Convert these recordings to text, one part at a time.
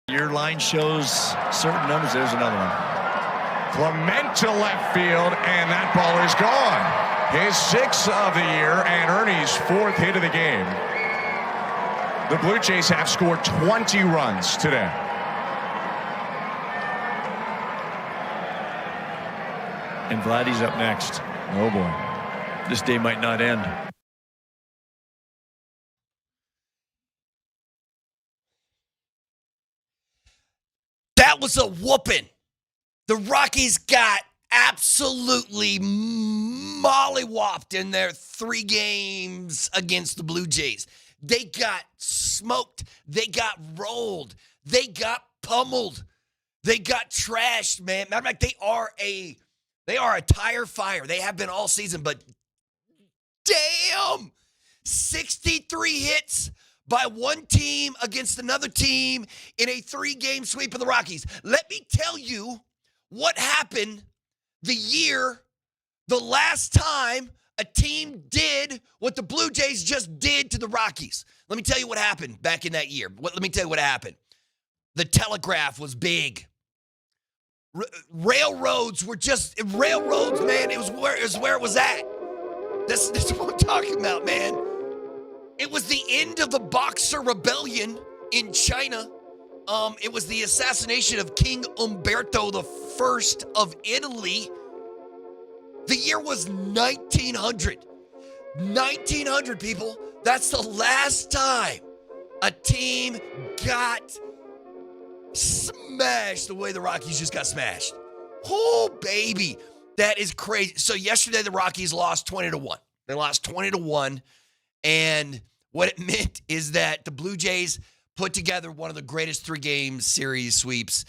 Your line shows certain numbers. There's another one. Clement to left field, and that ball is gone. His 6th of the year, and Ernie's 4th hit of the game. The Blue Jays have scored 20 runs today. And Vladdy's up next. Oh, boy. This day might not end. That was a whooping. The Rockies got absolutely mollywopped in their 3 games against the Blue Jays. They got smoked. They got rolled. They got pummeled. They got trashed, man. Matter of fact, they are a tire fire. They have been all season, but damn, 63 hits by one team against another team in a 3-game sweep of the Rockies. Let me tell you what happened the last time a team did what the Blue Jays just did to the Rockies. Let me tell you what happened back in that year. Let me tell you what happened. The telegraph was big. Railroads, man. It was where it was at. This is what I'm talking about, man. It was the end of the Boxer Rebellion in China. It was the assassination of King Umberto I of Italy. The year was 1900. 1900, people. That's the last time a team got smashed the way the Rockies just got smashed. Oh, baby. That is crazy. So yesterday, the Rockies lost 20-1. They lost 20-1. And what it meant is that the Blue Jays put together one of the greatest 3-game series sweeps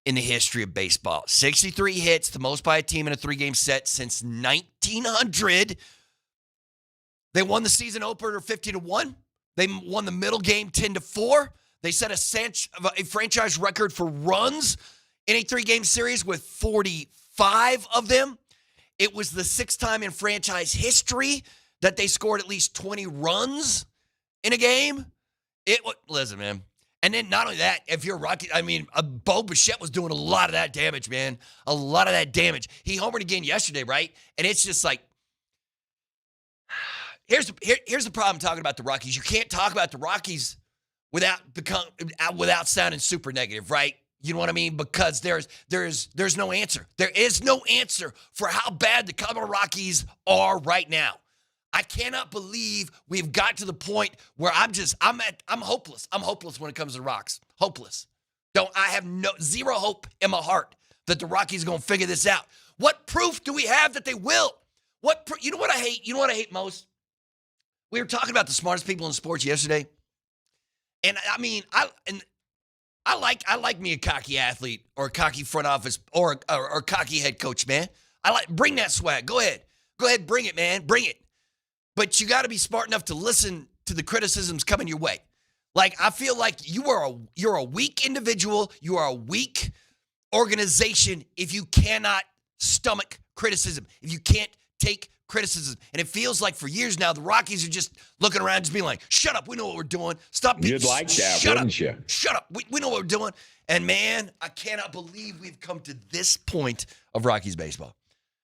in the history of baseball. 63 hits, the most by a team in a 3-game set since 1900. They won the season opener 50-1. They won the middle game 10-4. They set a franchise record for runs in a 3-game series with 45 of them. It was the 6th time in franchise history that they scored at least 20 runs in a game. Listen, man. And then not only that, if you're Rocky, Bo Bichette was doing a lot of that damage, man. A lot of that damage. He homered again yesterday, right? And it's just like, here's the problem talking about the Rockies. You can't talk about the Rockies without sounding super negative, right? You know what I mean? Because there's no answer. There is no answer for how bad the Colorado Rockies are right now. I cannot believe we've got to the point where I'm hopeless. I'm hopeless when it comes to the Rocks. Hopeless. I have zero hope in my heart that the Rockies are going to figure this out. What proof do we have that they will? You know what I hate? You know what I hate most? We were talking about the smartest people in sports yesterday. And I like me a cocky athlete or a cocky front office or a cocky head coach, man. Bring that swag. Go ahead, bring it, man. Bring it. But you got to be smart enough to listen to the criticisms coming your way. Like, I feel like you're a weak individual. You are a weak organization if you cannot stomach criticism, if you can't take criticism. And it feels like for years now, the Rockies are just looking around, just being like, shut up, we know what we're doing. Stop being, You'd like that, shut wouldn't up, you? Shut up, we know what we're doing. And man, I cannot believe we've come to this point of Rockies baseball.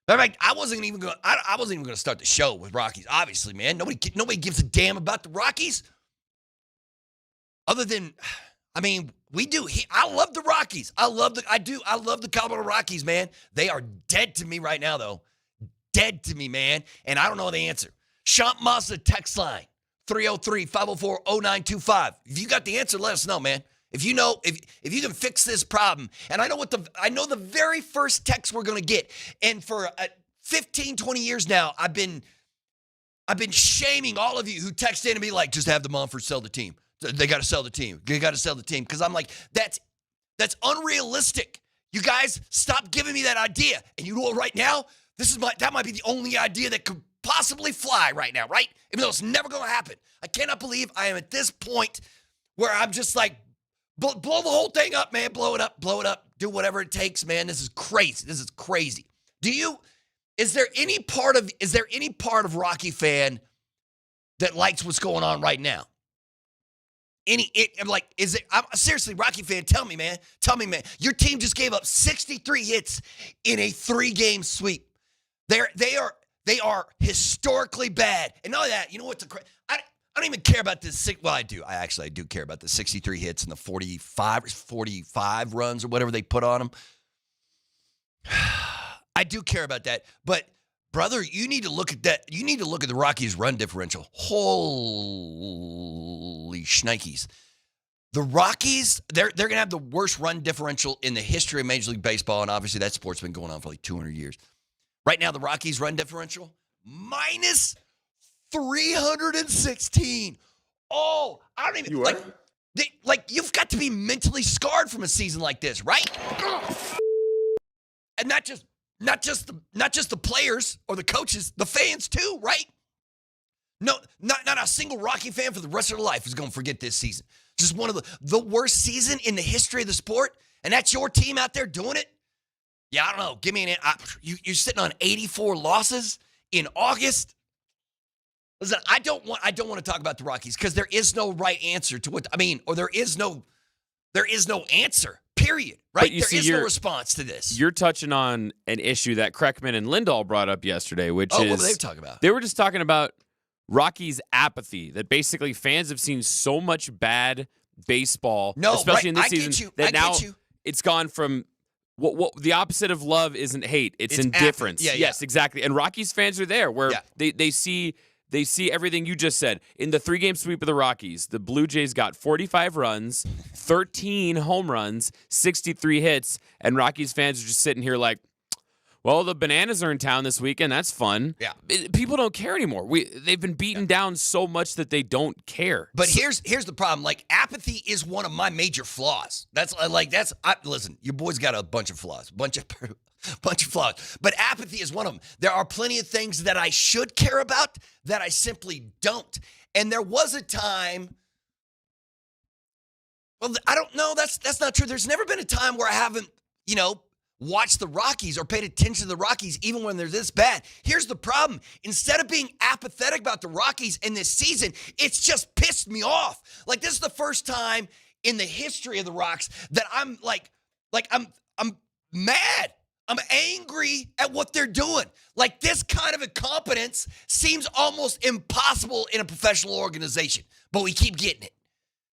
In fact, I wasn't even going to start the show with Rockies. Obviously, man, nobody gives a damn about the Rockies. Other than, we do. I love the Rockies. I love the Colorado Rockies, man. They are dead to me right now, though. Dead to me, man. And I don't know the answer. Champ Mazda text line 303-504-0925. If you got the answer, let us know, man. If you know, if you can fix this problem, and I know the very first text we're going to get, and for 15, 20 years now, I've been shaming all of you who text in and be like, just have the Mumford sell the team. They got to sell the team. They got to sell the team. Because I'm like, that's unrealistic. You guys, stop giving me that idea. And you know what, right now, that might be the only idea that could possibly fly right now, right? Even though it's never going to happen. I cannot believe I am at this point where I'm just like, blow the whole thing up, man. Blow it up. Do whatever it takes, man. This is crazy. Is there any part of Rocky fan that likes what's going on right now? Seriously, Rocky fan, tell me, man. Your team just gave up 63 hits in a 3-game sweep. They are historically bad. And all that, you know what? I don't even care about this. Well, I do. I do care about the 63 hits and the 45 runs or whatever they put on them. I do care about that. But, brother, you need to look at that. You need to look at the Rockies' run differential. Holy shnikes. The Rockies, they're going to have the worst run differential in the history of Major League Baseball, and obviously that sport's been going on for like 200 years. Right now, the Rockies' run differential, minus 316. Oh, I don't even, you've got to be mentally scarred from a season like this, right? And not just the players or the coaches, the fans too, right? No, not a single Rocky fan for the rest of their life is going to forget this season. Just one of the worst season in the history of the sport, and that's your team out there doing it? Yeah, I don't know. Give me an you're sitting on 84 losses in August. Listen, I don't want to talk about the Rockies because there is no right answer to or there is no answer. Period. Right? There is no response to this. You're touching on an issue that Kreckman and Lindahl brought up yesterday, which is what were they talking about? They were just talking about Rockies' apathy, that basically fans have seen so much bad baseball, especially in this season, that now it's gone from what the opposite of love isn't hate, it's indifference. Yes, exactly. And Rockies fans are there where they see everything you just said. In the 3-game sweep of the Rockies, the Blue Jays got 45 runs, 13 home runs, 63 hits, and Rockies fans are just sitting here like, well, the Bananas are in town this weekend. That's fun. Yeah. People don't care anymore. They've been beaten down so much that they don't care. But here's the problem. Like, apathy is one of my major flaws. Listen, your boy's got a bunch of flaws. Bunch of flaws. But apathy is one of them. There are plenty of things that I should care about that I simply don't. And there was a time. Well, I don't know. That's not true. There's never been a time where I haven't, watched the Rockies or paid attention to the Rockies even when they're this bad. Here's the problem. Instead of being apathetic about the Rockies in this season, it's just pissed me off. Like, this is the first time in the history of the Rocks that I'm I'm mad. I'm angry at what they're doing. Like, this kind of incompetence seems almost impossible in a professional organization, but we keep getting it.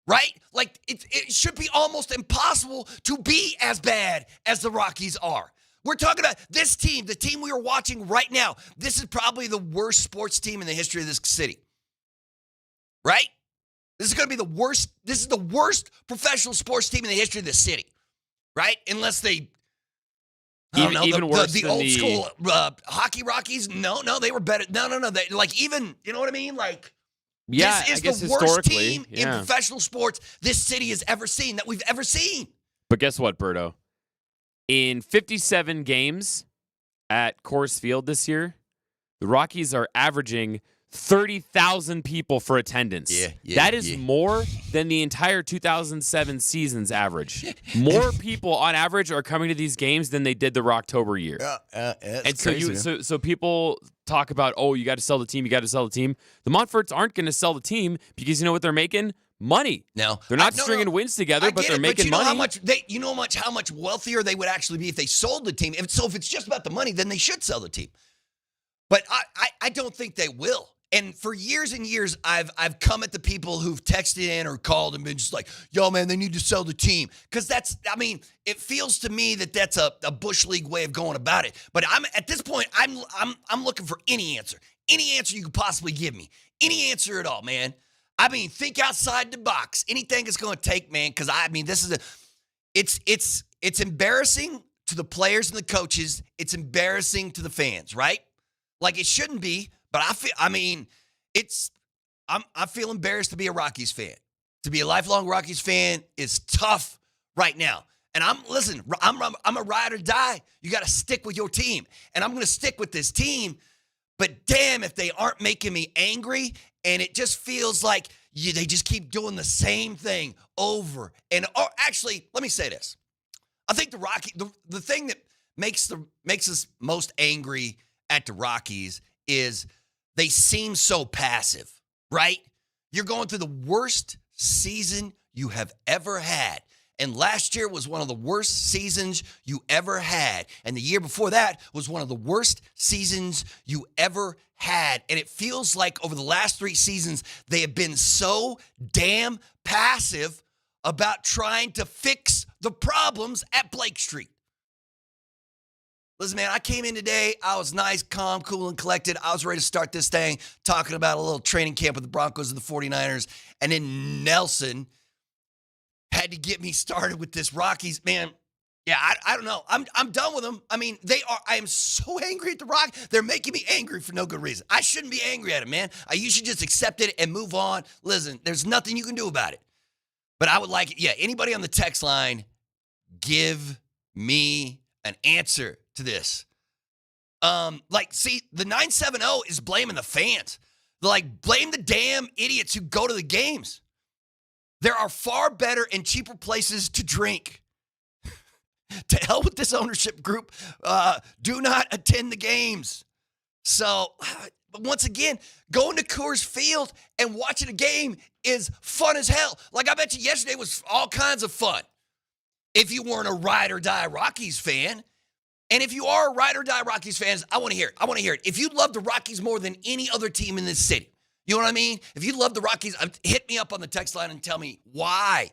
Right? Like, it should be almost impossible to be as bad as the Rockies are. We're talking about this team, the team we are watching right now. This is probably the worst sports team in the history of this city. Right? This is going to be the worst. This is the worst professional sports team in the history of this city. Right? Unless they, even worse the than old school hockey Rockies. No, they were better. No. They, even, you know what I mean? Like, yeah, this is the worst team in professional sports this city has ever seen, that we've ever seen. But guess what, Berto? In 57 games at Coors Field this year, the Rockies are averaging 30,000 people for attendance. That is more than the entire 2007 season's average. More people on average are coming to these games than they did the Rocktober year. And so people talk about, you got to sell the team, The Montforts aren't going to sell the team because you know what they're making? Money. No. They're not stringing wins together, but they're making money. How much wealthier they would actually be if they sold the team. If it's just about the money, then they should sell the team. But I don't think they will. And for years and years, I've come at the people who've texted in or called and been just like, yo, man, they need to sell the team. Because it feels to me that that's a Bush League way of going about it. But at this point, I'm looking for any answer. Any answer you could possibly give me. Any answer at all, man. Think outside the box. Anything it's going to take, man. Because this is it's embarrassing to the players and the coaches. It's embarrassing to the fans, right? Like, it shouldn't be. But I feel embarrassed to be a Rockies fan. To be a lifelong Rockies fan is tough right now. And I'm a ride or die. You got to stick with your team. And I'm going to stick with this team. But damn, if they aren't making me angry, and it just feels like they just keep doing the same thing over and actually, let me say this. I think the thing that makes us most angry at the Rockies is they seem so passive, right? You're going through the worst season you have ever had. And last year was one of the worst seasons you ever had. And the year before that was one of the worst seasons you ever had. And it feels like over the last 3 seasons, they have been so damn passive about trying to fix the problems at Blake Street. Listen, man, I came in today. I was nice, calm, cool, and collected. I was ready to start this thing talking about a little training camp with the Broncos and the 49ers. And then Nelson had to get me started with this Rockies. Man, yeah, I don't know. I'm done with them. I mean, I am so angry at the Rockies. They're making me angry for no good reason. I shouldn't be angry at them, man. You should just accept it and move on. Listen, there's nothing you can do about it. But I would like it. Yeah, anybody on the text line, give me an answer to this. See, the 970 is blaming the fans. They're blame the damn idiots who go to the games. There are far better and cheaper places to drink. To hell with this ownership group. Do not attend the games. So, once again, going to Coors Field and watching a game is fun as hell. I bet you yesterday was all kinds of fun. If you weren't a ride or die Rockies fan. And if you are a ride or die Rockies fans, I want to hear it. If you love the Rockies more than any other team in this city, you know what I mean? If you love the Rockies, hit me up on the text line and tell me why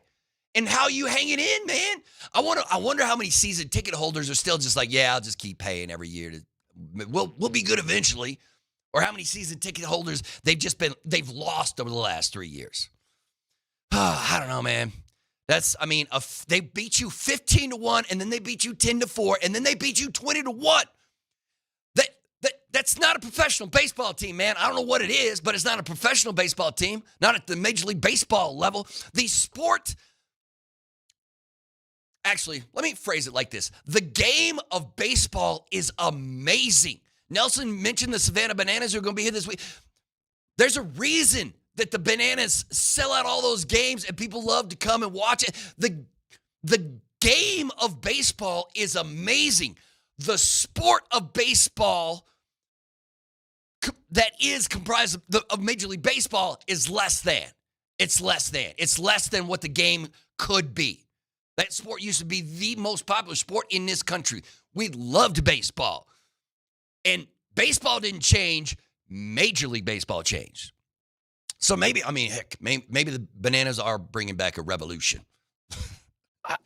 and how you hang it in, man. I wonder how many season ticket holders are still just I'll just keep paying every year. We'll be good eventually. Or how many season ticket holders they've lost over the last 3 years. I don't know, man. They beat you 15-1, and then they beat you 10-4, and then they beat you 20-1. That's not a professional baseball team, man. I don't know what it is, but it's not a professional baseball team, not at the Major League Baseball level. The sport, actually, let me phrase it like this. The game of baseball is amazing. Nelson mentioned the Savannah Bananas who are going to be here this week. There's a reason that the Bananas sell out all those games and people love to come and watch it. The game of baseball is amazing. The sport of baseball that is comprised of Major League Baseball is less than. It's less than. It's less than what the game could be. That sport used to be the most popular sport in this country. We loved baseball. And baseball didn't change. Major League Baseball changed. So maybe the Bananas are bringing back a revolution.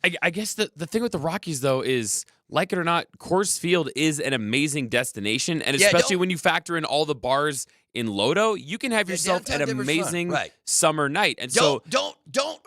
I guess the thing with the Rockies, though, is, like it or not, Coors Field is an amazing destination. And especially when you factor in all the bars in Lodo, you can have yourself an amazing summer night. And don't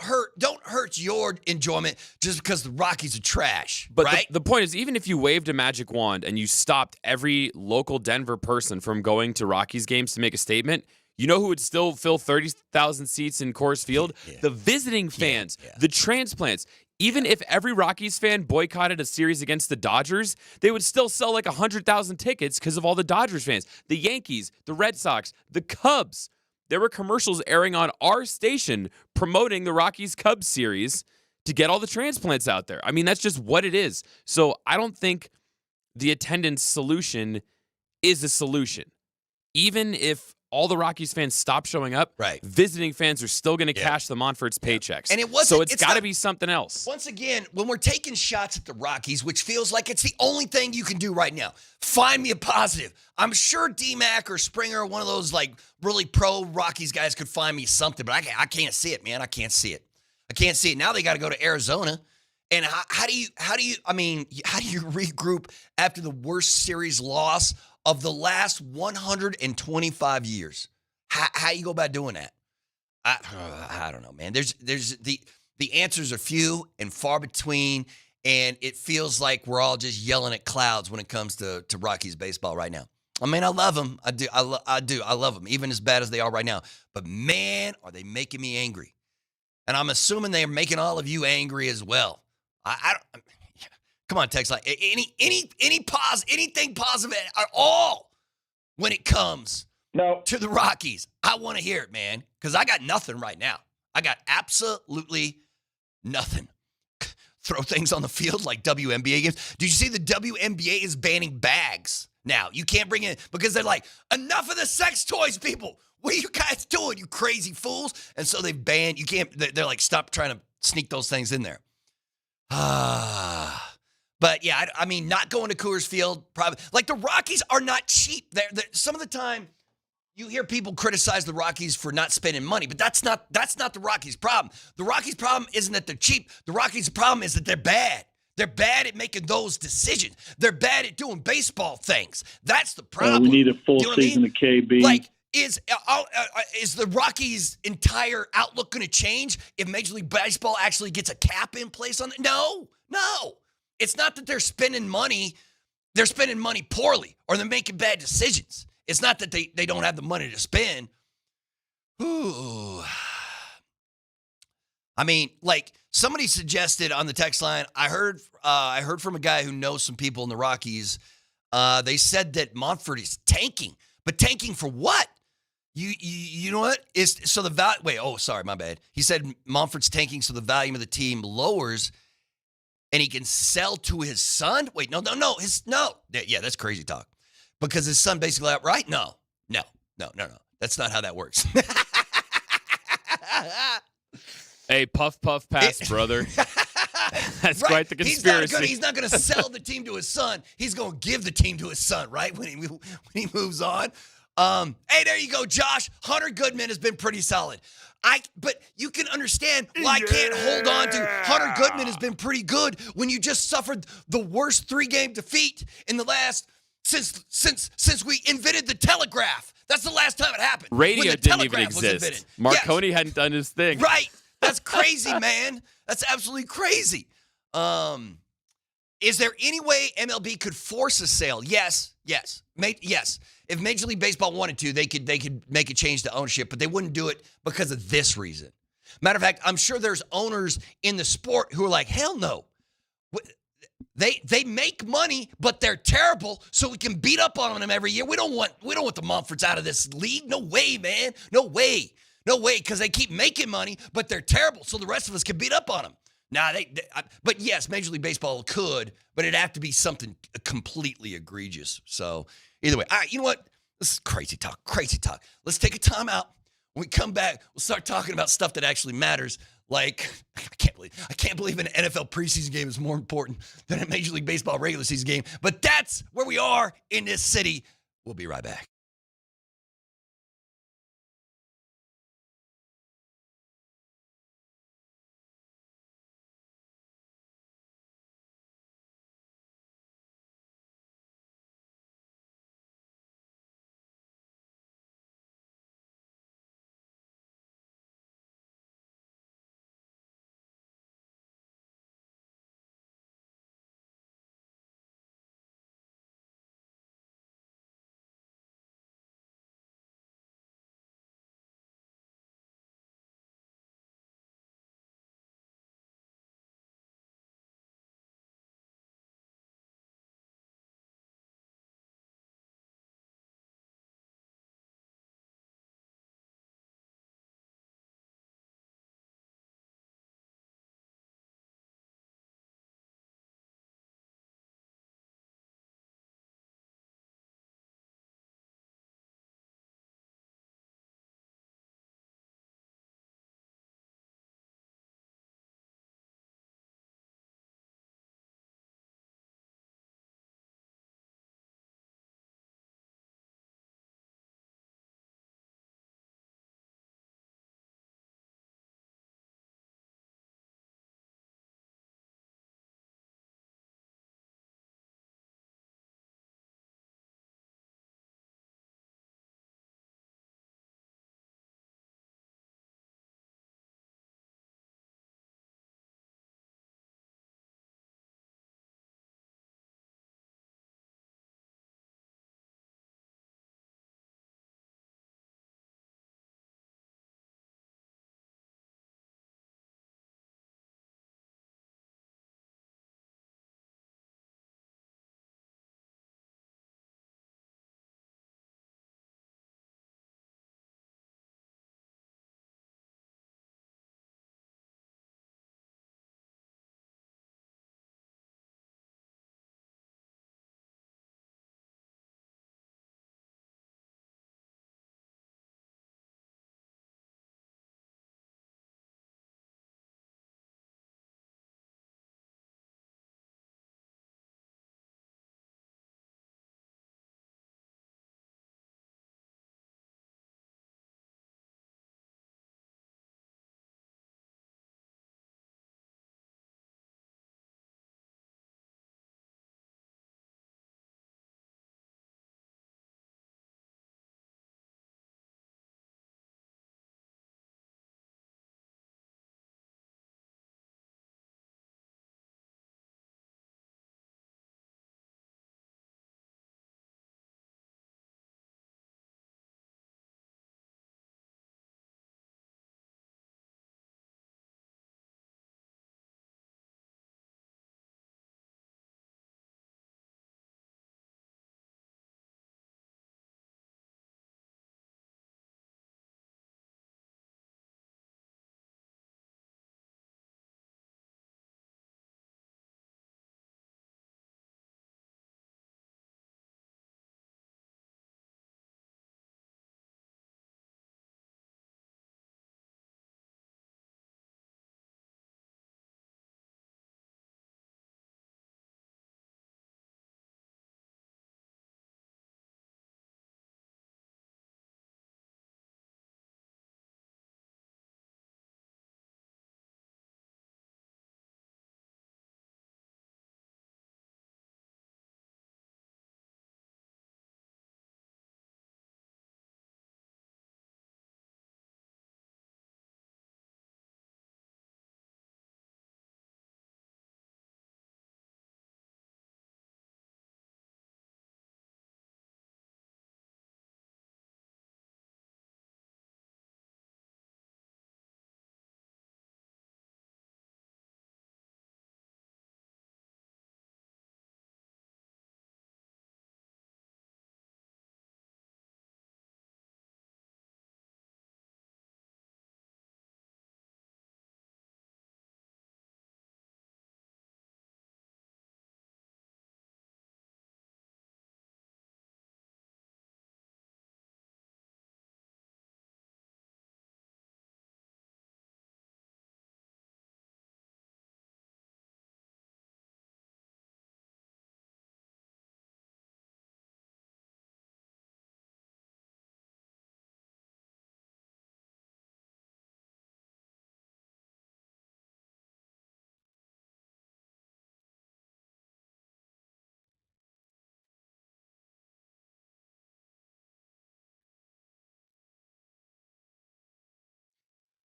hurt your enjoyment just because the Rockies are trash. But the point is, even if you waved a magic wand and you stopped every local Denver person from going to Rockies games to make a statement, you know who would still fill 30,000 seats in Coors Field? Yeah. The visiting fans, the transplants. Even if every Rockies fan boycotted a series against the Dodgers, they would still sell 100,000 tickets because of all the Dodgers fans. The Yankees, the Red Sox, the Cubs. There were commercials airing on our station promoting the Rockies-Cubs series to get all the transplants out there. I mean, that's just what it is. So I don't think the attendance solution is a solution. Even if all the Rockies fans stop showing up, visiting fans are still going to cash the Monfort's paychecks. And it's got to be something else. Once again, when we're taking shots at the Rockies, which feels like it's the only thing you can do right now, find me a positive. I'm sure DMac or Springer or one of those really pro Rockies guys could find me something, but I can't see it, man. I can't see it. Now they got to go to Arizona. And how do you regroup after the worst series loss of the last 125 years? How you go about doing that? I don't know, man. There's the answers are few and far between, and it feels like we're all just yelling at clouds when it comes to Rockies baseball right now. I mean, I love them. I do. I love them, even as bad as they are right now. But man, are they making me angry? And I'm assuming they are making all of you angry as well. I don't. Come on, text line. Anything positive at all when it comes to the Rockies. I want to hear it, man, because I got nothing right now. I got absolutely nothing. Throw things on the field like WNBA games. Did you see the WNBA is banning bags now. You can't bring in, because they're like, enough of the sex toys, people. What are you guys doing, you crazy fools? And so they banned, you can't, they're like, stop trying to sneak those things in there. But yeah, I mean, not going to Coors Field, probably. Like, the Rockies are not cheap. They're some of the time, you hear people criticize the Rockies for not spending money, but that's not the Rockies' problem. The Rockies' problem isn't that they're cheap. The Rockies' problem is that they're bad. They're bad at making those decisions. They're bad at doing baseball things. That's the problem. We need a full season of KB. Like, is the Rockies' entire outlook going to change if Major League Baseball actually gets a cap in place on it? No. It's not that they're spending money. They're spending money poorly, or they're making bad decisions. It's not that they don't have the money to spend. Ooh. I mean, like, somebody suggested on the text line, I heard from a guy who knows some people in the Rockies. They said that Monfort is tanking, but tanking for what? You know what? Sorry, my bad. He said Monfort's tanking so the value of the team lowers, and he can sell to his son. Wait, no. Yeah, that's crazy talk. Because his son basically outright? No. That's not how that works. Hey, puff, pass, brother. That's right. Quite the conspiracy. He's not going to sell the team to his son. He's going to give the team to his son, right? When he moves on. Hey, there you go, Josh. Hunter Goodman has been pretty solid. But you can understand why I can't hold on to Hunter Goodman has been pretty good when you just suffered the worst 3-game defeat in the last since we invented the telegraph. That's the last time it happened. Radio didn't even exist. Marconi hadn't done his thing. Right. That's crazy, man. That's absolutely crazy. Is there any way MLB could force a sale? Yes. Yes. If Major League Baseball wanted to, they could make a change to ownership, but they wouldn't do it because of this reason. Matter of fact, I'm sure there's owners in the sport who are like, hell no. They make money, but they're terrible, so we can beat up on them every year. We don't want the Monforts out of this league. No way, man. No way, because they keep making money, but they're terrible, so the rest of us can beat up on them. But yes, Major League Baseball could, but it'd have to be something completely egregious. So either way, all right, you know what? This is crazy talk. Let's take a timeout. When we come back, we'll start talking about stuff that actually matters. Like, I can't believe an NFL preseason game is more important than a Major League Baseball regular season game. But that's where we are in this city. We'll be right back.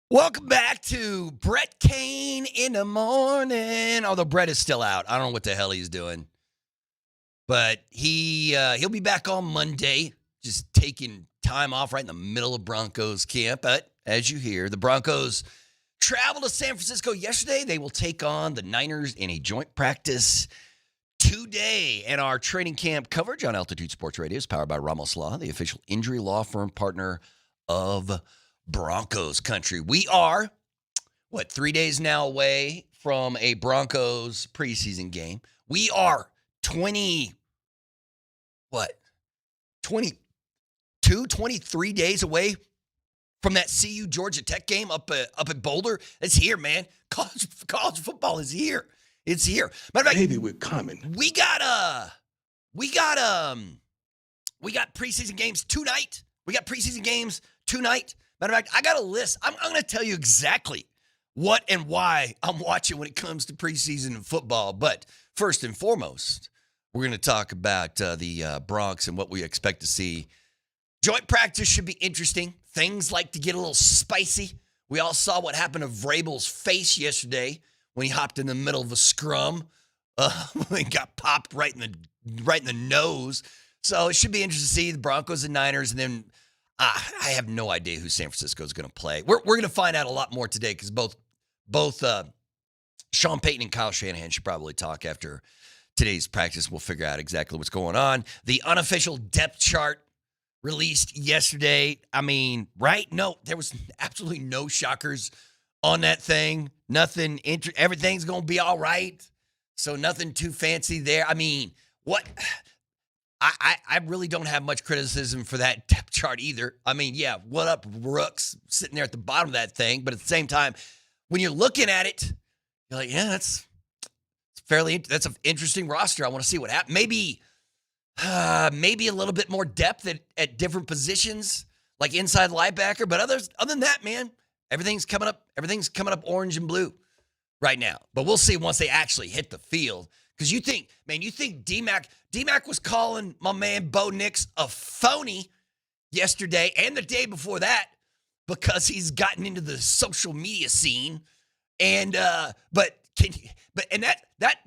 Welcome back to Brett Kane in the morning. Although Brett is still out. I don't know what the hell he's doing. But he'll be back on Monday, just taking time off right in the middle of Broncos camp. But as you hear, the Broncos traveled to San Francisco yesterday. They will take on the Niners in a joint practice today. And our training camp coverage on Altitude Sports Radio is powered by Ramos Law, the official injury law firm partner of Broncos country. We are, 3 days now away from a Broncos preseason game. We are 23 days away from that CU Georgia Tech game up at Boulder. It's here, man. College football is here. It's here. Matter of fact, baby, we're coming. We got preseason games tonight. Matter of fact, I got a list. I'm going to tell you exactly what and why I'm watching when it comes to preseason football. But first and foremost, we're going to talk about the Bronx and what we expect to see. Joint practice should be interesting. Things like to get a little spicy. We all saw what happened to Vrabel's face yesterday when he hopped in the middle of a scrum. And got popped right in the nose. So it should be interesting to see the Broncos and Niners. And then I have no idea who San Francisco is going to play. We're going to find out a lot more today because both Sean Payton and Kyle Shanahan should probably talk after today's practice. We'll figure out exactly what's going on. The unofficial depth chart released yesterday. I mean, right? No, there was absolutely no shockers on that thing. Nothing. Everything's going to be all right. So nothing too fancy there. I mean, what? I really don't have much criticism for that depth chart either. I mean, yeah, what up, Rooks, sitting there at the bottom of that thing. But at the same time, when you're looking at it, you're like, yeah, that's an interesting roster. I want to see what happens. Maybe a little bit more depth at different positions, like inside linebacker. But other than that, man, everything's coming up orange and blue right now. But we'll see once they actually hit the field. Because you think DMac was calling my man Bo Nix a phony yesterday and the day before that because he's gotten into the social media scene. And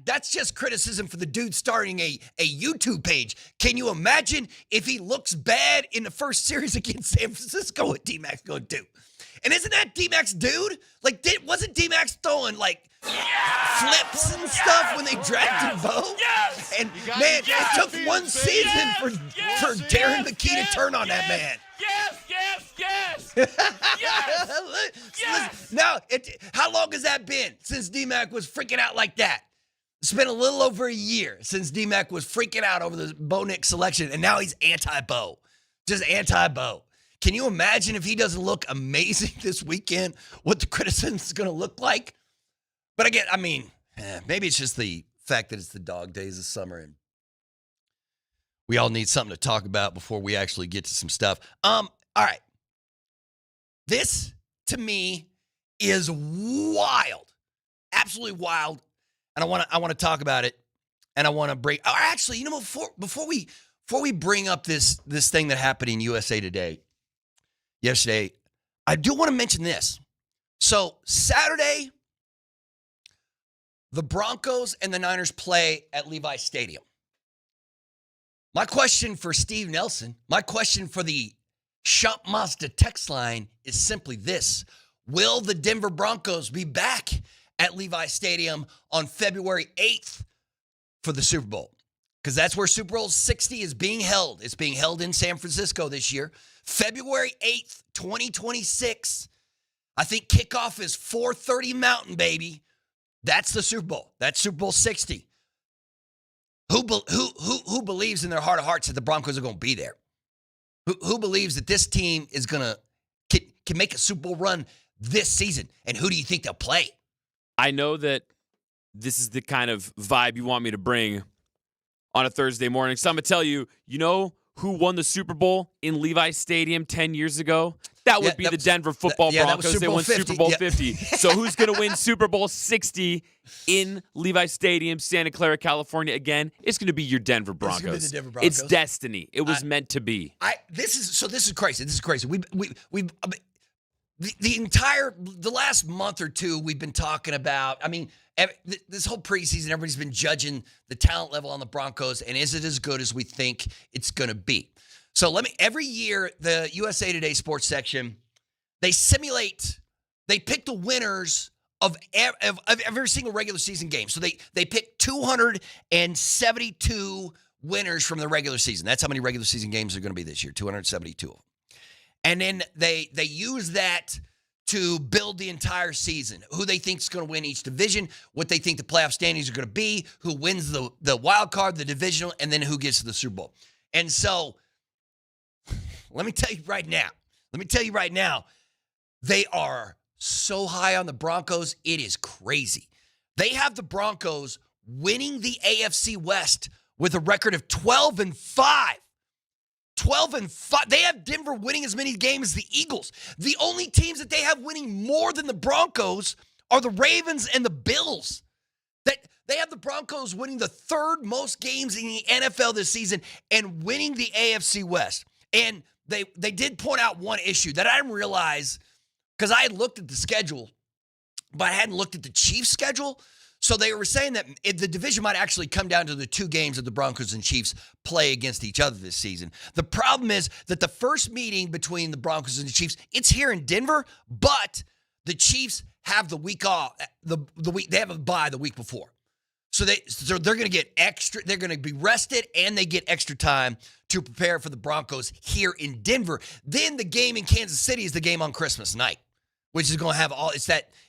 that's just criticism for the dude starting a YouTube page. Can you imagine if he looks bad in the first series against San Francisco, what DMac's going to do? And isn't that DMac's dude? Like, wasn't DMac throwing like flips and stuff when they drafted Bo? Yes! And man, it took one season for Darren McKee to turn on that man. Yes! Now, how long has that been since DMac was freaking out like that? It's been a little over a year since DMac was freaking out over the Bo Nix selection, and now he's anti-Bo. Just anti-Bo. Can you imagine if he doesn't look amazing this weekend, what the criticism is going to look like? But again, I mean, maybe it's just the fact that it's the dog days of summer and we all need something to talk about before we actually get to some stuff. All right. This, to me, is wild. Absolutely wild. And I want to talk about it. And I want to bring, or actually, you know, before we bring up this thing that happened in USA Today yesterday, I do want to mention this. So Saturday, the Broncos and the Niners play at Levi Stadium. My question for Steve Nelson, my question for the Shop Mazda text line is simply this. Will the Denver Broncos be back at Levi Stadium on February 8th for the Super Bowl? Because that's where Super Bowl 60 is being held. It's being held in San Francisco this year. February 8th, 2026. I think kickoff is 4:30 Mountain, baby. That's the Super Bowl. That's Super Bowl 60. Who believes in their heart of hearts that the Broncos are going to be there? Who believes that this team is can make a Super Bowl run this season? And who do you think they'll play? I know that this is the kind of vibe you want me to bring on a Thursday morning. So I'm going to tell you, you know who won the Super Bowl in Levi Stadium 10 years ago? That would be the Denver football Broncos. They won Super Bowl 50. So who's going to win Super Bowl 60 in Levi Stadium, Santa Clara, California again? It's going to be your Denver Broncos. It's going to be the Denver Broncos. It's destiny. It was meant to be. This is crazy. This is crazy. the last month or two, we've been talking about, I mean, this whole preseason, everybody's been judging the talent level on the Broncos, and is it as good as we think it's going to be? So every year, the USA Today sports section, they pick the winners of every single regular season game. So they pick 272 winners from the regular season. That's how many regular season games are going to be this year, 272. And then they use that to build the entire season, who they think is going to win each division, what they think the playoff standings are going to be, who wins the wild card, the divisional, and then who gets to the Super Bowl. And so let me tell you right now, they are so high on the Broncos, it is crazy. They have the Broncos winning the AFC West with a record of 12-5. 12-5. They have Denver winning as many games as the Eagles. The only teams that they have winning more than the Broncos are the Ravens and the Bills. They have the Broncos winning the third most games in the NFL this season and winning the AFC West. And they did point out one issue that I didn't realize, because I had looked at the schedule, but I hadn't looked at the Chiefs' schedule. So they were saying that the division might actually come down to the two games that the Broncos and Chiefs play against each other this season. The problem is that the first meeting between the Broncos and the Chiefs, it's here in Denver, but the Chiefs have the week off. They have a bye the week before. So they're going to get extra. They're going to be rested, and they get extra time to prepare for the Broncos here in Denver. Then the game in Kansas City is the game on Christmas night, which is going to have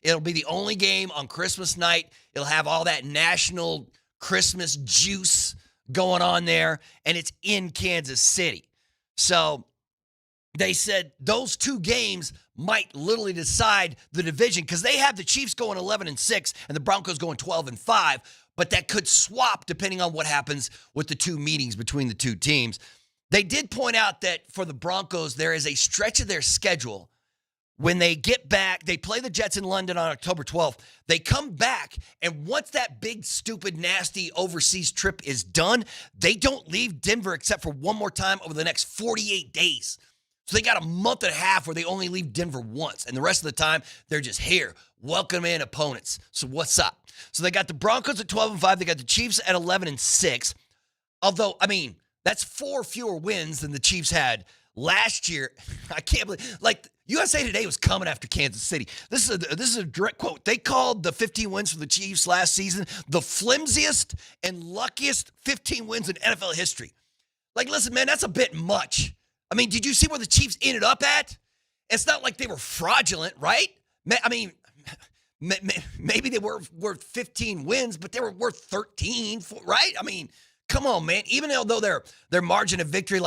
it'll be the only game on Christmas night. It'll have all that national Christmas juice going on there, and it's in Kansas City. So they said those two games might literally decide the division, because they have the Chiefs going 11-6 and the Broncos going 12-5, but that could swap depending on what happens with the two meetings between the two teams. They did point out that for the Broncos, there is a stretch of their schedule. When they get back, they play the Jets in London on October 12th. They come back, and once that big, stupid, nasty overseas trip is done, they don't leave Denver except for one more time over the next 48 days. So they got a month and a half where they only leave Denver once, and the rest of the time, they're just here, welcoming opponents. So what's up? So they got the Broncos at 12-5. They got the Chiefs at 11-6. Although, I mean, that's 4 fewer wins than the Chiefs had last year. I can't believe, USA Today was coming after Kansas City. This is a direct quote. They called the 15 wins for the Chiefs last season the flimsiest and luckiest 15 wins in NFL history. Listen, man, that's a bit much. I mean, did you see where the Chiefs ended up at? It's not like they were fraudulent, right? I mean, maybe they were worth 15 wins, but they were worth 13, right? I mean, come on, man. Even though their margin of victory,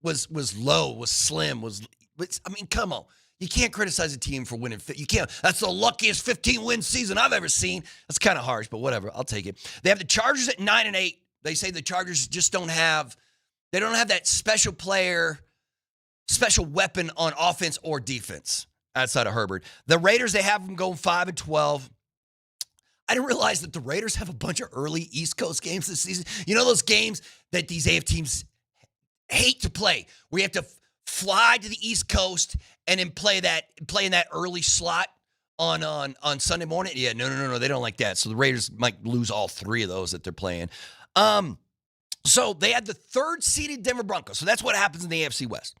was low, was slim, I mean, come on. You can't criticize a team for winning. You can't. That's the luckiest 15-win season I've ever seen. That's kind of harsh, but whatever. I'll take it. They have the Chargers at 9-8. They say the Chargers just don't have that special player, special weapon on offense or defense outside of Herbert. The Raiders, they have them going 5-12. I didn't realize that the Raiders have a bunch of early East Coast games this season. You know those games that these AF teams hate to play, where you have to fly to the East Coast and then play in that early slot on Sunday morning? Yeah, no, they don't like that. So the Raiders might lose all 3 of those that they're playing. So they had the 3rd-seeded Denver Broncos. So that's what happens in the AFC West.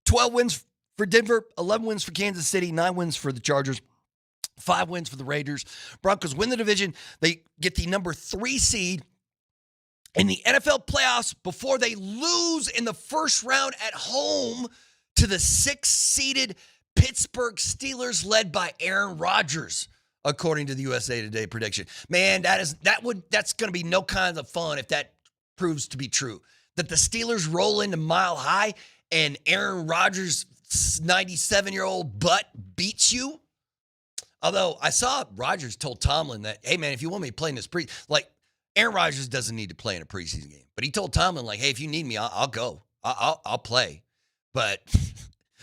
12 wins for Denver, 11 wins for Kansas City, 9 wins for the Chargers, 5 wins for the Raiders. Broncos win the division. They get the number 3 seed in the NFL playoffs before they lose in the first round at home to the 6th-seeded Pittsburgh Steelers led by Aaron Rodgers, according to the USA Today prediction. Man, that's going to be no kind of fun if that proves to be true. That the Steelers roll into Mile High and Aaron Rodgers' 97-year-old butt beats you. Although I saw Rodgers told Tomlin that, hey, man, if you want me to play in this Aaron Rodgers doesn't need to play in a preseason game. But he told Tomlin, hey, if you need me, I'll go. I'll play. But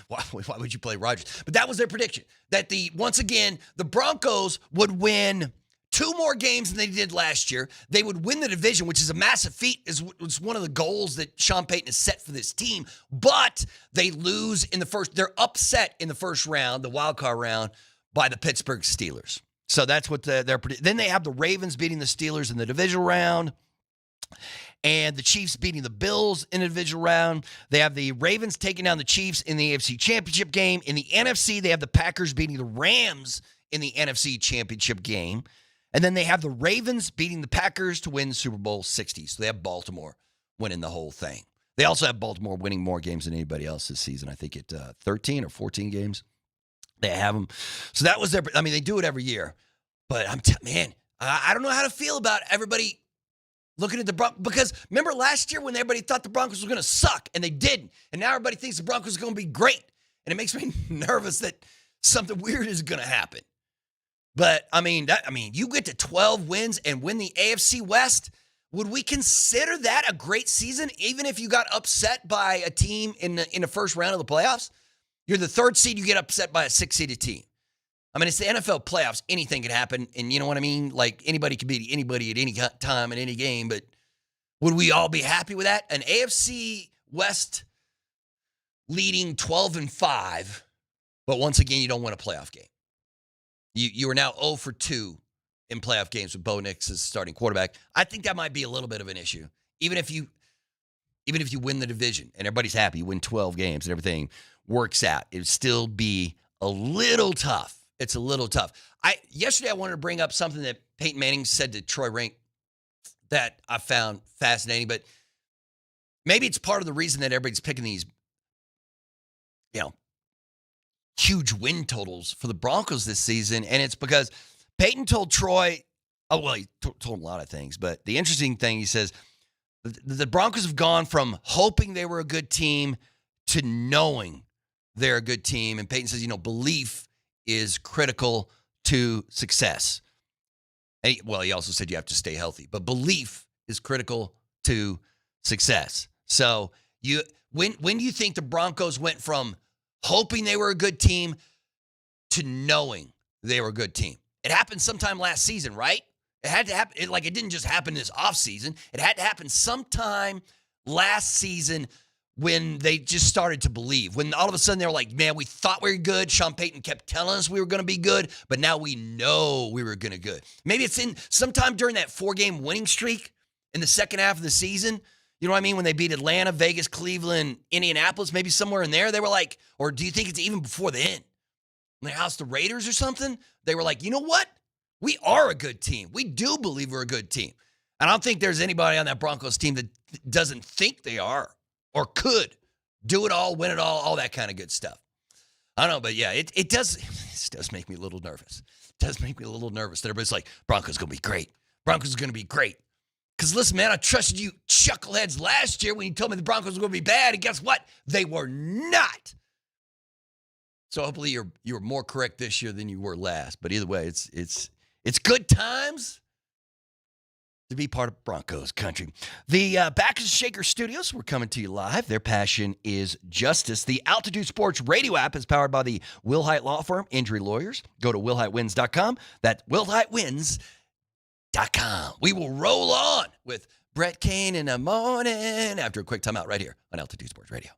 why would you play Rodgers? But that was their prediction, that once again, the Broncos would win 2 more games than they did last year. They would win the division, which is a massive feat. It's one of the goals that Sean Payton has set for this team. But they lose in the first. They're upset in the first round, the wild card round, by the Pittsburgh Steelers. So that's what they're. Then they have the Ravens beating the Steelers in the divisional round, and the Chiefs beating the Bills in the divisional round. They have the Ravens taking down the Chiefs in the AFC Championship game. In the NFC, they have the Packers beating the Rams in the NFC Championship game. And then they have the Ravens beating the Packers to win Super Bowl 60. So they have Baltimore winning the whole thing. They also have Baltimore winning more games than anybody else this season. I think at 13 or 14 games they have them. So that was their. I mean, they do it every year. But I don't know how to feel about everybody looking at the Broncos. Because remember last year when everybody thought the Broncos were going to suck and they didn't. And now everybody thinks the Broncos are going to be great. And it makes me nervous that something weird is going to happen. But, you get to 12 wins and win the AFC West. Would we consider that a great season, even if you got upset by a team in the first round of the playoffs? You're the 3rd seed, you get upset by a 6-seeded team. I mean, it's the NFL playoffs. Anything can happen, and you know what I mean? Like, anybody can beat anybody at any time in any game, but would we all be happy with that? An AFC West leading 12-5, but once again, you don't win a playoff game. You are now 0 for 2 in playoff games with Bo Nix as starting quarterback. I think that might be a little bit of an issue. Even if you win the division and everybody's happy, you win 12 games and everything works out, it would still be a little tough. It's a little tough. Yesterday I wanted to bring up something that Peyton Manning said to Troy Rink that I found fascinating, but maybe it's part of the reason that everybody's picking these, huge win totals for the Broncos this season, and it's because Peyton told Troy, he told him a lot of things, but the interesting thing, he says, the Broncos have gone from hoping they were a good team to knowing they're a good team, and Peyton says, belief is critical to success. And he also said you have to stay healthy, but belief is critical to success. So when do you think the Broncos went from hoping they were a good team to knowing they were a good team? It happened sometime last season, right? It had to happen. It didn't just happen this offseason. It had to happen sometime last season when they just started to believe. When all of a sudden they were like, man, we thought we were good. Sean Payton kept telling us we were going to be good, but now we know we were going to good. Maybe it's in sometime during that 4-game winning streak in the second half of the season. You know what I mean? When they beat Atlanta, Vegas, Cleveland, Indianapolis, maybe somewhere in there, they were like, or do you think it's even before then? When they housed the Raiders or something, they were like, you know what? We are a good team. We do believe we're a good team. And I don't think there's anybody on that Broncos team that doesn't think they are or could do it all, win it all that kind of good stuff. I don't know, but yeah, it does make me a little nervous. It does make me a little nervous that everybody's like, Broncos going to be great. Broncos is going to be great. Because listen, man, I trusted you chuckleheads last year when you told me the Broncos were going to be bad, and guess what? They were not. So hopefully you're more correct this year than you were last. But either way, it's good times to be part of Broncos country. The Backers Shaker Studios, we're coming to you live. Their passion is justice. The Altitude Sports Radio app is powered by the Wilhite Law Firm, Injury Lawyers. Go to WilhiteWins.com. That's WilhiteWins.com. We will roll on with Brett Kane in the morning after a quick timeout right here on Altitude Sports Radio.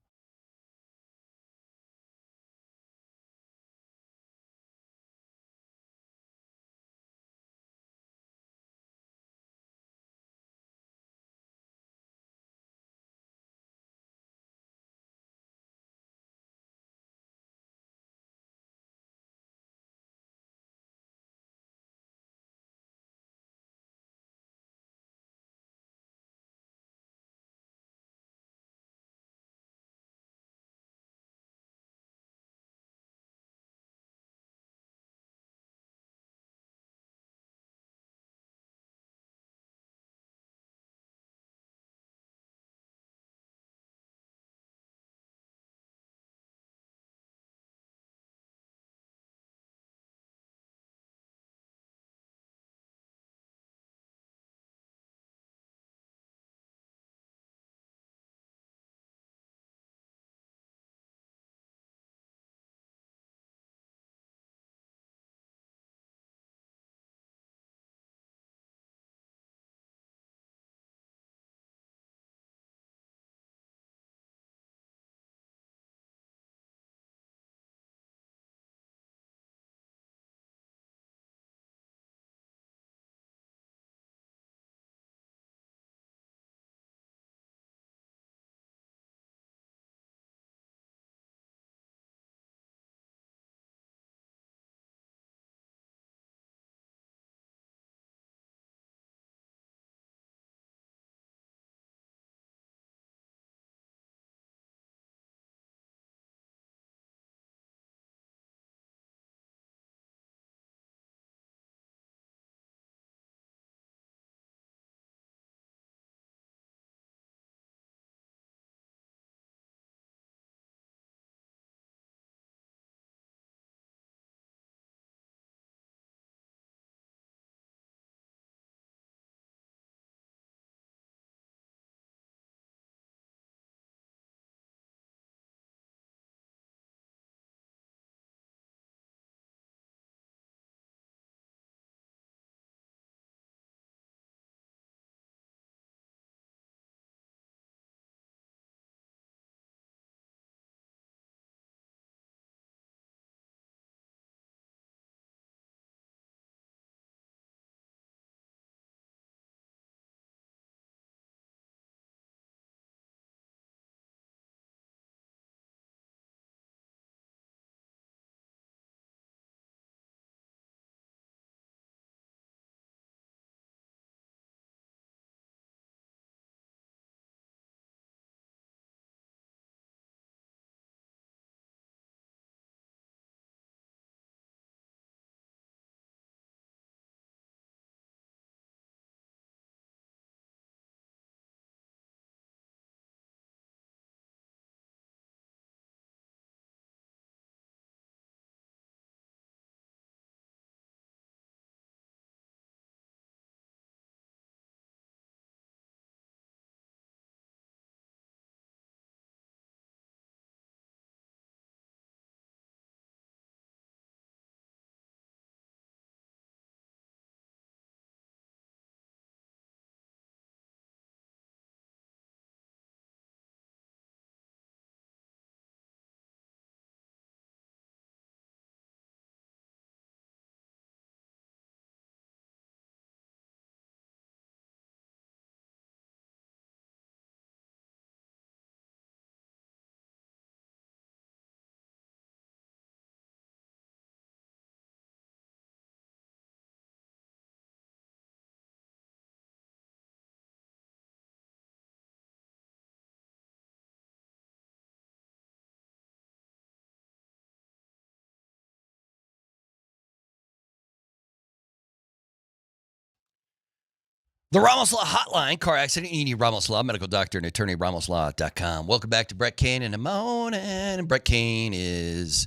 The Ramos Law Hotline, car accident, you need Ramos Law, medical doctor and attorney, ramoslaw.com. Welcome back to Brett Kane in the morning. And Brett Kane is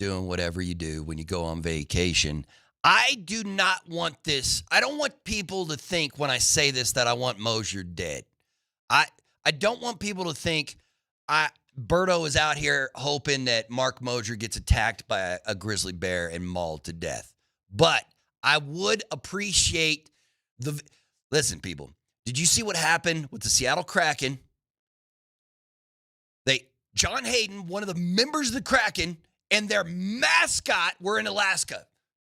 doing whatever you do when you go on vacation. I do not want this. I don't want people to think when I say this that I want Moser dead. I don't want people to think Berto is out here hoping that Mark Moser gets attacked by a grizzly bear and mauled to death. But I would appreciate the... Listen, people, did you see what happened with the Seattle Kraken? John Hayden, one of the members of the Kraken, and their mascot were in Alaska.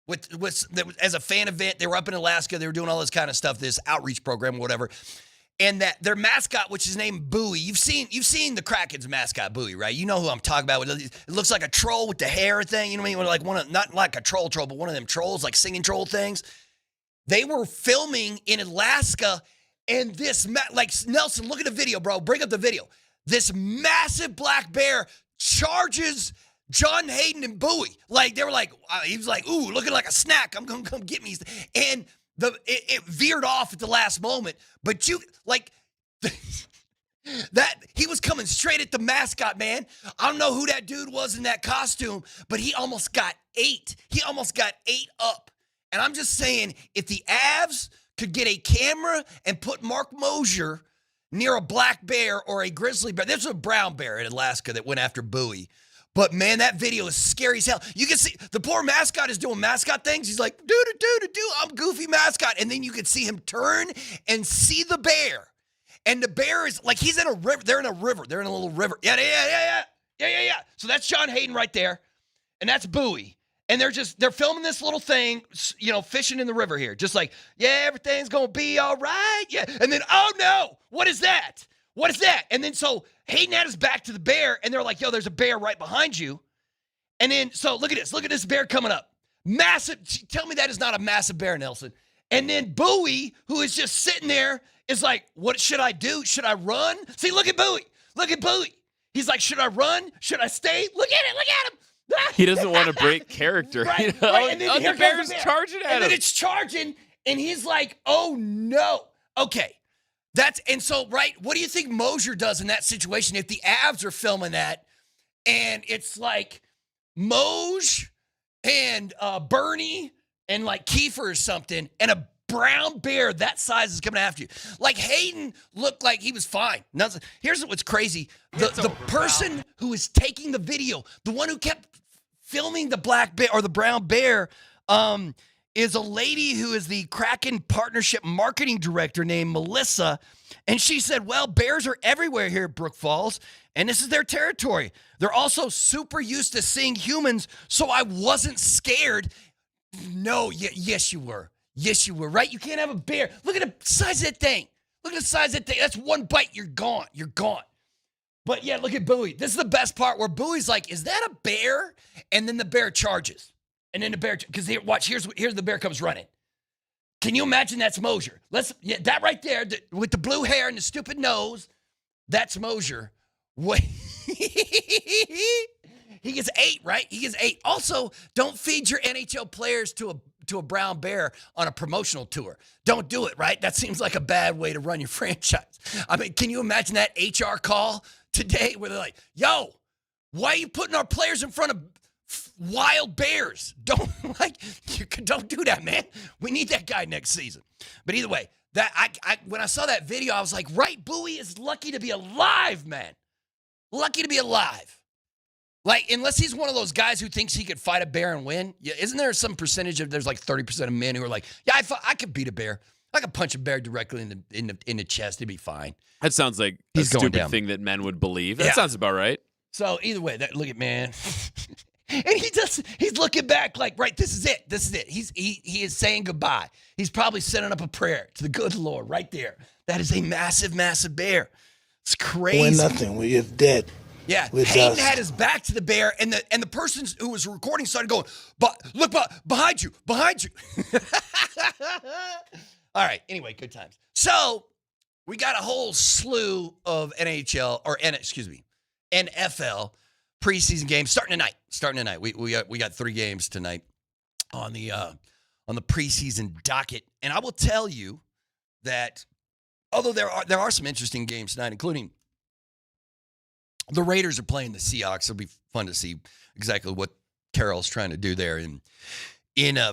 As a fan event, they were up in Alaska. They were doing all this kind of stuff, this outreach program or whatever. And that their mascot, which is named Bowie, you've seen the Kraken's mascot, Bowie, right? You know who I'm talking about. It looks like a troll with the hair thing. You know what I mean? Like not like a troll, but one of them trolls, like singing troll things. They were filming in Alaska, and this, like, Nelson, look at the video, bro. Bring up the video. This massive black bear charges John Hayden and Bowie. Like, they were like, he was like, ooh, looking like a snack. I'm going to come get me. And it veered off at the last moment. But that he was coming straight at the mascot, man. I don't know who that dude was in that costume, but he almost got ate. He almost got ate up. And I'm just saying, if the Avs could get a camera and put Mark Moser near a black bear or a grizzly bear. There's a brown bear in Alaska that went after Bowie. But, man, that video is scary as hell. You can see the poor mascot is doing mascot things. He's like, I'm goofy mascot. And then you can see him turn and see the bear. And the bear is like, he's in a river. They're in a river. They're in a little river. Yeah. So that's John Hayden right there. And that's Bowie. And they're filming this little thing, you know, fishing in the river here. Just like, yeah, everything's going to be all right. Yeah. And then, oh, no, what is that? What is that? And then so Hayden had his back to the bear, and they're like, yo, there's a bear right behind you. And then, so look at this. Look at this bear coming up. Massive. Tell me that is not a massive bear, Nelson. And then Bowie, who is just sitting there, is like, what should I do? Should I run? See, look at Bowie. Look at Bowie. He's like, should I run? Should I stay? Look at it. Look at him. He doesn't want to break character. Right, you know? right. And then the bear's charging at him. And then it's charging, and he's like, oh, no. Okay. What do you think Moser does in that situation if the Avs are filming that, and it's like Moj and Bernie and like Kiefer or something, and a brown bear that size is coming after you? Like, Hayden looked like he was fine. Here's what's crazy. The person who is taking the video, the one who kept filming the black bear or the brown bear, is a lady who is the Kraken Partnership Marketing Director named Melissa. And she said, well, bears are everywhere here at Brook Falls, and this is their territory. They're also super used to seeing humans, so I wasn't scared. No, yes, you were. Yes, you were, right? You can't have a bear. Look at the size of that thing. Look at the size of that thing. That's one bite. You're gone. You're gone. But, yeah, look at Bowie. This is the best part where Bowie's like, is that a bear? And then the bear charges. And then the bear, because watch, here's the bear comes running. Can you imagine that's Moser? That right there, with the blue hair and the stupid nose, that's Moser. Wait. He gets 8, right? He gets 8. Also, don't feed your NHL players to a brown bear on a promotional tour. Don't do it, right? That seems like a bad way to run your franchise. I mean, can you imagine that HR call today where they're like, yo, why are you putting our players in front of wild bears? Don't do that, man. We need that guy next season. But either way, when I saw that video, I was like, right, Bowie is lucky to be alive, man. Lucky to be alive. Like, unless he's one of those guys who thinks he could fight a bear and win. Yeah, isn't there some percentage of, there's like 30% of men who are like, yeah, I could beat a bear. I could punch a bear directly in the chest. It'd be fine. That sounds like a stupid thing that men would believe. That sounds about right. So either way, look at man. And he's looking back like, right, this is it. He is saying goodbye. He's probably sending up a prayer to the good Lord right there. That is a massive, massive bear. It's crazy. We're nothing. We're dead. Yeah, Hayden had his back to the bear, and the person who was recording started going, but look behind you. All right, anyway, good times. So we got a whole slew of NFL preseason games starting tonight. We got 3 games tonight on the preseason docket, and I will tell you that although there are some interesting games tonight, including the Raiders are playing the Seahawks. It'll be fun to see exactly what Carroll's trying to do there. In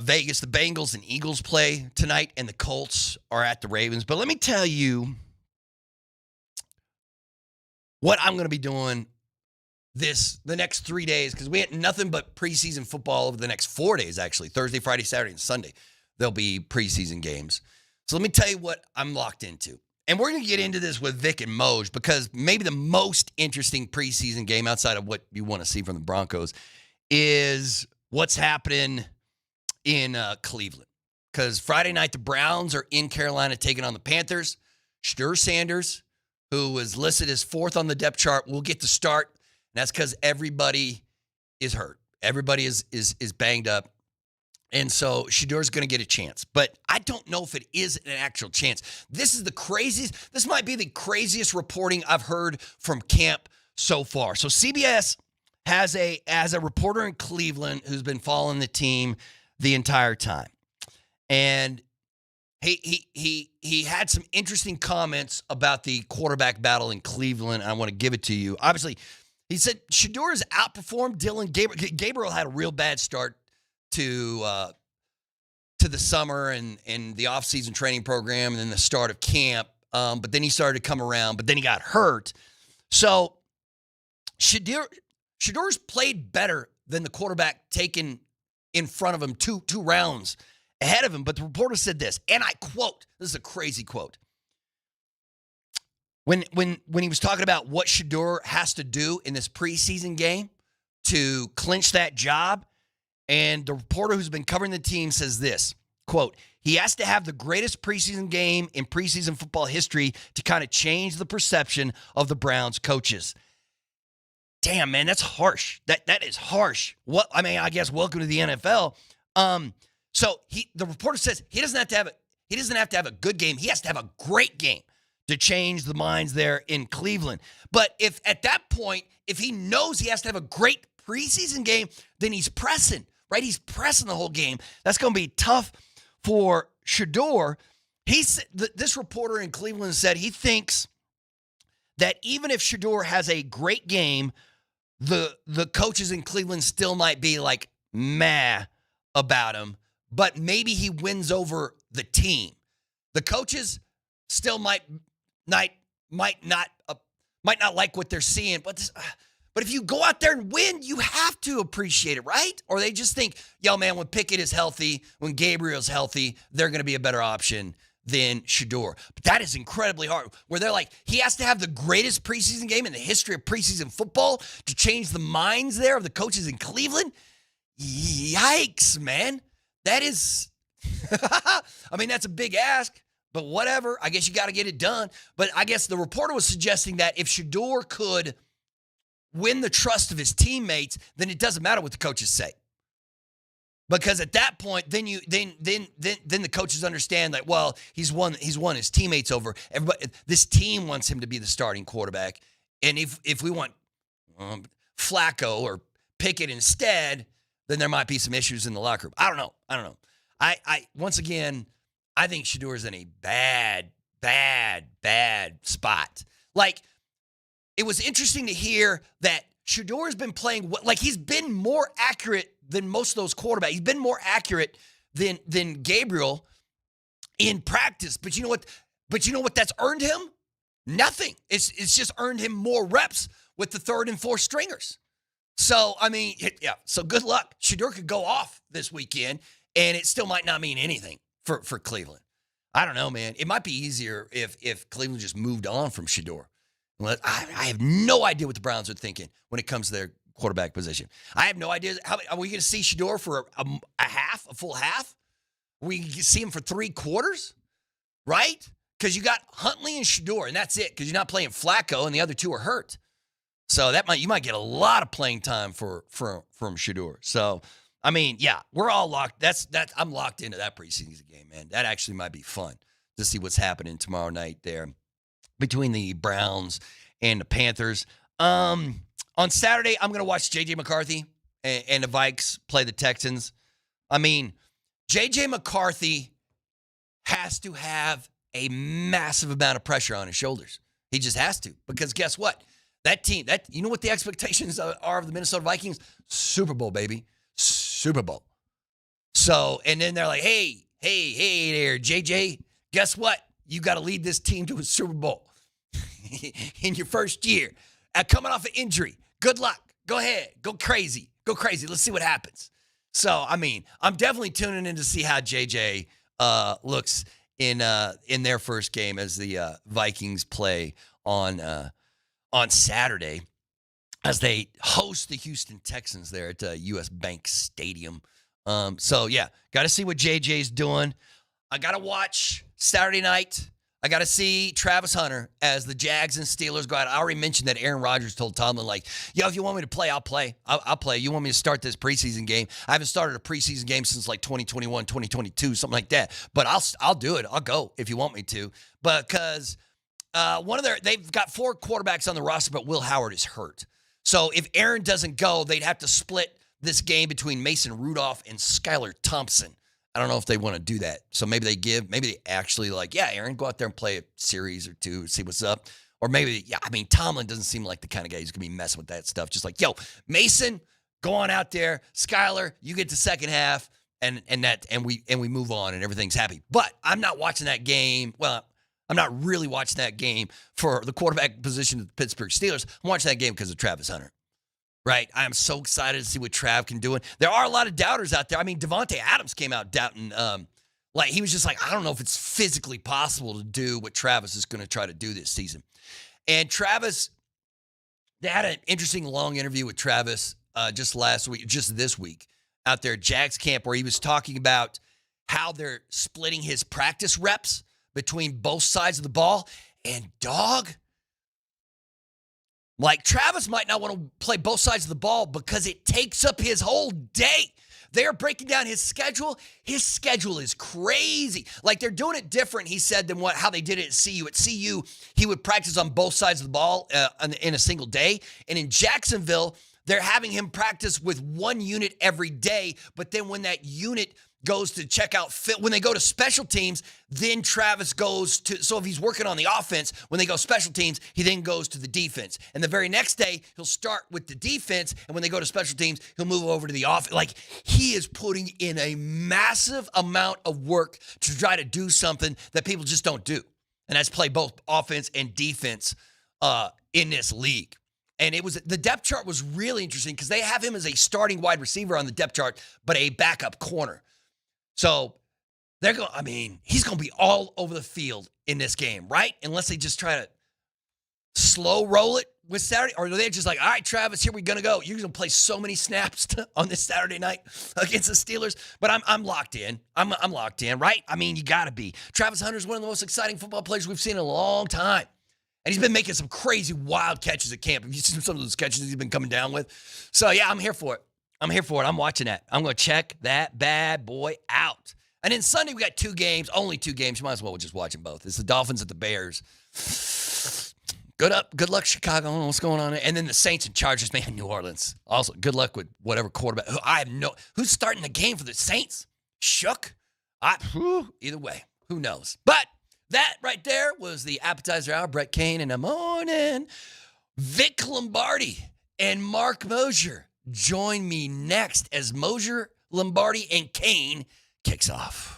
Vegas, the Bengals and Eagles play tonight, and the Colts are at the Ravens. But let me tell you what I'm going to be doing the next 3 days, because we had nothing but preseason football over the next 4 days, actually. Thursday, Friday, Saturday, and Sunday. There'll be preseason games. So let me tell you what I'm locked into. And we're going to get into this with Vic and Moj, because maybe the most interesting preseason game outside of what you want to see from the Broncos is what's happening in Cleveland. Because Friday night, the Browns are in Carolina taking on the Panthers. Shedeur Sanders, who was listed as 4th on the depth chart, will get the start. And that's because everybody is hurt. Everybody is banged up. And so Shedeur's going to get a chance. But I don't know if it is an actual chance. This might be the craziest reporting I've heard from camp so far. So CBS has a reporter in Cleveland who's been following the team the entire time. And he had some interesting comments about the quarterback battle in Cleveland. I want to give it to you. Obviously, he said Shedeur has outperformed Dylan Gabriel. Gabriel had a real bad start to the summer and the offseason training program and then the start of camp. But then he started to come around, but then he got hurt. So Shedeur's played better than the quarterback taken in front of him two rounds ahead of him. But the reporter said this, and I quote, this is a crazy quote. When he was talking about what Shedeur has to do in this preseason game to clinch that job, and the reporter who's been covering the team says this, quote, he has to have the greatest preseason game in preseason football history to kind of change the perception of the Browns coaches. Damn, man, that's harsh. That is harsh. I guess welcome to the NFL. So the reporter says he doesn't have to have a good game. He has to have a great game to change the minds there in Cleveland. But if at that point, if he knows he has to have a great preseason game, then he's pressing, right? He's pressing the whole game. That's going to be tough for Shedeur. This reporter in Cleveland said he thinks that even if Shedeur has a great game, the coaches in Cleveland still might be like meh about him, but maybe he wins over the team. The coaches still might not like what they're seeing, but if you go out there and win, you have to appreciate it, right? Or they just think, yo, man, when Pickett is healthy, when Gabriel's healthy, they're going to be a better option than Shedeur. But that is incredibly hard, where they're like, he has to have the greatest preseason game in the history of preseason football to change the minds there of the coaches in Cleveland. Yikes, man. That is, that's a big ask, but whatever. I guess you got to get it done. But I guess the reporter was suggesting that if Shedeur could win the trust of his teammates, then it doesn't matter what the coaches say. Because at that point, then the coaches understand that, well, he's won his teammates over. Everybody, this team wants him to be the starting quarterback. And if we want Flacco or Pickett instead, then there might be some issues in the locker room. I don't know. I once again, I think Shedeur is in a bad spot. Like, it was interesting to hear that Shedeur has been playing like he's been more accurate than most of those quarterbacks. He's been more accurate than Gabriel in practice. But you know what that's earned him? Nothing. It's just earned him more reps with the third and fourth stringers. So, yeah. So good luck. Shedeur could go off this weekend, and it still might not mean anything for Cleveland. I don't know, man. It might be easier if Cleveland just moved on from Shedeur. I have no idea what the Browns are thinking when it comes to their quarterback position. I have no idea. Are we going to see Shedeur for a full half? Are we going to see him for 3 quarters? Right? Because you got Huntley and Shedeur, and that's it, because you're not playing Flacco, and the other 2 are hurt. So you might get a lot of playing time from Shedeur. So, yeah, we're all locked. I'm locked into that preseason game, man. That actually might be fun to see what's happening tomorrow night there between the Browns and the Panthers. On Saturday, I'm going to watch J.J. McCarthy and the Vikes play the Texans. J.J. McCarthy has to have a massive amount of pressure on his shoulders. He just has to, because guess what? That team, you know what the expectations are of the Minnesota Vikings? Super Bowl, baby. Super Bowl. So, and then they're like, hey there, JJ, guess what? You got to lead this team to a Super Bowl in your first year. Coming off an injury. Good luck. Go ahead. Go crazy. Let's see what happens. So, I mean, I'm definitely tuning in to see how JJ looks in their first game as the Vikings play on Saturday as they host the Houston Texans there at U.S. Bank Stadium. So, yeah, got to see what JJ's doing. I got to watch Saturday night. I got to see Travis Hunter as the Jags and Steelers go out. I already mentioned that Aaron Rodgers told Tomlin, like, yo, if you want me to play, I'll play. I'll play. You want me to start this preseason game? I haven't started a preseason game since like 2021, 2022, something like that. But I'll do it. I'll go if you want me to. Because they've got 4 quarterbacks on the roster, but Will Howard is hurt. So if Aaron doesn't go, they'd have to split this game between Mason Rudolph and Skylar Thompson. I don't know if they want to do that. So maybe they actually like, yeah, Aaron, go out there and play a series or two, see what's up. Or maybe, yeah, I mean, Tomlin doesn't seem like the kind of guy who's going to be messing with that stuff. Just like, yo, Mason, go on out there. Skylar, you get the second half, and we move on and everything's happy. But I'm not watching that game. Well, I'm not really watching that game for the quarterback position of the Pittsburgh Steelers. I'm watching that game because of Travis Hunter. Right, I am so excited to see what Trav can do. There are a lot of doubters out there. I mean, Devontae Adams came out doubting, like he was just like, I don't know if it's physically possible to do what Travis is going to try to do this season. And Travis, they had an interesting long interview with Travis just this week out there at Jags camp, where he was talking about how they're splitting his practice reps between both sides of the ball. And dog, like, Travis might not want to play both sides of the ball because it takes up his whole day. They're breaking down his schedule. His schedule is crazy. Like, they're doing it different, he said, than how they did it at CU. At CU, he would practice on both sides of the ball in a single day. And in Jacksonville, they're having him practice with one unit every day. But then when that unit goes to check out when they go to special teams, then Travis goes to, so if he's working on the offense, when they go special teams, he then goes to the defense. And the very next day, he'll start with the defense, and when they go to special teams, he'll move over to the offense. Like, he is putting in a massive amount of work to try to do something that people just don't do. And that's play both offense and defense in this league. And the depth chart was really interesting because they have him as a starting wide receiver on the depth chart, but a backup corner. So he's going to be all over the field in this game, right? Unless they just try to slow roll it with Saturday, or they're just like, all right, Travis, here we're going to go. You're going to play so many snaps on this Saturday night against the Steelers. But I'm locked in. I'm locked in, right? I mean, you got to be. Travis Hunter's one of the most exciting football players we've seen in a long time. And he's been making some crazy, wild catches at camp. Have you seen some of those catches he's been coming down with? So, yeah, I'm here for it. I'm watching that. I'm going to check that bad boy out. And then Sunday, we got only two games. You might as well just watch them both. It's the Dolphins at the Bears. Good luck, Chicago. I don't know what's going on there. And then the Saints and Chargers, man, New Orleans. Also, good luck with whatever quarterback. Who's starting the game for the Saints? Shook? Either way, who knows? But that right there was the appetizer hour. Brett Kane in the morning. Vic Lombardi and Mark Moser join me next as Moser, Lombardi, and Kane kicks off.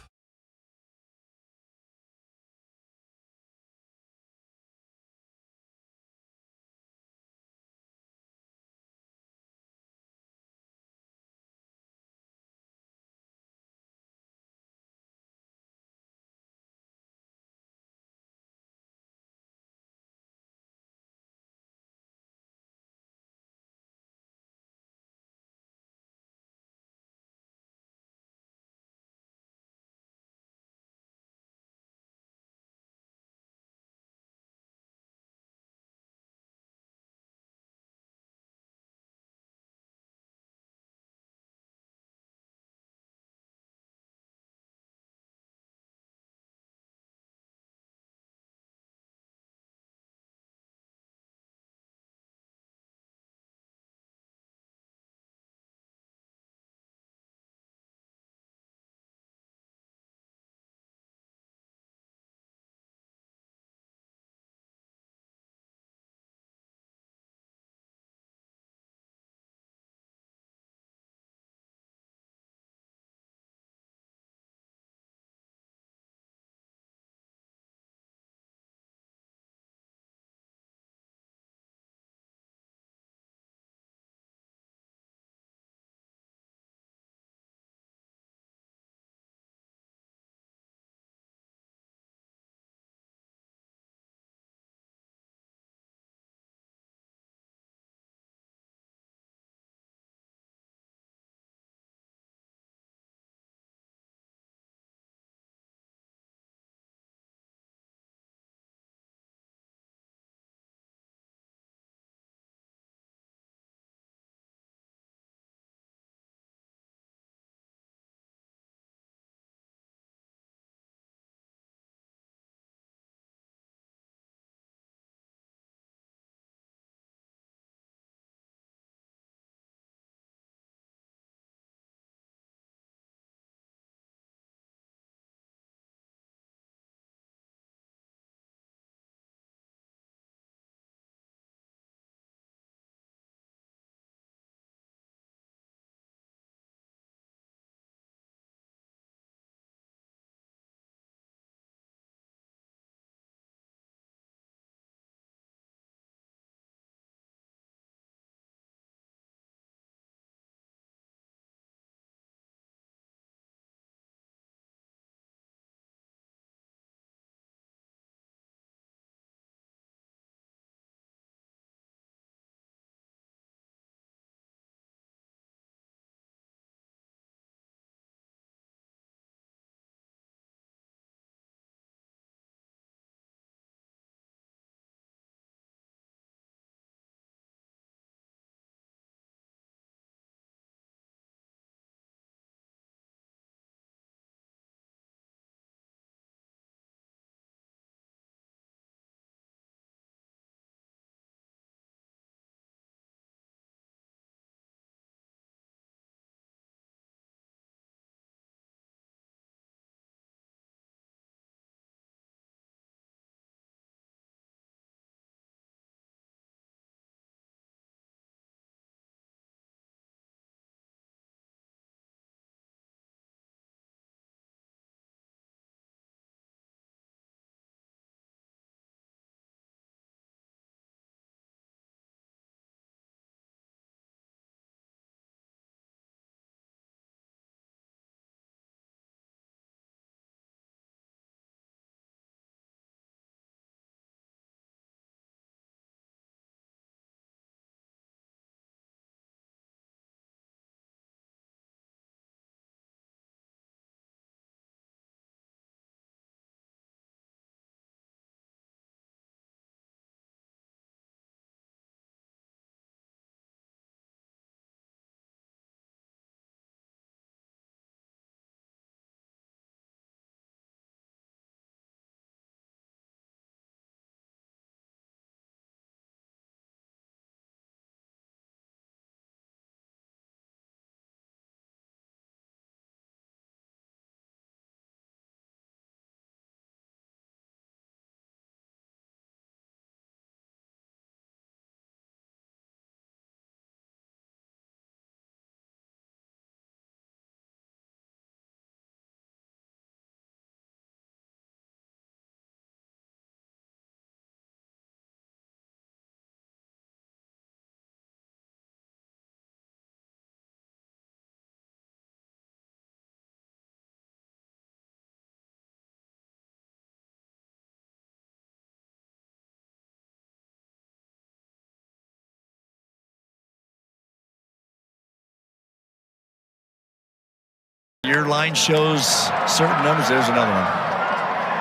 Your line shows certain numbers. There's another one.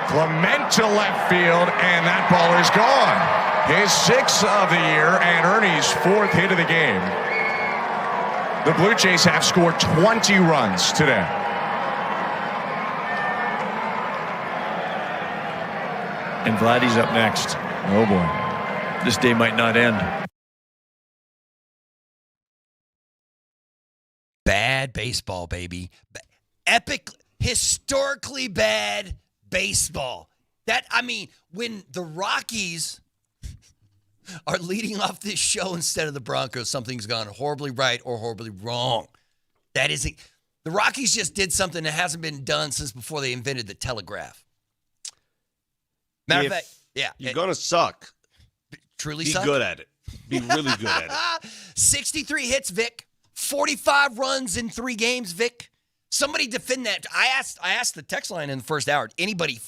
Clement to left field, and that ball is gone. His 6th of the year and Ernie's 4th hit of the game. The Blue Jays have scored 20 runs today. And Vladdy's up next. Oh, boy. This day might not end. Bad baseball, baby. Epic, historically bad baseball. When the Rockies are leading off this show instead of the Broncos, something's gone horribly right or horribly wrong. That isn't. The Rockies just did something that hasn't been done since before they invented the telegraph. Matter of fact, yeah. You're going to suck. Truly Be suck? good at it. Be really good at it. 63 hits, Vic. 45 runs in 3 games, Vic. Somebody defend that. I asked the text line in the first hour. Anybody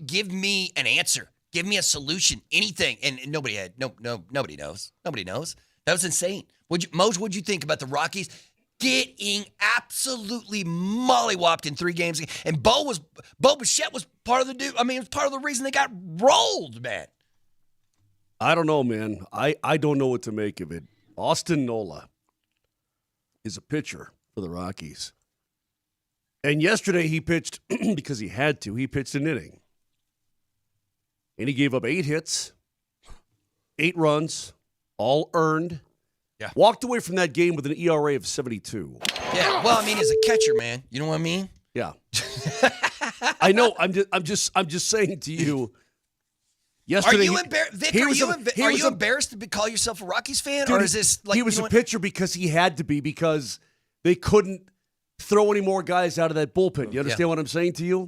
give me an answer. Give me a solution. Anything. And nobody had. Nobody knows. Nobody knows. That was insane. Mose, what'd you think about the Rockies getting absolutely mollywopped in 3 games? And Bo Bichette was part of the dude. It was part of the reason they got rolled, man. I don't know, man. I don't know what to make of it. Austin Nola is a pitcher for the Rockies. And yesterday he pitched, because he had to, he pitched an inning. And he gave up 8 hits, 8 runs, all earned. Yeah. Walked away from that game with an ERA of 72. Yeah, well, as a catcher, man. You know what I mean? Yeah. I know. I'm just saying to you. Yesterday, are you embarrassed, Vic? Are you embarrassed to call yourself a Rockies fan, or is this like he was a pitcher because he had to be, because they couldn't throw any more guys out of that bullpen? You understand what I'm saying to you?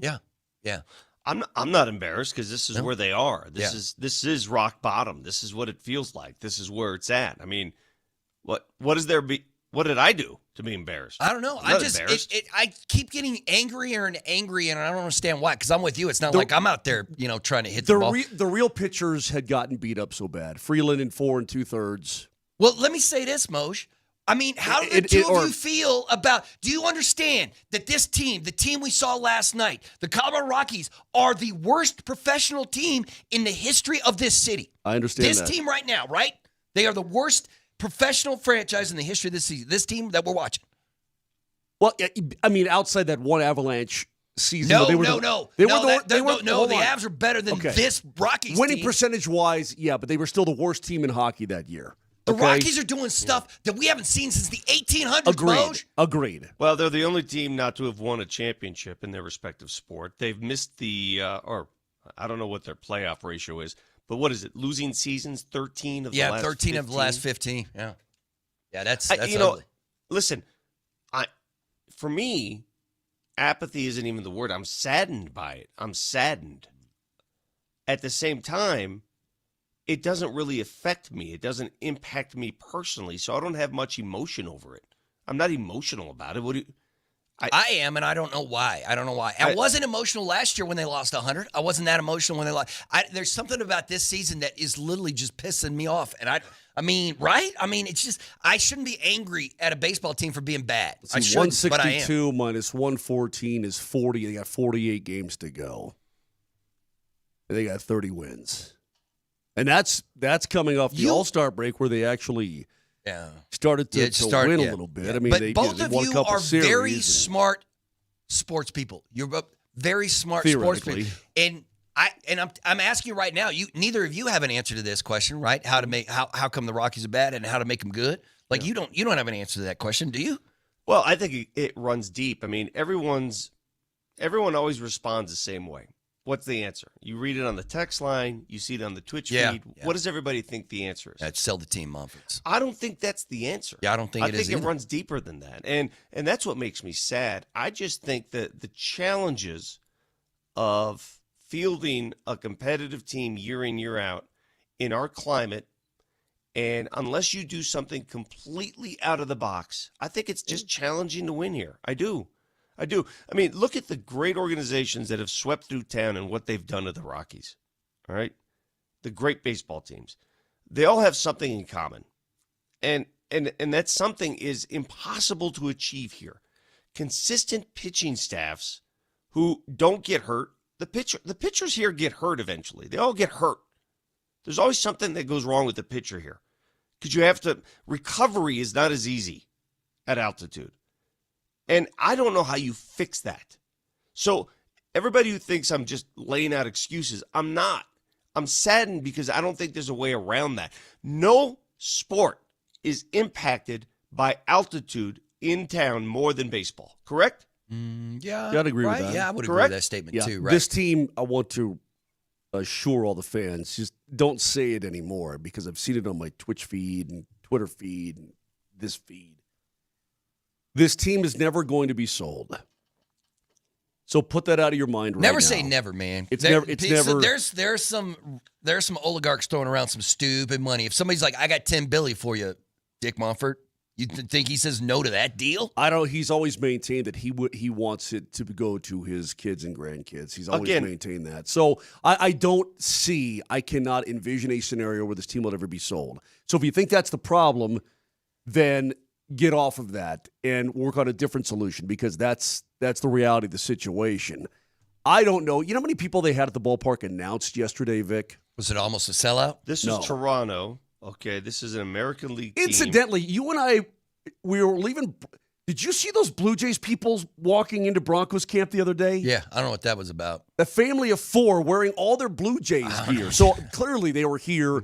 Yeah. I'm not embarrassed because this is where they are. This is rock bottom. This is what it feels like. This is where it's at. What is there be? What did I do to be embarrassed? I don't know. I keep getting angrier and angry, and I don't understand why. Because I'm with you. It's not like I'm out there, trying to hit the ball. The real pitchers had gotten beat up so bad. Freeland in 4 2/3. Well, let me say this, Moshe. How do the two of you feel about? Do you understand that this team, the team we saw last night, the Colorado Rockies, are the worst professional team in the history of this city? I understand this team right now, right? They are the worst professional franchise in the history of this season. This team that we're watching. Well, outside that one Avalanche season, no. The Avs are better than this Rockies winning team. Percentage-wise, yeah, but they were still the worst team in hockey that year. The Rockies are doing stuff that we haven't seen since the 1800s. Agreed. Well, they're the only team not to have won a championship in their respective sport. They've missed or I don't know what their playoff ratio is, but what is it? Losing seasons, 13 of the last 13 15? of the last 15. Yeah, that's ugly. Listen, for me, apathy isn't even the word. I'm saddened by it. I'm saddened. At the same time, it doesn't really affect me. It doesn't impact me personally, so I don't have much emotion over it. I'm not emotional about it. I am, and I don't know why. I wasn't emotional last year when they lost 100. I wasn't that emotional when they lost. There's something about this season that is literally just pissing me off. And right? It's just, I shouldn't be angry at a baseball team for being bad. I shouldn't, 162 minus 114 is 40. They got 48 games to go. And they got 30 wins. And that's coming off the All-Star break where they actually started to win a little bit. Yeah. Both of you are series, very smart sports people. You're very smart sports people. And I'm asking you right now, neither of you have an answer to this question, right? How come the Rockies are bad and how to make them good? You don't have an answer to that question, do you? Well, I think it runs deep. Everyone always responds the same way. What's the answer? You read it on the text line. You see it on the Twitch feed. Yeah. What does everybody think the answer is? Sell the team, Mumfords. I don't think that's the answer. Yeah, I don't think it is. I think it runs deeper than that. And that's what makes me sad. I just think that the challenges of fielding a competitive team year in, year out in our climate, and unless you do something completely out of the box, I think it's just challenging to win here. I do. Look at the great organizations that have swept through town and what they've done to the Rockies. All right? The great baseball teams. They all have something in common. And that something is impossible to achieve here. consistent pitching staffs who don't get hurt. The pitchers here get hurt eventually. They all get hurt. There's always something that goes wrong with the pitcher here. Because recovery is not as easy at altitude. And I don't know how you fix that. So everybody who thinks I'm just laying out excuses, I'm not. I'm saddened because I don't think there's a way around that. No sport is impacted by altitude in town more than baseball, correct? Yeah. I'd agree with that. Yeah, I would agree Correct? with that statement Yeah. too, right? This team, I want to assure all the fans, just don't say it anymore because I've seen it on my Twitch feed and Twitter feed and this feed. This team is never going to be sold. So put that out of your mind right now. Never say never, man. It's never. There's some oligarchs throwing around some stupid money. If somebody's like, I got $10 billion for you, Dick Monfort, you think he says no to that deal? I don't. He's always maintained that he wants it to go to his kids and grandkids. He's always maintained that. So I cannot envision a scenario where this team will ever be sold. So if you think that's the problem, then get off of that and work on a different solution because that's the reality of the situation. I don't know. You know how many people they had at the ballpark announced yesterday, Vic? Was it almost a sellout? This is Toronto. Okay, this is an American League team. Incidentally, you and I, we were leaving. Did you see those Blue Jays people walking into Broncos camp the other day? Yeah, I don't know what that was about. A family of 4 wearing all their Blue Jays gear. So clearly they were here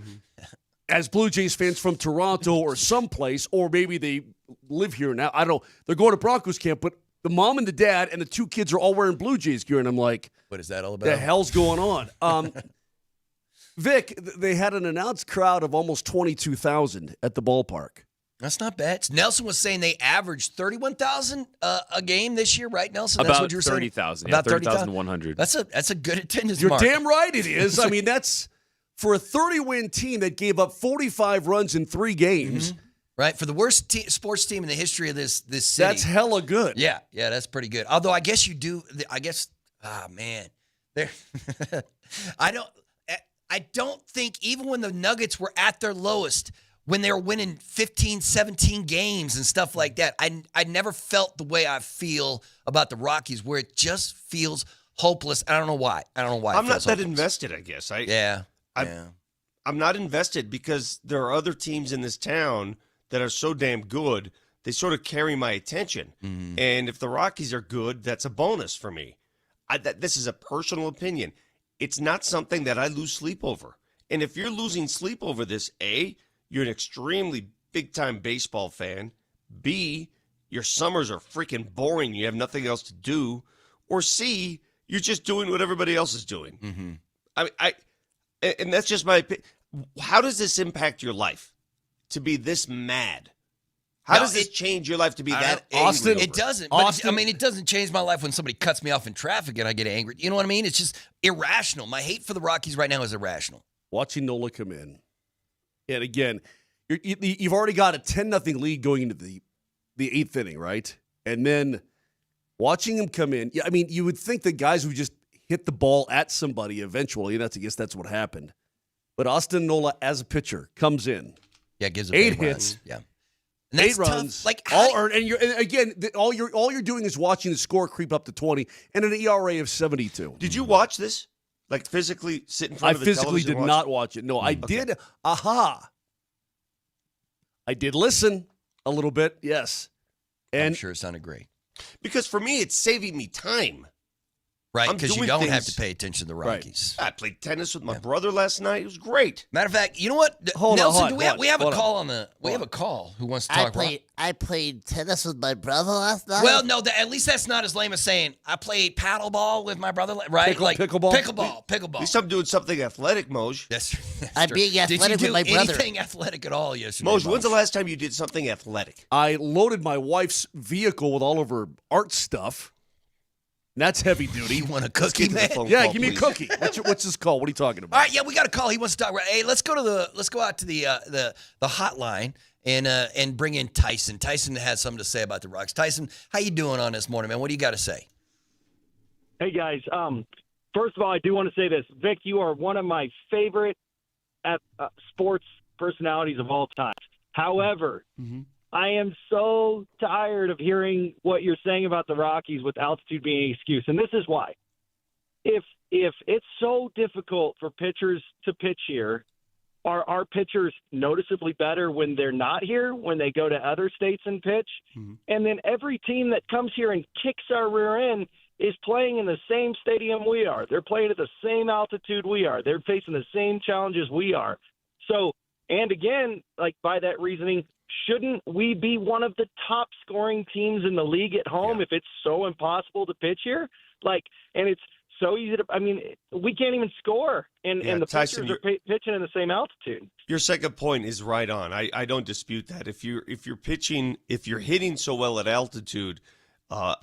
as Blue Jays fans from Toronto or someplace, or maybe they live here now. I don't know. They're going to Broncos camp, but the mom and the dad and the 2 kids are all wearing Blue Jays gear, and I'm like, what is that all about? The hell's going on? Vic, they had an announced crowd of almost 22,000 at the ballpark. That's not bad. Nelson was saying they averaged 31,000 a game this year, right, Nelson? That's what you were saying? 30,000. About 30,100. That's a good attendance You're mark. damn right it is. I mean, that's for a 30-win team that gave up 45 runs in 3 games. Mm-hmm. Right, for the worst sports team in the history of this city. That's hella good. Yeah, that's pretty good. Although I guess you do. Man, there. I don't think even when the Nuggets were at their lowest, when they were winning 15, 17 games and stuff like that, I never felt the way I feel about the Rockies, where it just feels hopeless. I don't know why. I'm not that invested, I guess. I'm not invested because there are other teams in this town that are so damn good, they sort of carry my attention. Mm-hmm. And if the Rockies are good, that's a bonus for me. This is a personal opinion. It's not something that I lose sleep over. And if you're losing sleep over this, A, you're an extremely big-time baseball fan. B, your summers are freaking boring. You have nothing else to do. Or C, you're just doing what everybody else is doing. Mm-hmm. And that's just my opinion. How does this impact your life? To be this mad? How does this change your life to be that angry? Austin, it doesn't. But it doesn't change my life when somebody cuts me off in traffic and I get angry. You know what I mean? It's just irrational. My hate for the Rockies right now is irrational. Watching Nola come in, and again, you've already got a 10-0 lead going into the 8th inning, right? And then watching him come in, I mean, you would think that guys would just hit the ball at somebody eventually, and I guess that's what happened. But Austin Nola, as a pitcher, comes in. Yeah, gives 8 hits. Yeah. And that's 8 runs, tough. Like all earned, and again, all you're doing is watching the score creep up to 20 and an ERA of 72. Did you watch this? Like physically sit in front of the television? I physically did not watch it. No, I did. I did listen a little bit. Yes, and I'm sure it sounded great. Because for me, it's saving me time. Right, because you don't have to pay attention to the Rockies. Right. I played tennis with my brother last night. It was great. Matter of fact, you know what, Nelson? We have a call on the. We have a call who wants to talk. I played tennis with my brother last night. Well, no, at least that's not as lame as saying I played paddleball with my brother. Right, pickleball. Pickleball. At least I'm doing something athletic, Moj. That's I'm being athletic with my brother. Did you do anything athletic at all yesterday? Moj, when's the last time you did something athletic? I loaded my wife's vehicle with all of her art stuff. That's heavy duty. You want a cookie, man? Yeah, give me a cookie. What's this call? What are you talking about? All right, yeah, we got a call. He wants to talk. Hey, let's go out to the hotline and bring in Tyson. Tyson has something to say about the Rocks. Tyson, how you doing on this morning, man? What do you got to say? Hey guys, first of all, I do want to say this, Vic. You are one of my favorite sports personalities of all time. However, I am so tired of hearing what you're saying about the Rockies with altitude being an excuse, and this is why. If it's so difficult for pitchers to pitch here, are our pitchers noticeably better when they're not here, when they go to other states and pitch? Mm-hmm. And then every team that comes here and kicks our rear end is playing in the same stadium we are. They're playing at the same altitude we are. They're facing the same challenges we are. So, and again, like by that reasoning, shouldn't we be one of the top scoring teams in the league at home if it's so impossible to pitch here? Like, and it's so easy to, I mean, we can't even score, and the Tyson, pitchers are pitching in the same altitude. Your second point is right on. I don't dispute that. If you're pitching, if you're hitting so well at altitude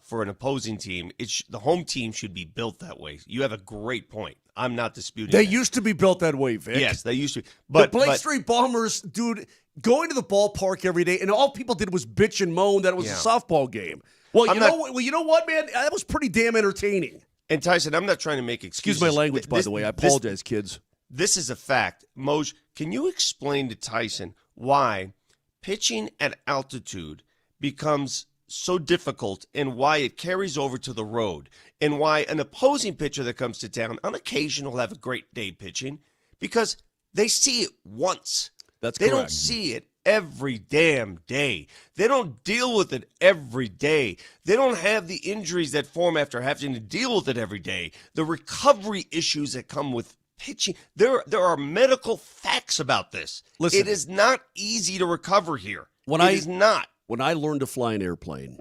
for an opposing team, the home team should be built that way. You have a great point. I'm not disputing They that. used to be built that way, Vic. Yes, they used to. But the Blake Street Bombers, dude, going to the ballpark every day, and all people did was bitch and moan that it was a softball game. Well, you know what, man? That was pretty damn entertaining. And Tyson, I'm not trying to make excuses. Excuse my language, by the way. I apologize, kids. This is a fact. Moj, can you explain to Tyson why pitching at altitude becomes so difficult and why it carries over to the road and why an opposing pitcher that comes to town on occasion will have a great day pitching because they see it once. That's correct. They don't see it every damn day. They don't deal with it every day. They don't have the injuries that form after having to deal with it every day. The recovery issues that come with pitching. There are medical facts about this. Listen, it is not easy to recover here. It is not. When I learned to fly an airplane,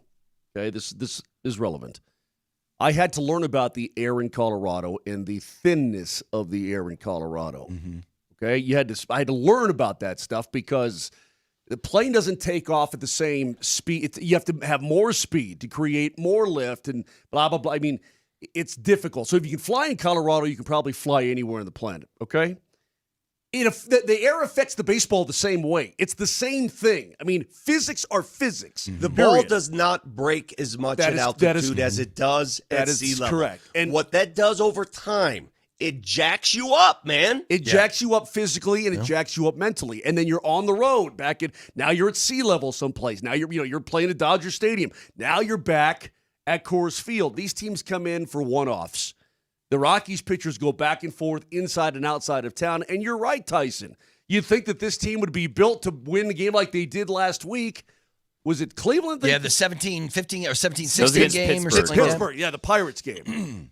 okay, this is relevant. I had to learn about the air in Colorado and the thinness of the air in Colorado. Mm-hmm. Okay, I had to learn about that stuff because the plane doesn't take off at the same speed. You have to have more speed to create more lift and blah, blah, blah. I mean, it's difficult. So if you can fly in Colorado, you can probably fly anywhere on the planet, okay? The air affects the baseball the same way. It's the same thing. I mean, physics are physics. Mm-hmm. The ball does not break as much at altitude as it does at sea level. Correct. And what that does over time, it jacks you up, man. It jacks you up physically and it jacks you up mentally. And then you're on the road now you're at sea level someplace. Now you're playing at Dodger Stadium. Now you're back at Coors Field. These teams come in for one-offs. The Rockies pitchers go back and forth inside and outside of town. And you're right, Tyson. You'd think that this team would be built to win the game like they did last week. Was it Cleveland? The 17-15 or 17-16 game or something like that? Pittsburgh, the Pirates game.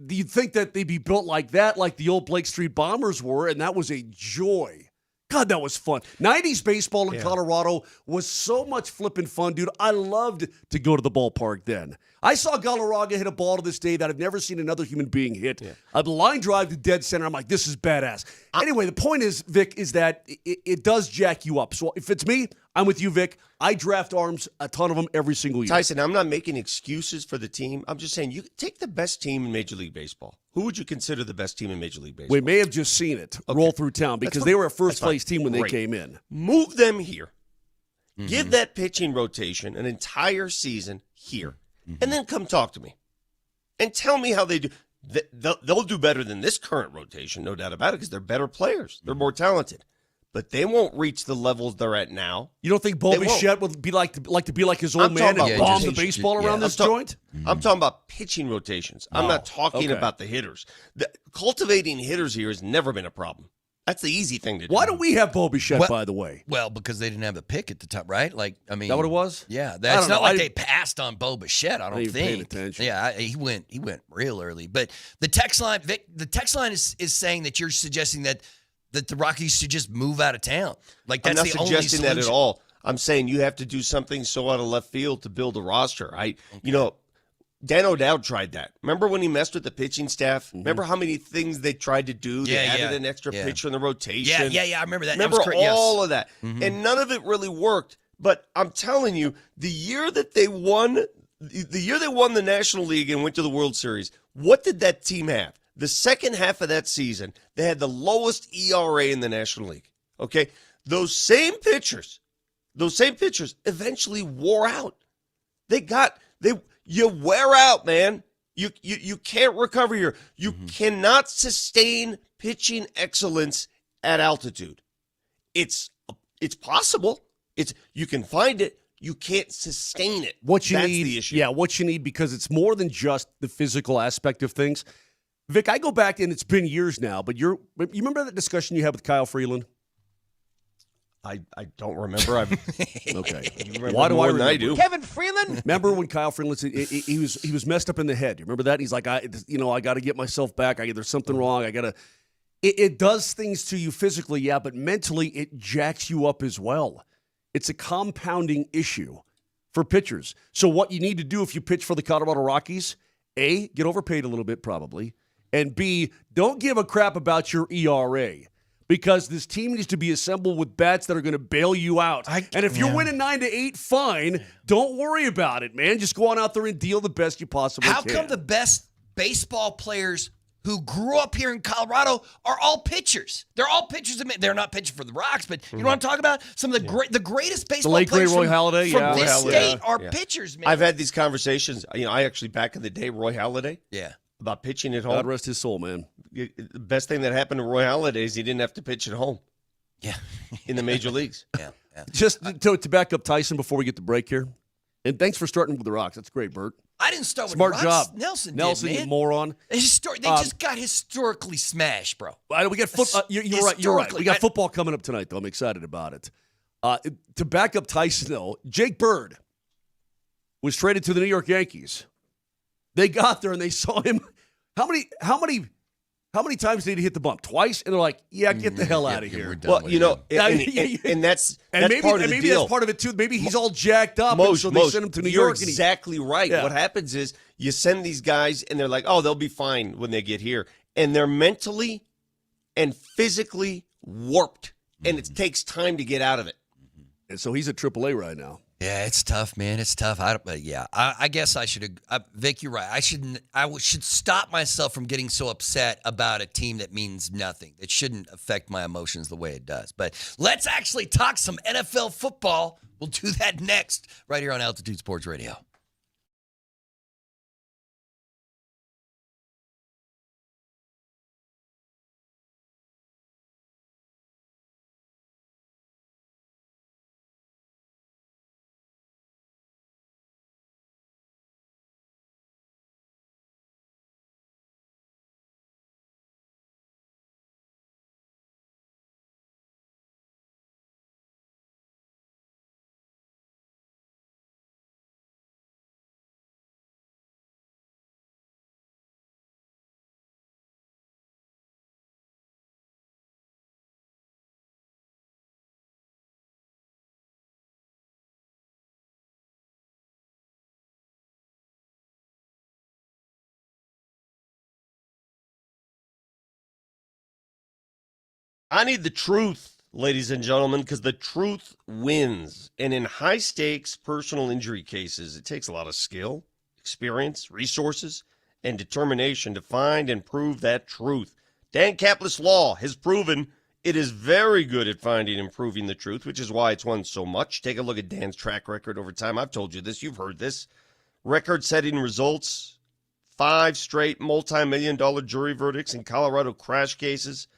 You'd think that they'd be built like that, like the old Blake Street Bombers were, and that was a joy. God, that was fun. 90s baseball in Colorado was so much flipping fun, dude. I loved to go to the ballpark then. I saw Galarraga hit a ball to this day that I've never seen another human being hit. Yeah. A line drive to dead center. I'm like, this is badass. Anyway, the point is, Vic, is that it does jack you up. So if it's me, I'm with you, Vic. I draft arms, a ton of them every single year. Tyson, I'm not making excuses for the team. I'm just saying, you take the best team in Major League Baseball. Who would you consider the best team in Major League Baseball? We may have just seen it roll through town because they were a first-place team when they came in. Move them here. Mm-hmm. Give that pitching rotation an entire season here. Mm-hmm. And then come talk to me. And tell me how they do. They'll do better than this current rotation, no doubt about it, because they're better players. They're more talented. But they won't reach the levels they're at now. You don't think Bo Bichette would be like to be like his old man and bomb the baseball around this joint? I'm talking about pitching rotations. I'm not talking about the hitters. Cultivating hitters here has never been a problem. That's the easy thing to do. Why don't we have Bo Bichette, by the way? Well, because they didn't have the pick at the top, right? Like, I mean, is that what it was? Yeah, it's not like they passed on Bo Bichette. I don't think. Paid attention. Yeah, he went real early. But the text line, Vic, is saying that you're suggesting that the Rockies should just move out of town. Like that's the only solution. I'm not suggesting that at all. I'm saying you have to do something so out of left field to build a roster. Dan O'Dowd tried that. Remember when he messed with the pitching staff? Mm-hmm. Remember how many things they tried to do? They added an extra pitcher in the rotation. Yeah, I remember that. Remember all of that. Mm-hmm. And none of it really worked. But I'm telling you, the year they won the National League and went to the World Series, what did that team have? The second half of that season, they had the lowest ERA in the National League. Okay? Those same pitchers eventually wore out. You wear out, man. You can't recover here. You cannot sustain pitching excellence at altitude. It's possible. You can find it. You can't sustain it. What you That's need, the issue. Yeah, what you need, because it's more than just the physical aspect of things. Vic, I go back, and it's been years now, but you remember that discussion you had with Kyle Freeland? I don't remember. Okay. Why do I remember? I do? Kevin Freeland? Remember when Kyle Freeland said he was messed up in the head? You remember that? He's like, I got to get myself back. There's something wrong. It does things to you physically, yeah, but mentally it jacks you up as well. It's a compounding issue for pitchers. So what you need to do if you pitch for the Colorado Rockies, A, get overpaid a little bit probably, and B, don't give a crap about your ERA, because this team needs to be assembled with bats that are going to bail you out. And if you're winning 9-8, fine. Don't worry about it, man. Just go on out there and deal the best you possibly can. How come the best baseball players who grew up here in Colorado are all pitchers? They're all pitchers. They're not pitching for the Rocks, but you know what I'm talking about? Some of the greatest baseball players Roy Halladay, from this state are pitchers, man. I've had these conversations. I actually, back in the day, Roy Halladay. Yeah. About pitching at home. God rest his soul, man. The best thing that happened to Roy Halladay is he didn't have to pitch at home. Yeah. In the major leagues. Yeah. Just to back up Tyson before we get to break here, and thanks for starting with the Rocks. That's great, Bert. I didn't start with Smart the Rocks. job. Nelson, you man. moron. They just got historically smashed, bro. We got football. You're right. We got football coming up tonight, though. I'm excited about it. To back up Tyson, though, Jake Bird was traded to the New York Yankees. They got there and they saw him. How many times did he hit the bump? Twice, and they're like, "Yeah, get the hell out of here." Well, and that's maybe part of the deal. That's part of it too. Maybe he's all jacked up, so they send him to New You're York. Exactly right. Yeah. What happens is you send these guys, and they're like, "Oh, they'll be fine when they get here," and they're mentally and physically warped, and it takes time to get out of it. And so he's at AAA right now. Yeah, it's tough, man. It's tough. I guess I should. Vic, you're right. I should stop myself from getting so upset about a team that means nothing. It shouldn't affect my emotions the way it does. But let's actually talk some NFL football. We'll do that next, right here on Altitude Sports Radio. I need the truth, ladies and gentlemen, because the truth wins. And in high-stakes personal injury cases, it takes a lot of skill, experience, resources, and determination to find and prove that truth. Dan Caplis Law has proven it is very good at finding and proving the truth, which is why it's won so much. Take a look at Dan's track record over time. I've told you this. You've heard this. Record-setting results, 5 straight multi-million-dollar jury verdicts in Colorado crash cases.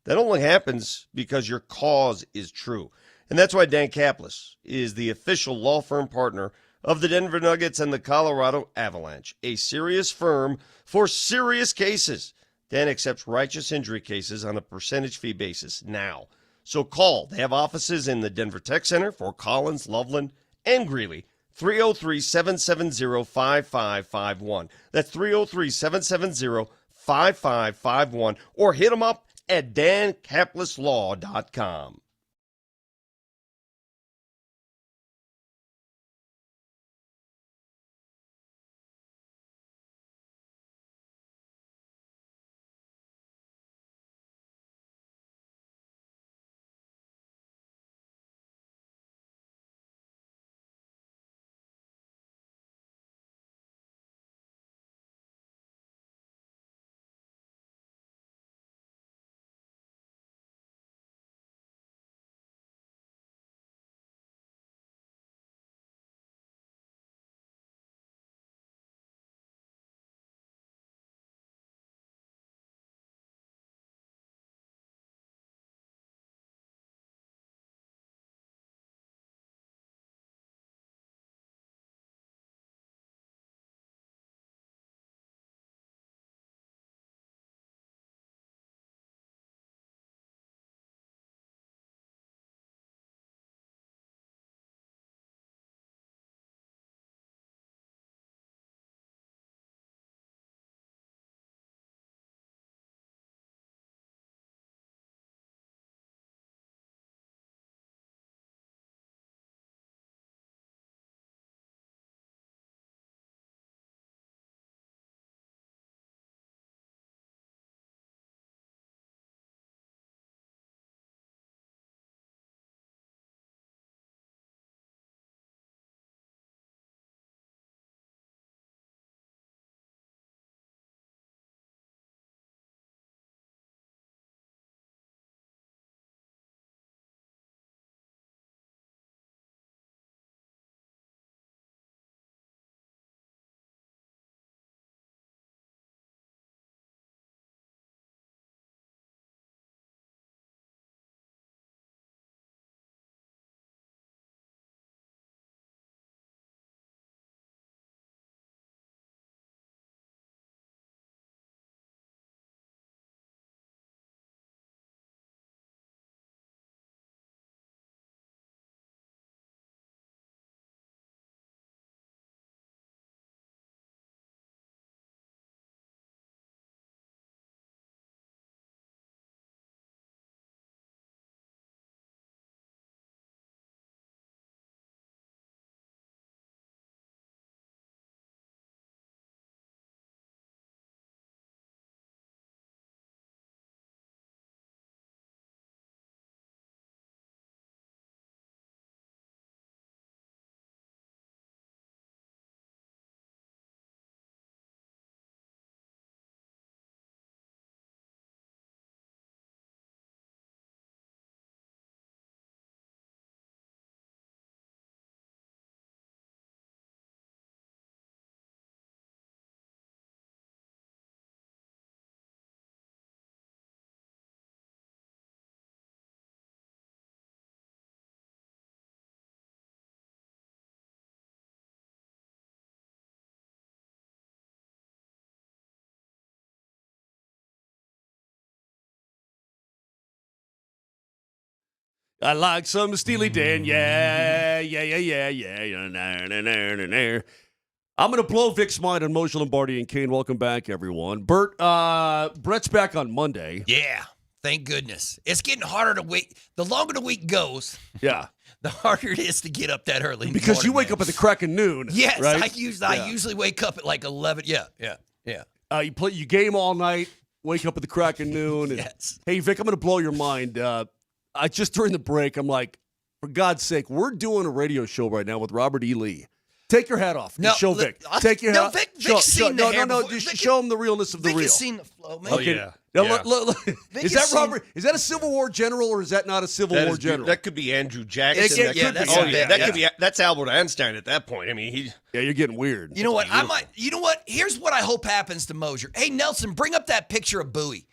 That only happens because your cause is true. And that's why Dan Caplis is the official law firm partner of the Denver Nuggets and the Colorado Avalanche, a serious firm for serious cases. Dan accepts righteous injury cases on a percentage fee basis now. So call. They have offices in the Denver Tech Center, Fort Collins, Loveland, and Greeley. 303-770-5551. That's 303-770-5551. Or hit them up at dancapleslaw.com. I like some Steely Dan. Yeah. I'm going to blow Vic's mind on Moser, Lombardi, and Kane. Welcome back, everyone. Bert, Brett's back on Monday. Yeah. Thank goodness. It's getting harder to wait. The longer the week goes, yeah, the harder it is to get up that early. Because you wake up at the crack of noon. Yes, right? I usually wake up at like 11. Yeah. You game all night, wake up at the crack of noon. And, yes. Hey, Vic, I'm going to blow your mind. I just during the break, I'm like, for God's sake, we're doing a radio show right now with Robert E. Lee. Take your hat off. No, show Vic. Take your hat off. Vic's seen the hair No. before. Just show him the realness of the Vic real. has seen the flow, man. Okay. Yeah. Now, Yeah. look. Is that Robert? Is that a Civil War general or is that not a Civil War general? That could be Andrew Jackson. That could be. That's Albert Einstein at that point. I mean, you're getting weird. You know what? You know what? Here's what I hope happens to Moser. Hey, Nelson, bring up that picture of Bowie.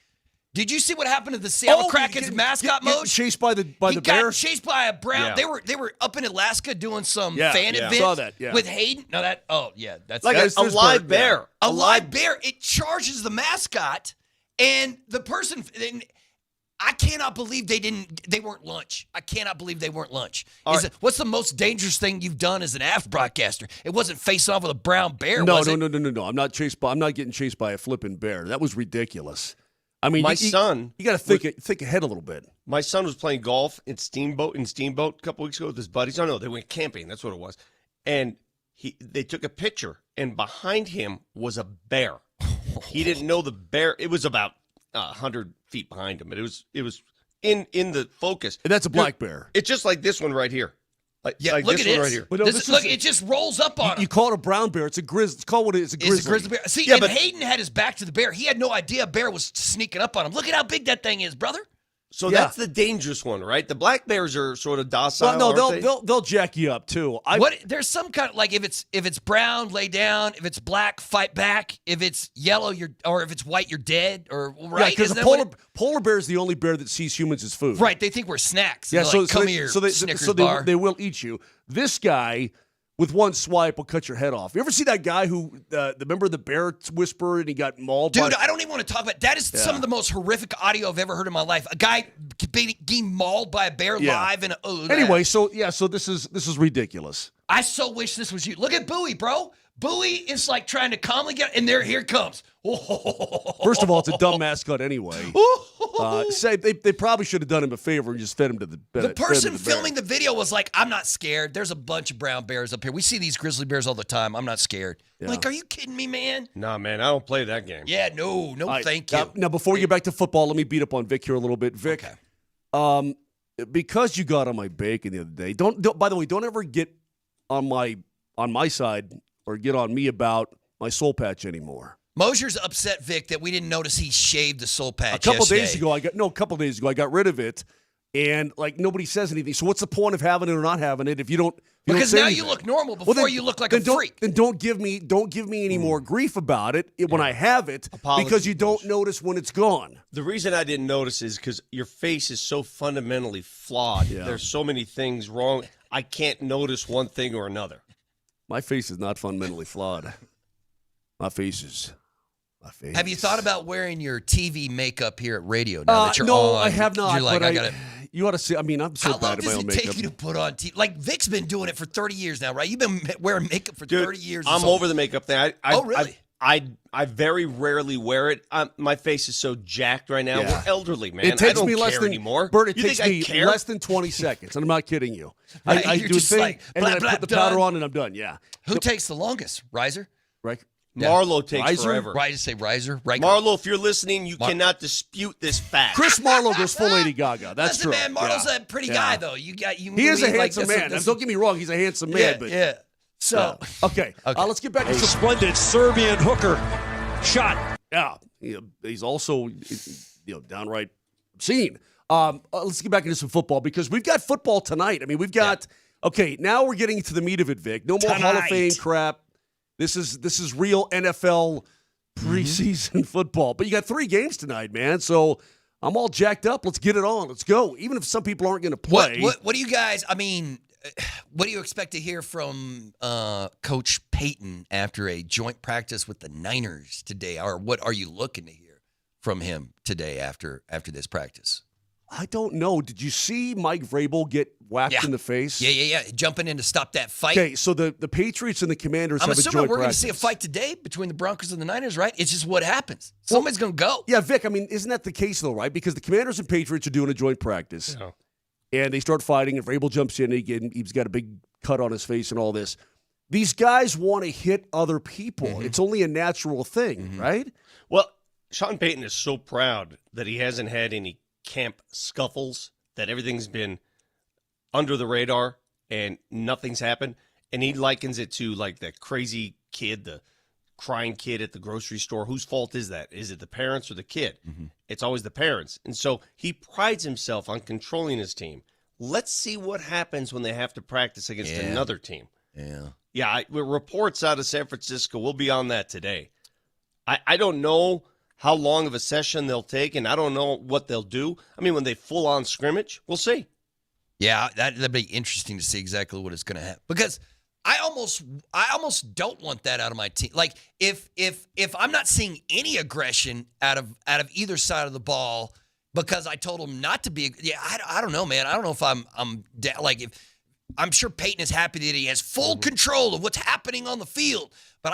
Did you see what happened to the Seattle Kraken's mascot, Moser? Chased by the bear? He got chased by a brown. Yeah. They were up in Alaska doing some fan event saw that, yeah. with Hayden. No, that's like a live bear. A live bear. It charges the mascot, and the person. And I cannot believe they weren't lunch. I cannot believe they weren't lunch. What's the most dangerous thing you've done as an AF broadcaster? It wasn't face off with a brown bear. No. Was it? No. I'm not getting chased by a flipping bear. That was ridiculous. I mean, my son. You got to think ahead a little bit. My son was playing golf in Steamboat a couple weeks ago with his buddies. No, they went camping. That's what it was. And they took a picture, and behind him was a bear. He didn't know the bear. It was about 100 feet behind him, but it was in the focus. And that's a black bear. It's just like this one right here. Like look this at one it right here. But no, it just rolls up on him. You call it a brown bear. It's a grizzly. It's called what it is. It's a grizzly bear. See, but Hayden had his back to the bear. He had no idea a bear was sneaking up on him. Look at how big that thing is, brother. So that's the dangerous one, right? The black bears are sort of docile. Well, no, they'll jack you up too. There's some kind of if it's brown, lay down. If it's black, fight back. If it's yellow, or if it's white, you're dead. Or right? Because polar bear is the only bear that sees humans as food. Right? They think we're snacks. Yeah. So come here, Snickers bar. They will eat you. This guy, with one swipe, will cut your head off. You ever see that guy who, remember the bear whisperer, and he got mauled? Dude, I don't even want to talk about that. Is some of the most horrific audio I've ever heard in my life. A guy getting mauled by a bear live. Anyway, so this is ridiculous. I so wish this was you. Look at Bowie, bro. Bowie is like trying to calmly and here it comes. First of all, it's a dumb mascot anyway. They probably should have done him a favor and just fed him to the bear. The person filming the video was like, I'm not scared. There's a bunch of brown bears up here. We see these grizzly bears all the time. I'm not scared. Yeah. Like, are you kidding me, man? Nah, man, I don't play that game. Yeah, no, thank you. Now, before we get back to football, let me beat up on Vic here a little bit. Vic, because you got on my bacon the other day, by the way, don't ever get on my side or get on me about my soul patch anymore. Moser's upset, Vic, that we didn't notice he shaved the soul patch. A couple days ago, I got rid of it, and nobody says anything. So what's the point of having it or not having it if you don't? Because now you look normal. Before you look like a freak. Then don't give me any more grief about it when I have it. Because you don't notice when it's gone. The reason I didn't notice is because your face is so fundamentally flawed. Yeah. There's so many things wrong. I can't notice one thing or another. My face is not fundamentally flawed. My face is. Have you thought about wearing your TV makeup here at radio now that you're on? No, I have not. You're like, I got it. You ought to see. I mean, I'm so bad at my own makeup. How long does it take you to put on TV? Like, Vic's been doing it for 30 years now, right? You've been wearing makeup for 30 years. I'm over the makeup thing. Really? I very rarely wear it. My face is so jacked right now. Yeah. We're elderly, man. It takes I don't me less care than anymore. Bert, it takes me less than 20 seconds, and I'm not kidding you. Right, I do a thing, and then I put the powder on, and I'm done. Yeah. Who takes the longest? Riser? Right. Yeah. Marlowe takes forever. Right to say Riser. Right. Marlowe, if you're listening, you cannot dispute this fact. Chris Marlowe goes full Lady Gaga. That's true. Man, Marlowe's a pretty guy, though. He is a handsome man. Don't get me wrong. He's a handsome man. But So okay. Let's get back to some splendid Serbian hooker shot. Yeah. He's also downright obscene. Let's get back into some football because we've got football tonight. I mean, we've got now we're getting to the meat of it, Vic. No more Hall of Fame crap. This is real NFL preseason football. But you got 3 games tonight, man. So I'm all jacked up. Let's get it on. Let's go. Even if some people aren't going to play. What do you guys? I mean, what do you expect to hear from Coach Payton after a joint practice with the Niners today? Or what are you looking to hear from him today after this practice? I don't know. Did you see Mike Vrabel get whacked in the face? Yeah. Jumping in to stop that fight. Okay, so the Patriots and the Commanders have a joint practice. I'm assuming we're going to see a fight today between the Broncos and the Niners, right? It's just what happens. Somebody's going to go. Yeah, Vic, I mean, isn't that the case, though, right? Because the Commanders and Patriots are doing a joint practice. Yeah. And they start fighting, and Vrabel jumps in, and he's got a big cut on his face and all this. These guys want to hit other people. Mm-hmm. It's only a natural thing, right? Well, Sean Payton is so proud that he hasn't had any camp scuffles, that everything's been under the radar and nothing's happened. And he likens it to like that crazy kid, the crying kid at the grocery store. Whose fault is that? Is it the parents or the kid? Mm-hmm. It's always the parents. And so he prides himself on controlling his team. Let's see what happens when they have to practice against another team. Yeah, reports out of San Francisco, we'll be on that today. I don't know how long of a session they'll take, and I don't know what they'll do. I mean, when they full-on scrimmage, we'll see. Yeah, that'd be interesting to see exactly what it's going to happen. Because I almost don't want that out of my team. Like, if I'm not seeing any aggression out of either side of the ball because I told them not to be, I don't know, man. I don't know if I'm sure Peyton is happy that he has full control of what's happening on the field. But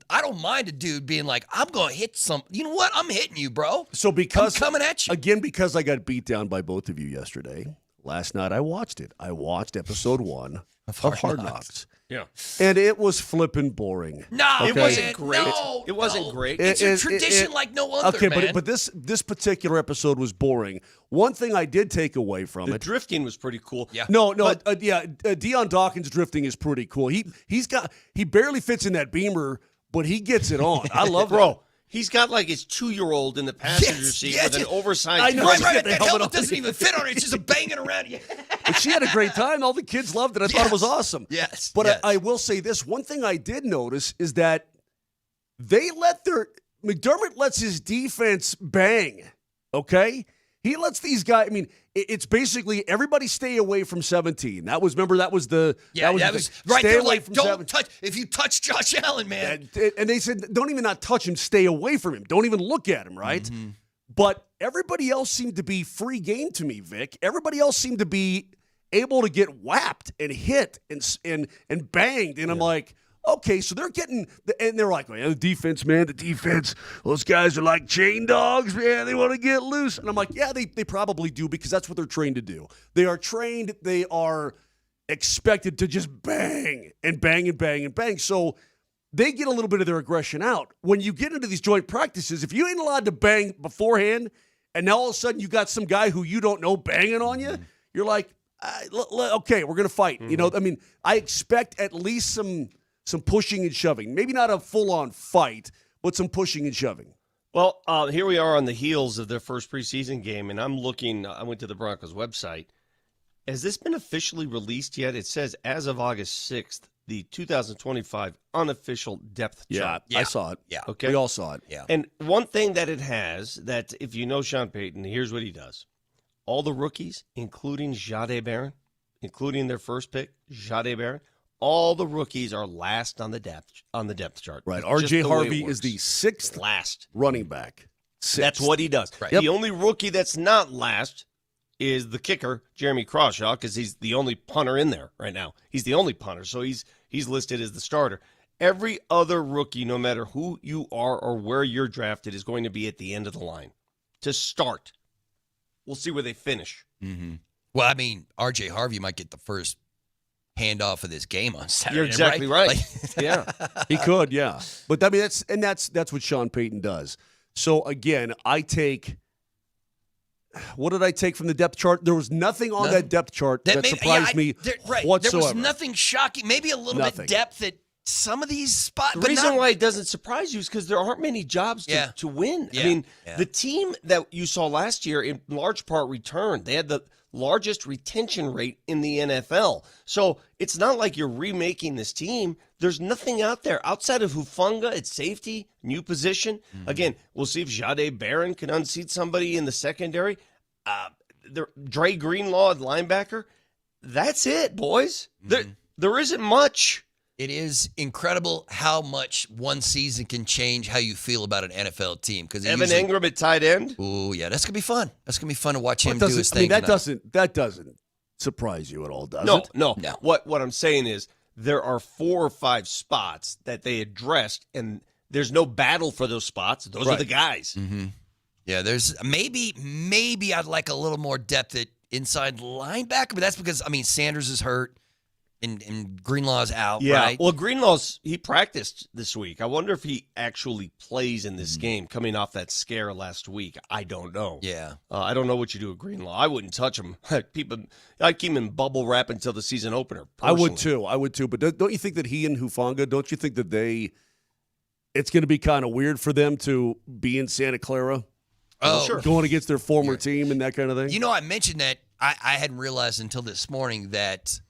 I don't mind a dude being like, I'm going to hit some. You know what? I'm hitting you, bro. So I'm coming at you. Again, because I got beat down by both of you yesterday, last night I watched it. I watched episode 1 of Hard Knocks. Yeah. And it was flipping boring. No, it wasn't great. It wasn't great. It's a tradition like no other, okay, man. but this particular episode was boring. One thing I did take away from the drifting was pretty cool. Yeah. Deion Dawkins drifting is pretty cool. He barely fits in that Beamer, but he gets it on. I love bro. He's got like his 2-year-old in the passenger seat with an oversized. I know, right. That helmet doesn't even fit on it. It's just banging around. But she had a great time. All the kids loved it. I thought it was awesome. Yes. But I will say this. One thing I did notice is that McDermott lets his defense bang, okay? He lets these guys, I mean, it's basically everybody stay away from 17. That was the right. Stay They're away like, from don't 17. touch. If you touch Josh Allen, man. And they said, don't even not touch him. Stay away from him. Don't even look at him, right? Mm-hmm. But everybody else seemed to be free game to me, Vic. Everybody else seemed to be able to get whapped and hit and banged. And I'm like, okay, so they're getting – and they're like, the defense, man, those guys are like chain dogs, man. They want to get loose. And I'm like, yeah, they probably do because that's what they're trained to do. They are trained. They are expected to just bang and bang and bang and bang. So they get a little bit of their aggression out. When you get into these joint practices, if you ain't allowed to bang beforehand and now all of a sudden you got some guy who you don't know banging on you, you're like, okay, we're going to fight. Mm-hmm. You know, I mean, I expect at least some pushing and shoving. Maybe not a full-on fight, but some pushing and shoving. Well, here we are on the heels of their first preseason game, and I went to the Broncos website. Has this been officially released yet? It says as of August 6th, the 2025 unofficial depth chart. Yeah, I saw it. Yeah. Okay. We all saw it. Yeah. And one thing that it has, that if you know Sean Payton, here's what he does. All the rookies, including Jahdae Barron, including their first pick, Jahdae Barron, all the rookies are last on the depth chart. Right. R.J. Harvey is the sixth last running back. That's what he does. Right. The only rookie that's not last is the kicker, Jeremy Crawshaw, because he's the only punter in there right now. He's the only punter, so he's listed as the starter. Every other rookie, no matter who you are or where you're drafted, is going to be at the end of the line to start. We'll see where they finish. Mm-hmm. Well, I mean, R.J. Harvey might get the first handoff of this game on Saturday. You're exactly right. Yeah, he could. Yeah, but I mean, that's what Sean Payton does. So again, I take. What did I take from the depth chart? There was nothing on that depth chart that surprised me whatsoever. There was nothing shocking. Maybe a little bit depth at some of these spots. The reason why it doesn't surprise you is because there aren't many jobs to win. Yeah. I mean, the team that you saw last year in large part returned. They had the largest retention rate in the NFL. So it's not like you're remaking this team. There's nothing out there outside of Hufanga at safety, new position. Mm-hmm. Again, we'll see if Jahdae Barron can unseat somebody in the secondary. Dre Greenlaw at linebacker. That's it, boys. Mm-hmm. There isn't much. It is incredible how much one season can change how you feel about an NFL team. Because Evan Ingram at tight end. Oh yeah, that's gonna be fun. That's gonna be fun to watch him do his thing. That doesn't surprise you at all, does it? No. What I'm saying is there are 4 or 5 spots that they addressed, and there's no battle for those spots. Those are the guys. Mm-hmm. Yeah, there's maybe I'd like a little more depth at inside linebacker, but that's because Sanders is hurt. And Greenlaw's out, right? Well, he practiced this week. I wonder if he actually plays in this game coming off that scare last week. I don't know. Yeah. I don't know what you do with Greenlaw. I wouldn't touch him. I'd keep him in bubble wrap until the season opener. Personally. I would too. But don't you think that he and Hufanga, don't you think that it's going to be kind of weird for them to be in Santa Clara? Oh, sure. Going against their former team and that kind of thing? I mentioned that I hadn't realized until this morning that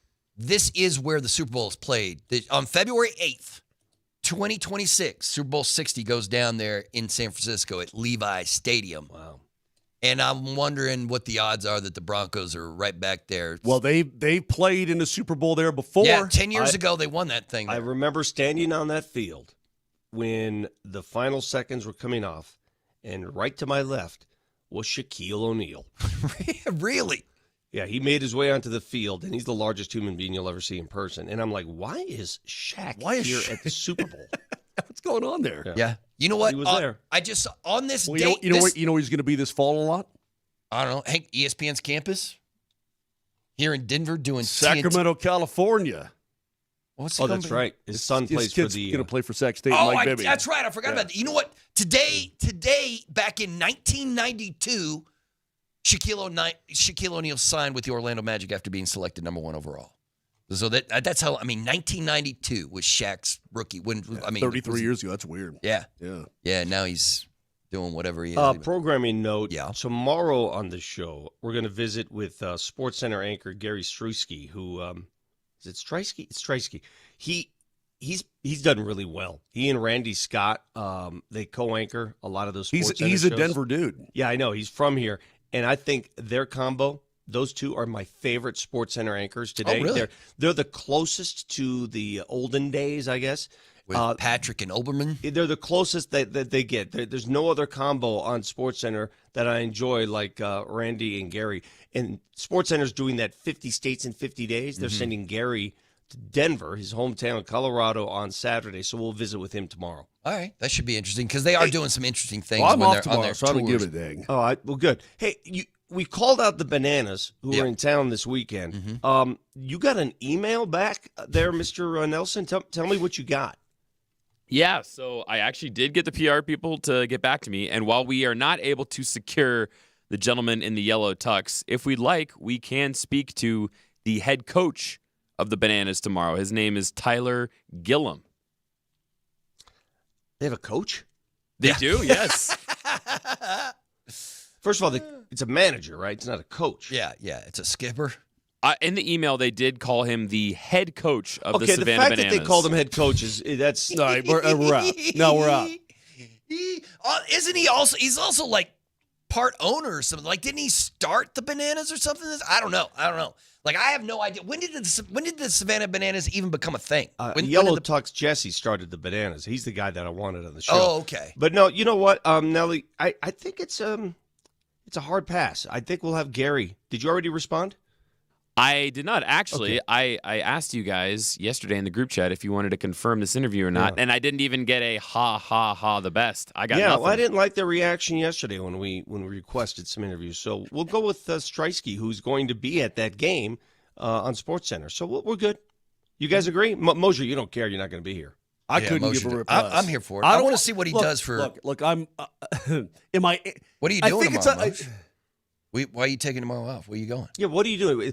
this is where the Super Bowl is played. On February 8th, 2026, Super Bowl 60 goes down there in San Francisco at Levi Stadium. Wow. And I'm wondering what the odds are that the Broncos are right back there. Well, they played in the Super Bowl there before. Yeah, 10 years ago they won that thing there. I remember standing on that field when the final seconds were coming off, and right to my left was Shaquille O'Neal. Really? Yeah, he made his way onto the field, and he's the largest human being you'll ever see in person. And I'm like, why is Shaq here at the Super Bowl? What's going on there? Yeah. You know what? He was there. I just, on this date. You know where he's going to be this fall a lot? I don't know. Hank, ESPN's campus here in Denver doing Sacramento, California. That's right. His son plays for the. Going to play for Sac State. Mike Bibby. That's right. I forgot about that. You know what? Today, back in 1992. Shaquille O'Neal signed with the Orlando Magic after being selected number 1 overall. So that's how 1992 was Shaq's rookie. 33 years ago. That's weird. Yeah. Now he's doing whatever he is. Programming note. Yeah. Tomorrow on the show, we're going to visit with SportsCenter anchor Gary Struski, who is it Streisky? It's Streisky. He's done really well. He and Randy Scott, they co-anchor a lot of those SportsCenter He's shows. a Denver dude. Yeah, I know. He's from here. And I think their combo, those two are my favorite SportsCenter anchors today. Oh, really? They're the closest to the olden days, I guess. With Patrick and Oberman? They're the closest that they get. There's no other combo on SportsCenter that I enjoy like Randy and Gary. And SportsCenter's doing that 50 states in 50 days. They're sending Gary to Denver, his hometown, Colorado, on Saturday. So we'll visit with him tomorrow. All right. That should be interesting because they are doing some interesting things I'm when off they're tomorrow, on their so I don't tours. give a dang. Oh, well, good. Hey, we called out the Bananas who are in town this weekend. You got an email back there, Mr. Nelson? Tell me what you got. Yeah, so I actually did get the PR people to get back to me, and while we are not able to secure the gentleman in the yellow tux, if we'd like, we can speak to the head coach of the Bananas tomorrow. His name is Tyler Gillum. They have a coach? They do, yes. First of all, it's a manager, right? It's not a coach. Yeah, it's a skipper. In the email, they did call him the head coach of the Savannah the fact Bananas. that they called him head coach that's all right. We're out. No, we're out. Isn't he also? He's also like part owner or something. Like, didn't he start the Bananas or something? I don't know. Like, I have no idea. When did the Savannah Bananas even become a thing? Yellow Tux Jesse started the Bananas. He's the guy that I wanted on the show. Oh, okay. But no, you know what, Nelly? I think it's a hard pass. I think we'll have Gary. Did you already respond? I did not actually. Okay. I asked you guys yesterday in the group chat if you wanted to confirm this interview or not, and I didn't even get a ha the best. I got nothing. Well, I didn't like the reaction yesterday when we requested some interviews. So we'll go with Streisky, who's going to be at that game on SportsCenter. So we're good. You guys agree? Moser, you don't care. You're not going to be here. I couldn't give a reply. I'm here for it. I want to see what he does for. Look. I'm. Am I? What are you doing tomorrow? Why are you taking tomorrow off? Where are you going? Yeah, what are you doing?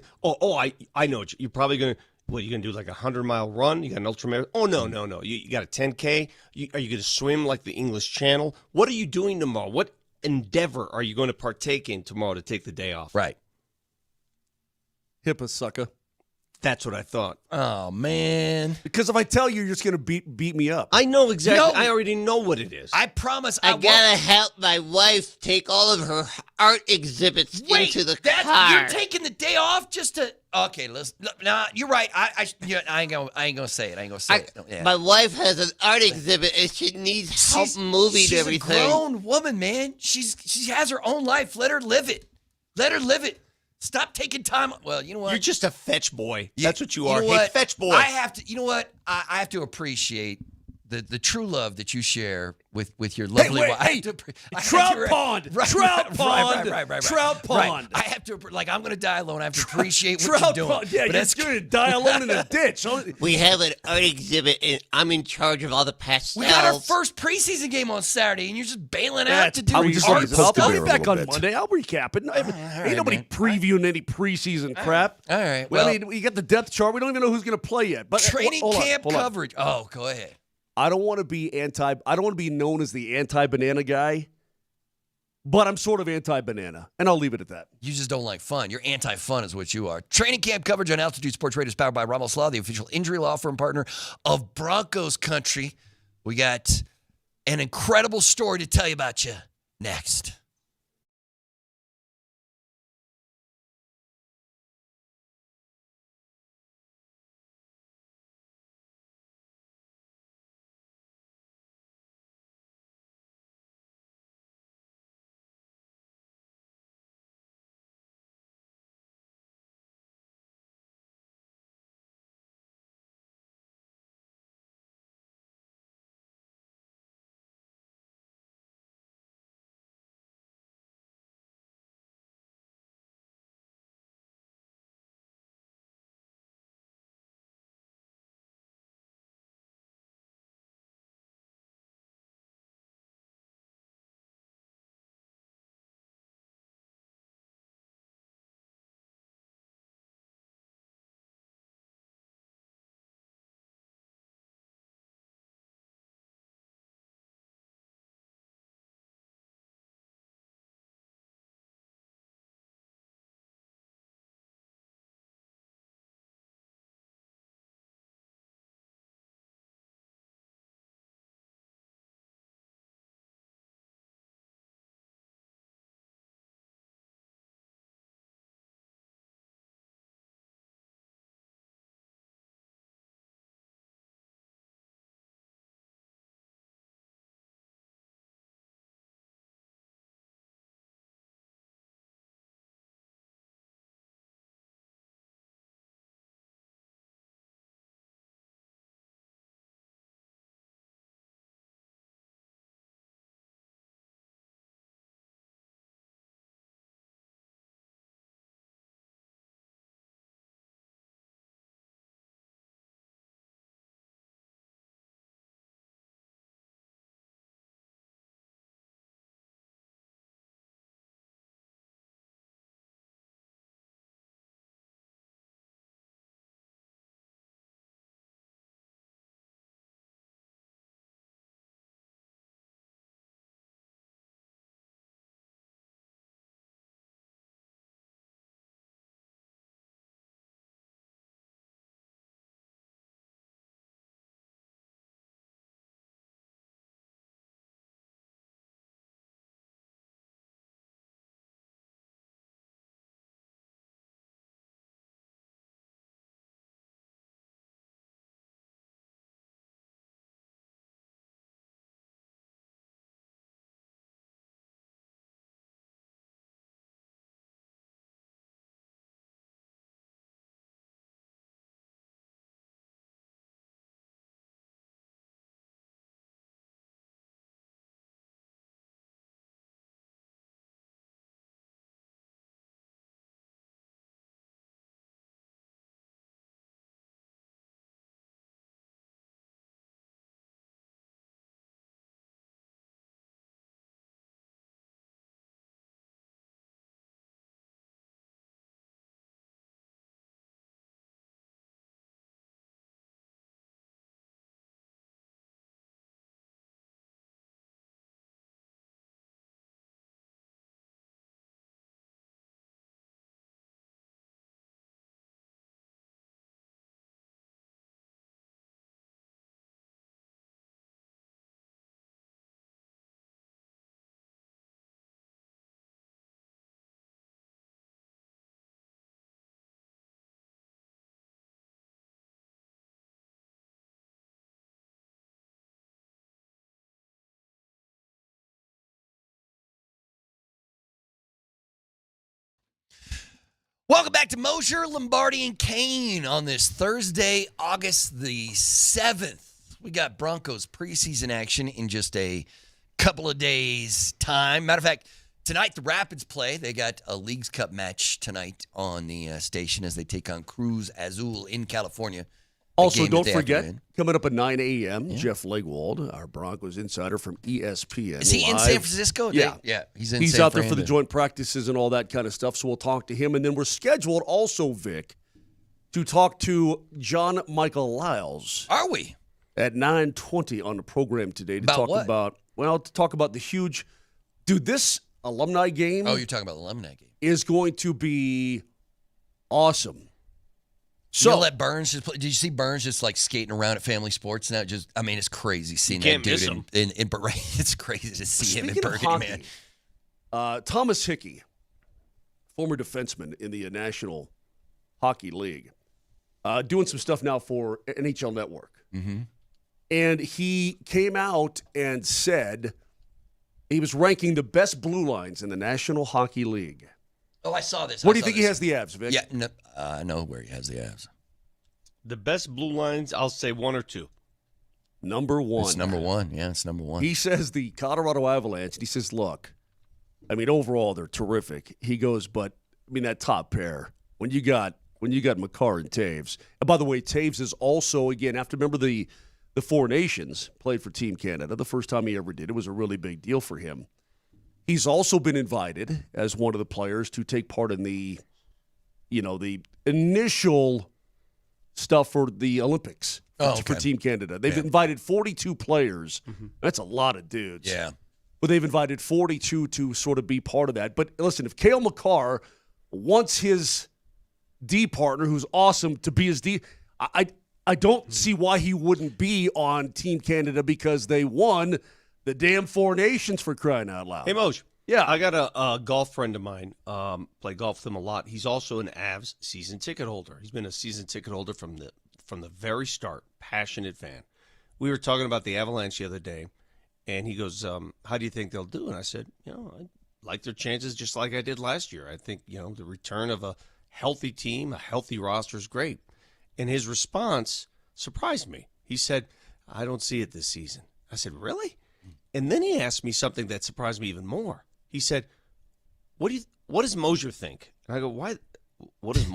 I know. You're probably going to, what, you going to do like a 100-mile run? You got an ultramarathon? Oh, no. You got a 10K? Are you going to swim like the English Channel? What are you doing tomorrow? What endeavor are you going to partake in tomorrow to take the day off? Right. HIPAA, sucker. That's what I thought. Oh, man. Because if I tell you, you're just going to beat me up. I know exactly. No. I already know what it is. I promise I gotta help my wife take all of her art exhibits into the car. You're taking the day off just to. Okay, listen. Nah, you're right. I ain't gonna say it. I ain't gonna say it. Yeah. My wife has an art exhibit and she needs help moving everything. She's a grown woman, man. She has her own life. Let her live it. Let her live it. Stop taking time. Well, you know what? You're just a fetch boy. That's what you are. You know Hey, fetch boy. I have to. You know what? I have to appreciate the true love that you share with your lovely wife. Trout pond. Trout pond. I have to, like, I'm going to die alone. I have to appreciate what you're doing. Pond. Yeah, you're going to die alone in a ditch. We have an art exhibit, and I'm in charge of all the pastels. We got our first preseason game on Saturday, and you're just bailing out to do I'll be back on bit. Monday. I'll recap it. Right, ain't nobody previewing any preseason crap. All right. Well, I mean, we got the depth chart. We don't even know who's going to play yet. But training camp coverage. Oh, go ahead. I don't want to be known as the anti-banana guy, but I'm sort of anti-banana, and I'll leave it at that. You just don't like fun. You're anti-fun is what you are. Training camp coverage on Altitude Sports Radio is powered by Ramos Law, the official injury law firm partner of Broncos Country. We got an incredible story to tell you about you next. Welcome back to Moser, Lombardi, and Kane on this Thursday, August the 7th. We got Broncos preseason action in just a couple of days' time. Matter of fact, tonight the Rapids play. They got a Leagues Cup match tonight on the station as they take on Cruz Azul in California. Also, don't forget, coming up at 9 a.m., Jeff Legwold, our Broncos insider from ESPN. Is he live. in San Francisco? Yeah. He's out there for the joint practices and all that kind of stuff, so we'll talk to him. And then we're scheduled also, Vic, to talk to John Michael Lyles. Are we? At 9:20 on the program today to talk about the huge – dude, this alumni game – Oh, you're talking about the alumni game. Is going to be awesome. So you let Burns just play. Did you see Burns just like skating around at Family Sports now? It's crazy seeing that dude in it's crazy to see him in Burgundy, man. Thomas Hickey, former defenseman in the National Hockey League, doing some stuff now for NHL Network. Mm-hmm. And he came out and said he was ranking the best blue lines in the National Hockey League. Oh, I saw this. What do you think he has the abs, Vic? Yeah, no, I know where he has the abs. The best blue lines, I'll say 1 or 2. Number 1. It's number 1. Yeah, it's number 1. He says the Colorado Avalanche, and he says, look, overall they're terrific. He goes, but, that top pair, when you got Makar and Taves. And by the way, Taves is also, again, remember the Four Nations, played for Team Canada, the first time he ever did. It was a really big deal for him. He's also been invited as one of the players to take part in the initial stuff for the Olympics for Team Canada. They've invited 42 players. Mm-hmm. That's a lot of dudes. Yeah. But they've invited 42 to sort of be part of that. But listen, if Cale Makar wants his D partner, who's awesome, to be his D, I don't see why he wouldn't be on Team Canada because they won the damn Four Nations, for crying out loud. Hey, Moj. Yeah. I got a golf friend of mine, play golf with him a lot. He's also an Avs season ticket holder. He's been a season ticket holder from the very start, passionate fan. We were talking about the Avalanche the other day, and he goes, how do you think they'll do? And I said, I like their chances just like I did last year. I think, the return of a healthy team, a healthy roster is great. And his response surprised me. He said, I don't see it this season. I said, really? And then he asked me something that surprised me even more. He said, "What does Moser think?" And I go, "Why? What does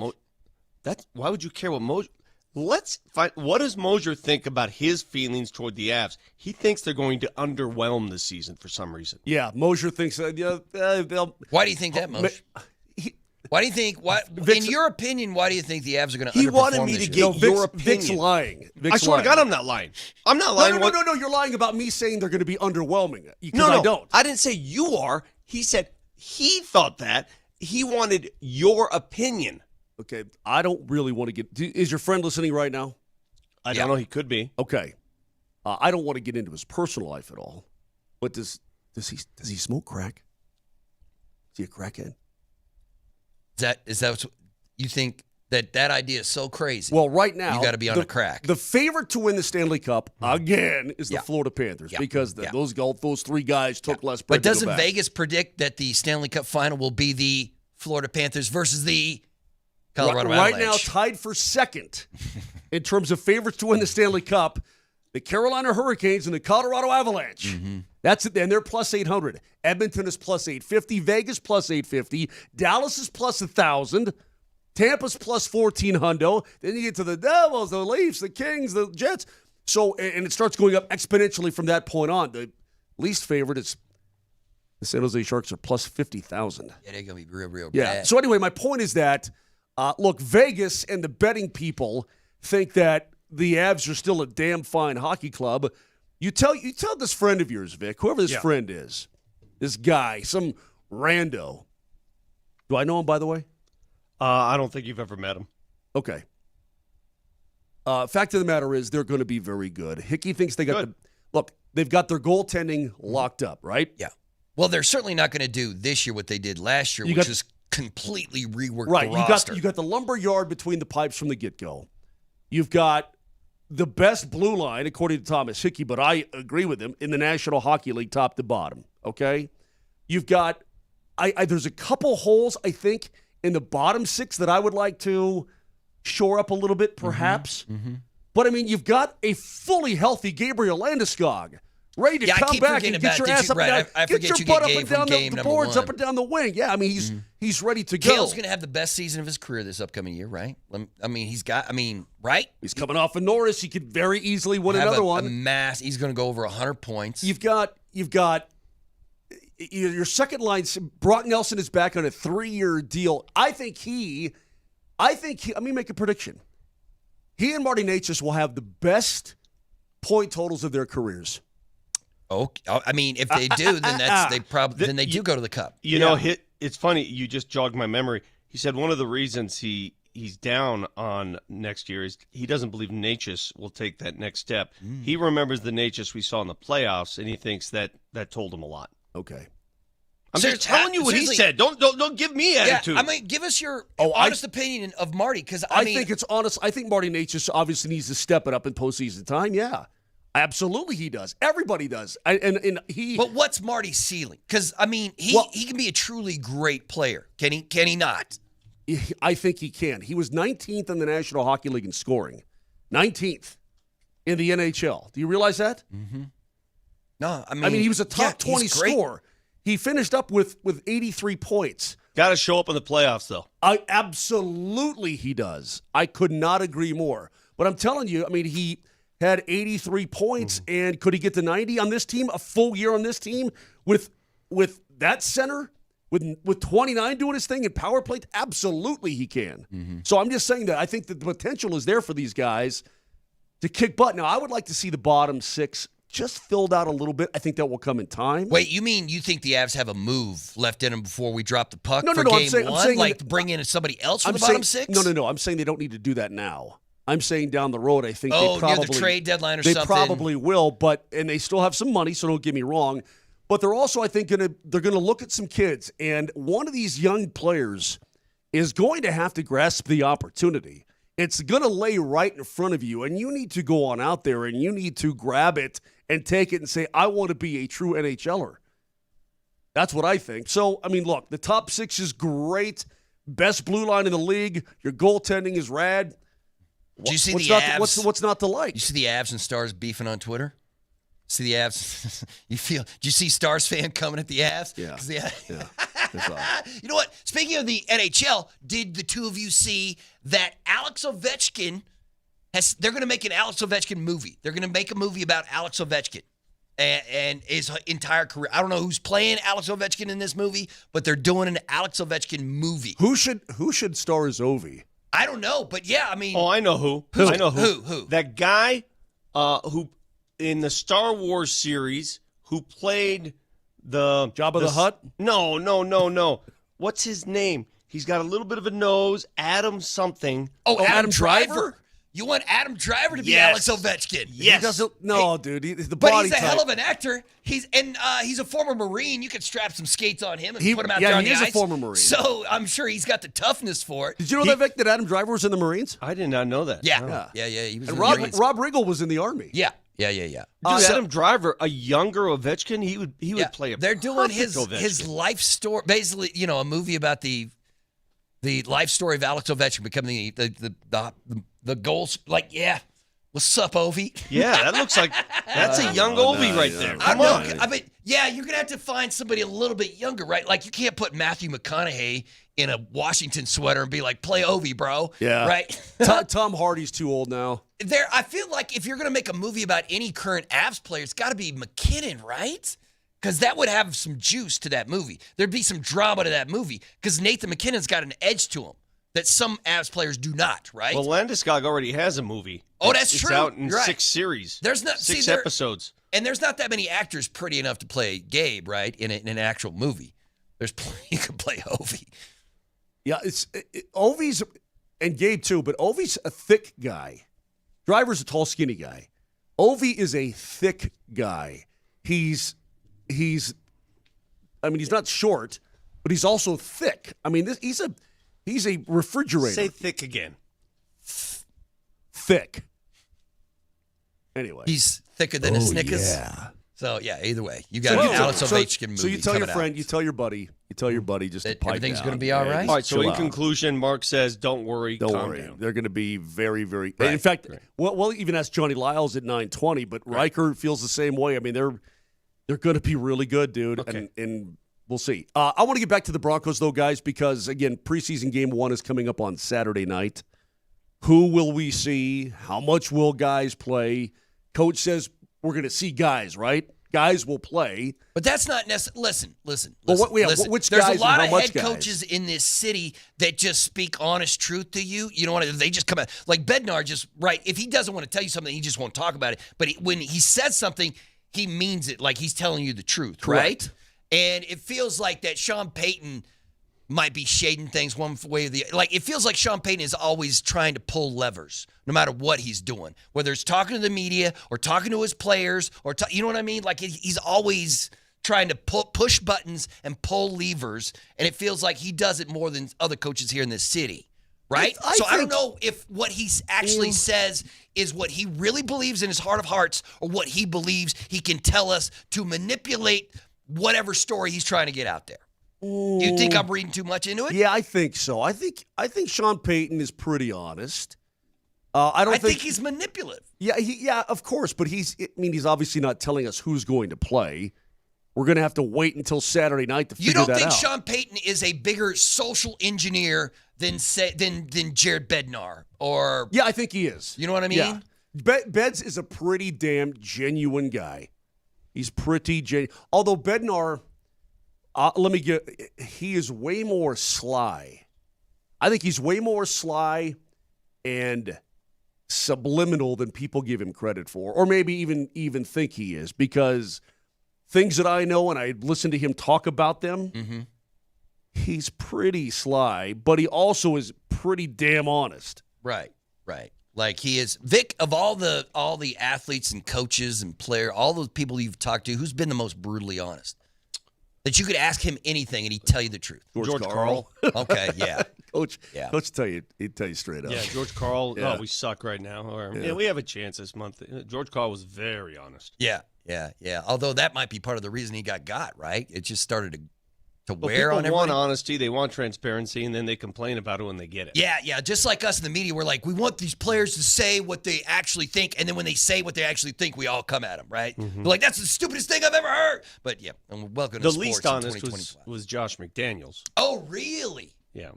why would you care what Moser? Let's find what does Moser think about his feelings toward the Avs? He thinks they're going to underwhelm this season for some reason. Yeah, Moser thinks they'll. Why do you think that, Moser? Why do you think? In your opinion, why do you think the Avs are going to underperform? He wanted me to get your opinion. Vic's lying. I swear to God, I'm not lying. I'm not lying. No, you're lying about me saying they're going to be underwhelming. No, I don't. I didn't say you are. He said he thought that. He wanted your opinion. Okay, I don't really want to get. Is your friend listening right now? I don't know. He could be. Okay, I don't want to get into his personal life at all. But does he smoke crack? Is he a crackhead? Is that what you think that idea is so crazy? Well, right now you got to be on the crack. The favorite to win the Stanley Cup again is the Florida Panthers because those three guys took less. But doesn't Vegas predict that the Stanley Cup final will be the Florida Panthers versus the Colorado Avalanche? Right now, tied for second in terms of favorites to win the Stanley Cup, the Carolina Hurricanes and the Colorado Avalanche. Mm-hmm. That's it. And they're plus 800. Edmonton is plus 850. Vegas plus 850. Dallas is plus 1,000. Tampa's plus 1,400. Then you get to the Devils, the Leafs, the Kings, the Jets. So, and it starts going up exponentially from that point on. The least favorite is the San Jose Sharks are plus 50,000. Yeah, they're going to be real bad. Yeah. So anyway, my point is that, look, Vegas and the betting people think that the Avs are still a damn fine hockey club. You tell this friend of yours, Vic, whoever this friend is, this guy, some rando. Do I know him, by the way? I don't think you've ever met him. Okay. Fact of the matter is they're going to be very good. Hickey thinks they got they've got their goaltending locked up, right? Yeah. Well, they're certainly not going to do this year what they did last year, which is completely rework the roster. You got the lumber yard between the pipes from the get-go. You've got the best blue line, according to Thomas Hickey, but I agree with him, in the National Hockey League top to bottom, okay? You've got there's a couple holes, I think, in the bottom 6 that I would like to shore up a little bit, perhaps. But, I mean, you've got a fully healthy Gabriel Landeskog ready to come back and get your ass up and down. Get your butt up and down the boards, up and down the wing. Yeah, I mean, he's ready to go. Kale's going to have the best season of his career this upcoming year, right? I mean, right? He's coming off of Norris. He could very easily win another one. He's going to go over 100 points. You've got your second line. Brock Nelson is back on a 3-year deal. Let me make a prediction. He and Marty Necas will have the best point totals of their careers. Okay. I mean, if they do, then they do go to the Cup. You know, it's funny. You just jogged my memory. He said one of the reasons he's down on next year is he doesn't believe Necas will take that next step. He remembers the Necas we saw in the playoffs, and he thinks that told him a lot. Okay. I'm just telling you what he said. Don't give me attitude. I mean, give us your honest opinion of Marty, because I think it's honest. I think Marty Necas obviously needs to step it up in postseason time. Yeah, absolutely, he does. Everybody does. But what's Marty's ceiling? Because I mean, he can be a truly great player. Can he? Can he not? I think he can. He was 19th in the National Hockey League in scoring, 19th in the NHL. Do you realize that? Mm-hmm. No, I mean he was a top 20 scorer. He finished up with 83 points. Got to show up in the playoffs, though. Absolutely he does. I could not agree more. But I'm telling you, I mean, he had 83 points, and could he get to 90 on this team, a full year on this team, with that center, with 29 doing his thing in power play? Absolutely he can. So I'm just saying that I think that the potential is there for these guys to kick butt. Now, I would like to see the bottom 6 just filled out a little bit. I think that will come in time. Wait, you mean you think the Avs have a move left in them before we drop the puck for no, game one? I'm saying bring in somebody else for the bottom 6? No. I'm saying they don't need to do that now. I'm saying down the road, I think they probably... near the trade deadline or something? They probably will, and they still have some money, so don't get me wrong. But they're also, I think, they're going to look at some kids, and one of these young players is going to have to grasp the opportunity. It's going to lay right in front of you, and you need to go on out there, and you need to grab it and take it and say, I want to be a true NHLer. That's what I think. So, I mean, look, the top 6 is great. Best blue line in the league. Your goaltending is rad. Do you see the Avs? What's not to like? You see the Avs and Stars beefing on Twitter? See the Avs? Do you see Stars fan coming at the Avs? Yeah. You know what? Speaking of the NHL, did the two of you see that Alex Ovechkin they're going to make an Alex Ovechkin movie. They're going to make a movie about Alex Ovechkin and his entire career. I don't know who's playing Alex Ovechkin in this movie, but they're doing an Alex Ovechkin movie. Who should star as Ovi? I don't know, but yeah, I mean. Oh, I know who. I know who. Who? That guy who in the Star Wars series who played the Jabba the Hutt? No. What's his name? He's got a little bit of a nose. Adam something. Oh, Adam Driver? You want Adam Driver to be Alex Ovechkin? Yes. He doesn't. No, dude. He's the but body he's a type. hell of an actor. He's a former Marine. You could strap some skates on him and put him out there on the ice. Yeah, he is a former Marine. So I'm sure he's got the toughness for it. Did you know that Adam Driver was in the Marines? I did not know that. Yeah. He was. And Rob Riggle was in the Army. Yeah. Dude, Adam Driver, a younger Ovechkin, he would play a. They're doing his Ovechkin. life story, basically. You know, a movie about the life story of Alex Ovechkin becoming the goals. Like, what's up, Ovi? Yeah, that looks like that's a young Ovi right there. Come on. I mean, you're gonna have to find somebody a little bit younger, right? Like, you can't put Matthew McConaughey in a Washington sweater and be like, "Play Ovi, bro." Yeah, right. Tom Hardy's too old now. I feel like if you're gonna make a movie about any current Avs player, it's got to be McKinnon, right? Because that would have some juice to that movie. There'd be some drama to that movie because Nathan McKinnon's got an edge to him that some Avs players do not, right? Well, Landeskog already has a movie. Oh, that's true. It's out in right. 6 series. There's not 6 episodes. And there's not that many actors pretty enough to play Gabe, right? In an actual movie. There's plenty you can play Ovi. Yeah, Ovi's and Gabe too, but Ovi's a thick guy. Driver's a tall, skinny guy. Ovi is a thick guy. He's not short, but he's also thick. I mean, he's a refrigerator. Say thick again. Thick. Anyway. He's thicker than a Snickers. Yeah. So, yeah, either way. You got Alex Ovechkin movie. So you tell your out. friend, you tell your buddy just to pipe everything's down. going to be all right? All right, so in out. conclusion, Mark says, don't worry, Don't calm worry. down. They're going to be very, very Right. In fact, we'll even ask Johnny Lyles at 9:20, but Riker feels the same way. I mean, they're going to be really good, dude, Okay. and we'll see. I want to get back to the Broncos, though, guys, because, again, preseason game 1 is coming up on Saturday night. Who will we see? How much will guys play? Coach says we're going to see guys, right? Guys will play. But that's not necessary. Listen. Well, listen. which There's guys a lot and of how much head guys? coaches in this city that just speak honest truth to you. You know what? They just come out. Like Bednar just, right, if he doesn't want to tell you something, he just won't talk about it. But when he says something, he means it like he's telling you the truth, Correct. right? And it feels like that Sean Payton might be shading things one way or the other. Like, it feels like Sean Payton is always trying to pull levers, no matter what he's doing, whether it's talking to the media or talking to his players or, you know what I mean? Like, he's always trying to push buttons and pull levers, and it feels like he does it more than other coaches here in this city, right? I don't know if what he actually says is what he really believes in his heart of hearts or what he believes he can tell us to manipulate whatever story he's trying to get out there. You think I'm reading too much into it? Yeah, I think so. I think Sean Payton is pretty honest. I think he's manipulative. Yeah, of course. But he's obviously not telling us who's going to play. We're going to have to wait until Saturday night to figure that out. You don't think Sean Payton is a bigger social engineer than Jared Bednar? Or yeah, I think he is. You know what I mean? Yeah. Beds is a pretty damn genuine guy. He's pretty genuine. Although Bednar. He is way more sly. I think he's way more sly and subliminal than people give him credit for, or maybe even think he is, because things that I know and I listen to him talk about them, he's pretty sly, but he also is pretty damn honest. Right. Like he is. Vic, of all the athletes and coaches and all those people you've talked to, who's been the most brutally honest? That you could ask him anything and he'd tell you the truth. George Karl. Okay, yeah. Coach he'd tell you straight up. Yeah, George Karl. Yeah. Oh, we suck right now. We have a chance this month. George Karl was very honest. Yeah. Although that might be part of the reason he got, right? It just started to wear people on everybody. Want honesty, they want transparency, and then they complain about it when they get it. Yeah. Just like us in the media, we're like, we want these players to say what they actually think, and then when they say what they actually think, we all come at them, right? We're like, that's the stupidest thing I've ever heard. But yeah, and welcome to the sports least in honest 2025. was Josh McDaniels. Oh, really? Yeah.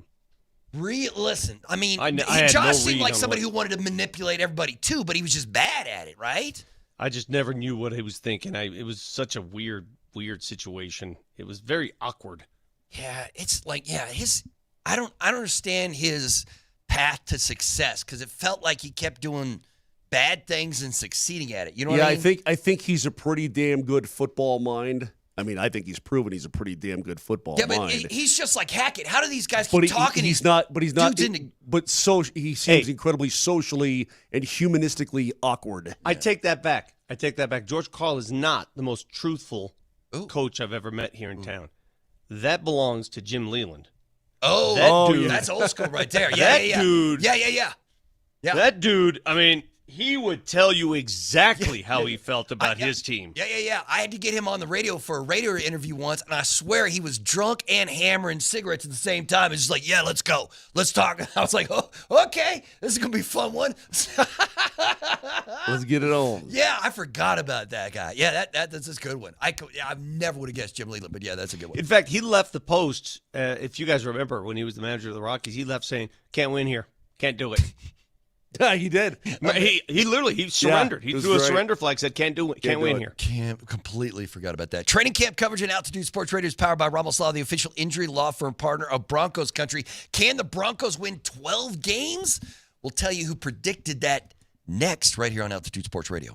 Listen, I mean, Josh seemed like somebody who wanted to manipulate everybody too, but he was just bad at it, right? I just never knew what he was thinking. It was such a weird situation. It was very awkward. Yeah, it's like, I don't understand his path to success, because it felt like he kept doing bad things and succeeding at it. You know what I mean? I think he's a pretty damn good football mind. I mean, I think he's proven he's a pretty damn good football mind. Yeah, but he's just like Hackett. How do these guys keep talking? He's not. He seems incredibly socially and humanistically awkward. I take that back. George Karl is not the most truthful coach I've ever met here in town. That belongs to Jim Leland. Oh, dude. That's old school right there. Yeah, dude. Yeah. That dude, I mean, he would tell you exactly how he felt about his team. Yeah. I had to get him on the radio for a radio interview once, and I swear he was drunk and hammering cigarettes at the same time. It's just like, yeah, let's go. Let's talk. I was like, oh, okay. This is going to be a fun one. Let's get it on. Yeah, I forgot about that guy. Yeah, that's a good one. I never would have guessed Jim Leland, but yeah, that's a good one. In fact, he left the Post, if you guys remember, when he was the manager of the Rockies, he left saying, can't win here. Can't do it. Yeah, he did. He literally surrendered. He threw a surrender flag, said, can't win here. Completely forgot about that. Training camp coverage and Altitude Sports Radio is powered by Ramos Law, the official injury law firm partner of Broncos Country. Can the Broncos win 12 games? We'll tell you who predicted that next, right here on Altitude Sports Radio.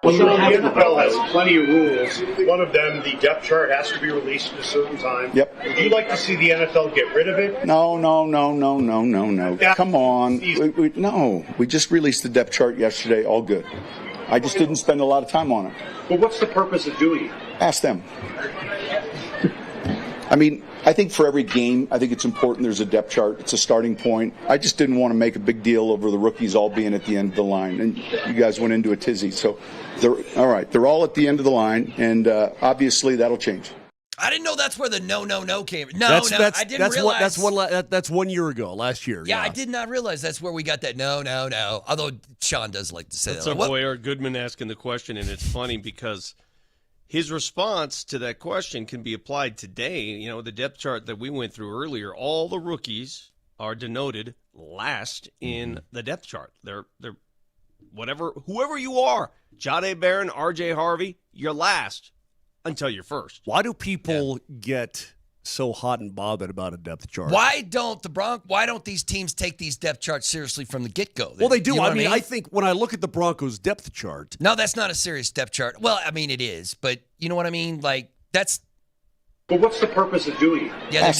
Well, so the NFL has plenty of rules. One of them, the depth chart has to be released at a certain time. Yep. Would you like to see the NFL get rid of it? No. Come on. No. We just released the depth chart yesterday. All good. I just didn't spend a lot of time on it. Well, what's the purpose of doing it? Ask them. I mean, I think for every game, I think it's important there's a depth chart. It's a starting point. I just didn't want to make a big deal over the rookies all being at the end of the line. And you guys went into a tizzy. So, all right, they're all at the end of the line, and obviously that'll change. I didn't know that's where the no came. I didn't realize. That's 1 year ago, last year. Yeah, I did not realize that's where we got that no. Although Sean does like to say that's that. That's our boy Eric Goodman asking the question, and it's funny because his response to that question can be applied today. You know, the depth chart that we went through earlier, all the rookies are denoted last in the depth chart. They're whoever you are, Jahdae Barron, RJ Harvey, you're last until you're first. Why do people get so hot and bothered about a depth chart? Why don't these teams take these depth charts seriously from the get-go? Well, they do. You know I mean, I think when I look at the Broncos depth chart. No, that's not a serious depth chart. Well, I mean, it is, but you know what I mean? Like, that's. Well, what's the purpose of doing it? Yeah,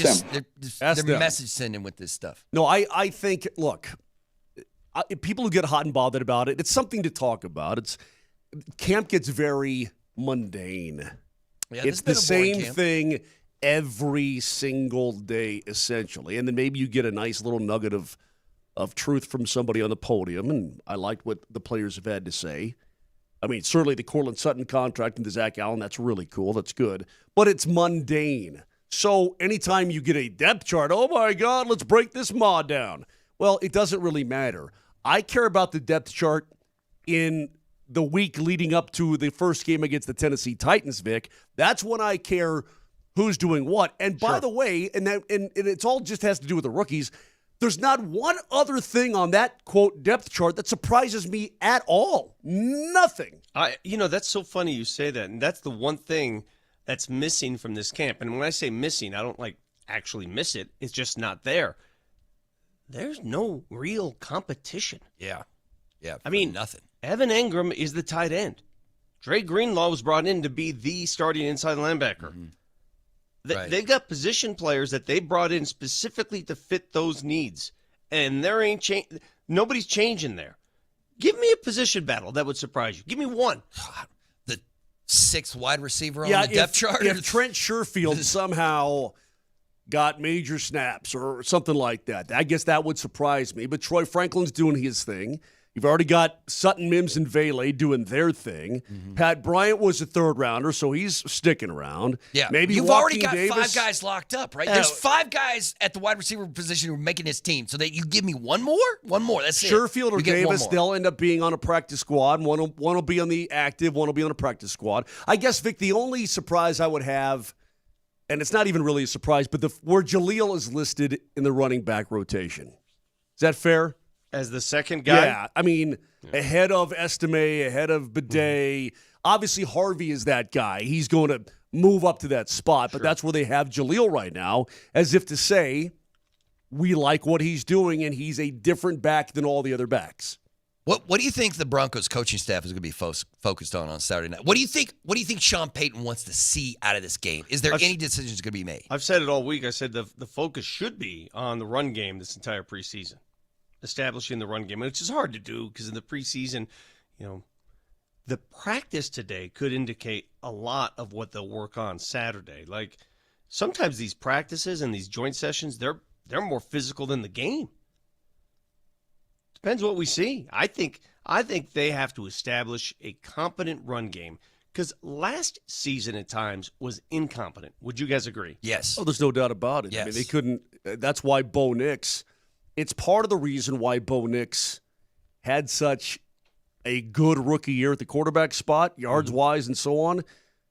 they're message sending with this stuff. No, I think, look, people who get hot and bothered about it, it's something to talk about. Camp gets very mundane. Yeah, it's the same thing every single day, essentially. And then maybe you get a nice little nugget of truth from somebody on the podium, and I liked what the players have had to say. I mean, certainly the Cortland Sutton contract and the Zach Allen, that's really cool. That's good. But it's mundane. So anytime you get a depth chart, oh, my God, let's break this mod down. Well, it doesn't really matter. I care about the depth chart in the week leading up to the first game against the Tennessee Titans, Vic. That's when I care who's doing what. And by the way, and it's all just has to do with the rookies, there's not one other thing on that, quote, depth chart that surprises me at all. Nothing. That's so funny you say that. And that's the one thing that's missing from this camp. And when I say missing, I don't actually miss it. It's just not there. There's no real competition. Yeah. I mean, nothing. Evan Engram is the tight end. Dre Greenlaw was brought in to be the starting inside linebacker. Mm-hmm. They've got position players that they brought in specifically to fit those needs, and nobody's changing there. Give me a position battle that would surprise you. Give me one. The sixth wide receiver on the depth chart? If Trent Sherfield somehow got major snaps or something like that, I guess that would surprise me. But Troy Franklin's doing his thing. You've already got Sutton, Mims, and Vele doing their thing. Mm-hmm. Pat Bryant was a third-rounder, so he's sticking around. Yeah, maybe you've Joaquin already got Davis. 5 guys locked up, right? There's 5 guys at the wide receiver position who are making his team. So that you give me one more? One more, that's it. Sherfield or Davis, they'll end up being on a practice squad. One will be on the active, one will be on a practice squad. I guess, Vic, the only surprise I would have, and it's not even really a surprise, but where Jaleel is listed in the running back rotation. Is that fair? As the second guy? Yeah, I mean, ahead of Estime, ahead of Bidet. Obviously, Harvey is that guy. He's going to move up to that spot, but that's where they have Jaleel right now, as if to say, we like what he's doing, and he's a different back than all the other backs. What do you think the Broncos coaching staff is going to be focused on Saturday night? What do you think Sean Payton wants to see out of this game? Is there any decisions going to be made? I've said it all week. I said the focus should be on the run game this entire preseason. Establishing the run game, which is hard to do because in the preseason, the practice today could indicate a lot of what they'll work on Saturday. Like sometimes these practices and these joint sessions, they're more physical than the game. Depends what we see. I think they have to establish a competent run game because last season at times was incompetent. Would you guys agree? Yes. Oh, there's no doubt about it. Yes. I mean, they couldn't. That's why Bo Nix. It's part of the reason why Bo Nix had such a good rookie year at the quarterback spot, yards-wise and so on,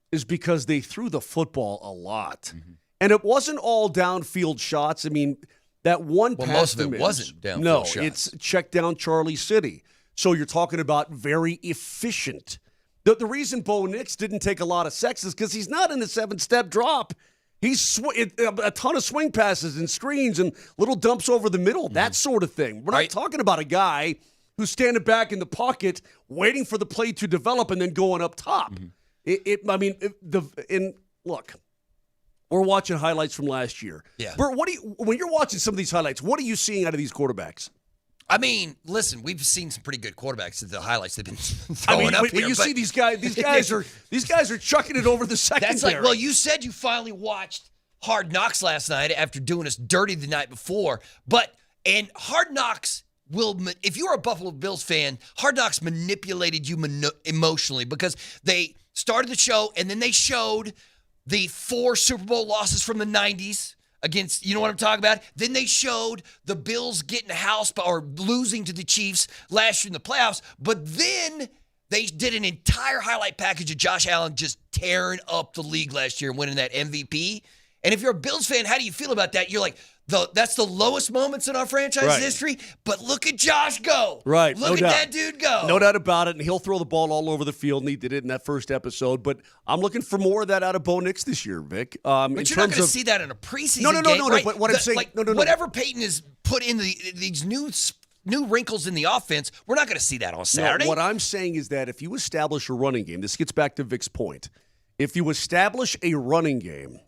is because they threw the football a lot. Mm-hmm. And it wasn't all downfield shots. I mean, that one pass most of it wasn't downfield shots. No, it's check down Charlie City. So you're talking about very efficient. The reason Bo Nix didn't take a lot of sacks is because he's not in the 7-step drop. He's a ton of swing passes and screens and little dumps over the middle, that sort of thing. We're not talking about a guy who's standing back in the pocket, waiting for the play to develop, and then going up top. Look, we're watching highlights from last year. Yeah. Bert, when you're watching some of these highlights, what are you seeing out of these quarterbacks? I mean, listen, we've seen some pretty good quarterbacks at the highlights they've been throwing up here. When you see these guys are chucking it over the secondary. That's like, well, you said you finally watched Hard Knocks last night after doing us dirty the night before. And Hard Knocks if you're a Buffalo Bills fan, Hard Knocks manipulated you emotionally because they started the show and then they showed the 4 Super Bowl losses from the 90s. Against, you know what I'm talking about? Then they showed the Bills getting or losing to the Chiefs last year in the playoffs. But then they did an entire highlight package of Josh Allen just tearing up the league last year and winning that MVP. And if you're a Bills fan, how do you feel about that? You're like, that's the lowest moments in our franchise history, but look at Josh go. Right. Look at that dude go. No doubt about it, and he'll throw the ball all over the field, and he did it in that first episode. But I'm looking for more of that out of Bo Nix this year, Vic. But you're not going to see that in a preseason game, right? But what I'm saying, whatever Peyton has put in these new wrinkles in the offense, we're not going to see that on Saturday. No, what I'm saying is that if you establish a running game, this gets back to Vic's point. If you establish a running game,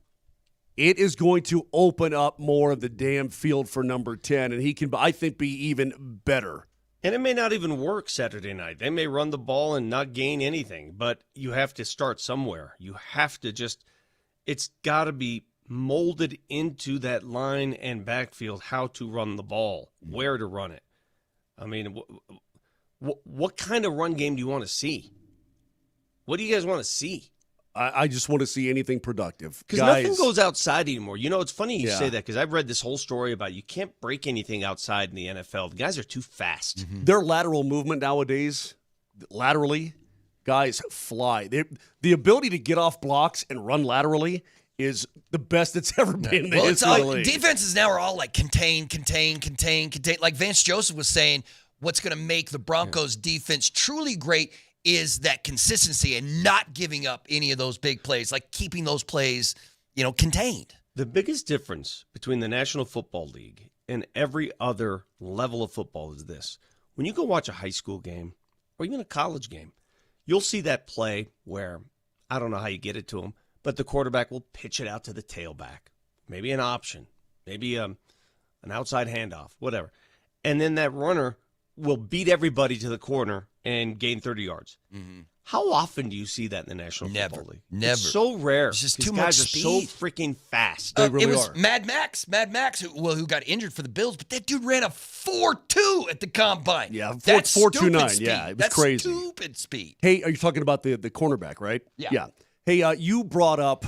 it is going to open up more of the damn field for number 10, and he can, I think, be even better. And it may not even work Saturday night. They may run the ball and not gain anything, but you have to start somewhere. You have to it's got to be molded into that line and backfield how to run the ball, where to run it. I mean, what kind of run game do you want to see? What do you guys want to see? I just want to see anything productive. Because nothing goes outside anymore. You know, it's funny you say that because I've read this whole story about you can't break anything outside in the NFL. The guys are too fast. Mm-hmm. Their lateral movement nowadays, laterally, guys fly. The ability to get off blocks and run laterally is the best it's ever been in the history of the league. Defenses now are all like contain. Like Vance Joseph was saying, what's going to make the Broncos defense truly great is that consistency and not giving up any of those big plays, like keeping those plays, contained. The biggest difference between the National Football League and every other level of football is this. When you go watch a high school game or even a college game, you'll see that play where, I don't know how you get it to them, but the quarterback will pitch it out to the tailback, maybe an option, maybe an outside handoff, whatever. And then that runner will beat everybody to the corner and gain 30 yards. Mm-hmm. How often do you see that in the National Football League? Never. It's so rare. It's just too much speed. Guys are so freaking fast. It was Mad Max, who got injured for the Bills, but that dude ran a 4.2 at the combine. Yeah, that's 4.29. Yeah, it was that's crazy. Stupid speed. Hey, are you talking about the cornerback, right? Yeah. Hey, you brought up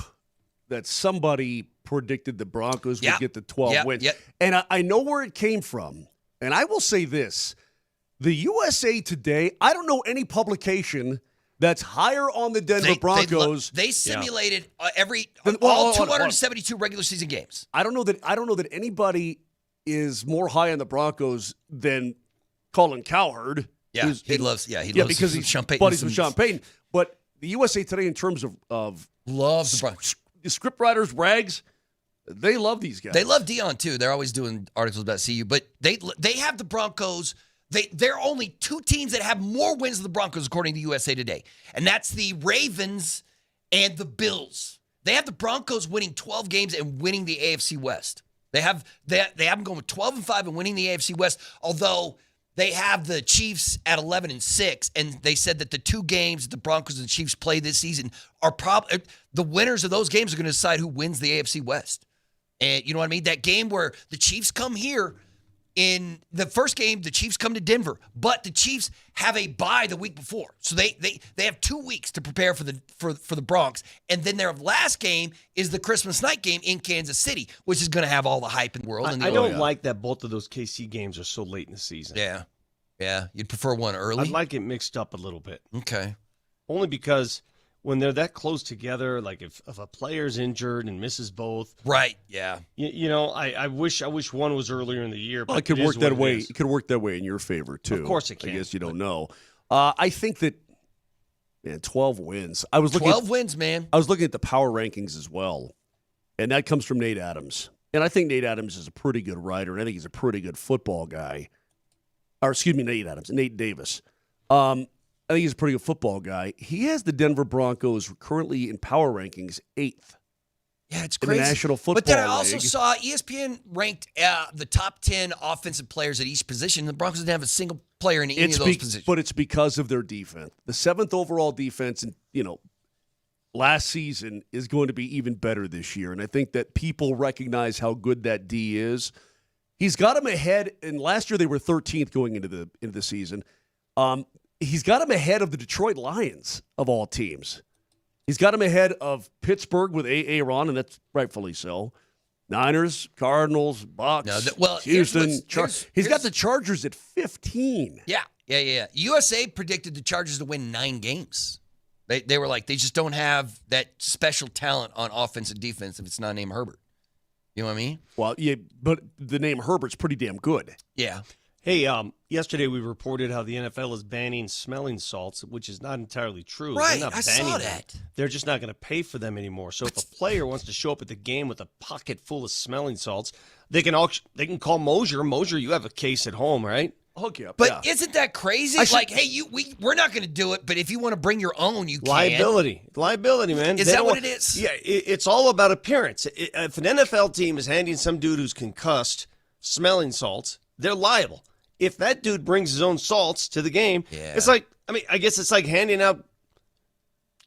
that somebody predicted the Broncos would get the 12 wins. Yep. And I know where it came from. And I will say this. The USA Today, I don't know any publication that's higher on the Denver Broncos. They simulated all 272 regular season games. I don't know that anybody is more high on the Broncos than Colin Cowherd. Yeah, he loves because he's Sean Payton. Buddies with Sean Payton. But the USA Today, in terms of loves the Broncos, script writers, rags, they love these guys. They love Dion too. They're always doing articles about CU, but they have the Broncos. There are only 2 teams that have more wins than the Broncos, according to USA Today, and that's the Ravens and the Bills. They have the Broncos winning 12 games and winning the AFC West. They have them going 12-5 and winning the AFC West, although they have the Chiefs at 11-6, and they said that the 2 games that the Broncos and Chiefs play this season are probably the winners of those games are going to decide who wins the AFC West. And you know what I mean? That game where the Chiefs come here. In the first game, the Chiefs come to Denver, but the Chiefs have a bye the week before. So they have 2 weeks to prepare for the Bronx. And then their last game is the Christmas night game in Kansas City, which is going to have all the hype in the world. I don't like that both of those KC games are so late in the season. Yeah. Yeah. You'd prefer one early? I'd like it mixed up a little bit. Okay. Only because when they're that close together, like if a player's injured and misses both, right? Yeah. I wish one was earlier in the year. But it could work that way. It could work that way in your favor too. Of course it can. I guess you don't know. I think that 12 wins. I was looking 12 wins, man. I was looking at the power rankings as well, and that comes from Nate Adams. And I think Nate Adams is a pretty good writer, and I think he's a pretty good football guy. Nate Adams, Nate Davis. I think he's a pretty good football guy. He has the Denver Broncos currently in power rankings 8th. Yeah, it's in crazy. the National Football But then I also League. saw ESPN ranked the top 10 offensive players at each position. The Broncos didn't have a single player in any of those positions. But it's because of their defense. The 7th overall defense, last season is going to be even better this year. And I think that people recognize how good that D is. He's got him ahead, and last year they were 13th going into the season. He's got him ahead of the Detroit Lions of all teams. He's got him ahead of Pittsburgh with Aaron, and that's rightfully so. Niners, Cardinals, Bucks, Houston. He's got the Chargers at 15. Yeah. USA predicted the Chargers to win 9 games. They were like, they just don't have that special talent on offense and defense if it's not named Herbert. You know what I mean? Well, yeah, but the name Herbert's pretty damn good. Yeah. Hey, yesterday we reported how the NFL is banning smelling salts, which is not entirely true. Right, They're not I banning saw them. that. They're just not going to pay for them anymore. So if a player wants to show up at the game with a pocket full of smelling salts, they can call Moser. Moser, you have a case at home, right? I'll hook you up. But isn't that crazy? Hey, we're not going to do it, but if you want to bring your own, you can. Liability, man. Is that what it is? Yeah, it's all about appearance. If an NFL team is handing some dude who's concussed smelling salts, they're liable. If that dude brings his own salts to the game, it's like, I guess it's like handing out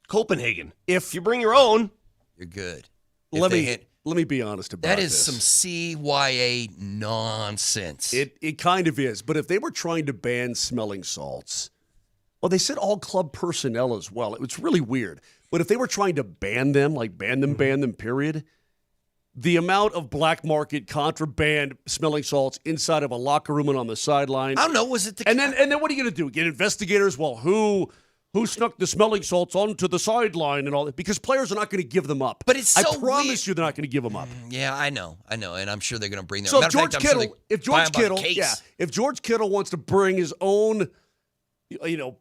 Copenhagen. If you bring your own, you're good. Let me be honest about that. That is this. some CYA nonsense. It kind of is. But if they were trying to ban smelling salts, well, they said all club personnel as well. It's really weird. But if they were trying to ban them, period, the amount of black market contraband smelling salts inside of a locker room and on the sideline. I don't know. Was it the and then what are you going to do? Get investigators? Well, who snuck the smelling salts onto the sideline and all that? Because players are not going to give them up. But it's so I promise you they're not going to give them up. Yeah, I know, and I'm sure they're going to bring their. So if George Kittle wants to bring his own,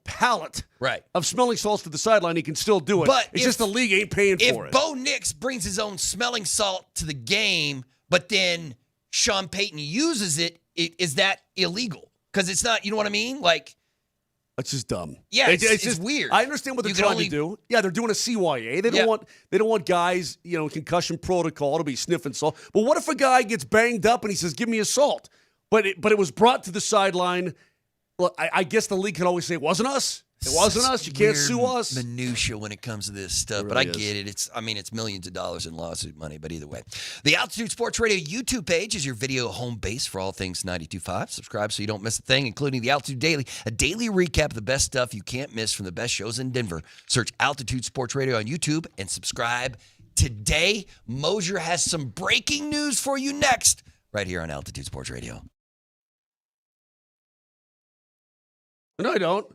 pallet of smelling salts to the sideline, he can still do it. But it's just the league ain't paying for it. If Bo Nix brings his own smelling salt to the game, but then Sean Payton uses it, is that illegal? Because it's not, you know what I mean? Like, it's just dumb. Yeah, it's just weird. I understand what they're trying to do. Yeah, they're doing a CYA. They don't want guys, concussion protocol to be sniffing salt. But what if a guy gets banged up and he says, "Give me a salt," but it was brought to the sideline. Well, I guess the league can always say it wasn't us. It wasn't us. You can't sue us. Minutia when it comes to this stuff, It but I really get it. It's millions of dollars in lawsuit money. But either way, the Altitude Sports Radio YouTube page is your video home base for all things 92.5. Subscribe so you don't miss a thing, including the Altitude Daily, a daily recap of the best stuff you can't miss from the best shows in Denver. Search Altitude Sports Radio on YouTube and subscribe today. Moser has some breaking news for you next, right here on Altitude Sports Radio. No, I don't.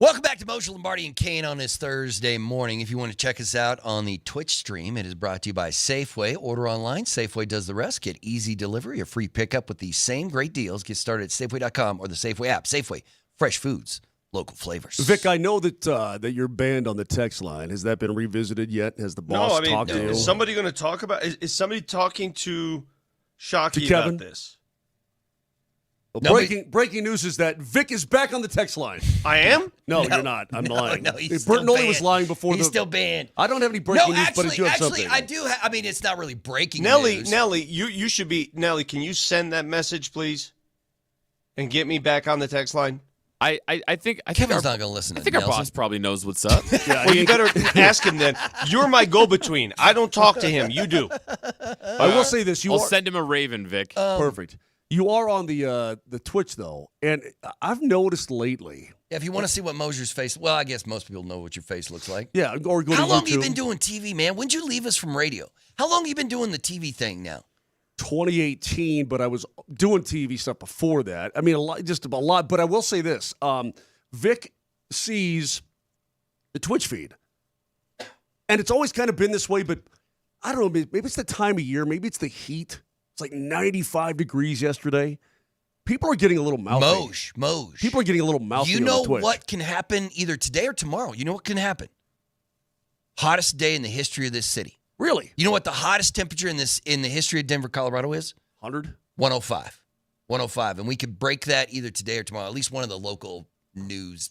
Welcome back to Moser, Lombardi, and Kane on this Thursday morning. If you want to check us out on the Twitch stream, it is brought to you by Safeway. Order online. Safeway does the rest. Get easy delivery or free pickup with the same great deals. Get started at Safeway.com or the Safeway app. Safeway, fresh foods, local flavors. Vic, I know that you're banned on the text line. Has that been revisited yet? Has the boss talked to you? Is somebody going to talk about? Is somebody talking to Shockey about this? Well, breaking news is that Vic is back on the text line. I am? No, you're not. I'm lying. No, he's still Bert Nolly banned. was lying before. He's still banned. I don't have any breaking news, but I do have something. I do. I mean, it's not really breaking news. news. Nelly, you should be. Nelly, can you send that message, please, and get me back on the text line? I think Kevin's not going to listen. I think our boss probably knows what's up. Well, you better ask him then. You're my go-between. I don't talk to him. You do. I will say this: I'll send him a raven, Vic. Perfect. You are on the Twitch though, and I've noticed lately. Yeah, if you want to see what Moser's face, well, I guess most people know what your face looks like. Yeah, or go to How long YouTube. have you been doing TV, man? When'd you leave us from radio? How long have you been doing the TV thing now? 2018, but I was doing TV stuff before that. I mean, just a lot. But I will say this: Vic sees the Twitch feed, and it's always kind of been this way. But I don't know. Maybe it's the time of year. Maybe it's the heat. It's like 95 degrees yesterday. People are getting a little mouthy. Moj. People are getting a little mouthy. You know on Twitch. what can happen either today or tomorrow? You know what can happen? Hottest day in the history of this city. Really? You know what the hottest temperature in the history of Denver, Colorado is? 100? 105. 105. And we could break that either today or tomorrow. At least one of the local news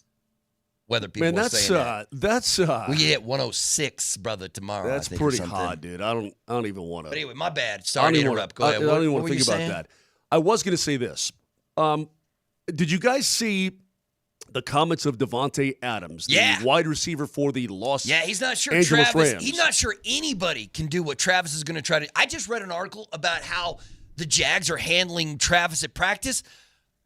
weather people are saying that. We hit 106, brother, tomorrow. That's I think, pretty hot, dude. I don't even want to. But anyway, my bad. Sorry to interrupt. Go ahead. I don't even want what to think about saying? that. I was going to say this. Did you guys see the comments of Davante Adams, the wide receiver for the Los Yeah, he's not sure Angeles Travis. Rams? He's not sure anybody can do what Travis is going to try to. I just read an article about how the Jags are handling Travis at practice.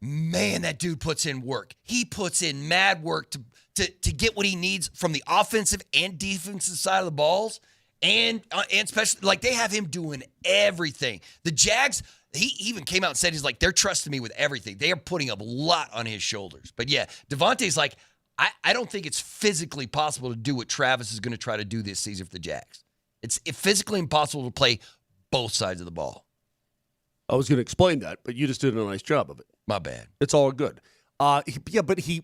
Man, that dude puts in work. He puts in mad work to get what he needs from the offensive and defensive side of the balls, and especially like they have him doing everything. The Jags. He even came out and said, he's like, they're trusting me with everything. They are putting a lot on his shoulders. But yeah, Davante's like, I don't think it's physically possible to do what Travis is going to try to do this season for the Jags. It's physically impossible to play both sides of the ball. I was going to explain that, but you just did a nice job of it. My bad. It's all good. But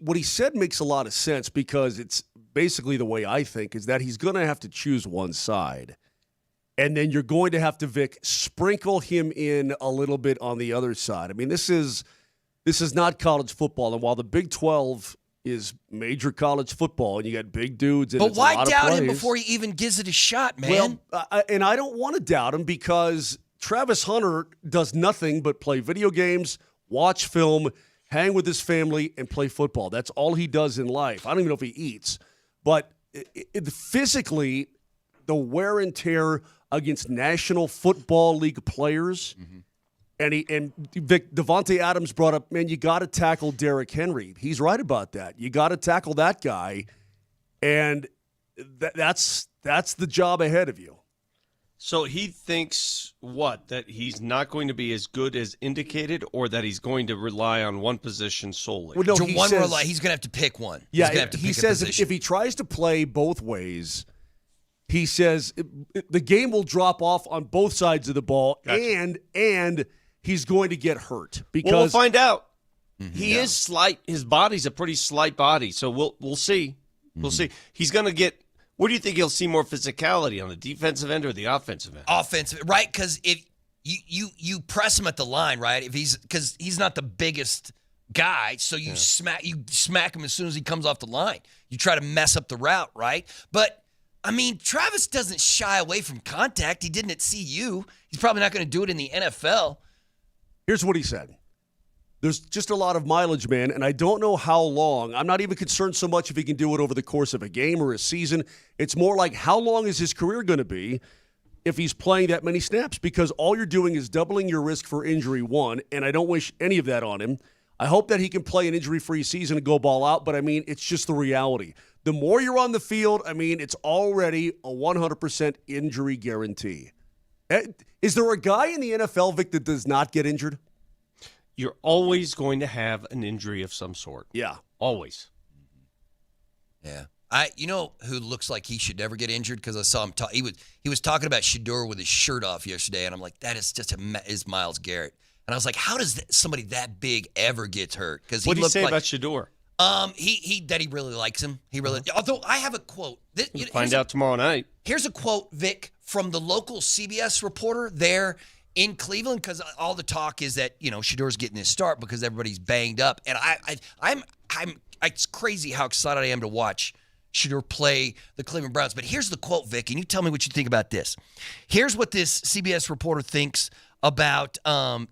what he said makes a lot of sense because it's basically the way I think is that he's going to have to choose one side. And then you're going to have to, Vic, sprinkle him in a little bit on the other side. I mean, this is not college football. And while the Big 12 is major college football, and you got big dudes, and but it's why a lot doubt of plays, him before he even gives it a shot, man? Well, and I don't want to doubt him because Travis Hunter does nothing but play video games, watch film, hang with his family, and play football. That's all he does in life. I don't even know if he eats. But physically, the wear and tear against National Football League players. Mm-hmm. And Davante Adams brought up, man, you got to tackle Derrick Henry. He's right about that. You got to tackle that guy, and that's the job ahead of you. So he thinks what? That he's not going to be as good as indicated, or that he's going to rely on one position solely? Well, no, he's going to have to pick one. Yeah, he says if he tries to play both ways, he says the game will drop off on both sides of the ball, gotcha. and he's going to get hurt because we'll find out. Mm-hmm. He is slight. His body's a pretty slight body, so we'll see. Mm-hmm. We'll see. He's going to get. Where do you think he'll see more physicality, on the defensive end or the offensive end? Offensive, right? Because if you press him at the line, right? Because he's not the biggest guy, so you smack him as soon as he comes off the line. You try to mess up the route, right? But I mean, Travis doesn't shy away from contact. He didn't at CU. He's probably not going to do it in the NFL. Here's what he said. There's just a lot of mileage, man, and I don't know how long. I'm not even concerned so much if he can do it over the course of a game or a season. It's more like how long is his career going to be if he's playing that many snaps? Because all you're doing is doubling your risk for injury, one, and I don't wish any of that on him. I hope that he can play an injury-free season and go ball out, but I mean, it's just the reality. The more you're on the field, I mean, it's already a 100% injury guarantee. Is there a guy in the NFL, Vic, that does not get injured? You're always going to have an injury of some sort. Yeah. Always. You know who looks like he should never get injured? Because I saw him talk. He was talking about Shedeur with his shirt off yesterday, and I'm like, that is just is Myles Garrett. And I was like, how does somebody that big ever gets hurt? Because what did he say about Shedeur? He really likes him. He really. Although I have a quote. We'll find out tomorrow night. Here's a quote, Vic, from the local CBS reporter there in Cleveland, because all the talk is that Shedeur's getting his start because everybody's banged up, and I'm it's crazy how excited I am to watch Shedeur play the Cleveland Browns. But here's the quote, Vic, and you tell me what you think about this. Here's what this CBS reporter thinks about about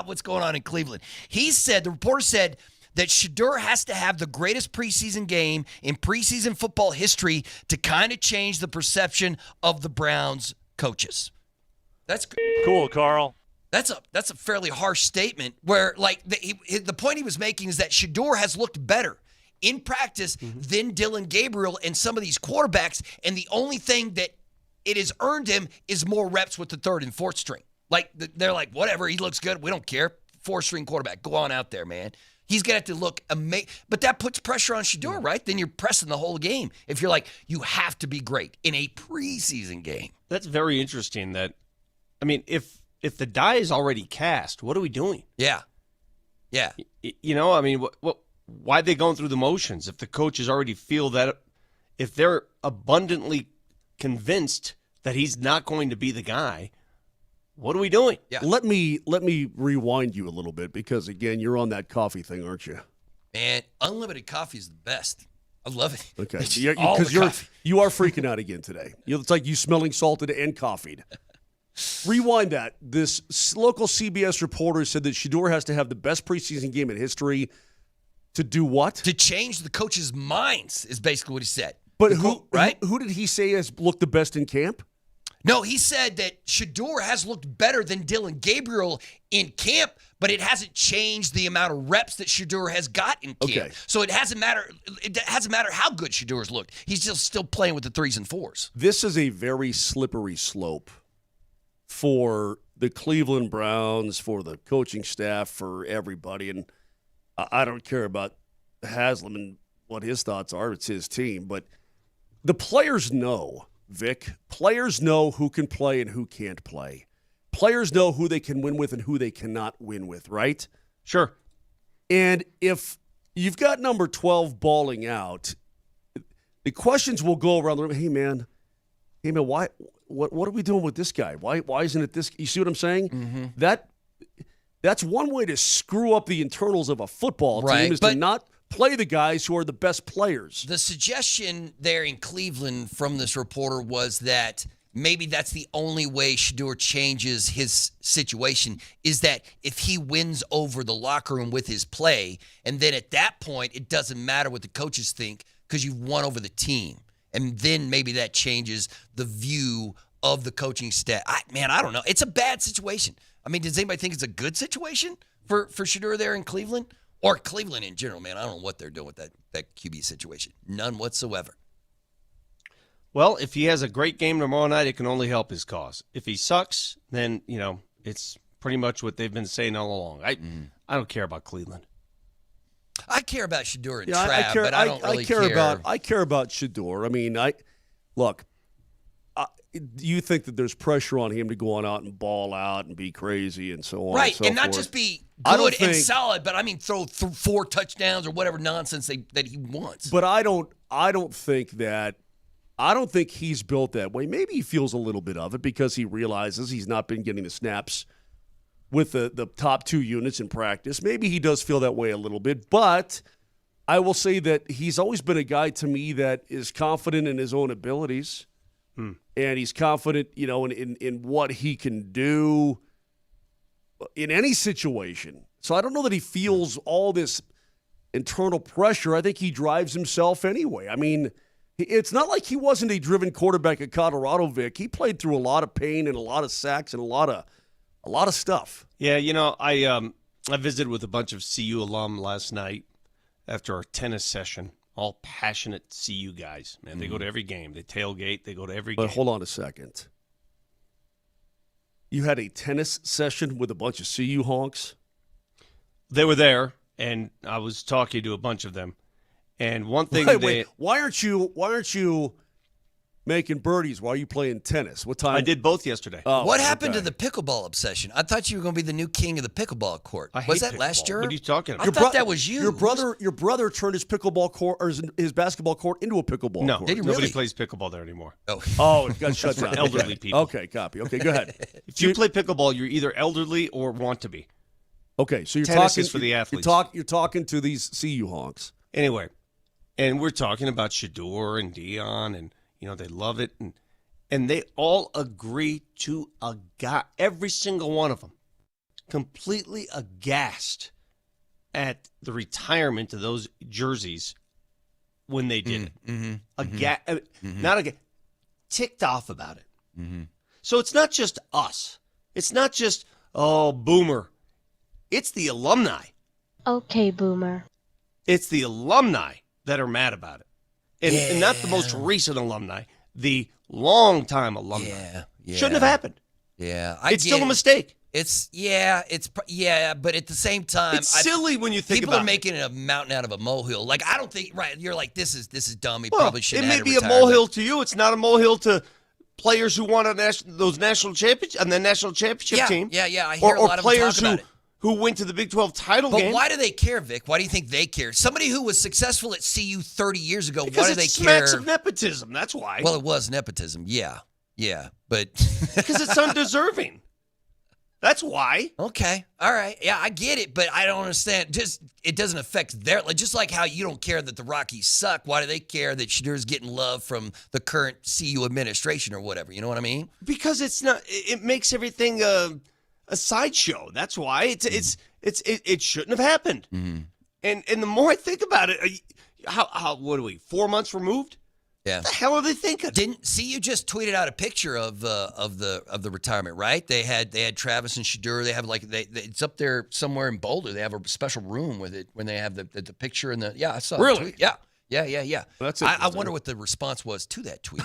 what's going on in Cleveland. The reporter said that Shedeur has to have the greatest preseason game in preseason football history to kind of change the perception of the Browns coaches. That's cool, Carl. That's a fairly harsh statement where, like, the point he was making is that Shedeur has looked better in practice than Dillon Gabriel and some of these quarterbacks, and the only thing that it has earned him is more reps with the third and fourth string. Like, they're like, whatever, he looks good, we don't care. Four-string quarterback, go on out there, man. He's going to have to look amazing. But that puts pressure on Shedeur, right? Then you're pressing the whole game. If you're like, you have to be great in a preseason game. That's very interesting if the die is already cast, what are we doing? Yeah. Why are they going through the motions? If the coaches already feel that, if they're abundantly convinced that he's not going to be the guy, what are we doing? Yeah. Let me rewind you a little bit because, again, you're on that coffee thing, aren't you? Man, unlimited coffee is the best. I love it. Okay, because you are freaking out again today. It's like you smelling salted and coffeeed. Rewind that. This local CBS reporter said that Shedeur has to have the best preseason game in history to do what? To change the coaches' minds is basically what he said. But who did he say has looked the best in camp? No, he said that Shedeur has looked better than Dillon Gabriel in camp, but it hasn't changed the amount of reps that Shedeur has got in camp. Okay. So it hasn't mattered how good Shedeur's looked. He's just still playing with the 3s and 4s. This is a very slippery slope for the Cleveland Browns, for the coaching staff, for everybody. And I don't care about Haslam and what his thoughts are. It's his team. But the players know, Vic. Players know who can play and who can't play. Players know who they can win with and who they cannot win with, right? Sure. And if you've got number 12 balling out, the questions will go around the room. Hey, man, why? What are we doing with this guy? Why isn't it this? You see what I'm saying? Mm-hmm. That's one way to screw up the internals of a football team is to not play the guys who are the best players. The suggestion there in Cleveland from this reporter was that maybe that's the only way Shedeur changes his situation is that if he wins over the locker room with his play, and then at that point it doesn't matter what the coaches think because you've won over the team. And then maybe that changes the view of the coaching staff. I don't know. It's a bad situation. I mean, does anybody think it's a good situation for Shedeur there in Cleveland? Or Cleveland in general, man. I don't know what they're doing with that QB situation. None whatsoever. Well, if he has a great game tomorrow night, it can only help his cause. If he sucks, then, it's pretty much what they've been saying all along. I don't care about Cleveland. I care about Shedeur and Trav, but I don't really care. I care about Shedeur. I mean, you think that there's pressure on him to go on out and ball out and be crazy and so on, right? And so and not forth. Just be good and solid, but throw 4 touchdowns or whatever nonsense that he wants. But I don't think he's built that way. Maybe he feels a little bit of it because he realizes he's not been getting the snaps with the top 2 units in practice. Maybe he does feel that way a little bit, but I will say that he's always been a guy to me that is confident in his own abilities, and he's confident, in what he can do in any situation. So I don't know that he feels all this internal pressure. I think he drives himself anyway. I mean, it's not like he wasn't a driven quarterback at Colorado, Vic. He played through a lot of pain and a lot of sacks and a lot of stuff. Yeah, I visited with a bunch of CU alum last night after our tennis session. All passionate CU guys, man. They go to every game. They tailgate. They go to every game. But hold on a second. You had a tennis session with a bunch of CU honks? They were there, and I was talking to a bunch of them. And one thing wait, why aren't you making birdies while you playing tennis? What time? I did both yesterday. Oh, what happened to the pickleball obsession? I thought you were going to be the new king of the pickleball court. Was that last year? What are you talking about? I thought that was you. Your brother turned his pickleball court or his basketball court into a pickleball court. Did he Nobody really? plays pickleball there anymore. Oh, it got shut down. Elderly people. Okay, copy. Okay, go ahead. If you play pickleball, you're either elderly or want to be. Okay, so you're Tennis talking is for the athletes. You're talking to these CU honks. Anyway, and we're talking about Shador and Dion, and they love it, and they all agree to a guy, every single one of them, completely aghast at the retirement of those jerseys when they did it. Not ticked off about it. So it's not just us. It's not just, boomer. It's the alumni. Okay, boomer. It's the alumni that are mad about it. And not the most recent alumni, the long-time alumni. Shouldn't have happened. Yeah. It's still a mistake. But at the same time, it's silly when you think people about are making a mountain out of a molehill. Like, I don't think, right, you're like, this is dumb. He Well, probably shouldn't have it may be had a molehill to you. It's not a molehill to players who won those national championship on the national championship team. Yeah, I hear a lot of them players talk about it. who went to the Big 12 title game. But why do they care, Vic? Why do you think they care? Somebody who was successful at CU 30 years ago, Because why do they it care? smacks of nepotism. That's why. Well, it was nepotism. Yeah, but because it's undeserving. That's why. Okay. All right. Yeah, I get it, but I don't understand. It doesn't affect their, just like how you don't care that the Rockies suck. Why do they care that Shadur's getting love from the current CU administration or whatever? You know what I mean? Because it's not. It makes everything a sideshow. That's why it shouldn't have happened. And the more I think about it, how what are we? 4 months removed? Yeah. What the hell are they thinking? Didn't CU just tweeted out a picture of the retirement, right? They had Travis and Shadur. They have it's up there somewhere in Boulder. They have a special room with it when they have the picture and I saw really? The tweet. Yeah. That's I wonder what the response was to that tweet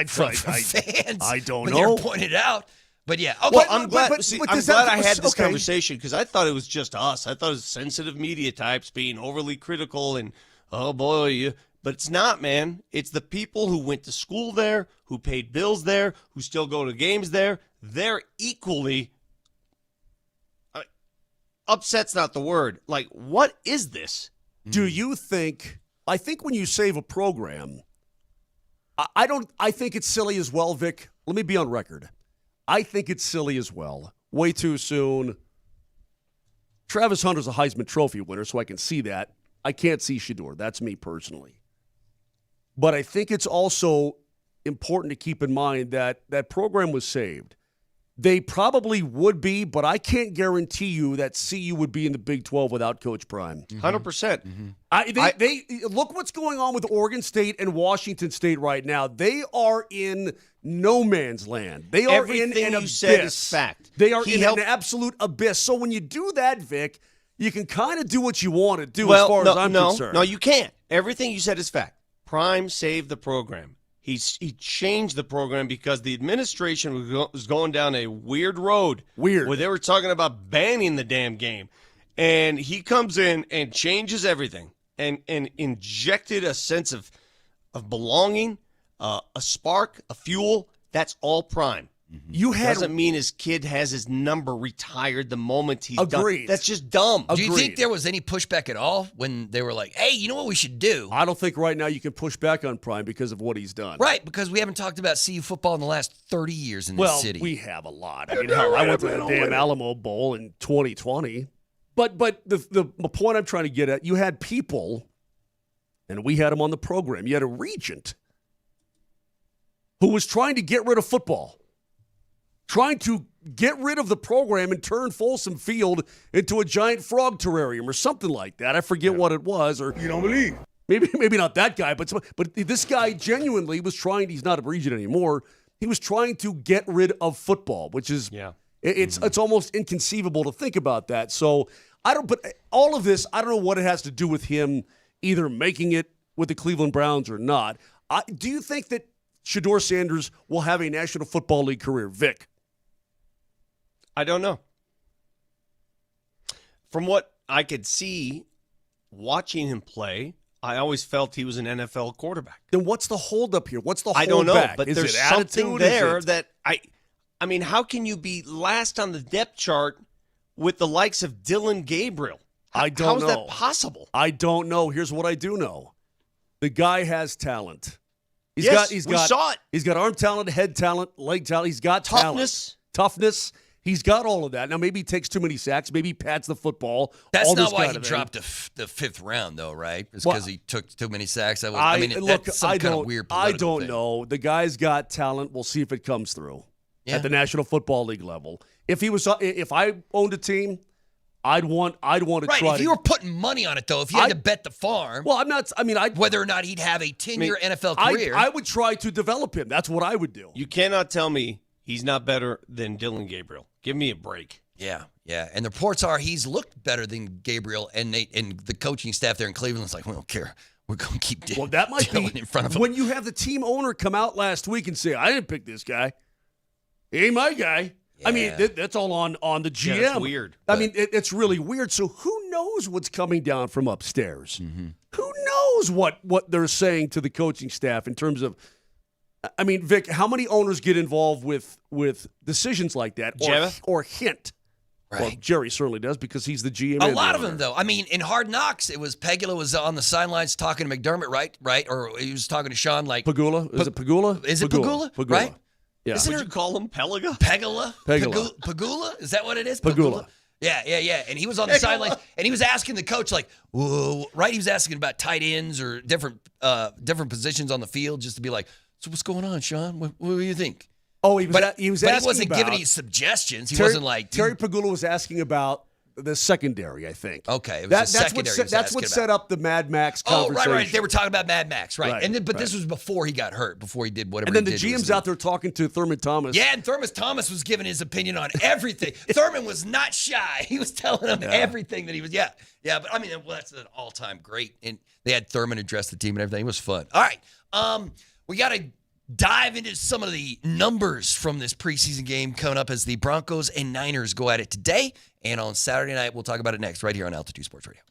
from fans. I don't when know. They were pointed out. But yeah, okay. Well, I'm glad. I'm glad I had this okay. conversation because I thought it was just us. I thought it was sensitive media types being overly critical and but it's not, man. It's the people who went to school there, who paid bills there, who still go to games there. They're equally upset's not the word. Like, what is this? Do you think? I think when you save a program, I think it's silly as well, Vic. Let me be on record. I think it's silly as well. Way too soon. Travis Hunter's a Heisman Trophy winner, so I can see that. I can't see Shador. That's me personally. But I think it's also important to keep in mind that that program was saved. They probably would be, but I can't guarantee you that CU would be in the Big 12 without Coach Prime. 100%. They look what's going on with Oregon State and Washington State right now. They are in no man's land. They are in an abyss. Said is fact. They are in an absolute abyss. So when you do that, Vic, you can kind of do what you want to do as far as I'm concerned. No, you can't. Everything you said is fact. Prime saved the program. He changed the program because the administration was going down a weird road. Where they were talking about banning the damn game. And he comes in and changes everything and injected a sense of belonging, a spark, a fuel. That's all Prime. Doesn't mean his kid has his number retired the moment he's done. That's just dumb. Do you think there was any pushback at all when they were like, hey, you know what we should do? I don't think right now you can push back on Prime because of what he's done. Right, because we haven't talked about CU football in the last 30 years in this city. Well, we have a lot. I mean, hell, I went to the damn Alamo Bowl in 2020. But the point I'm trying to get at, you had people, and we had them on the program. You had a regent who was trying to get rid of football. Trying to get rid of the program and turn Folsom Field into a giant frog terrarium or something like that. I forget what it was. Or you don't believe. Maybe not that guy, but this guy genuinely was trying. He's not a regent anymore. He was trying to get rid of football, which is it's almost inconceivable to think about that. So but all of this, I don't know what it has to do with him either making it with the Cleveland Browns or not. Do you think that Shador Sanders will have a National Football League career, Vic? I don't know. From what I could see watching him play, I always felt he was an NFL quarterback. Then what's the holdup here? What's the holdback? I don't know, but is there's it something attitude? there that I mean, how can you be last on the depth chart with the likes of Dylan Gabriel? I don't How is know. that possible? I don't know. Here's what I do know. The guy has talent. We saw it. He's got arm talent, head talent, leg talent. He's got toughness. He's got all of that. Now, maybe he takes too many sacks. Maybe he pats the football. That's not why he dropped the fifth round, though, right? It's because he took too many sacks. That's some kind of weird I don't thing. know. The guy's got talent. We'll see if it comes through at the National Football League level. If I owned a team, I'd want to try. If you were putting money on it, though, if you had to bet the farm, well, I'm not. I mean, whether or not he'd have a 10-year NFL career, I would try to develop him. That's what I would do. You cannot tell me he's not better than Dylan Gabriel. Give me a break. Yeah. And the reports are he's looked better than Gabriel, and the coaching staff there in Cleveland's like, we don't care. We're going to keep Well, that might be in front of him. When you have the team owner come out last week and say, I didn't pick this guy. He ain't my guy. Yeah. I mean, that's all on the GM. Yeah, that's weird. I mean, it's really weird. So who knows what's coming down from upstairs? Mm-hmm. Who knows what they're saying to the coaching staff in terms of, I mean, Vic, how many owners get involved with decisions like that or hint? Right. Well, Jerry certainly does because he's the GM. A lot of them, though. I mean, in Hard Knocks, it was Pegula was on the sidelines talking to McDermott, right? Or he was talking to Sean like Pegula. Is it Pegula? Is it Pegula? Right? Yeah. Would you call him Peliga? Pegula? Pegula? Is that what it is? Pegula. Yeah. And he was on the sidelines, and he was asking the coach, like, whoa, right? He was asking about tight ends or different positions on the field just to be like, so what's going on, Sean? What do you think? Oh, he wasn't giving any suggestions. He wasn't like Terry Pegula was asking about the secondary, I think. Okay, it was secondary. That's what set up the Mad Max conversation. Oh, right. They were talking about Mad Max, right? But this was before he got hurt, before he did whatever. And then the GM's out there talking to Thurman Thomas. Yeah, and Thurman Thomas was giving his opinion on everything. Thurman was not shy. He was telling him everything that he was. Yeah. But I mean, that's an all-time great. And they had Thurman address the team and everything. It was fun. All right, we got to dive into some of the numbers from this preseason game coming up as the Broncos and Niners go at it today. And on Saturday night, we'll talk about it next right here on Altitude Sports Radio.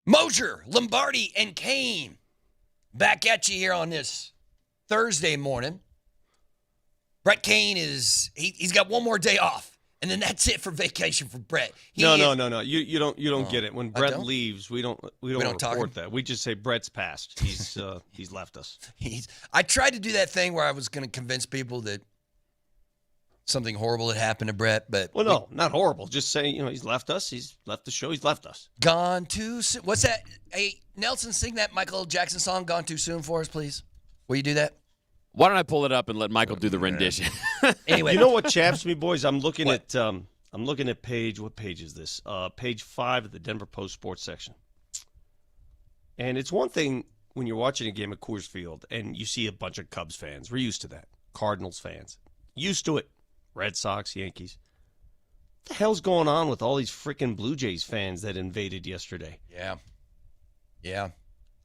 Moser, Lombardi, and Kane back at you here on this Thursday morning. Brett Kane he's got one more day off, and then that's it for vacation for Brett. No. You don't get it. When Brett leaves, we don't report that. We just say Brett's passed. He's left us. I tried to do that thing where I was going to convince people that something horrible had happened to Brett, but not horrible. Just saying, he's left us. He's left the show. He's left us. Gone too soon. What's that? Hey, Nelson, sing that Michael Jackson song, "Gone Too Soon," for us, please. Will you do that? Why don't I pull it up and let Michael do the rendition? Anyway, you know what chaps me, boys? I'm looking at page. What page is this? Page 5 of the Denver Post Sports section. And it's one thing when you're watching a game at Coors Field and you see a bunch of Cubs fans. We're used to that. Cardinals fans, used to it. Red Sox, Yankees. What the hell's going on with all these freaking Blue Jays fans that invaded yesterday? Yeah.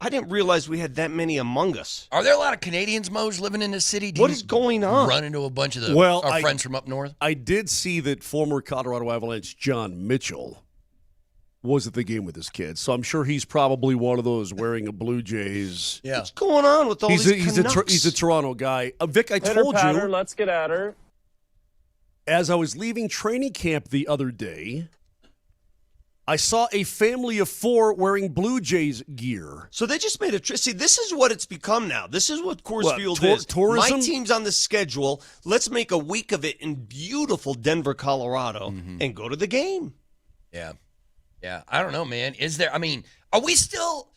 I didn't realize we had that many among us. Are there a lot of Canadians, Moj, living in this city? What is going on? Run into a bunch of our friends from up north? I did see that former Colorado Avalanche John Mitchell was at the game with his kids, so I'm sure he's probably one of those wearing a Blue Jays. Yeah. What's going on with all these Canucks? He's a Toronto guy. Vic, I told you. Let's get at her. As I was leaving training camp the other day, I saw a family of 4 wearing Blue Jays gear. So they just made a trip. See, this is what it's become now. This is what Coors Field is. Tourism? My team's on the schedule. Let's make a week of it in beautiful Denver, Colorado, and go to the game. Yeah. I don't know, man. Are we still...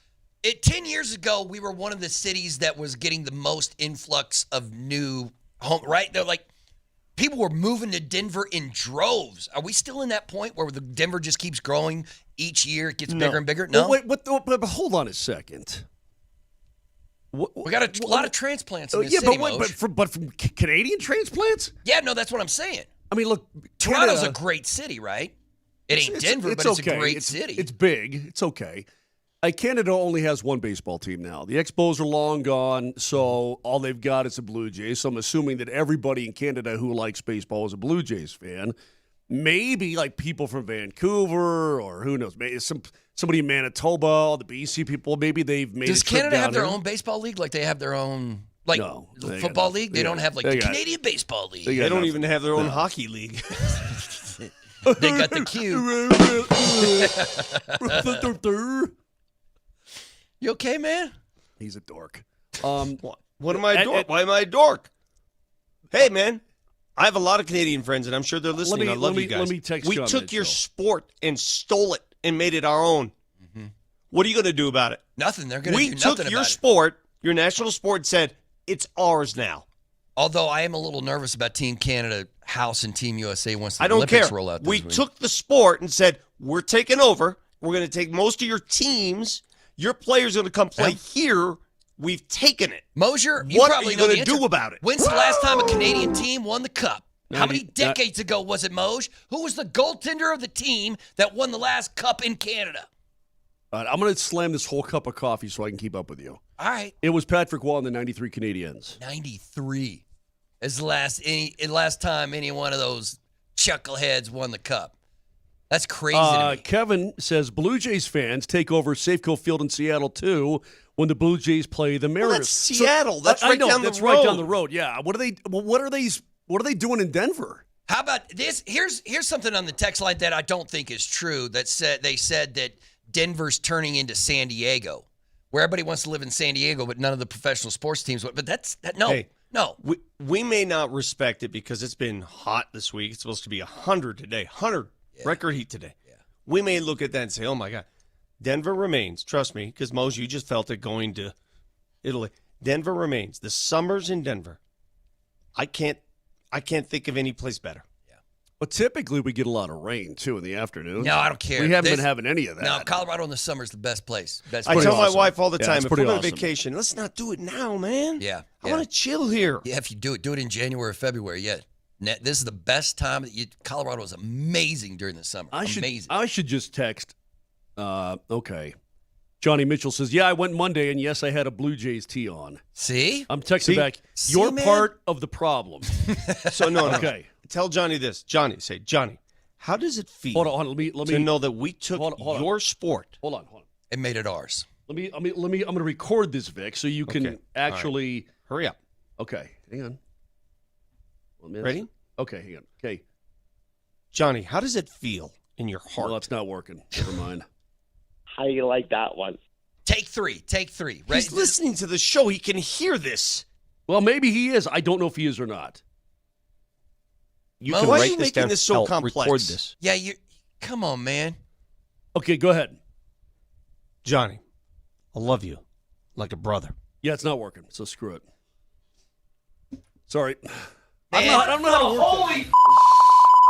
10 years ago, we were one of the cities that was getting the most influx of new home, right? They're like, people were moving to Denver in droves. Are we still in that point where the Denver just keeps growing each year? It gets bigger and bigger? No. But hold on a second. We got a lot of transplants in this city, but from Canadian transplants? Yeah, no, that's what I'm saying. I mean, look, Toronto's a great city, right? It ain't Denver, but it's a great city. It's big. It's okay. Canada only has one baseball team now. The Expos are long gone, so all they've got is a Blue Jays. So I'm assuming that everybody in Canada who likes baseball is a Blue Jays fan. Maybe like people from Vancouver or who knows, maybe somebody in Manitoba, all the BC people, maybe they've made Does a trip Canada have their there. own baseball league? Like they have their own football league? They don't have the Canadian baseball league. They don't even have their own hockey league. They got the Q. You okay, man? He's a dork. What am I a dork? Why am I a dork? Hey, man, I have a lot of Canadian friends, and I'm sure they're listening. I love you guys. Let me text We John took Mitchell. your sport and stole it and made it our own. What are you going to do about it? Nothing. They're going to do nothing about it. We took your sport, your national sport, and said, it's ours now. Although I am a little nervous about Team Canada House and Team USA once the I don't Olympics care. roll out this We week. took the sport and said, we're taking over. We're going to take most of your teams. Your players are going to come play here. We've taken it. Moser, what are you going to do about it? When's the last time a Canadian team won the Cup? How many decades ago was it, Moj? Who was the goaltender of the team that won the last Cup in Canada? All right, I'm going to slam this whole cup of coffee so I can keep up with you. All right. It was Patrick Waugh and the 93 Canadiens. 93 is the last time any one of those chuckleheads won the Cup. That's crazy to me. Kevin says Blue Jays fans take over Safeco Field in Seattle, too, when the Blue Jays play the Mariners. Well, that's Seattle. That's right down the road. That's right down the road, yeah. What are they doing in Denver? How about this? Here's something on the text line that I don't think is true. They said that Denver's turning into San Diego, where everybody wants to live in San Diego, but none of the professional sports teams. But no. We may not respect it because it's been hot this week. It's supposed to be 100 today. 100 record heat today. Yeah. We may look at that and say, oh, my God. Denver remains. Trust me, because Mose, you just felt it going to Italy. Denver remains. The summers in Denver. I can't think of any place better. But typically we get a lot of rain, too, in the afternoon. No, I don't care. We haven't been having any of that. No, Colorado in the summer is the best place. I tell my wife all the time, if we're on vacation, let's not do it now, man. Yeah. I want to chill here. Yeah, if you do it in January or February. Yeah. This is the best time. Colorado is amazing during the summer. Amazing. I should just text. Okay. Johnny Mitchell says, yeah, I went Monday, and yes, I had a Blue Jays tee on. See? I'm texting back, you're part of the problem. So, no. Okay. Tell Johnny this. Johnny, how does it feel hold on, let me to know that we took your sport? Hold on. and made it ours. I'm going to record this, Vic, so you can actually right. Hurry up. Okay, hang on. Ready? Okay, hang on. Okay, Johnny, how does it feel in your heart? Well, that's not working. Never mind. How do you like that one? Take three. Right? He's listening to the show. He can hear this. Well, maybe he is. I don't know if he is or not. Why are you making this so complex? Record this. Yeah, come on, man. Okay, go ahead. Johnny, I love you like a brother. Yeah, it's not working, so screw it. Sorry. Man, I don't know how to work holy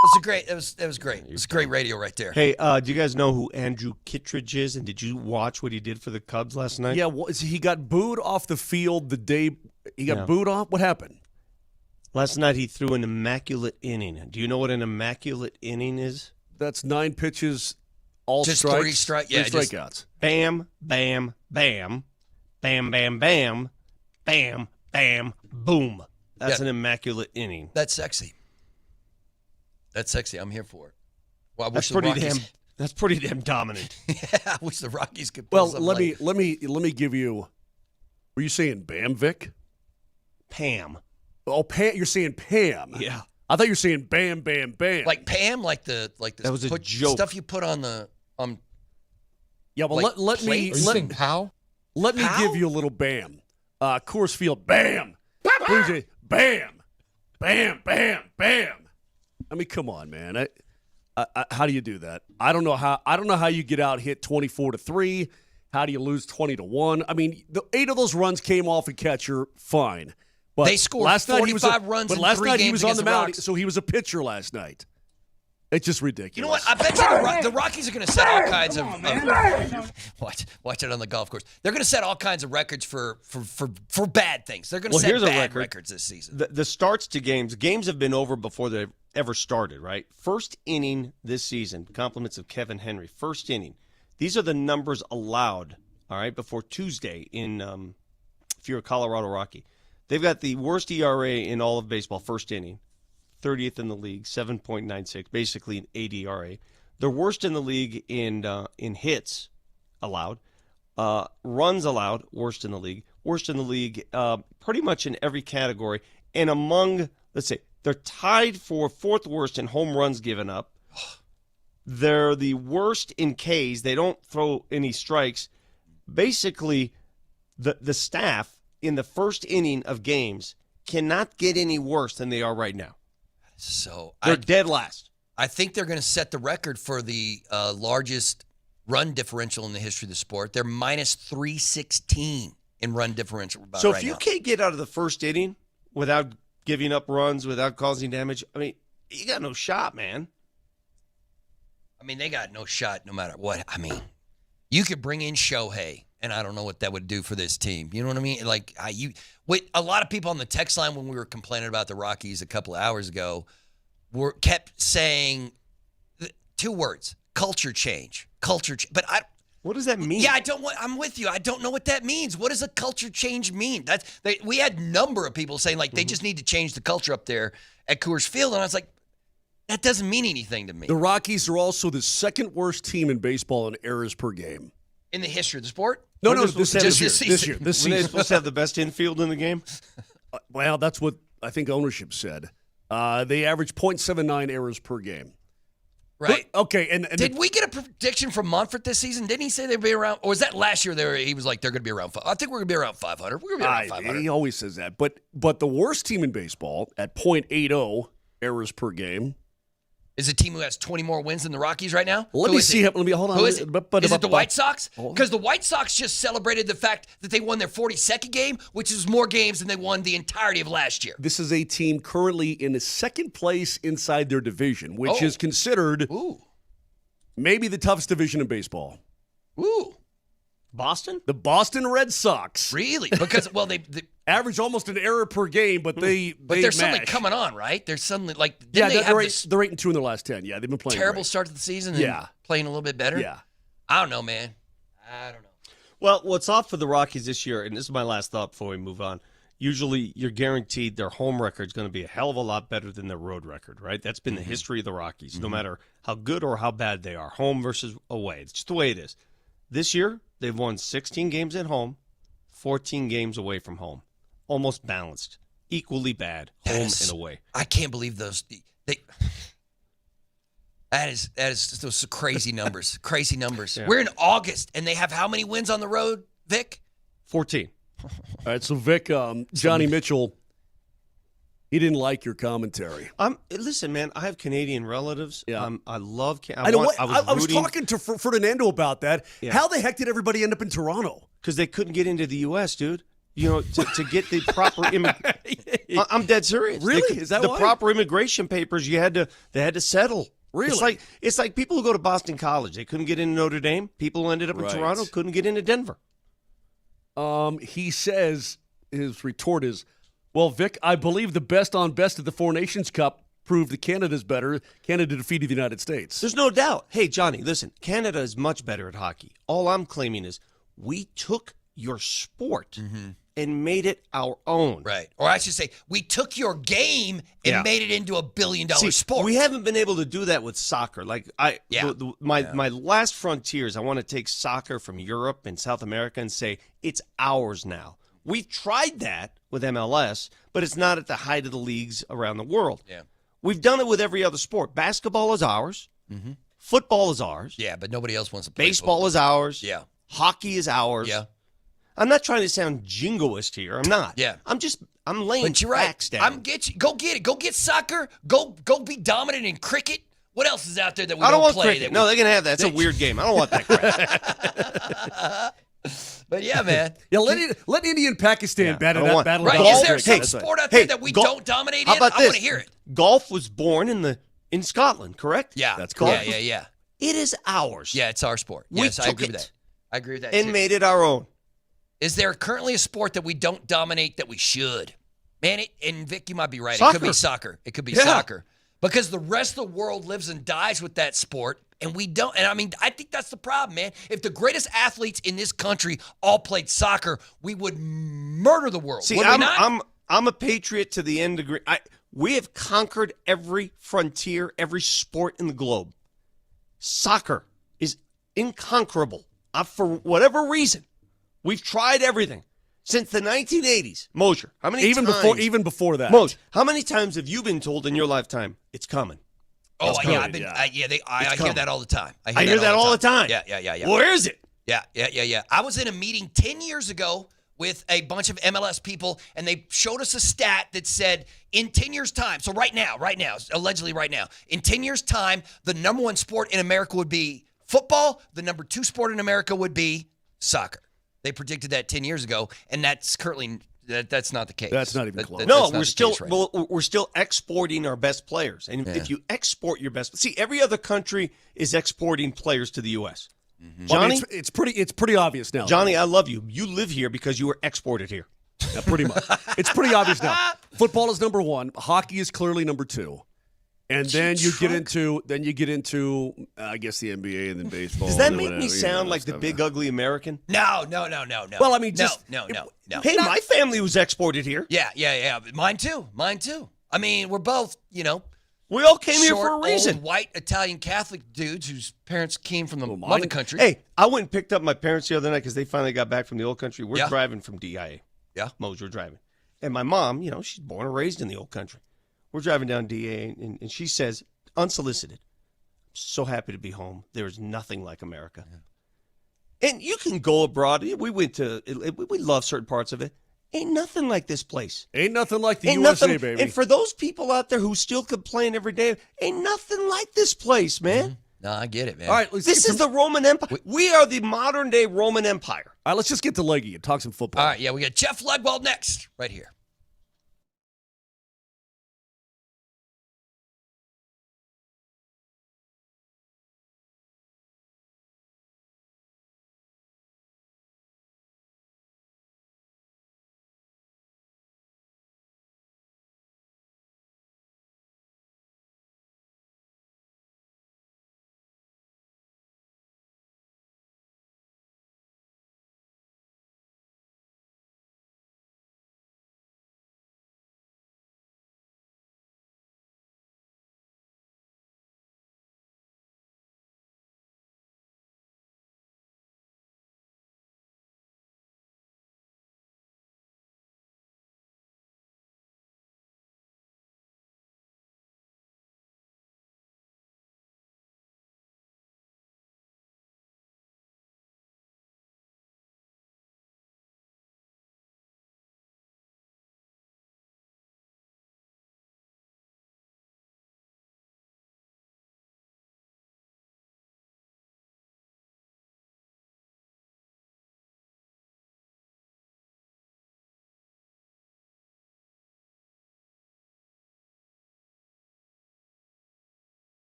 it was great. It was great. It was great radio right there. Hey, do you guys know who Andrew Kittredge is? And did you watch what he did for the Cubs last night? Yeah, he got booed off the field the day he got booed off. What happened? Last night he threw an immaculate inning. Do you know what an immaculate inning is? That's 9 pitches, all just strikes, three strikeouts. Bam, bam, bam, bam, bam, bam, bam, bam, boom. That's an immaculate inning. That's sexy. I'm here for it. Well, That's pretty damn dominant. Yeah, I wish the Rockies could. Well, let me give you. Were you saying Bam, Vic? Pam. Oh, Pam. You're saying Pam. Yeah. I thought you were saying Bam, Bam, Bam. Like Pam, like the that was a joke. Stuff you put on the Yeah, well, like let me. Are you saying Pow? Let me give you a little Bam. Coors Field, Bam. Blue Jays, Bam, Bam, Bam, Bam. I mean, come on, man. How do you do that? I don't know how you get out hit 24-3. How do you lose 20-1? I mean, 8 of those runs came off a catcher. Fine, but they scored last 45 runs. But in last 3 night games he was on the mound, Rocks. so he was a pitcher last night. It's just ridiculous. You know what? I bet you the Rockies are going to set all kinds of watch it on the golf course. They're going to set all kinds of records for bad things. They're going to set bad records this season. The starts to games have been over before they've ever started, right? First inning this season, compliments of Kevin Henry. First inning. These are the numbers allowed, all right, before Tuesday if you're a Colorado Rocky. They've got the worst ERA in all of baseball, first inning. 30th in the league, 7.96, basically an 8 ERA. They're worst in the league in hits allowed, runs allowed, worst in the league, pretty much in every category. And among, let's say, they're tied for 4th worst in home runs given up. They're the worst in Ks. They don't throw any strikes. Basically, the staff in the first inning of games cannot get any worse than they are right now. So they're dead last. I think they're going to set the record for the largest run differential in the history of the sport. They're minus 316 in run differential. So if you can't get out of the first inning without giving up runs, without causing damage, I mean, you got no shot, man. I mean, they got no shot no matter what. I mean, you could bring in Shohei, and I don't know what that would do for this team. You know what I mean? Like, a lot of people on the text line when we were complaining about the Rockies a couple of hours ago kept saying 2 words: culture change. But what does that mean? Yeah, I'm with you. I don't know what that means. What does a culture change mean? We had a number of people saying like they just need to change the culture up there at Coors Field, and I was like, that doesn't mean anything to me. The Rockies are also the 2nd worst team in baseball in errors per game. In the history of the sport? No, this year. Were they supposed to have the best infield in the game? Well, that's what I think ownership said. They average 0.79 errors per game. Right. But, okay. And did we get a prediction from Monfort this season? Didn't he say they'd be around? Or was that last year? He was like, they're going to be around. I think we're going to be around 500. We're going to be around 500. He always says that. But the worst team in baseball at 0.80 errors per game is a team who has 20 more wins than the Rockies right now. Let me see. Hold on. Who is it? Is it the White Sox? Because the White Sox just celebrated the fact that they won their 42nd game, which is more games than they won the entirety of last year. This is a team currently in the 2nd place inside their division, which is considered maybe the toughest division in baseball. Ooh. Boston? The Boston Red Sox. Really? Because, well, they average almost an error per game, but they're suddenly coming on, right? They're suddenly like they're 8-2 in their last 10. Yeah, they've been playing terrible great. Start to the season. And playing a little bit better. Yeah, I don't know, man. I don't know. Well, what's off for the Rockies this year, and this is my last thought before we move on. Usually, you're guaranteed their home record is going to be a hell of a lot better than their road record, right? That's been the history of the Rockies, no matter how good or how bad they are, home versus away. It's just the way it is. This year, they've won 16 games at home, 14 games away from home. Almost balanced. Equally bad, home and away. I can't believe those. That is those crazy numbers. Crazy numbers. Yeah. We're in August, and they have how many wins on the road, Vic? 14. All right, so Vic, Johnny Mitchell, he didn't like your commentary. Listen, man, I have Canadian relatives. Yeah. I love. I was talking to Ferdinando about that. Yeah. How the heck did everybody end up in Toronto? Because they couldn't get into the U.S., dude. You know, to get the proper I'm dead serious. Really? Is that the why? proper immigration papers? They had to settle. Really? It's like people who go to Boston College. They couldn't get into Notre Dame. People who ended up in Toronto couldn't get into Denver. He says his retort is, "Well, Vic, I believe the best on best of the Four Nations Cup proved that Canada's better. Canada defeated the United States." There's no doubt. Hey, Johnny, listen. Canada is much better at hockey. All I'm claiming is we took your sport and made it our own. Right. Or I should say, we took your game and made it into $1 billion sport. We haven't been able to do that with soccer. Like my last frontiers, I want to take soccer from Europe and South America and say it's ours now. We've tried that with MLS, but it's not at the height of the leagues around the world. Yeah. We've done it with every other sport. Basketball is ours. Football is ours. Yeah, but nobody else wants to play Baseball football. is ours. Yeah. Hockey is ours. Yeah. I'm not trying to sound jingoist here. I'm not. Yeah. I'm laying But you're facts right. down. Go get it. Go get soccer. Go be dominant in cricket. What else is out there that we I don't want play? cricket. No, they can have that. It's a weird game. I don't want that crap. But yeah, man. Yeah, let India and Pakistan battle that. Right? Golf. Is there some sport out there that we don't dominate in? How about I this? want to hear it. Golf was born in Scotland, correct? Yeah, that's correct. Yeah. It is ours. Yeah, it's our sport. We Yes, I took agree with it that. I agree with that. and too. made it our own. Is there currently a sport that we don't dominate that we should? Man, and Vic, you might be right. Soccer. It could be soccer. It could be soccer. Because the rest of the world lives and dies with that sport, and we don't. And I mean, I think that's the problem, man. If the greatest athletes in this country all played soccer, we would murder the world. See, would we not? I'm a patriot to the end degree. We have conquered every frontier, every sport in the globe. Soccer is inconquerable. For whatever reason, we've tried everything since the 1980s. Moser, how many times? Even before that. Moser, how many times have you been told in your lifetime it's coming? Oh, It's yeah, coming. I hear that all the time. I hear that all the time. Yeah. Where is it? Yeah. I was in a meeting 10 years ago with a bunch of MLS people, and they showed us a stat that said in 10 years' time, so right now, allegedly right now, in 10 years' time, the number one sport in America would be football. The number two sport in America would be soccer. They predicted that 10 years ago, and that's currently that's not the case. That's not even close. No, we're still exporting our best players. And if you export your best, see, every other country is exporting players to the U.S. Johnny, Well, it's pretty obvious now. Johnny, I love you. You live here because you were exported here. Yeah, pretty much. It's pretty obvious now. Football is number one. Hockey is clearly number two. And then you get into I guess the NBA and then baseball. Does that make me sound like the big ugly American? No. Well, I mean, just no. Hey, my family was exported here. Yeah. Mine too. I mean, we're both, we all came here short, for a reason. Old, white Italian Catholic dudes whose parents came from the mother country. Hey, I went and picked up my parents the other night because they finally got back from the old country. We're driving from DIA. Yeah. Moser driving. And my mom, she's born and raised in the old country. We're driving down DA, and she says, unsolicited, I'm so happy to be home. There is nothing like America. Yeah. And you can go abroad. We love certain parts of it. Ain't nothing like this place. Ain't nothing like the USA, baby. And for those people out there who still complain every day, ain't nothing like this place, man. No, I get it, man. All right, this is the Roman Empire. We are the modern-day Roman Empire. All right, let's just get to Leggy and talk some football. All right, yeah, we got Jeff Legwald next, right here.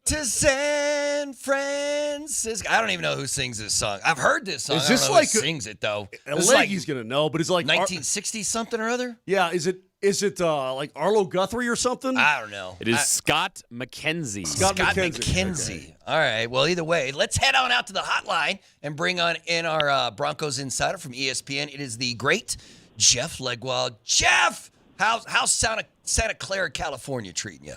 to San Francisco. I don't even know who sings this song. I've heard this song. Is I don't this know like who sings it though? It's like he's gonna know, but it's like 1960 something or other. Yeah, is it like Arlo Guthrie or something? I don't know. It is Scott McKenzie. Scott McKenzie. Okay. All right. Well, either way, let's head on out to the hotline and bring on in our Broncos insider from ESPN. It is the great Jeff Legwald. Jeff, how's Santa Clara, California treating you?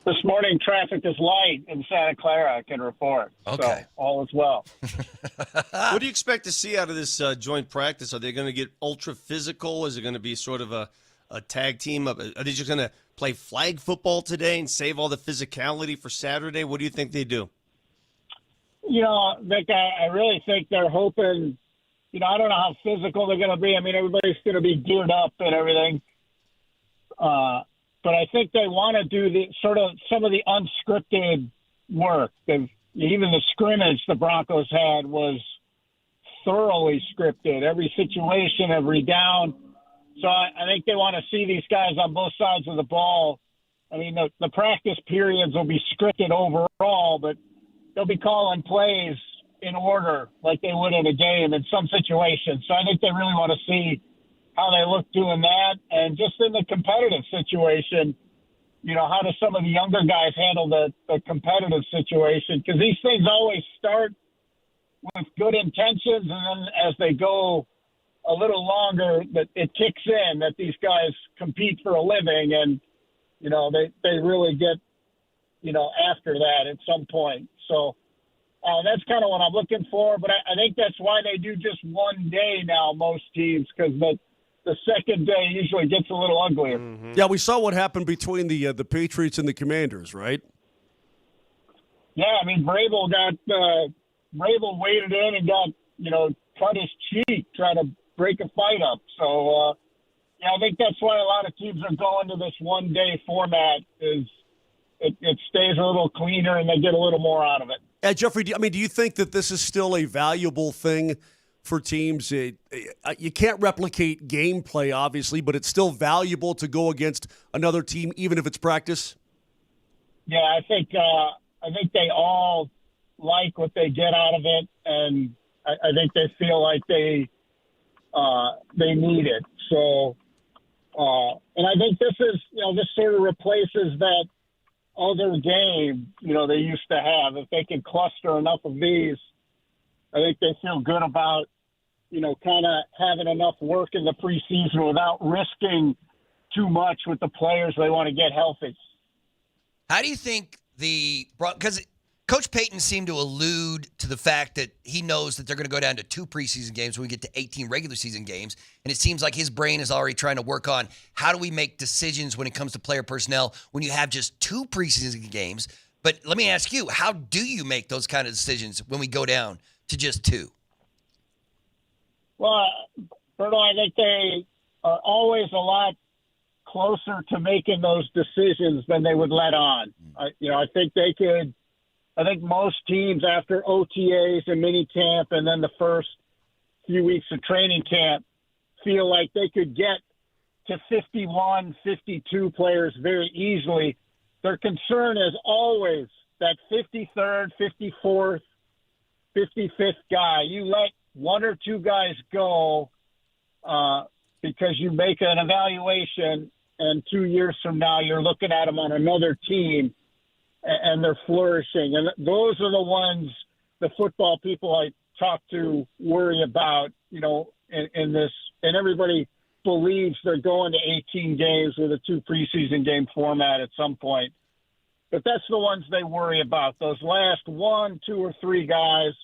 This morning, traffic is light in Santa Clara, I can report. Okay. So, all is well. What do you expect to see out of this joint practice? Are they going to get ultra physical? Is it going to be sort of a tag team? Are they just going to play flag football today and save all the physicality for Saturday? What do you think they do? Vic, I really think they're hoping, I don't know how physical they're going to be. I mean, everybody's going to be geared up and everything. But I think they want to do the sort of some of the unscripted work. Even the scrimmage the Broncos had was thoroughly scripted. Every situation, every down. So I think they want to see these guys on both sides of the ball. I mean, the practice periods will be scripted overall, but they'll be calling plays in order like they would in a game in some situations. So I think they really want to see how they look doing that. And just in the competitive situation, how do some of the younger guys handle the competitive situation? Because these things always start with good intentions, and then as they go a little longer, that it kicks in that these guys compete for a living, and, they really get, after that at some point. So that's kind of what I'm looking for. But I think that's why they do just one day now, most teams, because the second day usually gets a little uglier. Mm-hmm. Yeah, we saw what happened between the Patriots and the Commanders, right? Yeah, I mean, Vrabel waded in and got, cut his cheek trying to break a fight up. So, I think that's why a lot of teams are going to this one-day format is it stays a little cleaner and they get a little more out of it. Jeffrey, do you think that this is still a valuable thing for teams? You can't replicate gameplay, obviously, but it's still valuable to go against another team, even if it's practice? Yeah, I think they all like what they get out of it, and I think they feel like they need it. So, and I think this is, this sort of replaces that other game, they used to have. If they can cluster enough of these, I think they feel good about, kind of having enough work in the preseason without risking too much with the players they want to get healthy. How do you think because Coach Payton seemed to allude to the fact that he knows that they're going to go down to 2 preseason games when we get to 18 regular season games, and it seems like his brain is already trying to work on how do we make decisions when it comes to player personnel when you have just 2 preseason games. But let me ask you, how do you make those kind of decisions when we go down to just 2? Well, Berto, I think they are always a lot closer to making those decisions than they would let on. I think most teams after OTAs and mini camp and then the first few weeks of training camp feel like they could get to 51, 52 players very easily. Their concern is always that 53rd, 54th, 55th guy. You let 1 or 2 guys go because you make an evaluation, and 2 years from now you're looking at them on another team and they're flourishing. And those are the ones the football people I talk to worry about, in this. And everybody believes they're going to 18 games with a 2 preseason game format at some point. But that's the ones they worry about, those last 1, 2, or 3 guys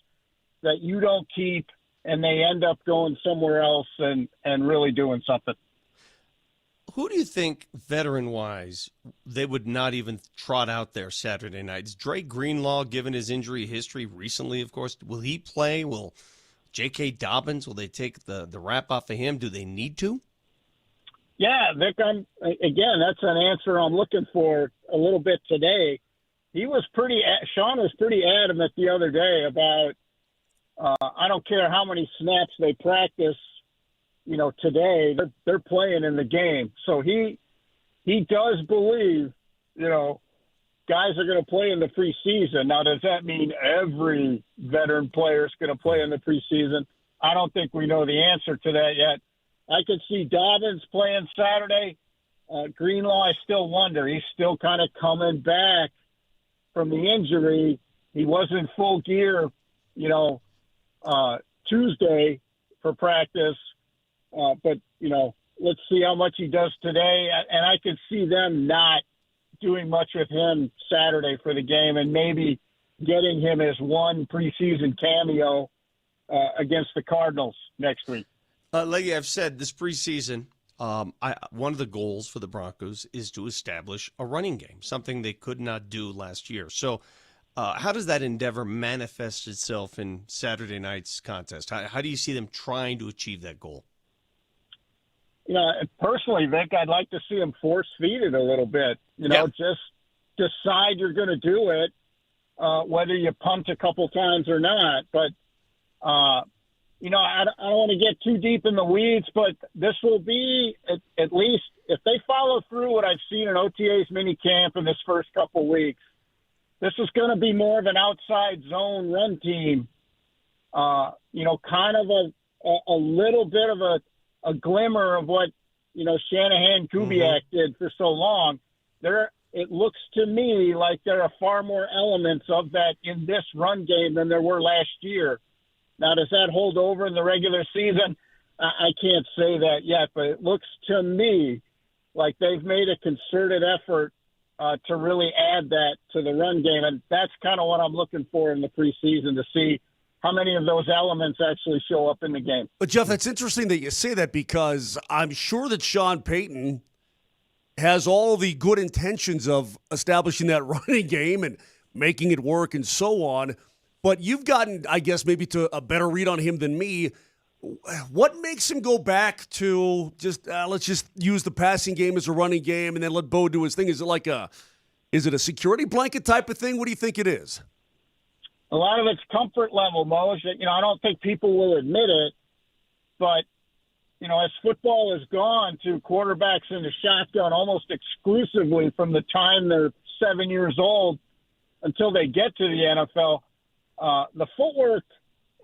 that you don't keep and they end up going somewhere else and really doing something. Who do you think, veteran-wise, they would not even trot out there Saturday night? Is Dre Greenlaw, given his injury history recently, of course, will he play? Will J.K. Dobbins, will they take the wrap off of him? Do they need to? Yeah, Vic, that's an answer I'm looking for a little bit today. Sean was pretty adamant the other day about, I don't care how many snaps they practice, today they're playing in the game. So he does believe, guys are going to play in the preseason. Now, does that mean every veteran player is going to play in the preseason? I don't think we know the answer to that yet. I could see Dobbins playing Saturday. Greenlaw, I still wonder. He's still kind of coming back from the injury. He was in full gear, Tuesday for practice. But, let's see how much he does today. And I could see them not doing much with him Saturday for the game and maybe getting him as one preseason cameo against the Cardinals next week. Like I've said, this preseason, one of the goals for the Broncos is to establish a running game, something they could not do last year. So how does that endeavor manifest itself in Saturday night's contest? How do you see them trying to achieve that goal? Personally, Vic, I'd like to see them force-feed it a little bit. Just decide you're going to do it, whether you punt a couple times or not. But, I don't want to get too deep in the weeds, but this will be, at least, if they follow through what I've seen in OTA's mini camp in this first couple weeks, this is going to be more of an outside zone run team. Kind of a little bit of a glimmer of what, Shanahan Kubiak did for so long. It looks to me like there are far more elements of that in this run game than there were last year. Now, does that hold over in the regular season? I can't say that yet, but it looks to me like they've made a concerted effort to really add that to the run game. And that's kind of what I'm looking for in the preseason, to see how many of those elements actually show up in the game. But, Jeff, it's interesting that you say that, because I'm sure that Sean Payton has all the good intentions of establishing that running game and making it work and so on. But you've gotten, I guess, maybe to a better read on him than me. What makes him go back to just let's just use the passing game as a running game and then let Bo do his thing? Is it a security blanket type of thing? What do you think it is? A lot of it's comfort level, Moser. I don't think people will admit it, but, as football has gone to quarterbacks in the shotgun almost exclusively from the time they're 7 years old until they get to the NFL, the footwork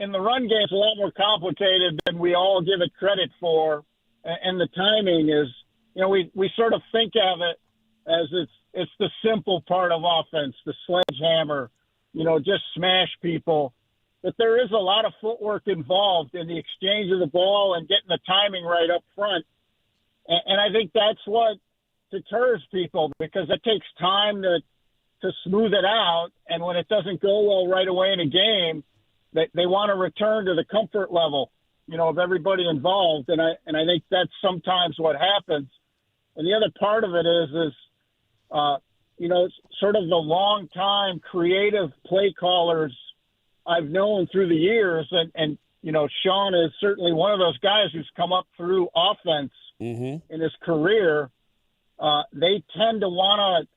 in the run game is a lot more complicated than we all give it credit for. And the timing is, we sort of think of it as it's the simple part of offense, the sledgehammer, just smash people. But there is a lot of footwork involved in the exchange of the ball and getting the timing right up front. And I think that's what deters people, because it takes time to smooth it out. And when it doesn't go well right away in a game, they want to return to the comfort level, of everybody involved. And I think that's sometimes what happens. And the other part of it is sort of the long-time creative play callers I've known through the years. And Sean is certainly one of those guys who's come up through offense in his career. They tend to want to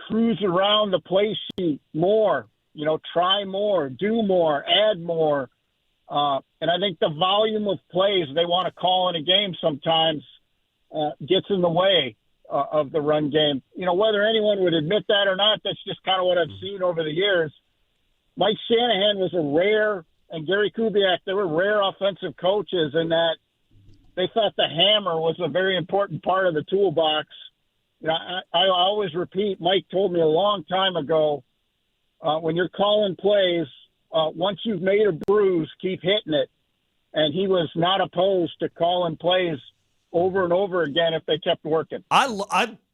cruise around the play sheet more, try more, do more, add more. And I think the volume of plays they want to call in a game sometimes gets in the way of the run game. Whether anyone would admit that or not, that's just kind of what I've seen over the years. Mike Shanahan was and Gary Kubiak, they were rare offensive coaches in that they thought the hammer was a very important part of the toolbox. I always repeat, Mike told me a long time ago, when you're calling plays, once you've made a bruise, keep hitting it. And he was not opposed to calling plays over and over again if they kept working.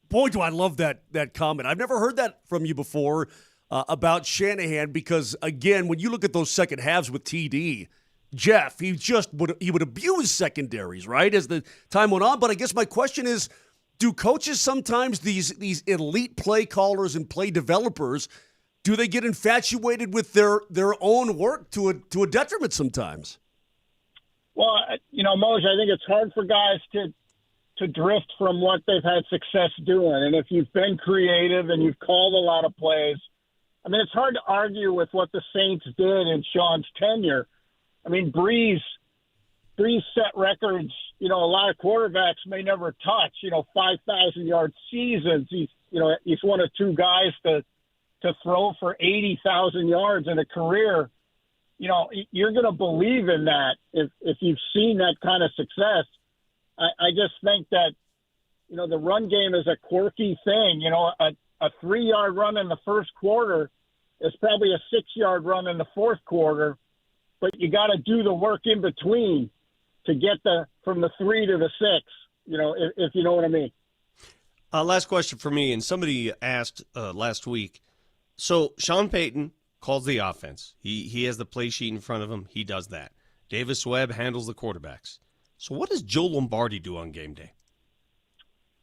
Boy, do I love that comment. I've never heard that from you before about Shanahan, because, again, when you look at those second halves with TD, Jeff, he would abuse secondaries, right, as the time went on. But I guess my question is, do coaches sometimes, these elite play callers and play developers, do they get infatuated with their own work to a detriment sometimes? Well, Moser, I think it's hard for guys to drift from what they've had success doing. And if you've been creative and you've called a lot of plays, it's hard to argue with what the Saints did in Sean's tenure. Breeze set records, a lot of quarterbacks may never touch, 5,000-yard seasons. He's one of two guys to to throw for 80,000 yards in a career, you're going to believe in that if you've seen that kind of success. I just think that, the run game is a quirky thing. A 3-yard run in the first quarter is probably a 6-yard run in the fourth quarter, but you got to do the work in between to get from the 3 to the 6, if you know what I mean. Last question for me, and somebody asked last week. So Sean Payton calls the offense. He has the play sheet in front of him. He does that. Davis Webb handles the quarterbacks. So what does Joe Lombardi do on game day?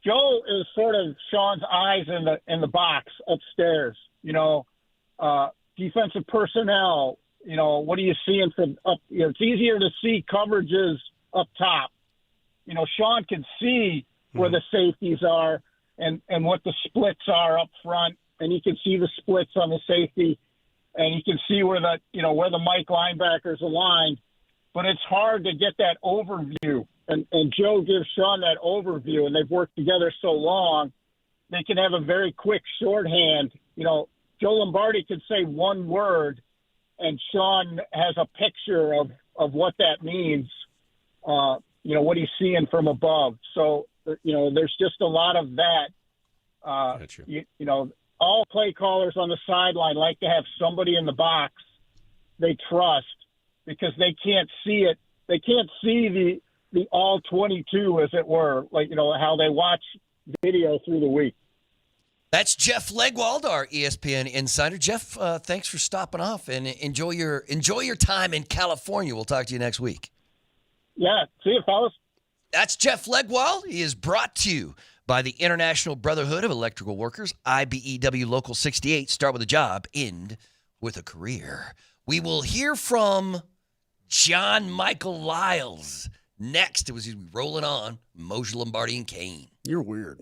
Joe is sort of Sean's eyes in the box upstairs. Defensive personnel. What are you seeing from up? It's easier to see coverages up top. Sean can see where the safeties are and what the splits are up front, and he can see the splits on the safety, and he can see where the Mike linebackers aligned. But it's hard to get that overview, and Joe gives Sean that overview, and they've worked together so long, they can have a very quick shorthand. Joe Lombardi can say one word, and Sean has a picture of what that means, what he's seeing from above. So, there's just a lot of that. Gotcha. All play callers on the sideline like to have somebody in the box they trust because they can't see it. They can't see the all 22, as it were, how they watch video through the week. That's Jeff Legwald, our ESPN insider. Jeff, thanks for stopping off, and enjoy your time in California. We'll talk to you next week. Yeah, see you, fellas. That's Jeff Legwald. He is brought to you by the International Brotherhood of Electrical Workers, IBEW Local 68. Start with a job, end with a career. We will hear from John Michael Lyles next. It was rolling on Moser, Lombardi, and Kane. You're weird.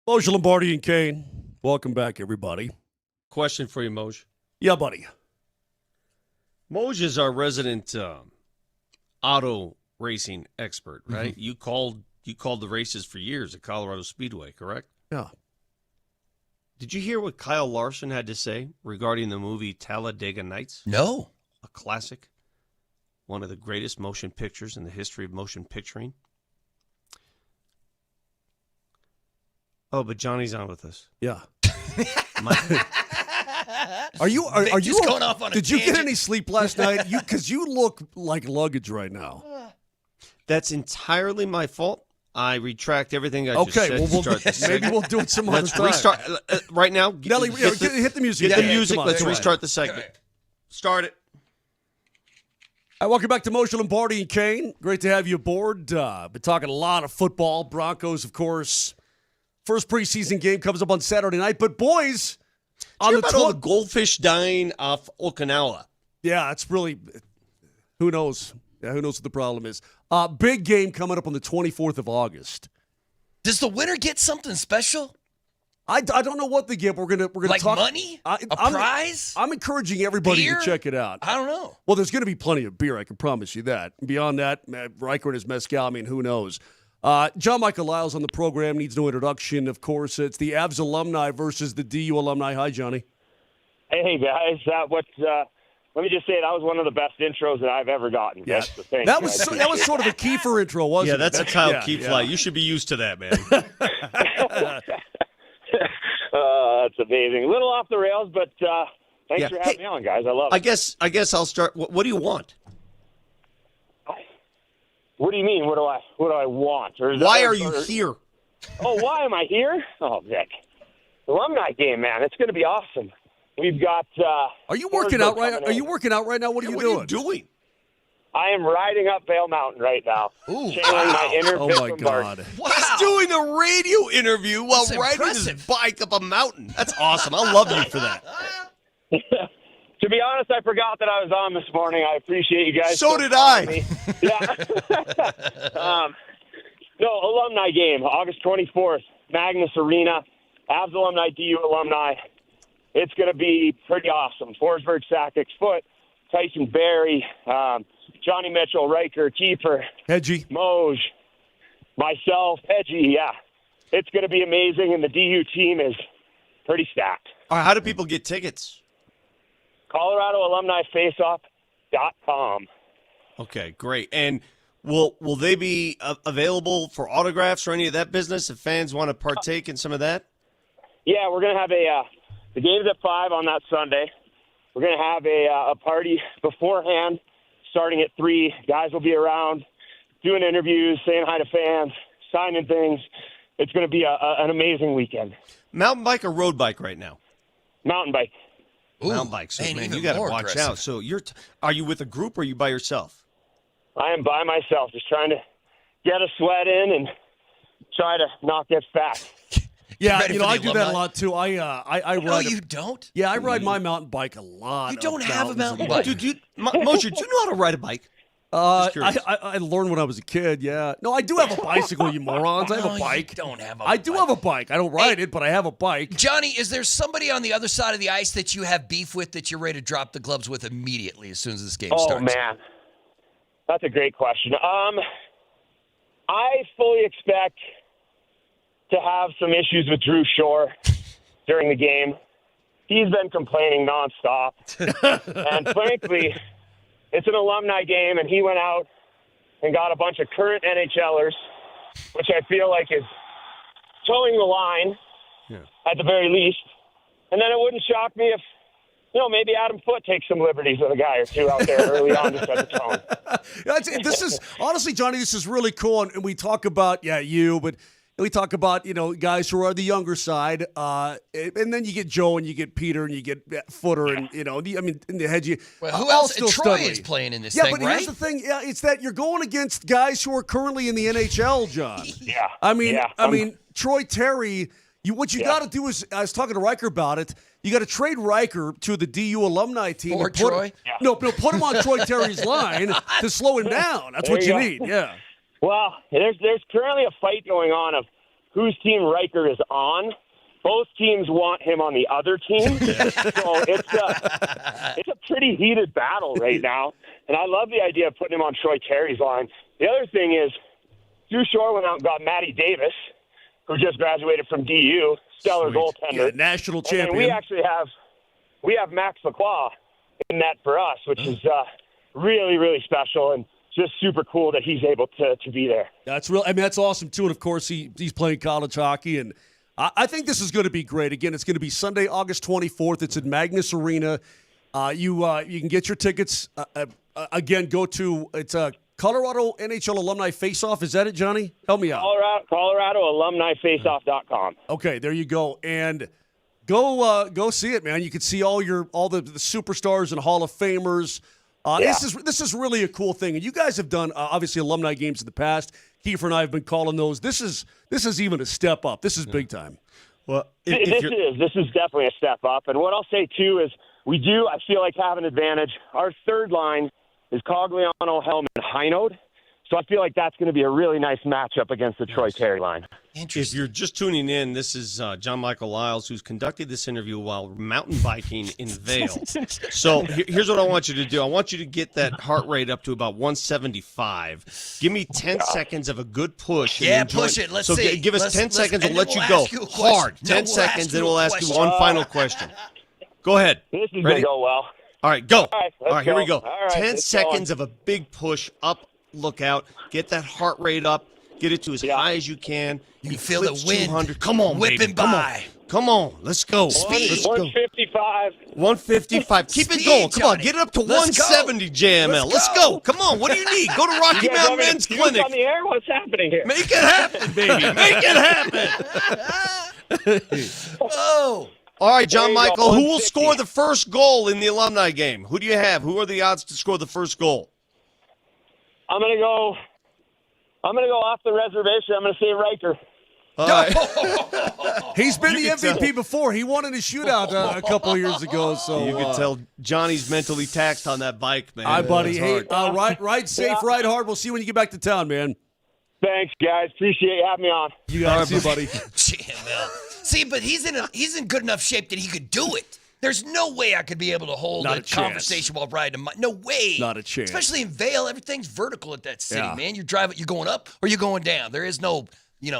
Moser, Lombardi, and Kane. Welcome back, everybody. Question for you, Moj. Yeah, buddy. Moj is our resident auto racing expert, right? Mm-hmm. You called the races for years at Colorado Speedway, correct? Yeah. Did you hear what Kyle Larson had to say regarding the movie Talladega Nights? No. A classic. One of the greatest motion pictures in the history of motion picturing. Oh, but Johnny's on with us. Yeah. Are you just going off on a Did you get tangent? any sleep last night? Because you look like luggage right now. That's entirely my fault. I retract everything I just said. Okay, well, to start the maybe segment. we'll do it some other Let's time. restart right now. Nelly, hit the music. Get the Yeah, music. come on, Let's come on. restart the segment. Start it. All right, welcome back to Moser, Lombardi, and Kane. Great to have you aboard. Been talking a lot of football. Broncos, of course. First preseason game comes up on Saturday night. But boys, on the all the goldfish dying off Okinawa. Yeah, it's really, who knows? Yeah, who knows what the problem is? Big game coming up on the 24th of August. Does the winner get something special? I don't know what they get. We're gonna like talk money, prize. I'm encouraging everybody Beer? to check it out. I don't know. Well, there's going to be plenty of beer. I can promise you that. Beyond that, Riker and his mezcal. I mean, who knows? John Michael Lyles on the program needs no introduction. Of course, it's the Avs alumni versus the DU alumni. Hi, Johnny. Hey guys, let me just say that was one of the best intros that I've ever gotten. Yeah, that was sort of a Kiefer intro, wasn't it? Yeah, that's a Kyle Kiefer. You should be used to that, man. That's amazing. A little off the rails, but thanks for having me on, guys. I love it. I guess I'll start. What do you want? What do you mean? What do I want? Why are you here? Oh, why am I here? Oh, Vic, alumni game, man. It's going to be awesome. We've got. Are you working out right? Are you working out right now? What are you doing? What are you doing? I am riding up Vail Mountain right now. Ooh. Channeling my inner Oh Vic my Lombardi. God! Wow. He's doing a radio interview while That's riding impressive. his bike up a mountain. That's awesome. I love you for that. To be honest, I forgot that I was on this morning. I appreciate you guys. So did I. Yeah. No, alumni game, August 24th, Magnus Arena, Avs alumni, DU alumni. It's going to be pretty awesome. Forsberg, Sakic, Foote, Tyson Berry, Johnny Mitchell, Riker, Kiefer, Hedgie, Moj, myself, Hedgie, yeah. It's going to be amazing, and the DU team is pretty stacked. All right, how do people get tickets? ColoradoAlumniFaceoff.com. Okay, great. And will they be available for autographs or any of that business if fans want to partake in some of that? Yeah, we're going to have the game's at 5 on that Sunday. We're going to have a party beforehand starting at 3. Guys will be around doing interviews, saying hi to fans, signing things. It's going to be an amazing weekend. Mountain bike or road bike right now? Mountain bike. Ooh, mountain bike. So, man, even you got to more watch aggressive. out. So are you with a group or are you by yourself? I am by myself, just trying to get a sweat in and try to not get fat. Yeah, Ready you for know, the I do that alumni? a lot too. I ride. No, you don't. Yeah, I ride my mountain bike a lot. You don't of have a mountains mountain and- bike. Moser, do you know how to ride a bike? I learned when I was a kid. Yeah, no, I do have a bicycle. You morons! I have No, a you bike. don't have a I do have a bike. I don't ride it, but I have a bike. Johnny, is there somebody on the other side of the ice that you have beef with that you're ready to drop the gloves with immediately as soon as this game starts? Oh, man. That's a great question. I fully expect to have some issues with Drew Shore during the game. He's been complaining nonstop. And frankly, it's an alumni game, and he went out and got a bunch of current NHLers, which I feel like is towing the line at the very least. And then it wouldn't shock me if, maybe Adam Foote takes some liberties with a guy or two out there early on to set the tone. This is honestly, Johnny. This is really cool, and we talk about but we talk about guys who are the younger side, and then you get Joe and you get Peter and you get Footer and in the Hedgie. Well, who else? Troy is playing in this thing, but right? here's the thing. Yeah, it's that you're going against guys who are currently in the NHL, John. Yeah. I mean, Troy Terry. What you got to do is, I was talking to Riker about it. You got to trade Riker to the DU alumni team. For Troy? No, put him on Troy Terry's line to slow him down. That's There what you you go. need. Yeah. Well, there's currently a fight going on of whose team Riker is on. Both teams want him on the other team. So it's a pretty heated battle right now. And I love the idea of putting him on Troy Terry's line. The other thing is, Drew Shore went out and got Matty Davis, who just graduated from DU, stellar goaltender. Yeah, national champion. And we actually have Max Lacroix in net for us, which is really, really special and just super cool that he's able to be there. That's real. I mean, that's awesome too. And of course, he's playing college hockey, and I think this is going to be great. Again, it's going to be Sunday, August 24th. It's at Magnus Arena. You can get your tickets. Again, go to Colorado NHL Alumni Faceoff. Is that it, Johnny? Help me out. Colorado AlumniFaceoff.com. Okay, there you go. And go see it, man. You can see all the superstars and Hall of Famers. This is really a cool thing. And you guys have done obviously alumni games in the past. Kiefer and I have been calling those. This is even a step up. This is big time. Well, this is definitely a step up. And what I'll say too is I feel like have an advantage. Our third line is Cogliano, Helm, and Heinode. So I feel like that's going to be a really nice matchup against the Troy Terry line. If you're just tuning in, this is John Michael Lyles, who's conducted this interview while mountain biking in Vail. So here's what I want you to do. I want you to get that heart rate up to about 175. Give me 10 seconds of a good push. Yeah, push it. Let's see. Give us 10 seconds and let you go hard. 10 seconds, then we'll ask you one final question. Go ahead. This is going to go well. All right, go. All right, here we go. All right, 10 seconds of a big push up, look out, get that heart rate up, get it to as high as you can. You feel the wind 200. Come on, whipping baby. by. Come on, let's go. Let's 155. 155. Keep it going. Come on, get it up to 170, JML. Let's go. Come on, what do you need? Go to Rocky Mountain Men's Clinic. On the air? What's happening here? Make it happen, baby. Make it happen. Oh. All right, John Michael, who will score the first goal in the alumni game? Who do you have? Who are the odds to score the first goal? I'm gonna go off the reservation. I'm gonna say Riker. He's been the MVP before. He won in a shootout a couple of years ago. So you can tell Johnny's mentally taxed on that bike, man. All right, buddy. Hey, ride safe, ride hard. We'll see you when you get back to town, man. Thanks, guys. Appreciate you having me on. You got it, buddy. See, but he's in good enough shape that he could do it. There's no way I could be able to hold a conversation while riding a bike. No way. Not a chance. Especially in Vail, everything's vertical at that city, man. You're going up or you're going down. There is no,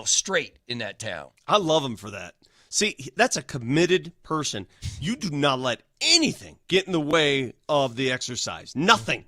straight in that town. I love him for that. See, that's a committed person. You do not let anything get in the way of the exercise. Nothing.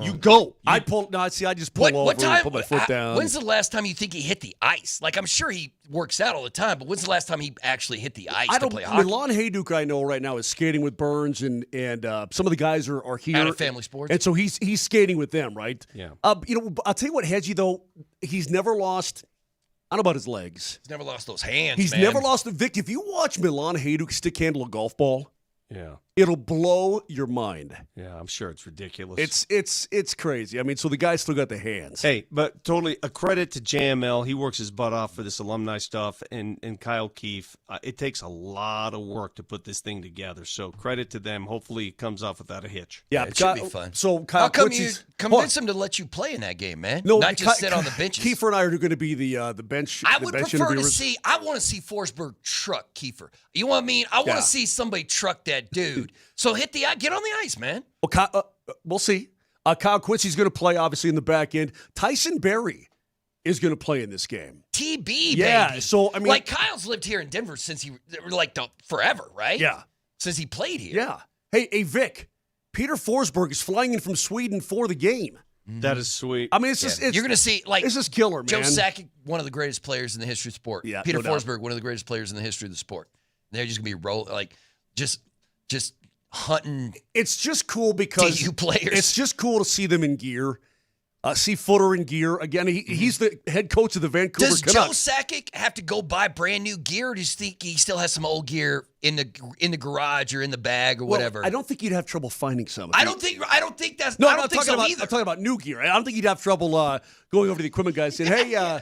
You go. I just pull over and put my foot down. When's the last time you think he hit the ice? Like, I'm sure he works out all the time, but when's the last time he actually hit the ice to play hockey? Milan Hayduk, I know right now, is skating with Burns, and some of the guys are here. Out of Family Sports. And so he's skating with them, right? Yeah. I'll tell you what, Hedgie, though, he's never lost – I don't know about his legs. He's never lost those hands, He's never lost – Vic, if you watch Milan Hayduk stick handle a golf ball – yeah, it'll blow your mind. Yeah, I'm sure it's ridiculous. It's crazy. I mean, so the guy's still got the hands. Hey, but totally a credit to JML. He works his butt off for this alumni stuff, and Kyle Keefe. It takes a lot of work to put this thing together. So credit to them. Hopefully, it comes off without a hitch. Yeah, it should be fun. So Kyle, how come you convince him to let you play in that game, man? No, not just sit on the benches. Kiefer and I are going to be the bench. I would prefer to see. I want to see Forsberg truck Kiefer. You know what I mean? I want to see somebody truck that dude. So get on the ice, man. Well, we'll see. Kyle Quincy's going to play, obviously, in the back end. Tyson Berry is going to play in this game. TB, baby. So, I mean. Like, Kyle's lived here in Denver since forever, right? Yeah. Since he played here. Yeah. Hey, Vic, Peter Forsberg is flying in from Sweden for the game. That is sweet. I mean, it's just, you're going to see, this is killer, man. Joe Sakic, one of the greatest players in the history of sport. Yeah, Peter Forsberg, one of the greatest players in the history of the sport. They're just going to be just hunting. It's just cool because TU players. It's just cool to see them in gear. See Footer in gear again. He's the head coach of the Vancouver Canucks. Does Joe Sakic have to go buy brand new gear, or do you think he still has some old gear in the garage or in the bag or whatever? I don't think you'd have trouble finding some. I don't think that's. No, I don't think so either. I'm talking about new gear. I don't think you'd have trouble going over to the equipment guy saying, "Hey,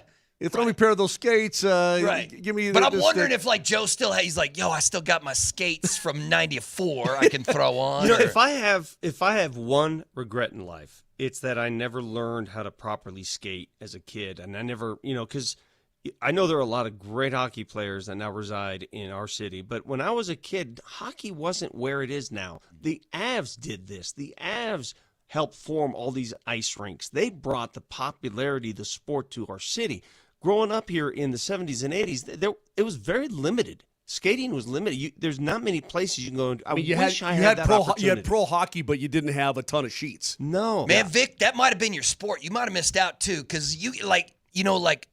throw me a pair of those skates. Right. Give me." But I'm wondering if Joe still he's like, yo, I still got my skates from '94. I can throw on. If I have one regret in life, it's that I never learned how to properly skate as a kid, and I never, because I know there are a lot of great hockey players that now reside in our city, but when I was a kid, hockey wasn't where it is now. The Avs did this. The Avs helped form all these ice rinks. They brought the popularity of the sport to our city. Growing up here in the 70s and 80s, it was very limited. Skating was limited. There's not many places you can go. I wish I had that opportunity. You had pro hockey, but you didn't have a ton of sheets. No. Man, Vic, that might have been your sport. You might have missed out, too, because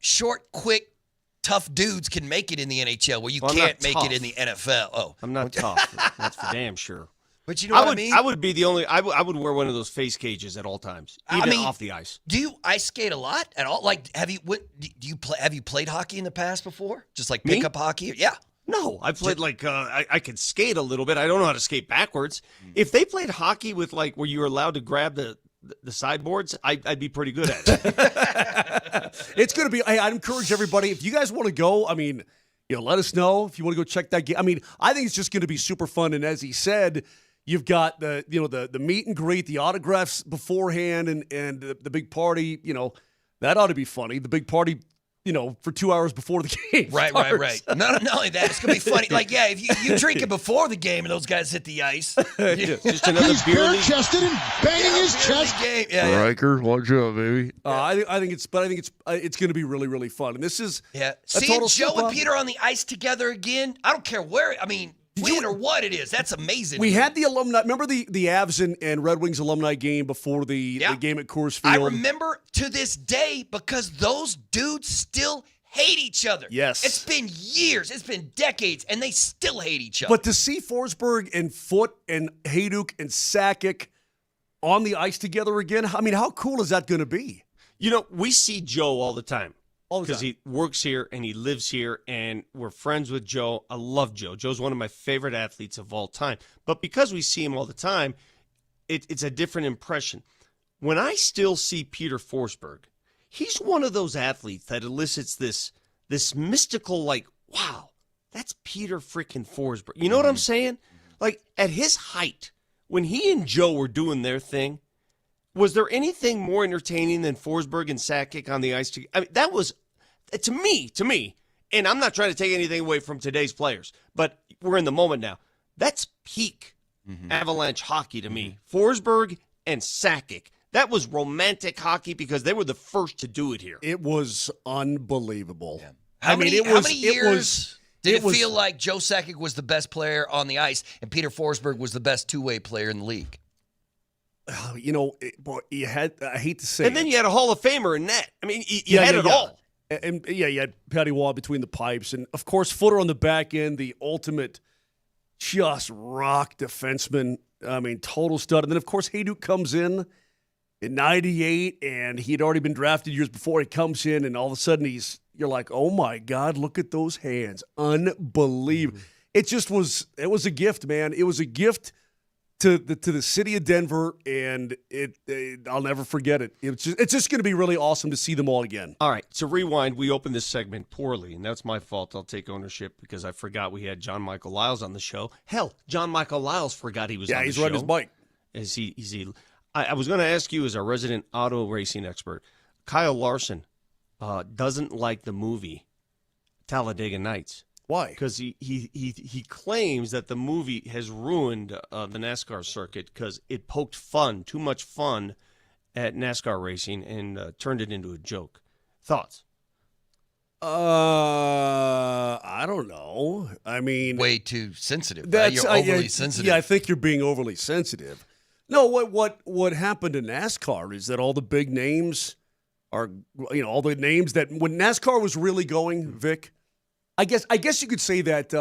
short, quick, tough dudes can make it in the NHL where you can't make it in the NFL. Oh, I'm not tough. That's for damn sure. But you know what I mean? I would be the only. I would wear one of those face cages at all times, even off the ice. Do you ice skate a lot at all? Like, have you played hockey in the past before? Just like pickup hockey? Yeah. No, I played I could skate a little bit. I don't know how to skate backwards. If they played hockey with where you were allowed to grab the sideboards, I'd be pretty good at it. It's going to be. I'd encourage everybody, if you guys want to go, let us know if you want to go check that game. I think it's just going to be super fun. And as he said, you've got the meet and greet, the autographs beforehand, and the big party. That ought to be funny. The big party, for 2 hours before the game. Right. Not only that, it's gonna be funny. If you drink it before the game and those guys hit the ice, just another beer league. Chested and banging his chest. Game. Riker, watch out, baby. I think it's going to be really, really fun. And this is seeing Joe and Peter on the ice together again. I don't care where. Win or what it is. That's amazing. We had the alumni. Remember the Avs and Red Wings alumni game before the game at Coors Field? I remember to this day because those dudes still hate each other. Yes. It's been years. It's been decades, and they still hate each other. But to see Forsberg and Foote and Hayduk and Sakic on the ice together again, how cool is that going to be? We see Joe all the time. Because he works here and he lives here, and we're friends with Joe. I love Joe. Joe's one of my favorite athletes of all time. But because we see him all the time, it's a different impression. When I still see Peter Forsberg, he's one of those athletes that elicits this mystical, wow, that's Peter freaking Forsberg. You know what I'm saying? At his height, when he and Joe were doing their thing, was there anything more entertaining than Forsberg and Sakic on the ice? That was, to me, and I'm not trying to take anything away from today's players, but we're in the moment now. That's peak Avalanche hockey to me. Forsberg and Sakic. That was romantic hockey because they were the first to do it here. It was unbelievable. Yeah. How many years did it feel like Joe Sakic was the best player on the ice and Peter Forsberg was the best two-way player in the league? You had, I hate to say and then you had a Hall of Famer in net. You had it all. And you had Patty Waugh between the pipes. And, of course, Footer on the back end, the ultimate just rock defenseman. Total stud. And then, of course, Hayduk comes in 98, and he had already been drafted years before. He comes in, and all of a sudden you're like, oh, my God, look at those hands. Unbelievable. It was a gift, man. It was a gift to the city of Denver, and I'll never forget it. It's just going to be really awesome to see them all again. All right, so rewind. We opened this segment poorly, and that's my fault. I'll take ownership because I forgot we had John Michael Lyles on the show. Hell, John Michael Lyles forgot he was on the show. Yeah, he's riding his bike. I was going to ask you as our resident auto racing expert, Kyle Larson doesn't like the movie Talladega Nights. Why? Because he claims that the movie has ruined the NASCAR circuit because it poked too much fun at NASCAR racing and turned it into a joke. Thoughts? I don't know. Way too sensitive. You're overly sensitive. Yeah, I think you're being overly sensitive. No, what happened in NASCAR is that all the big names are, all the names that when NASCAR was really going, Vic. I guess you could say that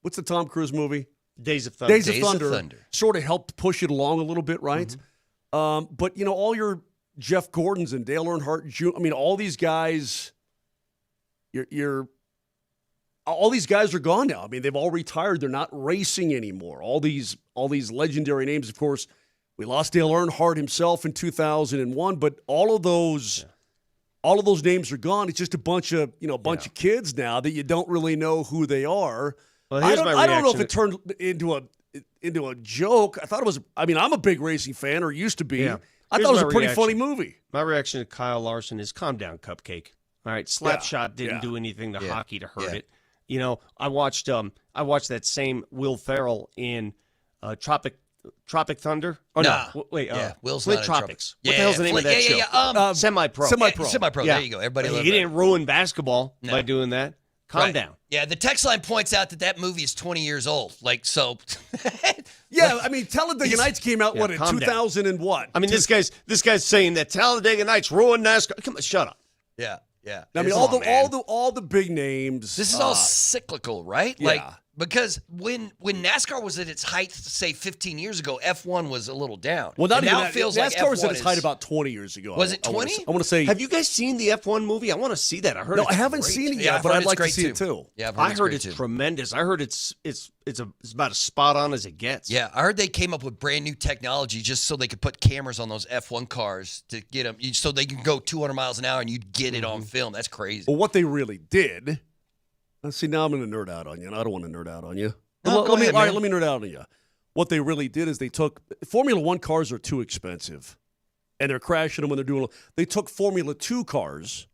what's the Tom Cruise movie? Days of Thunder. Days of Thunder sort of helped push it along a little bit, right? Mm-hmm. But all your Jeff Gordons and Dale Earnhardt Jr. All these guys, all these guys are gone now. They've all retired. They're not racing anymore. All these legendary names. Of course, we lost Dale Earnhardt himself in 2001, but all of those. Yeah. All of those names are gone. It's just a bunch of kids now that you don't really know who they are. Well, I don't know if it turned into a joke. I thought it was. I'm a big racing fan, or used to be. Yeah. I thought it was a pretty funny movie. My reaction to Kyle Larson is calm down, Cupcake. All right, Slapshot didn't do anything to hockey to hurt it. You know, I watched that same Will Ferrell in Tropic Thunder. Oh no, wait, Will's Flint not in Tropics. Tropic. What the hell's the name of that show? Semi-Pro. Semi-Pro. There you go. Everybody He didn't ruin basketball by doing that. Calm down. Yeah, the text line points out that movie is 20 years old. Like, so. Yeah, I mean, Talladega Nights came out, in 2000 and what? I mean, this guy's saying that Talladega Nights ruined NASCAR. Come on, shut up. Yeah. I mean, all the big names. This is all cyclical, right? Yeah. Like, because when NASCAR was at its height, say 15 years ago, F1 was a little down. Well, not and even now that. it feels NASCAR like F1 was at its height about 20 years ago. Was it 20? I want to say. Have you guys seen the F1 movie? I want to see that. I heard. No, it's I haven't great. seen it yet, but I'd like to see it too. Yeah, I heard it's tremendous. I heard it's about as spot on as it gets. Yeah, I heard they came up with brand new technology just so they could put cameras on those F1 cars to get them, so they can go 200 miles an hour and you'd get it on film. That's crazy. Well, what they really did. Let's see. Now I'm going to nerd out on you, and I don't want to nerd out on you. No, let me nerd out on you. What they really did is they took Formula One cars are too expensive, and they're crashing them when they're doing. They took Formula 2 cars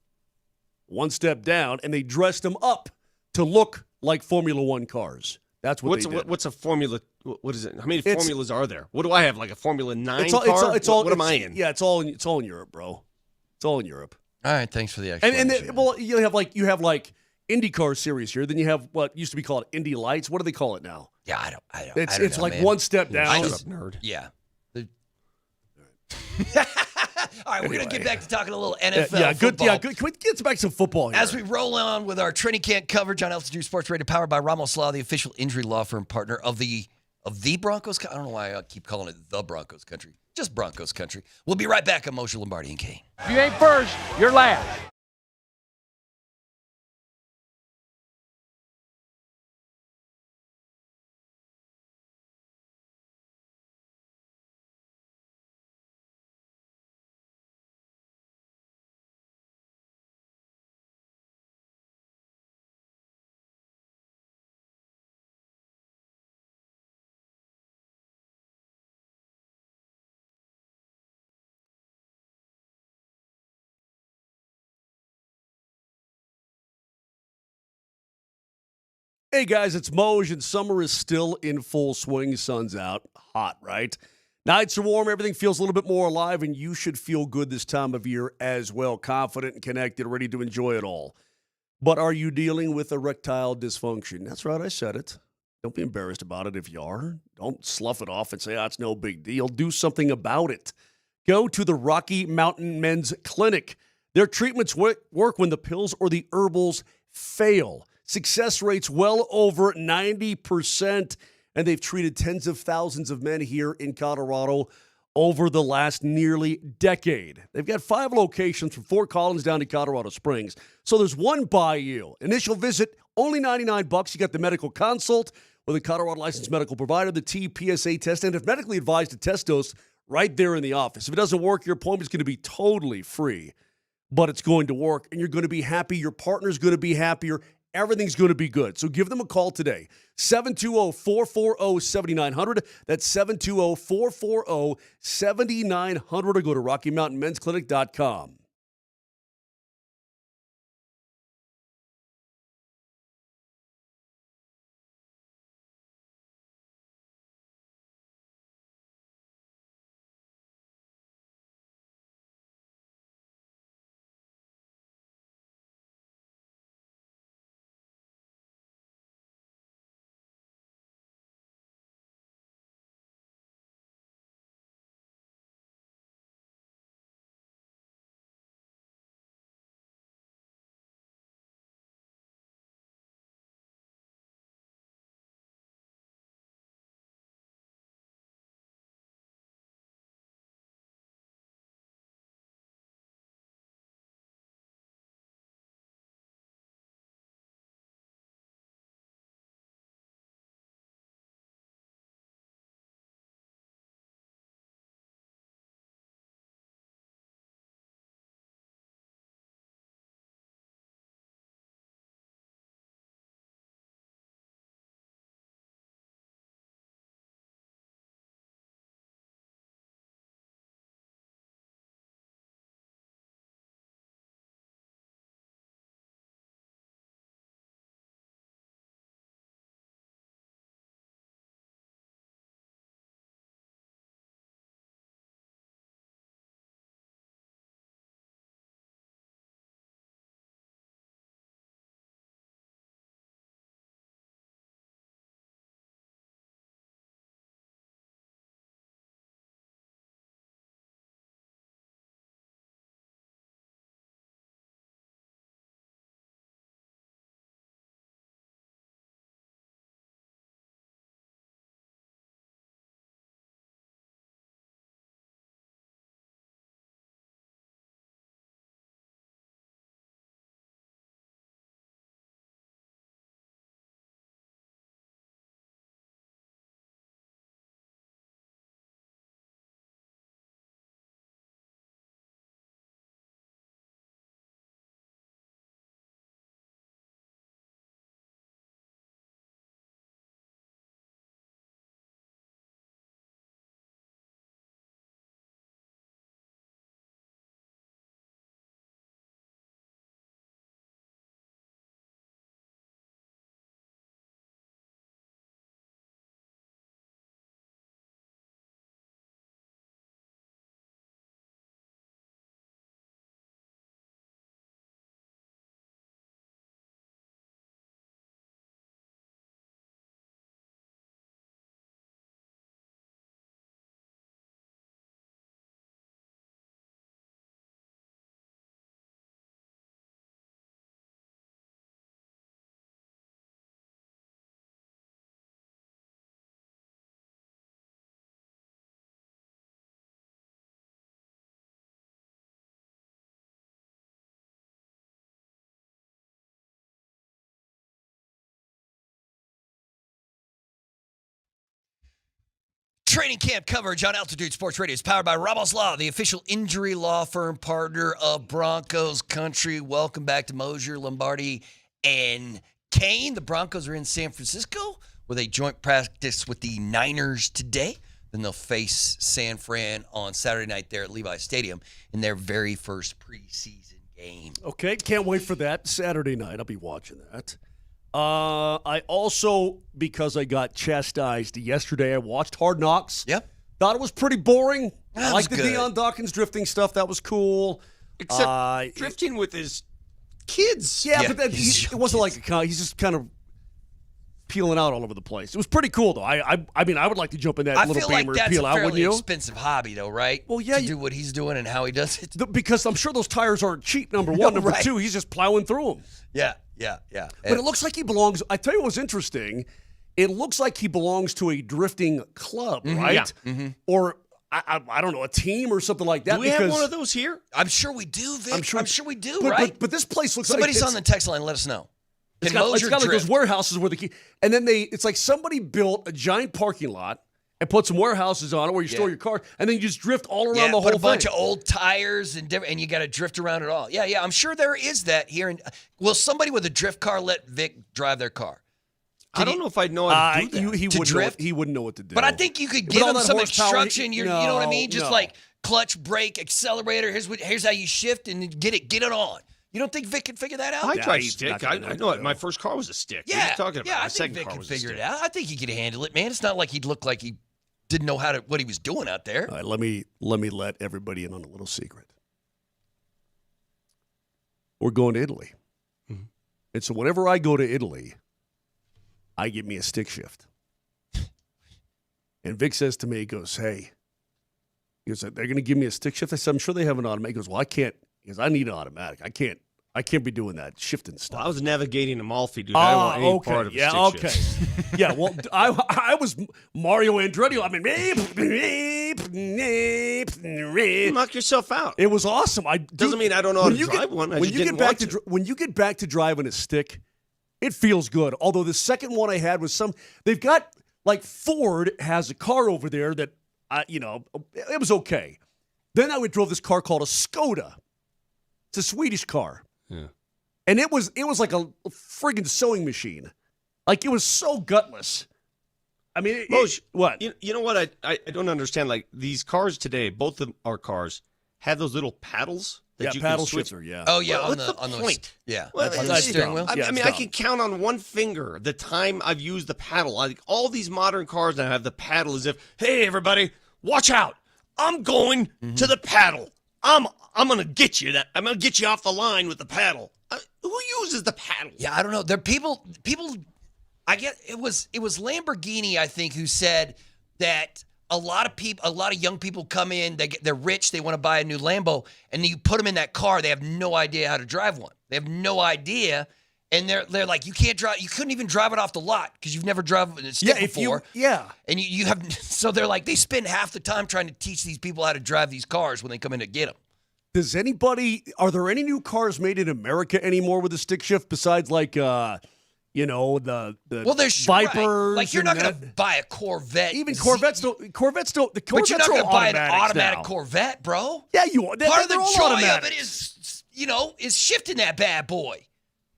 one step down, and they dressed them up to look like Formula One cars. That's what they did. What's a Formula? What is it? How many formulas are there? What do I have? Like a Formula 9 car? What am I in? Yeah, it's all in Europe, bro. It's all in Europe. All right, thanks for the explanation. And you have like IndyCar series here. Then you have what used to be called Indy Lights. What do they call it now? Yeah, I don't. It's know, like man. one step down. Nerd. Yeah. All right, we're going to get back to talking a little NFL football. Good. Can we get back to some football here? As we roll on with our training camp coverage on Altitude Sports Radio, powered by Ramos Law, the official injury law firm partner of the Broncos. I don't know why I keep calling it the Broncos country. Just Broncos country. We'll be right back on Moser, Lombardi, and Kane. If you ain't first, you're last. Hey guys, it's Moj, and summer is still in full swing. Sun's out. Hot, right? Nights are warm, everything feels a little bit more alive, and you should feel good this time of year as well. Confident and connected, ready to enjoy it all. But are you dealing with erectile dysfunction? That's right, I said it. Don't be embarrassed about it if you are. Don't slough it off and say, it's no big deal. Do something about it. Go to the Rocky Mountain Men's Clinic. Their treatments work when the pills or the herbals fail. Success rates well over 90%, and they've treated tens of thousands of men here in Colorado over the last nearly decade. They've got 5 locations from Fort Collins down to Colorado Springs, so there's one by you. Initial visit, only $99. You got the medical consult with a Colorado licensed medical provider, the TPSA test, and if medically advised, to test dose right there in the office. If it doesn't work, your appointment's going to be totally free, but it's going to work, and you're going to be happy. Your partner's going to be happier. Everything's going to be good. So give them a call today. 720-440-7900. That's 720-440-7900. Or go to RockyMountainMen'sClinic.com. Training camp coverage on Altitude Sports Radio is powered by Ramos Law, the official injury law firm partner of Broncos country. Welcome back to Moser, Lombardi, and Kane. The Broncos are in San Francisco with a joint practice with the Niners today. Then they'll face San Fran on Saturday night there at Levi Stadium in their very first preseason game. Okay, can't wait for that. Saturday night, I'll be watching that. I also, because I got chastised yesterday, I watched Hard Knocks. Yep. Thought it was pretty boring. That I like the was good. Deion Dawkins drifting stuff. That was cool. Except drifting with his kids. Yeah, but then it wasn't like he's just kind of peeling out all over the place. It was pretty cool, though. I mean, I would like to jump in that little beamer and peel out, wouldn't you? I feel like that's a fairly expensive hobby, though, right? Well, yeah. To do what he's doing and how he does it. Because I'm sure those tires aren't cheap, number one. Number two, he's just plowing through them. Yeah. But it looks like he belongs. I tell you what's interesting. It looks like he belongs to a drifting club, right? Yeah. Mm-hmm. Or I don't know, a team or something like that. Do we have one of those here? I'm sure we do, Vic. I'm sure we do, but, right? But this place looks Somebody's like on the text line. Let us know. It's got like those warehouses where the key, and then it's like somebody built a giant parking lot and put some warehouses on it where you store your car, and then you just drift all around the whole thing. Put a bunch of old tires and you got to drift around it all. Yeah. I'm sure there is that here. Will somebody with a drift car let Vic drive their car? I don't know if I'd know how to do that. He wouldn't know what to do. But I think you could give him some instruction. You know what I mean? Just like clutch, brake, accelerator. Here's how you shift and get it on. You don't think Vic can figure that out? I tried stick. I know it. My first car was a stick. Yeah, what are you talking about? I think Vic can figure it out. I think he could handle it, man. It's not like he'd look like he didn't know what he was doing out there. All right, let me let everybody in on a little secret. We're going to Italy. Mm-hmm. And so whenever I go to Italy, I get me a stick shift. And Vic says to me, he goes, hey, they're going to give me a stick shift? I said, I'm sure they have an automatic. He goes, well, I can't. Because I need an automatic. I can't be doing that shifting stuff. Well, I was navigating Amalfi, dude. I don't want any part of a stick shift. Yeah, well, I was Mario Andretti. I mean, knock yourself out. It was awesome. Doesn't mean I don't know how to drive one. When you get back to driving a stick, it feels good. Although the second one I had was they've got, like Ford has a car over there that, it was okay. Then I drove this car called a Skoda. It's a Swedish car. Yeah. And it was like a friggin' sewing machine. Like, it was so gutless. I mean, what? You know what? I don't understand. Like, these cars today, both of our cars, have those little paddles that you paddle can switch. shifter, yeah. Oh, yeah. What's the point? Yeah. Well, on the steering wheel? I mean, I can count on one finger the time I've used the paddle. Like, all these modern cars now have the paddle as if, hey, everybody, watch out. I'm going to the paddle. I'm going to get you. I'm going to get you off the line with the paddle. Who uses the paddle? Yeah, I don't know. There are people. I get it was Lamborghini, I think, who said that a lot of young people come in. They're rich. They want to buy a new Lambo, and then you put them in that car. They have no idea how to drive one. They have no idea, and they're like, you can't drive. You couldn't even drive it off the lot because you've never driven a stick before. And you have. So they're like, they spend half the time trying to teach these people how to drive these cars when they come in to get them. Are there any new cars made in America anymore with a stick shift besides like, the there's Vipers? Right. Like, you're not going to buy a Corvette. Even Corvettes don't. The Corvettes but you're not going to buy an automatic now. Corvette, bro. Yeah, you are. Part of the joy of it is shifting that bad boy.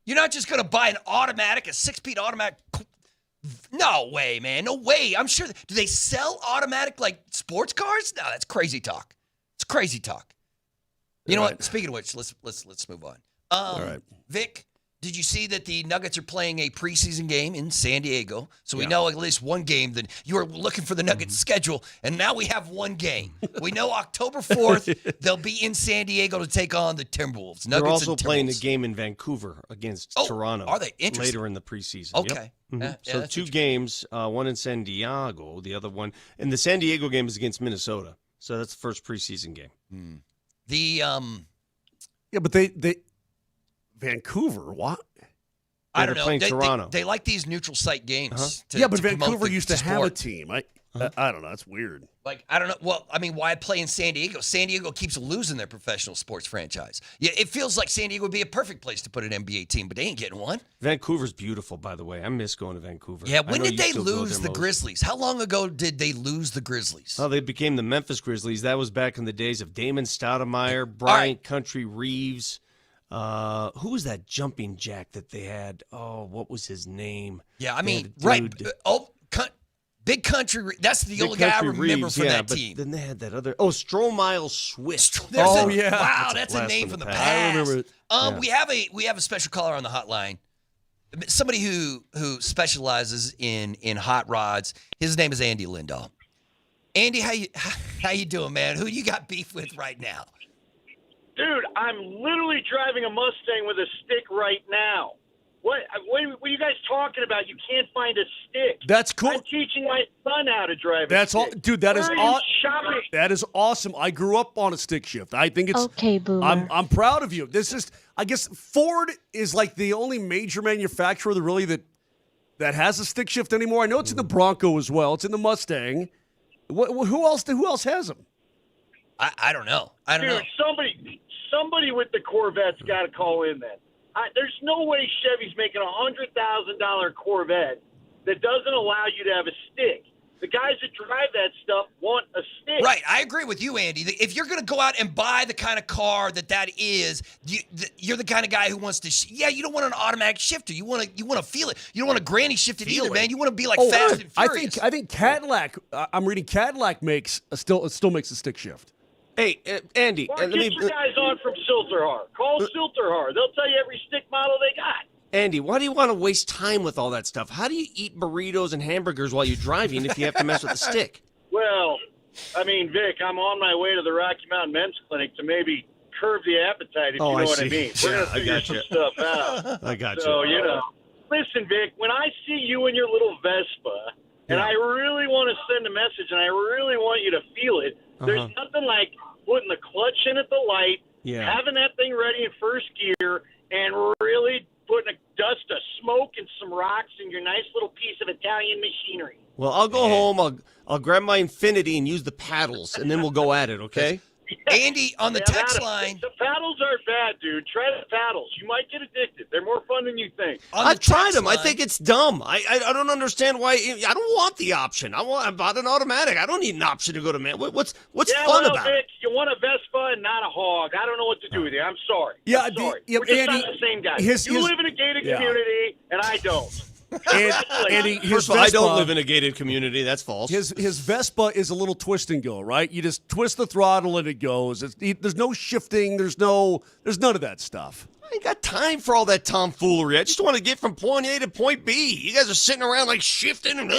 You're not just going to buy a 6-speed automatic. No way, man. No way. I'm sure. Do they sell automatic like sports cars? No, that's crazy talk. It's crazy talk. You know what? Speaking of which, let's move on. All right. Vic, did you see that the Nuggets are playing a preseason game in San Diego? So we know at least one game. That you were looking for the Nuggets schedule, and now we have one game. We know October 4th they'll be in San Diego to take on the Timberwolves. They're also playing a game in Vancouver against Toronto. Are they? Interesting. Later in the preseason. Okay. Yep. Yeah, so 2 games, one in San Diego, the other one, and the San Diego game is against Minnesota. So that's the first preseason game. Yeah, but they Vancouver, what? I don't know. Playing Toronto. They like these neutral site games. But Vancouver used to have a team. I don't know. That's weird. Like, I don't know. Well, I mean, why play in San Diego? San Diego keeps losing their professional sports franchise. Yeah, it feels like San Diego would be a perfect place to put an NBA team, but they ain't getting one. Vancouver's beautiful, by the way. I miss going to Vancouver. Yeah, when did they lose the Grizzlies? How long ago did they lose the Grizzlies? Oh, they became the Memphis Grizzlies. That was back in the days of Damon Stoudemire, Bryant Country Reeves. Who was that jumping jack that they had? Oh, what was his name? Yeah, I mean, right. Big Country. That's the only guy I remember from that team. Then they had that other. Oh, Stromile Swift. Wow, that's a name from the past. I remember it. We have a special caller on the hotline. Somebody who specializes in hot rods. His name is Andy Lindahl. Andy, how you doing, man? Who you got beef with right now? Dude, I'm literally driving a Mustang with a stick right now. What are you guys talking about? You can't find a stick. That's cool. I'm teaching my son how to drive That's a stick. all, dude. That is awesome. That is awesome. I grew up on a stick shift. I think it's okay, Boomer. I'm proud of you. This is, I guess, Ford is like the only major manufacturer that has a stick shift anymore. I know it's in the Bronco as well. It's in the Mustang. Who else has them? I don't know. I don't know. Somebody with the Corvette's got to call in then. There's no way Chevy's making $100,000 Corvette that doesn't allow you to have a stick. The guys that drive that stuff want a stick. Right. I agree with you, Andy. If you're going to go out and buy the kind of car that is, you're the kind of guy who wants to. You don't want an automatic shifter. You want to feel it. You don't want a granny shifted either, man. You want to be like Fast and Furious. I think Cadillac. I'm reading Cadillac still makes a stick shift. Hey, Andy. Get your guys on from Silterhar. Call Silterhar. They'll tell you every stick model they got. Andy, why do you want to waste time with all that stuff? How do you eat burritos and hamburgers while you're driving if you have to mess with the stick? Well, I mean, Vic, I'm on my way to the Rocky Mountain Men's Clinic to maybe curb the appetite, if you know what I mean. We're going to figure some stuff out. I got you. So, listen, Vic, when I see you in your little Vespa, and I really want to send a message, and I really want you to feel it, there's nothing like putting the clutch in at the light, having that thing ready in first gear, and really putting a dust of smoke and some rocks in your nice little piece of Italian machinery. Well, I'll go home. I'll grab my Infinity and use the paddles, and then we'll go at it, okay? Andy, on the text line. The paddles aren't bad, dude. Try the paddles. You might get addicted. They're more fun than you think. I've tried them. I think it's dumb. I don't understand why. I don't want the option. I bought an automatic. I don't need an option to go to man. What's fun about Vic, it? You want a Vespa and not a hog. I don't know what to do with you. I'm sorry. Yeah, I'm sorry. We're just Andy, not the same guy. You live in a gated community, and I don't. Andy, first of all, I don't live in a gated community. That's false. His Vespa is a little twist and go, right? You just twist the throttle and it goes. There's no shifting. There's none of that stuff. I ain't got time for all that tomfoolery. I just want to get from point A to point B. You guys are sitting around like shifting and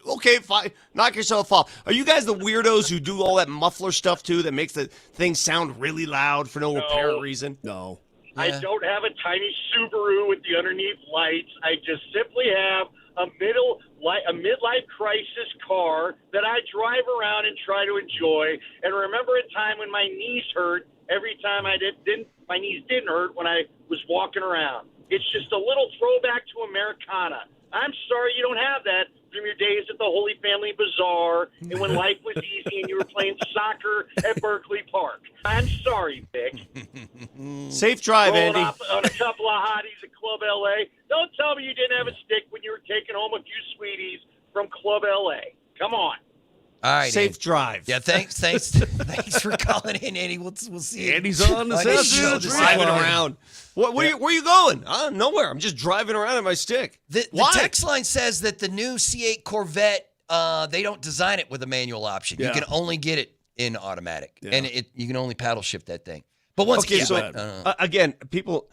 okay, fine. Knock yourself off. Are you guys the weirdos who do all that muffler stuff too that makes the thing sound really loud for no apparent reason? No. I don't have a tiny Subaru with the underneath lights. I just simply have a midlife crisis car that I drive around and try to enjoy. And remember a time when my knees hurt every time my knees didn't hurt when I was walking around. It's just a little throwback to Americana. I'm sorry you don't have that from your days at the Holy Family Bazaar and when life was easy and you were playing soccer at Berkeley Park. I'm sorry, Vic. Safe drive, Rolling Andy. off on a couple of hotties at Club LA. Don't tell me you didn't have a stick when you were taking home a few sweeties from Club LA. Come on. All right, Safe Andy. drive. Yeah, thanks for calling in, Andy. We'll see you. Andy's on the show. Driving around. Where are you going? Nowhere. I'm just driving around on my stick. The text line says that the new C8 Corvette, they don't design it with a manual option. Yeah. You can only get it in automatic, and you can only paddle shift that thing. But once again, again,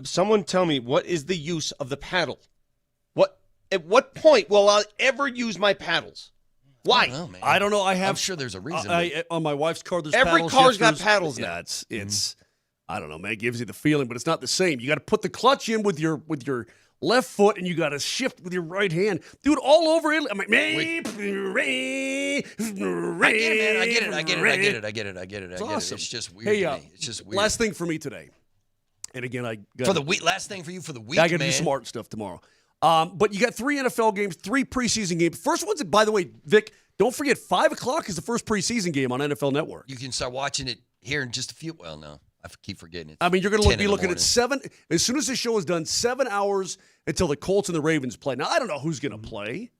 someone tell me, what is the use of the paddle? At what point will I ever use my paddles? Why? I don't know. I'm sure there's a reason. On my wife's car, there's every paddle car's shifters. got paddles now. Yeah, it's I don't know, man. It gives you the feeling, but it's not the same. You got to put the clutch in with your left foot, and you got to shift with your right hand. Dude, all over it. I'm like, I get it. It's awesome. It's just weird. Hey, to me. It's just weird. Last thing for me today, and again, I got for the week. Last thing for you for the week. I got to man. do smart stuff tomorrow. But you got 3 NFL games, 3 preseason games. First one's, by the way, Vic, don't forget, 5 o'clock is the first preseason game on NFL Network. You can start watching it here in just a few. Well, no, I keep forgetting it. I mean, you're going to be looking at 7. As soon as the show is done, 7 hours until the Colts and the Ravens play. Now, I don't know who's going to play.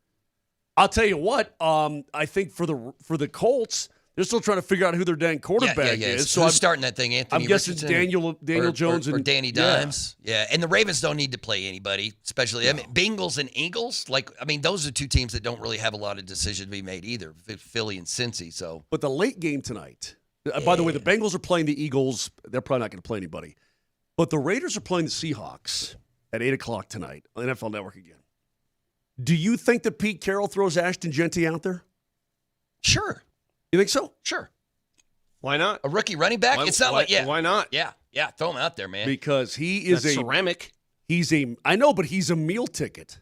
I'll tell you what. I think for the Colts, they're still trying to figure out who their dang quarterback is. So who's starting that thing, Anthony I'm guessing Richardson Daniel Jones or and Danny Dimes. Yeah, and the Ravens don't need to play anybody, especially I mean, Bengals and Eagles. Those are 2 teams that don't really have a lot of decision to be made either. Philly and Cincy. So, but the late game tonight. By the way, the Bengals are playing the Eagles. They're probably not going to play anybody. But the Raiders are playing the Seahawks at 8 o'clock tonight on NFL Network again. Do you think that Pete Carroll throws Ashton Genty out there? Sure. You think so? Sure. Why not? A rookie running back? Why not? Yeah, throw him out there, man. Because he is ceramic. I know, but he's a meal ticket.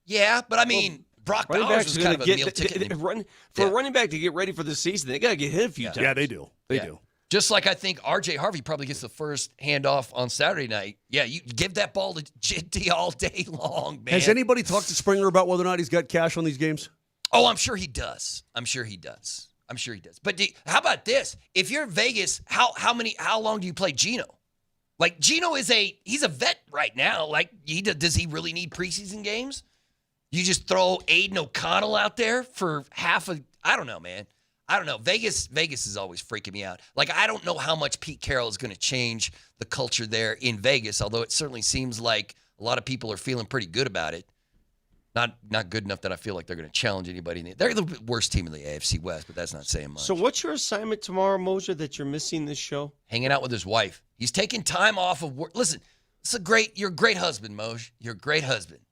Yeah, but I mean, Brock Bowers was kind of a meal ticket. A running back to get ready for the season, they got to get hit a few times. Yeah, they do. They do. Just like I think R.J. Harvey probably gets the first handoff on Saturday night. Yeah, you give that ball to Genty all day long, man. Has anybody talked to Springer about whether or not he's got cash on these games? Oh, I'm sure he does. But how about this? If you're in Vegas, how long do you play Geno? Like Geno he's a vet right now. Like does he really need preseason games? You just throw Aiden O'Connell out there for I don't know, man. I don't know. Vegas is always freaking me out. Like, I don't know how much Pete Carroll is going to change the culture there in Vegas, although it certainly seems like a lot of people are feeling pretty good about it. Not good enough that I feel like they're going to challenge anybody. They're the worst team in the AFC West, but that's not saying much. So what's your assignment tomorrow, Moser, that you're missing this show? Hanging out with his wife. He's taking time off of work. Listen, you're a great husband, Moj. You're a great husband.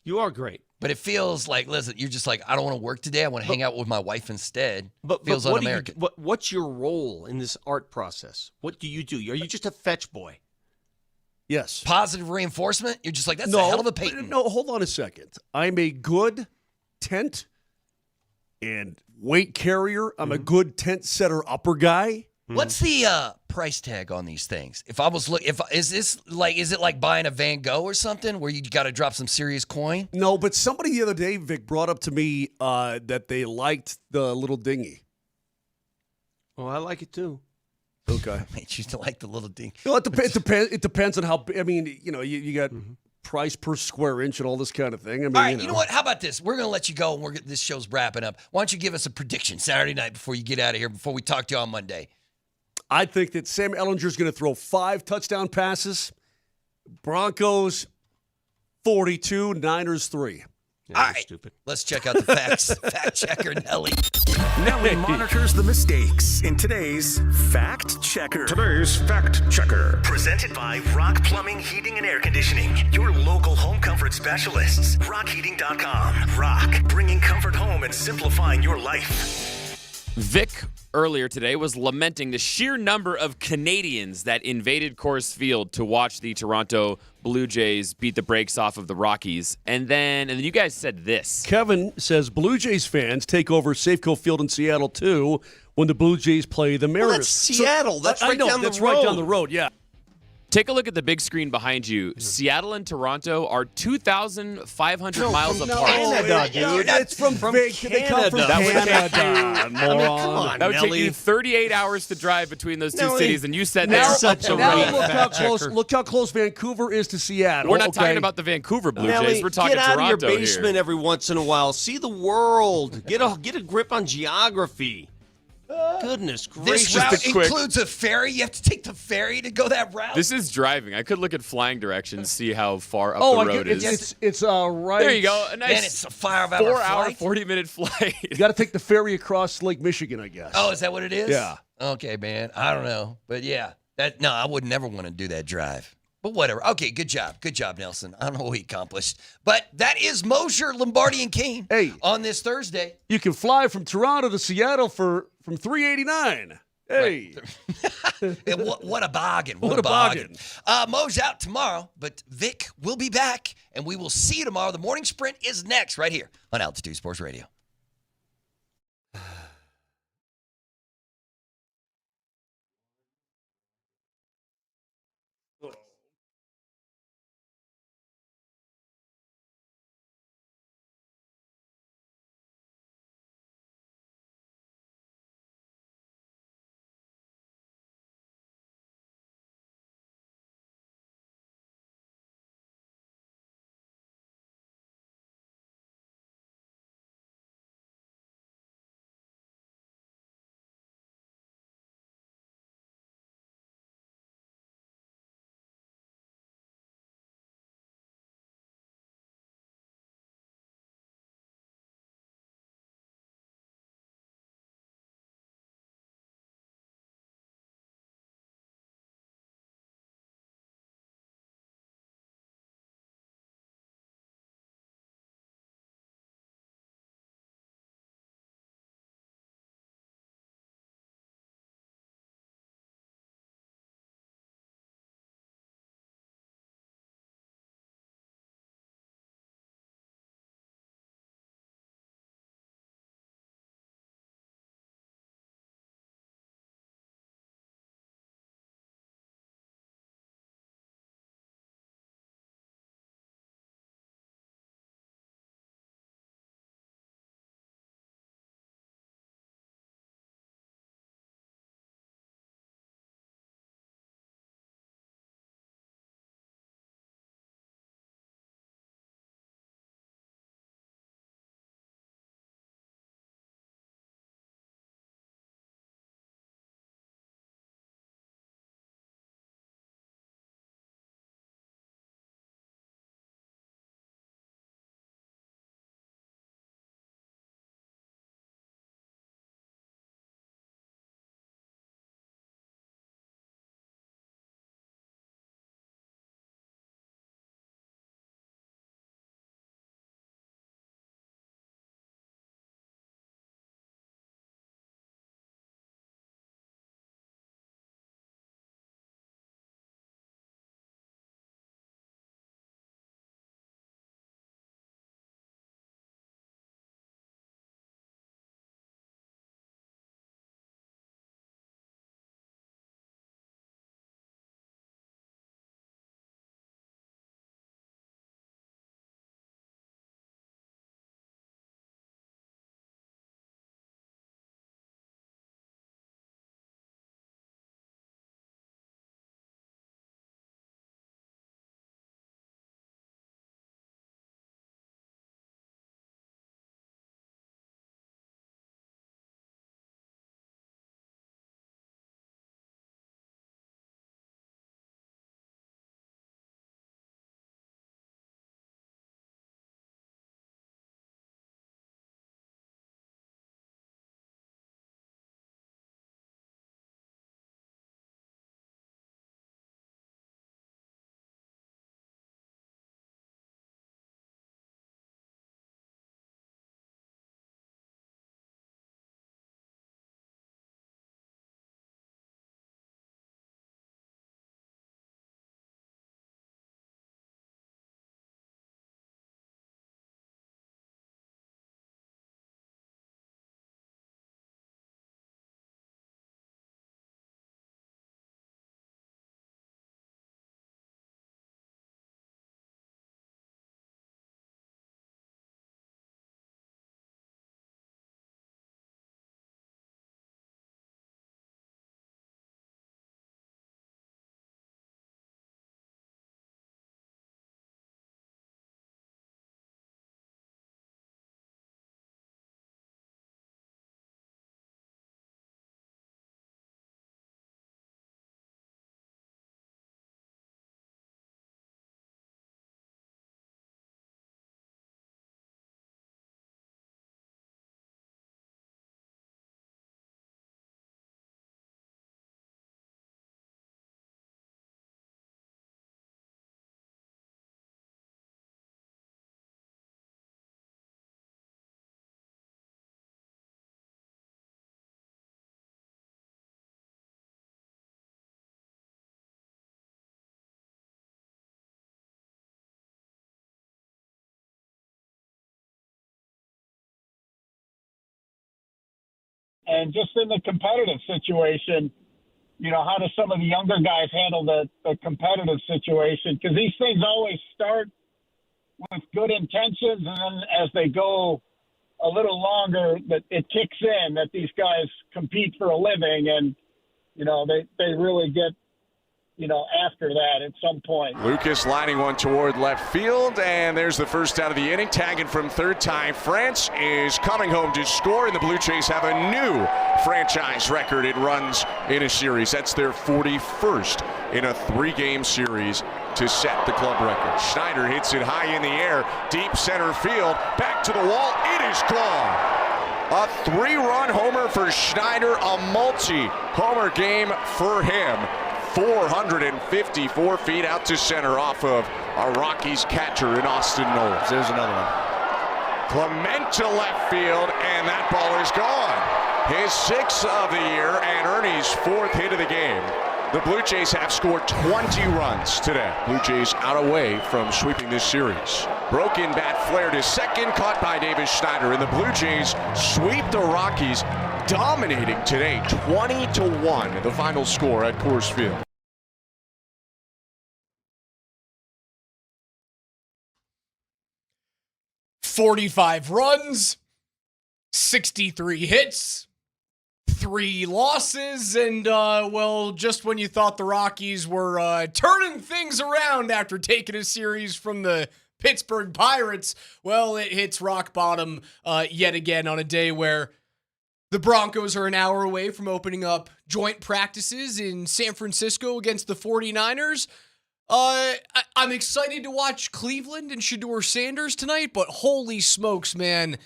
You are great. But it feels like, listen, you're just like, I don't want to work today. I want to hang out with my wife instead. But feels un-American. What's your role in this art process? What do you do? Are you just a fetch boy? Yes. Positive reinforcement? You're just like, that's a hell of a painting. No, hold on a second. I'm a good tent and weight carrier. I'm a good tent setter upper guy. What's the price tag on these things? If I was is it like buying a Van Gogh or something where you got to drop some serious coin? No, but somebody the other day, Vic, brought up to me that they liked the little dinghy. Oh, I like it too. Okay. Made you like the little dinghy. Well, it depends on how. I mean, you got price per square inch and all this kind of thing. I mean, all right, you know what? How about this? We're going to let you go, and this show's wrapping up. Why don't you give us a prediction Saturday night before you get out of here, before we talk to you on Monday? I think that Sam Ehlinger's going to throw 5 touchdown passes. Broncos 42, Niners 3. Yeah, all right, stupid. Let's check out the facts. Fact checker Nelly. Nelly monitors the mistakes in today's Fact Checker. Presented by Rock Plumbing, Heating, and Air Conditioning. Your local home comfort specialists. RockHeating.com. Rock, bringing comfort home and simplifying your life. Vic earlier today was lamenting the sheer number of Canadians that invaded Coors Field to watch the Toronto Blue Jays beat the brakes off of the Rockies. And then you guys said this. Kevin says Blue Jays fans take over Safeco Field in Seattle too when the Blue Jays play the Mariners. Well, that's Seattle. That's right down the road. That's right down the road, yeah. Take a look at the big screen behind you. Seattle and Toronto are 2,500 miles apart. Canada, dude. It's from Canada. They come from Canada, moron. Come on, that would Nelly. take you 38 hours to drive between those two cities, and you said Now, that's such a look how close Vancouver is to Seattle. We're not talking about the Vancouver Blue Nelly, Jays. We're talking get out Toronto of your basement here. every once in a while. See the world. Get a grip on geography. Goodness gracious. This route includes a ferry? You have to take the ferry to go that route? This is driving. I could look at flying directions, see how far up the road is. It's right. There you go. A nice Man, it's a 4-hour, 40-minute flight. You got to take the ferry across Lake Michigan, I guess. Oh, is that what it is? Yeah. Okay, man. I don't know. But yeah. I would never want to do that drive. But whatever. Okay, good job. Good job, Nelson. I don't know what he accomplished. But that is Moser, Lombardi, and Kane on this Thursday. You can fly from Toronto to Seattle from $389. Hey. What a bargain. What a bargain. Mo's out tomorrow, but Vic will be back, and we will see you tomorrow. The morning sprint is next right here on Altitude Sports Radio. And just in the competitive situation, how do some of the younger guys handle the competitive situation? Because these things always start with good intentions, and then as they go a little longer, that it kicks in that these guys compete for a living, and they really get after that at some point. Lucas lining one toward left field, and there's the first out of the inning. Tagging from third time. France is coming home to score, and the Blue Jays have a new franchise record in runs in a series. That's their 41st in a 3-game series to set the club record. Schneider hits it high in the air, deep center field, back to the wall. It is gone. A 3-run homer for Schneider, a multi-homer game for him. 454 feet out to center off of a Rockies catcher in Austin Knowles. There's another one. Clement to left field, and that ball is gone. His 6th of the year and Ernie's 4th hit of the game. The Blue Jays have scored 20 runs today. Blue Jays out away from sweeping this series. Broken bat flare to second, caught by Davis Schneider, and the Blue Jays sweep the Rockies, dominating today 20-1, the final score at Coors Field. "45 runs, 63 hits, 3 losses, and, just when you thought the Rockies were turning things around after taking a series from the Pittsburgh Pirates, well, it hits rock bottom yet again on a day where the Broncos are an hour away from opening up joint practices in San Francisco against the 49ers. I'm excited to watch Cleveland and Shedeur Sanders tonight, but holy smokes, man.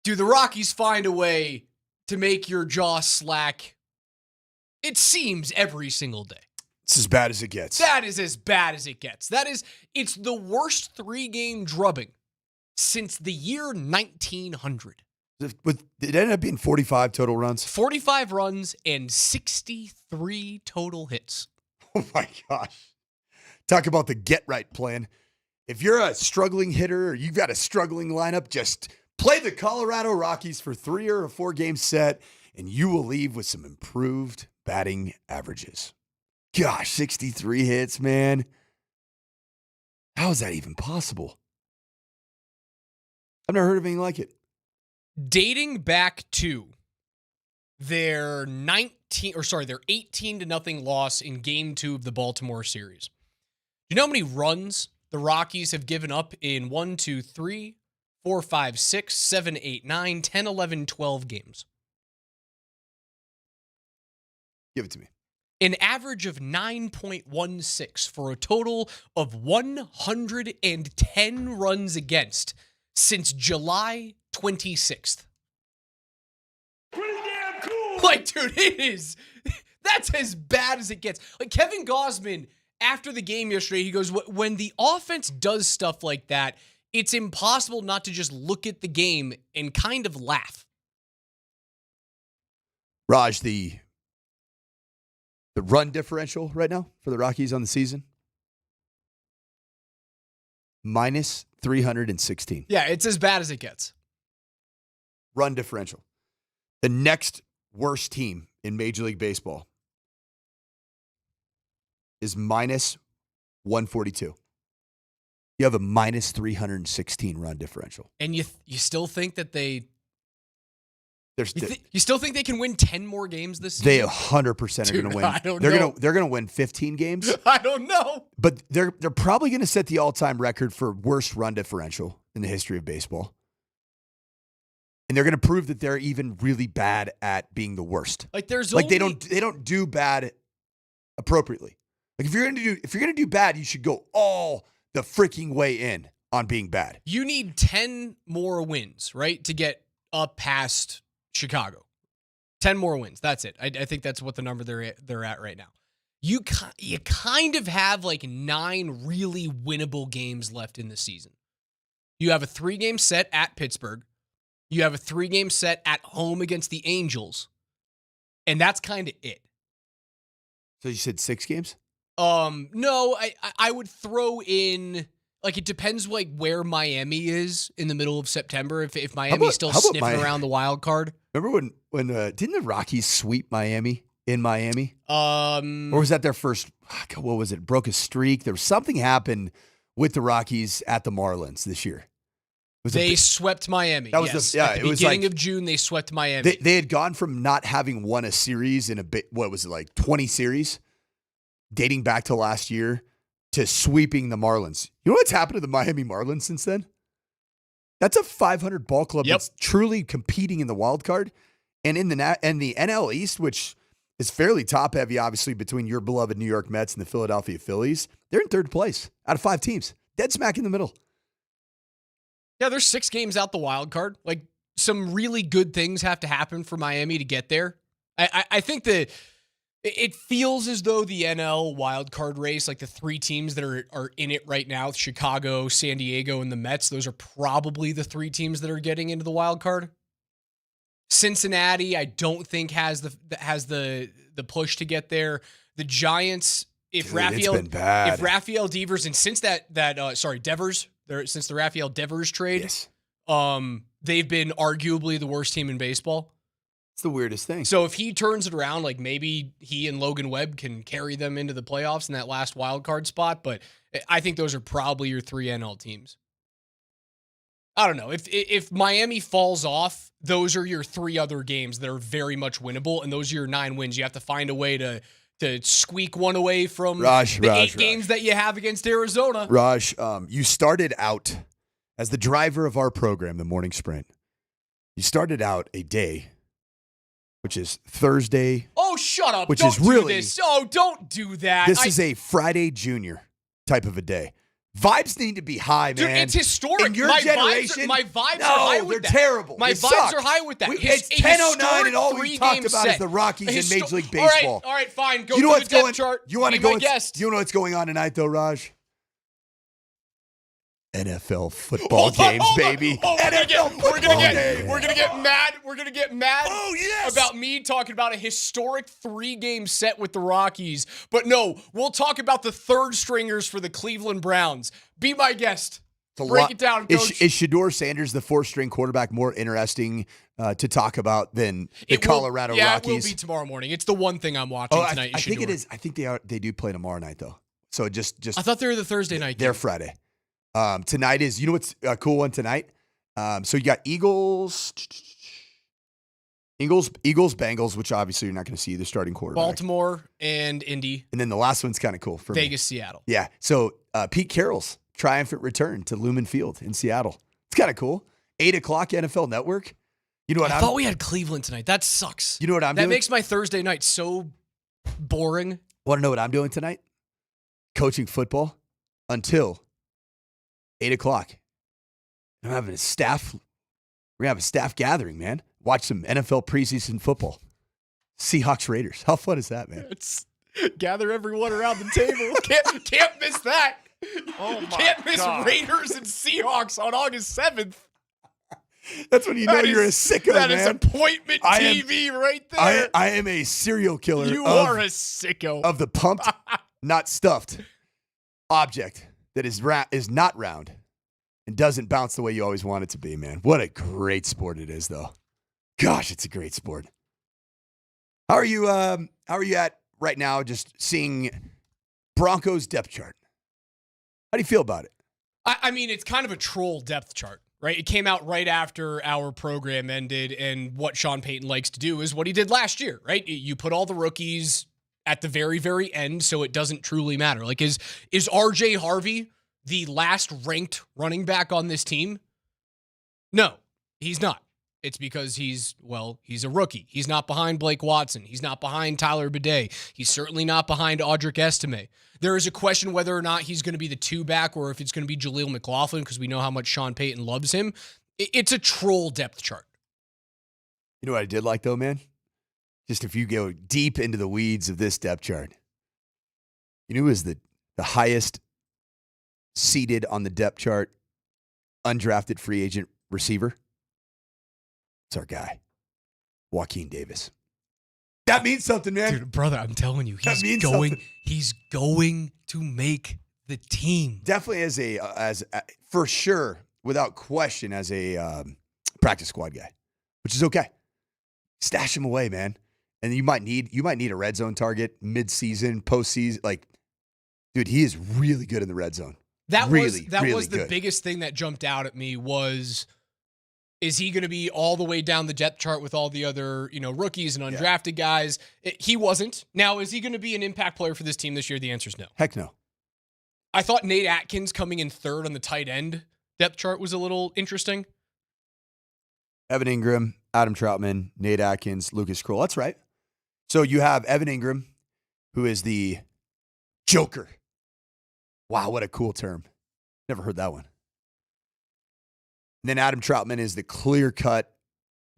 Do the Rockies find a way to make your jaw slack? It seems every single day. It's as bad as it gets. That is as bad as it gets. It's the worst 3-game drubbing since the year 1900. It ended up being 45 total runs. 45 runs and 63 total hits. Oh my gosh. Talk about the get right plan. If you're a struggling hitter or you've got a struggling lineup, just play the Colorado Rockies for 3 or a 4-game set, and you will leave with some improved batting averages. Gosh, 63 hits, man. How is that even possible? I've never heard of anything like it. Dating back to their 18-0 loss in Game 2 of the Baltimore series. Do you know how many runs the Rockies have given up in 1, 2, 3, 4, 5, 6, 7, 8, 9, 10, 11, 12 games? Give it to me. An average of 9.16 for a total of 110 runs against since July 26th. Pretty damn cool. Dude, that's as bad as it gets. Kevin Gausman, after the game yesterday, he goes, when the offense does stuff like that, it's impossible not to just look at the game and kind of laugh. Raj, the run differential right now for the Rockies on the season? Minus 316. Yeah, it's as bad as it gets. Run differential. The next worst team in Major League Baseball is minus 142. You have a minus 316 run differential. And you still think that you still think they can win 10 more games this season? They 100% are going to win. I don't know. They're going to win 15 games. I don't know. But they're probably going to set the all-time record for worst run differential in the history of baseball. And they're going to prove that they're even really bad at being the worst. They don't do bad appropriately. If you're going to do bad, you should go all the freaking way in on being bad. You need 10 more wins, right, to get up past Chicago. 10 more wins. That's it. I think that's what the number they're at right now. You kind of have 9 really winnable games left in the season. You have a 3-game set at Pittsburgh. You have a 3-game set at home against the Angels. And that's kind of it. So you said 6 games? No, I would throw in Like, it depends, like, where Miami is in the middle of September. If Miami's still sniffing around the wild card. Remember when didn't the Rockies sweep Miami in Miami? Or was that their first? What was it? Broke a streak. There was something happened with the Rockies at the Marlins this year. They swept Miami. That was at the beginning of June. They swept Miami. They had gone from not having won a series in what was it, like 20 series, dating back to last year, to sweeping the Marlins. You know what's happened to the Miami Marlins since then? That's a 500 ball club that's truly competing in the wild card. And in the NL East, which is fairly top heavy, obviously, between your beloved New York Mets and the Philadelphia Phillies, they're in third place out of 5 teams. Dead smack in the middle. Yeah, there's 6 games out the wild card. Like, some really good things have to happen for Miami to get there. I think that it feels as though the NL wild card race, like the 3 teams that are in it right now, Chicago, San Diego, and the Mets, those are probably the 3 teams that are getting into the wild card. Cincinnati, I don't think has the push to get there. The Giants, if Rafael Devers, and since Devers, since the Rafael Devers trade, they've been arguably the worst team in baseball. It's the weirdest thing. So if he turns it around, like maybe he and Logan Webb can carry them into the playoffs in that last wild card spot. But I think those are probably your 3 NL teams. I don't know. If Miami falls off, those are your 3 other games that are very much winnable, and those are your 9 wins. You have to find a way to squeak one away from the 8 games that you have against Arizona. Raj, you started out as the driver of our program, the Morning Sprint. You started out a day, which is Thursday. Oh, shut up. Which don't is really do this. Oh, don't do that. This is a Friday Junior type of a day. Vibes need to be high, man. Dude, it's historic. In your my generation, vibes are high with that. They're terrible. My vibes are high with that. It's 10:09, and all we talked about is the Rockies in Major League Baseball. All right, fine. Go to the depth chart. You want to go? You know what's going on tonight, though, Raj? NFL football games, baby. We're gonna get mad. We're gonna get mad about me talking about a historic 3-game set with the Rockies. But no, we'll talk about the third stringers for the Cleveland Browns. Be my guest. Break it down, Coach. Is Shedeur Sanders, the 4th-string quarterback, more interesting to talk about than the Colorado Rockies? Yeah, it will be tomorrow morning. It's the one thing I'm watching tonight. I think it is. I think they do play tomorrow night though. So just I thought they were the Thursday night game. They're Friday. Tonight is, you know what's a cool one tonight? So you got Eagles, Bengals, which obviously you're not going to see the starting quarterback. Baltimore and Indy. And then the last one's kind of cool for Vegas, Seattle. Yeah. So Pete Carroll's triumphant return to Lumen Field in Seattle. It's kind of cool. 8 o'clock NFL Network. You know what? I thought we had Cleveland tonight. That sucks. You know what I'm doing? That makes my Thursday night so boring. Want to know what I'm doing tonight? Coaching football until 8 o'clock. I'm having a staff. We're going to have a staff gathering, man. Watch some NFL preseason football. Seahawks Raiders. How fun is that, man? It's gather everyone around the table. Can't miss that. Oh my Can't miss God. Raiders and Seahawks on August 7th. That's when you know you're a sicko, man. That is appointment TV right there. I am a serial killer. You are a sicko. Of the pumped, not stuffed object that is not round and doesn't bounce the way you always want it to be, man. What a great sport it is, though. Gosh, it's a great sport. How are you at right now just seeing Broncos depth chart? How do you feel about it? I mean, it's kind of a troll depth chart, right? It came out right after our program ended, and what Sean Payton likes to do is what he did last year, right? You put all the rookies at the very, very end, so it doesn't truly matter. Like, is RJ Harvey the last ranked running back on this team? No, he's not. It's because he's a rookie. He's not behind Blake Watson. He's not behind Tyler Bidet. He's certainly not behind Audric Estime. There is a question whether or not he's going to be the 2-back or if it's going to be Jaleel McLaughlin, because we know how much Sean Payton loves him. It's a troll depth chart. You know what I did like, though, man? Just if you go deep into the weeds of this depth chart, you know who is the highest seated on the depth chart undrafted free agent receiver? It's our guy, Joaquin Davis. That means something, man. Dude, brother, I'm telling you, he's going to make the team. Definitely as for sure, without question, as a practice squad guy, which is okay. Stash him away, man. And you might need a red zone target mid-season, postseason. Like, dude, he is really good in the red zone. That really was the good. biggest thing that jumped out at me was, is he going to be all the way down the depth chart with all the other, rookies and undrafted guys? He wasn't. Now, is he going to be an impact player for this team this year? The answer is no. Heck no. I thought Nate Atkins coming in third on the tight end depth chart was a little interesting. Evan Ingram, Adam Troutman, Nate Atkins, Lucas Kroll. That's right. So you have Evan Ingram, who is the Joker. Wow, what a cool term. Never heard that one. And then Adam Troutman is the clear-cut,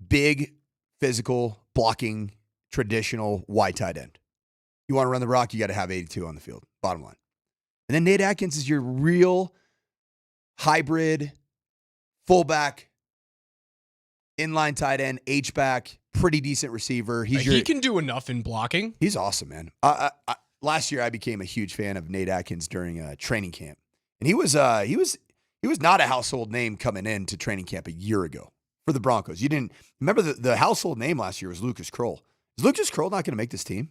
big, physical, blocking, traditional wide tight end. You want to run the rock, you got to have 82 on the field, bottom line. And then Nate Atkins is your real hybrid fullback, inline tight end, H-back, pretty decent receiver. He can do enough in blocking. He's awesome, man. Last year, I became a huge fan of Nate Atkins during training camp, and he was not a household name coming into training camp a year ago for the Broncos. You didn't remember the household name last year was Lucas Kroll. Is Lucas Kroll not going to make this team?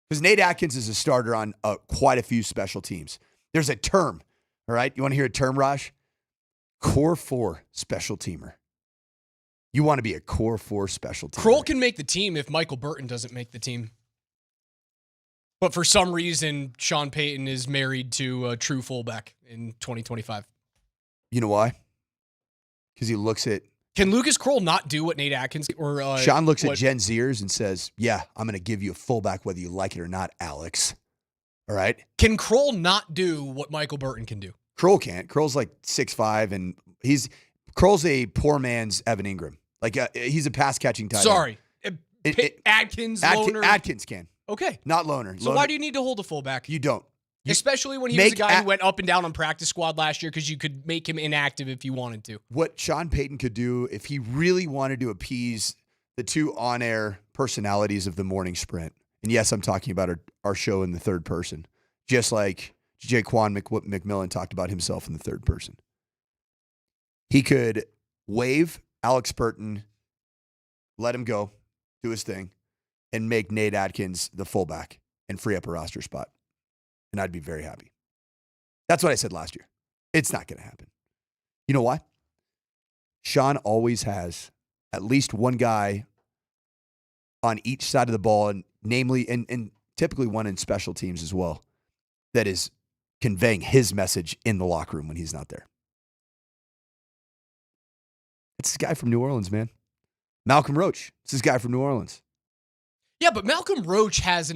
Because Nate Atkins is a starter on quite a few special teams. There's a term, all right? You want to hear a term, Raj? Core 4 special teamer. You want to be a Core 4 special teamer. Kroll can make the team if Michael Burton doesn't make the team. But for some reason, Sean Payton is married to a true fullback in 2025. You know why? Because he looks at... Can Lucas Kroll not do what Nate Atkins or Sean looks at Gen Zers and says, yeah, I'm going to give you a fullback whether you like it or not, Alex. All right? Can Kroll not do what Michael Burton can do? Kroll can't. Kroll's like 6'5", and Kroll's a poor man's Evan Ingram. Like, he's a pass-catching tight end. Sorry. Atkins can. Okay. Not Loner. So why do you need to hold a fullback? You don't. Especially when he was a guy who went up and down on practice squad last year because you could make him inactive if you wanted to. What Sean Payton could do if he really wanted to appease the two on-air personalities of the morning sprint, and yes, I'm talking about our show in the third person, just like Jaquan McMillan talked about himself in the third person. He could waive Alex Burton, let him go, do his thing, and make Nate Atkins the fullback and free up a roster spot. And I'd be very happy. That's what I said last year. It's not going to happen. You know why? Sean always has at least one guy on each side of the ball, and namely, and typically one in special teams as well, that is conveying his message in the locker room when he's not there. It's this guy from New Orleans, man. Malcolm Roach. It's this guy from New Orleans. Yeah, but Malcolm Roach has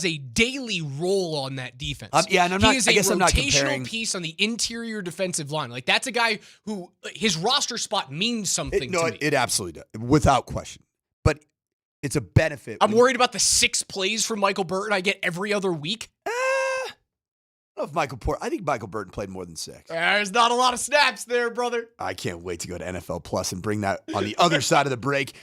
a daily role on that defense. And I'm not. I guess I'm not comparing. He is a rotational piece on the interior defensive line. Like, that's a guy who his roster spot means something to me. It absolutely does, without question. But it's a benefit. I'm worried about the 6 plays from Michael Burton I get every other week. I don't know if I think Michael Burton played more than 6. There's not a lot of snaps there, brother. I can't wait to go to NFL Plus and bring that on the other side of the break.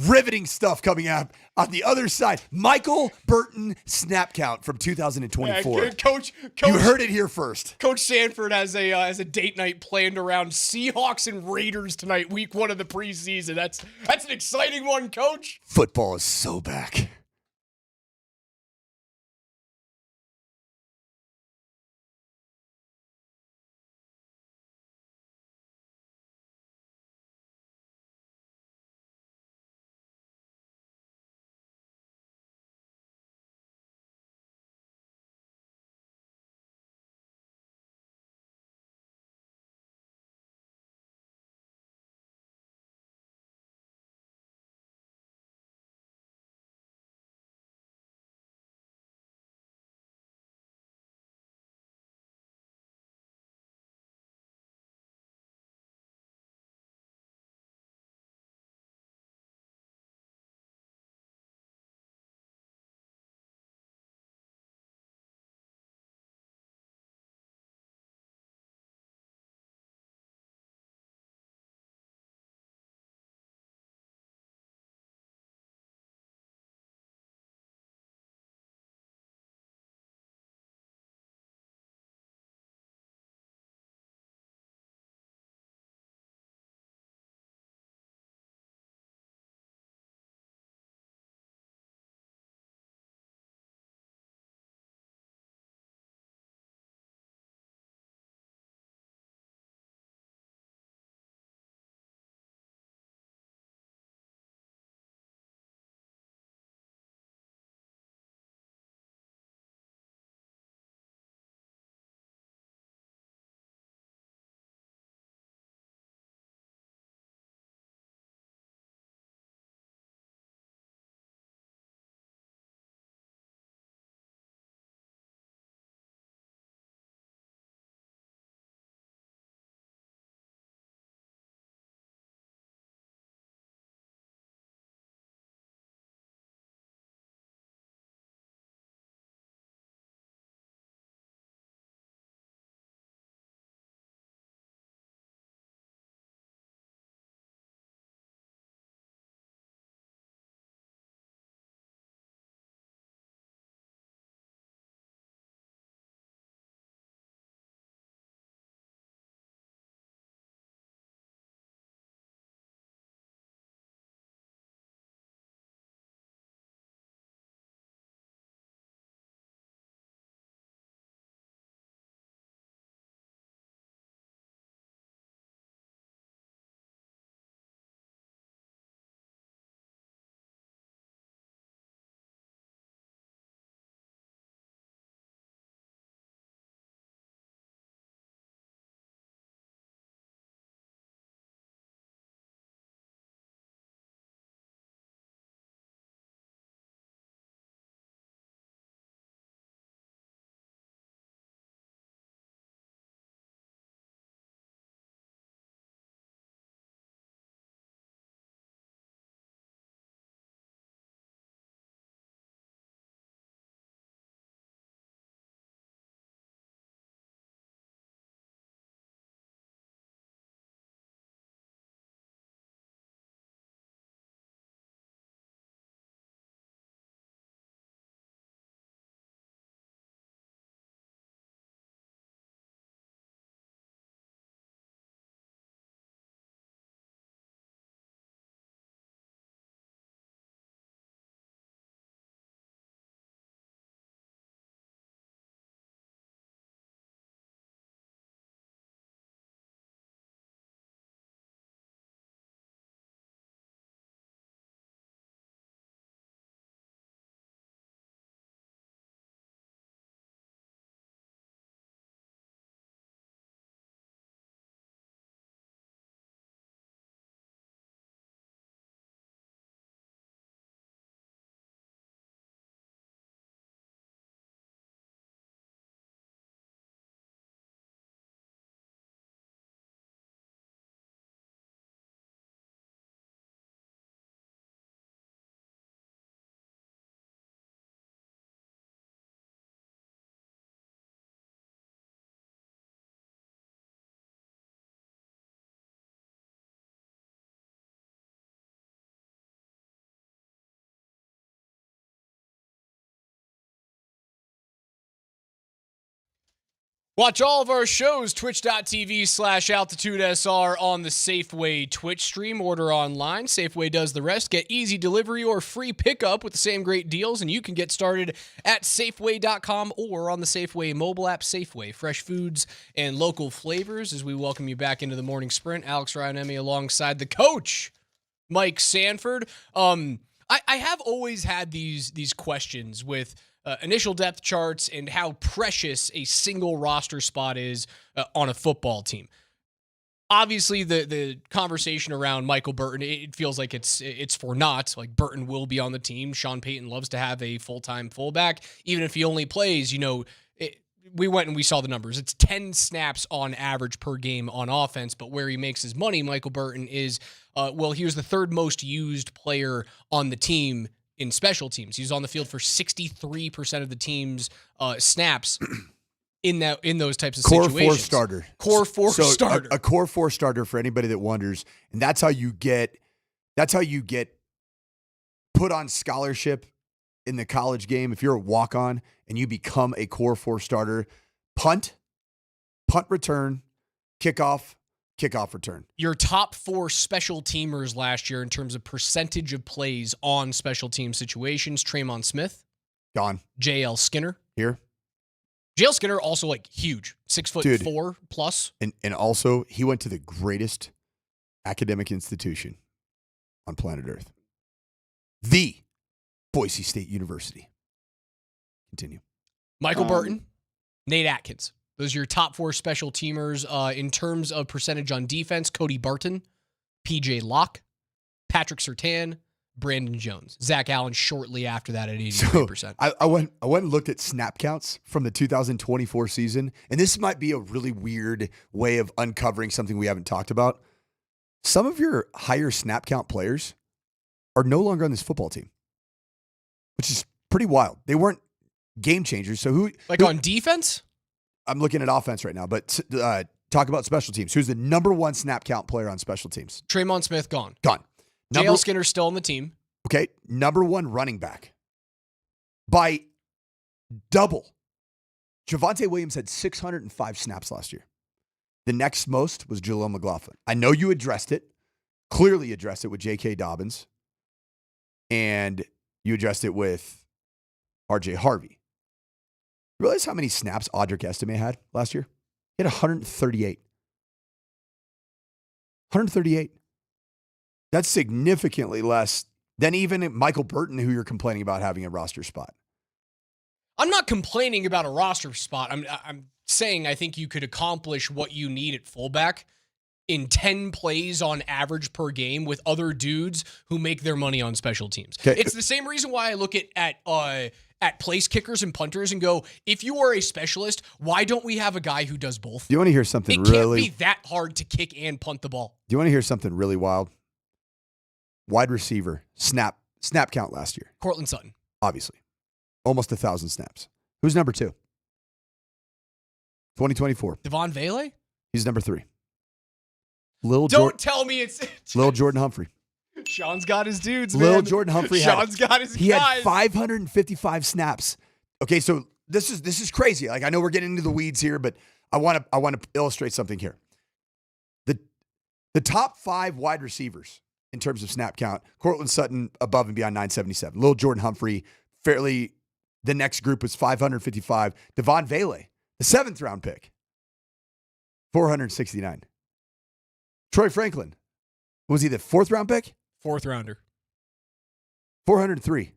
Riveting stuff coming up on the other side. Michael Burton snap count from 2024. Coach, you heard it here first. Coach Sanford has a date night planned around Seahawks and Raiders tonight, week 1 of the preseason. That's an exciting one, Coach. Football is so back. Watch all of our shows, twitch.tv/AltitudeSR on the Safeway Twitch stream. Order online. Safeway does the rest. Get easy delivery or free pickup with the same great deals, and you can get started at Safeway.com or on the Safeway mobile app. Safeway, fresh foods and local flavors. As we welcome you back into the morning sprint, Alex Ryan-Emmy alongside the coach, Mike Sanford. I have always had these questions with initial depth charts and how precious a single roster spot is on a football team. Obviously, the conversation around Michael Burton, it feels like it's for naught. Like, Burton will be on the team. Sean Payton loves to have a full-time fullback, even if he only plays, we went and we saw the numbers. It's 10 snaps on average per game on offense, but where he makes his money, Michael Burton, is, he was the third most used player on the team in special teams. He was on the field for 63% of the team's snaps in those types of situations. Core 4 starter. Core 4 starter. A core 4 starter for anybody that wonders, and that's how you get put on scholarship in the college game. If you're a walk-on and you become a core 4 starter, punt return, kickoff return. Your top 4 special teamers last year in terms of percentage of plays on special team situations: Tremon Smith, gone. JL Skinner, here. JL Skinner also huge, 6'4" plus, and also he went to the greatest academic institution on planet Earth, the Boise State University. Continue. Michael Burton, Nate Atkins. Those are your top 4 special teamers. In terms of percentage on defense: Cody Barton, PJ Locke, Patrick Surtain, Brandon Jones. Zach Allen shortly after that at 83%. So I went and looked at snap counts from the 2024 season, and this might be a really weird way of uncovering something we haven't talked about. Some of your higher snap count players are no longer on this football team, which is pretty wild. They weren't game changers. So who on defense? I'm looking at offense right now, but talk about special teams. Who's the number 1 snap count player on special teams? Tremon Smith, gone. JL Skinner still on the team. Okay, number 1 running back by double. Javonte Williams had 605 snaps last year. The next most was Jaleel McLaughlin. I know you clearly addressed it with J.K. Dobbins, and you addressed it with R.J. Harvey. You realize how many snaps Audric Estime had last year? He had 138. 138. That's significantly less than even Michael Burton, who you're complaining about having a roster spot. I'm not complaining about a roster spot. I'm saying I think you could accomplish what you need at fullback in 10 plays on average per game with other dudes who make their money on special teams. Okay. It's the same reason why I look at place kickers and punters and go, if you are a specialist, why don't we have a guy who does both? Do you want to hear something It can't be that hard to kick and punt the ball. Do you want to hear something really wild? Wide receiver, snap count last year. Cortland Sutton. Obviously. Almost 1,000 snaps. Who's number 2? 2024. Devon Vele? He's number 3. Don't tell me it's Lil Jordan Humphrey. Sean's got his dudes, Lil man. Jordan Humphrey Sean's got his He guys. had 555 snaps. Okay, so this is crazy. I know we're getting into the weeds here, but I want to illustrate something here. The top 5 wide receivers in terms of snap count: Cortland Sutton above and beyond 977. Lil Jordan Humphrey, fairly. The next group was 555. Devon Vele, the 7th round pick, 469. Troy Franklin, was he the 4th round pick? 4th rounder. 403.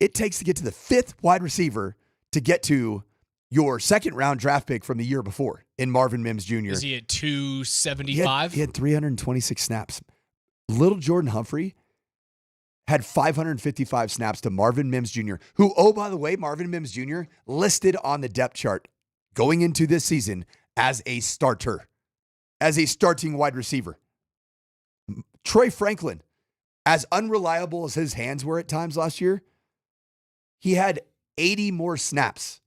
It takes to get to the 5th wide receiver to get to your 2nd round draft pick from the year before in Marvin Mims Jr. Is he at 275? He had 326 snaps. Little Jordan Humphrey had 555 snaps to Marvin Mims Jr., who, oh, by the way, Marvin Mims Jr. listed on the depth chart going into this season as a starter, as a starting wide receiver. Troy Franklin, as unreliable as his hands were at times last year, he had 80 more snaps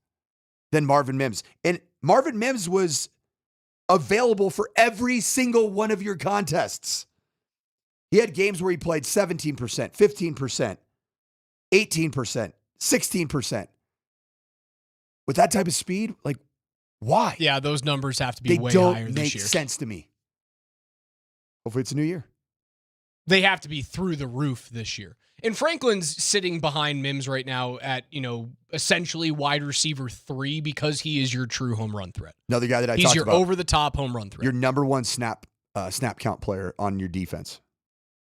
than Marvin Mims. And Marvin Mims was available for every single one of your contests. He had games where he played 17%, 15%, 18%, 16%. With that type of speed, Why? Yeah, those numbers have to be way don't higher this make year. sense to me. Hopefully it's a new year. They have to be through the roof this year. And Franklin's sitting behind Mims right now at, essentially wide receiver 3 because he is your true home run threat. Another guy that I He's talked your about. over-the-top home run threat. Your number one snap count player on your defense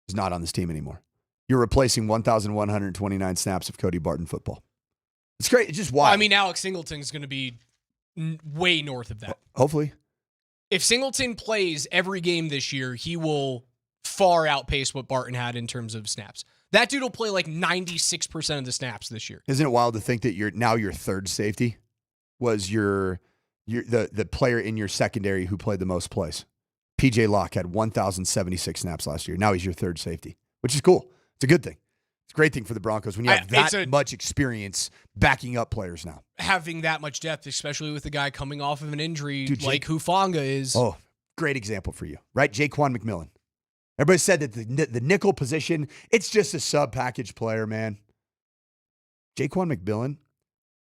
is not on this team anymore. You're replacing 1,129 snaps of Cody Barton football. It's great. It's just wild. Well, I mean, Alex Singleton's going to be way north of that. Hopefully. If Singleton plays every game this year, he will far outpace what Barton had in terms of snaps. That dude will play like 96% of the snaps this year. Isn't it wild to think that your third safety was the player in your secondary who played the most plays? PJ Locke had 1,076 snaps last year. Now he's your third safety, which is cool. It's a good thing. It's a great thing for the Broncos when you have that much experience backing up players now. Having that much depth, especially with the guy coming off of an injury like Hufanga is. Oh, great example for you, right? Jaquan McMillan. Everybody said that the nickel position, it's just a sub-package player, man. Jaquan McMillan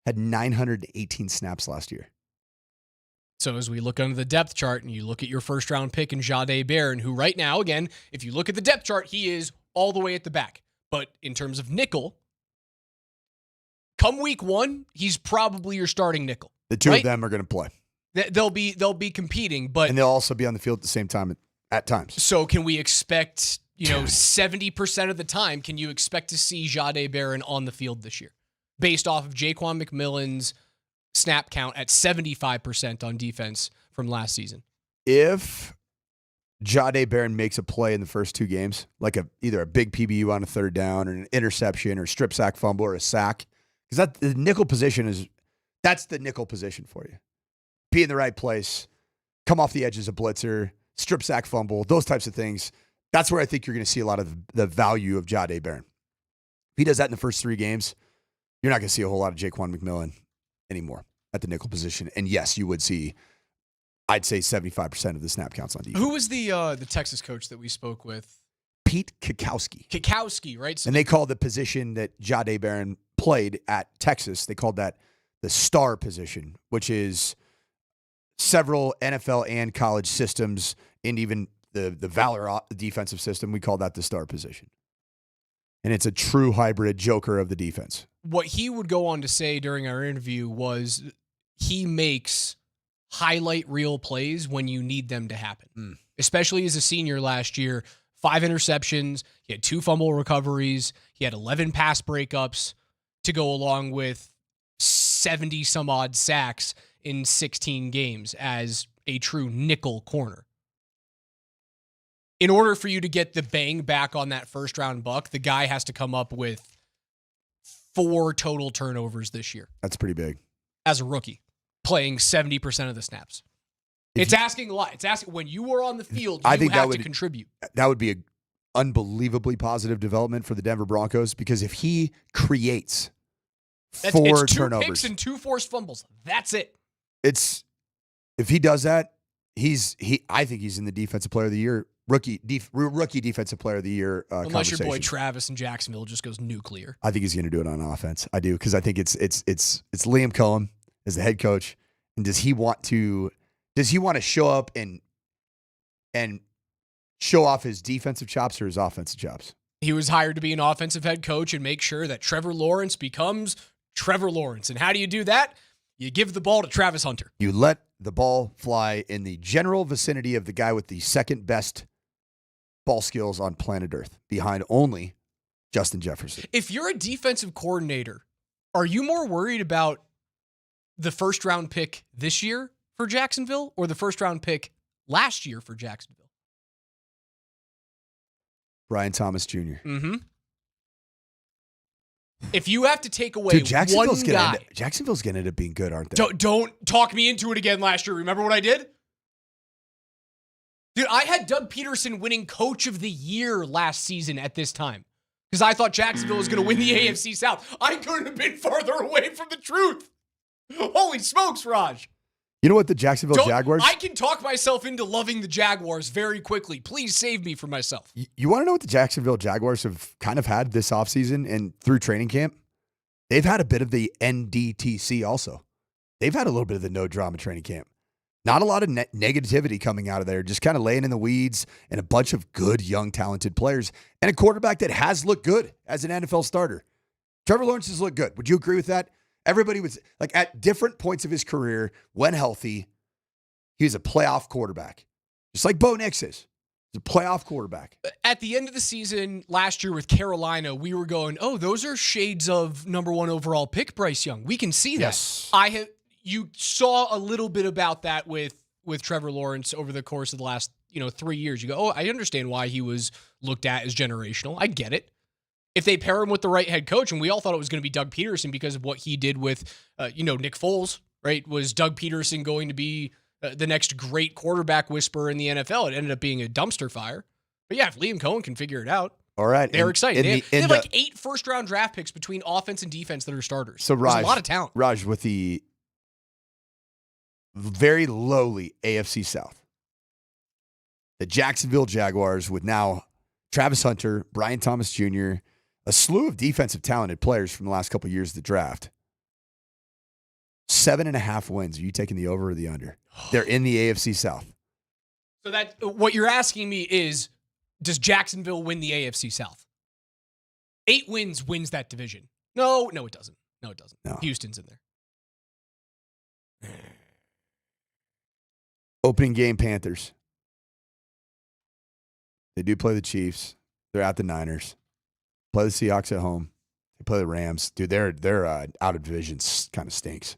had 918 snaps last year. So as we look under the depth chart and you look at your first-round pick in Jahdae Barron, who right now, again, if you look at the depth chart, he is all the way at the back. But in terms of nickel, come week 1, he's probably your starting nickel. The two of them are going to play. They'll be competing, but and they'll also be on the field at the same time at times. So can we expect, 70% of the time, can you expect to see Jahdae Barron on the field this year? Based off of Jaquan McMillan's snap count at 75% on defense from last season. If Jahdae Barron makes a play in the first 2 games, like either a big PBU on a third down or an interception or strip sack fumble or a sack, because the nickel position that's the nickel position for you. Be in the right place, come off the edge as a blitzer, strip sack fumble, those types of things. That's where I think you're going to see a lot of the value of Jahdae Barron. If he does that in the first 3 games, you're not going to see a whole lot of Jaquan McMillan anymore at the nickel position. And yes, you would see, I'd say 75% of the snap counts on defense. Who was the Texas coach that we spoke with? Pete Kikowski. Kikowski, right? So and they called the position that Jahdae Barron played at Texas, they called that the star position, which is several NFL and college systems, and even the Valor defensive system, we call that the star position. And it's a true hybrid joker of the defense. What he would go on to say during our interview was he makes highlight reel plays when you need them to happen. Especially as a senior last year, 5 interceptions, he had 2 fumble recoveries, he had 11 pass breakups to go along with 70 some odd sacks in 16 games as a true nickel corner. In order for you to get the bang back on that first round buck, the guy has to come up with 4 total turnovers this year. That's pretty big. As a rookie, playing 70% of the snaps. It's asking a lot. It's asking when you are on the field, you have to contribute. That would be an unbelievably positive development for the Denver Broncos, because if he creates 4 it's 2 turnovers, picks and 2 forced fumbles. That's it. If he does that, I think he's in the defensive player of the year, rookie defensive player of the year Unless your boy Travis in Jacksonville just goes nuclear. I think he's going to do it on offense. I do, because I think it's Liam Cohen as the head coach, and does he want to show up and show off his defensive chops or his offensive chops? He was hired to be an offensive head coach and make sure that Trevor Lawrence becomes Trevor Lawrence. And how do you do that? You give the ball to Travis Hunter. You let the ball fly in the general vicinity of the guy with the second best ball skills on planet Earth, behind only Justin Jefferson. If you're a defensive coordinator, are you more worried about the first round pick this year for Jacksonville or the first round pick last year for Jacksonville? Brian Thomas Jr. Mm-hmm. If you have to take away one guy. Jacksonville's going to end up being good, aren't they? Don't talk me into it again last year. Remember what I did? Dude, I had Doug Peterson winning Coach of the Year last season at this time because I thought Jacksonville was going to win the AFC South. I couldn't have been farther away from the truth. Holy smokes, Raj. You know what the Jacksonville Jaguars... I can talk myself into loving the Jaguars very quickly. Please save me from myself. You want to know what the Jacksonville Jaguars have kind of had this offseason and through training camp? They've had a bit of the NDTC also. they've had a little bit of the no drama training camp. Not a lot of negativity coming out of there, just kind of laying in the weeds and a bunch of good, young, talented players and a quarterback that has looked good as an NFL starter. Trevor Lawrence has looked good. Would you agree with that? Everybody was like at different points of his career, when healthy, he was a playoff quarterback. Just like Bo Nix is. He's a playoff quarterback. At the end of the season last year with Carolina, we were going, oh, those are shades of number 1 overall pick Bryce Young. We can see that. Yes. You saw a little bit about that with Trevor Lawrence over the course of the last 3 years. You go, oh, I understand why he was looked at as generational. I get it. If they pair him with the right head coach, and we all thought it was going to be Doug Peterson because of what he did with, Nick Foles, right? Was Doug Peterson going to be the next great quarterback whisperer in the NFL? It ended up being a dumpster fire. But yeah, if Liam Cohen can figure it out, all right, they're excited. They have like 8 first-round draft picks between offense and defense that are starters. So There's a lot of talent. Raj, with the very lowly AFC South, the Jacksonville Jaguars with now Travis Hunter, Brian Thomas Jr., a slew of defensive talented players from the last couple of years of the draft. 7.5 wins. Are you taking the over or the under? They're in the AFC South. So that what you're asking me is, does Jacksonville win the AFC South? 8 wins that division. No, it doesn't. No, it doesn't. No. Houston's in there. Opening game, Panthers. They do play the Chiefs. They're at the Niners. Play the Seahawks at home. They play the Rams. Dude, they're out of division kind of stinks.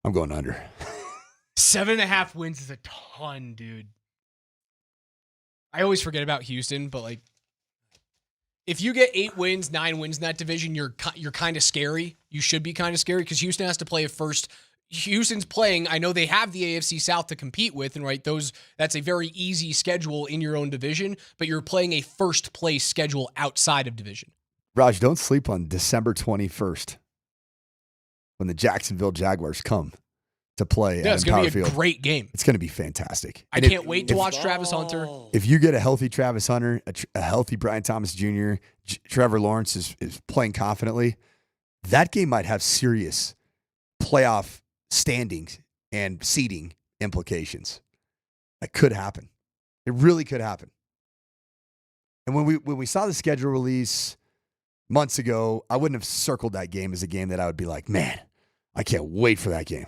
I'm going under. 7.5 wins is a ton, dude. I always forget about Houston, but like, if you get 8 wins, 9 wins in that division, you're kind of scary. You should be kind of scary because Houston has to play a first. Houston's playing. I know they have the AFC South to compete with, and right, that's a very easy schedule in your own division, but you're playing a first place schedule outside of division. Raj, don't sleep on December 21st when the Jacksonville Jaguars come to play. Yeah, it's going to be a great game. It's going to be fantastic. I can't wait to watch Travis Hunter. If you get a healthy Travis Hunter, a healthy Brian Thomas Jr., Trevor Lawrence is playing confidently, that game might have serious playoff standings and seeding implications. That could happen. It really could happen. And when we saw the schedule release months ago, I wouldn't have circled that game as a game that I would be like, man, I can't wait for that game.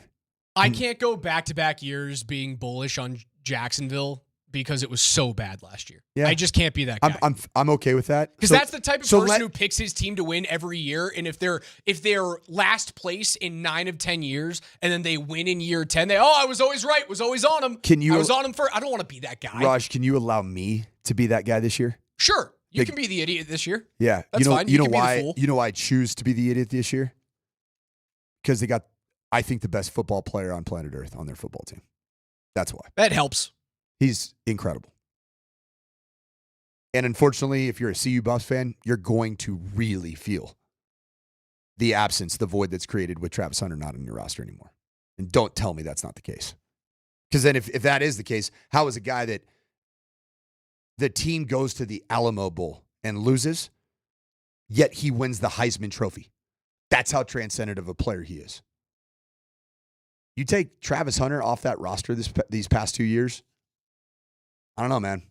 I can't go back-to-back years being bullish on Jacksonville because it was so bad last year. Yeah. I just can't be that guy. I'm okay with that. Because that's the type of person who picks his team to win every year. And if they're last place in 9 of 10 years and then they win in year 10, I was always right, was always on them. I was on them first. I don't want to be that guy. Raj, can you allow me to be that guy this year? Sure. You can be the idiot this year. Yeah. That's fine. You know why? You know why I choose to be the idiot this year? Because they got, I think, the best football player on planet Earth on their football team. That's why. That helps. He's incredible. And unfortunately, if you're a CU Buffs fan, you're going to really feel the absence, the void that's created with Travis Hunter not on your roster anymore. And don't tell me that's not the case. Because then if that is the case, how is a guy that the team goes to the Alamo Bowl and loses, yet he wins the Heisman Trophy? That's how transcendent of a player he is. You take Travis Hunter off that roster these past 2 years, I don't know, man.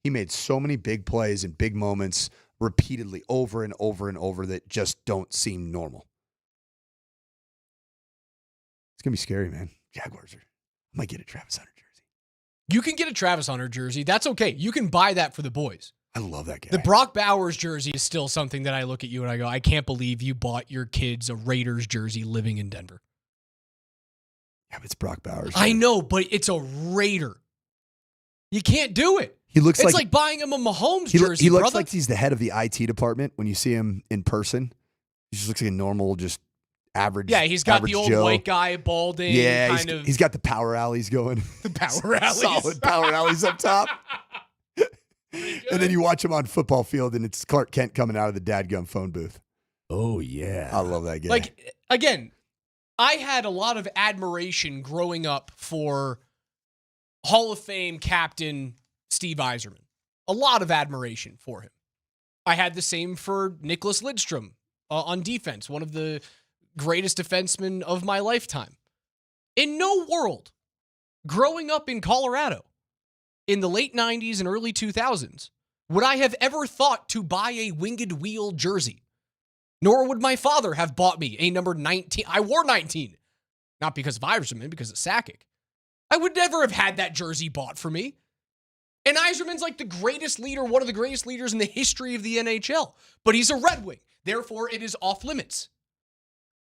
He made so many big plays and big moments repeatedly over and over and over that just don't seem normal. It's going to be scary, man. Jaguars I might get a Travis Hunter jersey. You can get a Travis Hunter jersey. That's okay. You can buy that for the boys. I love that guy. The Brock Bowers jersey is still something that I look at you and I go, I can't believe you bought your kids a Raiders jersey living in Denver. Yeah, but it's Brock Bowers. I know, but it's a Raider. You can't do it. It's like buying him a Mahomes jersey, He looks brother. like he's the head of the IT department when you see him in person. He just looks like a normal, just average. Yeah, he's got the old Joe. White guy, balding. Yeah, he's got the power alleys going. The power alleys. Solid power alleys up top. And then you watch him on football field, and it's Clark Kent coming out of the dadgum phone booth. Oh, yeah. I love that guy. Like, again, I had a lot of admiration growing up for Hall of Fame captain Steve Yzerman. A lot of admiration for him. I had the same for Nicholas Lidstrom on defense, one of the greatest defenseman of my lifetime. In no world, growing up in Colorado in the late 90s and early 2000s, would I have ever thought to buy a winged wheel jersey. Nor would my father have bought me a number 19. I wore 19. Not because of Yzerman, because of Sakic. I would never have had that jersey bought for me. And Yzerman's like the greatest leader, one of the greatest leaders in the history of the NHL. But he's a Red Wing. Therefore, it is off limits.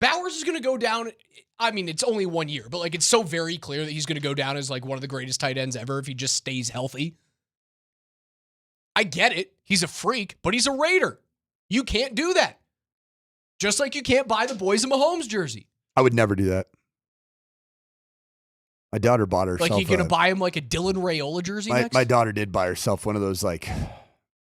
Bowers is going to go down. I mean, it's only 1 year, but like it's so very clear that he's going to go down as like one of the greatest tight ends ever if he just stays healthy. I get it. He's a freak, but he's a Raider. You can't do that. Just like you can't buy the Boys of Mahomes jersey. I would never do that. My daughter bought herself. Like you're going to buy him like a Dylan Raiola jersey next? My daughter did buy herself one of those like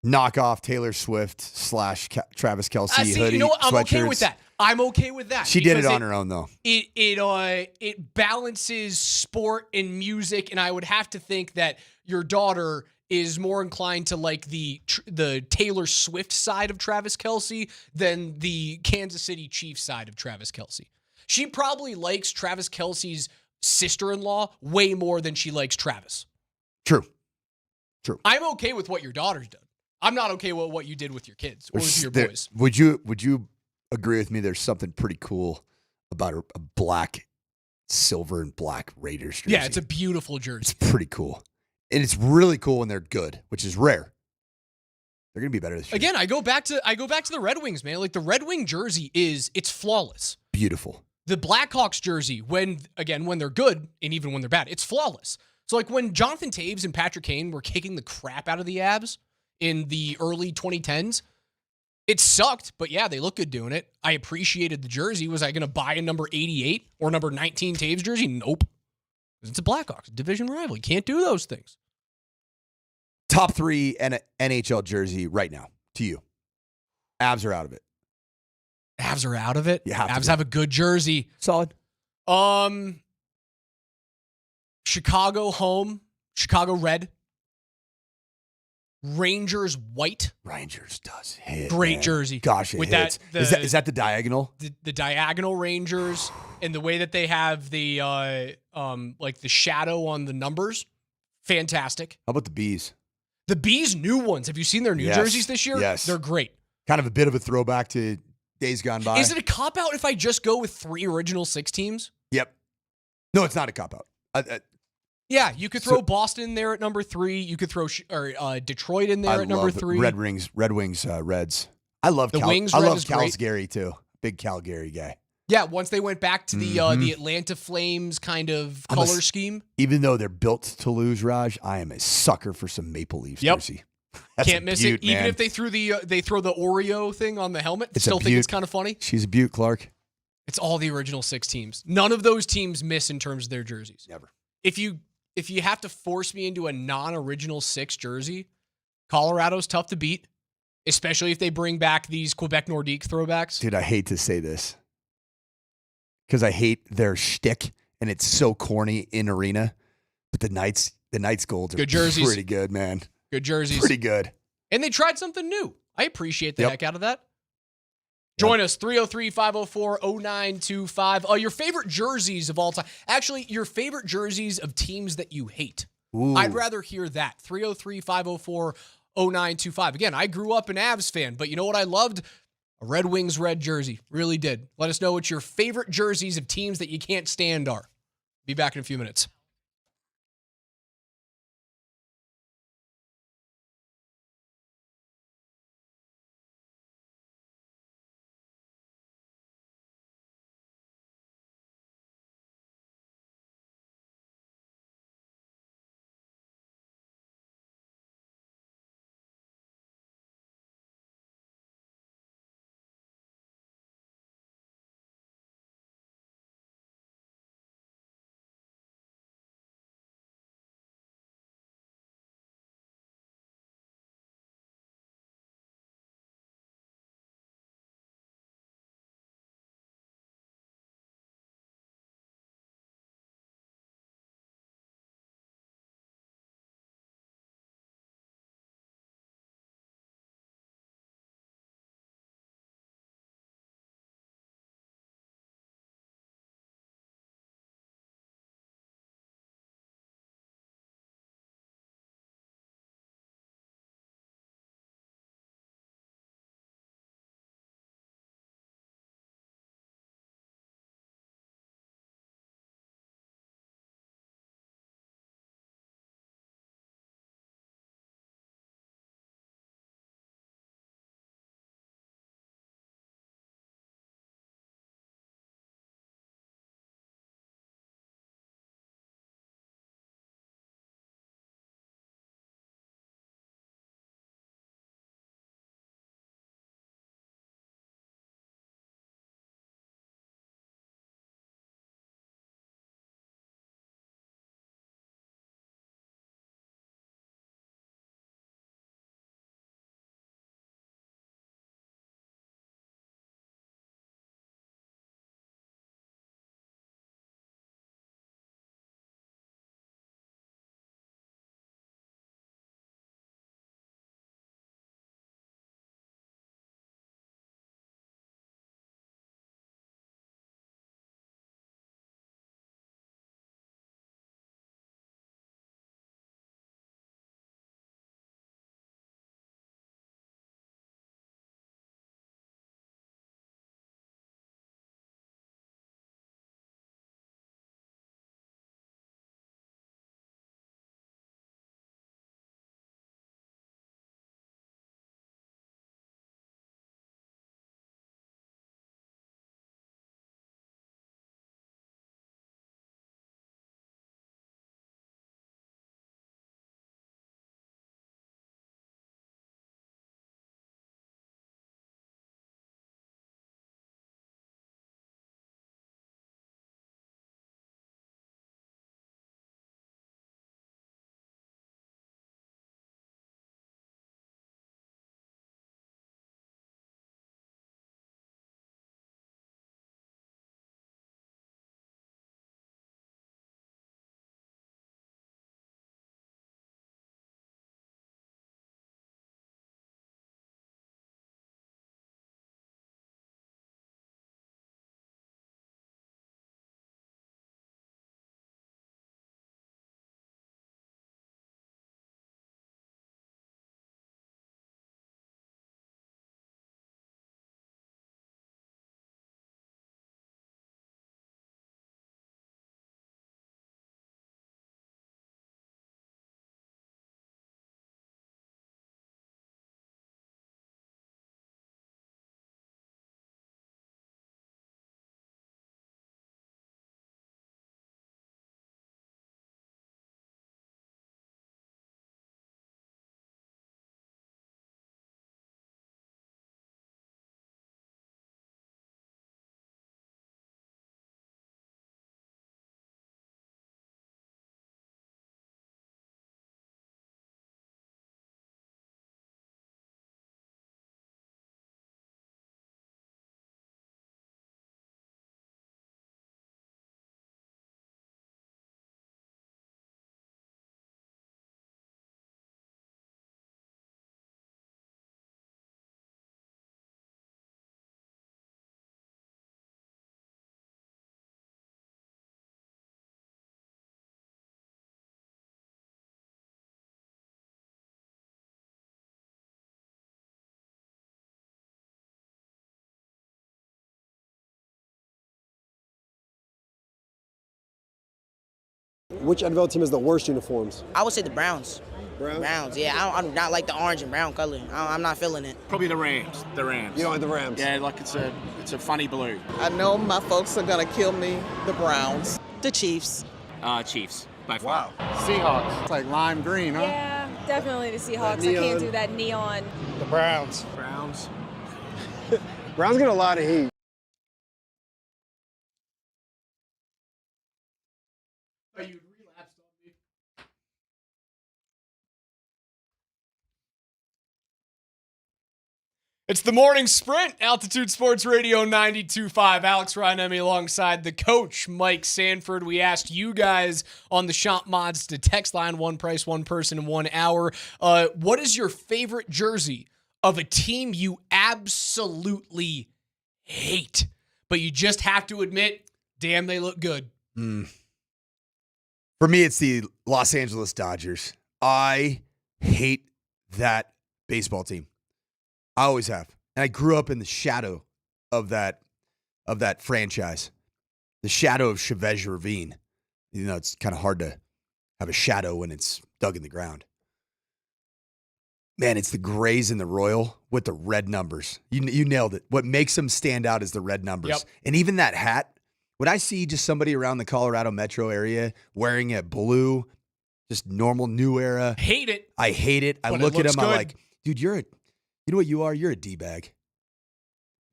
knockoff Taylor Swift / Travis Kelce hoodie. You know what? I'm sweatshirts. okay with that. I'm okay with that. She did it on her own though. It balances sport and music, and I would have to think that your daughter is more inclined to like the Taylor Swift side of Travis Kelce than the Kansas City Chiefs side of Travis Kelce. She probably likes Travis Kelce's sister-in-law way more than she likes Travis. True. I'm okay with what your daughter's done. I'm not okay with what you did with your kids or with your boys. Would you agree with me? There's something pretty cool about a black, silver, and black Raiders jersey. Yeah, it's a beautiful jersey. It's pretty cool. And it's really cool when they're good, which is rare. They're going to be better this year. Again, I go back to the Red Wings, man. Like the Red Wing jersey it's flawless. Beautiful. The Blackhawks jersey, when they're good and even when they're bad, it's flawless. So like when Jonathan Toews and Patrick Kane were kicking the crap out of the Avs in the early 2010s, it sucked, but yeah, they look good doing it. I appreciated the jersey. Was I going to buy a number 88 or number 19 Toews jersey? Nope. It's a Blackhawks division rival. You can't do those things. Top 3 NHL jersey right now to you. Avs are out of it. Avs are out of it? Avs have a good jersey. Solid. Chicago home. Chicago red. Rangers white. Rangers does hit. Great man. jersey. Gosh, it with hits. Is that the diagonal? The diagonal Rangers and the way that they have the like the shadow on the numbers. Fantastic. How about the Bees? The Bees new ones. Have you seen their new jerseys this year? Yes. They're great. Kind of a bit of a throwback to days gone by. Is it a cop-out if I just go with 3 original 6 teams? Yep. No, it's not a cop-out. Yeah, you could throw Boston in there at number 3. You could throw Detroit in there at number 3. Red Wings, Reds. I love the Wings. I Red love is Calgary too. Big Calgary guy. Yeah, once they went back to the Atlanta Flames kind of color scheme. Even though they're built to lose, Raj, I am a sucker for some Maple Leafs jersey. Can't miss it. Even if they throw the Oreo thing on the helmet, still think it's kind of funny. She's a beaut, Clark. It's all the original 6 teams. None of those teams miss in terms of their jerseys. Never. If you have to force me into a non-original 6 jersey, Colorado's tough to beat, especially if they bring back these Quebec Nordique throwbacks. Dude, I hate to say this because I hate their shtick and it's so corny in arena. But the Knights golds are good jerseys. Pretty good, man. Good jerseys. Pretty good. And they tried something new. I appreciate the heck out of that. Join us, 303-504-0925. Your favorite jerseys of all time. Actually, your favorite jerseys of teams that you hate. Ooh. I'd rather hear that. 303-504-0925. Again, I grew up an Avs fan, but you know what I loved? A Red Wings red jersey. Really did. Let us know what your favorite jerseys of teams that you can't stand are. Be back in a few minutes. which NFL team has the worst uniforms? I would say the Browns. Browns, yeah. I do not like the orange and brown color. I'm not feeling it. Probably the Rams. The Rams. You don't like the Rams? Yeah, like it's a funny blue. I know my folks are gonna kill me. The Browns. The Chiefs. Chiefs. By far. Wow. Seahawks. It's like lime green, huh? Yeah, definitely the Seahawks. I can't do that neon. The Browns. Browns. Browns get a lot of heat. It's the morning sprint, Altitude Sports Radio 92.5. Alex Ryanemi alongside the coach, Mike Sanford. We asked you guys on the Shop Mods to text line, one price, one person in 1 hour. What is your favorite jersey of a team you absolutely hate, but you just have to admit, damn, they look good? For me, it's the Los Angeles Dodgers. I hate that baseball team. I always have. And I grew up in the shadow of that franchise. The shadow of Chavez Ravine. You know, it's kind of hard to have a shadow when it's dug in the ground. Man, it's the grays and the royal with the red numbers. You nailed it. What makes them stand out is the red numbers. Yep. And even that hat, when I see just somebody around the Colorado metro area wearing a blue, just normal new era. Hate it. I hate it. I look at him, I'm like, dude, you know what you are? You're a D-bag.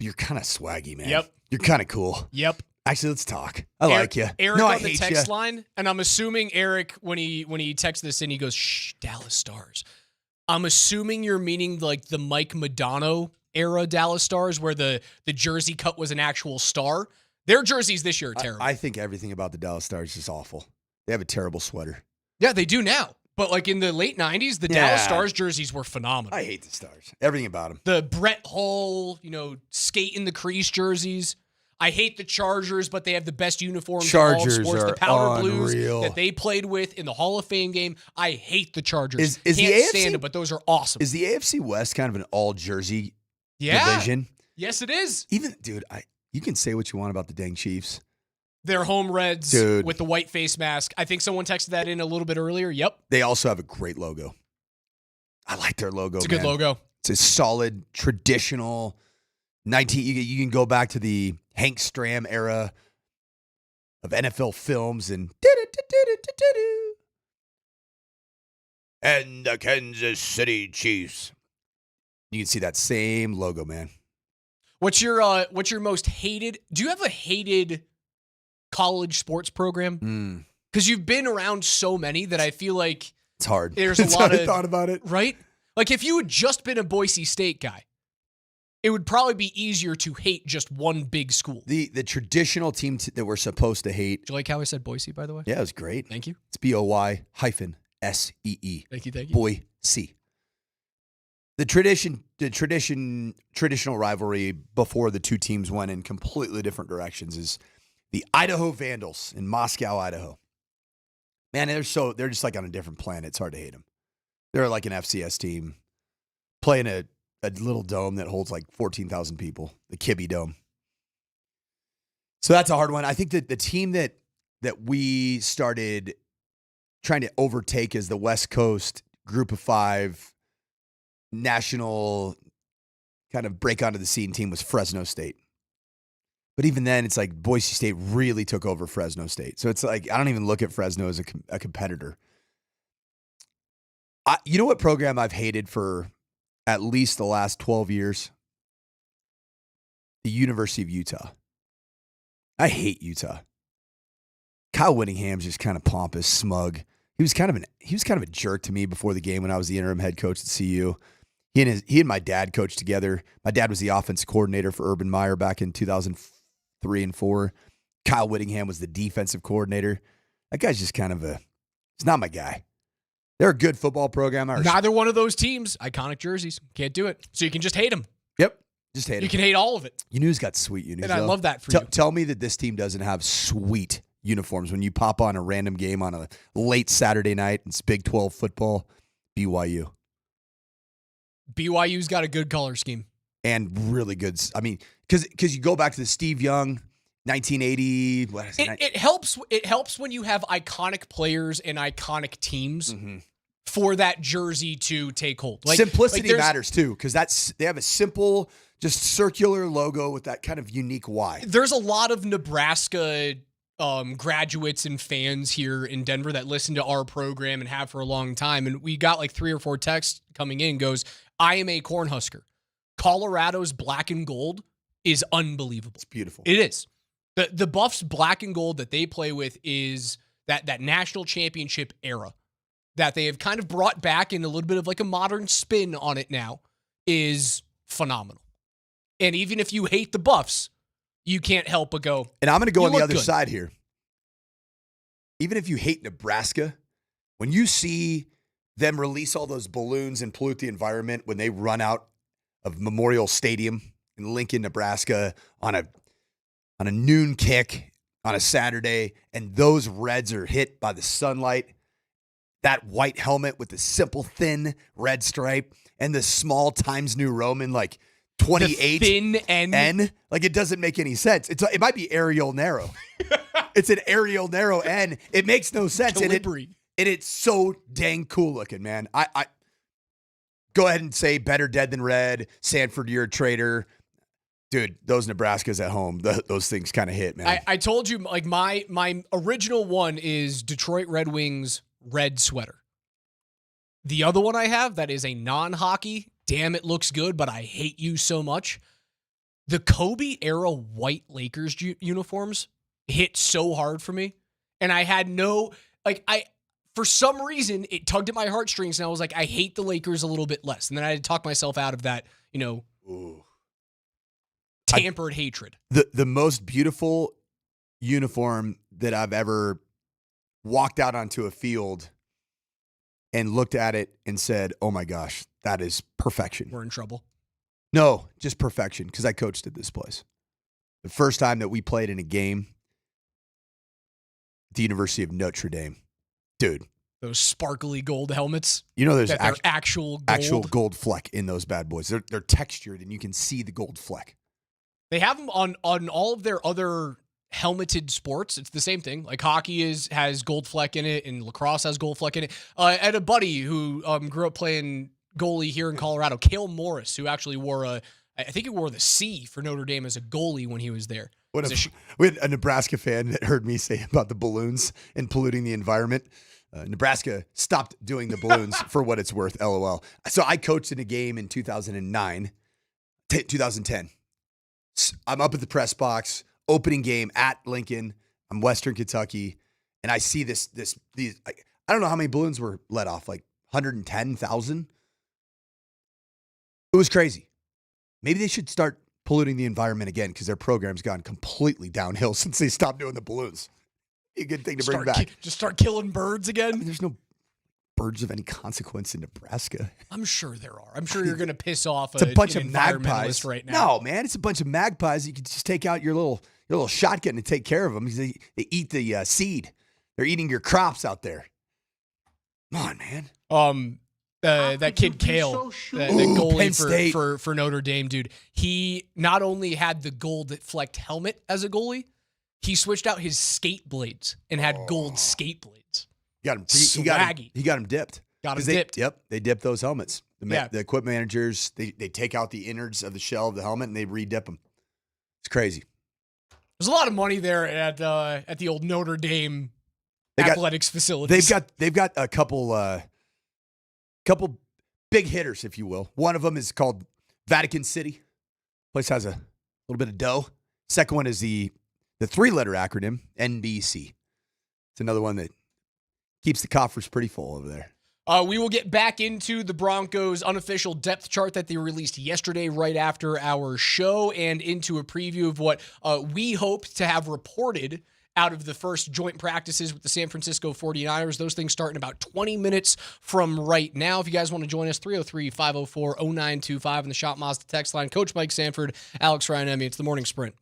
You're kind of swaggy, man. Yep. You're kind of cool. Yep. Actually, let's talk. I like you. Eric no, on I the hate text you. line, and I'm assuming Eric, when he texts this in, he goes, "Shh, Dallas Stars." I'm assuming you're meaning like the Mike Modano era Dallas Stars, where the jersey cut was an actual star. Their jerseys this year are terrible. I think everything about the Dallas Stars is awful. They have a terrible sweater. Yeah, they do now. But like in the late 90s, the Dallas Stars jerseys were phenomenal. I hate the Stars. Everything about them. The Brett Hull, skate in the crease jerseys. I hate the Chargers, but they have the best uniforms in all of sports. The powder blues that they played with in the Hall of Fame game. I hate the Chargers. Can't the AFC, stand it, but those are awesome. Is the AFC West kind of an all-jersey division? Yes, it is. Even, dude, you can say what you want about the dang Chiefs. They're home reds with the white face mask. I think someone texted that in a little bit earlier. Yep. They also have a great logo. I like their logo. It's a good logo. It's a solid, traditional 19. You can go back to the Hank Stram era of NFL films and the Kansas City Chiefs. You can see that same logo, man. What's your most hated? Do you have a hated college sports program? Because you've been around so many that I feel like it's hard. There's a lot of thought about it, right? Like if you had just been a Boise State guy, it would probably be easier to hate just one big school. The traditional team that we're supposed to hate. Did you like how I said Boise, by the way? Yeah, it was great. Thank you. It's BOY-SEE. Thank you. Boise. The traditional rivalry before the two teams went in completely different directions is the Idaho Vandals in Moscow, Idaho. Man, they're just like on a different planet. It's hard to hate them. They're like an FCS team playing a little dome that holds like 14,000 people, the Kibbe Dome. So that's a hard one. I think that the team that we started trying to overtake as the West Coast Group of Five national kind of break onto the scene team was Fresno State. But even then, it's like Boise State really took over Fresno State. So it's like, I don't even look at Fresno as a competitor. You know what program I've hated for at least the last 12 years? The University of Utah. I hate Utah. Kyle Whittingham's just kind of pompous, smug. He was kind of a jerk to me before the game when I was the interim head coach at CU. He and my dad coached together. My dad was the offense coordinator for Urban Meyer back in 2003 and 4. Kyle Whittingham was the defensive coordinator. That guy's just kind of he's not my guy. They're a good football program. Neither one of those teams, iconic jerseys. Can't do it. So you can just hate them. Yep. Just hate them. You can hate all of it. Unu's got sweet unis. And I love that for you. Tell me that this team doesn't have sweet uniforms when you pop on a random game on a late Saturday night. It's Big 12 football. BYU. BYU's got a good color scheme. And really good. I mean, because you go back to the Steve Young 1980. What is it? It helps. It helps when you have iconic players and iconic teams for that jersey to take hold. Simplicity matters too, because they have a simple, just circular logo with that kind of unique Y. There's a lot of Nebraska graduates and fans here in Denver that listen to our program and have for a long time, and we got like 3 or 4 texts coming in. Goes, I am a Cornhusker. Colorado's black and gold is unbelievable. It's beautiful. It is. The Buffs black and gold that they play with is that national championship era that they have kind of brought back in a little bit of like a modern spin on it now is phenomenal. And even if you hate the Buffs, you can't help but go. And I'm going to go on the other good. side here. Even if you hate Nebraska, when you see them release all those balloons and pollute the environment when they run out of Memorial Stadium in Lincoln, Nebraska on a noon kick on a Saturday, and those reds are hit by the sunlight, that white helmet with the simple thin red stripe and the small Times New Roman, like 28 the thin N. Like, it doesn't make any sense. It might be Arial narrow. It's an Arial narrow N. It makes no sense. And it's so dang cool looking, man. I go ahead and say better dead than red. Sanford, you're a traitor. Dude, those Nebraskas at home, those things kind of hit, man. I told you, like, my original one is Detroit Red Wings red sweater. The other one I have that is a non-hockey, damn, it looks good, but I hate you so much. The Kobe era white Lakers uniforms hit so hard for me. And I had for some reason, it tugged at my heartstrings, and I was like, I hate the Lakers a little bit less. And then I had to talk myself out of that, tampered hatred. The most beautiful uniform that I've ever walked out onto a field and looked at it and said, oh my gosh, that is perfection. We're in trouble. No, just perfection, because I coached at this place. The first time that we played in a game at the University of Notre Dame. Dude. Those sparkly gold helmets. You know there's actual gold fleck in those bad boys. They're textured, and you can see the gold fleck. They have them on all of their other helmeted sports. It's the same thing. Like hockey has gold fleck in it, and lacrosse has gold fleck in it. I had a buddy who grew up playing goalie here in Colorado, Cale Morris, who actually wore I think he wore the C for Notre Dame as a goalie when he was there. We had a Nebraska fan that heard me say about the balloons and polluting the environment. Nebraska stopped doing the balloons for what it's worth, LOL. So I coached in a game in 2010. I'm up at the press box, opening game at Lincoln. I'm Western Kentucky, and I see these. I don't know how many balloons were let off, like 110,000. It was crazy. Maybe they should start polluting the environment again, because their program's gone completely downhill since they stopped doing the balloons. A good thing to bring back. Just start killing birds again. There's no birds of any consequence in Nebraska. I'm sure there are. I'm sure you're going to piss off it's a bunch of environmentalist magpies right now. No, man, it's a bunch of magpies. You can just take out your little shotgun and take care of them. They eat the seed. They're eating your crops out there. Come on, man. That kid Kale, the goalie for Notre Dame, dude. He not only had the gold flecked helmet as a goalie, he switched out his skate blades and had gold skate blades. Got him. Swaggy. He got him dipped. Dipped. Yep, they dipped those helmets. The equipment managers, they take out the innards of the shell of the helmet and they re-dip them. It's crazy. There's a lot of money there at the old Notre Dame athletics facilities. They've got a couple big hitters, if you will. One of them is called Vatican City. Place has a little bit of dough. Second one is the 3-letter acronym, NBC. It's another one that keeps the coffers pretty full over there. We will get back into the Broncos' unofficial depth chart that they released yesterday right after our show, and into a preview of what we hope to have reported out of the first joint practices with the San Francisco 49ers. Those things start in about 20 minutes from right now. If you guys want to join us, 303-504-0925 in the Shop Mazda text line. Coach Mike Sanford, Alex Ryan-Emi. It's the Morning Sprint.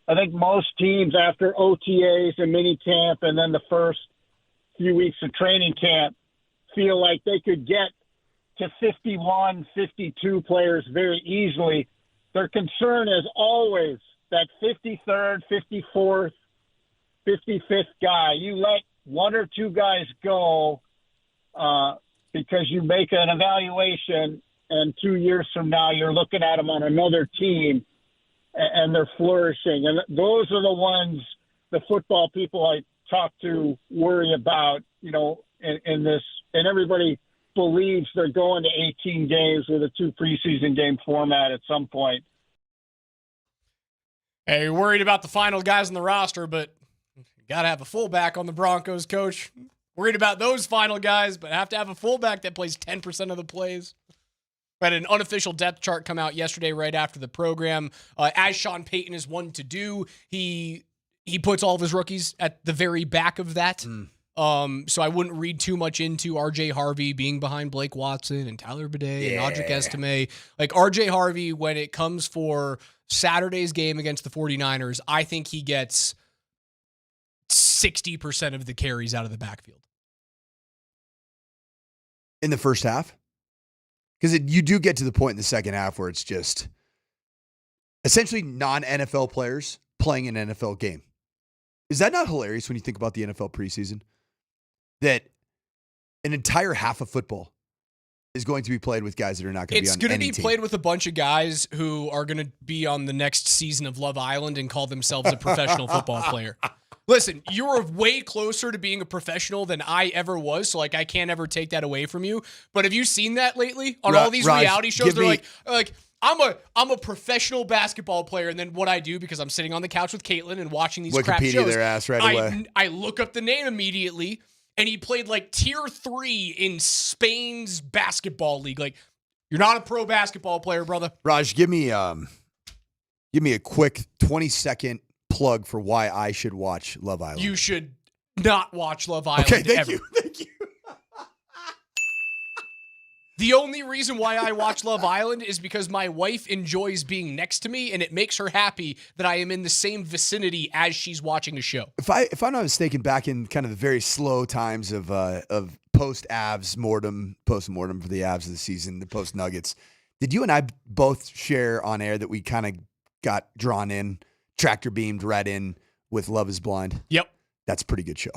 I think most teams after OTAs and mini camp and then the first few weeks of training camp feel like they could get to 51, 52 players very easily. Their concern is always that 53rd, 54th, 55th guy. You let one or two guys go because you make an evaluation, and 2 years from now you're looking at them on another team and they're flourishing. And those are the ones the football people I talk to worry about, in this. And everybody believes they're going to 18 games with a 2 preseason game format at some point. Hey, you're worried about the final guys on the roster, but you got to have a fullback on the Broncos, coach. Worried about those final guys, but have to have a fullback that plays 10% of the plays. We had an unofficial depth chart come out yesterday right after the program. As Sean Payton is one to do, he puts all of his rookies at the very back of that. So I wouldn't read too much into RJ Harvey being behind Blake Watson and Tyler Bidet and Audric Estime. Like RJ Harvey, when it comes for Saturday's game against the 49ers, I think he gets 60% of the carries out of the backfield. In the first half? Because you do get to the point in the second half where it's just essentially non-NFL players playing an NFL game. Is that not hilarious when you think about the NFL preseason? That an entire half of football is going to be played with guys that are not going to be on any team. It's going to be played with a bunch of guys who are going to be on the next season of Love Island and call themselves a professional football player. Listen, you're way closer to being a professional than I ever was, so I can't ever take that away from you. But have you seen that lately on all these reality shows? They're like I'm a professional basketball player, and then what I do, because I'm sitting on the couch with Caitlin and watching these crap shows, Wikipedia their ass right away. I look up the name immediately, and he played like tier 3 in Spain's basketball league. Like, you're not a pro basketball player, brother. Raj, give me a quick 20-second plug for why I should watch Love Island. You should not watch Love Island. Okay, thank ever. you. Thank you. The only reason why I watch Love Island is because my wife enjoys being next to me, and it makes her happy that I am in the same vicinity as she's watching a show. If I'm not mistaken, back in kind of the very slow times of post-Avs post-mortem for the Avs of the season, the post-Nuggets, did you and I both share on air that we kind of got drawn in, tractor beamed right in with Love is Blind? Yep. That's a pretty good show.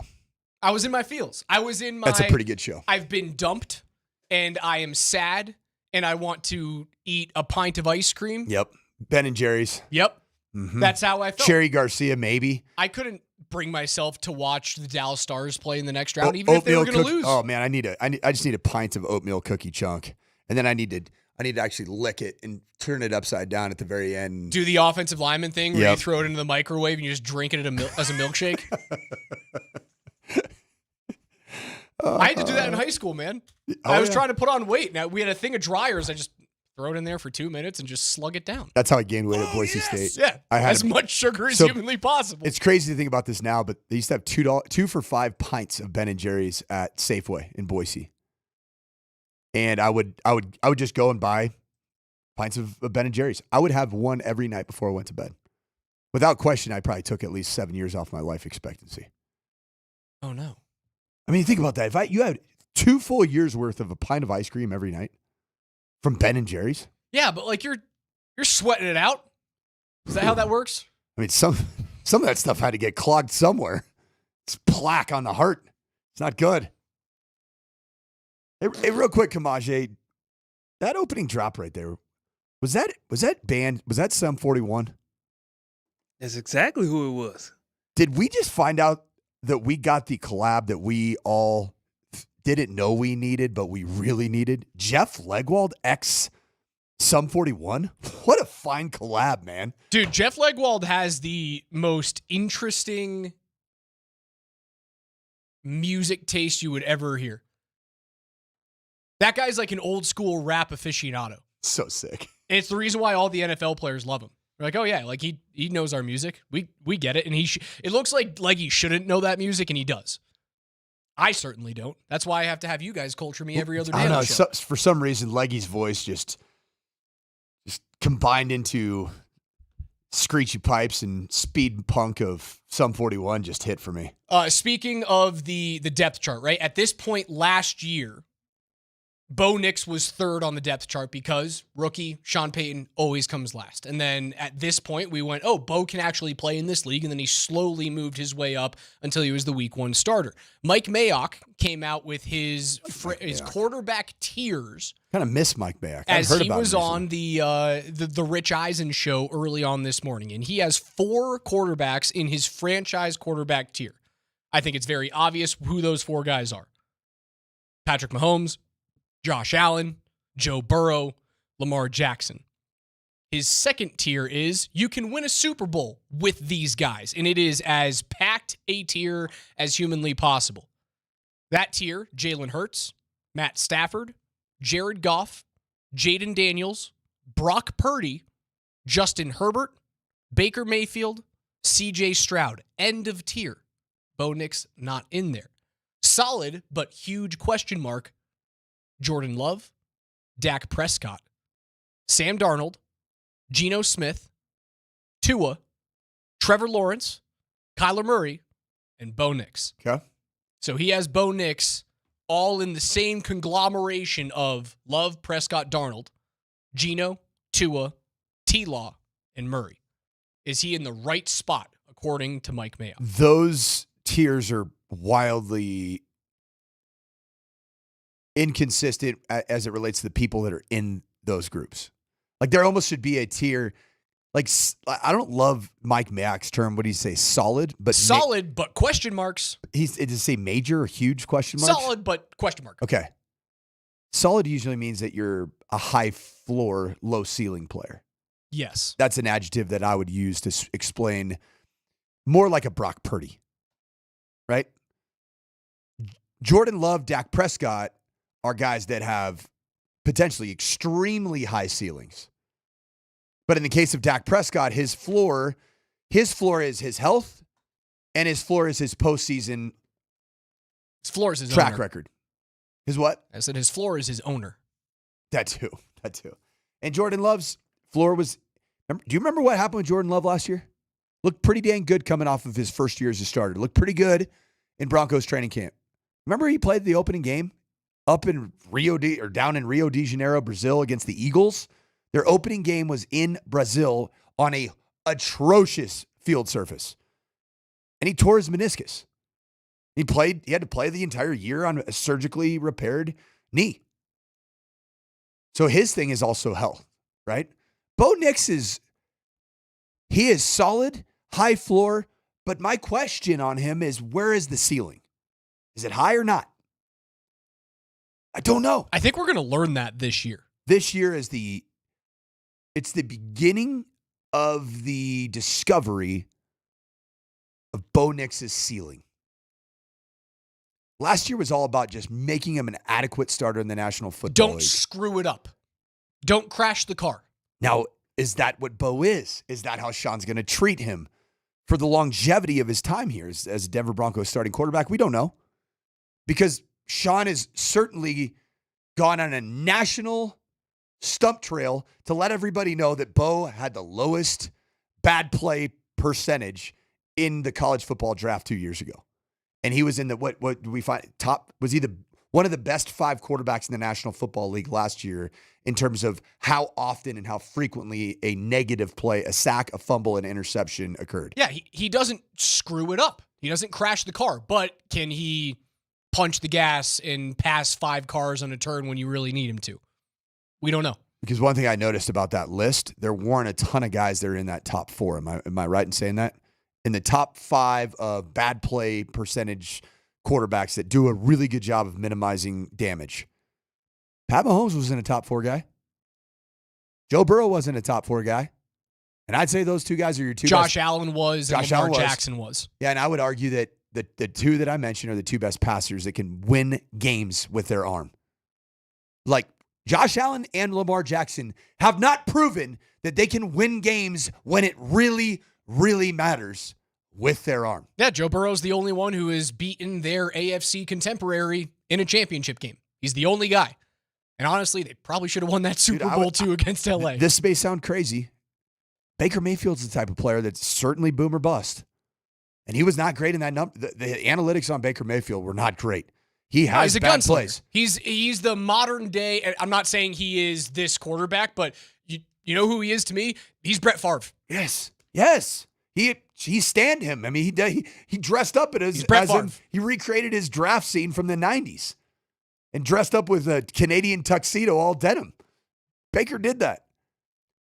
I was in my feels. That's a pretty good show. I've been dumped, and I am sad, and I want to eat a pint of ice cream. Yep. Ben and Jerry's. Yep. Mm-hmm. That's how I felt. Cherry Garcia, maybe. I couldn't bring myself to watch the Dallas Stars play in the next round, even if they were going to lose. Oh man, I just need a pint of oatmeal cookie chunk, and then I need to actually lick it and turn it upside down at the very end. Do the offensive lineman thing where you throw it into the microwave and you just drink it as a milkshake. I had to do that in high school, man. I was trying to put on weight. Now we had a thing of dryers. I just throw it in there for 2 minutes and just slug it down. That's how I gained weight at Boise State. Yeah, as much sugar as humanly possible. It's crazy to think about this now, but they used to have $2 for $5 pints of Ben and Jerry's at Safeway in Boise. And I would just go and buy pints of Ben and Jerry's. I would have one every night before I went to bed. Without question, I probably took at least 7 years off my life expectancy. Oh no! I mean, think about that. If you had 2 full years worth of a pint of ice cream every night from Ben and Jerry's. Yeah, but like you're sweating it out. Is that how that works? I mean, some of that stuff had to get clogged somewhere. It's plaque on the heart. It's not good. Hey, real quick, Kamaje, that opening drop right there, was that Sum 41? That's exactly who it was. Did we just find out that we got the collab that we all didn't know we needed, but we really needed? Jeff Legwold x Sum 41? What a fine collab, man. Dude, Jeff Legwold has the most interesting music taste you would ever hear. That guy's like an old school rap aficionado. So sick. And it's the reason why all the NFL players love him. They're like, oh yeah, like he knows our music. We get it. And it looks like he shouldn't know that music, and he does. I certainly don't. That's why I have to have you guys culture me every other day. I don't know. On the show. For some reason, Leggy's voice just combined into screechy pipes and speed punk of Sum 41 just hit for me. Speaking of the depth chart, right? At this point last year, Bo Nix was third on the depth chart because rookie Sean Payton always comes last. And then at this point, we went, oh, Bo can actually play in this league. And then he slowly moved his way up until he was the week 1 starter. Mike Mayock came out with his quarterback tiers. Kind of miss Mike Mayock. As he was on the Rich Eisen show early on this morning. And he has 4 quarterbacks in his franchise quarterback tier. I think it's very obvious who those 4 guys are. Patrick Mahomes, Josh Allen, Joe Burrow, Lamar Jackson. His second tier is you can win a Super Bowl with these guys, and it is as packed a tier as humanly possible. That tier, Jalen Hurts, Matt Stafford, Jared Goff, Jaden Daniels, Brock Purdy, Justin Herbert, Baker Mayfield, CJ Stroud. End of tier. Bo Nix not in there. Solid, but huge question mark. Jordan Love, Dak Prescott, Sam Darnold, Geno Smith, Tua, Trevor Lawrence, Kyler Murray, and Bo Nix. Okay. So he has Bo Nix all in the same conglomeration of Love, Prescott, Darnold, Geno, Tua, T-Law, and Murray. Is he in the right spot, according to Mike Mayo? Those tiers are wildly inconsistent as it relates to the people that are in those groups. Like there almost should be a tier. Like I don't love Mike Mayock's term. What do you say? Solid, but but question marks. Does it say major or huge question marks? Solid, but question mark. Okay. Solid usually means that you're a high floor, low ceiling player. Yes. That's an adjective that I would use to explain more like a Brock Purdy, right? Jordan Love, Dak Prescott are guys that have potentially extremely high ceilings. But in the case of Dak Prescott, his floor is his health, and his floor is his postseason track record. His what? I said his floor is his owner. That too. And Jordan Love's floor was, do you remember what happened with Jordan Love last year? Looked pretty dang good coming off of his first year as a starter. Looked pretty good in Broncos training camp. Remember he played the opening game up in down in Rio de Janeiro, Brazil against the Eagles? Their opening game was in Brazil on a atrocious field surface. And he tore his meniscus. He had to play the entire year on a surgically repaired knee. So his thing is also health, right? Bo Nix is solid, high floor, but my question on him is, where is the ceiling? Is it high or not? I don't know. I think we're going to learn that this year. This year is it's the beginning of the discovery of Bo Nix's ceiling. Last year was all about just making him an adequate starter in the National Football League. Don't screw it up. Don't crash the car. Now, is that what Bo is? Is that how Sean's going to treat him for the longevity of his time here as a Denver Broncos starting quarterback? We don't know. Because Sean has certainly gone on a national stump trail to let everybody know that Bo had the lowest bad play percentage in the college football draft 2 years ago. And he was in the, what do we find, was he one of the best 5 quarterbacks in the National Football League last year in terms of how often and how frequently a negative play, a sack, a fumble, an interception occurred. Yeah, he doesn't screw it up. He doesn't crash the car, but can he punch the gas and pass 5 cars on a turn when you really need him to? We don't know. Because one thing I noticed about that list, there weren't a ton of guys that are in that top 4. Am I right in saying that? In the top 5 of bad play percentage quarterbacks that do a really good job of minimizing damage, Pat Mahomes wasn't a top 4 guy. Joe Burrow wasn't a top 4 guy. And I'd say those 2 guys are your 2 Josh Allen was and Lamar Jackson was. Yeah, and I would argue that the 2 that I mentioned are the 2 best passers that can win games with their arm. Like Josh Allen and Lamar Jackson have not proven that they can win games when it really, really matters with their arm. Yeah, Joe Burrow's the only one who has beaten their AFC contemporary in a championship game. He's the only guy. And honestly, they probably should have won that Super Bowl too against LA. This may sound crazy, Baker Mayfield's the type of player that's certainly boom or bust. And he was not great in that number. The analytics on Baker Mayfield were not great. He has bad plays. He's the modern day, and I'm not saying he is this quarterback, but you know who he is to me? He's Brett Favre. Yes. He stand him. I mean, he dressed up as if he recreated his draft scene from the 90s and dressed up with a Canadian tuxedo, all denim. Baker did that.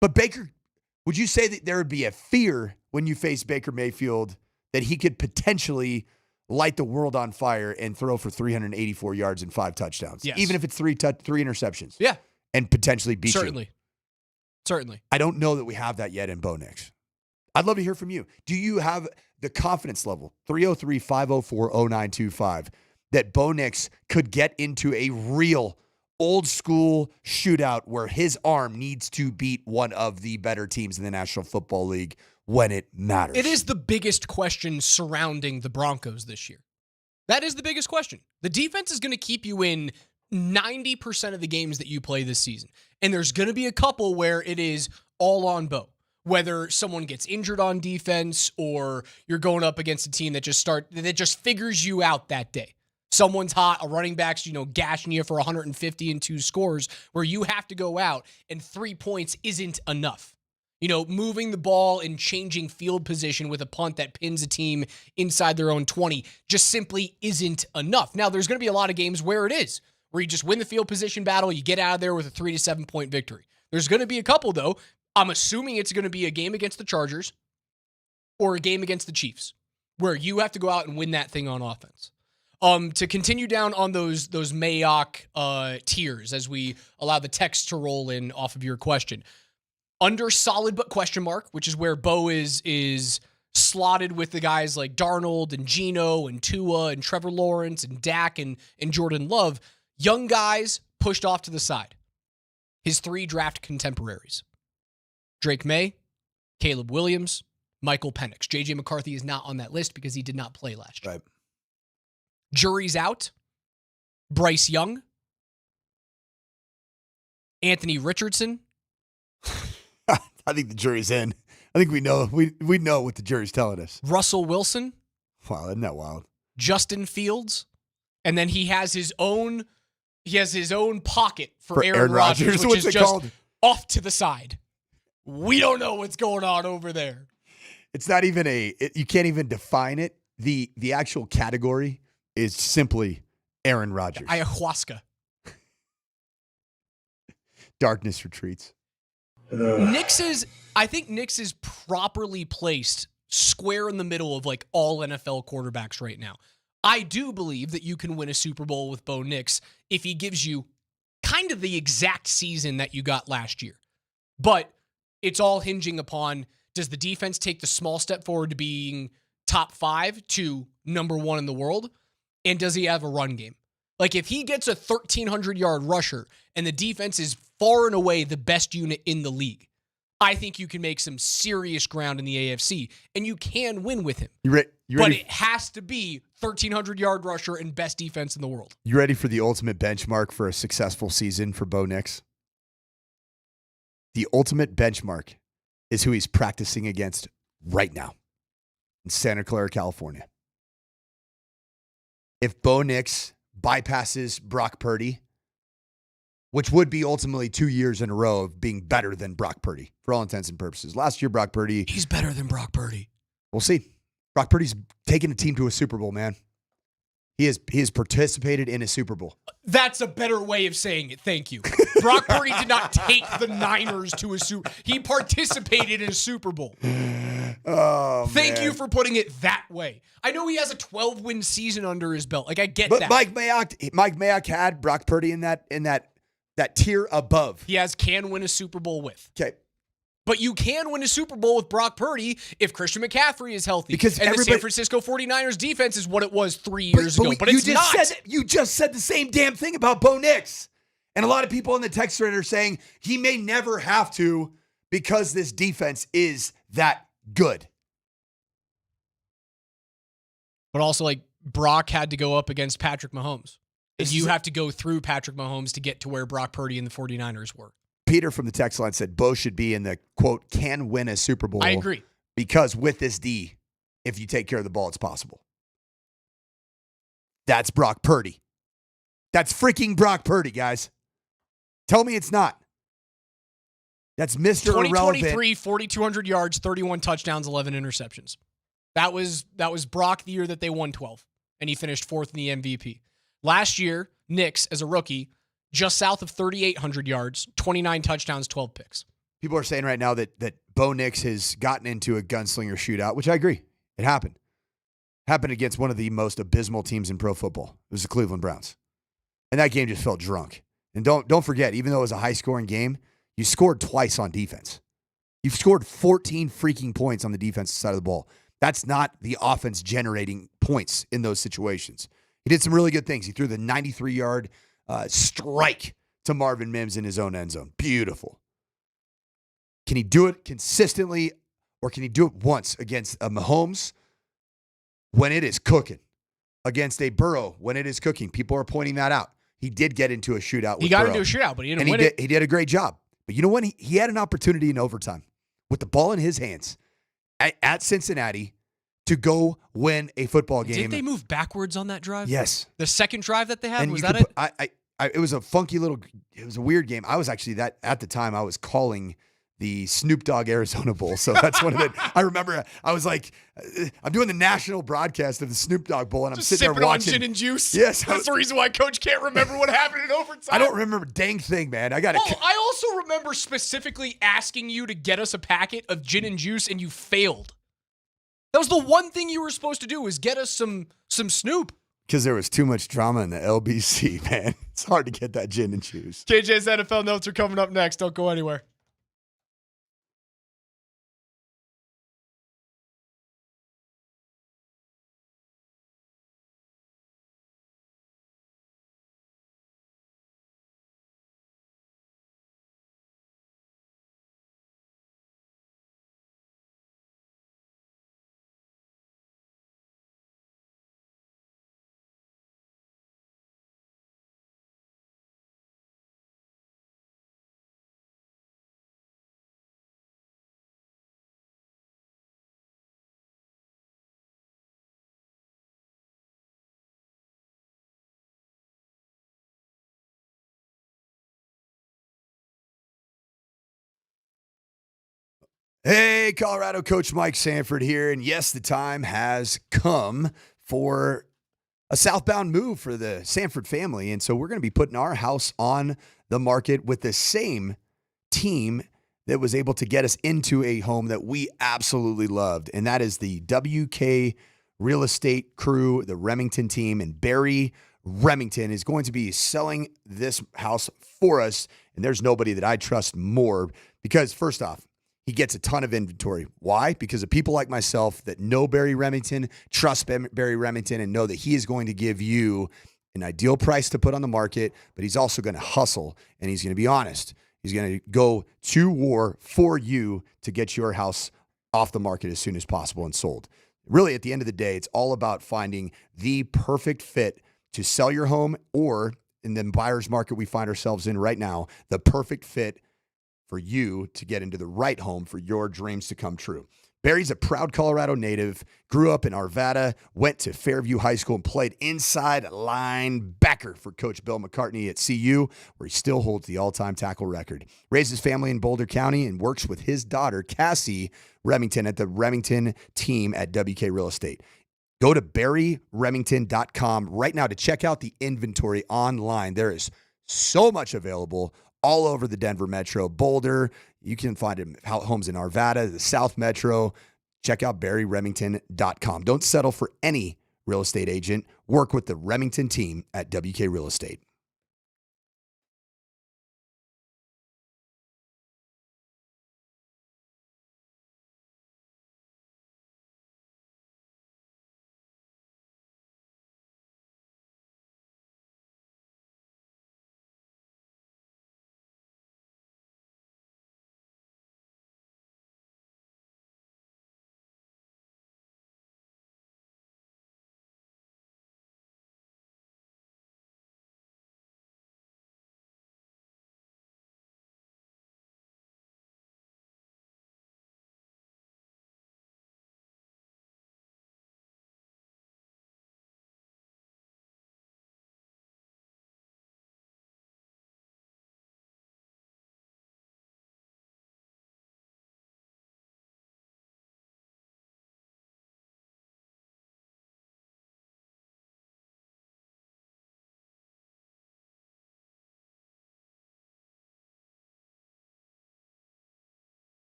But Baker, would you say that there would be a fear when you face Baker Mayfield that he could potentially light the world on fire and throw for 384 yards and 5 touchdowns? Yes. Even if it's three interceptions. Yeah. And potentially beat you. Certainly. I don't know that we have that yet in Bo Nix. I'd love to hear from you. Do you have the confidence level, 303-504-0925, that Bo Nix could get into a real old school shootout where his arm needs to beat one of the better teams in the National Football League when it matters? It is the biggest question surrounding the Broncos this year. That is the biggest question. The defense is going to keep you in 90% of the games that you play this season. And there's going to be a couple where it is all on Bo. Whether someone gets injured on defense or you're going up against a team that just figures you out that day. Someone's hot, a running back's, gashing you for 150 and 2 scores where you have to go out and 3 points isn't enough. Moving the ball and changing field position with a punt that pins a team inside their own 20 just simply isn't enough. Now, there's going to be a lot of games where it is, where you just win the field position battle, you get out of there with a 3 to 7 point victory. There's going to be a couple, though. I'm assuming it's going to be a game against the Chargers or a game against the Chiefs where you have to go out and win that thing on offense. To continue down on those Mayock tiers as we allow the text to roll in off of your question. Under solid but question mark, which is where Bo is slotted with the guys like Darnold and Geno and Tua and Trevor Lawrence and Dak and Jordan Love. Young guys pushed off to the side. His 3 draft contemporaries. Drake May, Caleb Williams, Michael Penix. J.J. McCarthy is not on that list because he did not play last year. Right. Jury's out. Bryce Young, Anthony Richardson. I think the jury's in. I think we know what the jury's telling us. Russell Wilson. Wow, isn't that wild? Justin Fields. And then he has his own pocket for Aaron Rodgers, which is just called? Off to the side. We don't know what's going on over there. It's not even you can't even define it. The actual category is simply Aaron Rodgers. Ayahuasca. Darkness retreats. I think Nix is properly placed square in the middle of like all NFL quarterbacks right now. I do believe that you can win a Super Bowl with Bo Nix if he gives you kind of the exact season that you got last year. But it's all hinging upon, does the defense take the small step forward to being top 5 to number 1 in the world? And does he have a run game? Like if he gets a 1,300-yard rusher and the defense is far and away the best unit in the league, I think you can make some serious ground in the AFC, and you can win with him. But it has to be 1,300-yard rusher and best defense in the world. You ready for the ultimate benchmark for a successful season for Bo Nix? The ultimate benchmark is who he's practicing against right now in Santa Clara, California. If Bo Nix bypasses Brock Purdy, which would be ultimately 2 years in a row of being better than Brock Purdy, for all intents and purposes. Last year, Brock Purdy... He's better than Brock Purdy. We'll see. Brock Purdy's taken a team to a Super Bowl, man. He has participated in a Super Bowl. That's a better way of saying it. Thank you. Brock Purdy did not take the Niners to a Super Bowl. He participated in a Super Bowl. Oh, Thank you for putting it that way. I know he has a 12-win season under his belt. Like, I get but that. Mike Mayock had Brock Purdy in that tier above. He can win a Super Bowl with. Okay. But you can win a Super Bowl with Brock Purdy if Christian McCaffrey is healthy. Because the San Francisco 49ers defense is what it was 3 years ago. But it's not. You just said the same damn thing about Bo Nix. And a lot of people in the text thread are saying he may never have to because this defense is that good. But also, like, Brock had to go up against Patrick Mahomes. And you have to go through Patrick Mahomes to get to where Brock Purdy and the 49ers were. Peter from the text line said Bo should be in the, quote, can win a Super Bowl. I agree. Because with this D, if you take care of the ball, it's possible. That's Brock Purdy. That's freaking Brock Purdy, guys. Tell me it's not. That's Mr. 2023, Irrelevant. 4,200 yards, 31 touchdowns, 11 interceptions. That was Brock the year that they won 12, and he finished fourth in the MVP. Last year, Nix, as a rookie, just south of 3,800 yards, 29 touchdowns, 12 picks. People are saying right now that Bo Nix has gotten into a gunslinger shootout, which I agree. It happened. Happened against one of the most abysmal teams in pro football. It was the Cleveland Browns. And that game just felt drunk. And don't forget, even though it was a high-scoring game, you scored twice on defense. You've scored 14 freaking points on the defensive side of the ball. That's not the offense generating points in those situations. He did some really good things. He threw the 93-yard strike to Marvin Mims in his own end zone. Beautiful. Can he do it consistently, or can he do it once against a Mahomes when it is cooking? Against a Burrow when it is cooking. People are pointing that out. He did get into a shootout with Burrow. Into a shootout, but he didn't win it. He did a great job. But you know what? He had an opportunity in overtime with the ball in his hands at Cincinnati to go win a football game. Did they move backwards on that drive? Yes. The second drive that they had, And was you that could it? It was a funky little, it was a weird game. I was actually at the time I was calling the Snoop Dogg Arizona Bowl. So that's one of the, I remember I was like, I'm doing the national broadcast of the Snoop Dogg Bowl, and I'm sitting there watching. On gin and juice. Yes. That's the reason why Coach can't remember what happened in overtime. I don't remember a dang thing, man. I also remember specifically asking you to get us a packet of gin and juice, and you failed. That was the one thing you were supposed to do, was get us some Snoop. Because there was too much drama in the LBC, man. It's hard to get that gin and juice. KJ's NFL notes are coming up next. Don't go anywhere. Hey, Colorado coach Mike Sanford here. And yes, the time has come for a southbound move for the Sanford family. And so we're going to be putting our house on the market with the same team that was able to get us into a home that we absolutely loved. And that is the WK Real Estate Crew, the Remington team. And Barry Remington is going to be selling this house for us. And there's nobody that I trust more because, first off, he gets a ton of inventory. Why? Because of people like myself that know Barry Remington, trust Barry Remington, and know that he is going to give you an ideal price to put on the market, but he's also going to hustle, and he's going to be honest. He's going to go to war for you to get your house off the market as soon as possible and sold. Really, at the end of the day, it's all about finding the perfect fit to sell your home, or in the buyer's market we find ourselves in right now, the perfect fit for you to get into the right home for your dreams to come true. Barry's a proud Colorado native, grew up in Arvada, went to Fairview High School, and played inside linebacker for Coach Bill McCartney at CU, where he still holds the all-time tackle record. Raised his family in Boulder County and works with his daughter, Cassie Remington, at the Remington team at WK Real Estate. Go to barryremington.com right now to check out the inventory online. There is so much available all over the Denver Metro, Boulder. You can find homes in Arvada, the South Metro. Check out barryremington.com. Don't settle for any real estate agent. Work with the Remington team at WK Real Estate.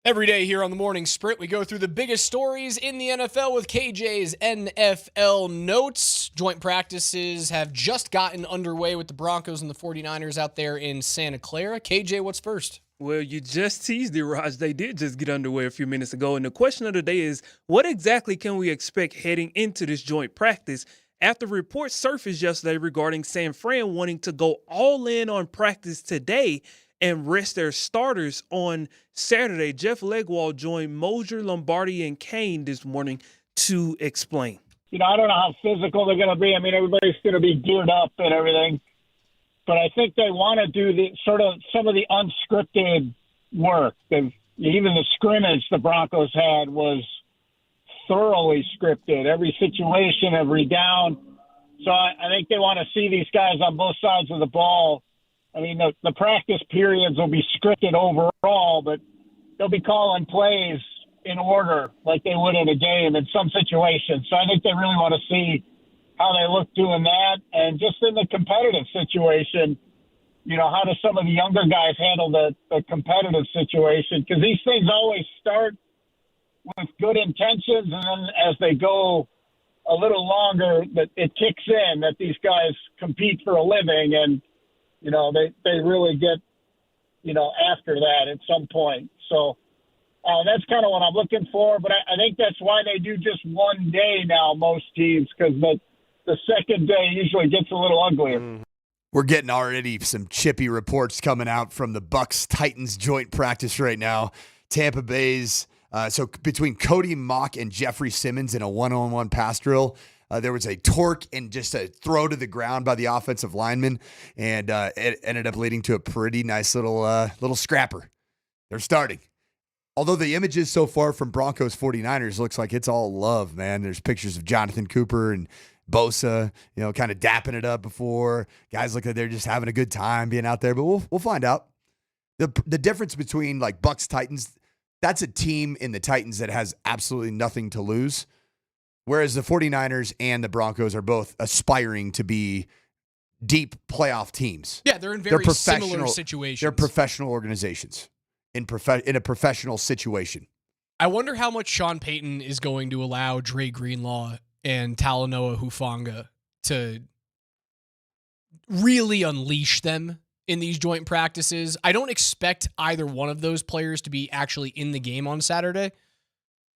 Every day here on the Morning Sprint, we go through the biggest stories in the NFL with KJ's NFL Notes. Joint practices have just gotten underway with the Broncos and the 49ers out there in Santa Clara. KJ, what's first? Well, you just teased it, Raj. They did just get underway a few minutes ago. And the question of the day is, what exactly can we expect heading into this joint practice? After reports surfaced yesterday regarding San Fran wanting to go all in on practice today and rest their starters on Saturday, Jeff Legwald joined Moser, Lombardi, and Kane this morning to explain. I don't know how physical they're going to be. I mean, everybody's going to be geared up and everything. But I think they want to do the sort of some of the unscripted work. Even the scrimmage the Broncos had was thoroughly scripted. Every situation, every down. So I think they want to see these guys on both sides of the ball. I mean, the practice periods will be scripted overall, but they'll be calling plays in order like they would in a game in some situations. So I think they really want to see how they look doing that. And just in the competitive situation, how do some of the younger guys handle the competitive situation? Because these things always start with good intentions, and then as they go a little longer, that it kicks in that these guys compete for a living, and they really get, after that at some point. So that's kind of what I'm looking for. But I think that's why they do just one day now, most teams, because the second day usually gets a little uglier. We're getting already some chippy reports coming out from the Bucs-Titans joint practice right now. Tampa Bay's, so between Cody Mock and Jeffrey Simmons in a one-on-one pass drill, there was a torque and just a throw to the ground by the offensive lineman, and it ended up leading to a pretty nice little scrapper. They're starting. Although the images so far from Broncos 49ers looks like it's all love, man. There's pictures of Jonathan Cooper and Bosa, kind of dapping it up before. Guys look like they're just having a good time being out there, but we'll find out. The difference between like Bucs-Titans, that's a team in the Titans that has absolutely nothing to lose. Whereas the 49ers and the Broncos are both aspiring to be deep playoff teams. Yeah, they're in very similar situations. They're professional organizations in a professional situation. I wonder how much Sean Payton is going to allow Dre Greenlaw and Talanoa Hufanga to really unleash them in these joint practices. I don't expect either one of those players to be actually in the game on Saturday,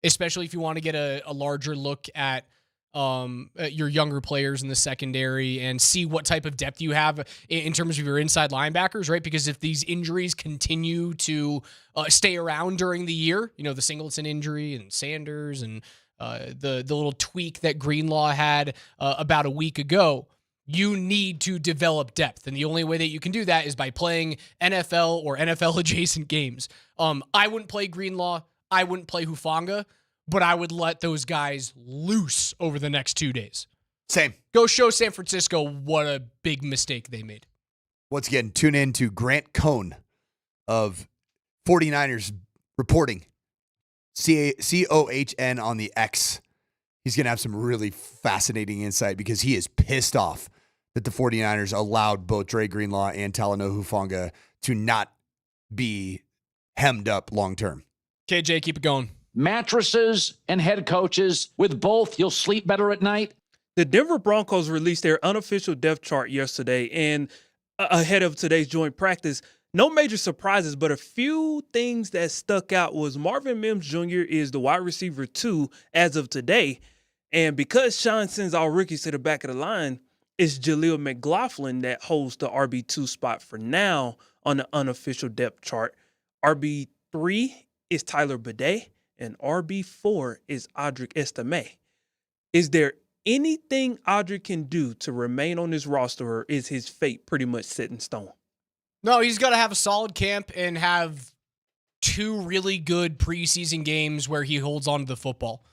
especially if you want to get a larger look at your younger players in the secondary and see what type of depth you have in terms of your inside linebackers, right? Because if these injuries continue to stay around during the year, the Singleton injury and Sanders and the little tweak that Greenlaw had about a week ago, you need to develop depth. And the only way that you can do that is by playing NFL or NFL-adjacent games. I wouldn't play Greenlaw. I wouldn't play Hufanga, but I would let those guys loose over the next 2 days. Same. Go show San Francisco what a big mistake they made. Once again, tune in to Grant Cohn of 49ers reporting. COHN on the X. He's going to have some really fascinating insight because he is pissed off that the 49ers allowed both Dre Greenlaw and Talanoa Hufanga to not be hemmed up long term. KJ, keep it going. Mattresses and head coaches. With both, you'll sleep better at night. The Denver Broncos released their unofficial depth chart yesterday, and ahead of today's joint practice, no major surprises, but a few things that stuck out was Marvin Mims Jr. is the wide receiver 2 as of today. And because Sean sends all rookies to the back of the line, it's Jaleel McLaughlin that holds the RB2 spot for now on the unofficial depth chart. RB3 is Tyler Bidet, and RB4 is Audric Estime. Is there anything Audric can do to remain on this roster, or is his fate pretty much set in stone? No, he's got to have a solid camp and have 2 really good preseason games where he holds on to the football.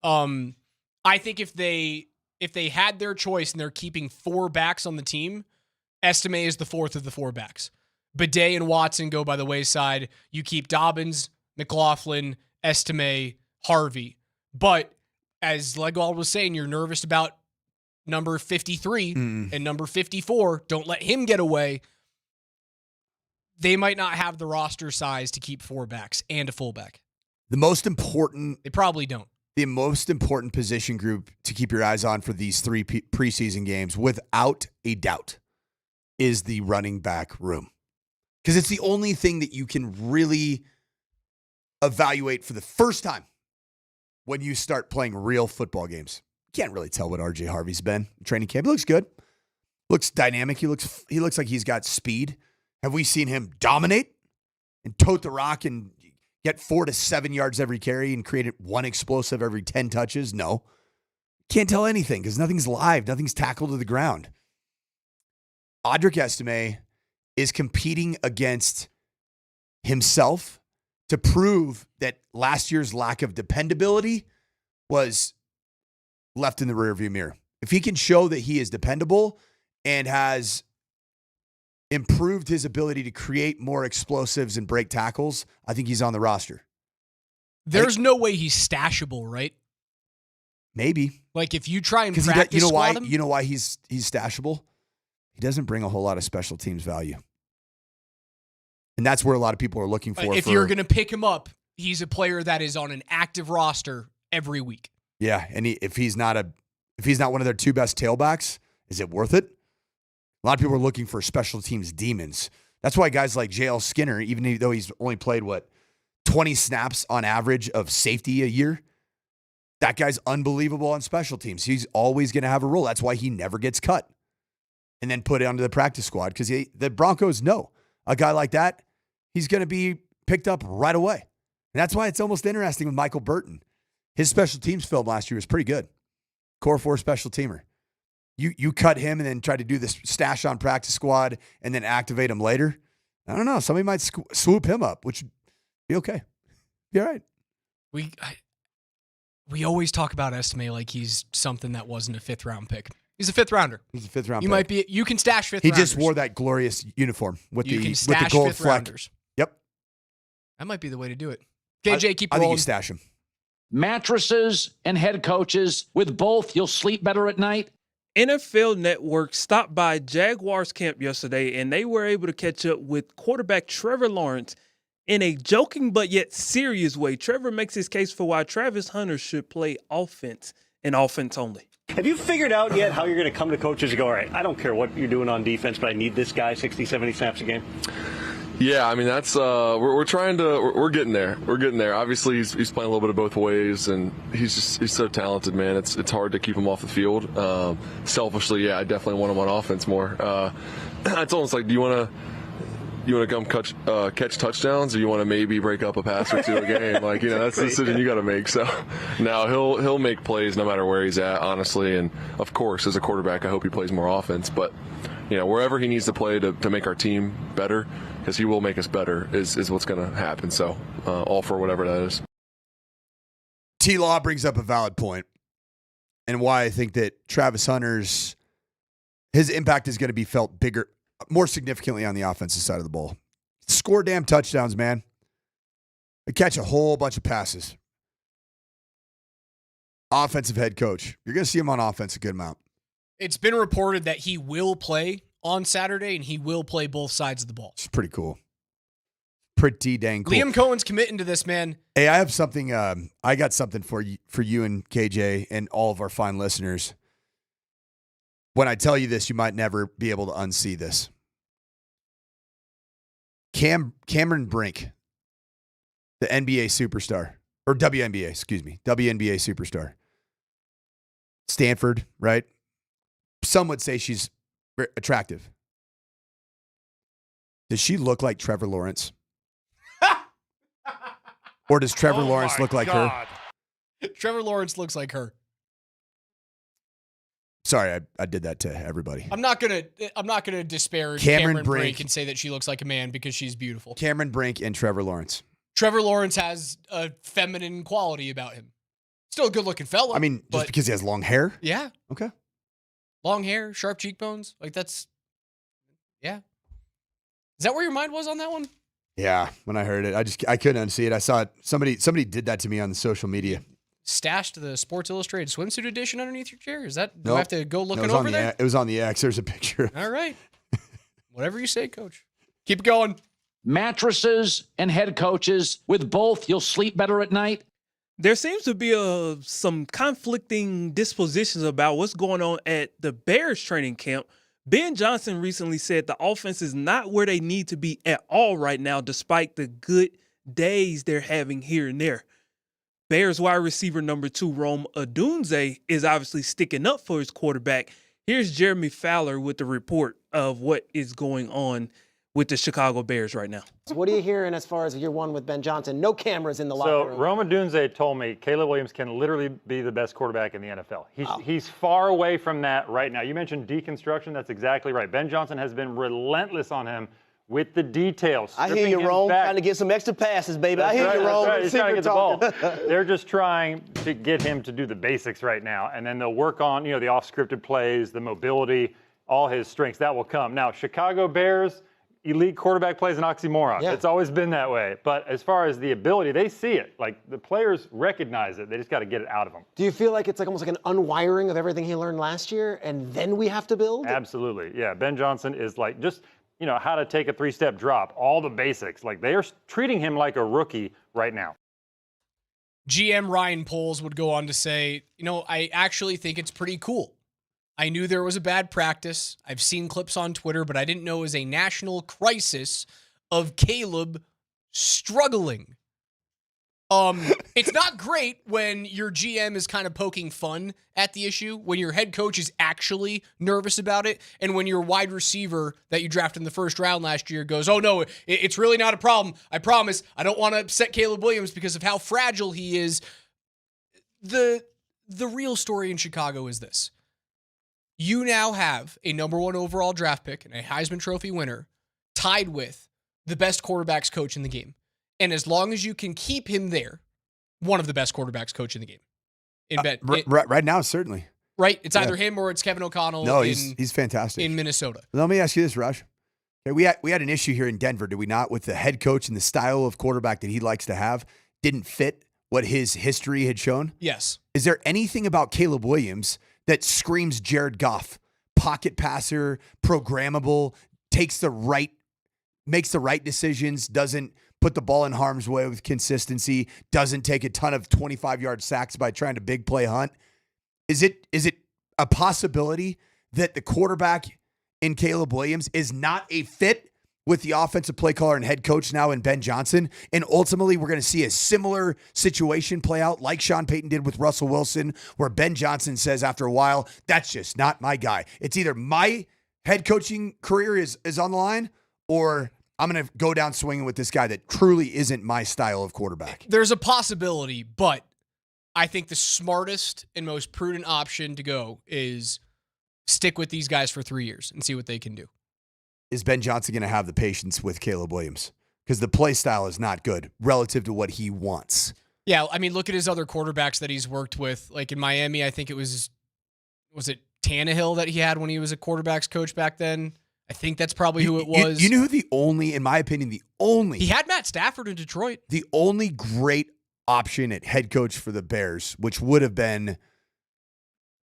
I think if they had their choice and they're keeping 4 backs on the team, Estime is the 4th of the 4 backs. Bidet and Watson go by the wayside. You keep Dobbins, McLaughlin, Estime, Harvey. But as Legwald was saying, you're nervous about number 53 and number 54. Don't let him get away. They might not have the roster size to keep 4 backs and a fullback. The most important. They probably don't. The most important position group to keep your eyes on for these 3 preseason games, without a doubt, is the running back room. Because it's the only thing that you can really evaluate for the first time when you start playing real football games. You can't really tell what RJ Harvey's been in training camp. He looks good. Looks dynamic. He looks like he's got speed. Have we seen him dominate and tote the rock and get 4 to 7 yards every carry and create 1 explosive every 10 touches? No. Can't tell anything because nothing's live. Nothing's tackled to the ground. Audric Estime is competing against himself to prove that last year's lack of dependability was left in the rearview mirror. If he can show that he is dependable and has improved his ability to create more explosives and break tackles, I think he's on the roster. There's no way he's stashable, right? Maybe. Like if you try and practice squad him. You know why he's stashable? He doesn't bring a whole lot of special teams value. And that's where a lot of people are looking for. If you're going to pick him up, he's a player that is on an active roster every week. Yeah, and if he's not one of their 2 best tailbacks, is it worth it? A lot of people are looking for special teams demons. That's why guys like J.L. Skinner, even though he's only played 20 snaps on average of safety a year, that guy's unbelievable on special teams. He's always going to have a role. That's why he never gets cut and then put onto the practice squad, because the Broncos know a guy like that, he's going to be picked up right away. And that's why it's almost interesting with Michael Burton. His special teams film last year was pretty good. Core 4 special teamer. You cut him and then try to do this stash on practice squad and then activate him later. I don't know. Somebody might swoop him up, which would be okay. Be all right. We always talk about Estime like he's something that wasn't a 5th round pick. He's a 5th rounder. He's a 5th round pick. Might be. You can stash 5th He rounders. just wore that glorious uniform with the stash gold 5th fleck. rounders. Yep. That might be the way to do it. KJ, keep rolling. rolling. I think you stash him. Mattresses and head coaches. With both, you'll sleep better at night. NFL Network stopped by Jaguars camp yesterday, and they were able to catch up with quarterback Trevor Lawrence in a joking but yet serious way. Trevor makes his case for why Travis Hunter should play offense and offense only. Have you figured out yet how you're going to come to coaches and go, all right, I don't care what you're doing on defense, but I need this guy 60, 70 snaps a game? Yeah, I mean, that's we're getting there. We're getting there. Obviously, he's playing a little bit of both ways, and he's so talented, man. It's hard to keep him off the field. Selfishly, yeah, I definitely want him on offense more. It's almost like, do you want to come catch touchdowns, or you want to maybe break up a pass or 2 a game? Like, that's the decision you got to make. So now he'll make plays no matter where he's at, honestly. And of course, as a quarterback, I hope he plays more offense. But wherever he needs to play to make our team better, because he will make us better, is what's going to happen. So all for whatever that is. T-Law brings up a valid point, and why I think that Travis Hunter's his impact is going to be felt bigger, more significantly on the offensive side of the ball. Score damn touchdowns, man. They catch a whole bunch of passes. Offensive head coach. You're going to see him on offense a good amount. It's been reported that he will play on Saturday, and he will play both sides of the ball. It's pretty cool. Pretty dang cool. Liam Cohen's committing to this, man. Hey, I have something. I got something for you and KJ and all of our fine listeners. When I tell you this, you might never be able to unsee this. Cameron Brink, the NBA superstar, or WNBA, excuse me, WNBA superstar. Sanford, right? Some would say she's attractive. Does she look like Trevor Lawrence? Or does Trevor Lawrence look like her? Trevor Lawrence looks like her. Sorry, I did that to everybody. I'm not gonna disparage Cameron Brink and say that she looks like a man because she's beautiful. Cameron Brink and Trevor Lawrence. Trevor Lawrence has a feminine quality about him. Still a good-looking fella. I mean, just because he has long hair? Yeah. Okay. Long hair, sharp cheekbones. Like that's, yeah. Is that where your mind was on that one? Yeah, when I heard it, I couldn't unsee it. I saw it. Somebody did that to me on the social media. Stashed the Sports Illustrated swimsuit edition underneath your chair? Is that, do Nope. I have to go looking No, over there? It was on the X. There's a picture. All right. Whatever you say, Coach. Keep going. mattresses and head coaches. With both, you'll sleep better at night. There seems to be some conflicting dispositions about what's going on at the Bears training camp. Ben Johnson recently said the offense is not where they need to be at all right now, despite the good days they're having here and there. Bears wide receiver number 2, Rome Odunze, is obviously sticking up for his quarterback. Here's Jeremy Fowler with the report of what is going on with the Chicago Bears right now. What are you hearing as far as year one with Ben Johnson? No cameras in the locker room. So Rome Odunze told me Caleb Williams can literally be the best quarterback in the NFL. He's far away from that right now. You mentioned deconstruction. That's exactly right. Ben Johnson has been relentless on him with the details. I hear you, Rome, trying to get some extra passes, baby. I hear you, Rome. Right. He's trying to get the ball. They're just trying to get him to do the basics right now, and then they'll work on, the off-scripted plays, the mobility, all his strengths. That will come. Now, Chicago Bears, elite quarterback play is an oxymoron. Yeah. It's always been that way. But as far as the ability, they see it. Like, the players recognize it. They just got to get it out of them. Do you feel like it's like almost like an unwiring of everything he learned last year, and then we have to build? Absolutely. Yeah, Ben Johnson is like just – how to take a 3-step drop, all the basics. Like, they are treating him like a rookie right now. GM Ryan Poles would go on to say, I actually think it's pretty cool. I knew there was a bad practice. I've seen clips on Twitter, but I didn't know it was a national crisis of Caleb struggling. It's not great when your GM is kind of poking fun at the issue, when your head coach is actually nervous about it, and when your wide receiver that you drafted in the first round last year goes, oh no, it's really not a problem. I promise. I don't want to upset Caleb Williams because of how fragile he is. The real story in Chicago is this. You now have a number 1 overall draft pick and a Heisman Trophy winner tied with the best quarterbacks coach in the game. And as long as you can keep him there, one of the best quarterbacks coach in the game. Right now, certainly. Right? It's either him or it's Kevin O'Connell. No, he's fantastic. In Minnesota. Let me ask you this, Raj. Okay, we had an issue here in Denver, did we not, with the head coach and the style of quarterback that he likes to have didn't fit what his history had shown? Yes. Is there anything about Caleb Williams that screams Jared Goff? Pocket passer, programmable, makes the right decisions, doesn't put the ball in harm's way with consistency, doesn't take a ton of 25-yard sacks by trying to big play hunt. Is it a possibility that the quarterback in Caleb Williams is not a fit with the offensive play caller and head coach now in Ben Johnson? And ultimately, we're going to see a similar situation play out like Sean Payton did with Russell Wilson, where Ben Johnson says after a while, that's just not my guy. It's either my head coaching career is on the line, or I'm going to go down swinging with this guy that truly isn't my style of quarterback. There's a possibility, but I think the smartest and most prudent option to go is stick with these guys for 3 years and see what they can do. Is Ben Johnson going to have the patience with Caleb Williams? Because the play style is not good relative to what he wants. Yeah, I mean, look at his other quarterbacks that he's worked with. Like in Miami, I think it was it Tannehill that he had when he was a quarterback's coach back then? I think that's probably who it was. You know who in my opinion, he had Matt Stafford in Detroit. The only great option at head coach for the Bears, which would have been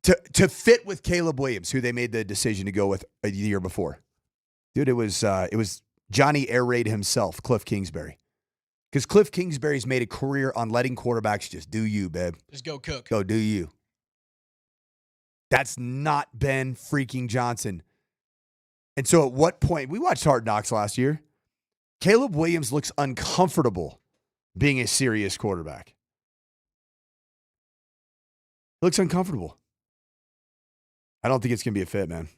to fit with Caleb Williams, who they made the decision to go with a year before. Dude, it was Johnny Air Raid himself, Cliff Kingsbury. Because Cliff Kingsbury's made a career on letting quarterbacks just do you, babe. Just go cook. Go do you. That's not Ben freaking Johnson. And so at what point, we watched Hard Knocks last year. Caleb Williams looks uncomfortable being a serious quarterback. Looks uncomfortable. I don't think it's going to be a fit, man.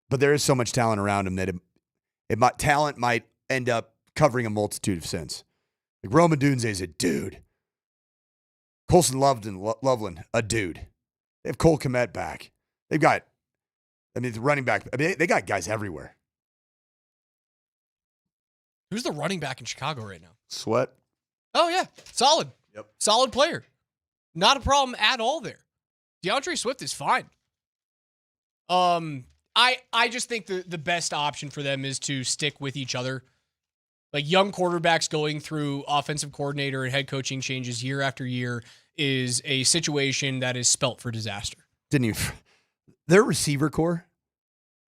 But there is so much talent around him that talent might end up covering a multitude of sins. Like Rome Odunze is a dude. Colson Loveland, a dude. They have Cole Kmet back. They've got, the running back. They got guys everywhere. Who's the running back in Chicago right now? Sweat. Oh, yeah. Solid. Yep. Solid player. Not a problem at all there. DeAndre Swift is fine. I just think the best option for them is to stick with each other. Like young quarterbacks going through offensive coordinator and head coaching changes year after year is a situation that is spelt for disaster. Their receiver core,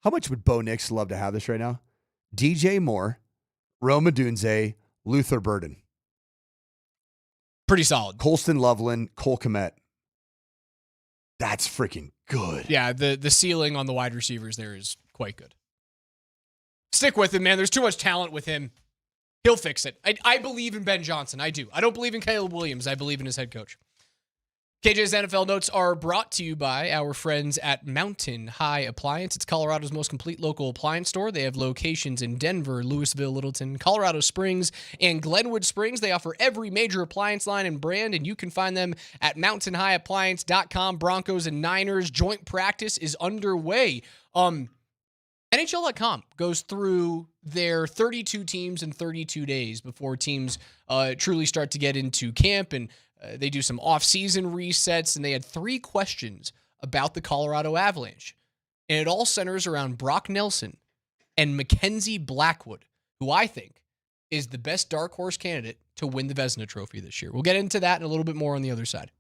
how much would Bo Nix love to have this right now? DJ Moore, Rome Odunze, Luther Burden. Pretty solid. Colston Loveland, Cole Kmet. That's freaking good. Yeah, the ceiling on the wide receivers there is quite good. Stick with him, man. There's too much talent with him. He'll fix it. I believe in Ben Johnson. I do. I don't believe in Caleb Williams. I believe in his head coach. KJ's NFL notes are brought to you by our friends at Mountain High Appliance. It's Colorado's most complete local appliance store. They have locations in Denver, Louisville, Littleton, Colorado Springs, and Glenwood Springs. They offer every major appliance line and brand, and you can find them at mountainhighappliance.com. Broncos and Niners joint practice is underway. NHL.com goes through their 32 teams in 32 days before teams truly start to get into camp, and they do some off-season resets, and they had 3 questions about the Colorado Avalanche. And it all centers around Brock Nelson and Mackenzie Blackwood, who I think is the best dark horse candidate to win the Vezina Trophy this year. We'll get into that and a little bit more on the other side.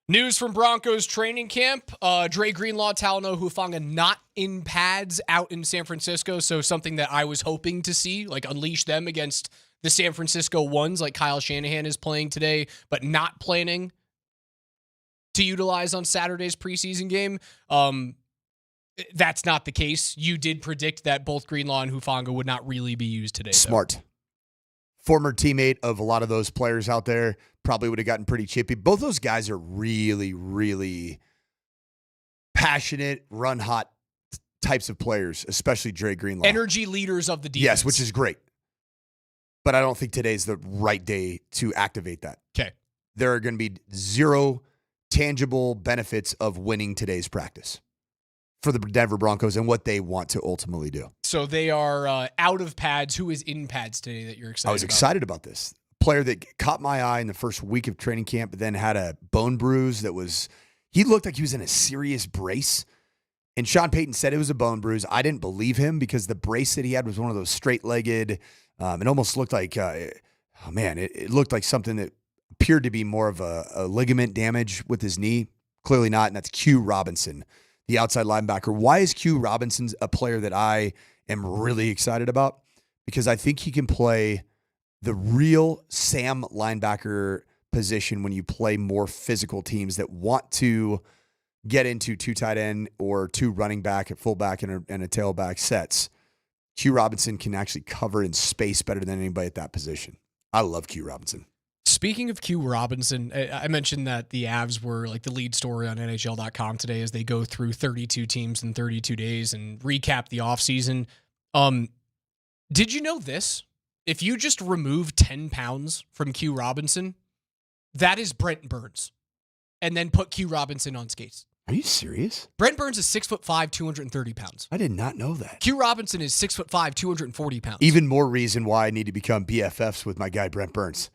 News from Broncos training camp. Dre Greenlaw, Talanoa Hufanga not in pads out in San Francisco. So something that I was hoping to see, like unleash them against the San Francisco ones, like Kyle Shanahan is playing today, but not planning to utilize on Saturday's preseason game. That's not the case. You did predict that both Greenlaw and Hufanga would not really be used today. Smart. Former teammate of a lot of those players out there, probably would have gotten pretty chippy. Both those guys are really, really passionate, run hot types of players, especially Dre Greenlaw. Energy leaders of the defense. Yes, which is great. But I don't think today's the right day to activate that. Okay. There are going to be zero tangible benefits of winning today's practice for the Denver Broncos and what they want to ultimately do. So they are out of pads. Who is in pads today that you're excited about? I was excited about this. Player that caught my eye in the first week of training camp, but then had a bone bruise he looked like he was in a serious brace. And Sean Payton said it was a bone bruise. I didn't believe him because the brace that he had was one of those straight-legged. It almost looked like, it looked like something that appeared to be more of a ligament damage with his knee. Clearly not, and that's Q Robinson, the outside linebacker. Why is Q Robinson a player that I am really excited about? Because I think he can play the real Sam linebacker position when you play more physical teams that want to get into 2 tight end or 2 running back at fullback and a tailback sets. Q Robinson can actually cover in space better than anybody at that position. I love Q Robinson. Speaking of Q Robinson, I mentioned that the Avs were like the lead story on NHL.com today as they go through 32 teams in 32 days and recap the offseason. Did you know this? If you just remove 10 pounds from Q Robinson, that is Brent Burns. And then put Q Robinson on skates. Are you serious? Brent Burns is 6'5", 230 pounds. I did not know that. Q Robinson is 6'5", 240 pounds. Even more reason why I need to become BFFs with my guy Brent Burns.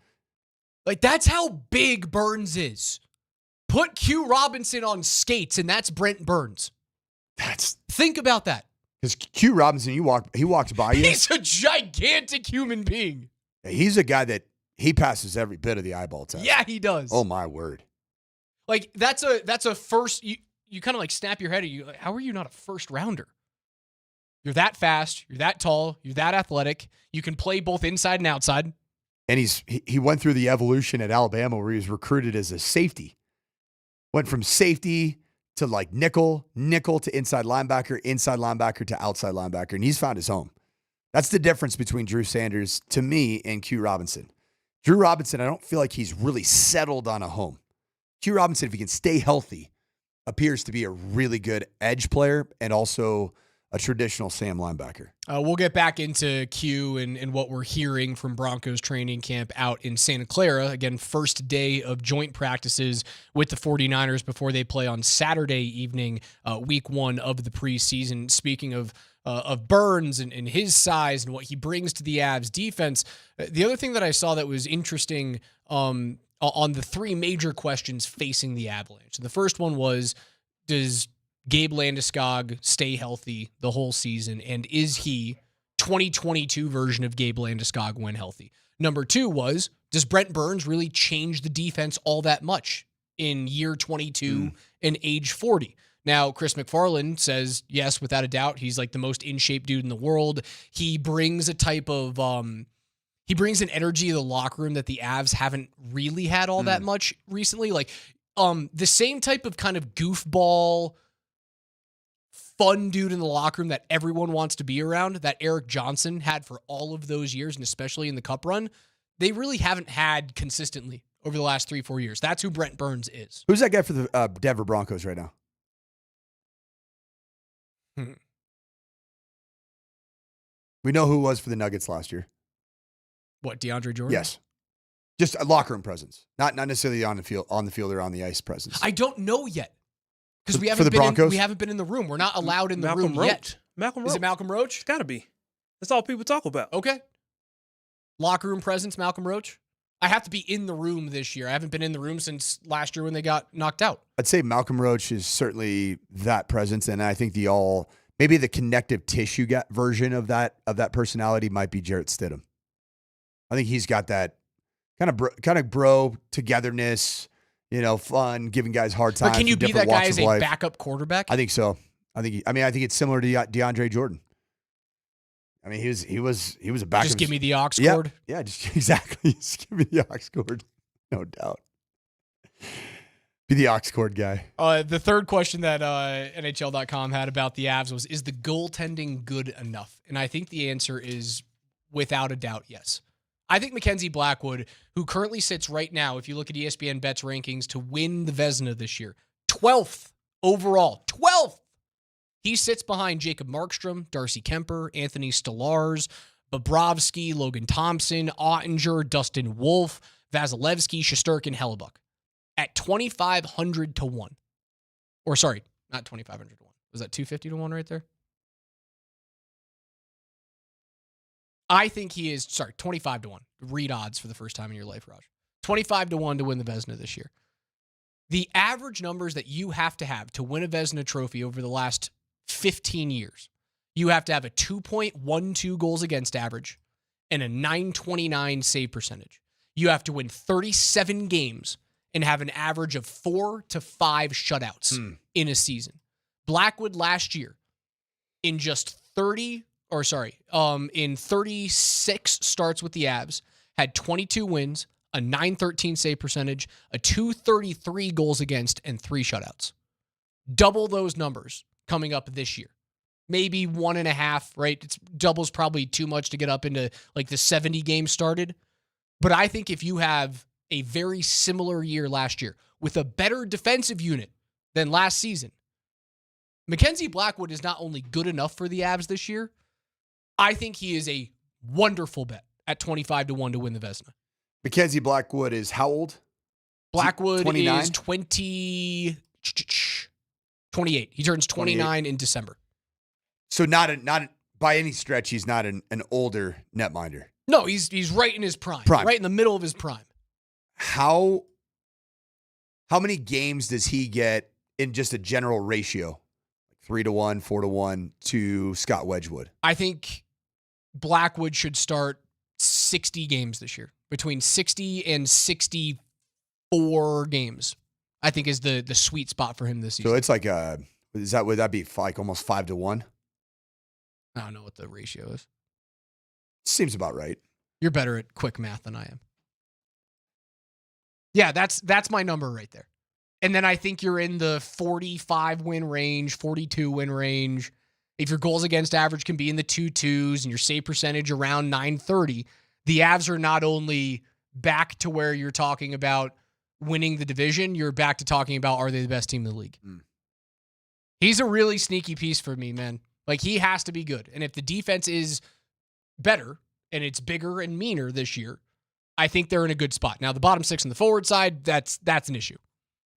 Like, that's how big Burns is. Put Q Robinson on skates, and that's Brent Burns. Think about that. Because Q Robinson, he walked by you. He's a gigantic human being. He's a guy that he passes every bit of the eyeball test. Yeah, he does. Oh, my word. Like, that's a first, you kind of like snap your head at you. Like, how are you not a first rounder? You're that fast. You're that tall. You're that athletic. You can play both inside and outside. And he went through the evolution at Alabama where he was recruited as a safety. Went from safety to like nickel to inside linebacker to outside linebacker. And he's found his home. That's the difference between Drew Sanders, to me, and Q Robinson. Drew Robinson, I don't feel like he's really settled on a home. Q Robinson, if he can stay healthy, appears to be a really good edge player and also a traditional Sam linebacker. We'll get back into Q and what we're hearing from Broncos training camp out in Santa Clara. Again, first day of joint practices with the 49ers before they play on Saturday evening, week 1 of the preseason. Speaking of Burns and his size and what he brings to the Avs defense, the other thing that I saw that was interesting on the 3 major questions facing the Avalanche. The first one was, does Gabe Landeskog stay healthy the whole season? And is he 2022 version of Gabe Landeskog when healthy? Number 2 was, does Brent Burns really change the defense all that much in year 22 and age 40? Now, Chris McFarland says, yes, without a doubt, he's like the most in-shape dude in the world. He brings a type of, he brings an energy to the locker room that the Avs haven't really had all that much recently. Like, the same type of kind of goofball, fun dude in the locker room that everyone wants to be around, that Eric Johnson had for all of those years, and especially in the Cup run, they really haven't had consistently over the last 3-4 years. That's who Brent Burns is. Who's that guy for the Denver Broncos right now? We know who it was for the Nuggets last year. What, DeAndre Jordan? Yes. Just a locker room presence. Not necessarily on the field or on the ice presence. I don't know yet. Because we for the Broncos? We haven't been in the room. We're not allowed in the Malcolm room Roach. yet. Malcolm Roach. Is it Malcolm Roach? It's got to be. That's all people talk about. Okay. Locker room presence, Malcolm Roach. I have to be in the room this year. I haven't been in the room since last year when they got knocked out. I'd say Malcolm Roach is certainly that presence, and I think maybe the connective tissue version of that personality might be Jarrett Stidham. I think he's got that kind of bro togetherness, fun, giving guys hard time. But can you be that guy as a backup quarterback? I think so. I think it's similar to DeAndre Jordan. I mean, he was a backup. Just give me the aux yeah, cord. Yeah, exactly. Just give me the aux cord. No doubt. Be the aux cord guy. The third question that NHL.com had about the Avs was, is the goaltending good enough? And I think the answer is without a doubt, yes. I think Mackenzie Blackwood, who currently sits right now, if you look at ESPN Bet's rankings, to win the Vezina this year, 12th overall. 12th! He sits behind Jacob Markstrom, Darcy Kemper, Anthony Stolarz, Bobrovsky, Logan Thompson, Ottinger, Dustin Wolf, Vasilevsky, Shesterkin, Hellebuck at 2,500 to 1. Or sorry, not 2,500 to 1. Was that 250 to 1 right there? I think he is, 25 to 1. Read odds for the first time in your life, Raj. 25 to 1 to win the Vezina this year. The average numbers that you have to win a Vezina trophy over the last 15 years, you have to have a 2.12 goals against average and a 929 save percentage. You have to win 37 games and have an average of 4 to 5 shutouts in a season. Blackwood last year, in 36 starts with the Avs, had 22 wins, a 913 save percentage, a 233 goals against, and 3 shutouts. Double those numbers coming up this year. Maybe 1.5, right? It's double's probably too much to get up into like the 70 games started. But I think if you have a very similar year last year with a better defensive unit than last season, Mackenzie Blackwood is not only good enough for the Avs this year, I think he is a wonderful bet at 25 to 1 to win the Vezina. Mackenzie Blackwood is how old? Blackwood 29? is 28. He turns 29 in December. So not by any stretch, he's not an older netminder. No, he's right in his prime. Right in the middle of his prime. How many games does he get in just a general ratio? 3 to 1, 4 to 1 to Scott Wedgwood? I think Blackwood should start 60 games this year. Between 60 and 64 games, I think is the sweet spot for him this season. So it's like would that be like almost 5 to 1? I don't know what the ratio is. Seems about right. You're better at quick math than I am. Yeah, that's my number right there. And then I think you're in the 45 win range, 42 win range. If your goals against average can be in the 2.2s and your save percentage around 930, the Avs are not only back to where you're talking about winning the division, you're back to talking about, are they the best team in the league? He's a really sneaky piece for me, man. Like, he has to be good. And if the defense is better and it's bigger and meaner this year, I think they're in a good spot. Now, the bottom 6 on the forward side, that's an issue.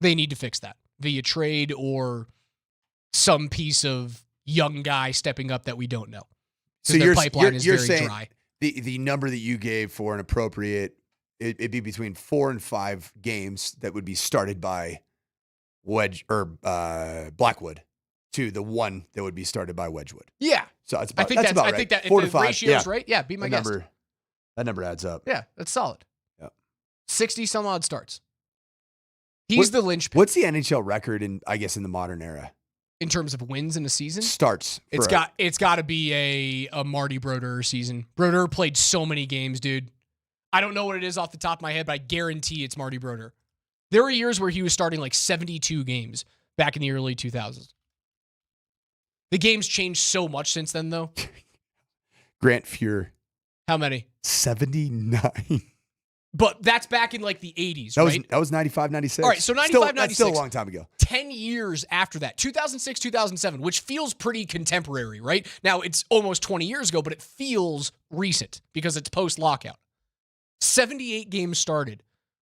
They need to fix that via trade or some piece of young guy stepping up that we don't know. So their pipeline is very saying dry. The number that you gave for an appropriate, it'd be between 4 and 5 games that would be started by Blackwood to the one that would be started by Wedgwood. Yeah. So that's I think that's about right. I think that 4 if to the 5, ratio's right, yeah, be my guest. That number adds up. Yeah, that's solid. Yeah. 60 some odd starts. He's the linchpin. What's the NHL record in the modern era? In terms of wins in a season? Starts. It's got to be a Marty Brodeur season. Brodeur played so many games, dude. I don't know what it is off the top of my head, but I guarantee it's Marty Brodeur. There were years where he was starting like 72 games back in the early 2000s. The game's changed so much since then, though. Grant Fuhr. How many? 79. But that's back in like the 80s, right? That was 95, 96. All right, so 95, 96. That's still a long time ago. 10 years after that, 2006, 2007, which feels pretty contemporary, right? Now, it's almost 20 years ago, but it feels recent because it's post-lockout. 78 games started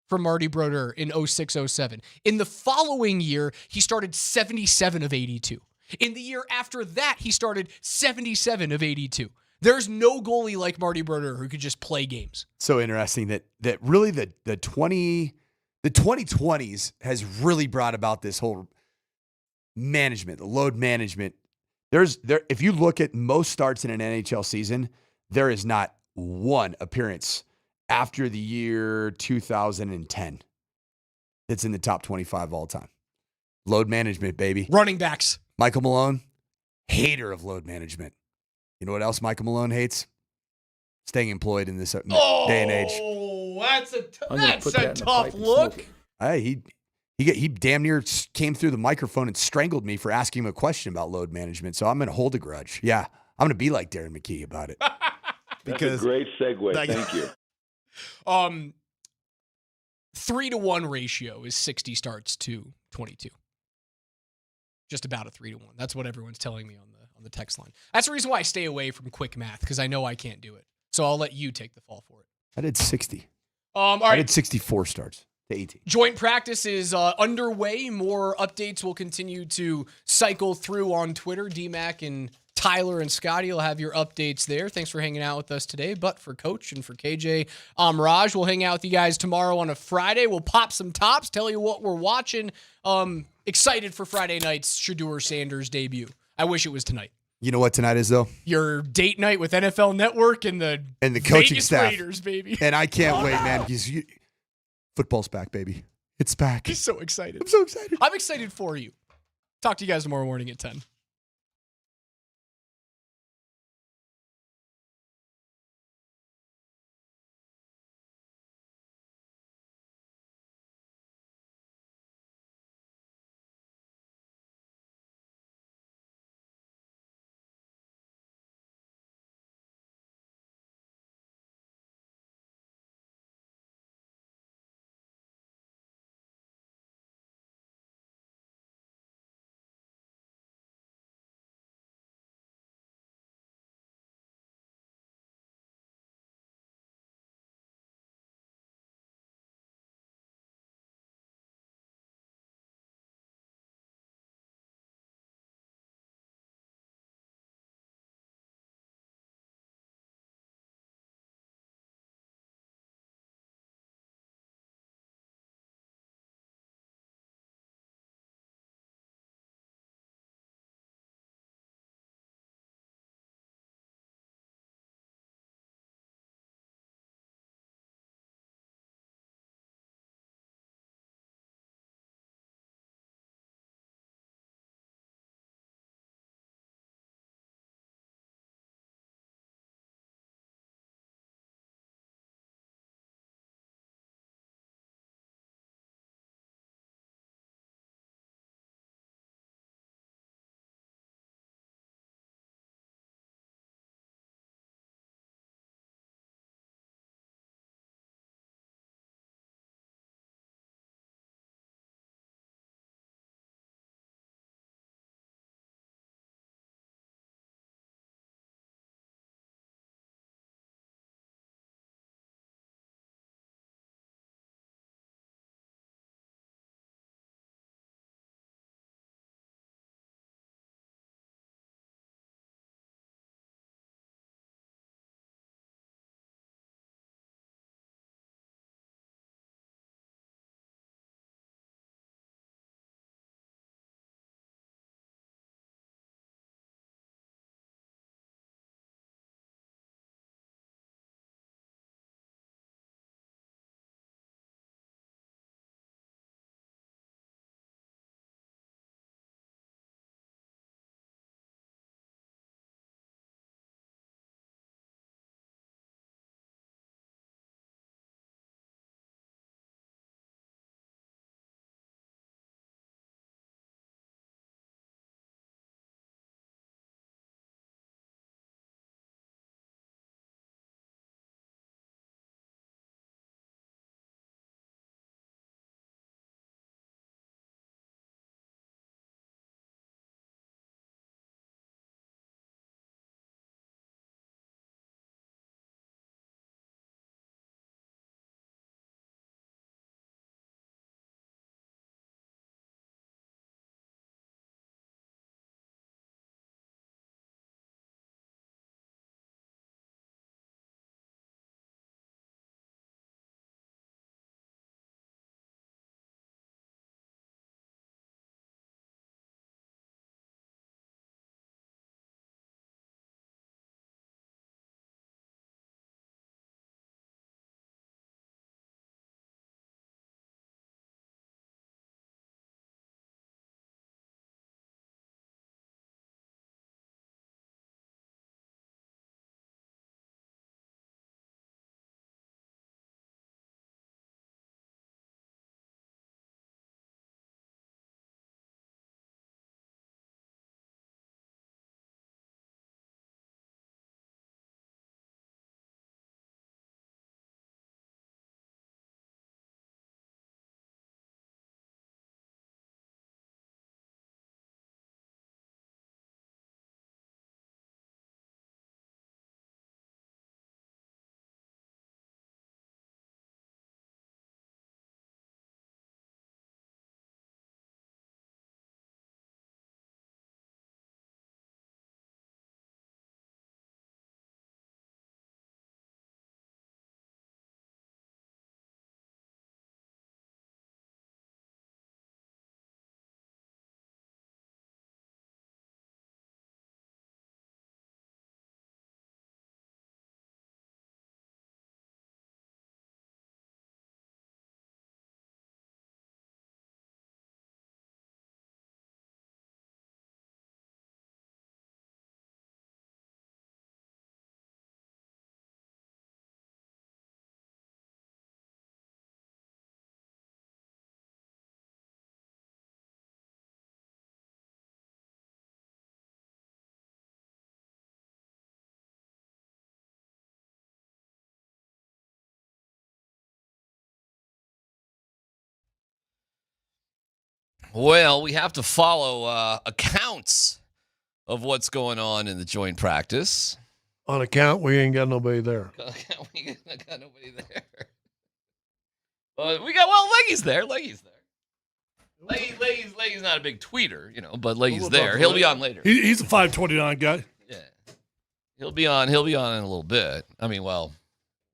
for Marty Brodeur in 06-07. In the following year, he started 77 of 82. In the year after that, he started 77 of 82. There's no goalie like Marty Brodeur who could just play games. So interesting that really the 2020s has really brought about this whole management, the load management. If you look at most starts in an NHL season, there is not one appearance after the year 2010. that's in the top 25 all time. Load management, baby. Running backs. Michael Malone, hater of load management. You know what else Michael Malone hates? Staying employed in this day and age. Oh, that's a tough look. Hey, he damn near came through the microphone and strangled me for asking him a question about load management. So I'm going to hold a grudge. Yeah, I'm going to be like Darren McKee about it. That's a great segue. Thank you. 3-to-1 ratio is 60 starts to 22. Just about a 3-to-1. That's what everyone's telling me on the text line. That's the reason why I stay away from quick math, because I know I can't do it. So I'll let you take the fall for it. I did 60. All right. I did 64 starts to 18. Joint practice is underway. More updates will continue to cycle through on Twitter. DMac and Tyler and Scotty will have your updates there. Thanks for hanging out with us today. But for Coach and for KJ, I'm Raj. We'll hang out with you guys tomorrow on a Friday. We'll pop some tops, tell you what we're watching. Excited for Friday night's Shedeur Sanders debut. I wish it was tonight. You know what tonight is, though? Your date night with NFL Network and the coaching Vegas staff. Raiders, baby. And I can't wait, man. Football's back, baby. It's back. He's so excited. I'm so excited. I'm excited for you. Talk to you guys tomorrow morning at 10. Well, we have to follow accounts of what's going on in the joint practice. On account, we ain't got nobody there. We got nobody there. Leggy's there. Leggy's not a big tweeter, but Leggy's there. He'll be on later. He's a 529 guy. Yeah. He'll be on in a little bit. I mean, a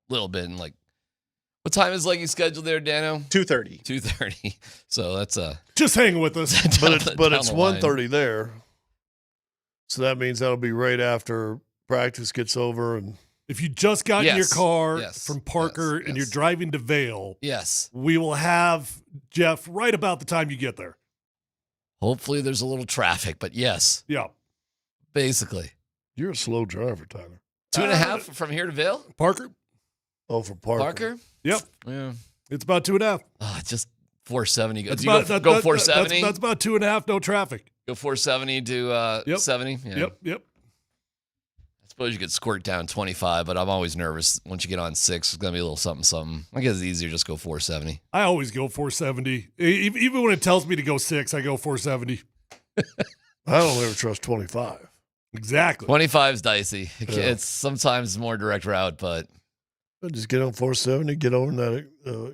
little bit in what time is Leggy scheduled there, Dano? 2:30. 2:30. So that's just hang with us. But it's 1:30 there. So that means that'll be right after practice gets over. And if you just got in your car from Parker and you're driving to Vail, we will have Jeff right about the time you get there. Hopefully there's a little traffic, but yes. Yeah. Basically. You're a slow driver, Tyler. 2.5 from here to Vail? Parker? Oh, from Parker. Parker? Yep. Yeah. It's about 2.5. Just 470. That's Do you go 470? That's about 2.5, no traffic. Go 470 to 70? Yeah. Yep. I suppose you could squirt down 25, but I'm always nervous. Once you get on 6, it's going to be a little something. I guess it's easier to just go 470. I always go 470. Even when it tells me to go 6, I go 470. I don't ever trust 25. Exactly. 25 is dicey. Yeah. It's sometimes more direct route, but just get on 470, get over in that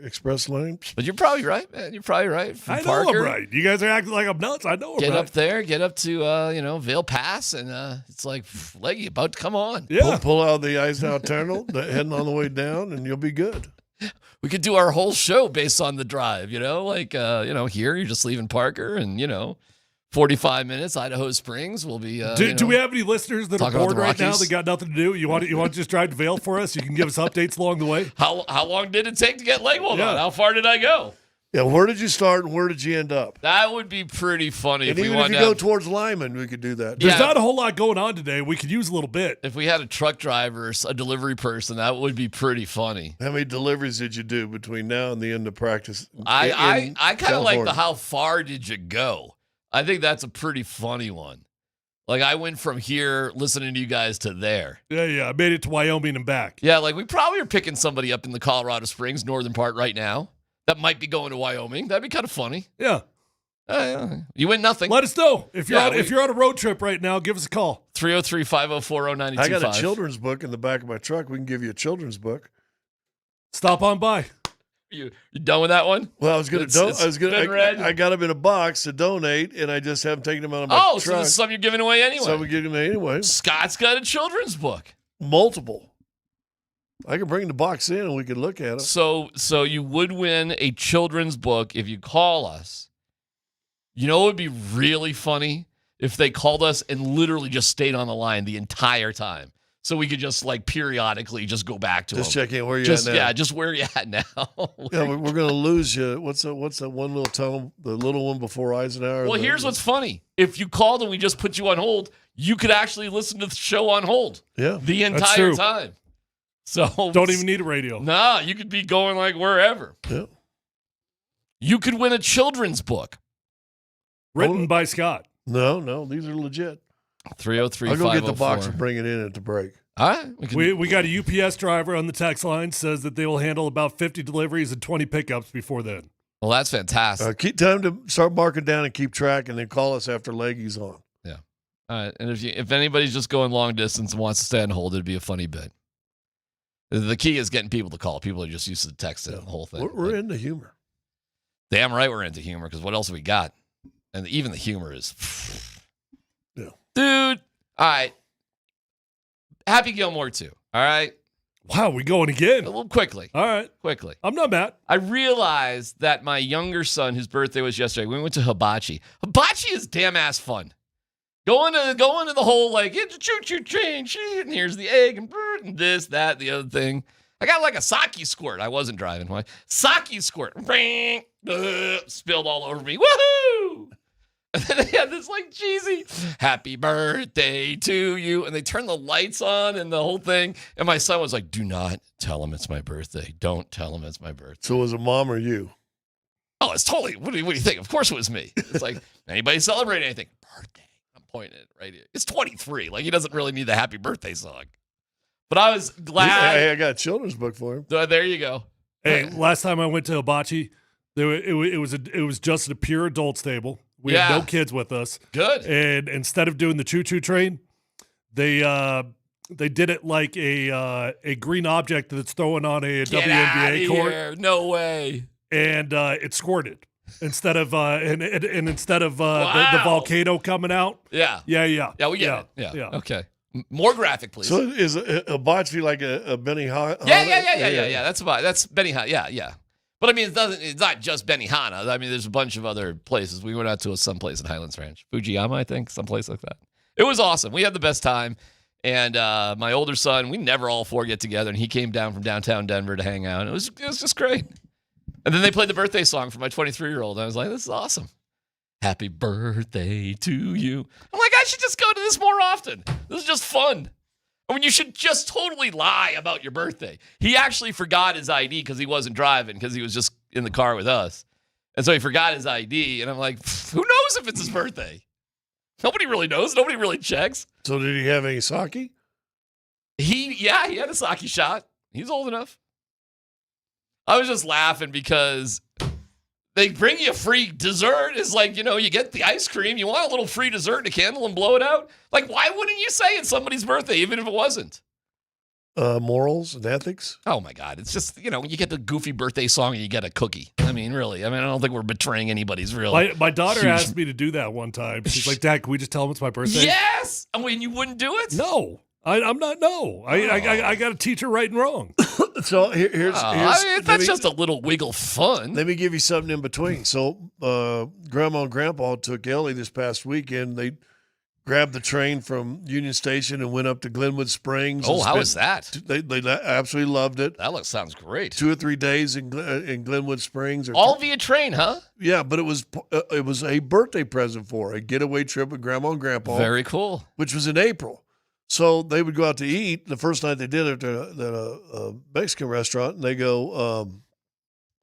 express lane. But you're probably right, man. You're probably right. From I know Parker, I'm right. You guys are acting like I'm nuts. I know I'm get right. up there, get up to Vail Pass, and it's like Leggy about to come on. Yeah. Pull out the Eisenhower Tunnel, heading on the way down, and you'll be good. We could do our whole show based on the drive. Here you're just leaving Parker, and 45 minutes, Idaho Springs will be. Do we have any listeners that are talking about bored the right now Rockies? that got nothing to do? You want to just drive to Vail for us? You can give us updates along the way. How long did it take to get Legwold on? How far did I go? Yeah, where did you start and where did you end up? That would be pretty funny. And if we even if wanted you to go have- towards Lyman, we could do that. There's not a whole lot going on today. We could use a little bit. If we had a truck driver, a delivery person, that would be pretty funny. How many deliveries did you do between now and the end of practice? I kind of like the how far did you go? I think that's a pretty funny one. Like I went from here listening to you guys to there. Yeah. I made it to Wyoming and back. Yeah, like we probably are picking somebody up in the Colorado Springs, northern part right now. That might be going to Wyoming. That'd be kind of funny. Yeah. You win nothing. Let us know. If you're on a road trip right now, give us a call. 303-504-0925. I got a children's book in the back of my truck. We can give you a children's book. Stop on by. You done with that one? Well, I was going to. I got them in a box to donate, and I just haven't taken them out of my truck. So this is something you're giving away anyway. So we give them anyway. Scott's got a children's book. Multiple. I can bring the box in and we can look at it. So you would win a children's book if you call us. You know, it would be really funny if they called us and literally just stayed on the line the entire time. So we could just periodically just go back to just them. check in where you're at now. Yeah, just where you at now. Yeah, we're going to lose you. What's that one little tunnel, the little one before Eisenhower? Well, here's what's funny. If you called and we just put you on hold, you could actually listen to the show on hold. Yeah, the entire time. So don't even need a radio. Nah, you could be going wherever. Yeah. You could win a children's book. Written by Scott. No, these are legit. 303-504. I'll go get the box and bring it in at the break. All right. We got a UPS driver on the text line, says that they will handle about 50 deliveries and 20 pickups before then. Well, that's fantastic. Keep time to start marking down and keep track, and then call us after Leggy's on. Yeah. All right. And if anybody's just going long distance and wants to stay on hold, it'd be a funny bit. The key is getting people to call. People are just used to texting the whole thing. We're into humor. Damn right we're into humor, because what else have we got? And even the humor is... Yeah. Dude. All right. Happy Gilmore, too. All right. Wow, we going again. A little quickly. All right. Quickly. I'm not mad. I realized that my younger son, whose birthday was yesterday, we went to hibachi. Hibachi is damn ass fun. Going to the whole, it's a choo-choo train, and here's the egg, and this, that, the other thing. I got a sake squirt. I wasn't driving. Sake squirt. Spilled all over me. Woohoo! And then they had this cheesy happy birthday to you. And they turned the lights on and the whole thing. And my son was like, do not tell him it's my birthday. Don't tell him it's my birthday. So was it mom or you? Oh, it's totally, what do you think? Of course it was me. It's like, anybody celebrate anything? Birthday. I'm pointing it right here. It's 23. He doesn't really need the happy birthday song. But I was glad. Hey, I got a children's book for him. There you go. Hey, last time I went to hibachi, It was just a pure adults table. We had no kids with us. Good. And instead of doing the choo-choo train, they did it like a green object that's thrown on a WNBA court. Here. No way. And it squirted instead of instead of Wow. the volcano coming out. Yeah. Yeah, we get it. Yeah. Okay. More graphic, please. So is a bocce like a Benihana? Yeah. That's Benihana. Yeah. But I mean, it's not just Benihana. I mean, there's a bunch of other places. We went out to someplace in Highlands Ranch, Fujiyama, I think, someplace like that. It was awesome. We had the best time. And my older son, we never all four get together, and he came down from downtown Denver to hang out. It was just great. And then they played the birthday song for my 23-year-old. I was like, this is awesome. Happy birthday to you. I'm like, I should just go to this more often. This is just fun. I mean, you should just totally lie about your birthday. He actually forgot his ID because he wasn't driving, because he was just in the car with us. And so he forgot his ID. And I'm like, who knows if it's his birthday? Nobody really knows. Nobody really checks. So did he have any sake? He had a sake shot. He's old enough. I was just laughing because they bring you free dessert. It's like, you get the ice cream. You want a little free dessert and a candle and blow it out? Like, why wouldn't you say it's somebody's birthday, even if it wasn't? Morals and ethics. Oh, my God. It's just, you get the goofy birthday song and you get a cookie. I mean, really. I don't think we're betraying anybody's real. My daughter asked me to do that one time. She's like, Dad, can we just tell him it's my birthday? Yes! I mean, you wouldn't do it? No. I'm not. No. I got to teach her right and wrong. So here's that's just a little wiggle fun. Let me give you something in between. So Grandma and Grandpa took Ellie this past weekend. They grabbed the train from Union Station and went up to Glenwood Springs. Oh, how was that? They absolutely loved it. That sounds great. 2 or 3 days in Glenwood Springs. All via train, huh? Yeah, but it was a birthday present for her, a getaway trip with Grandma and Grandpa. Very cool. Which was in April. So they would go out to eat. The first night they did it at a Mexican restaurant, and they go,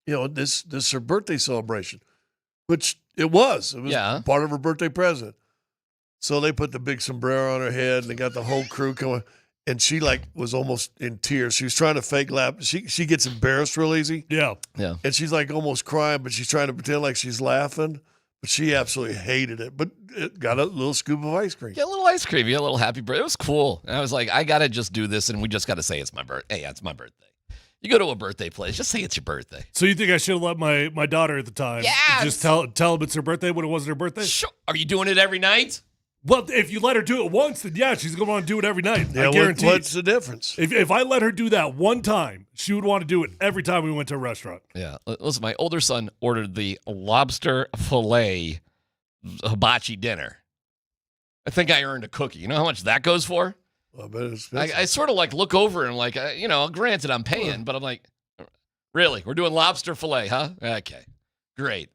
this is her birthday celebration, which it was. It was part of her birthday present. So they put the big sombrero on her head, and they got the whole crew coming. And she was almost in tears. She was trying to fake laugh. She gets embarrassed real easy. Yeah. And she's almost crying, but she's trying to pretend like she's laughing. But she absolutely hated it. But it got a little scoop of ice cream. Yeah, a little ice cream. Yeah, a little happy birthday. It was cool. And I was like, I got to just do this, and we just got to say it's my birthday. Hey, it's my birthday. You go to a birthday place, just say it's your birthday. So you think I should have let my daughter at the time just tell them it's her birthday when it wasn't her birthday? Sure. Are you doing it every night? Well, if you let her do it once, then she's going to want to do it every night. Yeah, I guarantee. What's the difference? If I let her do that one time, she would want to do it every time we went to a restaurant. Yeah. Listen, my older son ordered the lobster fillet hibachi dinner. I think I earned a cookie. You know how much that goes for? I bet it's expensive. I sort of look over and granted I'm paying, but I'm like, really? We're doing lobster fillet, huh? Okay, great.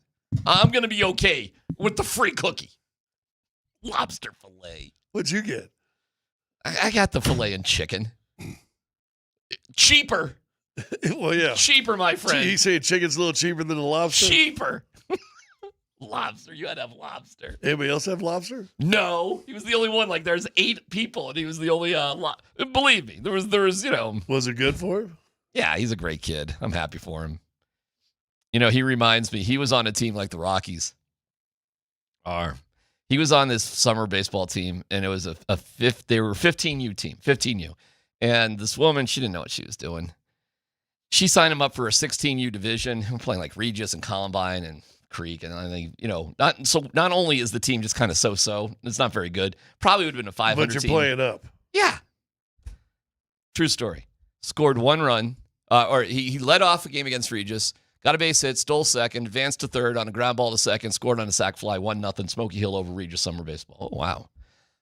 I'm going to be okay with the free cookie. Lobster fillet. What'd you get? I got the filet and chicken. Cheaper. Well, yeah. Cheaper, my friend. You say chicken's a little cheaper than a lobster? Cheaper. Lobster. You had to have lobster. Anybody else have lobster? No. He was the only one. There's 8 people, and he was the only believe me, there was Was it good for him? Yeah, he's a great kid. I'm happy for him. He reminds me, he was on a team like the Rockies are. He was on this summer baseball team, and it was they were a 15U team, 15U. And this woman, she didn't know what she was doing. She signed him up for a 16U division. We're playing Regis and Columbine and Creek. And I think, not only is the team just kind of so-so, it's not very good. Probably would have been a 500 But you're team. playing up. Yeah. True story. Scored 1 run, or he led off the game against Regis. Got a base hit, stole second, advanced to third on a ground ball to second, scored on a sac fly, 1-0, Smoky Hill over Regis Summer Baseball. Oh, wow.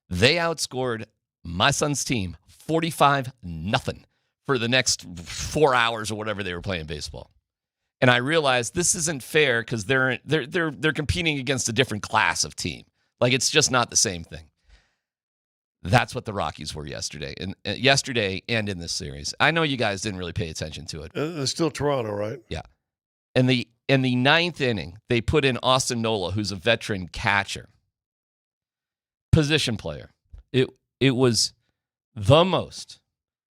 They outscored my son's team 45-0 for the next 4 hours or whatever they were playing baseball. And I realized this isn't fair because they're competing against a different class of team. It's just not the same thing. That's what the Rockies were yesterday and in this series. I know you guys didn't really pay attention to it. It's still Toronto, right? Yeah. In the 9th inning, they put in Austin Nola, who's a veteran catcher, position player. It was the most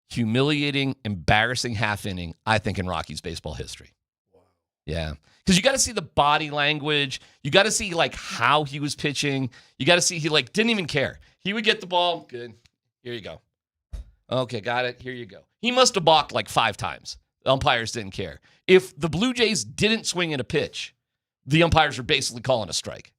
humiliating, embarrassing half inning, I think, in Rockies baseball history. Wow. Yeah. Because you got to see the body language. You got to see, like, how he was pitching. You got to see he, like, didn't even care. He would get the ball. Good. Here you go. Okay, got it. Here you go. He must have balked like 5 times. The umpires didn't care. If the Blue Jays didn't swing at a pitch, the umpires were basically calling a strike.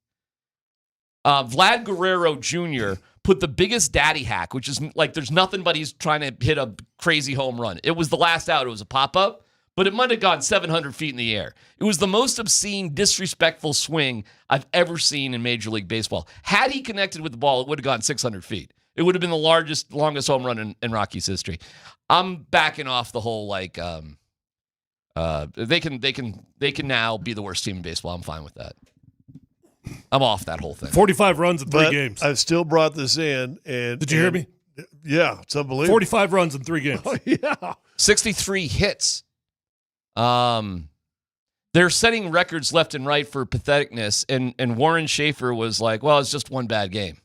Vlad Guerrero Jr. put the biggest daddy hack, which is like there's nothing but he's trying to hit a crazy home run. It was the last out. It was a pop-up, but it might have gone 700 feet in the air. It was the most obscene, disrespectful swing I've ever seen in Major League Baseball. Had he connected with the ball, it would have gone 600 feet. It would have been the longest home run in Rockies history. I'm backing off the whole they can now be the worst team in baseball. I'm fine with that. I'm off that whole thing. 45 runs in 3 games. I've still brought this in. And did you hear me? Yeah, it's unbelievable. 45 runs in 3 games. Oh, yeah. 63 hits. They're setting records left and right for patheticness, and Warren Schaefer was like, well, it's just one bad game.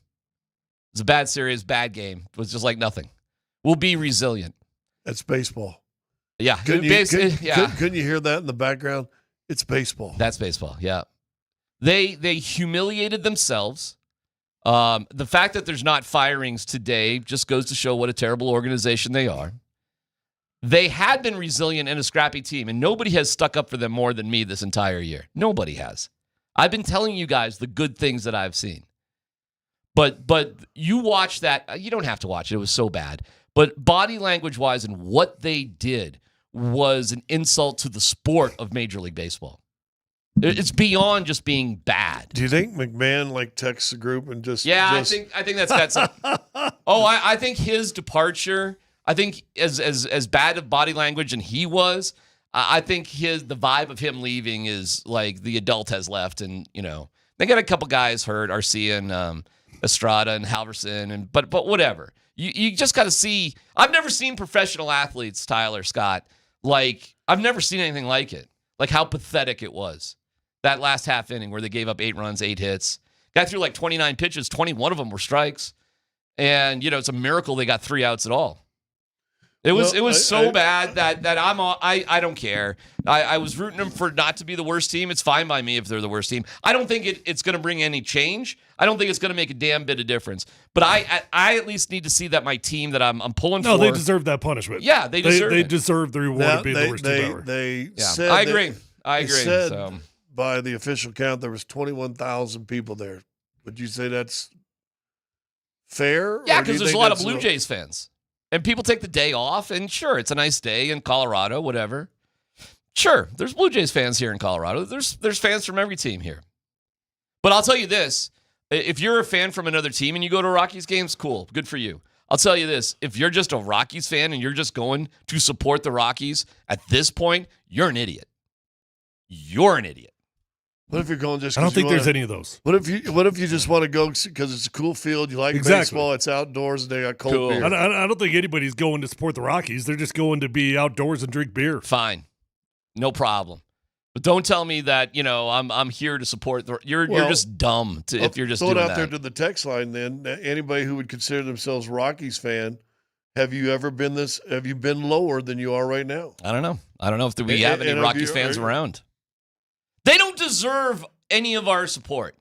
It's a bad series, bad game. It was just like nothing. We'll be resilient. That's baseball. Yeah. Couldn't you hear that in the background? It's baseball. That's baseball, yeah. They humiliated themselves. The fact that there's not firings today just goes to show what a terrible organization they are. They had been resilient and a scrappy team, and nobody has stuck up for them more than me this entire year. Nobody has. I've been telling you guys the good things that I've seen. But you watch that. You don't have to watch it. It was so bad. But body language-wise and what they did was an insult to the sport of Major League Baseball. It's beyond just being bad. Do you think McMahon texts the group and just? Yeah, I think that's got some. I think his departure. I think as bad of body language and he was, I think the vibe of him leaving is like the adult has left, and they got a couple guys hurt, Arcia and Estrada and Halverson, but whatever. You just got to see. I've never seen professional athletes, Tyler Scott. I've never seen anything like it. Like how pathetic it was. That last half inning where they gave up 8 runs, 8 hits. Got through 29 pitches, 21 of them were strikes. And, it's a miracle they got 3 outs at all. It was so bad that I don't care. I was rooting them for not to be the worst team. It's fine by me if they're the worst team. I don't think it's going to bring any change. I don't think it's going to make a damn bit of difference. But I at least need to see that my team that I'm pulling for. No, they deserve that punishment. Yeah, they deserve it. They deserve the reward of being the worst team ever. They said I agree. Said by the official count, there was 21,000 people there. Would you say that's fair? Yeah, because there's a lot of Blue Jays fans. And people take the day off, and sure, it's a nice day in Colorado, whatever. Sure, there's Blue Jays fans here in Colorado. There's fans from every team here. But I'll tell you this. If you're a fan from another team and you go to Rockies games, cool, good for you. I'll tell you this. If you're just a Rockies fan and you're just going to support the Rockies, at this point, you're an idiot. You're an idiot. What if you're going just? I don't think there's any of those. What if you just want to go because it's a cool field? You like baseball. It's outdoors and they got cold beer. I don't think anybody's going to support the Rockies. They're just going to be outdoors and drink beer. Fine, no problem. But don't tell me that I'm here to support. You're just dumb if you're just doing that. Throw it out there to the text line. Then anybody who would consider themselves Rockies fan, have you ever been this? Have you been lower than you are right now? I don't know. I don't know if we have any Rockies fans around. They don't deserve any of our support.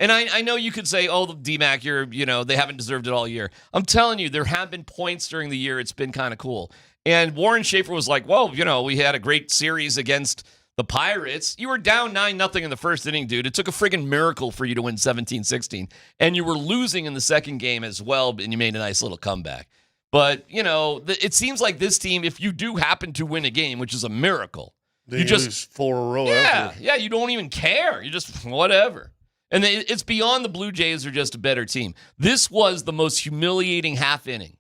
And I know you could say, oh, the DMac, they haven't deserved it all year. I'm telling you, there have been points during the year it's been kind of cool. And Warren Schaefer was like, well, we had a great series against the Pirates. You were down 9-0 in the first inning, dude. It took a friggin' miracle for you to win 17-16. And you were losing in the second game as well, and you made a nice little comeback. But, it seems like this team, if you do happen to win a game, which is a miracle, you just lose 4 in a row. Yeah, you don't even care. You just whatever. And it's beyond the Blue Jays are just a better team. This was the most humiliating half inning,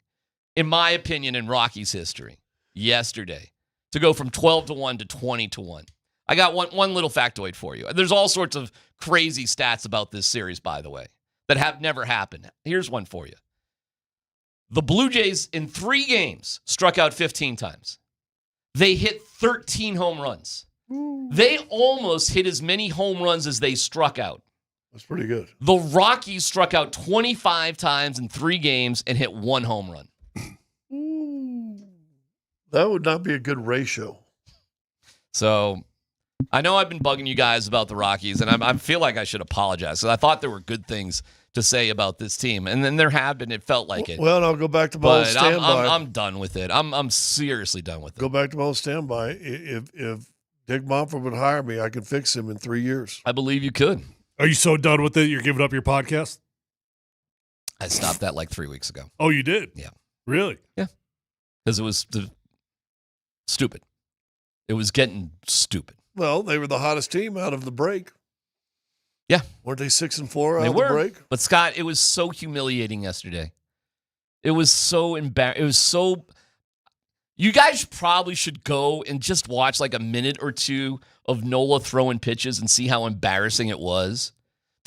in my opinion, in Rockies history yesterday, to go from 12-1 to 20-1. I got one little factoid for you. There's all sorts of crazy stats about this series, by the way, that have never happened. Here's one for you. The Blue Jays in 3 games struck out 15 times. They hit 13 home runs. They almost hit as many home runs as they struck out. That's pretty good. The Rockies struck out 25 times in 3 games and hit 1 home run. That would not be a good ratio. So I know I've been bugging you guys about the Rockies, and I feel like I should apologize because I thought there were good things to say about this team, and then there have been. It felt like it. Well, I'll go back to my old standby. I'm done with it. I'm seriously done with it. Go back to my old standby. If Dick Mumford would hire me, I could fix him in 3 years. I believe you could. Are you so done with it? You're giving up your podcast? I stopped that like 3 weeks ago. Oh, you did? Yeah. Really? Yeah. Because it was stupid. It was getting stupid. Well, they were the hottest team out of the break. Yeah. Weren't they 6-4 out of the break? But Scott, it was so humiliating yesterday. It was so embarrassing. It was so. You guys probably should go and just watch like a minute or two of Nola throwing pitches and see how embarrassing it was.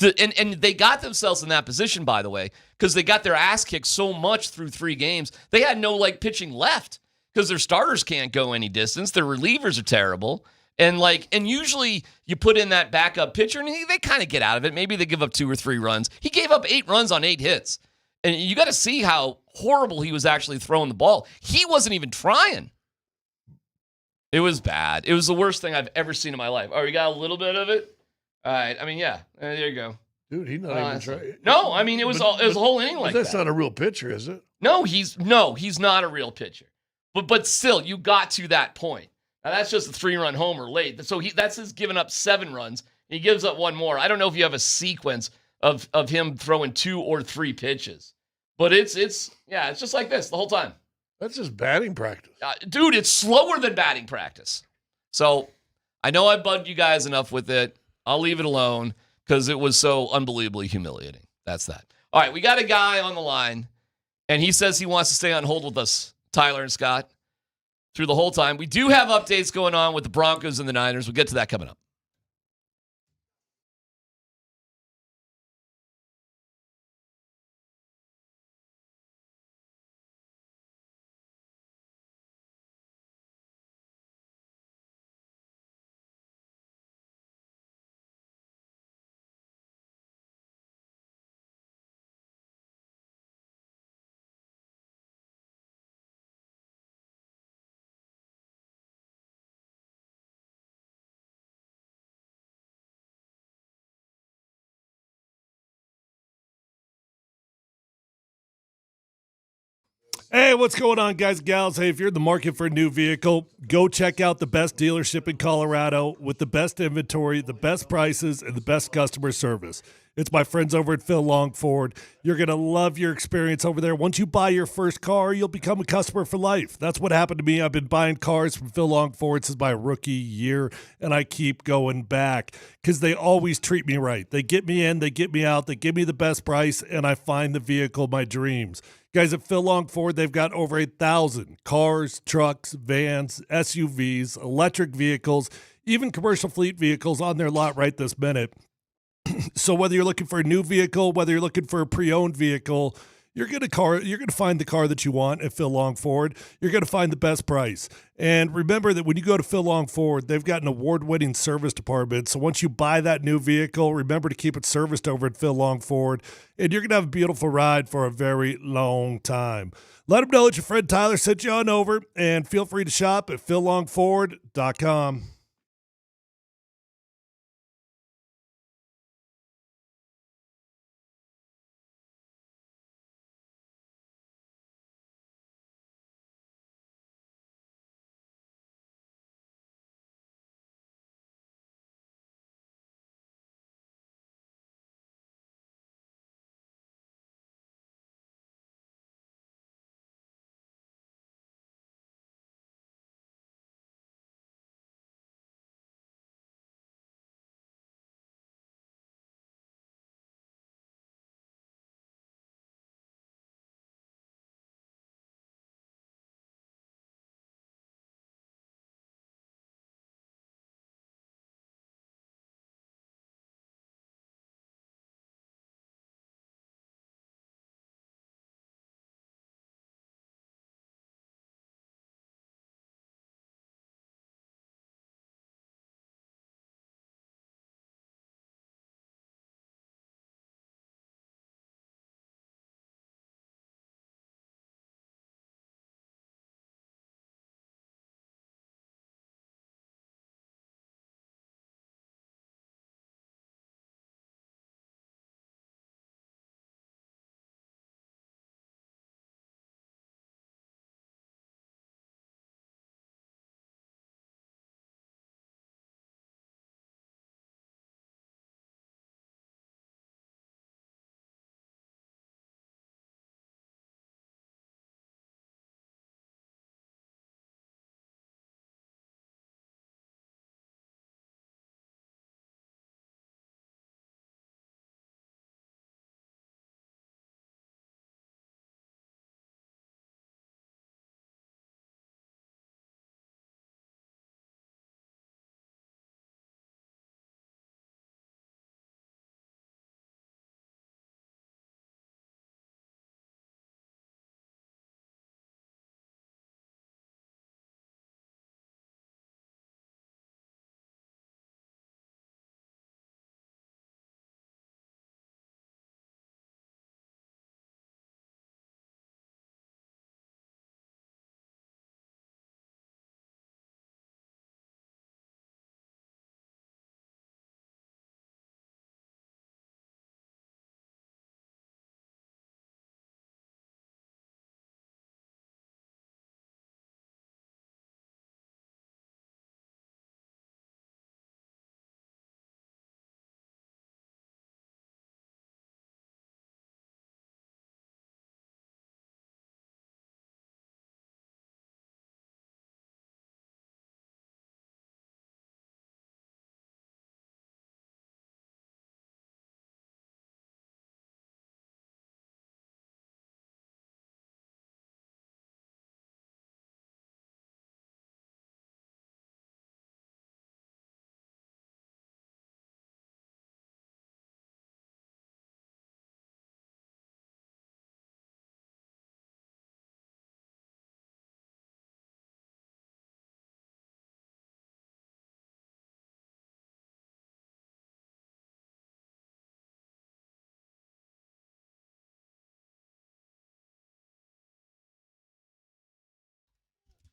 And they got themselves in that position, by the way, because they got their ass kicked so much through 3 games. They had no pitching left because their starters can't go any distance. Their relievers are terrible. And usually you put in that backup pitcher and they kind of get out of it. Maybe they give up 2 or 3 runs. He gave up 8 runs on 8 hits. And you got to see how horrible he was actually throwing the ball. He wasn't even trying. It was bad. It was the worst thing I've ever seen in my life. Oh, you got a little bit of it? All right. I mean, yeah. There you go. Dude, he's not even trying. No, I mean, it was a whole inning like that. That's not a real pitcher, is it? No, he's not a real pitcher. But still, you got to that point. Now, that's just a 3-run homer late. So that's his giving up 7 runs. He gives up 1 more. I don't know if you have a sequence of him throwing 2 or 3 pitches. But it's just like this the whole time. That's just batting practice. Dude, it's slower than batting practice. So I know I bugged you guys enough with it. I'll leave it alone because it was so unbelievably humiliating. That's that. All right, we got a guy on the line, and he says he wants to stay on hold with us, Tyler and Scott, through the whole time. We do have updates going on with the Broncos and the Niners. We'll get to that coming up. Hey, what's going on, guys and gals? Hey, if you're in the market for a new vehicle, go check out the best dealership in Colorado with the best inventory, the best prices, and the best customer service. It's my friends over at Phil Long Ford. You're going to love your experience over there. Once you buy your first car, you'll become a customer for life. That's what happened to me. I've been buying cars from Phil Long Ford since my rookie year, and I keep going back because they always treat me right. They get me in, they get me out, they give me the best price, and I find the vehicle of my dreams. Guys, at Phil Long Ford, they've got over 8,000 cars, trucks, vans, SUVs, electric vehicles, even commercial fleet vehicles on their lot right this minute. So whether you're looking for a new vehicle, whether you're looking for a pre-owned vehicle, you're going to find the car that you want at Phil Long Ford. You're going to find the best price. And remember that when you go to Phil Long Ford, they've got an award-winning service department. So once you buy that new vehicle, remember to keep it serviced over at Phil Long Ford, and you're going to have a beautiful ride for a very long time. Let them know that your friend Tyler sent you on over, and feel free to shop at phillongford.com.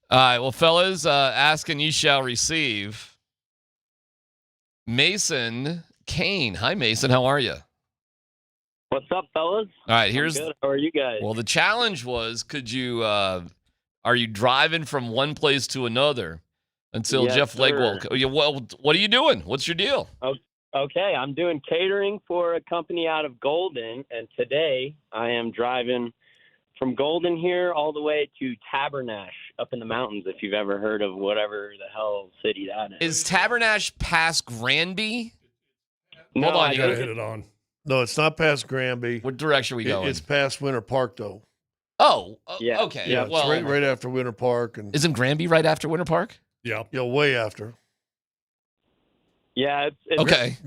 All right, well, fellas, ask and you shall receive. Mason Kane. Hi, Mason. How are you? What's up, fellas? All right, here's. I'm good. How are you guys? Well, the challenge was, could you? Are you driving from one place to another until Yes, Jeff Legwell? sir. Well, what are you doing? What's your deal? Okay, I'm doing catering for a company out of Golden, and today I am driving from Golden here all the way to Tabernash up in the mountains, if you've ever heard of whatever the hell city that is. Is Tabernash past Granby? No, Hold on, I you gotta think hit it on. No, it's not past Granby. What direction are we going? It's past Winter Park, though. Oh, Yeah. okay. Yeah, well, it's right after Winter Park. And isn't Granby right after Winter Park? yeah, way after. Yeah, it's Okay.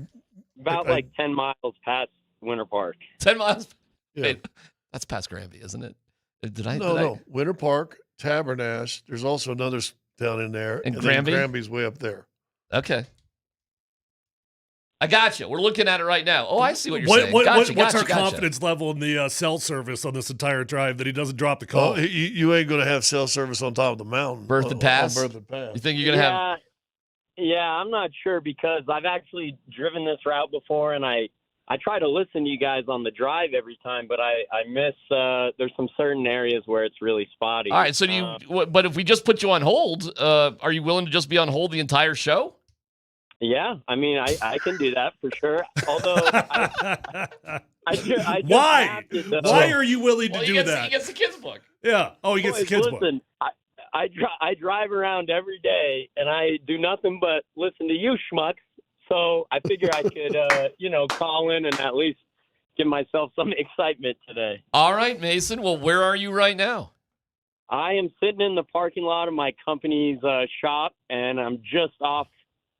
about like 10 miles past Winter Park. 10 miles? Yeah. Wait, that's past Granby, isn't it? No. Winter Park, Tabernash. There's also another town in there. And then Granby? Granby's way up there. Okay. I got you. We're looking at it right now. Oh, I see what you're saying. What's our confidence level in the cell service on this entire drive that he doesn't drop the call? Oh, you ain't going to have cell service on top of the mountain. Bertha Pass? On Bertha Pass. You think you're going to have... Yeah, I'm not sure because I've actually driven this route before, and I try to listen to you guys on the drive every time, but I miss there's some certain areas where it's really spotty. All right, so but if we just put you on hold, are you willing to just be on hold the entire show? Yeah, I mean, I can do that for sure. Although, I just Why? have to, though. Why are you willing to do that? He gets the kids book. Yeah. Oh, he gets the kids book. Listen, I drive around every day, and I do nothing but listen to you schmucks. So I figure I could, call in and at least give myself some excitement today. All right, Mason. Well, where are you right now? I am sitting in the parking lot of my company's shop, and I'm just off.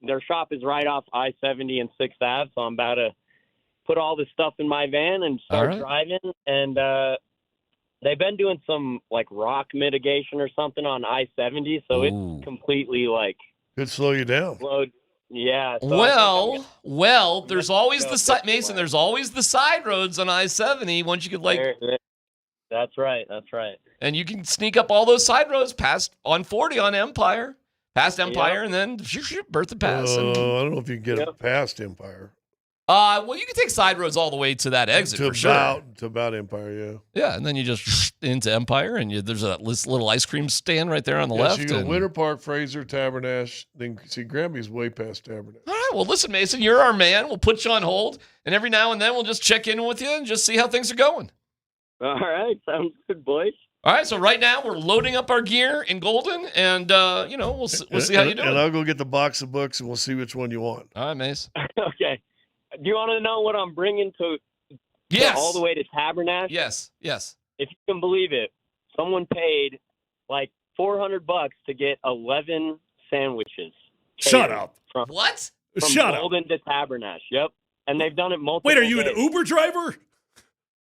Their shop is right off I-70 and 6th Ave, so I'm about to put all this stuff in my van and start driving. And they've been doing some, like, rock mitigation or something on I-70, so it's completely, like... Could slow you down. Slowed. Yeah. So Well, there's always the side, Mason, there's always the side roads on I-70 once you could, like... That's right. And you can sneak up all those side roads past on 40 on Empire. Past Empire, and then Bertha Pass. I don't know if you can get it past Empire. Well, you can take side roads all the way to that exit for sure. To about Empire, yeah. Yeah, and then you just into Empire, and there's a little ice cream stand right there on the So left. you go Winter Park, Fraser, Tabernash. Then see Granby's way past Tabernash. All right, well, listen, Mason, you're our man. We'll put you on hold, and every now and then we'll just check in with you and just see how things are going. All right, sounds good, boys. All right, so right now we're loading up our gear in Golden, and we'll see how you do. And I'll go get the box of books, and we'll see which one you want. All right, Mace. Okay. Do you want to know what I'm bringing to all the way to Tabernash? Yes. If you can believe it, someone paid like $400 to get 11 sandwiches. Shut up. From Shut Golden to Tabernash. Yep. And they've done it multiple Wait, are you days. an Uber driver?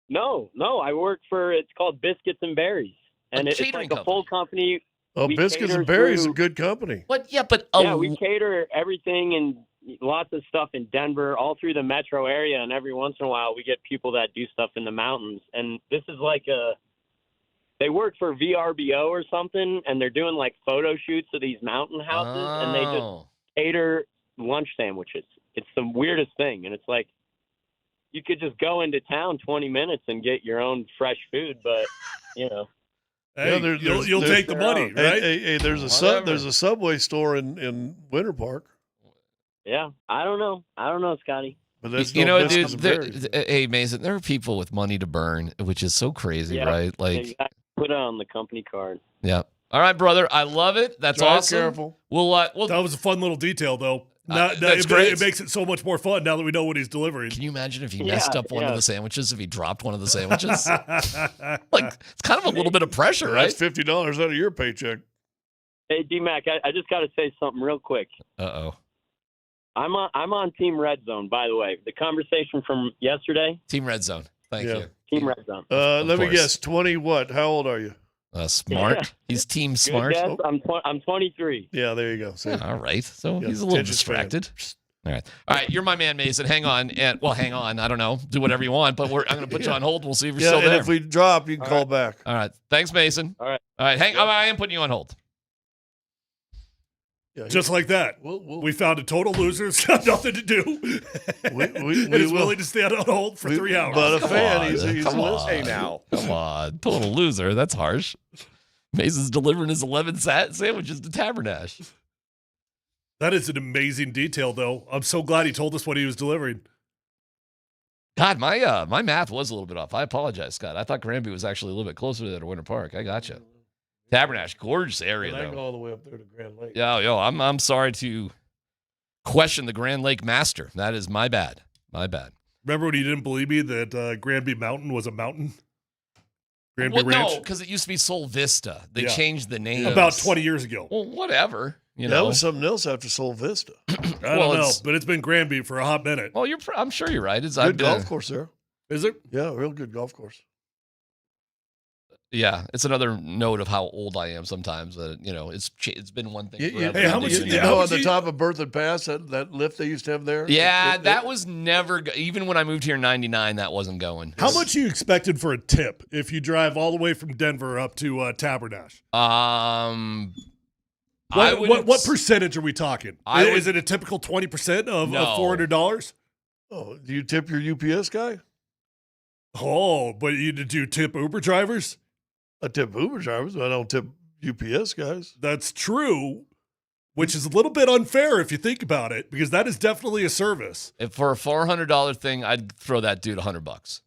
No. I work for, it's called Biscuits and Berries. And it's like a full company. Oh, Biscuits and Berries is a good company. What? Yeah, but... Yeah, we cater everything and lots of stuff in Denver, all through the metro area. And every once in a while, we get people that do stuff in the mountains. And this is like they work for VRBO or something, and they're doing like photo shoots of these mountain houses, and they just cater lunch sandwiches. It's the weirdest thing. And it's like, you could just go into town 20 minutes and get your own fresh food, but, Hey, you'll take the money, right? Hey, there's a Subway store in Winter Park. Yeah, I don't know, Scotty. But that's dude. Hey, Mason, there are people with money to burn, which is so crazy, right? Like, exactly. Put it on the company card. Yeah. All right, brother. I love it. That's awesome. Careful. We'll that was a fun little detail, though. That's great. It makes it so much more fun now that we know what he's delivering. Can you imagine if he messed up one of the sandwiches? If he dropped one of the sandwiches, like it's kind of a little bit of pressure, right? That's $50 out of your paycheck. Hey, DMac, I just got to say something real quick. Uh-oh. I'm on Team Red Zone, by the way. The conversation from yesterday. Team Red Zone. Thank you. Team Red Zone. Let me guess. 20 what? How old are you? Smart. He's Team Smart. Yes, I'm 23. Yeah, there you go. See? All right. So he's a little distracted. All right. You're my man, Mason. Hang on. Hang on. I don't know. Do whatever you want, but I'm going to put you on hold. We'll see if you're still there. And if we drop, you can call back. All right. Thanks, Mason. All right. I am putting you on hold. Yeah, Just like that. We found a total loser who's got nothing to do. And is willing to stand on hold for 3 hours. But a fan, he's listening. Hey, now. Come on. Total loser. That's harsh. Mason's delivering his 11 sandwiches to Tabernash. That is an amazing detail, though. I'm so glad he told us what he was delivering. God, my math was a little bit off. I apologize, Scott. I thought Granby was actually a little bit closer to that Winter Park. I got you. Tabernash, gorgeous area, But I though. go all the way up there to Grand Lake. Yo, I'm sorry to question the Grand Lake Master. That is my bad. My bad. Remember when you didn't believe me that Granby Mountain was a mountain? Granby Ranch? No, because it used to be Sol Vista. They changed the name. About 20 years ago. Well, whatever. That was something else after Sol Vista. I don't know, but it's been Granby for a hot minute. Well, I'm sure you're right. It's Good golf course there. Is it? Yeah, real good golf course. Yeah, it's another note of how old I am sometimes. That it's been one thing. Hey, how much you know on the top of Berthoud Pass, that lift they used to have there? Yeah, that was never, even when I moved here in 99, that wasn't going. How much you expected for a tip if you drive all the way from Denver up to Tabernash? What percentage are we talking? Is it a typical 20% of $400? Oh, do you tip your UPS guy? Oh, but do you tip Uber drivers? I tip Uber drivers, but I don't tip UPS guys. That's true, which is a little bit unfair if you think about it, because that is definitely a service. If for a $400 thing, I'd throw that dude $100.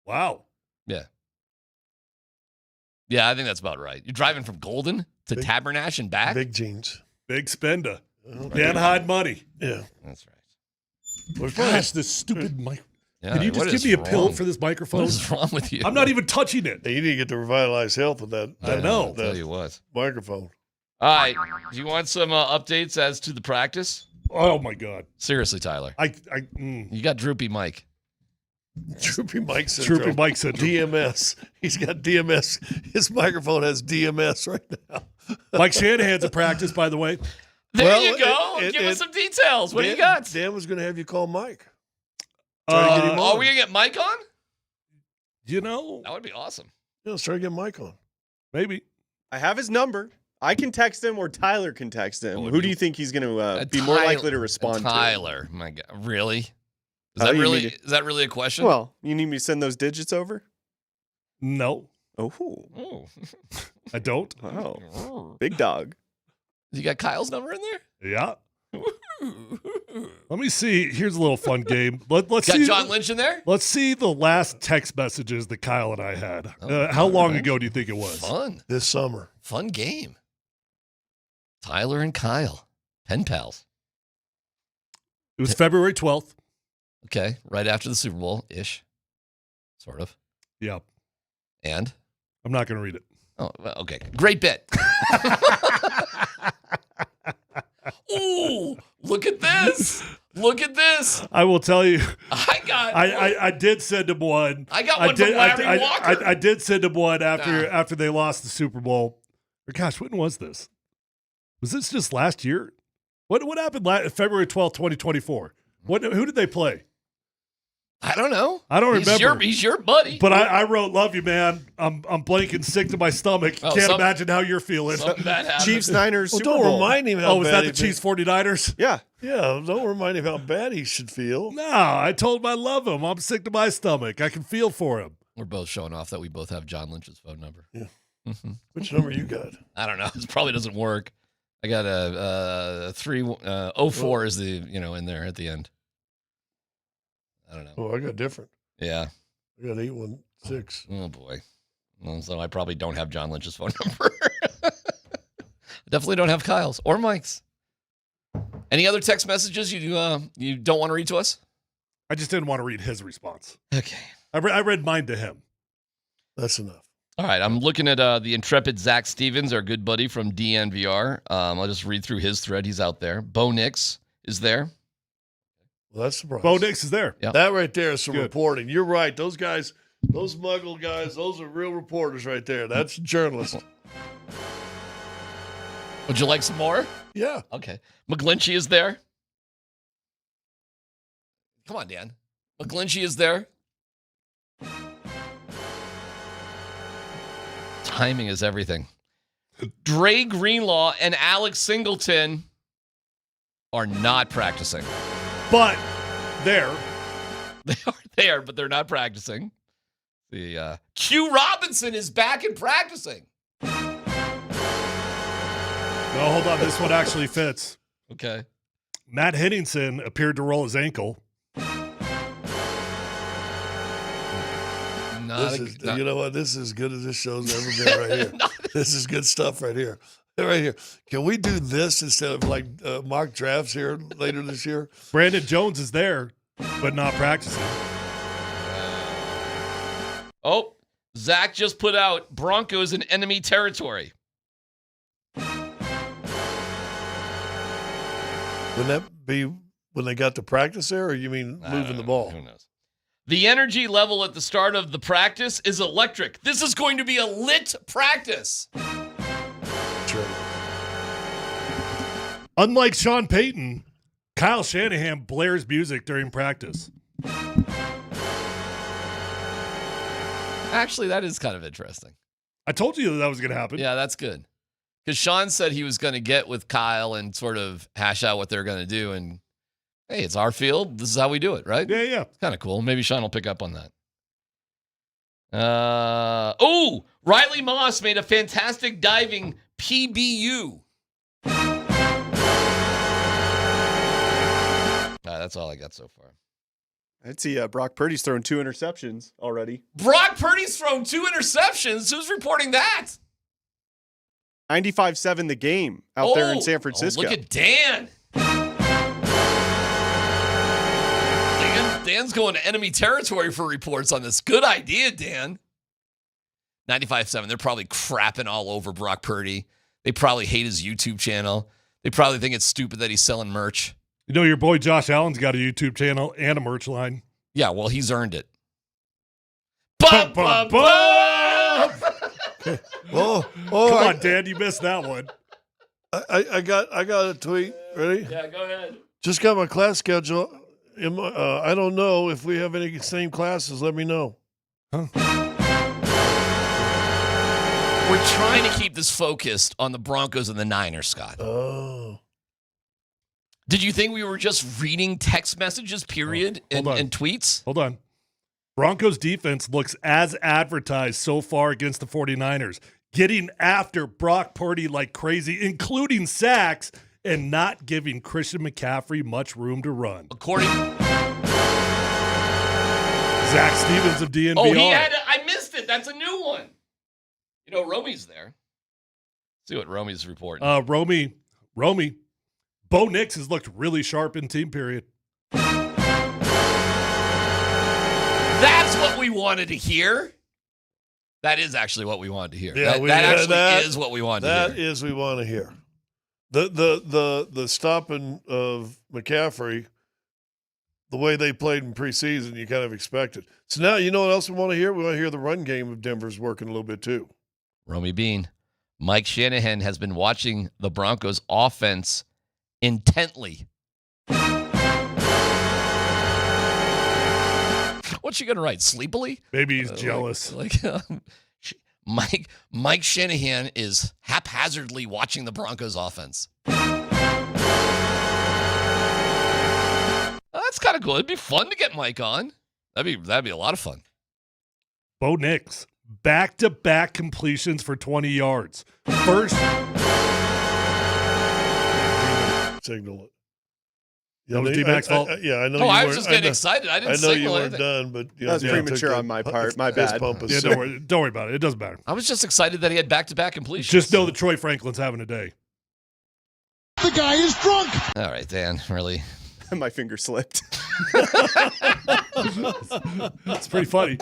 Wow. Yeah. Yeah, I think that's about right. You're driving from Golden to Tabernash and back? Big jeans. Big spender. Can't hide money. Yeah. That's right. Gosh, this stupid mic. Yeah, Can you just give me a pill for this microphone? What is wrong with you? I'm not even touching it. You need to get the Revitalize Health with that. I know. I'll tell you what. Microphone. All right. Do you want some updates as to the practice? Oh, my God. Seriously, Tyler. You got droopy Mike. Droopy Mike syndrome. Droopy Mike syndrome. DMS. He's got DMS. His microphone has DMS right now. Mike Shanahan's at practice, by the way. There you go. Give us some details. What do you got? Dan was going to have you call Mike. Are we going to get Mike on? You know. That would be awesome. Yeah, let's try to get Mike on. Maybe. I have his number. I can text him or Tyler can text him. Who do you think he's going to be more likely to respond to? Tyler. My God. Really? Is that really a question? Well, you need me to send those digits over? No. Oh. I don't. Oh. Big dog. You got Kyle's number in there? Yeah. Let me see. Here's a little fun game. Let's got see. John Lynch in there? Let's see the last text messages that Kyle and I had. How long ago do you think it was? Fun. This summer. Fun game. Tyler and Kyle. Pen pals. It was February 12th. Okay. Right after the Super Bowl-ish. Sort of. Yeah. And? I'm not going to read it. Oh, well, okay. Great bit. Ooh, look at this. Look at this. I will tell you. I did send him one. I got one from Larry Walker. I did send him one after they lost the Super Bowl. Gosh, when was this? Was this just last year? What happened February 12th, 2024? Who did they play? I don't know. I don't remember. He's your buddy. But I wrote, "Love you, man. I'm blanking sick to my stomach. Can't imagine how you're feeling." Chiefs Niners. Well, Super don't Bowl. remind him how was bad that the Chiefs 49ers? Yeah. Yeah, don't remind him how bad he should feel. No, I told him I love him. I'm sick to my stomach. I can feel for him. We're both showing off that we both have John Lynch's phone number. Yeah. Which number you got? I don't know. This probably doesn't work. I got a 304 is the in there at the end. I don't know. Oh, I got different. Yeah. I got 816. Oh boy. Well, so I probably don't have John Lynch's phone number. Definitely don't have Kyle's or Mike's. Any other text messages you don't want to read to us? I just didn't want to read his response. Okay. I read mine to him. That's enough. All right. I'm looking at the intrepid Zach Stevens, our good buddy from DNVR. I'll just read through his thread. He's out there. Bo Nix is there. Well, that's surprising. Bo Nix is there. Yep. That right there is some reporting. You're right. Those guys, those muggle guys, those are real reporters right there. That's journalists. Would you like some more? Yeah. Okay. McGlinchey is there. Come on, Dan. McGlinchey is there. Timing is everything. Dre Greenlaw and Alex Singleton are not practicing. But there. They are there, but they're not practicing. The Q Robinson is back and practicing. No, hold on. This one actually fits. Okay. Matt Henningsen appeared to roll his ankle. You know what? This is as good as this show's ever been right here. This is good stuff right here. Right here. Can we do this instead of like mock drafts here later this year? Brandon Jones is there, but not practicing. Oh, Zach just put out Broncos in enemy territory. Wouldn't that be when they got to practice there, or you mean moving the ball? Who knows? The energy level at the start of the practice is electric. This is going to be a lit practice. True. Unlike Sean Payton, Kyle Shanahan blares music during practice. Actually, that is kind of interesting. I told you that was going to happen. Yeah, that's good. Because Sean said he was going to get with Kyle and sort of hash out what they're going to do. And, hey, it's our field. This is how we do it, right? Yeah. It's kind of cool. Maybe Sean will pick up on that. Riley Moss made a fantastic diving PBU. That's all I got so far. I'd see Brock Purdy's thrown 2 interceptions already. Brock Purdy's thrown 2 interceptions. Who's reporting that? 95-7 the game out there in San Francisco. Look at Dan. Dan's going to enemy territory for reports on this. Good idea, Dan. 95-7. They're probably crapping all over Brock Purdy. They probably hate his YouTube channel. They probably think it's stupid that he's selling merch. You know, your boy Josh Allen's got a YouTube channel and a merch line. Yeah, well, he's earned it. Come Come on, Dan, you missed that one. I got a tweet. Ready? Yeah, go ahead. Just got my class schedule. I don't know if we have any same classes. Let me know. Huh? We're trying to keep this focused on the Broncos and the Niners, Scott. Oh. Did you think we were just reading text messages, period, and tweets? Hold on. Broncos defense looks as advertised so far against the 49ers, getting after Brock Purdy like crazy, including sacks, and not giving Christian McCaffrey much room to run. According Zach Stevens of DNVR. Oh, I missed it. That's a new one. You know, Romy's there. See what Romy's reporting. Romy. Bo Nix has looked really sharp in team period. That's what we wanted to hear. That is actually what we wanted to hear. Yeah, that is what we wanted to hear. That is we want to hear. The stopping of McCaffrey, the way they played in preseason, you kind of expected. So now you know what else we want to hear? We want to hear the run game of Denver's working a little bit too. Romy Bean. Mike Shanahan has been watching the Broncos offense intently. What's she going to write? Sleepily? Maybe he's jealous. Mike Shanahan is haphazardly watching the Broncos offense. That's kind of cool. It'd be fun to get Mike on. That'd be a lot of fun. Bo Nix, back-to-back completions for 20 yards. First. Signal it. That was DMac's fault? I know. Oh, I was just getting excited. I didn't signal you weren't anything. done, but that was premature on my part. My bad. Yeah, don't worry about it. It doesn't matter. I was just excited that he had back-to-back completions. Just know that Troy Franklin's having a day. The guy is drunk. All right, Dan, really? My finger slipped. It's pretty funny.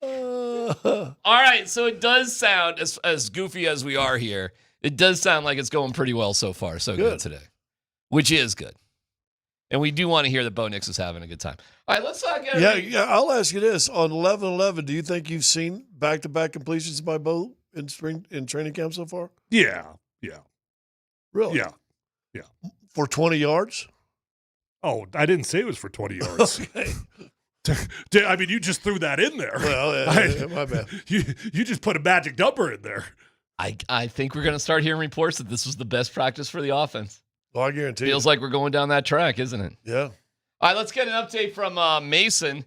All right, so it does sound, as goofy as we are here, it does sound like it's going pretty well so far. So good today, which is good. And we do want to hear that Bo Nix is having a good time. All right, let's talk. Yeah, I'll ask you this. On 11-11, do you think you've seen back-to-back completions by Bo in training camp so far? Yeah. Really? Yeah. For 20 yards? Oh, I didn't say it was for 20 yards. Okay. I mean, you just threw that in there. Well, my bad. You just put a magic number in there. I think we're going to start hearing reports that this was the best practice for the offense. Well, I guarantee Feels like we're going down that track, isn't it? Yeah. All right, let's get an update from Mason.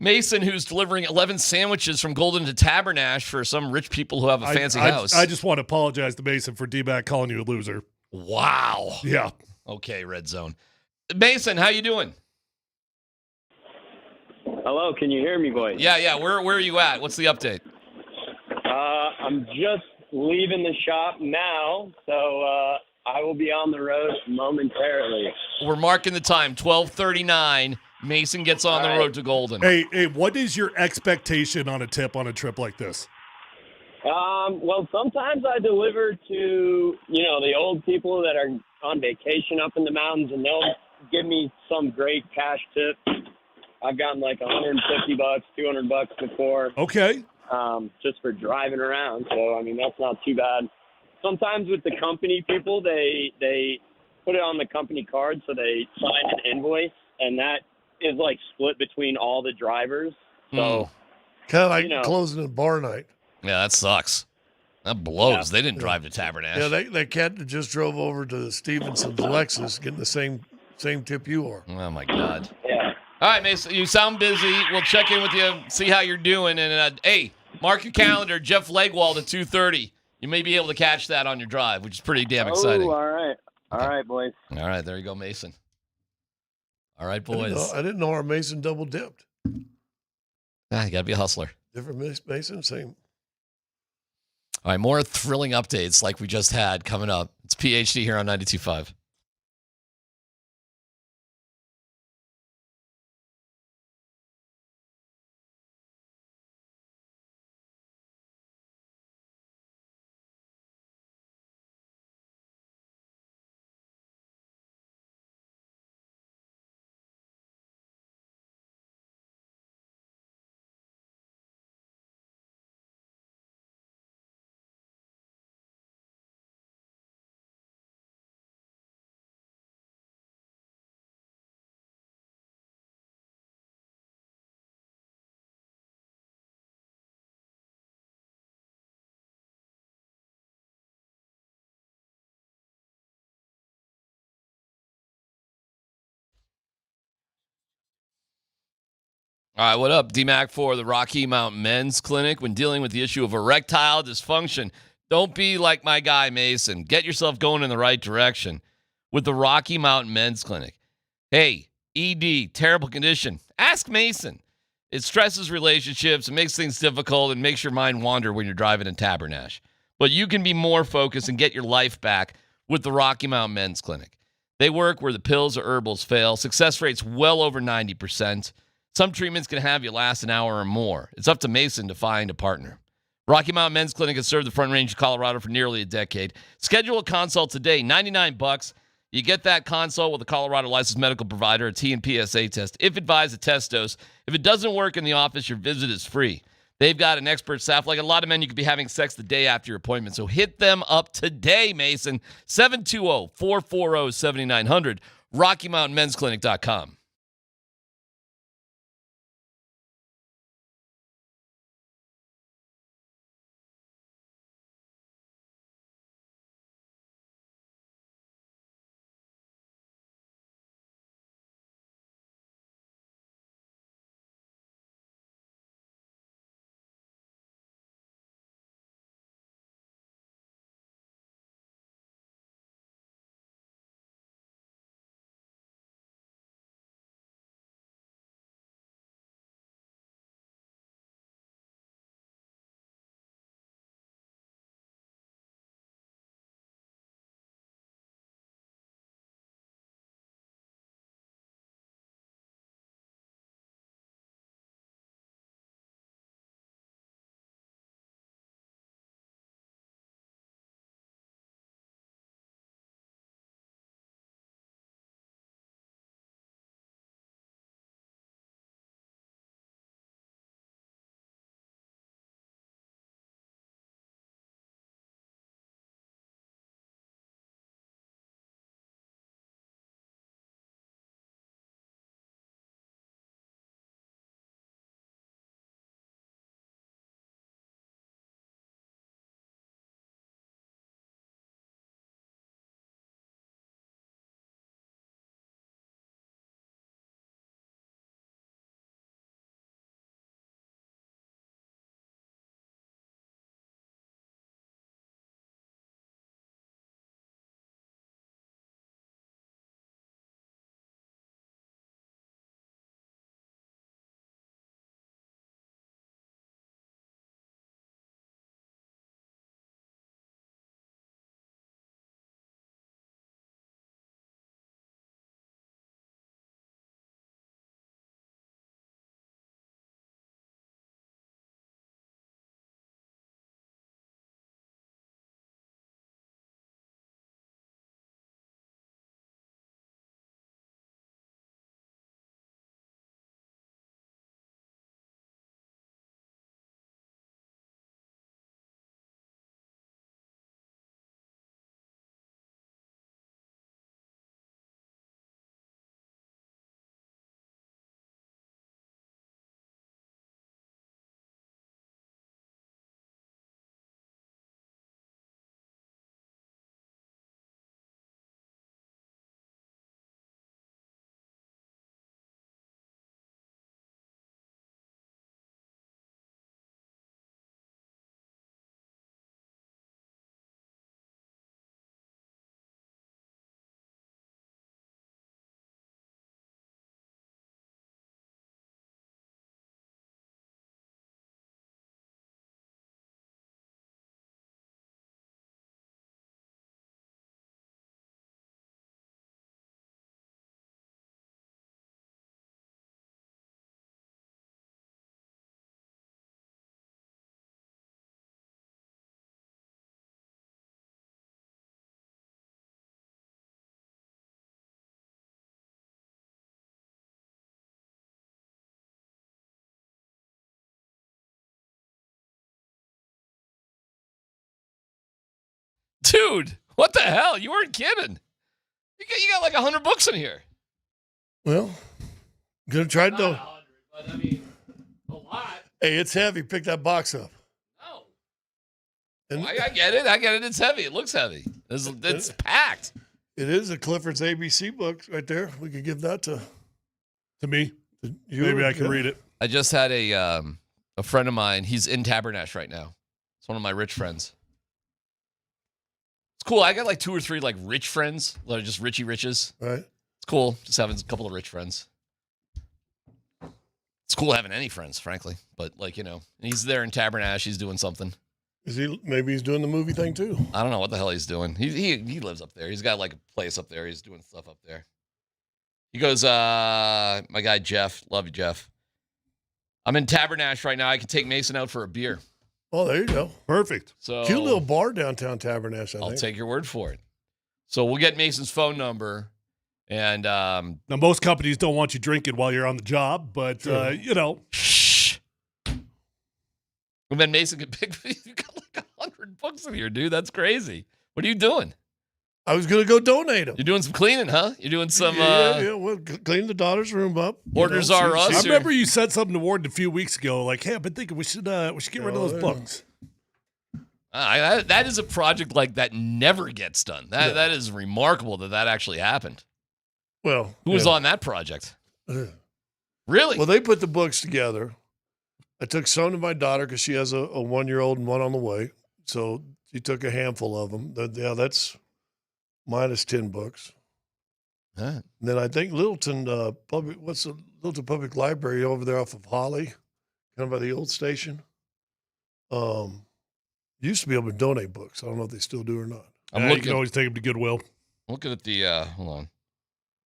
Mason, who's delivering 11 sandwiches from Golden to Tabernash for some rich people who have a fancy house. I just want to apologize to Mason for DMac calling you a loser. Wow. Yeah. Okay, Red Zone. Mason, how you doing? Hello, can you hear me, boys? Yeah. Where are you at? What's the update? I'm just leaving the shop now, so I will be on the road momentarily. We're marking the time, 12:39. Mason gets on the road to Golden. Hey, what is your expectation on a tip on a trip like this? Well, sometimes I deliver to, the old people that are on vacation up in the mountains, and they'll give me some great cash tip. I've gotten like $150, $200 before. Okay. Just for driving around. So, I mean, that's not too bad. Sometimes with the company people, they put it on the company card, so they sign an invoice, and that is like split between all the drivers. So kind of like closing a bar night. Yeah, that sucks. That blows. They didn't drive to Tabernash. Yeah, they cat just drove over to Stevenson's Lexus getting the same tip you are. Oh my God. Yeah. All right, Mason, you sound busy. We'll check in with you, see how you're doing, and hey, mark your calendar. Jeff Legwald at 2:30. You may be able to catch that on your drive, which is pretty damn exciting. Oh, all right. All right, boys. All right, there you go, Mason. All right, boys. I didn't know our Mason double dipped. You got to be a hustler. Different Mason, same. All right, more thrilling updates like we just had coming up. It's PhD here on 92.5. All right, what up? DMac for the Rocky Mountain Men's Clinic. When dealing with the issue of erectile dysfunction, don't be like my guy Mason. Get yourself going in the right direction with the Rocky Mountain Men's Clinic. Hey, ED, terrible condition. Ask Mason. It stresses relationships, it makes things difficult, and makes your mind wander when you're driving in Tabernash. But you can be more focused and get your life back with the Rocky Mountain Men's Clinic. They work where the pills or herbals fail. Success rate's well over 90%. Some treatments can have you last an hour or more. It's up to Mason to find a partner. Rocky Mountain Men's Clinic has served the Front Range of Colorado for nearly a decade. Schedule a consult today, $99. You get that consult with a Colorado licensed medical provider, a T and PSA test. If advised, a test dose. If it doesn't work in the office, your visit is free. They've got an expert staff. Like a lot of men, you could be having sex the day after your appointment. So hit them up today, Mason. 720-440-7900. RockyMountainMen'sClinic.com. Dude, what the hell? You weren't kidding. You got like 100 books in here. Well, gonna try to do. But I mean, a lot. Hey, it's heavy. Pick that box up. No. And I get it. It's heavy. It looks heavy. It's packed. It is a Clifford's ABC book right there. We could give that to me. Maybe I can read it. I just had a friend of mine. He's in Tabernash right now. It's one of my rich friends. It's cool. I got like 2 or 3 like rich friends, like just richy riches. Right. It's cool just having a couple of rich friends. It's cool having any friends, frankly. But like, he's there in Tabernash. He's doing something. Is he? Maybe he's doing the movie thing too. I don't know what the hell he's doing. He lives up there. He's got like a place up there. He's doing stuff up there. He goes, my guy Jeff. Love you, Jeff. I'm in Tabernash right now. I can take Mason out for a beer. Oh, there you go. Perfect. So cute little bar downtown Tabernash. I'll take your word for it. So we'll get Mason's phone number. And now most companies don't want you drinking while you're on the job, but Shh. And then Mason can pick. You got like 100 books in here, dude. That's crazy. What are you doing? I was gonna go donate them. You're doing some cleaning, huh? You're doing some. Yeah. Well, clean the daughter's room up. Orders are us. I remember you said something to Warden a few weeks ago, like, "Hey, I've been thinking we should get rid of those books." That is a project like that never gets done. That is remarkable that actually happened. Well, who was on that project? Really? Well, they put the books together. I took some to my daughter because she has a 1-year-old and one on the way. So she took a handful of them. That's minus 10 books. Huh. And then I think Littleton Littleton Public Library over there off of Holly, kind of by the old station. Used to be able to donate books. I don't know if they still do or not. You can always take them to Goodwill. Looking at the hold on.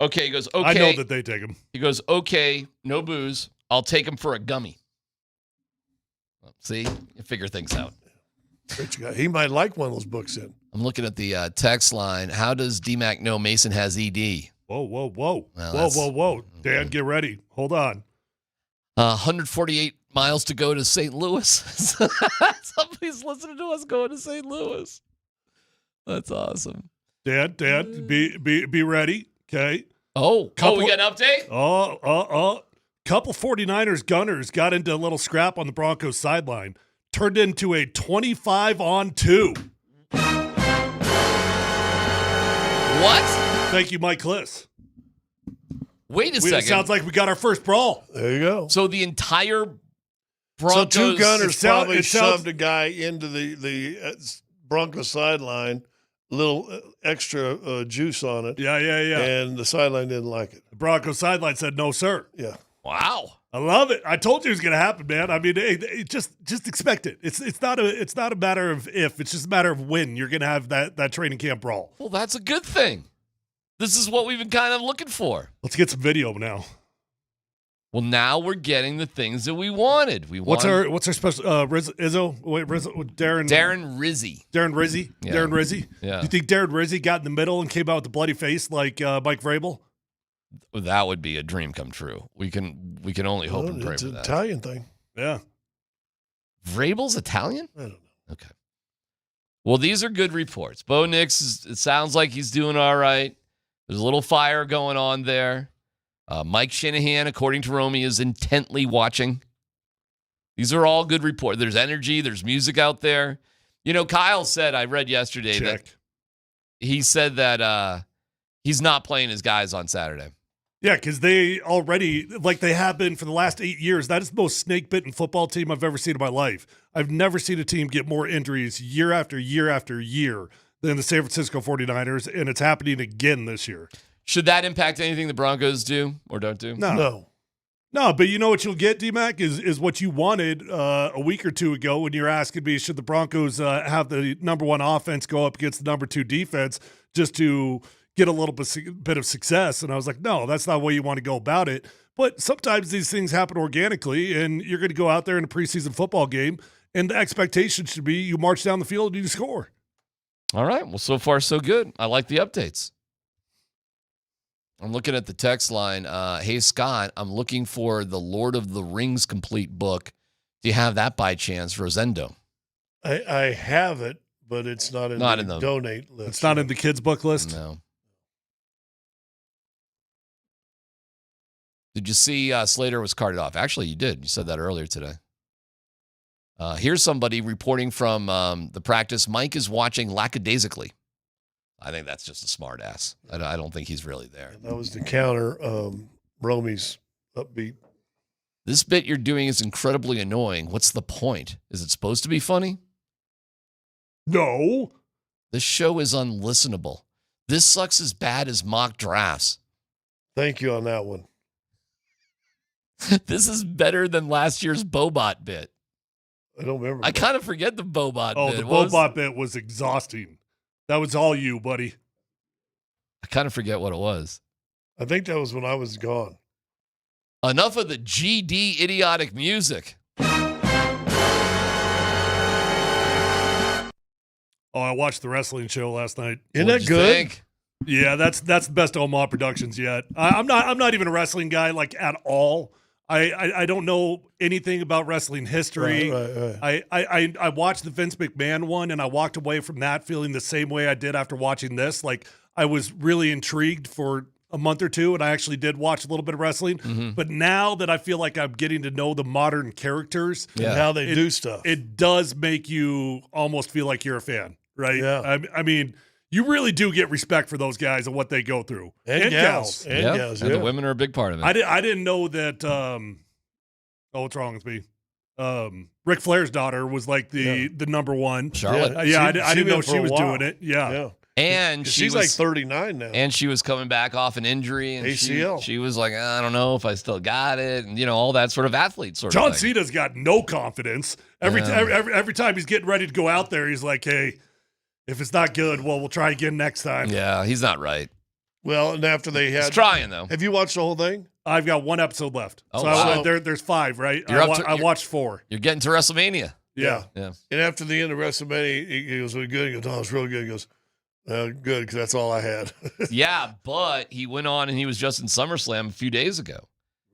Okay, he goes, okay. I know that they take them. He goes, okay, no booze. I'll take him for a gummy. See? You figure things out. Rich guy. He might like one of those books in. I'm looking at the text line. How does DMac know Mason has ED? Whoa. Well, Whoa. Dan, get ready. Hold on. 148 miles to go to St. Louis. Somebody's listening to us going to St. Louis. That's awesome. Dan, be ready. Okay. We got an update? Couple 49ers gunners got into a little scrap on the Broncos sideline. Turned into a 25-on-2. What? Thank you, Mike Kliss. Wait a second. It sounds like we got our first brawl. There you go. So the entire Broncos... So 2 gunners probably shoved a guy into the Broncos sideline. Little extra juice on it. Yeah. And the sideline didn't like it. The Broncos sideline said no, sir. Yeah. Wow. I love it. I told you it was going to happen, man. I mean, just expect it. It's not a matter of if. It's just a matter of when you're going to have that training camp brawl. Well, that's a good thing. This is what we've been kind of looking for. Let's get some video now. Well, now we're getting the things that we wanted. What's our special Izzo? Wait, Darren Rizzi. Darren Rizzi. Yeah. Darren Rizzi. Yeah. Do you think Darren Rizzi got in the middle and came out with a bloody face like Mike Vrabel? That would be a dream come true. We can only hope and pray for that. It's an Italian thing. Yeah. Vrabel's Italian? I don't know. Okay. Well, these are good reports. Bo Nix, it sounds like he's doing all right. There's a little fire going on there. Mike Shanahan, according to Romy, is intently watching. These are all good reports. There's energy. There's music out there. Kyle said, I read yesterday that he said that he's not playing his guys on Saturday. Yeah, because they already, like they have been for the last 8 years, that is the most snake-bitten football team I've ever seen in my life. I've never seen a team get more injuries year after year after year than the San Francisco 49ers, and it's happening again this year. Should that impact anything the Broncos do or don't do? No, but you know what you'll get, DMac, is what you wanted a week or two ago when you were asking me, should the Broncos have the number 1 offense go up against the number 2 defense just to get a little bit of success? And I was like, no, that's not the way you want to go about it. But sometimes these things happen organically, and you're going to go out there in a preseason football game, and the expectation should be you march down the field and you score. All right. Well, so far, so good. I like the updates. I'm looking at the text line. Hey, Scott, I'm looking for the Lord of the Rings complete book. Do you have that by chance, Rosendo? I have it, but it's not in the donate list. It's not in the kids' book list? No. Did you see Slater was carted off? Actually, you did. You said that earlier today. Here's somebody reporting from the practice. Mike is watching lackadaisically. I think that's just a smart ass. I don't think he's really there. That was the counter. Romy's upbeat. This bit you're doing is incredibly annoying. What's the point? Is it supposed to be funny? No. This show is unlistenable. This sucks as bad as mock drafts. Thank you on that one. This is better than last year's Bobot bit. I don't remember. I kind of forget the Bobot bit. Oh, the Bobot bit was exhausting. That was all you, buddy. I kind of forget what it was. I think that was when I was gone. Enough of the GD idiotic music. Oh, I watched the wrestling show last night. Isn't that good? Think? Yeah, that's the best Omaha Productions yet. I'm not even a wrestling guy like at all. I don't know anything about wrestling history. Right. I watched the Vince McMahon one, and I walked away from that feeling the same way I did after watching this. Like, I was really intrigued for a month or two, and I actually did watch a little bit of wrestling. Mm-hmm. But now that I feel like I'm getting to know the modern characters and how they do stuff, it does make you almost feel like you're a fan, right? Yeah. I mean, you really do get respect for those guys and what they go through. And gals. And gals, and the women are a big part of it. I didn't know that what's wrong with me? Ric Flair's daughter was like the number one. Charlotte. I didn't know she was doing it. Yeah. And she's like 39 now. And she was coming back off an injury. And ACL. She was like, I don't know if I still got it. And, all that sort of athlete sort John of thing. Cena's got no confidence. Every time he's getting ready to go out there, he's like, hey, if it's not good, well, we'll try again next time. Yeah, he's not right. Well, and after they had... He's trying, though. Have you watched the whole thing? I've got one episode left. Oh, so wow. There's 5, right? I watched 4. You're getting to WrestleMania. Yeah. And after the end of WrestleMania, he goes, "We're good." He goes, "Oh, it's real good." He goes, "Good, because that's all I had." Yeah, but he went on and he was just in SummerSlam a few days ago.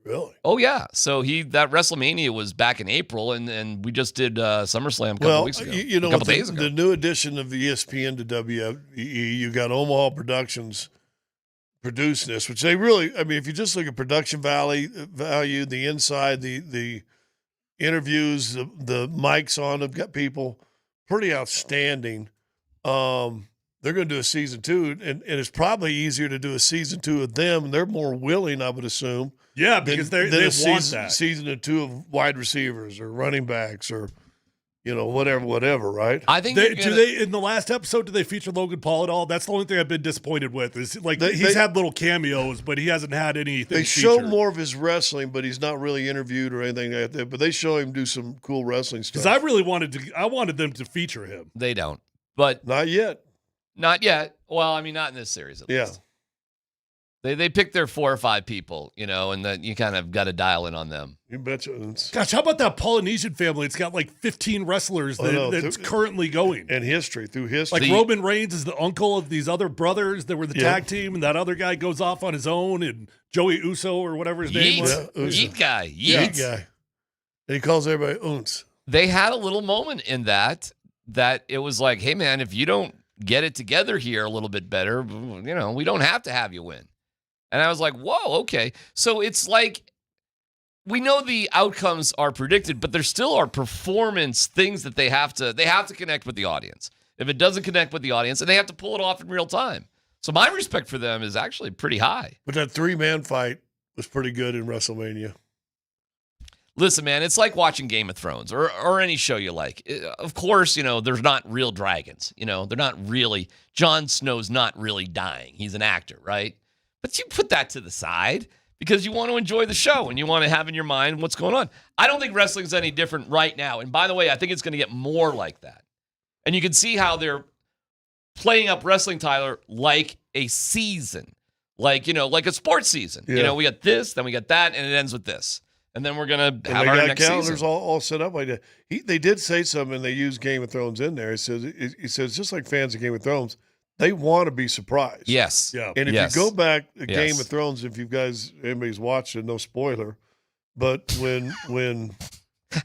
Really? Oh, yeah. So that WrestleMania was back in April, and we just did SummerSlam a couple weeks ago. A couple days ago. The new addition of the ESPN to WWE, you got Omaha Productions producing this, which they really, I mean, if you just look at production value, the inside, the interviews, the mics on, they've got people pretty outstanding. They're going to do a season 2, and it's probably easier to do a season 2 of them. They're more willing, I would assume. Yeah, because they want that. Season 2 of wide receivers or running backs or, whatever, right? I think in the last episode, do they feature Logan Paul at all? That's the only thing I've been disappointed with. Is like he's had little cameos, but he hasn't had anything. They show more of his wrestling, but he's not really interviewed or anything like that. But they show him do some cool wrestling stuff. Because I wanted them to feature him. They don't, but not yet. Not yet. Well, I mean, not in this series at least. They pick their 4 or 5 people, and then you kind of got to dial in on them. You betcha. Gosh, how about that Polynesian family? It's got like 15 wrestlers that's currently going. And through history. Like Roman Reigns is the uncle of these other brothers that were the tag team, and that other guy goes off on his own, and Joey Uso or whatever his name was. Yeet guy. Yeet guy. And he calls everybody Oons. They had a little moment in that it was like, hey, man, if you don't get it together here a little bit better, we don't have to have you win. And I was like, whoa, okay. So it's like we know the outcomes are predicted, but there still are performance things that they have to connect with the audience. If it doesn't connect with the audience, and they have to pull it off in real time. So my respect for them is actually pretty high. But that 3-man fight was pretty good in WrestleMania. Listen, man, it's like watching Game of Thrones or any show you like. Of course, there's not real dragons. They're not really. Jon Snow's not really dying. He's an actor, right? But you put that to the side because you want to enjoy the show and you want to have in your mind what's going on. I don't think wrestling's any different right now. And by the way, I think it's going to get more like that. And you can see how they're playing up wrestling, Tyler, like a season. Like a sports season. Yeah. We got this, then we got that, and it ends with this. And then we're going to have our next calendars season. all set up like that. They did say something, and they used Game of Thrones in there. He says just like fans of Game of Thrones, they want to be surprised. Yes. Yeah. And if you go back to Game of Thrones, if you guys, anybody's watched it, no spoiler, but when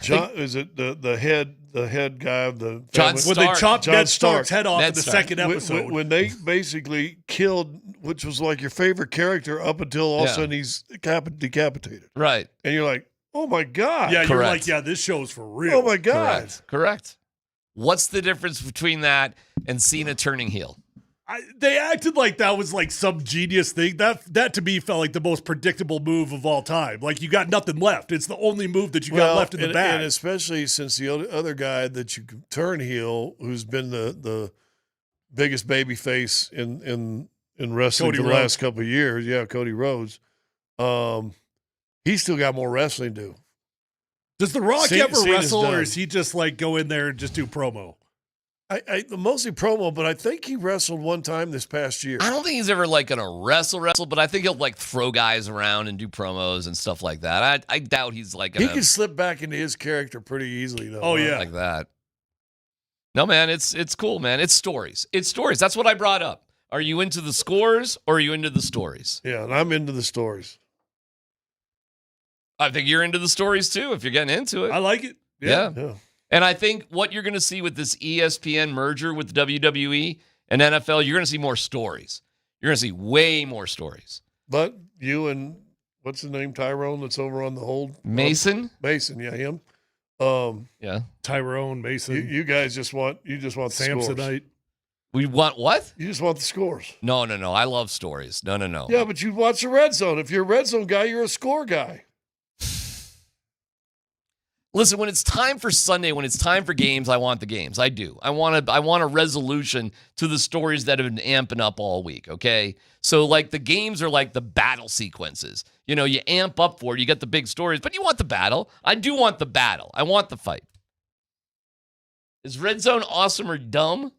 John, is it the head guy of the John family? Stark. When they chopped John Ned Stark's Stark. head off Ned in the Stark. second episode. When they basically killed, which was like your favorite character up until all of a sudden he's decapitated. Right. And you're like, oh my God. Yeah, you're Correct. like, yeah, this show's for real. Oh my God. Correct. What's the difference between that and Cena turning heel? They acted like that was like some genius thing. That to me felt like the most predictable move of all time. Like you got nothing left. It's the only move that you got left in the bag. And especially since the other guy that you can turn heel, who's been the biggest baby face in wrestling Cody for the Rhodes. last couple of years. Yeah, Cody Rhodes. He's still got more wrestling to do. Does The Rock ever Cena's wrestle, done. or is he just like go in there and just do promo? I mostly promo, but I think he wrestled one time this past year. I don't think he's ever like gonna wrestle, but I think he'll like throw guys around and do promos and stuff like that. I doubt he's like He can slip back into his character pretty easily, though. Oh yeah, like that. No, man, it's cool, man. It's stories. It's stories. That's what I brought up. Are you into the scores or are you into the stories? Yeah, and I'm into the stories. I think you're into the stories too if you're getting into it. I like it. Yeah. And I think what you're going to see with this ESPN merger with WWE and NFL, you're going to see more stories. You're going to see way more stories. But you and what's his name, Tyrone, that's over on the hold? Mason? Mason, yeah, him. Yeah. Tyrone, Mason. You guys just want the scores. Samsonite. We want what? You just want the scores. No. I love stories. No. Yeah, but you watch the red zone. If you're a red zone guy, you're a score guy. Listen, when it's time for Sunday, when it's time for games, I want the games. I do. I want a resolution to the stories that have been amping up all week, okay? So, like, the games are like the battle sequences. You know, you amp up for it. You get the big stories, but you want the battle. I do want the battle. I want the fight. Is Red Zone awesome or dumb?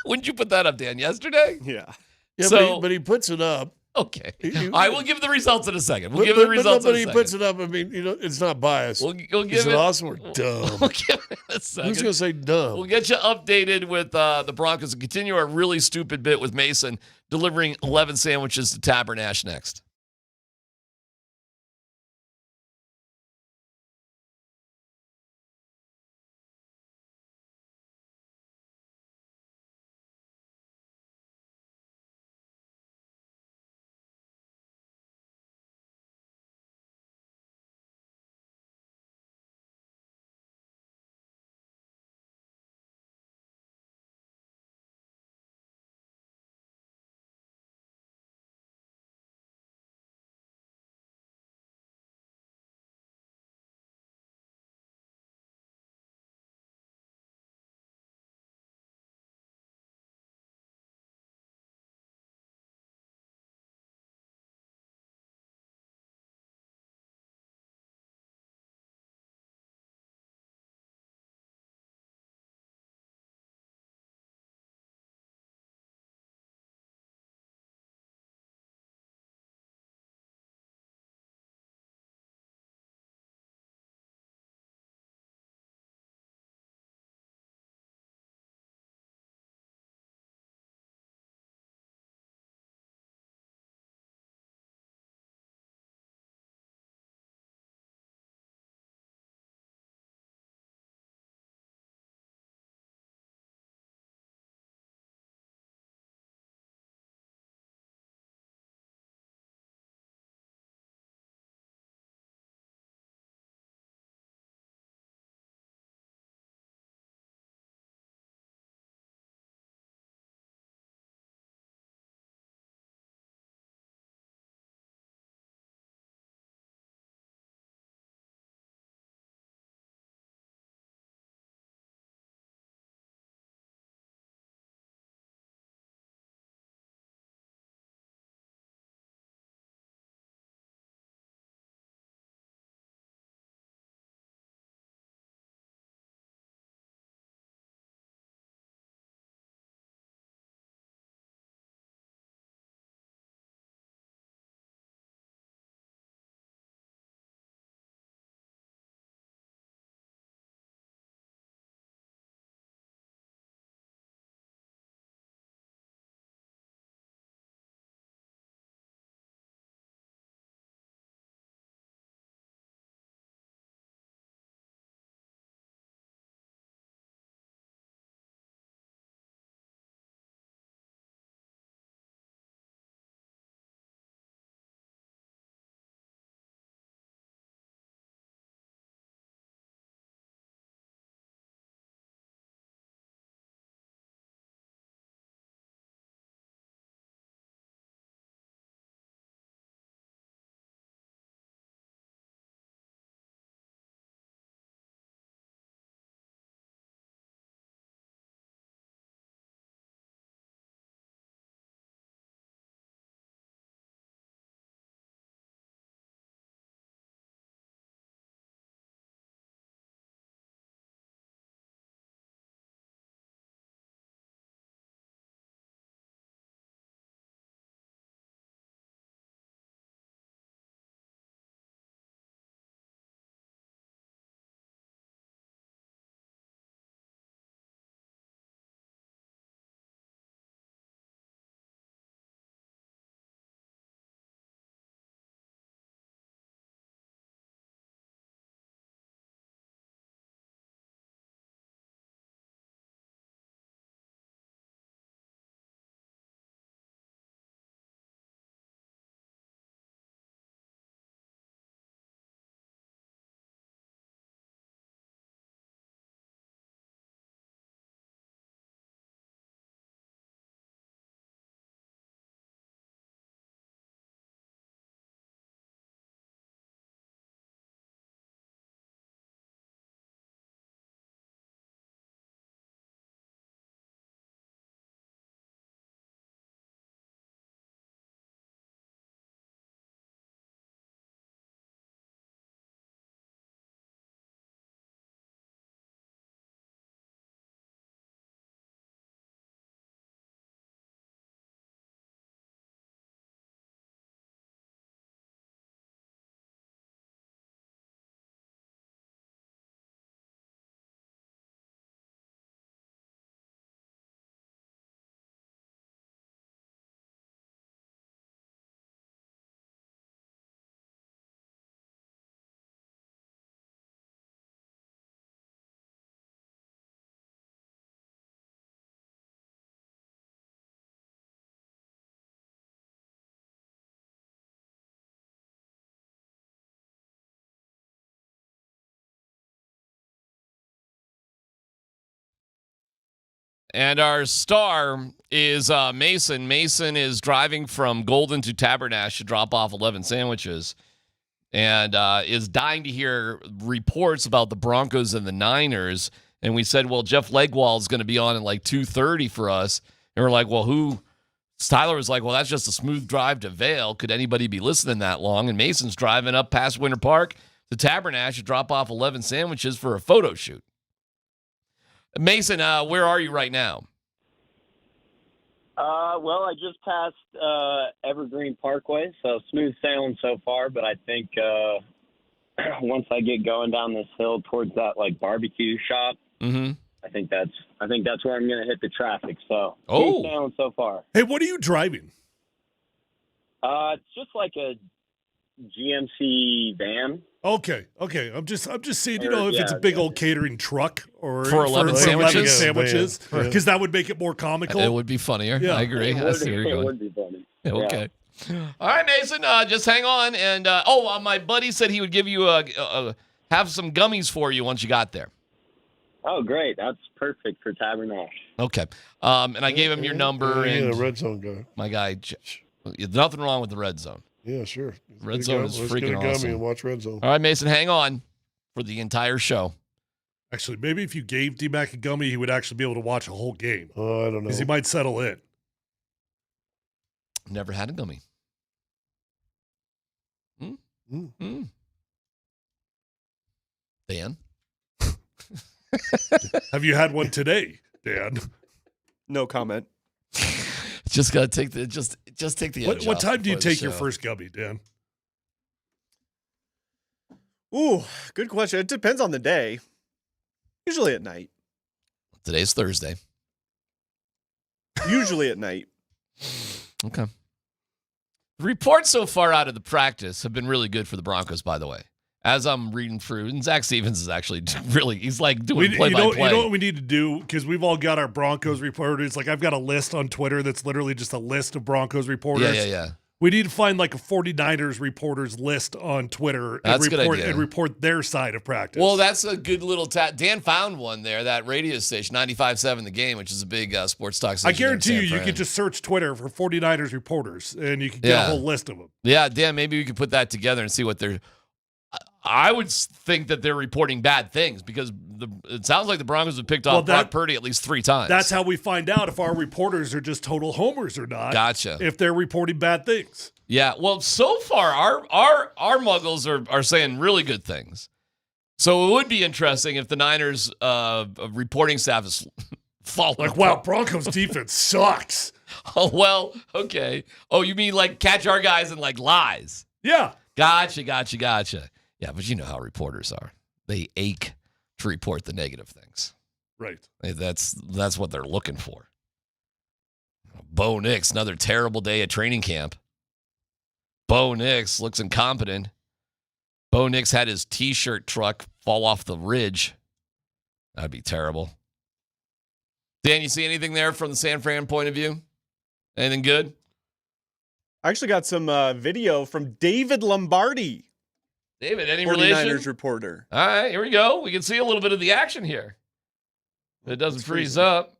When did you put that up, Dan? Yesterday? Yeah. Yeah, So, but he puts it up. Okay. I will give the results in a second. We'll give the results in a second. But he puts it up. I mean, it's not biased. We'll give Is it it awesome or dumb? We'll give it a second. Who's going to say dumb? We'll get you updated with the Broncos and continue our really stupid bit with Mason delivering 11 sandwiches to Tabernash next. And our star is Mason. Mason is driving from Golden to Tabernash to drop off 11 sandwiches and is dying to hear reports about the Broncos and the Niners. And we said, well, Jeff Legwall is going to be on at like 2:30 for us. And we're like, well, who? Tyler was like, well, that's just a smooth drive to Vail. Could anybody be listening that long? And Mason's driving up past Winter Park to Tabernash to drop off 11 sandwiches for a photo shoot. Mason, where are you right now? Well, I just passed Evergreen Parkway, so smooth sailing so far. But I think once I get going down this hill towards that like barbecue shop, I think that's where I'm going to hit the traffic. So smooth sailing so far. Hey, what are you driving? It's just like a GMC van. Okay. I'm just seeing, if it's a big old catering truck or for 11 sandwiches, because that would make it more comical. It would be funnier. Yeah. I agree. It would be funny. Okay. All right, Mason, just hang on. And my buddy said he would give you have some gummies for you once you got there. Oh, great. That's perfect for Tabernash. Okay. And I gave him your number. And Red Zone guy. My guy, nothing wrong with the Red Zone. Yeah, sure. Red Zone is freaking awesome. Let's get a gummy and watch Red Zone. All right, Mason, hang on for the entire show. Actually, maybe if you gave DMac a gummy, he would actually be able to watch a whole game. Oh, I don't know. Because he might settle in. Never had a gummy. Dan? Have you had one today, Dan? No comment. Just gotta take the just take the edge. What time do you take your first gummy, Dan? Ooh, good question. It depends on the day. Usually at night. Today's Thursday. Usually at night. Okay. The reports so far out of the practice have been really good for the Broncos, by the way. As I'm reading through, and Zach Stevens is actually he's like doing play-by-play. You know what we need to do? Because we've all got our Broncos reporters. Like I've got a list on Twitter that's literally just a list of Broncos reporters. Yeah. We need to find like a 49ers reporters list on Twitter and report their side of practice. Well, that's a good little Dan found one there, that radio station, 95.7 The Game, which is a big sports talk station. I guarantee you could just search Twitter for 49ers reporters, and you can get a whole list of them. Yeah, Dan, maybe we could put that together and see what they're – I would think that they're reporting bad things because it sounds like the Broncos have picked off Brock Purdy at least 3 times. That's how we find out if our reporters are just total homers or not. Gotcha. If they're reporting bad things. Yeah, well, so far our muggles are saying really good things. So it would be interesting if the Niners reporting staff is falling apart. Wow, Broncos defense sucks. Oh, well, okay. Oh, you mean like catch our guys in like lies? Yeah. Gotcha. Yeah, but you know how reporters are. They ache to report the negative things. Right. That's what they're looking for. Bo Nix, another terrible day at training camp. Bo Nix looks incompetent. Bo Nix had his T-shirt truck fall off the ridge. That'd be terrible. Dan, you see anything there from the San Fran point of view? Anything good? I actually got some video from David Lombardi. David, any 49ers relation? reporter. All right, here we go. We can see a little bit of the action here. If it doesn't freeze up.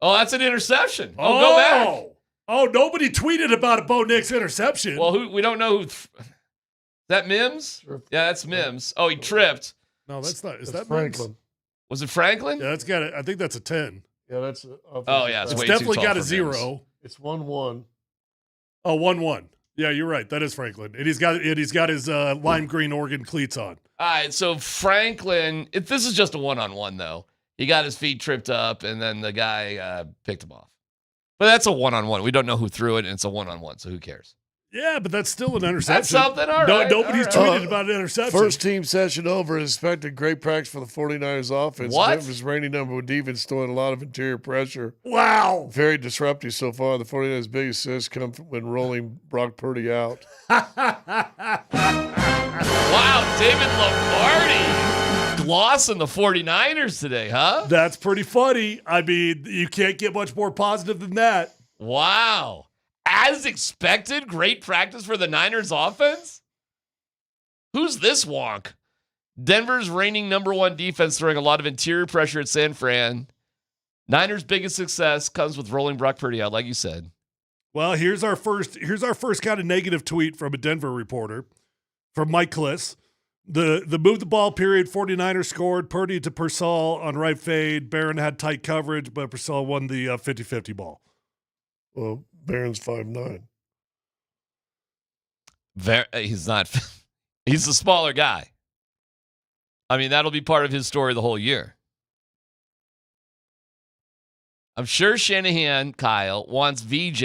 Oh, that's an interception. Oh, go back. Oh, nobody tweeted about a Bo Nix interception. Well, we don't know who. Is that Mims? Yeah, that's Mims. Oh, he tripped. No, that's not. Is that Franklin? Mims? Was it Franklin? Yeah, that's got it. I think that's a 10. Yeah, that's. Oh, yeah, it's definitely got a 0. It's 1-1. Oh, 1-1. Yeah, you're right. That is Franklin, and he's got his lime green Oregon cleats on. All right, so Franklin. This is just a 1-on-1 though. He got his feet tripped up, and then the guy picked him off. But that's a 1-on-1. We don't know who threw it, and it's a 1-on-1. So who cares? Yeah, but that's still an interception. That's something. All right. Nobody's tweeted about an interception. First team session over. Expected great practice for the 49ers offense. What? Denver's reigning number one defense throwing a lot of interior pressure. Wow. Very disruptive so far. The 49ers' biggest assists come when rolling Brock Purdy out. Wow, David Lombardi glossing the 49ers today, huh? That's pretty funny. I mean, you can't get much more positive than that. Wow. As expected, great practice for the Niners offense? Who's this wonk? Denver's reigning number one defense throwing a lot of interior pressure at San Fran. Niners' biggest success comes with rolling Brock Purdy out, like you said. Well, here's our first kind of negative tweet from a Denver reporter, from Mike Kliss. The move the ball period, 49ers scored. Purdy to Purcell on right fade. Barron had tight coverage, but Purcell won the 50-50 ball. Well, Barron's 5'9". He's not. He's a smaller guy. I mean, that'll be part of his story the whole year. I'm sure Shanahan, Kyle, wants VJ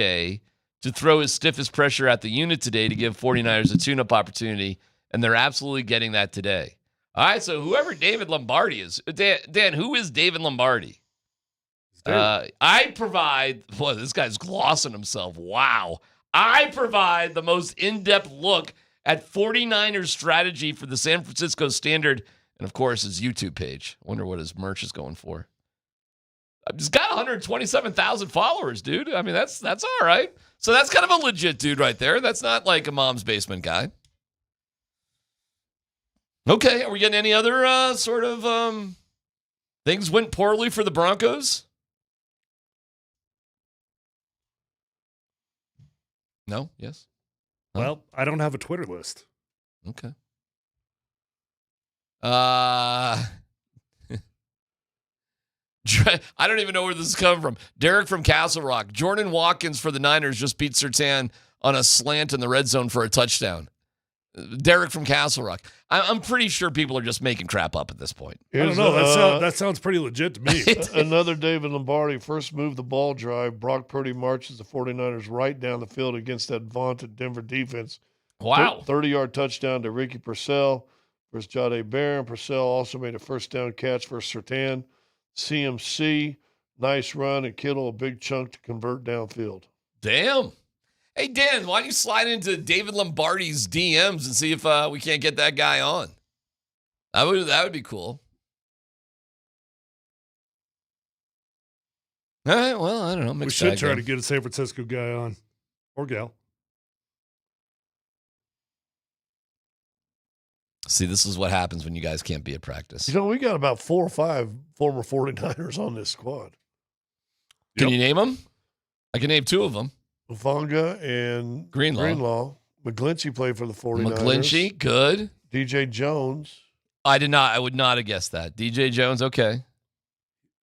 to throw his stiffest pressure at the unit today to give 49ers a tune-up opportunity, and they're absolutely getting that today. All right, so whoever David Lombardi is, Dan, who is David Lombardi? I provide, boy, this guy's glossing himself. Wow. I provide the most in-depth look at 49ers strategy for the San Francisco Standard and, of course, his YouTube page. I wonder what his merch is going for. He's got 127,000 followers, dude. I mean, that's all right. So that's kind of a legit dude right there. That's not like a mom's basement guy. Okay, are we getting any other sort of things went poorly for the Broncos? No? Yes? Well, I don't have a Twitter list. Okay. I don't even know where this is coming from. Derek from Castle Rock. Jordan Watkins for the Niners just beat Surtain on a slant in the red zone for a touchdown. Derek from Castle Rock. I'm pretty sure people are just making crap up at this point. I don't know. That sounds pretty legit to me. Another David Lombardi. First move the ball drive. Brock Purdy marches the 49ers right down the field against that vaunted Denver defense. Wow. 30-yard touchdown to Ricky Purcell versus Jahdae Barron. Purcell also made a first down catch for Surtain. CMC, nice run, and Kittle a big chunk to convert downfield. Damn. Hey, Dan, why don't you slide into David Lombardi's DMs and see if we can't get that guy on? That would be cool. All right, well, I don't know. We should try to get a San Francisco guy on, or gal. See, this is what happens when you guys can't be at practice. You know, we got about 4 or 5 former 49ers on this squad. Can you name them? I can name 2 of them. Hufanga and Greenlaw. McGlinchey played for the 49ers. McGlinchey, good. DJ Jones. I would not have guessed that. DJ Jones, okay.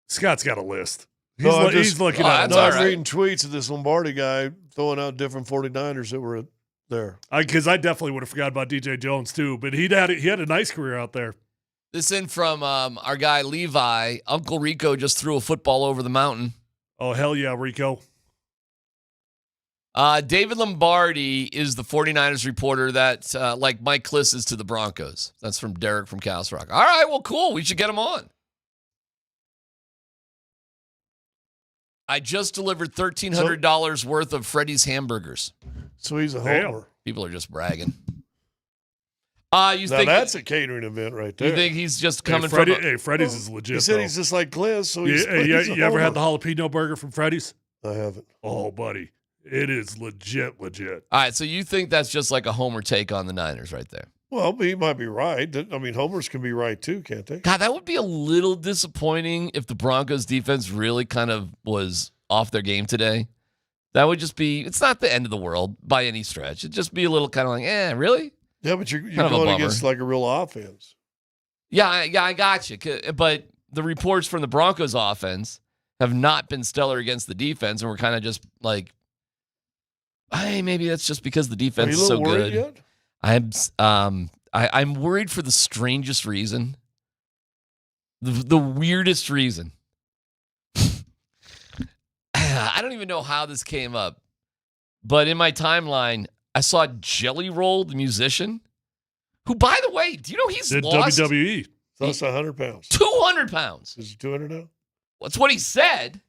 Scott's got a list. He's looking at it. I'm reading tweets of this Lombardi guy throwing out different 49ers that were there. Because I definitely would have forgot about DJ Jones too, but he had a nice career out there. This in from our guy Levi. Uncle Rico just threw a football over the mountain. Oh, hell yeah, Rico. David Lombardi is the 49ers reporter that, like Mike Kliss is to the Broncos. That's from Derek from Castle Rock. All right, well, cool. We should get him on. I just delivered $1,300 worth of Freddy's hamburgers. So he's a homer. People are just bragging. That's a catering event right there. You think he's just coming from Freddy's is legit. He said he's just like Kliss. So he's you ever had the jalapeno burger from Freddy's? I haven't. Oh, buddy. It is legit. All right, so you think that's just like a homer take on the Niners right there? Well, he might be right. I mean, homers can be right too, can't they? God, that would be a little disappointing if the Broncos defense really kind of was off their game today. That would just be, it's not the end of the world by any stretch. It'd just be a little kind of like, really? Yeah, but you're going against like a real offense. Yeah, I got you. But the reports from the Broncos offense have not been stellar against the defense, and we're kind of just like, hey, maybe that's just because the defense is so good. Yet? I'm worried for the strangest reason, the weirdest reason. I don't even know how this came up, but in my timeline, I saw Jelly Roll, the musician, who, by the way, do you know he's lost WWE? Lost 100 pounds. 200 pounds. Is he 200 now? That's what he said.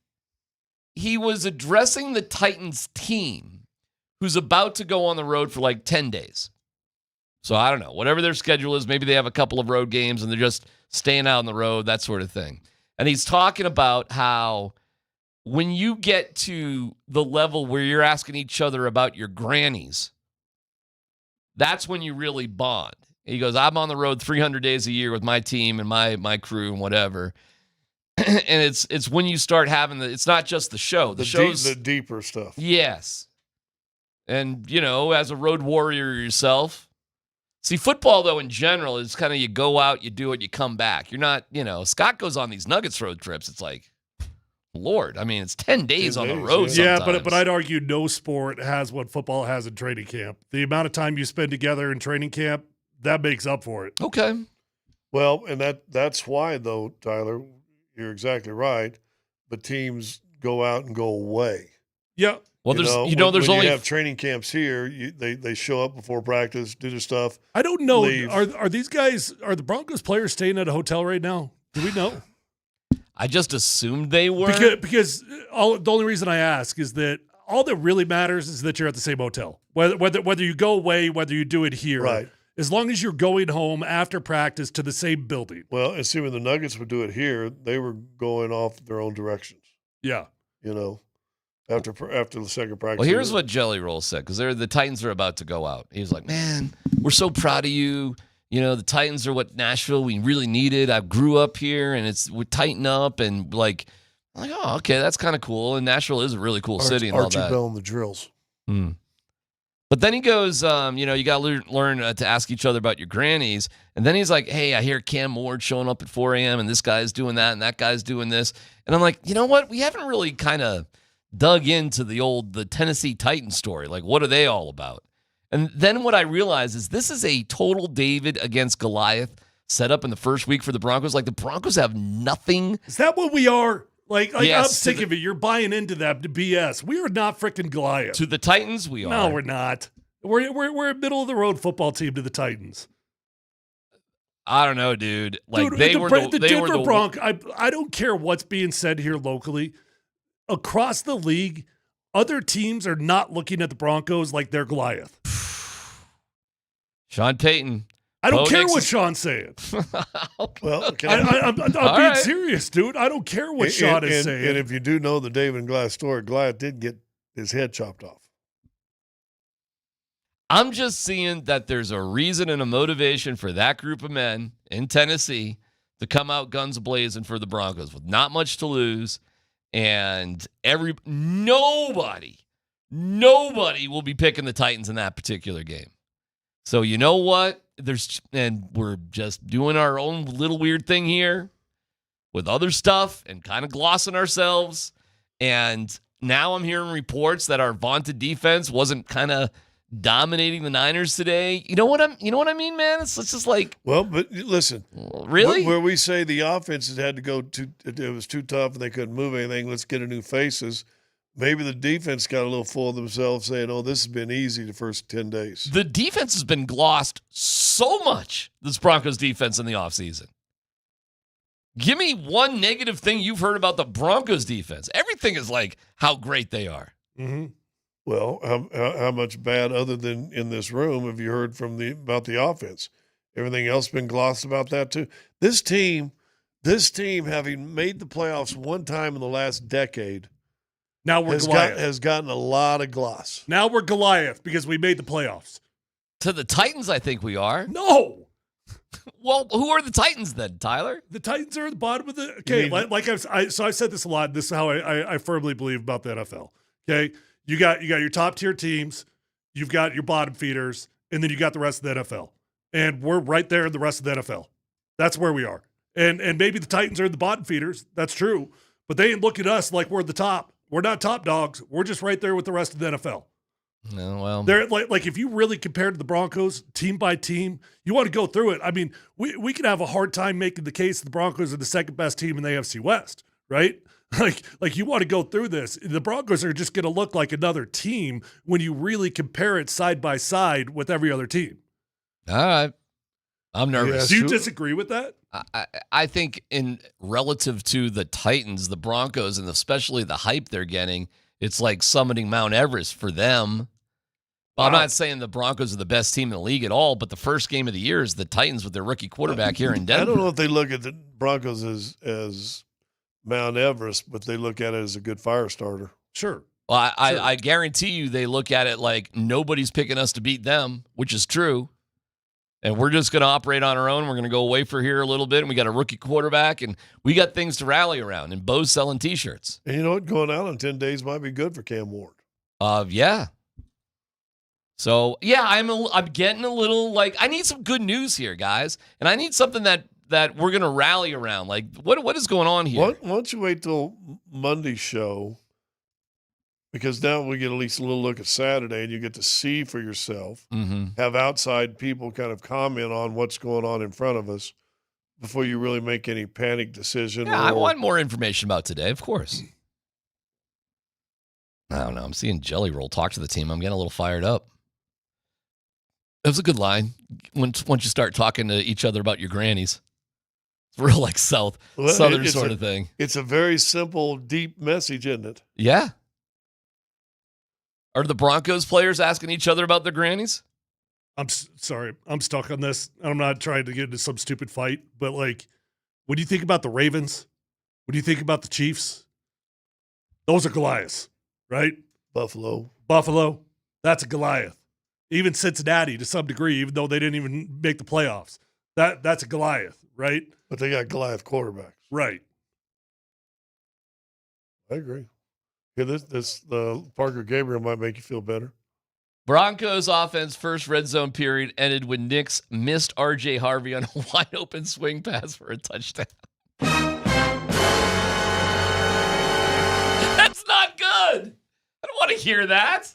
He was addressing the Titans team, who's about to go on the road for like 10 days. So I don't know. Whatever their schedule is, maybe they have a couple of road games and they're just staying out on the road, that sort of thing. And he's talking about how when you get to the level where you're asking each other about your grannies, that's when you really bond. He goes, I'm on the road 300 days a year with my team and my crew and whatever. And it's when you start having it's not just the show. The show's the deeper stuff. Yes. And, as a road warrior yourself. See, football, though, in general, is kind of you go out, you do it, you come back. You're not, Scott goes on these Nuggets road trips. It's like, Lord, I mean, it's 10 days on the road sometimes. Yeah, but I'd argue no sport has what football has in training camp. The amount of time you spend together in training camp, that makes up for it. Okay. Well, and that's why, though, Tyler, you're exactly right, but teams go out and go away. Yeah. Well, there's when only you have training camps here. They show up before practice, do their stuff. I don't know. Leave. Are the Broncos players staying at a hotel right now? Do we know? I just assumed they were. Because the only reason I ask is that all that really matters is that you're at the same hotel. Whether you go away, whether you do it here. Right. As long as you're going home after practice to the same building. Well, and see, when the Nuggets would do it here, they were going off their own directions. Yeah. After the second practice. Well, here's what Jelly Roll said, because the Titans are about to go out. He was like, man, we're so proud of you. The Titans are what Nashville we really needed. I grew up here, and we're tighten up, and oh, okay, that's kind of cool. And Nashville is a really cool city and all that. Archie Bell and the Drills. But then he goes, you got to learn to ask each other about your grannies. And then he's like, hey, I hear Cam Ward showing up at 4 a.m., and this guy's doing that, and that guy's doing this. And I'm like, you know what? We haven't really kind of dug into the Tennessee Titans story. Like, what are they all about? And then what I realized is this is a total David against Goliath setup in the first week for the Broncos. Like, the Broncos have nothing. Is that what we are? Like yes, I'm sick of it. You're buying into that BS. We are not freaking Goliath. To the Titans, we are. No, we're not. We're a middle of the road football team to the Titans. I don't know, dude. Like, dude, they were the Denver Broncos. I don't care what's being said here locally. Across the league, other teams are not looking at the Broncos like they're Goliath. Sean Payton. I don't care what Sean's saying. Okay. Well, I'm being serious, dude. I don't care what Sean is saying. And if you do know the David and Goliath story, Goliath did get his head chopped off. I'm just seeing that there's a reason and a motivation for that group of men in Tennessee to come out guns blazing for the Broncos with not much to lose. And nobody will be picking the Titans in that particular game. So you know what? We're just doing our own little weird thing here with other stuff and kind of glossing ourselves. And now I'm hearing reports that our vaunted defense wasn't kind of dominating the Niners today. You know what I mean, man? It's just like, well, but listen, really, where we say the offenses had to go it was too tough and they couldn't move anything. Let's get a new faces. Maybe the defense got a little full of themselves, saying, "Oh, this has been easy the first 10 days." The defense has been glossed so much. This Broncos defense in the offseason. Give me one negative thing you've heard about the Broncos defense. Everything is like how great they are. Mm-hmm. Well, how much bad other than in this room have you heard about the offense? Everything else been glossed about that too. This team, having made the playoffs one time in the last decade, now we're Goliath. Has gotten a lot of gloss. Now we're Goliath because we made the playoffs. To the Titans, I think we are. No. Well, who are the Titans then, Tyler? The Titans are at the bottom of the. Okay, I've said this a lot. This is how I firmly believe about the NFL. Okay, you got your top tier teams, you've got your bottom feeders, and then you got the rest of the NFL. And we're right there in the rest of the NFL. That's where we are. And maybe the Titans are the bottom feeders. That's true. But they ain't looking at us like we're the top. We're not top dogs. We're just right there with the rest of the NFL. No, well, they're like if you really compare to the Broncos team by team, you want to go through it. I mean, we could have a hard time making the case the Broncos are the second best team in the AFC West, right? Like you want to go through this. The Broncos are just going to look like another team when you really compare it side by side with every other team. All right. I'm nervous. Do you disagree with that? I think in relative to the Titans, the Broncos, and especially the hype they're getting, it's like summiting Mount Everest for them. Well, I'm not saying the Broncos are the best team in the league at all, but the first game of the year is the Titans with their rookie quarterback here in Denver. I don't know if they look at the Broncos as Mount Everest, but they look at it as a good fire starter. Sure. Well, I guarantee you they look at it like nobody's picking us to beat them, which is true. And we're just going to operate on our own. We're going to go away for here a little bit, and we got a rookie quarterback, and we got things to rally around. And Bo's selling T-shirts. And you know what? Going out in 10 days might be good for Cam Ward. Yeah. So, yeah, I'm getting a little, like, I need some good news here, guys. And I need something that we're going to rally around. Like, what is going on here? Why don't you wait till Monday's show? Because now we get at least a little look at Saturday, and you get to see for yourself, have outside people kind of comment on what's going on in front of us before you really make any panic decision. Yeah, I want more information about today, of course. I don't know. I'm seeing Jelly Roll talk to the team. I'm getting a little fired up. That was a good line. Once you start talking to each other about your grannies. It's real like Southern sort of thing. It's a very simple, deep message, isn't it? Yeah. Are the Broncos players asking each other about their grannies? I'm sorry. I'm stuck on this. I'm not trying to get into some stupid fight, but like, when you think about the Ravens, when you think about the Chiefs, those are Goliaths, right? Buffalo. That's a Goliath. Even Cincinnati to some degree, even though they didn't even make the playoffs. That's a Goliath, right? But they got Goliath quarterbacks. Right. I agree. Yeah, the Parker Gabriel might make you feel better. Broncos offense first red zone period ended when Knicks missed R.J. Harvey on a wide open swing pass for a touchdown. That's not good. I don't want to hear that.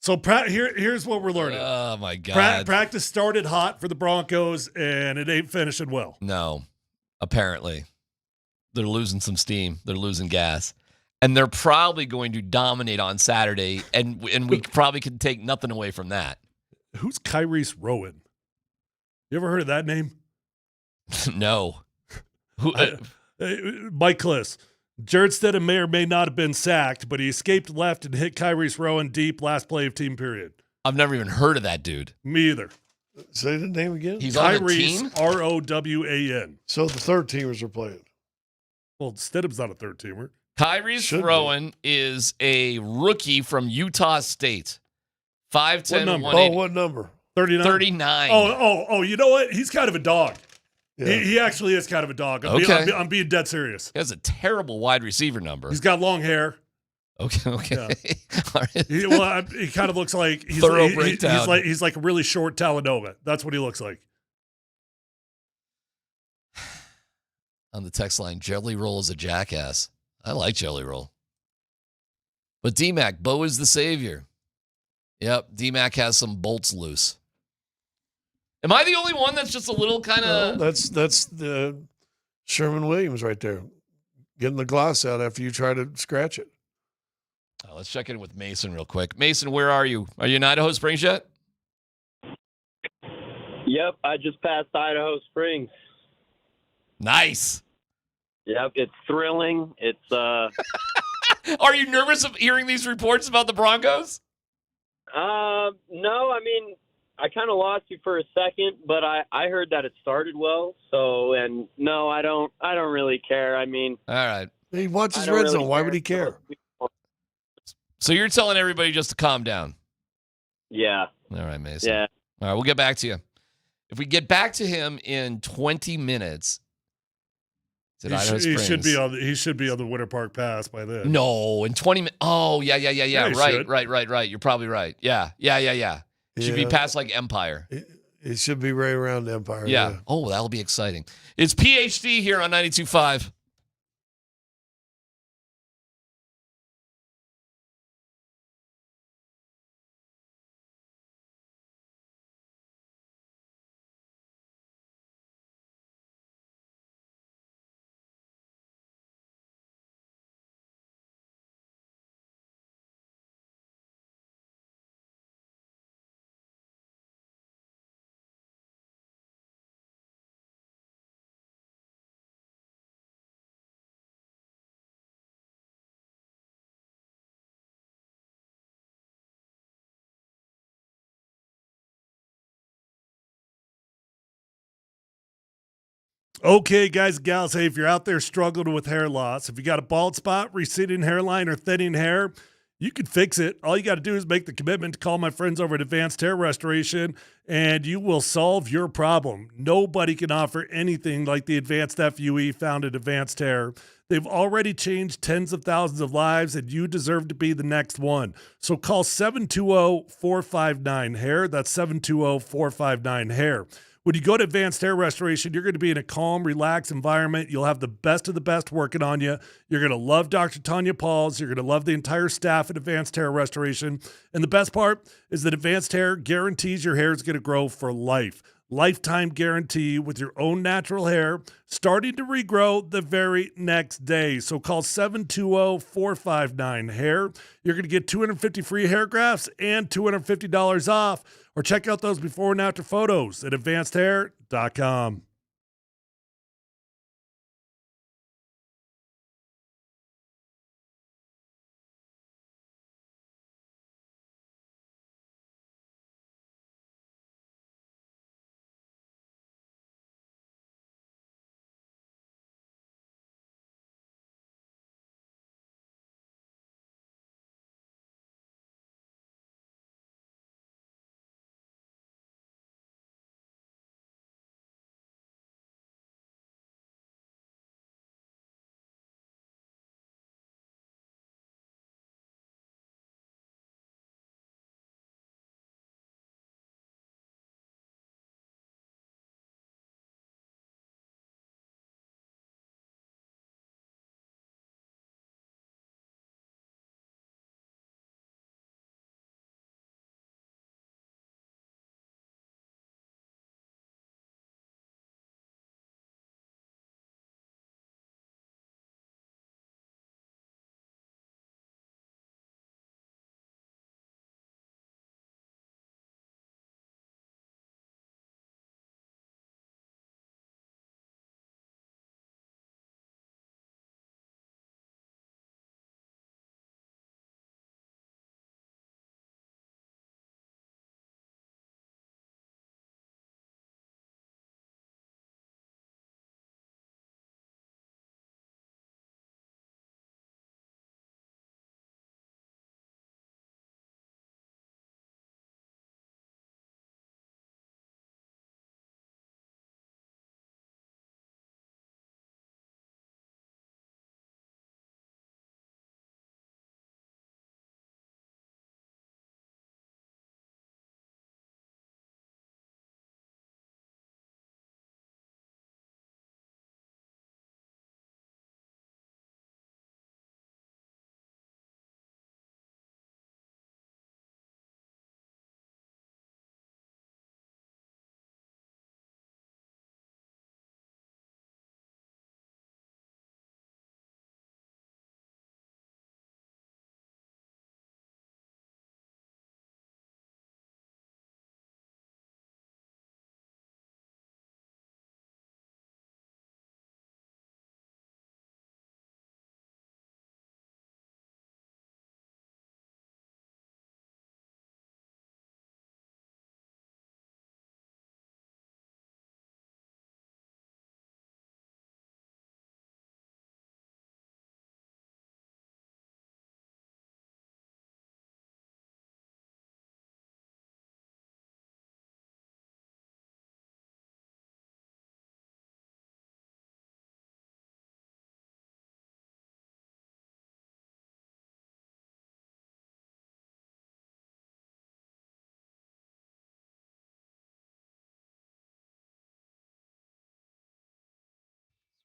So here's what we're learning. Oh, my God. Practice started hot for the Broncos, and it ain't finishing well. No, apparently. They're losing some steam. They're losing gas. And they're probably going to dominate on Saturday, and we probably can take nothing away from that. Who's Kyrese Rowan? You ever heard of that name? No. Mike Kliss. Jared Stidham may or may not have been sacked, but he escaped left and hit Kyrese Rowan deep last play of team period. I've never even heard of that dude. Me either. Say the name again. He's on the team? Rowan. So the third teamers are playing. Well, Stidham's not a third teamer. Kyrese Rowan is a rookie from Utah State. 5'10", 180. What number? 39? 39. Oh, you know what? He's kind of a dog. Yeah. He actually is kind of a dog. I'm being dead serious. He has a terrible wide receiver number. He's got long hair. Okay. Yeah. All right. He kind of looks like he's like a really short Talladega. That's what he looks like. On the text line, Jelly Roll is a jackass. I like Jelly Roll. But DMac, Bo is the savior. Yep, DMac has some bolts loose. Am I the only one that's just a little kind of... No, that's the Sherman Williams right there. Getting the gloss out after you try to scratch it. Oh, let's check in with Mason real quick. Mason, where are you? Are you in Idaho Springs yet? Yep, I just passed Idaho Springs. Nice. Yep, it's thrilling. It's Are you nervous of hearing these reports about the Broncos? No, I mean, I kind of lost you for a second, but I heard that it started well. So, and no, I don't really care. I mean, all right. He watches Red Zone. Why would he care? So you're telling everybody just to calm down. Yeah. All right, Mason. Yeah. All right, we'll get back to you. If we get back to him in 20 minutes, he should be on the Winter Park Pass by then. No, in 20 minutes. Oh, yeah. Right. You're probably right. Yeah. It should be past like Empire. It should be right around Empire. Yeah. Oh, that'll be exciting. It's PhD here on 92.5. Okay, guys and gals, hey, if you're out there struggling with hair loss, if you got a bald spot, receding hairline, or thinning hair, you can fix it. All you got to do is make the commitment to call my friends over at Advanced Hair Restoration, and you will solve your problem. Nobody can offer anything like the Advanced FUE found at Advanced Hair. They've already changed tens of thousands of lives, and you deserve to be the next one. So call 720-459-HAIR. That's 720-459-HAIR. When you go to Advanced Hair Restoration, you're going to be in a calm, relaxed environment. You'll have the best of the best working on you. You're going to love Dr. Tanya Pauls. You're going to love the entire staff at Advanced Hair Restoration. And the best part is that Advanced Hair guarantees your hair is going to grow for life. Lifetime guarantee with your own natural hair starting to regrow the very next day. So call 720-459-HAIR. You're going to get 250 free hair grafts and $250 off. Or check out those before and after photos at advancedhair.com.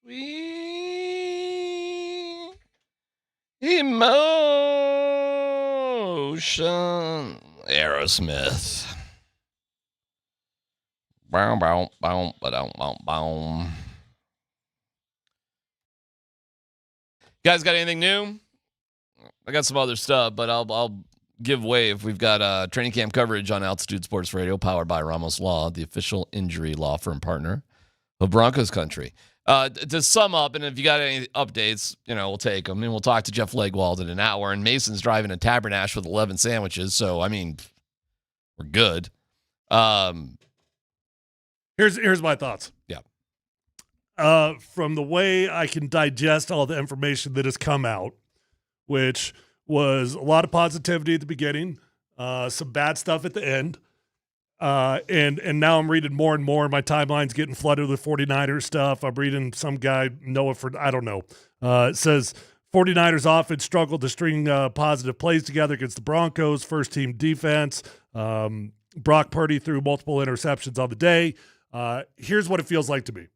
Sweet emotion. Aerosmith. Bow, bow, bow, bow, bow, bow. Guys, got anything new? I got some other stuff, but I'll give wave. We've got training camp coverage on Altitude Sports Radio, powered by Ramos Law, the official injury law firm partner of Broncos country. To sum up, and if you got any updates, we'll take them. And we'll talk to Jeff Legwald in an hour. And Mason's driving a Tabernash with 11 sandwiches. So, we're good. Here's my thoughts. Yeah. From the way I can digest all the information that has come out, which was a lot of positivity at the beginning, some bad stuff at the end. And now I'm reading more and more. My timeline's getting flooded with 49ers stuff. I'm reading some guy, Noah, I don't know. It says 49ers offense struggled to string positive plays together against the Broncos, first-team defense. Brock Purdy threw multiple interceptions on the day. Here's what it feels like to me.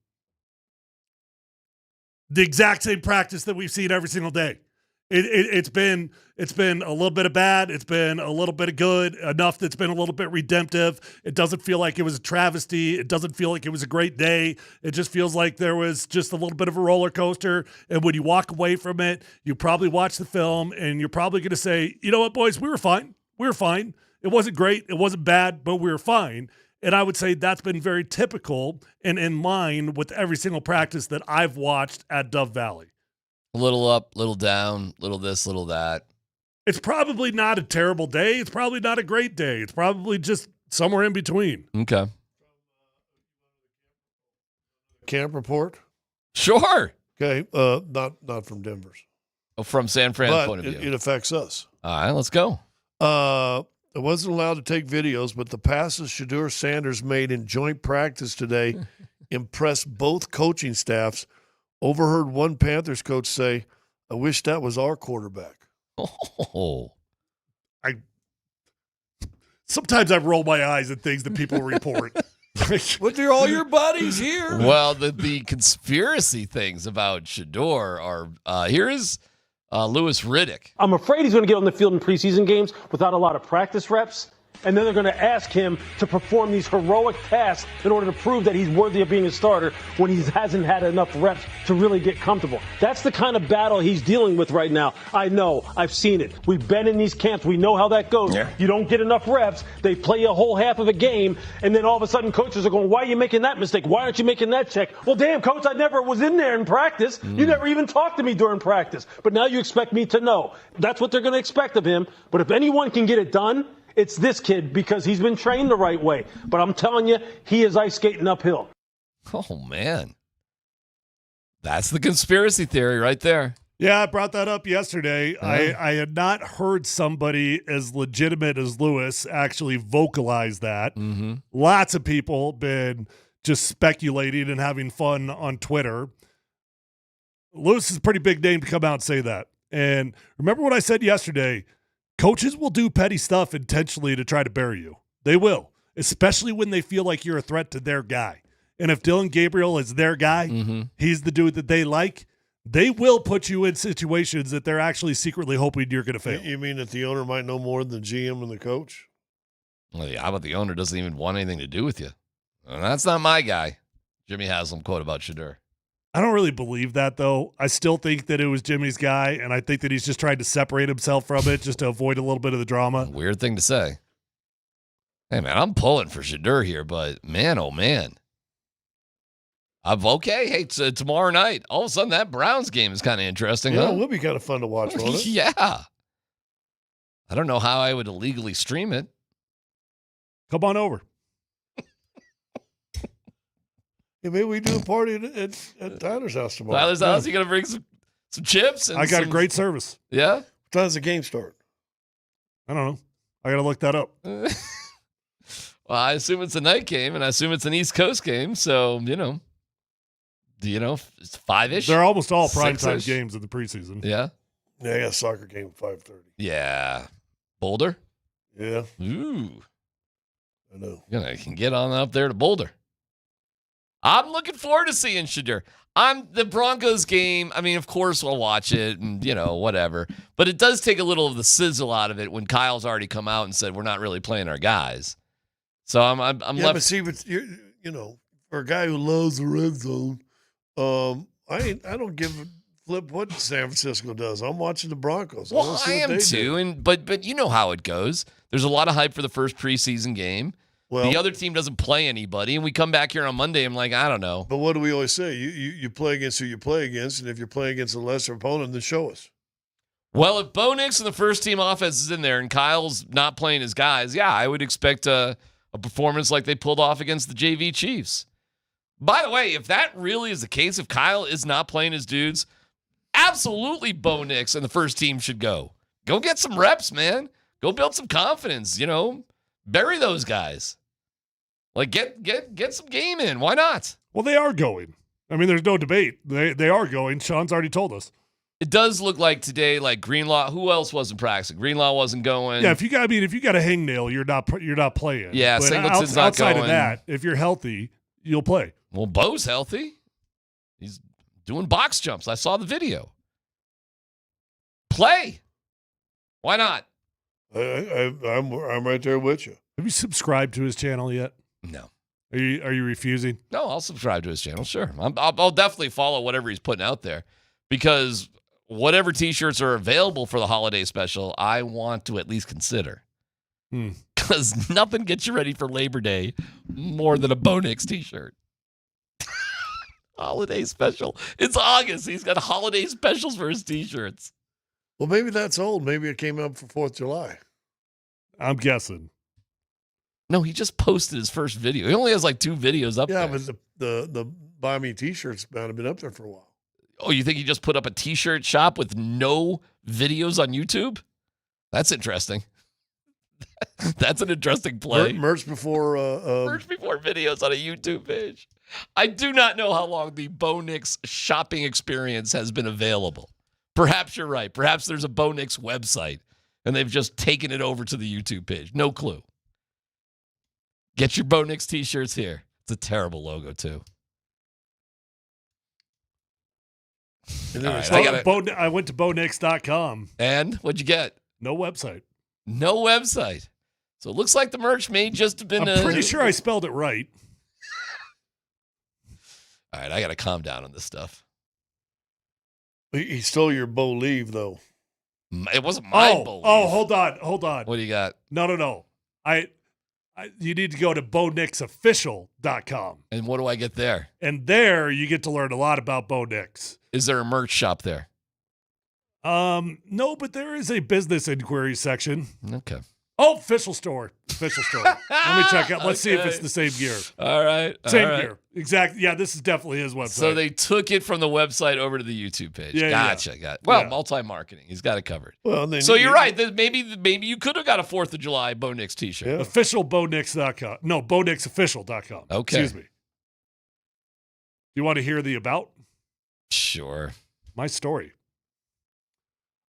The exact same practice that we've seen every single day. It's been a little bit of bad. It's been a little bit of good, enough that's been a little bit redemptive. It doesn't feel like it was a travesty. It doesn't feel like it was a great day. It just feels like there was just a little bit of a roller coaster. And when you walk away from it, you probably watch the film and you're probably going to say, you know what, boys, we were fine. We were fine. It wasn't great. It wasn't bad, but we were fine. And I would say that's been very typical and in line with every single practice that I've watched at Dove Valley. A little up, little down, little this, little that. It's probably not a terrible day. It's probably not a great day. It's probably just somewhere in between. Okay. Camp report? Sure. Okay. Not from Denver's. Oh, from San Fran's point of view. It affects us. All right, let's go. I wasn't allowed to take videos, but the passes Shedeur Sanders made in joint practice today impressed both coaching staffs. Overheard one Panthers coach say, I wish that was our quarterback. Oh. Sometimes I roll my eyes at things that people report. But they're all your buddies here. Well, the conspiracy things about Shedeur are here is Louis Riddick. I'm afraid he's going to get on the field in preseason games without a lot of practice reps. And then they're going to ask him to perform these heroic tasks in order to prove that he's worthy of being a starter when he hasn't had enough reps to really get comfortable. That's the kind of battle he's dealing with right now. I know. I've seen it. We've been in these camps. We know how that goes. Yeah. You don't get enough reps. They play a whole half of a game, and then all of a sudden coaches are going, why are you making that mistake? Why aren't you making that check? Well, damn, coach, I never was in there in practice. You never even talked to me during practice. But now you expect me to know. That's what they're going to expect of him. But if anyone can get it done, it's this kid because he's been trained the right way. But I'm telling you, he is ice skating uphill. Oh, man. That's the conspiracy theory right there. Yeah, I brought that up yesterday. I had not heard somebody as legitimate as Lewis actually vocalize that. Mm-hmm. Lots of people been just speculating and having fun on Twitter. Lewis is a pretty big name to come out and say that. And remember what I said yesterday, coaches will do petty stuff intentionally to try to bury you. They will, especially when they feel like you're a threat to their guy. And if Dylan Gabriel is their guy, he's the dude that they like, they will put you in situations that they're actually secretly hoping you're going to fail. You mean that the owner might know more than the GM and the coach? Well, yeah, how about the owner doesn't even want anything to do with you? Well, that's not my guy. Jimmy Haslam quote about Shedeur. I don't really believe that, though. I still think that it was Jimmy's guy, and I think that he's just trying to separate himself from it just to avoid a little bit of the drama. Weird thing to say. Hey, man, I'm pulling for Shedeur here, but man, oh, man. I'm okay. Hey, tomorrow night, all of a sudden that Browns game is kind of interesting, Yeah, huh? it would be kind of fun to watch, won't it? Yeah. I don't know how I would illegally stream it. Come on over. Yeah, maybe we do a party at Tyler's house tomorrow. Tyler's house, you going to bring some chips? And I got a great service. Yeah? What time does the game start? I don't know. I got to look that up. Well, I assume it's a night game, and I assume it's an East Coast game, so, it's 5-ish. They're almost all primetime games in the preseason. Yeah? Yeah, I got a soccer game at 5:30. Yeah. Boulder? Yeah. Ooh. I know. You can get on up there to Boulder. I'm looking forward to seeing Shedeur. The Broncos game, I mean, of course we'll watch it and, whatever. But it does take a little of the sizzle out of it when Kyle's already come out and said we're not really playing our guys. So I'm left. But see, for a guy who loves the red zone, I don't give a flip what San Francisco does. I'm watching the Broncos. Well, I am too. But you know how it goes. There's a lot of hype for the first preseason game. Well, the other team doesn't play anybody, and we come back here on Monday. I'm like, I don't know. But what do we always say? You play against who you play against, and if you're playing against a lesser opponent, then show us. Well, if Bo Nix and the first team offense is in there and Kyle's not playing his guys, yeah, I would expect a performance like they pulled off against the JV Chiefs. By the way, if that really is the case, if Kyle is not playing his dudes, absolutely Bo Nix and the first team should go. Go get some reps, man. Go build some confidence, Bury those guys. Like, get some game in. Why not? Well, they are going. I mean, there's no debate. They are going. Sean's already told us. It does look like today, like Greenlaw. Who else wasn't practicing? Greenlaw wasn't going. Yeah, if you got a hangnail, you're not playing. Yeah, but Singleton's not outside going. of that, if you're healthy, you'll play. Well, Bo's healthy. He's doing box jumps. I saw the video. Play. Why not? I'm right there with you. Have you subscribed to his channel yet? No. Are you refusing? No, I'll subscribe to his channel. Sure, I'll definitely follow whatever he's putting out there, because whatever T-shirts are available for the holiday special, I want to at least consider. Because nothing gets you ready for Labor Day more than a Bo Nix T-shirt. Holiday special. It's August. He's got holiday specials for his T-shirts. Well, maybe that's old. Maybe it came up for 4th of July. I'm guessing. No, he just posted his first video. He only has like 2 videos up there. Yeah, but the Buy Me T-shirts have been up there for a while. Oh, you think he just put up a T-shirt shop with no videos on YouTube? That's interesting. That's an interesting play. Merch before videos on a YouTube page. I do not know how long the Bo Nix shopping experience has been available. Perhaps you're right. Perhaps there's a Bo Nix website, and they've just taken it over to the YouTube page. No clue. Get your Bo Nix T-shirts here. It's a terrible logo, too. Right, I went to bonix.com. And what'd you get? No website. No website. So it looks like the merch may just have been... I'm pretty sure I spelled it right. All right, I got to calm down on this stuff. He stole your Bo leave, though. It wasn't my Bo leave. Oh, hold on. What do you got? No. You need to go to bonixofficial.com. And what do I get there? And there you get to learn a lot about Bo Nix. Is there a merch shop there? No, but there is a business inquiry section. Okay. Oh, official store. Let me check out. Let's see if it's the same gear. All right. Same gear. Exactly. Yeah, this is definitely his website. So they took it from the website over to the YouTube page. Yeah, gotcha. Well, multi-marketing. He's got it covered. Well, so you're right. Maybe you could have got a 4th of July Bo Nix T-shirt. Yeah. Officialbonix.com. No, bonixofficial.com. Okay. Excuse me. Do you want to hear the about? Sure. My story.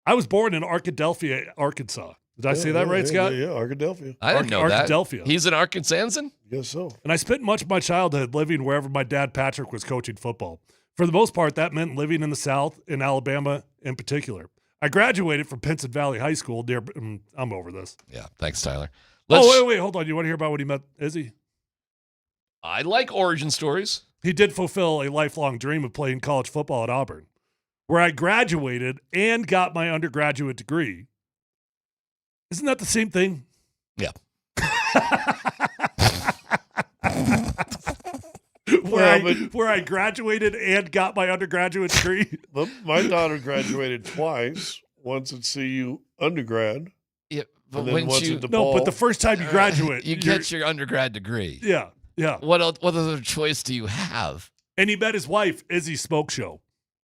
I was born in Arkadelphia, Arkansas. Did I say that right, Scott? Yeah, Arkadelphia. I didn't know that. Arkadelphia. He's an Arkansansan? Yes, so. And I spent much of my childhood living wherever my dad, Patrick, was coaching football. For the most part, that meant living in the South, in Alabama in particular. I graduated from Pinson Valley High School near... I'm over this. Yeah, thanks, Tyler. Wait, hold on. You want to hear about when he met Izzy? I like origin stories. He did fulfill a lifelong dream of playing college football at Auburn, where I graduated and got my undergraduate degree. Isn't that the same thing? Yeah. Where I graduated and got my undergraduate degree. But my daughter graduated twice. Once at CU undergrad. Yeah, but and then once at DePaul. But the first time you graduate, you get your undergrad degree. Yeah. What other choice do you have? And he met his wife, Izzy Smoke Show.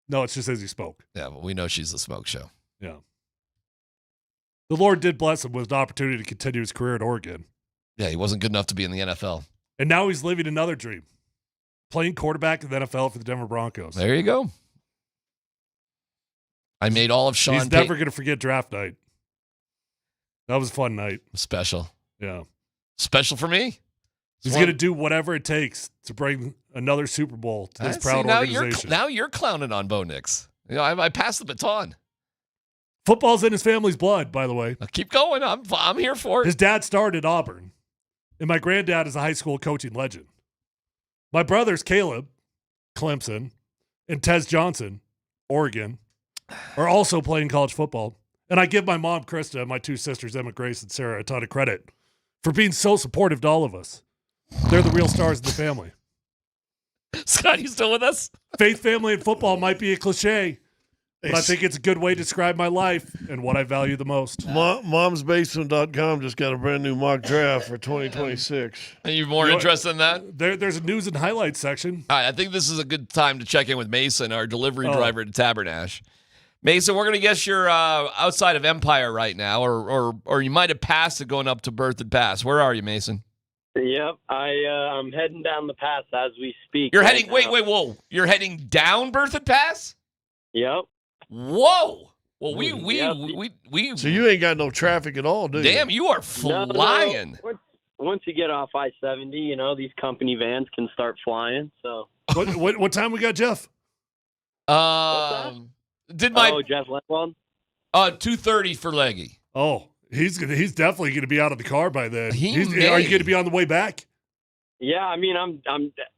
No, it's just Izzy Smoke. Yeah, but we know she's the Smoke Show. Yeah. The Lord did bless him with an opportunity to continue his career at Oregon. Yeah, he wasn't good enough to be in the NFL. And now he's living another dream. Playing quarterback in the NFL for the Denver Broncos. There you go. I made all of Sean He's never going to forget draft night. That was a fun night. Special. Yeah. Special for me. He's going to do whatever it takes to bring another Super Bowl to this proud organization. Now you're clowning on Bo Nix. I passed the baton. Football's in his family's blood, by the way. Keep going. I'm here for it. His dad started at Auburn, and my granddad is a high school coaching legend. My brothers, Caleb, Clemson, and Tez Johnson, Oregon, are also playing college football. And I give my mom, Krista, and my 2 sisters, Emma, Grace, and Sarah, a ton of credit for being so supportive to all of us. They're the real stars of the family. Scott, you still with us? Faith, family, and football might be a cliche, but I think it's a good way to describe my life and what I value the most. Momsbasement.com just got a brand new mock draft for 2026. Are you more interested in that? There's a news and highlights section. All right, I think this is a good time to check in with Mason, our delivery driver to Tabernash. Mason, we're going to guess you're outside of Empire right now, or you might have passed it going up to Berthoud Pass. Where are you, Mason? Yep, I'm heading down the pass as we speak. You're heading. Wait, whoa! You're heading down Berthoud Pass? Yep. Whoa! Well, we. So you ain't got no traffic at all, do you? Damn, you are flying. No. Once you get off I-70, these company vans can start flying. So. What time we got, Jeff? Jeff Lemon? 2:30 for Leggy. Oh, he's definitely gonna be out of the car by then. Are you gonna be on the way back? Yeah, I mean,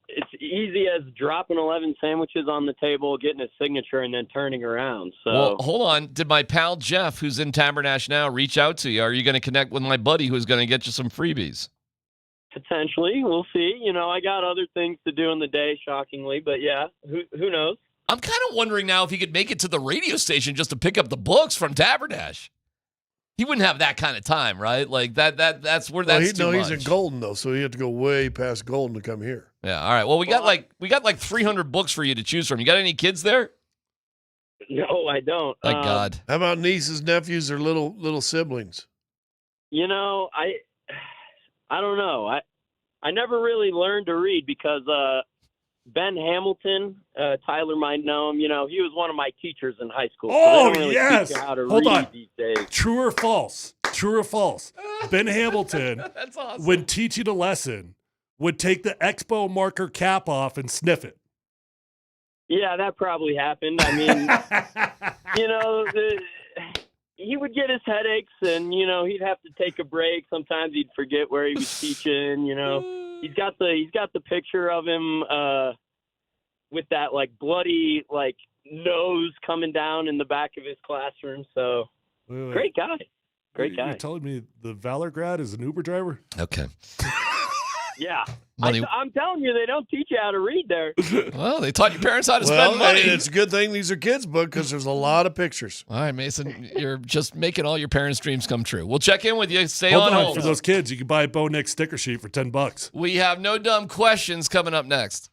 it's easy as dropping 11 sandwiches on the table, getting a signature, and then turning around. So, well, hold on. Did my pal Jeff, who's in Tabernash now, reach out to you? Are you going to connect with my buddy who's going to get you some freebies? Potentially, we'll see. I got other things to do in the day, shockingly, but yeah, who knows? I'm kind of wondering now if he could make it to the radio station just to pick up the books from Tabernash. He wouldn't have that kind of time, right? Like that's where that's too much. He's in Golden though, so he had to go way past Golden to come here. Yeah, all right. Well, we got like 300 books for you to choose from. You got any kids there? No, I don't. Thank God. How about nieces, nephews, or little siblings? I don't know. I never really learned to read because Ben Hamilton, Tyler might know him. He was one of my teachers in high school. Oh, so they don't really yes. teach you how to Hold read on. these days. True or false? True or false? Ben Hamilton, that's awesome. when teaching a lesson, would take the Expo marker cap off and sniff it. Yeah, that probably happened. I mean, he would get his headaches, and he'd have to take a break. Sometimes he'd forget where he was teaching. He's got the picture of him with that bloody nose coming down in the back of his classroom. So wait. Great guy. You're telling me the Valor grad is an Uber driver? Okay. Yeah. I'm telling you, they don't teach you how to read there. Well, they taught your parents how to spend money. It's a good thing these are kids' book because there's a lot of pictures. All right, Mason, you're just making all your parents' dreams come true. We'll check in with you. Stay Hold on hold. For those kids, you can buy a Bo Nix sticker sheet for $10. We have no dumb questions coming up next.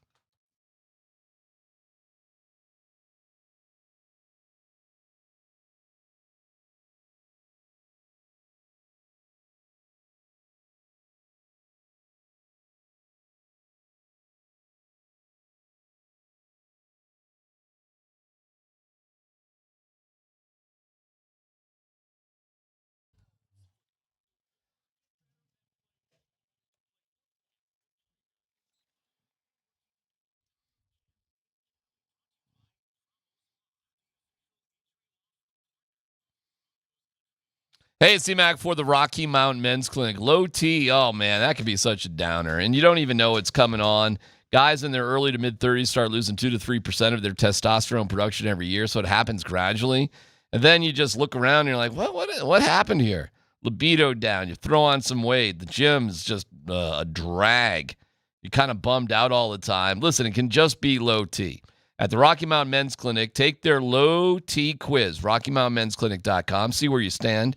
Hey, it's DMac for the Rocky Mountain Men's Clinic. Low T, oh man, that could be such a downer. And you don't even know it's coming on. Guys in their early to mid-30s start losing 2 to 3% of their testosterone production every year, so it happens gradually. And then you just look around and you're like, what happened here? Libido down, you throw on some weight, the gym's just a drag. You're kind of bummed out all the time. Listen, it can just be low T. At the Rocky Mountain Men's Clinic, take their low T quiz, RockyMountainMen'sClinic.com, see where you stand.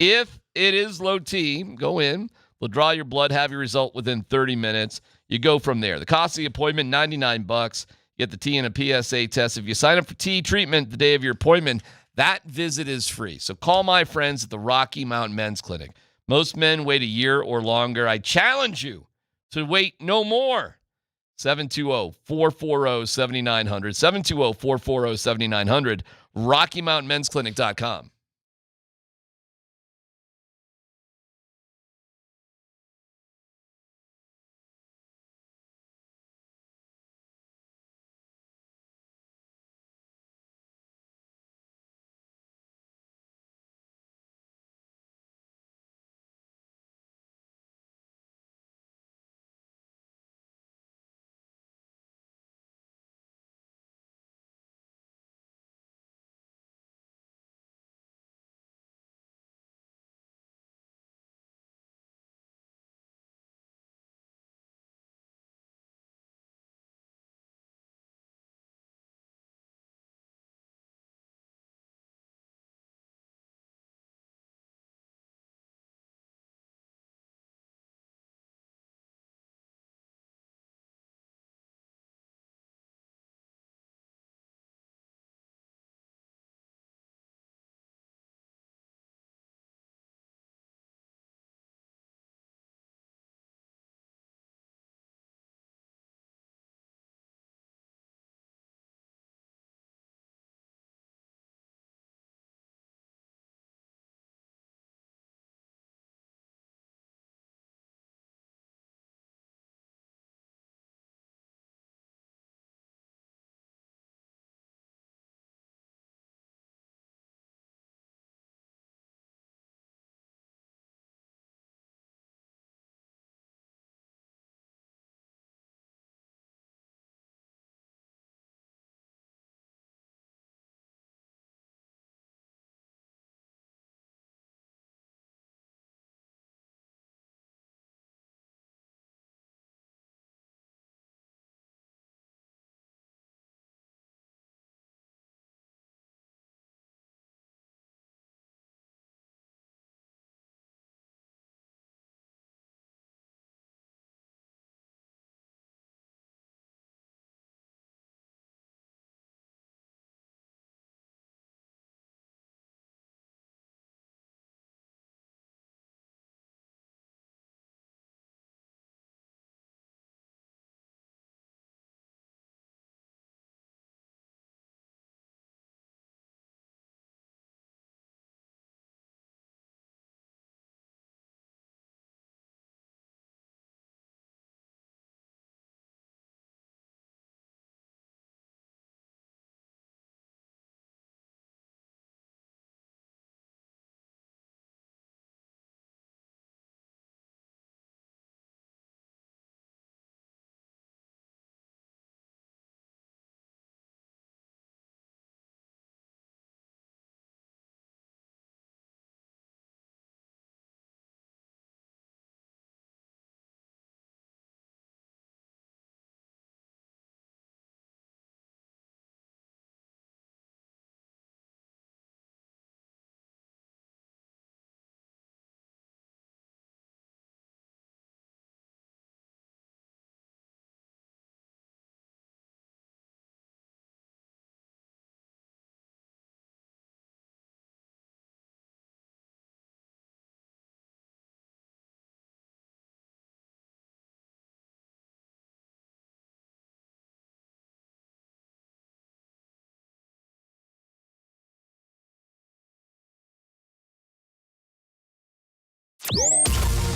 If it is low T, go in. They'll draw your blood, have your result within 30 minutes. You go from there. The cost of the appointment, $99. You get the T and a PSA test. If you sign up for T treatment the day of your appointment, that visit is free. So call my friends at the Rocky Mountain Men's Clinic. Most men wait a year or longer. I challenge you to wait no more. 720-440-7900. 720-440-7900. RockyMountainMen'sClinic.com.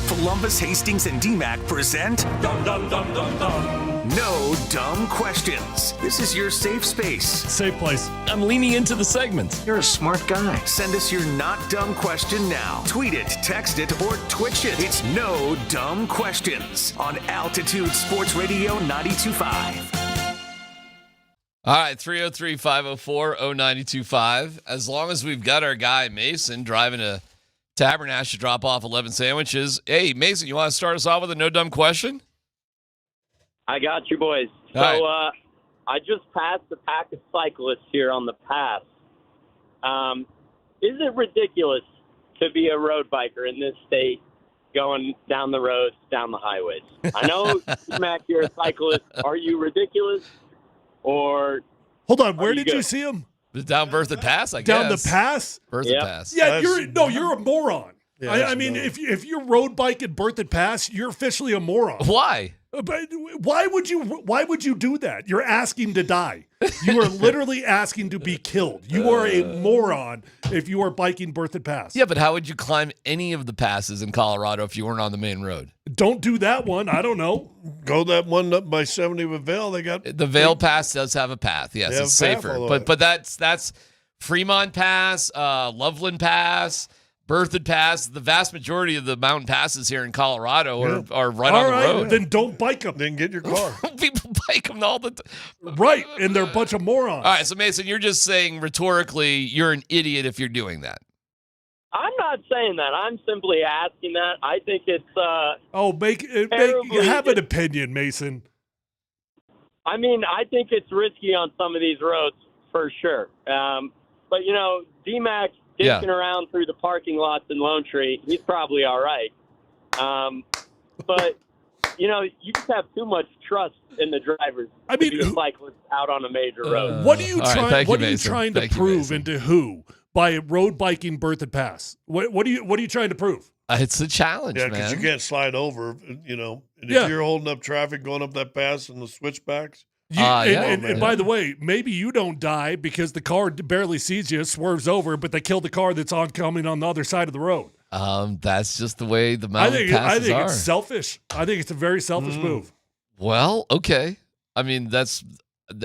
Polumbus, Hastings, and DMac present No Dumb Questions. This is your safe space. Safe place. I'm leaning into the segment. You're a smart guy. Send us your not dumb question now. Tweet it, text it, or Twitch it. It's No Dumb Questions on Altitude Sports Radio 92.5. All right, 303-504-0925. As long as we've got our guy Mason driving a Tabernash to drop off 11 sandwiches. Hey, Mason, you want to start us off with a no dumb question? I got you, boys. So I just passed a pack of cyclists here on the pass. Is it ridiculous to be a road biker in this state going down the roads, down the highways? I know, Mac, you're a cyclist. Are you ridiculous? Or hold on, where did you see him? Down Bertha Pass, I guess. Down the pass? Bertha Pass. Yeah, you're a moron. Yeah, I mean, if you're road biking Bertha Pass, you're officially a moron. Why? But why would you do that? You're asking to die. You are literally asking to be killed. You are a moron if you are biking Bertha Pass. Yeah, but how would you climb any of the passes in Colorado if you weren't on the main road? Don't do that one. I don't know. Go that one up by 70 with Vail. They got the Vail Pass does have a path. Yes, it's safer. But that's Fremont Pass, Loveland Pass, Berthoud Pass. The vast majority of the mountain passes here in Colorado are right on the road. Then don't bike them. Then get your car. People bike them all the time. Right, and they're a bunch of morons. All right, so Mason, you're just saying rhetorically you're an idiot if you're doing that. I'm not saying that. I'm simply asking that. I think it's have an opinion, Mason. I mean, I think it's risky on some of these roads for sure. But DMac dicking around through the parking lots in Lone Tree, he's probably all right. But you just have too much trust in the drivers. I mean, to be cyclists out on a major road. What are you trying to prove and to who by road biking Berthoud Pass? What are you trying to prove? It's a challenge, man. Yeah, because you can't slide over, And if you're holding up traffic going up that pass and the switchbacks. And by the way, maybe you don't die because the car barely sees you, swerves over, but they kill the car that's coming on the other side of the road. That's just the way the mountain passes are. I think it's selfish. I think it's a very selfish move. Well, okay. I mean,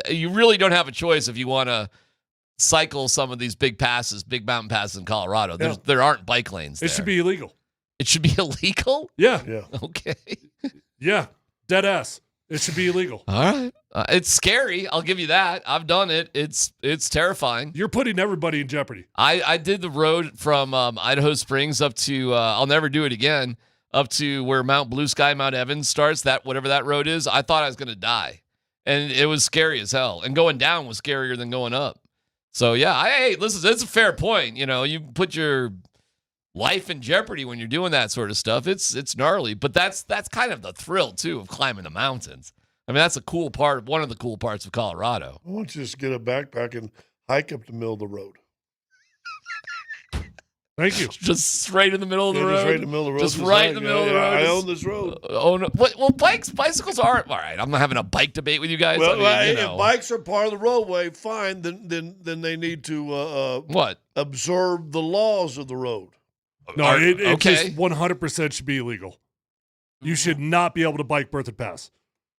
you really don't have a choice if you want to cycle some of these big mountain passes in Colorado. There aren't bike lanes there. It should be illegal. It should be illegal? Yeah. Okay. Yeah. Dead ass. It should be illegal. All right. It's scary. I'll give you that. I've done it. It's terrifying. You're putting everybody in jeopardy. I did the road from Idaho Springs up to, I'll never do it again, up to where Mount Blue Sky, Mount Evans starts, whatever that road is. I thought I was going to die. And it was scary as hell. And going down was scarier than going up. So, yeah. Hey, listen, it's a fair point. You put your life in jeopardy when you're doing that sort of stuff. It's gnarly, but that's kind of the thrill too of climbing the mountains. I mean, that's a cool part, one of the cool parts of Colorado. Why don't you just get a backpack and hike up the middle of the road? Thank you. Just straight in the middle of the road. Just right in the middle of the road. Just right in the middle of the road. I own this road. Oh no! Well, bicycles aren't. All right, I'm not having a bike debate with you guys. Well, if bikes are part of the roadway, fine. Then they need to observe the laws of the road. No, it just 100% should be illegal. You should not be able to bike Berthoud Pass.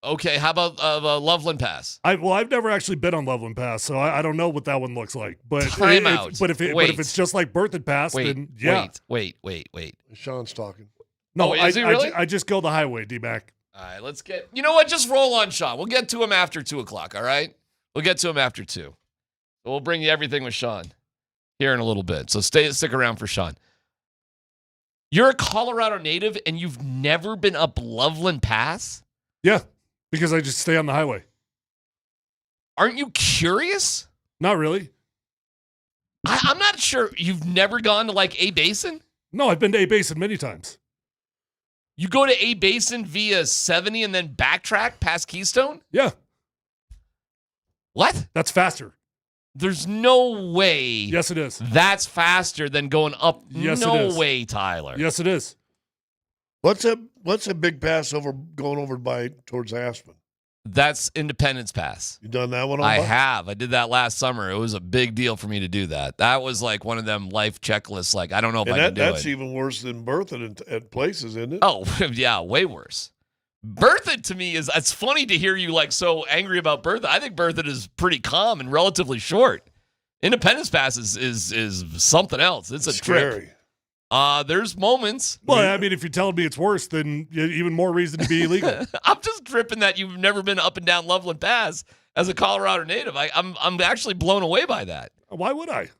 Okay, how about Loveland Pass? I've never actually been on Loveland Pass, so I don't know what that one looks like. But but if it's just like Berthoud Pass, then yeah. Wait. Sean's talking. No, is he really? I just go the highway, DMac. All right, let's get. You know what? Just roll on, Sean. We'll get to him after 2:00. All right, we'll get to him after 2. So we'll bring you everything with Sean here in a little bit. So stick around for Sean. You're a Colorado native and you've never been up Loveland Pass? Yeah, because I just stay on the highway. Aren't you curious? Not really. I'm not sure. You've never gone to like A Basin? No, I've been to A Basin many times. You go to A Basin via 70 and then backtrack past Keystone? Yeah. What? That's faster. There's no way. Yes, it is. That's faster than going up. Yes, no it is. way, Tyler. Yes, it is. What's a big pass going over towards Aspen? That's Independence Pass. You done that one on I bike? have. I did that last summer. It was a big deal for me to do that. That was like one of them life checklists. Like, I don't know if I can do it. That's even worse than berthing at places, isn't it? Oh, yeah, way worse. Berthoud to me it's funny to hear you like so angry about Berthoud. I think Berthoud is pretty calm and relatively short. Independence Pass is something else. It's a scary. Trip. There's moments. Well, I mean, if you're telling me it's worse, then even more reason to be illegal. I'm just tripping that you've never been up and down Loveland Pass as a Colorado native. I'm actually blown away by that. Why would I?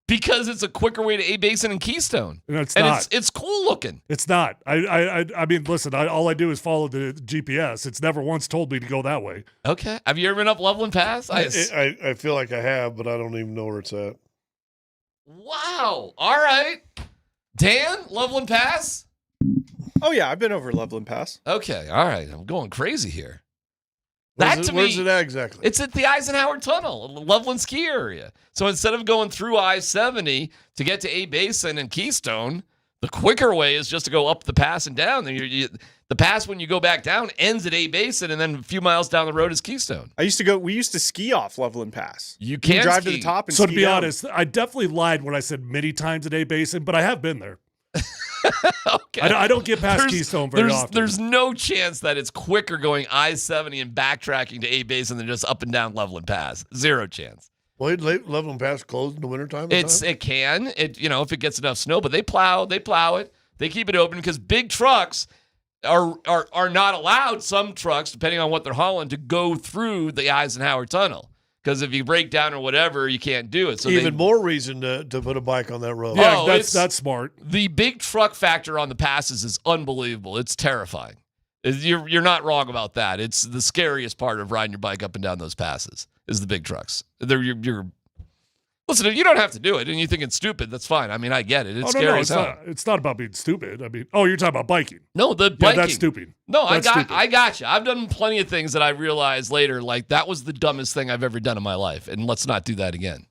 Because it's a quicker way to A Basin and Keystone. No, it's not. It's cool looking. It's not. I mean, listen, all I do is follow the GPS. It's never once told me to go that way. Okay. Have you ever been up Loveland Pass? I feel like I have, but I don't even know where it's at. Wow. All right. Dan, Loveland Pass? Oh, yeah, I've been over Loveland Pass. Okay, all right. I'm going crazy here. Where's it at exactly? It's at the Eisenhower Tunnel, Loveland ski area. So instead of going through I-70 to get to A Basin and Keystone, the quicker way is just to go up the pass and down. The pass, when you go back down, ends at A Basin, and then a few miles down the road is Keystone. We used to ski off Loveland Pass. You can drive ski. to the top and So ski to be down. honest, I definitely lied when I said many times at A Basin, but I have been there. Okay. I don't get past Keystone very often. There's no chance that it's quicker going I-70 and backtracking to A Basin than just up and down Loveland Pass. Zero chance. Well, Loveland Pass closed in the wintertime? It can. If it gets enough snow, but they plow it. They keep it open because big trucks are not allowed, some trucks, depending on what they're hauling, to go through the Eisenhower Tunnel. Because if you break down or whatever, you can't do it. So even more reason to put a bike on that road. Yeah, that's smart. The big truck factor on the passes is unbelievable. It's terrifying. You're not wrong about that. It's the scariest part of riding your bike up and down those passes is the big trucks. Listen, if you don't have to do it and you think it's stupid, that's fine. I mean, I get it. It's scary as hell. It's not about being stupid. I mean, you're talking about biking. No, the biking. That's stupid. No, I got you. I've done plenty of things that I realized later, like that was the dumbest thing I've ever done in my life, and let's not do that again.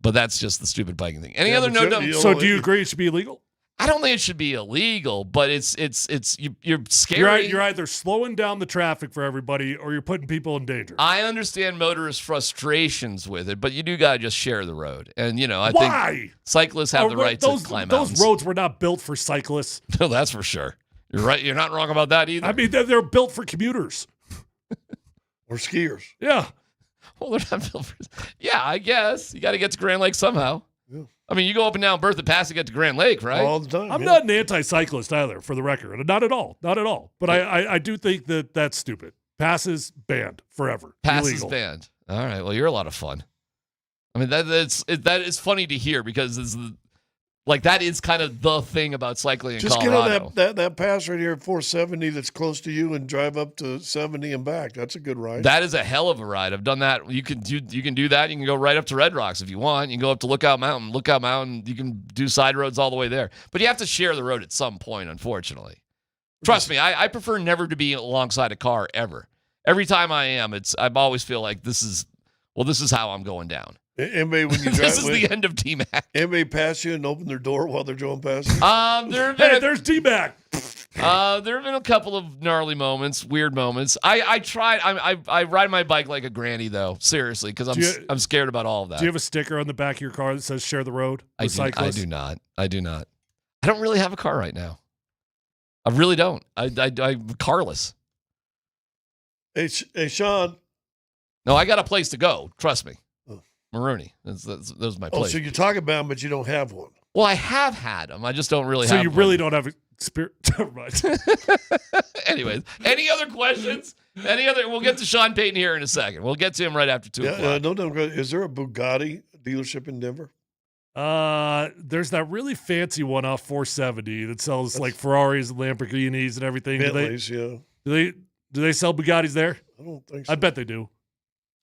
But that's just the stupid biking thing. Any other no dumb? So do you agree it should be illegal? I don't think it should be illegal, but you're scary. You're either slowing down the traffic for everybody or you're putting people in danger. I understand motorists' frustrations with it, but you do gotta just share the road. And I Why? think cyclists have the right to climb mountains. Those roads were not built for cyclists. No, that's for sure. You're right. You're not wrong about that either. I mean, they're built for commuters or skiers. Yeah. Well, they're not built for. Yeah, I guess you got to get to Grand Lake somehow. Yeah. I mean, you go up and down Bertha Pass to get to Grand Lake, right? All the time. I'm not an anti-cyclist either, for the record. Not at all. Not at all. But I do think that that's stupid. Passes banned forever. Passes illegal. banned. All right. Well, you're a lot of fun. I mean, that is funny to hear because that is kind of the thing about cycling in Colorado. Just get on that pass right here at 470 that's close to you and drive up to 70 and back. That's a good ride. That is a hell of a ride. I've done that. You can do that. You can go right up to Red Rocks if you want. You can go up to Lookout Mountain. Lookout Mountain, you can do side roads all the way there. But you have to share the road at some point, unfortunately. Trust me, I prefer never to be alongside a car ever. Every time I am, I always feel like this is how I'm going down. Anybody, when you drive, this is the end of DMac. Anybody pass you and open their door while they're going past you? There's DMac. There have been a couple of gnarly moments, weird moments. I tried. I ride my bike like a granny though, seriously, because I'm scared about all of that. Do you have a sticker on the back of your car that says "Share the Road"? I do not. I don't really have a car right now. I really don't. I'm carless. Hey, Sean. No, I got a place to go. Trust me. Marooney. Those my place. So you talk about them, but you don't have one. Well, I have had them. I just don't really have So you really don't have a spirit. Right. Anyways, any other questions? We'll get to Sean Payton here in a second. We'll get to him right after 2 o'clock. No, is there a Bugatti dealership in Denver? There's that really fancy one off 470 that sells like Ferraris and Lamborghinis and everything. Bentleys, yeah. Do they sell Bugattis there? I don't think so. I bet they do.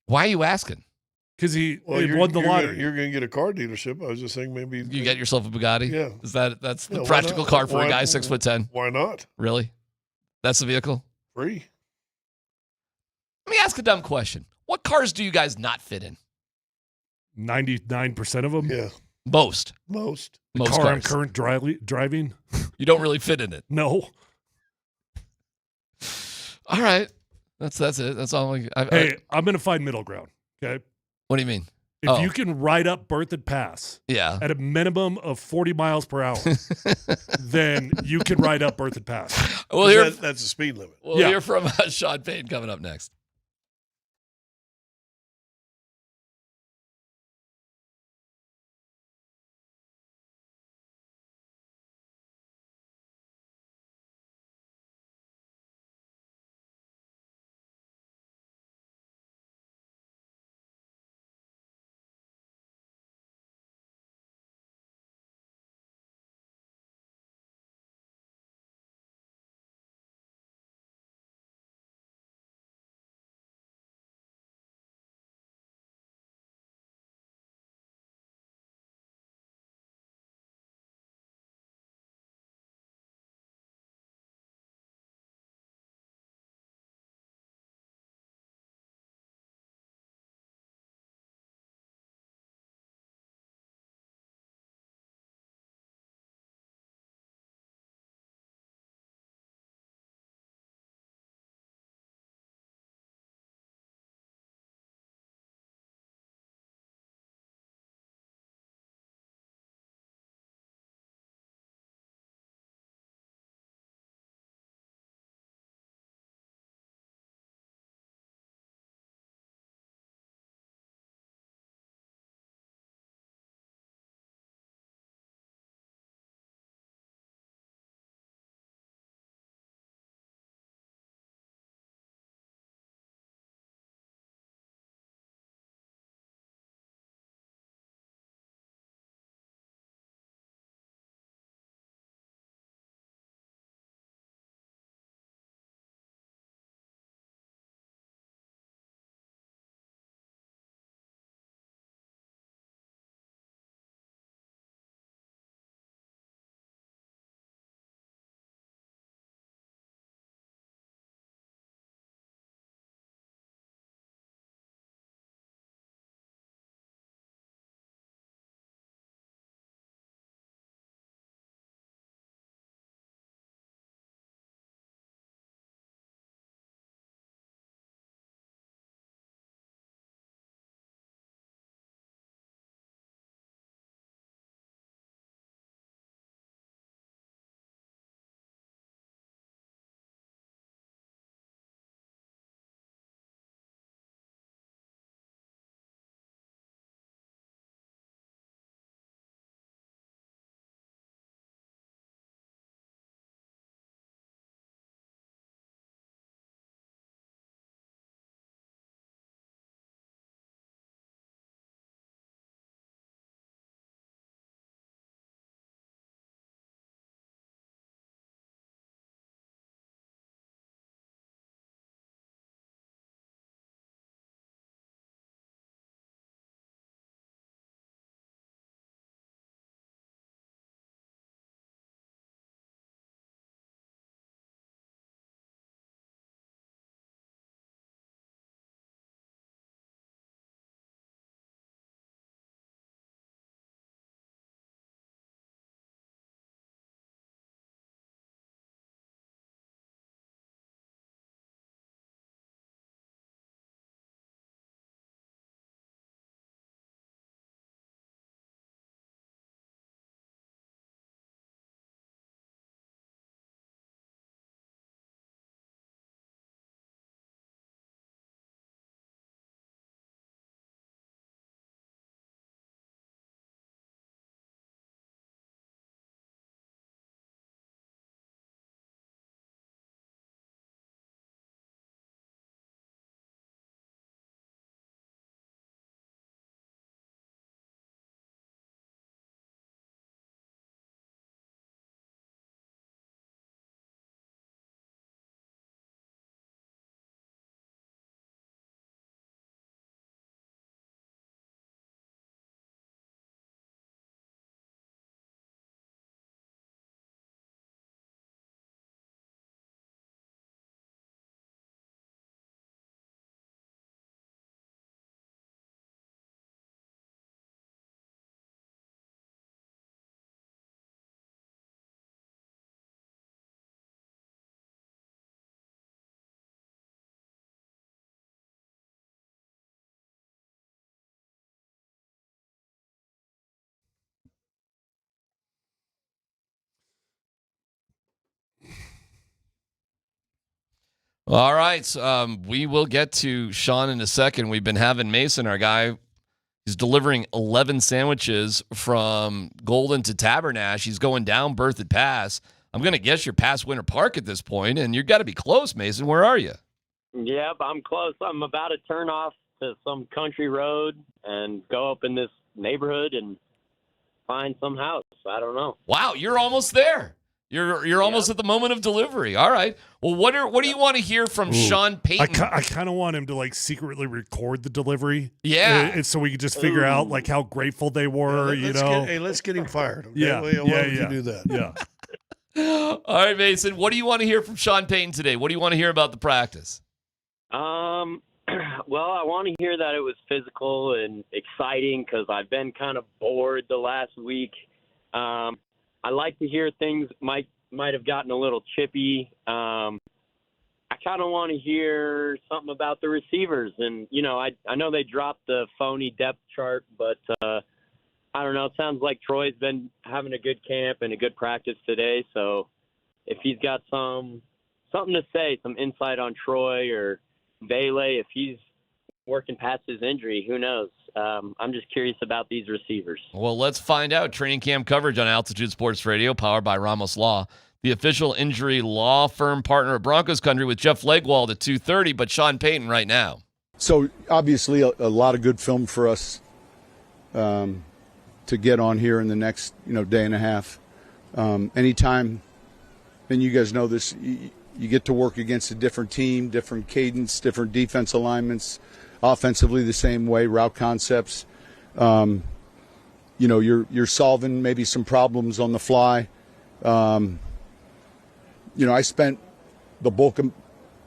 Why are you asking? Because he won the lottery. You're going to get a car dealership. I was just saying maybe you get yourself a Bugatti. Yeah, that's the practical car for a guy 6'10". Why not? Really? That's the vehicle. Free. Let me ask a dumb question. What cars do you guys not fit in? 99% of them. Yeah. Most car cars. I'm current driving. You don't really fit in it. No. All right. That's it. That's all. I'm going to find middle ground. Okay. What do you mean? If you can write up Berthoud Pass at a minimum of 40 miles per hour, then you can write up Berthoud Pass. Well, that's the speed limit. We'll hear from Sean Payton coming up next. All right. We will get to Sean in a second. We've been having Mason, our guy. He's delivering 11 sandwiches from Golden to Tabernash. He's going down Berthoud Pass. I'm going to guess you're past Winter Park at this point, and you've got to be close, Mason. Where are you? Yep, I'm close. I'm about to turn off to some country road and go up in this neighborhood and find some house. I don't know. Wow, you're almost there. You're almost at the moment of delivery. All right. Well, what do you want to hear from Sean Payton? I kind of want him to secretly record the delivery. Yeah. And so we could just figure out how grateful they were. Let's get him fired. Okay? Yeah. Why would you do that? Yeah. All right, Mason. What do you want to hear from Sean Payton today? What do you want to hear about the practice? Well, I want to hear that it was physical and exciting because I've been kind of bored the last week. I like to hear things might have gotten a little chippy. I kind of want to hear something about the receivers. And, I know they dropped the phony depth chart, but I don't know. It sounds like Troy's been having a good camp and a good practice today. So if he's got something to say, some insight on Troy or Vele, if he's working past his injury, who knows? I'm just curious about these receivers. Well, let's find out. Training camp coverage on Altitude Sports Radio, powered by Ramos Law, the official injury law firm partner of Broncos Country, with Jeff Legwald at 2:30, but Sean Payton right now. So obviously a lot of good film for us to get on here in the next day and a half. Anytime, and you guys know this, you get to work against a different team, different cadence, different defense alignments, offensively the same way, route concepts. You're solving maybe some problems on the fly. I spent the bulk of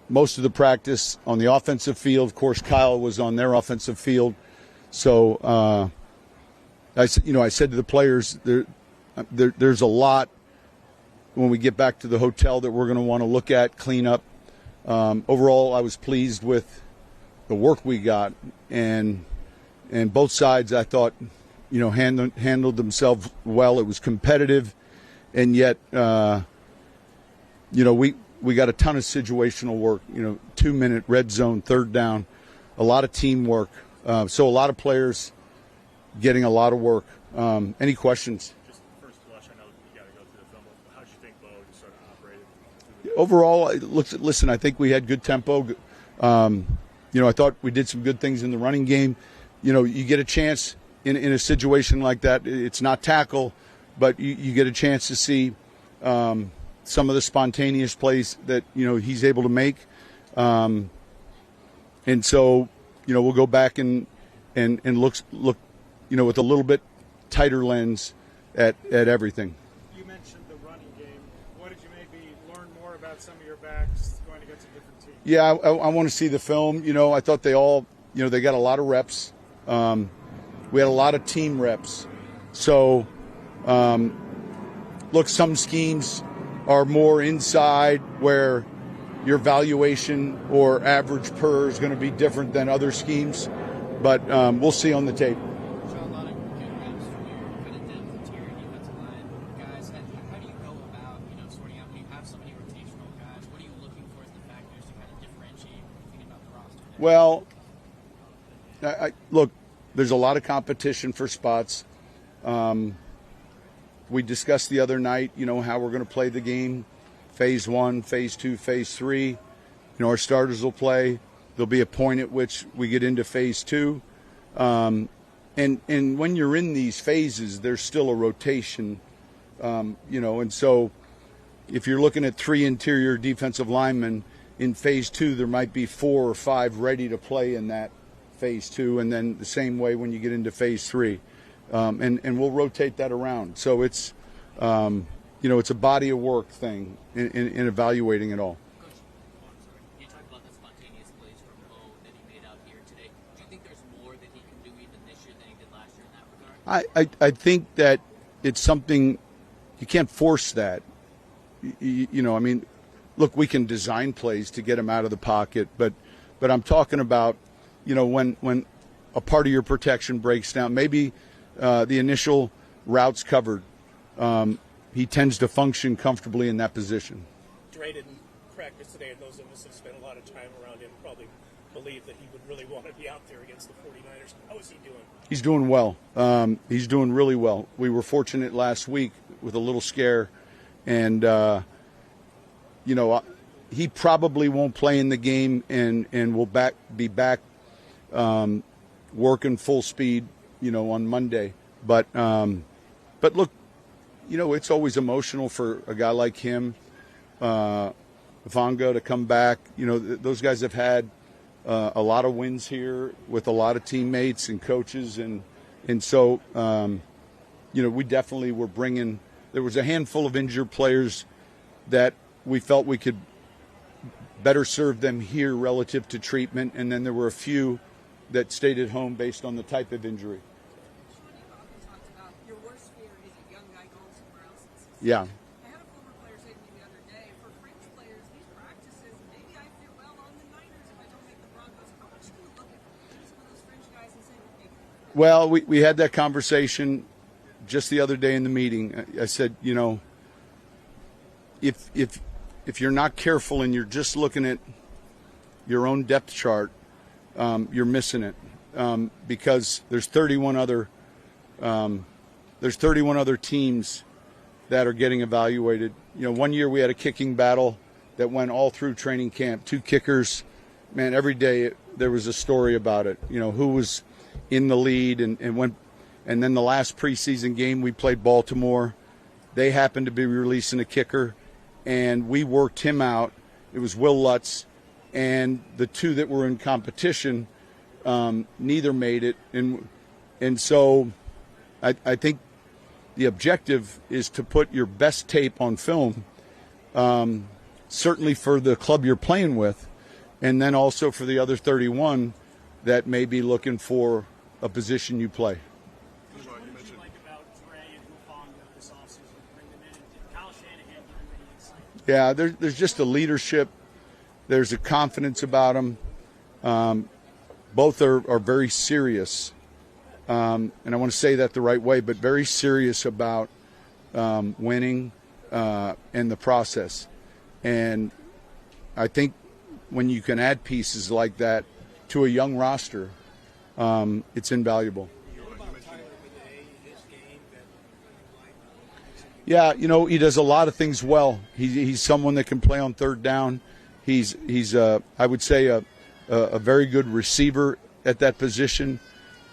most of the practice on the offensive field. Of course, Kyle was on their offensive field. So I said to the players, there's a lot when we get back to the hotel that we're going to want to look at, clean up. Overall, I was pleased with the work we got, and both sides, I thought, handled themselves well. It was competitive, and yet, we got a ton of situational work. 2-minute red zone, third down, a lot of teamwork. So a lot of players getting a lot of work. Any questions? Just first flush, I know you got to go through the film. How did you think Bo just sort of operated? Overall, listen, I think we had good tempo. I thought we did some good things in the running game. You get a chance in a situation like that. It's not tackle, but you get a chance to see some of the spontaneous plays that, he's able to make. And so, we'll go back and look, with a little bit tighter lens at everything. You mentioned the running game. What did you maybe learn more about some of your backs going against a different team? Yeah, I want to see the film. I thought they all, they got a lot of reps. We had a lot of team reps. So, look, some schemes are more inside where your valuation or average per is going to be different than other schemes. But we'll see on the tape. Well, look, there's a lot of competition for spots. We discussed the other night, how we're going to play the game, phase 1, phase 2, phase 3. Our starters will play. There'll be a point at which we get into phase 2. And when you're in these phases, there's still a rotation, and so if you're looking at 3 interior defensive linemen, in phase 2, there might be 4 or 5 ready to play in that phase 2, and then the same way when you get into phase 3. And we'll rotate that around. So it's, it's a body of work thing in evaluating it all. You talked about the spontaneous plays from Bo that he made out here today. Do you think there's more that he can do even this year than he did last year in that regard? I think that it's something, you can't force that. Look, we can design plays to get him out of the pocket, but I'm talking about, when a part of your protection breaks down, maybe the initial route's covered. He tends to function comfortably in that position. Dre didn't practice today, and those of us that spent a lot of time around him probably believe that he would really want to be out there against the 49ers. How is he doing? He's doing well. He's doing really well. We were fortunate last week with a little scare, and he probably won't play in the game, and will be back working full speed, on Monday. But look, it's always emotional for a guy like him, Vonga, to come back. Those guys have had a lot of wins here with a lot of teammates and coaches, and so we definitely were bringing. There was a handful of injured players that we felt we could better serve them here relative to treatment, and then there were a few that stayed at home based on the type of injury. Yeah. I had a former player say to me the other day, for fringe players, these practices, maybe I feel well on the Niners if I don't make the Broncos. How much do you look at some of those fringe guys and say, hey? Well, we had that conversation just the other day in the meeting. I said, if you're not careful and you're just looking at your own depth chart, you're missing it, because there's 31 other teams that are getting evaluated. One year we had a kicking battle that went all through training camp. 2 kickers, man. Every day there was a story about it. Who was in the lead, and then the last preseason game we played Baltimore. They happened to be releasing a kicker, and we worked him out. It was Will Lutz, and the 2 that were in competition, neither made it, and so I think the objective is to put your best tape on film, certainly for the club you're playing with, and then also for the other 31 that may be looking for a position you play. What did you like about Dre and Hufanga this offseason? Bring them in, and did Kyle Shanahan give him any insight? Yeah, there's just a leadership. There's a confidence about them. Both are very serious. And I want to say that the right way, but very serious about winning and the process. And I think when you can add pieces like that to a young roster, it's invaluable. Yeah, he does a lot of things well. He's someone that can play on third down. He's I would say a very good receiver at that position.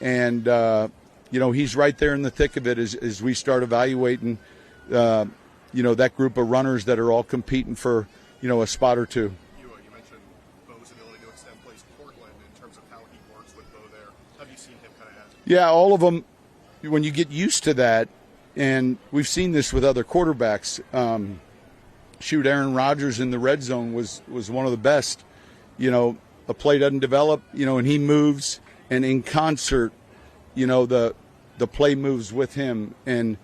And, he's right there in the thick of it as we start evaluating, that group of runners that are all competing for, a spot or 2. You mentioned Bo's ability to extend plays Portland in terms of how he works with Bo there. Have you seen him kind of add? Yeah, all of them, when you get used to that, and we've seen this with other quarterbacks. Aaron Rodgers in the red zone was one of the best. A play doesn't develop, and he moves. And in concert, the play moves with him, and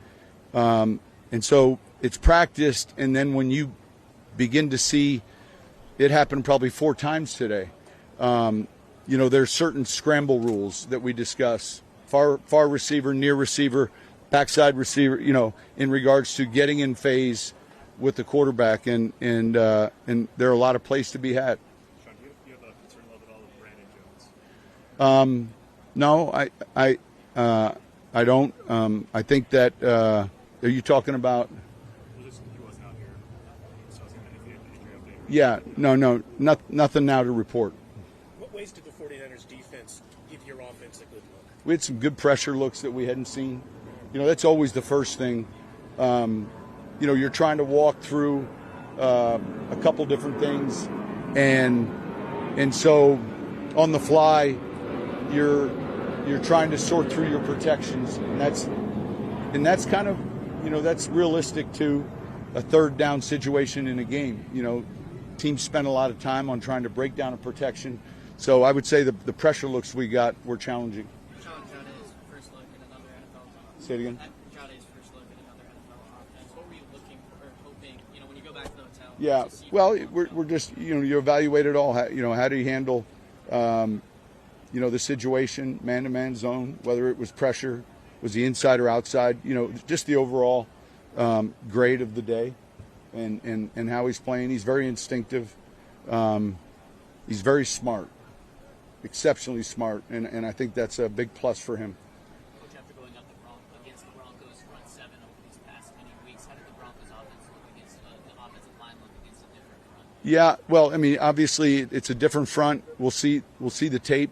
so it's practiced. And then when you begin to see it happen, probably 4 times today, there's certain scramble rules that we discuss: far receiver, near receiver, backside receiver. In regards to getting in phase with the quarterback, and there are a lot of plays to be had. No, I don't. I think that. Are you talking about? Yeah, no, nothing now to report. What ways did the 49ers defense give your offense a good look? We had some good pressure looks that we hadn't seen. That's always the first thing. You're trying to walk through a couple different things, and so on the fly, you're trying to sort through your protections, and that's kind of that's realistic to a third down situation in a game. Teams spend a lot of time on trying to break down a protection, so I would say the pressure looks we got were challenging. Say it again. Yeah, well, we're just you evaluate it all. How do you handle the situation, man-to-man zone, whether it was pressure, was he inside or outside, just the overall grade of the day. and how he's playing. He's very instinctive. He's very smart, exceptionally smart, and I think that's a big plus for him. Coach, after going up against the Broncos front seven over these past many weeks, how did the Broncos offense look against the offensive line look against a different front? Yeah, well, I mean, obviously it's a different front. We'll see the tape,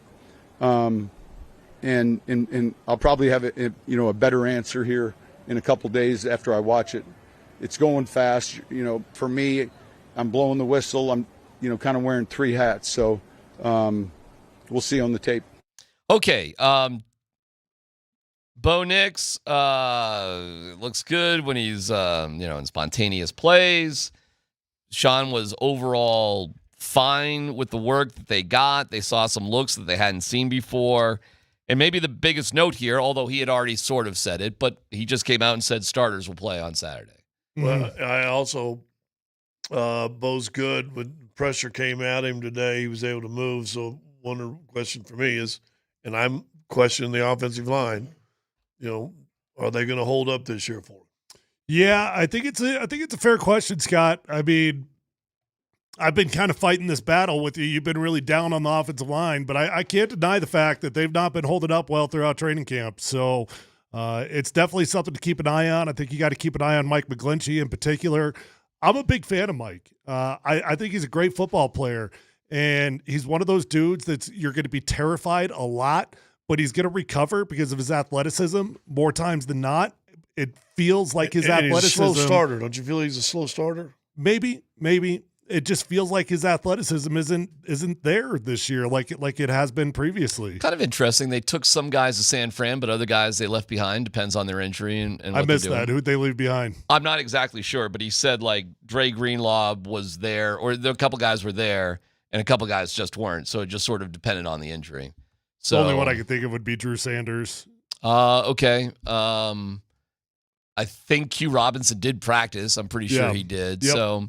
and I'll probably have a better answer here in a couple days after I watch it. It's going fast. For me, I'm blowing the whistle. I'm kind of wearing three hats. So we'll see on the tape. Okay. Bo Nix looks good when he's in spontaneous plays. Sean was overall fine with the work that they got. They saw some looks that they hadn't seen before. And maybe the biggest note here, although he had already sort of said it, but he just came out and said starters will play on Saturday. Well, I also, Bo's good. When pressure came at him today, he was able to move. So one question for me is, and I'm questioning the offensive line, are they going to hold up this year for him? Yeah, I think it's a fair question, Scott. I mean, I've been kind of fighting this battle with you. You've been really down on the offensive line, but I can't deny the fact that they've not been holding up well throughout training camp. So it's definitely something to keep an eye on. I think you got to keep an eye on Mike McGlinchey in particular. I'm a big fan of Mike. I think he's a great football player, and he's one of those dudes that's you're going to be terrified a lot, but he's going to recover because of his athleticism more times than not. It feels like his athleticism. He's a slow starter. Don't you feel he's a slow starter? Maybe. It just feels like his athleticism isn't there this year like it has been previously. Kind of interesting. They took some guys to San Fran, but other guys they left behind. Depends on their injury and what I missed that. Who'd they leave behind? I'm not exactly sure, but he said like Dre Greenlaw was there, or a couple guys were there, and a couple guys just weren't. So it just sort of depended on the injury. So the only one I could think of would be Drew Sanders. Okay. I think Q Robinson did practice. I'm pretty sure he did. Yep. So.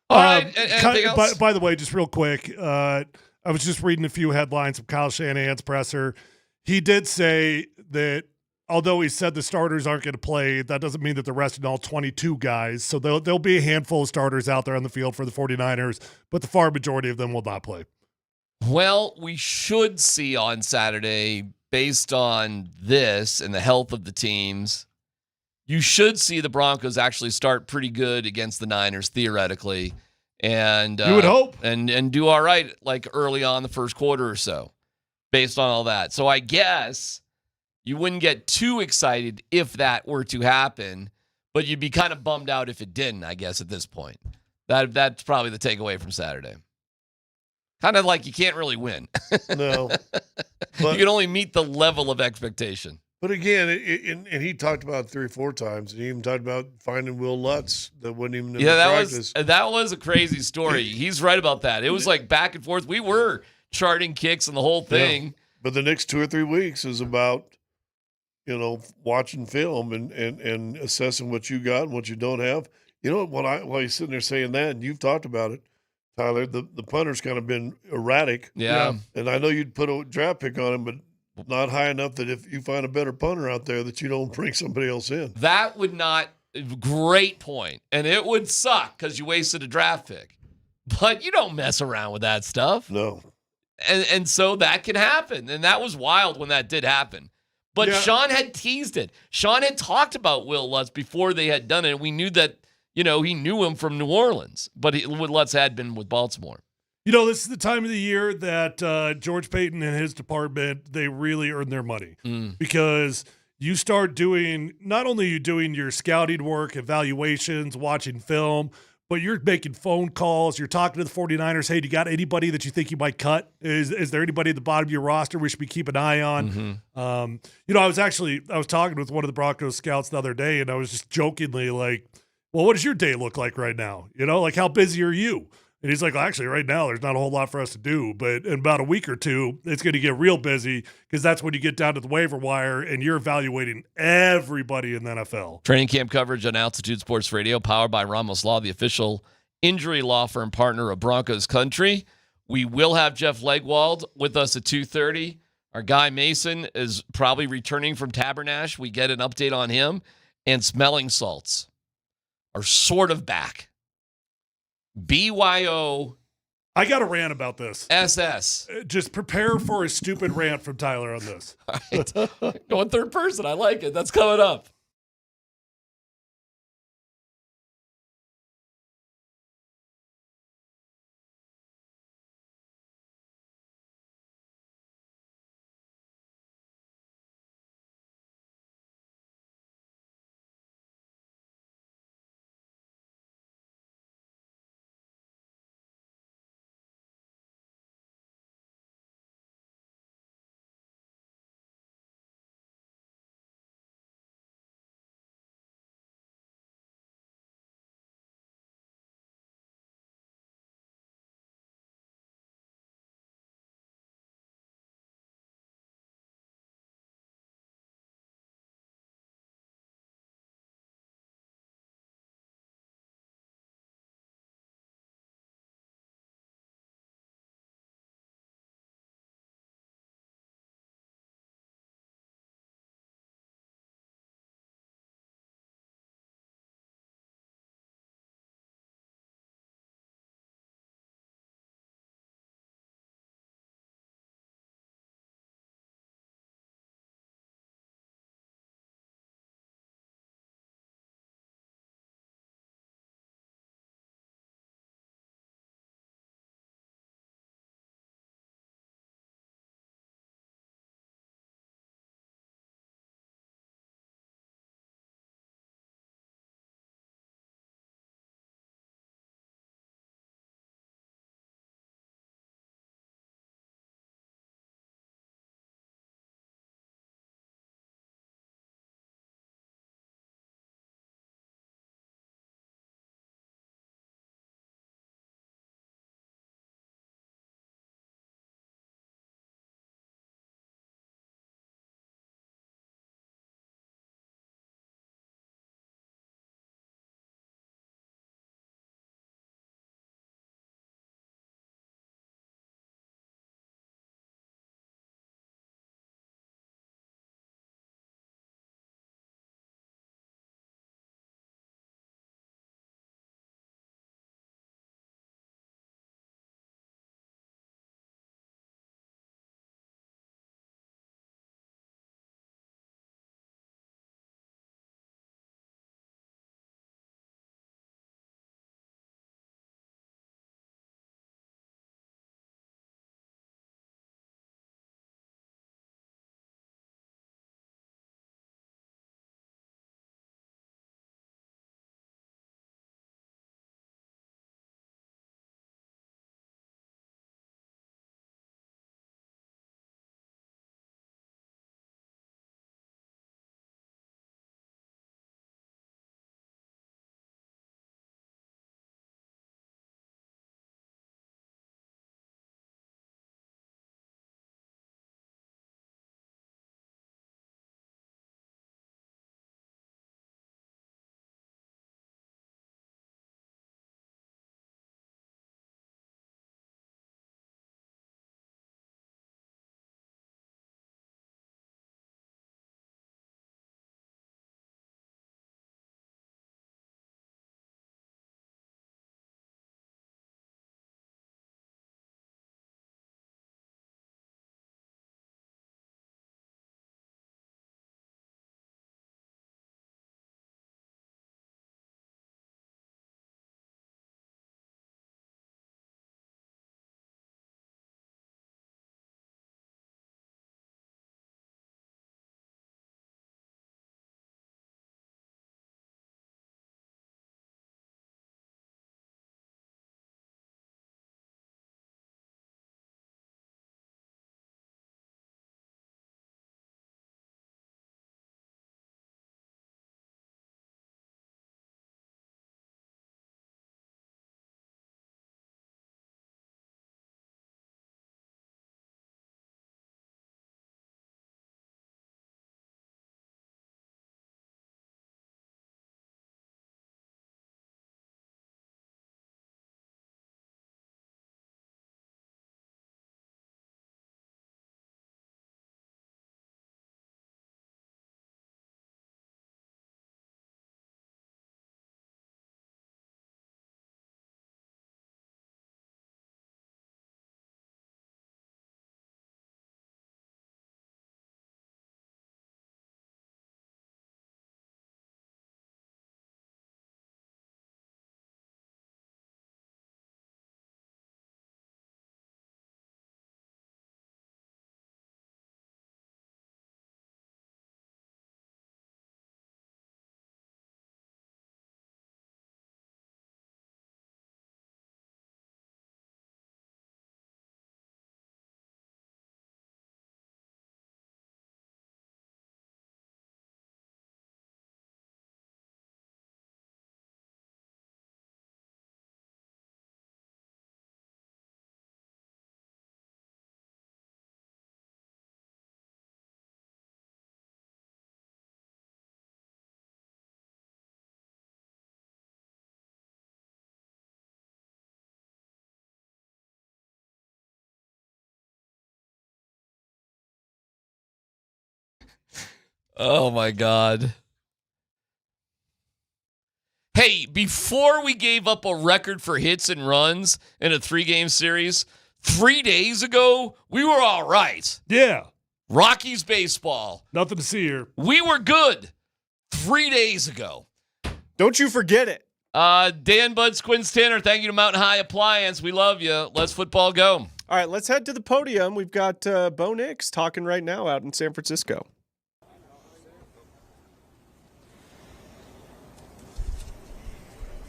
All right. Anything else? By the way, just real quick, I was just reading a few headlines from Kyle Shanahan's presser. He did say that although he said the starters aren't going to play, that doesn't mean that they're resting all 22 guys. So there'll be a handful of starters out there on the field for the 49ers, but the far majority of them will not play. Well, we should see on Saturday, based on this and the health of the teams, you should see the Broncos actually start pretty good against the Niners, theoretically. And you would hope. And do all right, like early on the first quarter or so, based on all that. So I guess you wouldn't get too excited if that were to happen, but you'd be kind of bummed out if it didn't, I guess, at this point. That's probably the takeaway from Saturday. Kind of like you can't really win. No. You can only meet the level of expectation. But again, and he talked about it 3 or 4 times, and he even talked about finding Will Lutz that wasn't even in the practice. That was a crazy story. He's right about that. It was like back and forth. We were charting kicks and the whole thing. Yeah. But the next 2 or 3 weeks is about, watching film and assessing what you got and what you don't have. While he's sitting there saying that, and you've talked about it, Tyler, the punter's kind of been erratic. Yeah. And I know you'd put a draft pick on him, but not high enough that if you find a better punter out there that you don't bring somebody else in. That would not – great point. And it would suck because you wasted a draft pick. But you don't mess around with that stuff. No. And so that can happen. And that was wild when that did happen. But Sean had teased it. Sean had talked about Will Lutz before they had done it. We knew that, he knew him from New Orleans. But Lutz had been with Baltimore. This is the time of the year that George Payton and his department, they really earn their money because you start doing, not only are you doing your scouting work, evaluations, watching film, but you're making phone calls. You're talking to the 49ers. Hey, do you got anybody that you think you might cut? Is there anybody at the bottom of your roster we should be keeping an eye on? Mm-hmm. I was talking with one of the Broncos scouts the other day, and I was just jokingly like, well, what does your day look like right now? How busy are you? And he's like, well, actually, right now, there's not a whole lot for us to do. But in about a week or two, it's going to get real busy because that's when you get down to the waiver wire and you're evaluating everybody in the NFL. Training camp coverage on Altitude Sports Radio, powered by Ramos Law, the official injury law firm partner of Broncos Country. We will have Jeff Legwald with us at 2:30. Our guy Mason is probably returning from Tabernash. We get an update on him. And smelling salts are sort of back. BYO. I got a rant about this. SS. Just prepare for a stupid rant from Tyler on this. All right. Going third person. I like it. That's coming up. Oh, my God. Hey, before we gave up a record for hits and runs in a 3-game series, 3 days ago, we were all right. Yeah. Rockies baseball. Nothing to see here. We were good 3 days ago. Don't you forget it. Dan Buds, Quince Tanner, thank you to Mountain High Appliance. We love you. Let's football go. All right, let's head to the podium. We've got Bo Nix talking right now out in San Francisco.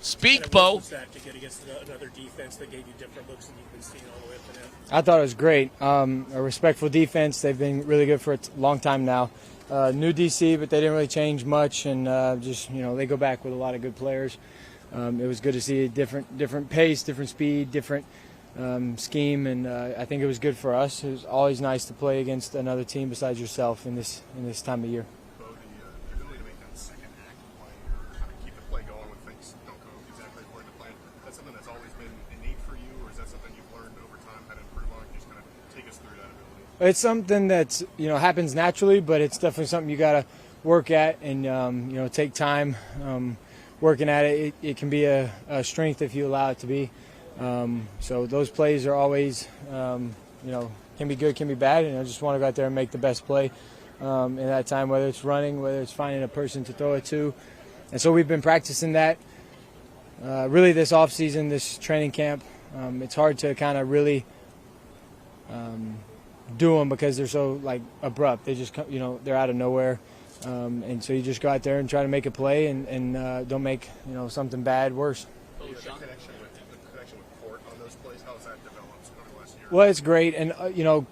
Speak, Bo. To get against another defense that gave you different looks than you've been seeing all the way up to now? I thought it was great. A respectful defense. They've been really good for a long time now. New DC, but they didn't really change much, and they go back with a lot of good players. It was good to see a different pace, different speed, different scheme, and I think it was good for us. It was always nice to play against another team besides yourself in this time of year. Bo, the ability to make that second act play or how to keep the play going when things don't go exactly according to plan, that's something that's always been innate for you, or is that something you've learned over time how to improve on? Can you just kind of take us through that ability? It's something that's happens naturally, but it's definitely something you got to work at and take time working at it. It can be a strength if you allow it to be. So those plays are always can be good, can be bad, and I just want to go out there and make the best play in that time, whether it's running, whether it's finding a person to throw it to. And so we've been practicing that really this off season, this training camp. It's hard to kind of really do them because they're so abrupt. They just they're out of nowhere, and so you just go out there and try to make a play and don't make something bad worse. The connection with Court on those plays, how has that developed over the last year? Well, it's great, and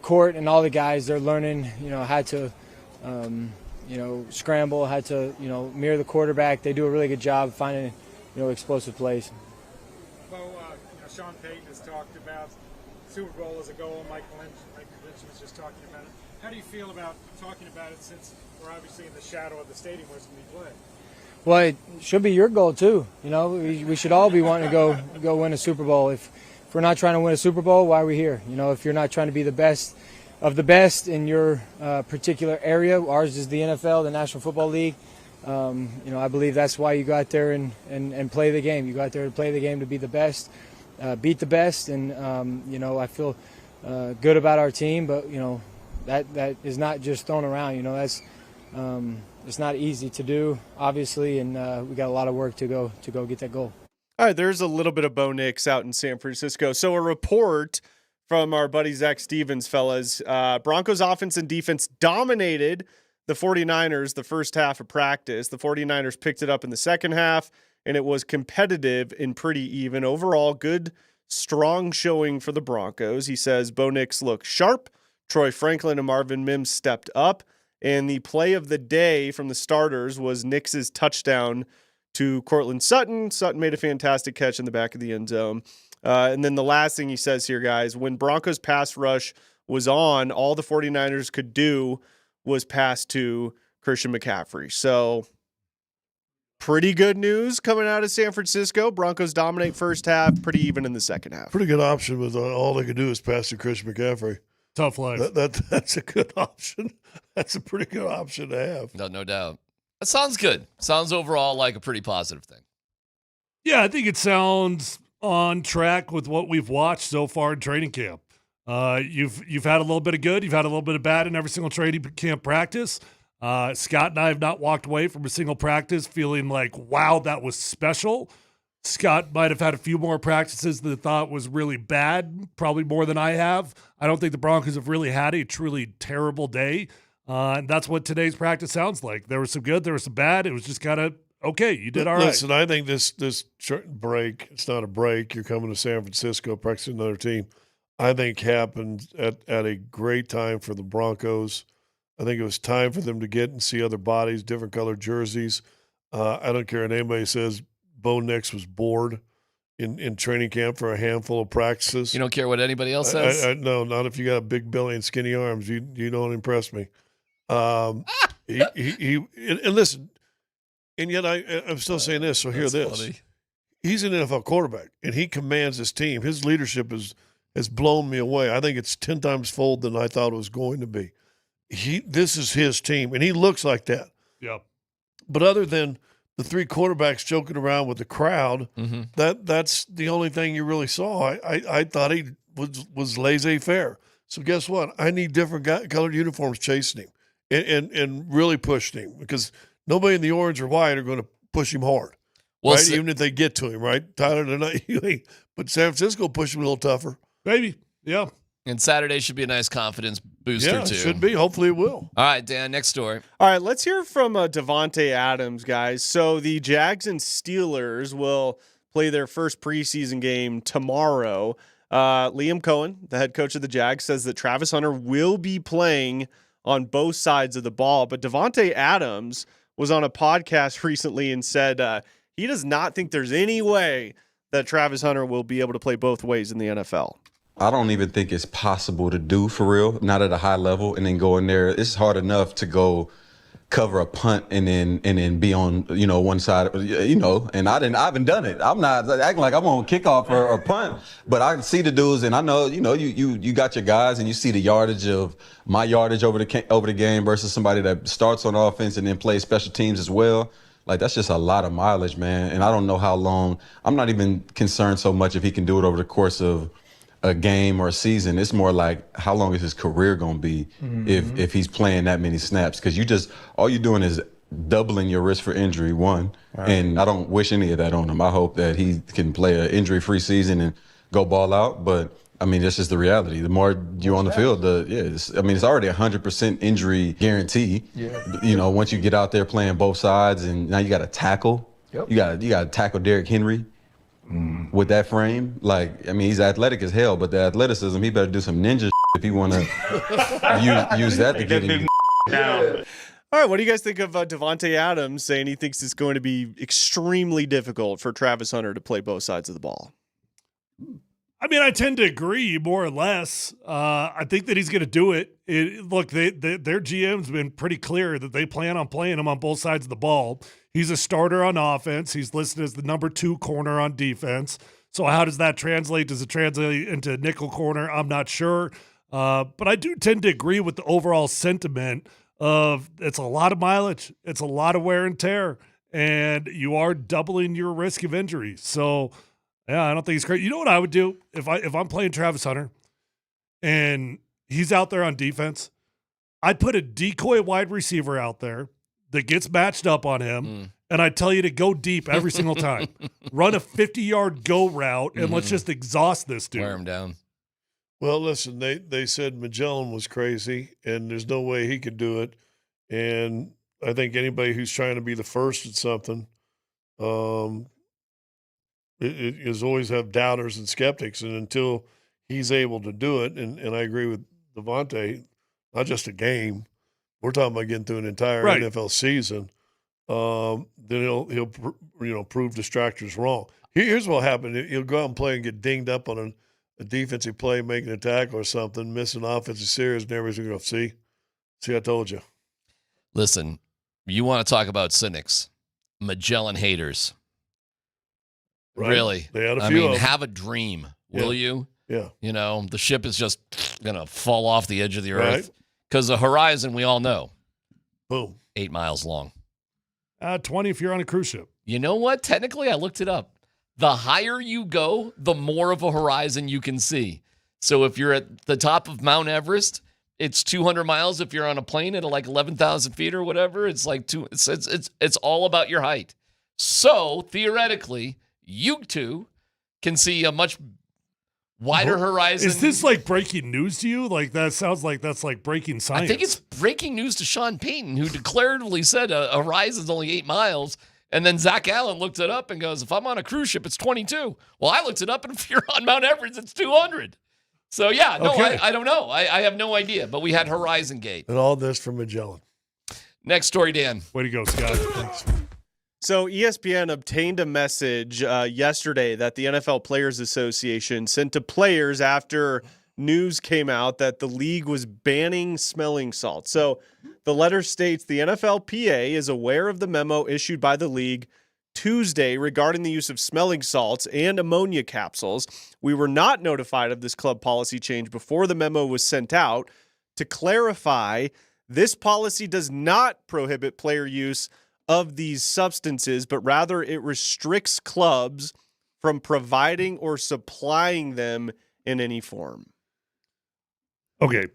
Court and all the guys, they're learning how to scramble, how to mirror the quarterback. They do a really good job finding explosive plays. Bo, Sean Payton has talked about Super Bowl as a goal. Mike Lynch was just talking about it. How do you feel about talking about it since we're obviously in the shadow of the stadium where it's going to be played? Well, it should be your goal too. We should all be wanting to go win a Super Bowl. If we're not trying to win a Super Bowl, why are we here? If you're not trying to be the best of the best in your particular area, ours is the NFL, the National Football League. I believe that's why you go out there and play the game. You go out there to play the game to be the best, beat the best, and I feel good about our team, but that is not just thrown around. That's it's not easy to do, obviously, and we got a lot of work to go get that goal. All right, there's a little bit of Bo Nix out in San Francisco. So a report from our buddy Zach Stevens, fellas. Broncos offense and defense dominated the 49ers the first half of practice. The 49ers picked it up in the second half, and it was competitive and pretty even. Overall, good, strong showing for the Broncos. He says Bo Nix looked sharp. Troy Franklin and Marvin Mims stepped up. And the play of the day from the starters was Nix's touchdown to Cortland Sutton. Sutton made a fantastic catch in the back of the end zone. And then the last thing he says here, guys, when Broncos pass rush was on, all the 49ers could do was pass to Christian McCaffrey. So pretty good news coming out of San Francisco. Broncos dominate first half, pretty even in the second half. Pretty good option with all they could do is pass to Christian McCaffrey. Tough life. That's a good option. That's a pretty good option to have. No doubt. That sounds good. Sounds overall like a pretty positive thing. Yeah, I think it sounds on track with what we've watched so far in training camp. You've had a little bit of good. You've had a little bit of bad in every single training camp practice. Scott and I have not walked away from a single practice feeling like, wow, that was special. Scott might have had a few more practices that thought was really bad, probably more than I have. I don't think the Broncos have really had a truly terrible day. And that's what today's practice sounds like. There was some good, there was some bad. It was just kind of, okay, you did all right. Listen, I think this break, it's not a break. You're coming to San Francisco, practicing another team. I think happened at a great time for the Broncos. I think it was time for them to get and see other bodies, different colored jerseys. I don't care if anybody says Bo Nix was bored in training camp for a handful of practices. You don't care what anybody else says? No, not if you got a big belly and skinny arms. You don't impress me. And listen, and yet I'm still saying this, so hear this. Funny. He's an NFL quarterback, and he commands his team. His leadership has blown me away. I think it's 10 times fold than I thought it was going to be. this is his team, and he looks like that. Yep. But other than the three quarterbacks joking around with the crowd, that's the only thing you really saw. I thought he was laissez-faire. So guess what? I need different colored uniforms chasing him and really pushing him, because nobody in the orange or white are going to push him hard, Well, right? Even if they get to him, right? Tyler, but San Francisco pushed him a little tougher. Maybe, yeah. And Saturday should be a nice confidence booster, Yeah, too. it should be. Hopefully it will. All right, Dan, next story. All right, let's hear from Davante Adams, guys. So the Jags and Steelers will play their first preseason game tomorrow. Liam Cohen, the head coach of the Jags, says that Travis Hunter will be playing on both sides of the ball. But Davante Adams was on a podcast recently and said he does not think there's any way that Travis Hunter will be able to play both ways in the NFL. I don't even think it's possible to do for real, not at a high level, and then go in there. It's hard enough to go cover a punt and then be on, one side, and I haven't done it. I'm not acting like I'm on kickoff or punt, but I see the dudes, and I know, you got your guys, and you see the yardage of my yardage over the game versus somebody that starts on offense and then plays special teams as well. Like, that's just a lot of mileage, man. And I don't know how long. I'm not even concerned so much if he can do it over the course of a game or a season. It's more like, how long is his career going to be if he's playing that many snaps? Because all you're doing is doubling your risk for injury, one. Right. And I don't wish any of that on him. I hope that he can play an injury-free season and go ball out. But, I mean, that's just the reality. The more you're on the field, it's already 100% injury guarantee. Yeah. Once you get out there playing both sides, and now you got to tackle. Yep. You got to tackle Derrick Henry. With that frame, he's athletic as hell, but the athleticism, he better do some ninja if he want to use that to get him down. All right, what do you guys think of Davante Adams saying he thinks it's going to be extremely difficult for Travis Hunter to play both sides of the ball? I mean, I tend to agree more or less. I think that he's going to do it. Look, their GM's been pretty clear that they plan on playing him on both sides of the ball. He's a starter on offense. He's listed as the number 2 corner on defense. So how does that translate? Does it translate into nickel corner? I'm not sure. But I do tend to agree with the overall sentiment of it's a lot of mileage. It's a lot of wear and tear. And you are doubling your risk of injury. So, yeah, I don't think he's great. You know what I would do if I'm playing Travis Hunter and he's out there on defense? I'd put a decoy wide receiver out there that gets matched up on him, and I tell you to go deep every single time. Run a 50-yard go route, and let's just exhaust this dude. Wear him down. Well, listen, they said Magellan was crazy, and there's no way he could do it. And I think anybody who's trying to be the first at something is always have doubters and skeptics. And until he's able to do it, and I agree with Davante, not just a game, we're talking about getting through an entire NFL season. Then he'll prove distractors wrong. Here's what happened: he'll go out and play and get dinged up on a defensive play, making a tackle or something, miss an offensive series, and everybody's going to go, see, I told you. Listen, you want to talk about cynics, Magellan haters. Right. Really? They had a few of them. Have a dream, will you? Yeah. The ship is just going to fall off the edge of the earth. Because the horizon, we all know, boom, 8 miles long. 20 if you're on a cruise ship. You know what? Technically, I looked it up. The higher you go, the more of a horizon you can see. So if you're at the top of Mount Everest, it's 200 miles. If you're on a plane at 11,000 feet or whatever, it's like it's all about your height. So theoretically, you two can see a much wider horizon. Is this like breaking news to you? Like, that sounds like that's like breaking science. I think it's breaking news to Sean Payton, who declaratively said a horizon's only 8 miles. And then Zach Allen looked it up and goes, if I'm on a cruise ship, it's 22. Well, I looked it up, and if you're on Mount Everest, it's 200. So, yeah, no, okay. I don't know. I have no idea. But we had Horizon Gate. And all this from Magellan. Next story, Dan. Way to go, Scott. Thanks. So ESPN obtained a message yesterday that the NFL Players Association sent to players after news came out that the league was banning smelling salts. So the letter states the NFLPA is aware of the memo issued by the league Tuesday regarding the use of smelling salts and ammonia capsules. We were not notified of this club policy change before the memo was sent out. To clarify, This policy does not prohibit player use of these substances, but rather it restricts clubs from providing or supplying them in any form. Okay.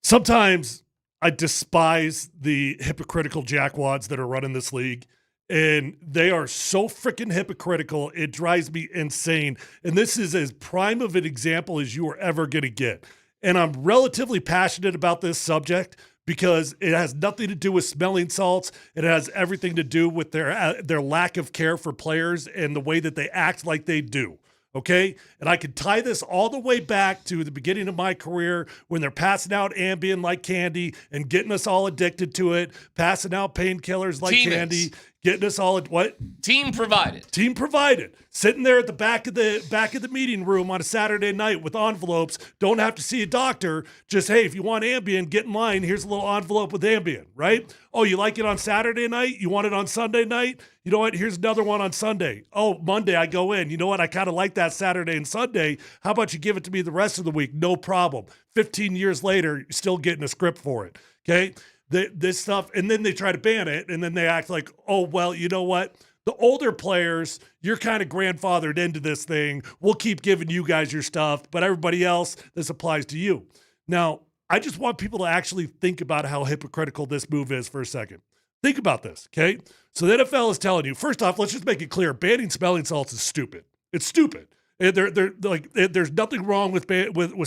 Sometimes I despise the hypocritical jackwads that are running this league, and they are so freaking hypocritical. It drives me insane. And this is as prime of an example as you are ever going to get. And I'm relatively passionate about this subject because it has nothing to do with smelling salts. It has everything to do with their lack of care for players and the way that they act like they do. Okay? And I can tie this all the way back to the beginning of my career when they're passing out Ambien like candy and getting us all addicted to it, passing out painkillers like candy, getting us all what? Team provided. Team provided. Sitting there at the back of the meeting room on a Saturday night with envelopes, don't have to see a doctor. Just, hey, if you want Ambien, get in line. Here's a little envelope with Ambien, right? Oh, you like it on Saturday night? You want it on Sunday night? You know what? Here's another one on Sunday. Oh, Monday I go in. You know what? I kind of like that Saturday and Sunday. How about you give it to me the rest of the week? No problem. 15 years later, you're still getting a script for it, okay? This stuff, and then they try to ban it, and then they act like, oh, well, you know what? The older players, you're kind of grandfathered into this thing. We'll keep giving you guys your stuff, but everybody else, this applies to you. Now, I just want people to actually think about how hypocritical this move is for a second. Think about this, okay? So the NFL is telling you, first off, let's just make it clear, banning smelling salts is stupid. It's stupid. There's nothing wrong with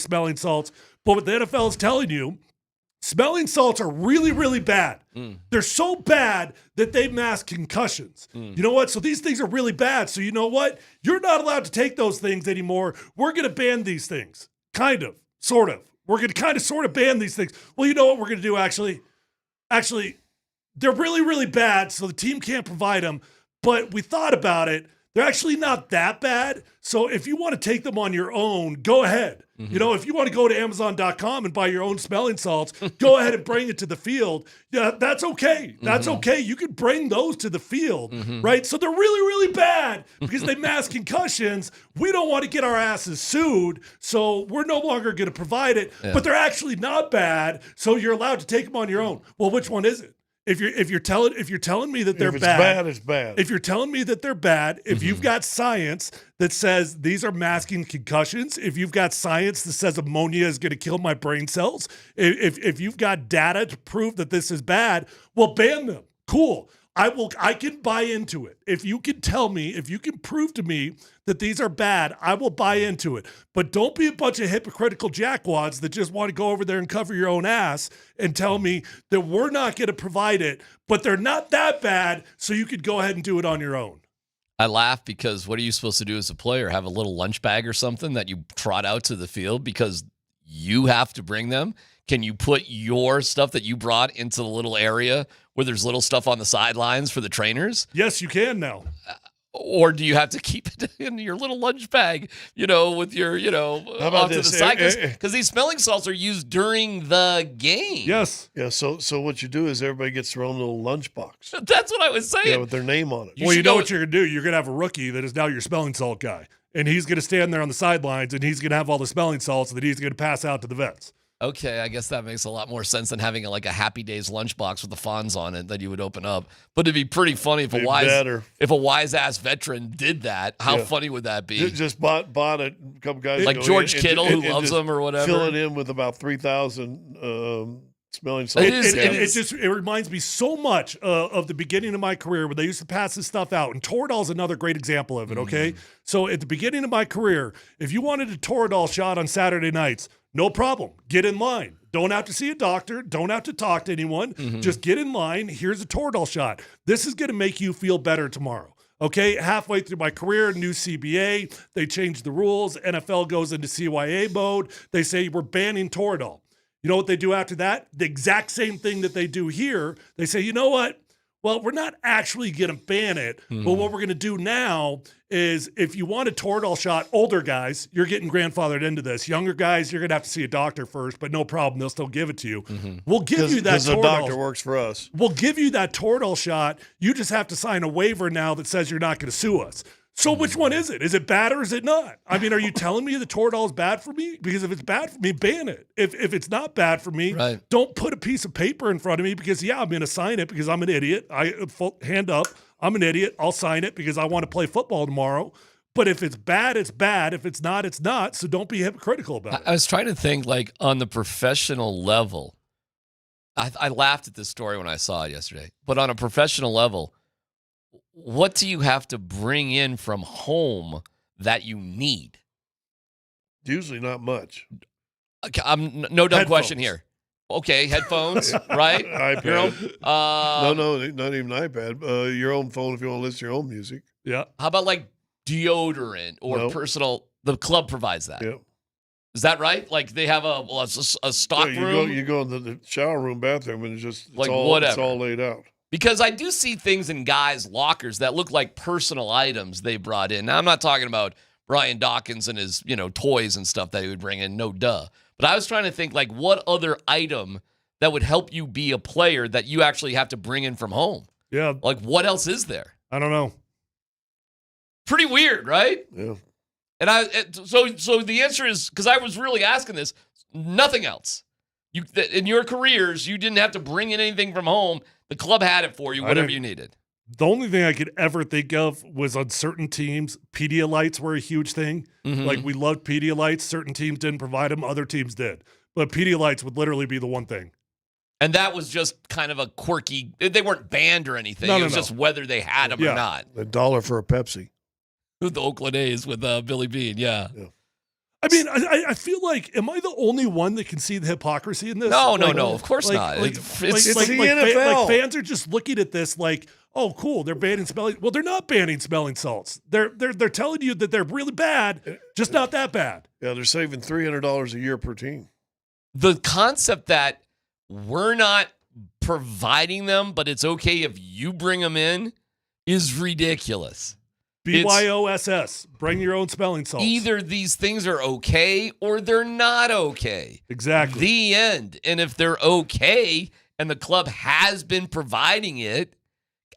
smelling salts, but what the NFL is telling you, smelling salts are really, really bad. They're so bad that they mask concussions. You know what? So these things are really bad. So you know what? You're not allowed to take those things anymore. We're going to ban these things. Kind of. Sort of. We're going to kind of sort of ban these things. Well, you know what we're going to do actually? Actually, they're really, really bad, so the team can't provide them. But we thought about it. They're actually not that bad. So if you want to take them on your own, go ahead. Mm-hmm. You know, if you want to go to Amazon.com and buy your own smelling salts, go ahead and bring it to the field. Yeah, that's okay. That's okay. You can bring those to the field, right? So they're really, really bad because they mask concussions. We don't want to get our asses sued, so we're no longer going to provide it. Yeah. But they're actually not bad, so you're allowed to take them on your own. Well, which one is it? If you're telling me that they're bad, it's bad. If you're telling me that they're bad, if you've got science that says these are masking concussions, if you've got science that says ammonia is going to kill my brain cells, if you've got data to prove that this is bad, well, ban them. Cool. I can buy into it. If you can tell me, if you can prove to me that these are bad, I will buy into it. But don't be a bunch of hypocritical jackwads that just want to go over there and cover your own ass and tell me that we're not going to provide it, but they're not that bad, so you could go ahead and do it on your own. I laugh because what are you supposed to do as a player? Have a little lunch bag or something that you trot out to the field because you have to bring them? Can you put your stuff that you brought into the little area where there's little stuff on the sidelines for the trainers? Yes, you can now. Or do you have to keep it in your little lunch bag, with your, off to the side? Because these smelling salts are used during the game. Yes. Yeah, so what you do is everybody gets their own little lunch box. That's what I was saying. Yeah, with their name on it. You know what you're going to do? You're going to have a rookie that is now your smelling salt guy. And he's going to stand there on the sidelines, and he's going to have all the smelling salts that he's going to pass out to the vets. Okay, I guess that makes a lot more sense than having a Happy Days lunchbox with the Fonz on it that you would open up. But it'd be pretty funny if a wise ass veteran did that. How funny would that be? Just bought a couple guys like George Kittle who loves them or whatever. Fill it in with about 3,000 smelling salts. It reminds me so much of the beginning of my career when they used to pass this stuff out. And Toradol's another great example of it. Okay, so at the beginning of my career, if you wanted a Toradol shot on Saturday nights, no problem. Get in line. Don't have to see a doctor. Don't have to talk to anyone. Just get in line. Here's a Toradol shot. This is going to make you feel better tomorrow. Okay, halfway through my career, new CBA, they changed the rules. NFL goes into CYA mode. They say we're banning Toradol. You know what they do after that? The exact same thing that they do here. They say, you know what? Well, we're not actually going to ban it, but what we're going to do now is if you want a Toradol shot, older guys, you're getting grandfathered into this. Younger guys, you're going to have to see a doctor first, but no problem. They'll still give it to you. We'll give you that Toradol. Because the doctor works for us. We'll give you that Toradol shot. You just have to sign a waiver now that says you're not going to sue us. So which one is it? Is it bad or is it not? I mean, are you telling me the Toradol is bad for me? Because if it's bad for me, ban it. If it's not bad for me, don't put a piece of paper in front of me because, I'm going to sign it because I'm an idiot. Hand up. I'm an idiot. I'll sign it because I want to play football tomorrow. But if it's bad, it's bad. If it's not, it's not. So don't be hypocritical about it. I was trying to think, like, on the professional level. I laughed at this story when I saw it yesterday. But on a professional level, what do you have to bring in from home that you need? Usually not much. No dumb question here. Okay, headphones, right? iPad. Your own, no, not even iPad. Your own phone if you want to listen to your own music. Yeah. How about like deodorant or personal? The club provides that. Yeah. Is that right? Like they have a stock room? You go in the shower room, bathroom, and it's whatever. It's all laid out. Because I do see things in guys' lockers that look like personal items they brought in. Now, I'm not talking about Brian Dawkins and his, toys and stuff that he would bring in. No duh. But I was trying to think, like, what other item that would help you be a player that you actually have to bring in from home? Yeah. Like, what else is there? I don't know. Pretty weird, right? Yeah. And so the answer is, because I was really asking this, nothing else. In your careers, you didn't have to bring in anything from home. The club had it for you, whatever you needed. The only thing I could ever think of was on certain teams, Pedialytes were a huge thing. Mm-hmm. Like we loved Pedialytes. Certain teams didn't provide them. Other teams did. But Pedialytes would literally be the one thing. And that was just kind of a quirky, they weren't banned or anything. It was just whether they had them or not. $1 for a Pepsi. The Oakland A's with Billy Beane, yeah. I mean, I feel like, am I the only one that can see the hypocrisy in this? No, of course not. It's the NFL. Fans are just looking at this like, oh, cool, they're banning smelling. Well, they're not banning smelling salts. They're telling you that they're really bad, just not that bad. Yeah, they're saving $300 a year per team. The concept that we're not providing them, but it's okay if you bring them in, is ridiculous. BYOSS, bring your own smelling salts. Either these things are okay or they're not okay. Exactly. The end. And if they're okay and the club has been providing it,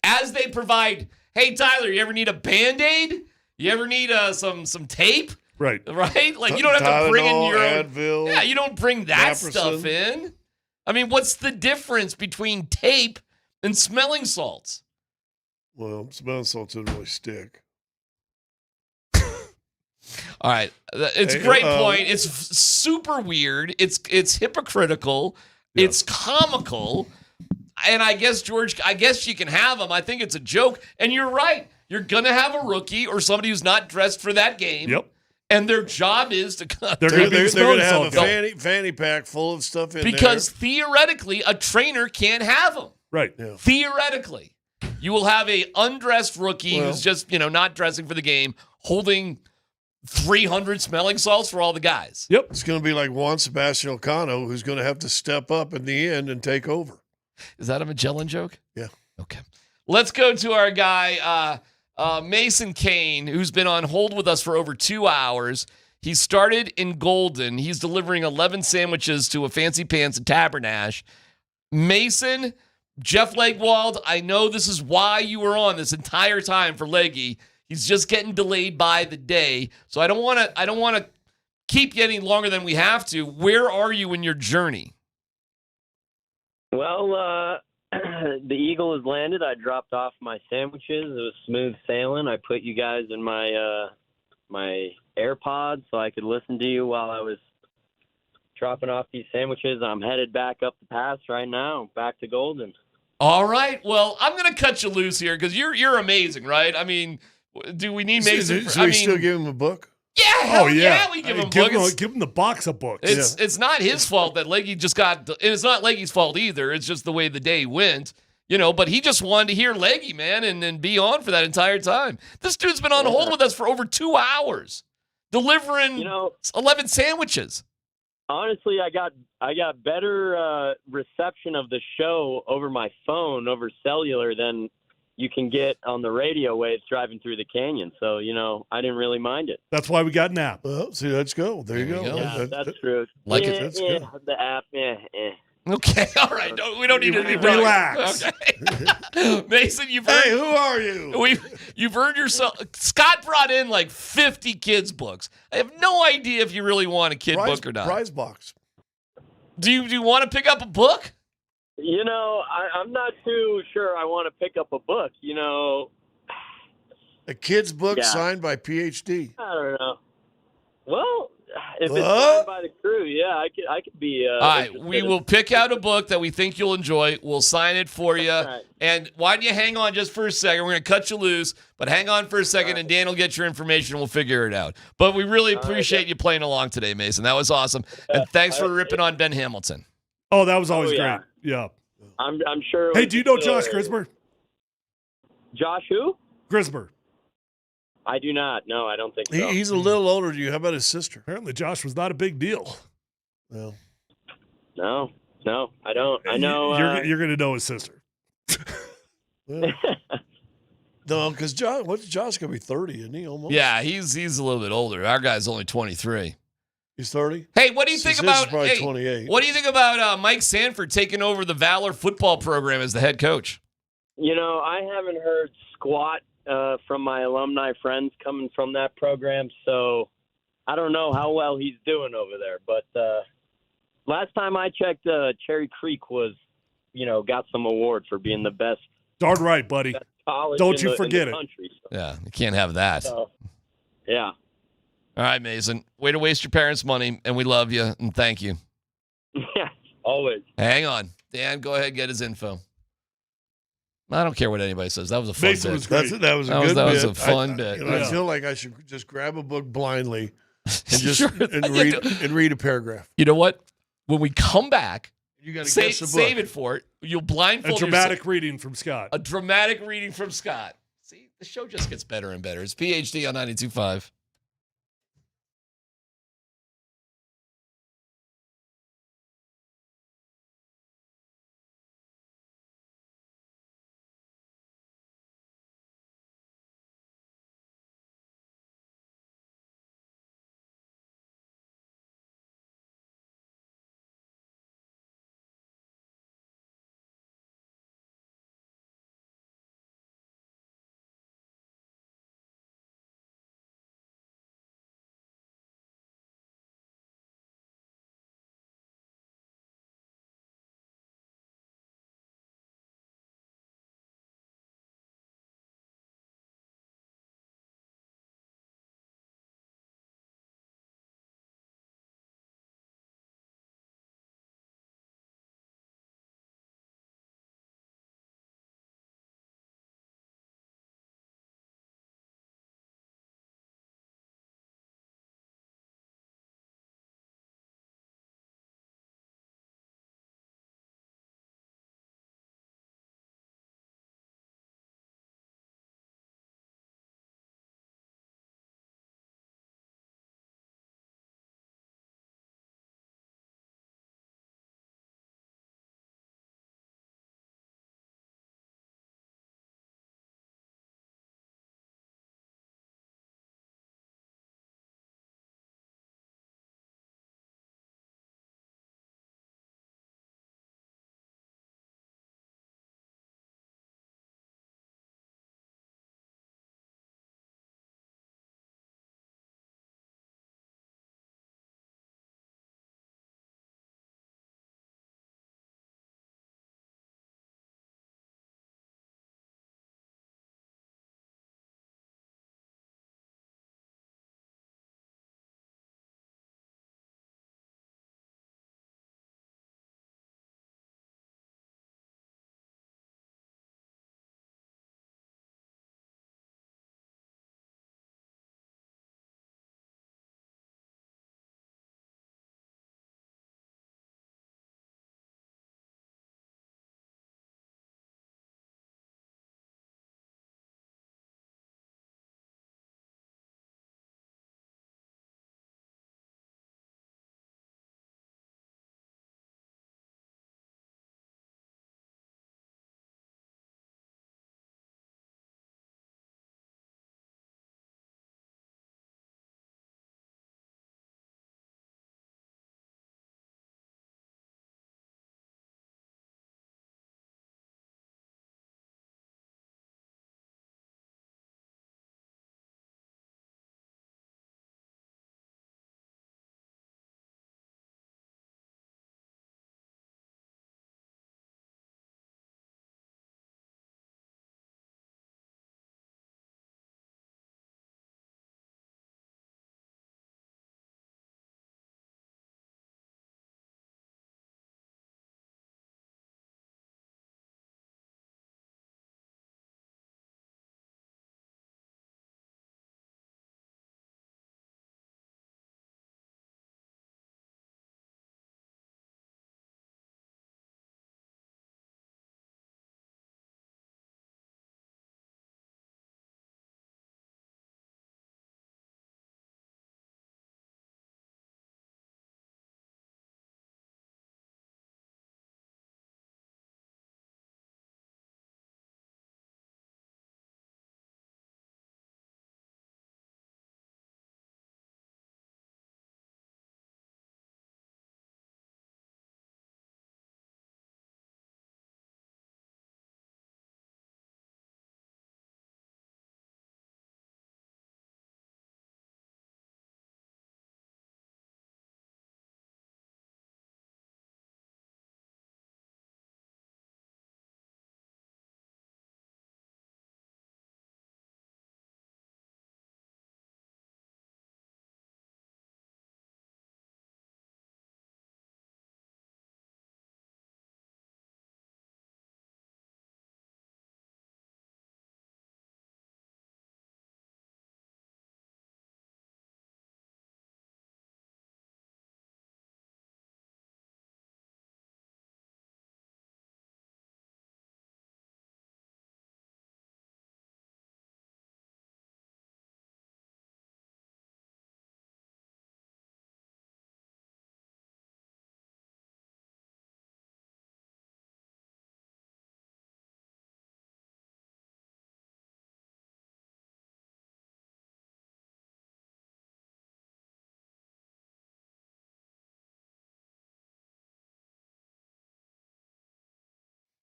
as they provide, hey, Tyler, you ever need a Band-Aid? You ever need some tape? Right. Right? Like, you don't have to bring in your own. Advil, yeah, you don't bring that Naprosyn. stuff in. I mean, what's the difference between tape and smelling salts? Well, smelling salts doesn't really stick. All right. It's a great point. It's super weird. It's hypocritical. Yeah. It's comical. And I guess, George, you can have them. I think it's a joke. And you're right. You're going to have a rookie or somebody who's not dressed for that game. Yep. And their job is to They're going to have a fanny pack full of stuff in because there. theoretically, a trainer can't have them. Right. Yeah. Theoretically. You will have a undressed rookie who's just, not dressing for the game, holding 300 smelling salts for all the guys. Yep. It's going to be like Juan Sebastian Elcano, who's going to have to step up in the end and take over. Is that a Magellan joke? Yeah. Okay. Let's go to our guy, Mason Kane, who's been on hold with us for over 2 hours. He started in Golden. He's delivering 11 sandwiches to a Fancy Pants at Tabernash. Mason, Jeff Legwald, I know this is why you were on this entire time for Leggy. He's just getting delayed by the day. So I don't want to keep you any longer than we have to. Where are you in your journey? Well, the Eagle has landed. I dropped off my sandwiches. It was smooth sailing. I put you guys in my my AirPods so I could listen to you while I was dropping off these sandwiches. I'm headed back up the pass right now, back to Golden. All right. Well, I'm going to cut you loose here because you're amazing, right? I mean, do we need Mason? So we still give him a book? Yeah, hell yeah, we give him books. Give him the box of books. It's not his fault that Leggy just got, and it's not Leggy's fault either. It's just the way the day went, but he just wanted to hear Leggy, man, and be on for that entire time. This dude's been on hold with us for over 2 hours, delivering 11 sandwiches. Honestly, I got better reception of the show over my phone, over cellular, than you can get on the radio waves driving through the canyon. So, I didn't really mind it. That's why we got an app. Well, see, let's go. There you go. Yeah, that's true. Like yeah, it. That's yeah, good. the app, yeah. Okay, all right. No, we don't need to relax. Okay. Mason, Hey, who are you? You've earned yourself. Scott brought in like 50 kids books. I have no idea if you really want a kid book or not. Prize box. Do you want to pick up a book? You know, I'm not too sure I want to pick up a book. You know, a kid's book signed by PhD. I don't know. Well, if it's signed by the crew, yeah, I could be. All right, we will pick out a book that we think you'll enjoy. We'll sign it for you. Right. And why don't you hang on just for a second? We're going to cut you loose, but hang on for a second, and Dan will get your information, and we'll figure it out. But we really appreciate you playing along today, Mason. That was awesome. And thanks for ripping on Ben Hamilton. Oh, that was always great. Yeah. I'm sure. Hey, do you know Josh Grismer? Josh who? Grismer. I do not. No, I don't think so. He's a little older than you. How about his sister? Apparently, Josh was not a big deal. Well, no, I don't. I know. You're going to know his sister. Well, no, because Josh going to be 30, isn't he? Almost. Yeah, he's a little bit older. Our guy's only 23. He's 30. Hey, what do you think about? Probably 28. What do you think about Mike Sanford taking over the Valor football program as the head coach? You know, I haven't heard squat from my alumni friends coming from that program, so I don't know how well he's doing over there. But last time I checked, Cherry Creek was, got some award for being the best. Darn right, buddy. Don't you forget it. Country, so. Yeah, you can't have that. Yeah. All right, Mason. Way to waste your parents' money, and we love you, and thank you. Yeah, always. Hang on. Dan, go ahead and get his info. I don't care what anybody says. That was a fun Mason bit. was great. That was a good bit. That was a fun bit. I feel like I should just grab a book blindly and just read a paragraph. You know what? When we come back, you got to guess the book. Save it for it. You'll blindfold A dramatic reading from Scott. A dramatic reading from Scott. See, the show just gets better and better. It's PhD on 92.5.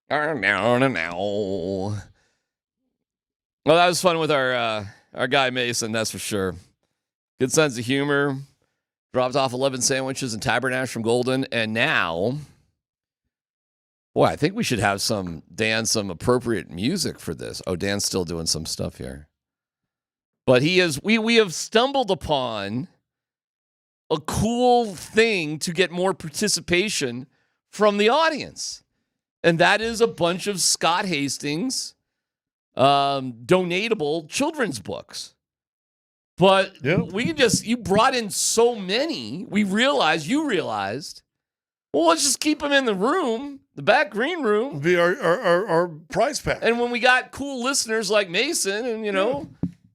Well, that was fun with our guy Mason, that's for sure. Good sense of humor. Dropped off 11 sandwiches and tabernacle from Golden, and now, boy, I think we should have some appropriate music for this. Oh, Dan's still doing some stuff here, but we have stumbled upon a cool thing to get more participation from the audience, and that is a bunch of Scott Hastings donatable children's books. But you brought in so many, you realized, well, let's just keep them in the room, the back green room. Be our prize pack. And when we got cool listeners like Mason, and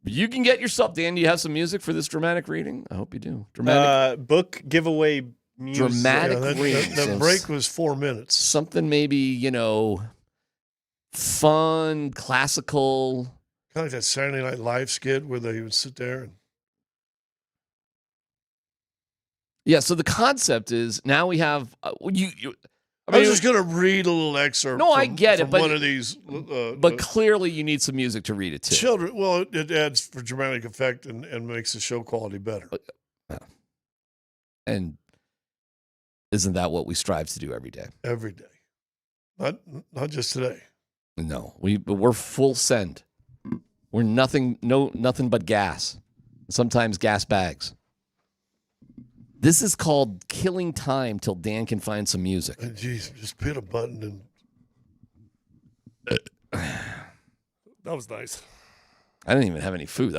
you can get yourself, Dan, do you have some music for this dramatic reading? I hope you do. Dramatic book giveaway music. Dramatic reading. That break was 4 minutes. Something maybe, fun, classical. Kind of like that Saturday Night Live skit where they would sit there. Yeah, so the concept is now we have I was just going to read a little excerpt. No, I get it, but one of these. But clearly, you need some music to read it too. Children, well, it adds for dramatic effect and makes the show quality better. And isn't that what we strive to do every day? Every day, not just today. No, we're full send. We're nothing but gas. Sometimes gas bags. This is called killing time till Dan can find some music. Jeez, just hit a button and that was nice. I didn't even have any food.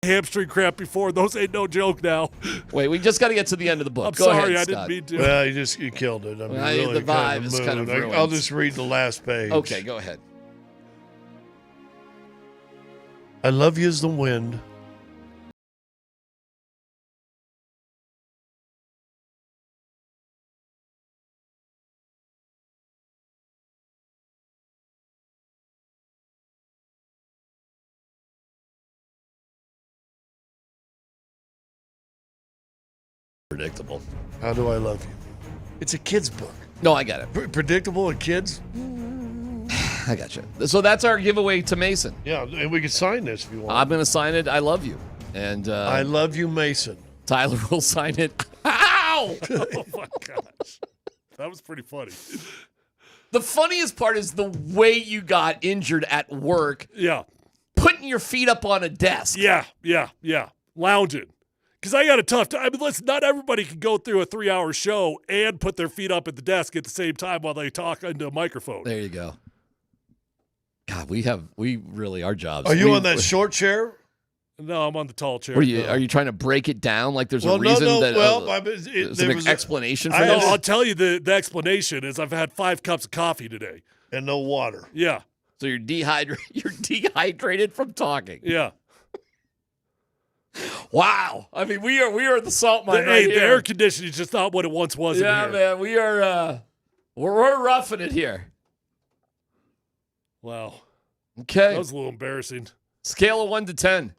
Hamstring cramp before. Those ain't no joke now. Wait, we just got to get to the end of the book. I'm Go sorry, ahead, I didn't mean to. Well, you killed it. I mean, really the vibe is kind of ruined. I'll just read the last page. Okay, go ahead. I love you as the wind. Predictable. How do I love you? It's a kid's book. No, I got it. Predictable and kids? I got you. So that's our giveaway to Mason. Yeah, and we can sign this if you want. I'm going to sign it. I love you. And I love you, Mason. Tyler will sign it. Ow! Oh, my gosh. That was pretty funny. The funniest part is the way you got injured at work. Yeah. Putting your feet up on a desk. Yeah. Lounging. Because I got a tough time. I mean, listen, not everybody can go through a 3-hour show and put their feet up at the desk at the same time while they talk into a microphone. There you go. God, we really, our jobs. Are you on that short chair? No, I'm on the tall chair. What are you trying to break it down? Like there's a reason that there's an explanation for this? I'll tell you the explanation is I've had 5 cups of coffee today. And no water. Yeah. So you're dehydrated from talking. Yeah. Wow. I mean, we are the salt mine The air conditioning is just not what it once was in here. Man, we are we're roughing it here. Wow. Okay. That was a little embarrassing. Scale of 1 to 10.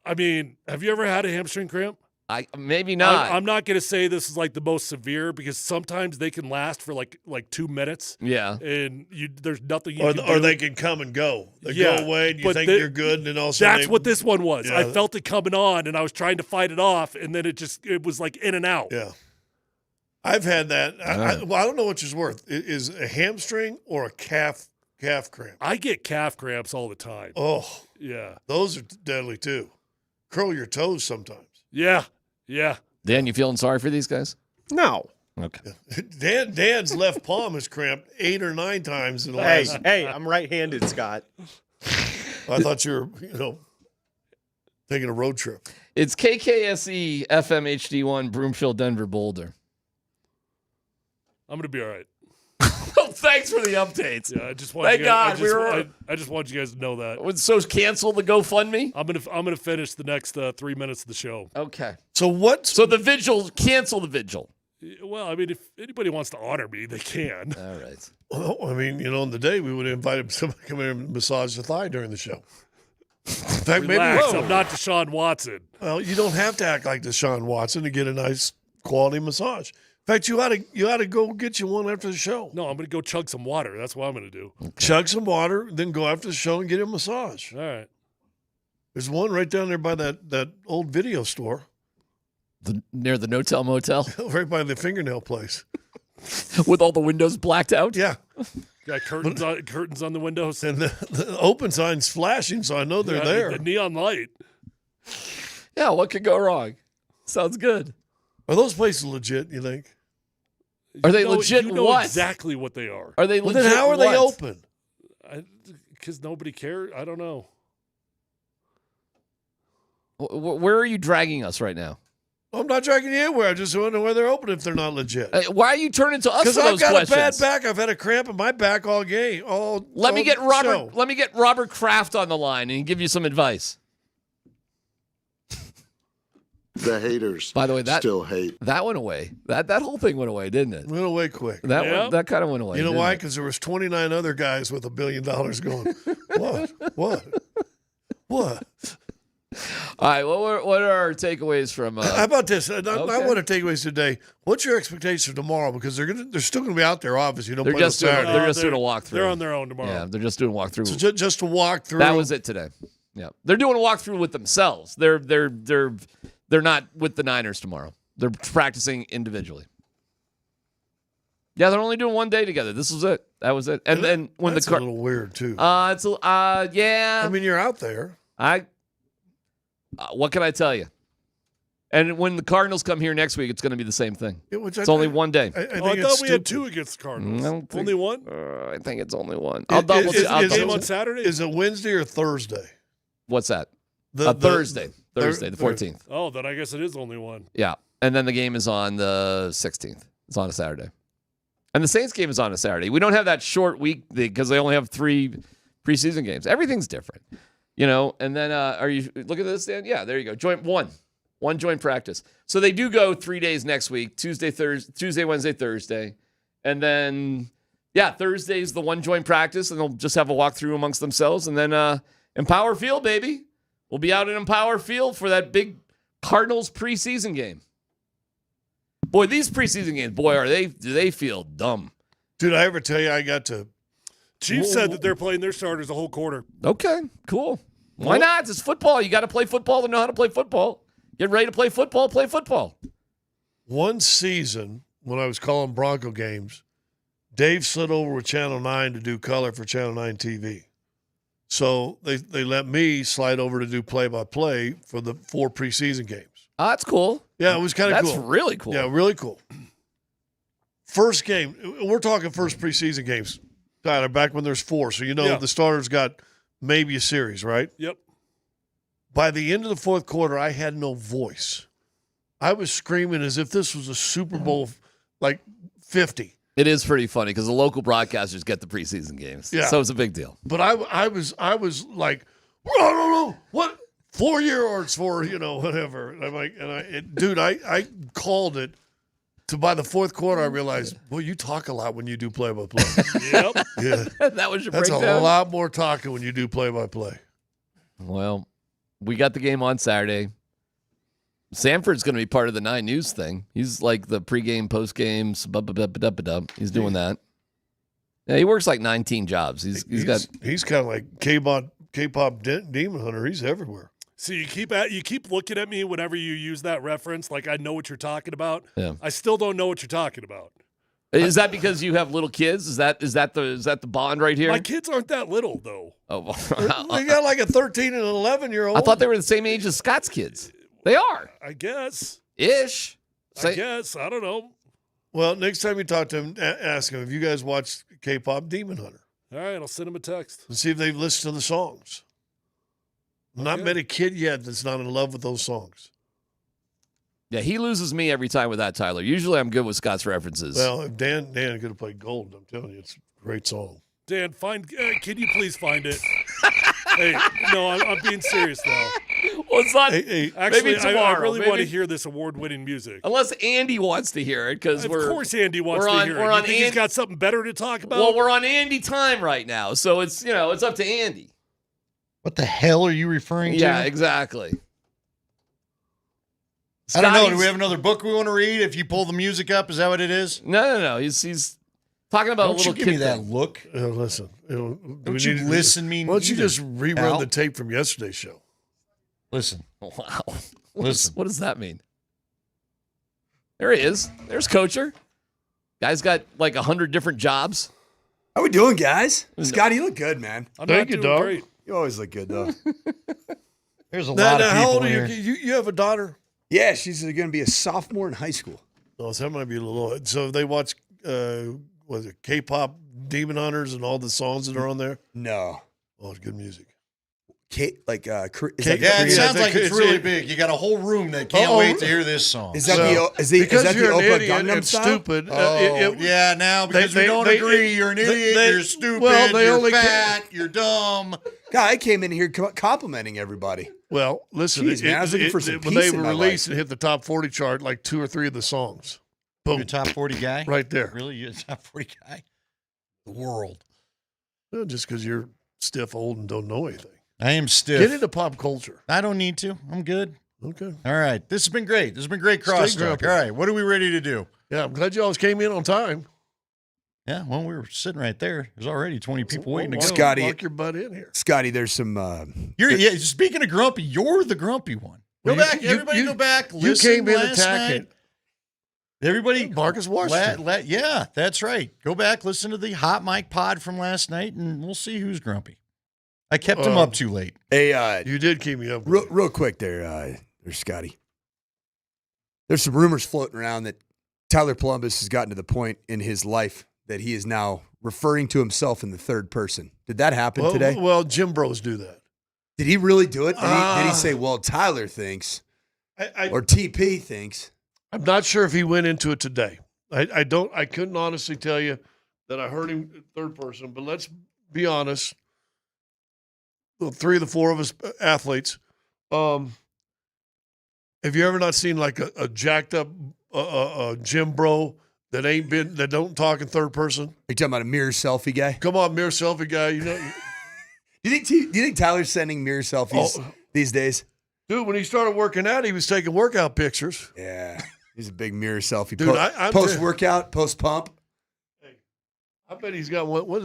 I mean, have you ever had a hamstring cramp? Maybe not. I'm not going to say this is like the most severe because sometimes they can last for like 2 minutes. Yeah. And there's nothing you can do. Or they can come and go. They go away and you think you're good, and then all of a sudden that's what this one was. Yeah. I felt it coming on, and I was trying to fight it off, and then it was like in and out. Yeah. I've had that. I don't know which is worse. Is a hamstring or a calf cramp? I get calf cramps all the time. Oh. Yeah. Those are deadly too. Curl your toes sometimes. Yeah. Yeah. Dan, you feeling sorry for these guys? No. Okay. Dan's left palm is cramped 8 or 9 times in the last. Hey, I'm right-handed, Scott. I thought you were, taking a road trip. It's KKSE FM HD1 Broomfield, Denver, Boulder. I'm gonna be all right. Well, thanks for the updates. Yeah, I just want. Thank God. I just want you guys to know that. So cancel the GoFundMe. I'm gonna finish the next 3 minutes of the show. Okay. So what? So the vigil. Cancel the vigil. Well, I mean, if anybody wants to honor me, they can. All right. Well, I mean, in the day we would have invited somebody to come in and massage the thigh during the show. In fact, Relax, I'm not Deshaun Watson. Well, you don't have to act like Deshaun Watson to get a nice quality massage. In fact, you ought to go get you one after the show. No, I'm going to go chug some water. That's what I'm going to do. Okay. Chug some water, then go after the show and get a massage. All right. There's one right down there by that old video store. Near the No-Tell Motel? Right by the fingernail place. With all the windows blacked out? Yeah. Got curtains on the windows. And the open sign's flashing, so I know they're there. The neon light. Yeah, what could go wrong? Sounds good. Are those places legit, you think? Are they legit you know what? Exactly what they are. Are they legit then how are what? they open? Because nobody cares. I don't know. Where are you dragging us right now? I'm not dragging you anywhere. I just wonder where they're open if they're not legit. Why are you turning to us for those questions? Because I've got a bad back. I've had a cramp in my back all game. Let me get Robert Kraft on the line and give you some advice. The haters, by the way, that still hate. That went away. That whole thing went away, didn't it? Went away quick. That kind of went away. You know why? Because there was 29 other guys with $1 billion going. What? All right. What are our takeaways from? How about this? I want to takeaways today. What's your expectation tomorrow? Because they're still going to be out there. Obviously, they're just doing a walkthrough. They're on their own tomorrow. Yeah, they're just doing a walkthrough. So just to walk through. That was it today. Yeah, they're doing a walkthrough with themselves. They're not with the Niners tomorrow. They're practicing individually. Yeah, they're only doing one day together. This was it. That was it. And then when that's a little weird too. Yeah. I mean, you're out there. What can I tell you? And when the Cardinals come here next week, it's going to be the same thing. It's only one day. I thought we had 2 against the Cardinals. Only one? I think it's only one. Is the game on Saturday? Is it Wednesday or Thursday? What's that? Thursday. Thursday, the 14th. Oh, then I guess it is only one. Yeah. And then the game is on the 16th. It's on a Saturday. And the Saints game is on a Saturday. We don't have that short week because they only have 3 preseason games. Everything's different. And then are you look at this, Dan? Yeah, there you go. One joint practice. So they do go 3 days next week, Tuesday, Wednesday, Thursday. And then, Thursday's the one joint practice, and they'll just have a walkthrough amongst themselves. And then Empower Field, baby. We'll be out in Empower Field for that big Cardinals preseason game. Boy, these preseason games, do they feel dumb. Did I ever tell you I got to... Chiefs said that they're playing their starters the whole quarter. Okay, cool. Why not? It's football. You got to play football to know how to play football. Get ready to play football, play football. One season, when I was calling Bronco games, Dave slid over with Channel 9 to do color for Channel 9 TV. So they let me slide over to do play-by-play for the 4 preseason games. Oh, that's cool. Yeah, it was kind of cool. That's really cool. Yeah, really cool. First game, we're talking first preseason games, Tyler, back when there's 4. So the starters got maybe a series, right? Yep. By the end of the fourth quarter, I had no voice. I was screaming as if this was a Super Bowl, like 50. It is pretty funny because the local broadcasters get the preseason games. Yeah. So it's a big deal. But I was like, I don't know what 4 yards for, whatever. And I'm like, dude, I called it. By the fourth quarter, I realized, well, you talk a lot when you do play-by-play. Yep. Yeah. That was your That's breakdown? a lot more talking when you do play-by-play. Well, we got the game on Saturday. Sanford's going to be part of the 9 News thing. He's like the pregame, postgame, he's doing that. Yeah, he works like 19 jobs. He's kind of like K-pop demon hunter. He's everywhere. So you keep looking at me whenever you use that reference, like I know what you're talking about. Yeah. I still don't know what you're talking about. Is that because you have little kids? Is that the bond right here? My kids aren't that little though. Oh, they got like a 13 and an 11-year-old. I thought they were the same age as Scott's kids. They are. I guess. Ish. I guess. I don't know. Well, next time you talk to him, ask him, have you guys watched K-pop Demon Hunter? All right, I'll send him a text. And see if they've listened to the songs. Not met a kid yet that's not in love with those songs. Yeah, he loses me every time with that, Tyler. Usually I'm good with Scott's references. Well, if Dan could have played Gold, I'm telling you, it's a great song. Dan, can you please find it? Hey, no, I'm being serious now. Well, it's not. Hey, actually, maybe tomorrow. I really want to hear this award-winning music. Unless Andy wants to hear it, because of course Andy wants to hear it. You think he's got something better to talk about? Well, we're on Andy time right now, so it's it's up to Andy. What the hell are you referring to? Yeah, exactly. I don't know. Do we have another book we want to read? If you pull the music up, is that what it is? No. He's talking about Don't a little you give kid me that thing. look. Listen. Don't you listen me? Why don't you either, just rerun pal? the tape from yesterday's show? Listen. Wow. Listen. What does that mean? There he is. There's Coacher. Guy's got like 100 different jobs. How we doing, guys? Scotty, you look good, man. Thank you, dog. Great. You always look good, though. There's a lot of people how old are here. You have a daughter? Yeah, she's going to be a sophomore in high school. Oh, so that might be a little. So they watch, was it K-pop Demon Hunters and all the songs that are on there? No. Oh, it's good music. Yeah, it sounds like it's really big. You got a whole room that can't wait to hear this song. Is that the Opa Gangnam style? Stupid. Yeah, now because we don't agree, you're an idiot, you're stupid, you're fat, you're dumb. God, I came in here complimenting everybody. Well, listen, Jeez, man, I was looking for some when peace they in were my released life. and hit the top 40 chart, like 2 or 3 of the songs. Boom. You're a top 40 guy? Right there. Really? You're a top 40 guy? The world. Well, just because you're stiff, old, and don't know anything. I am stiff. Get into pop culture. I don't need to. I'm good. Okay. All right. This has been great. This has been great crosstalk. All right. What are we ready to do? Yeah, I'm glad you always came in on time. Yeah, well, we were sitting right there. There's already 20 people waiting to go. Scotty, Walk your butt in here. Scotty, there's some. Speaking of grumpy, you're the grumpy one. Go back. Everybody go back. Listen. You came in last attacking. night. Everybody. Marcus Washington. Yeah, that's right. Go back, listen to the Hot Mic pod from last night, and we'll see who's grumpy. I kept him up too late. Hey, you did keep me up. Real quick there's Scotty. There's some rumors floating around that Tyler Polumbus has gotten to the point in his life that he is now referring to himself in the third person. Did that happen today? Well, Jim Bros do that. Did he really do it? Did he say, well, Tyler thinks, or TP thinks? I'm not sure if he went into it today. I couldn't honestly tell you that I heard him in third person, but let's be honest. The 3 of the 4 of us athletes. Have you ever not seen like a jacked up gym bro that don't talk in third person? Are you talking about a mirror selfie guy? Come on, mirror selfie guy. You know. Do you think Tyler's sending mirror selfies these days? Dude, when he started working out, he was taking workout pictures. Yeah, he's a big mirror selfie. Dude, post workout, post pump. Hey, I bet he's got one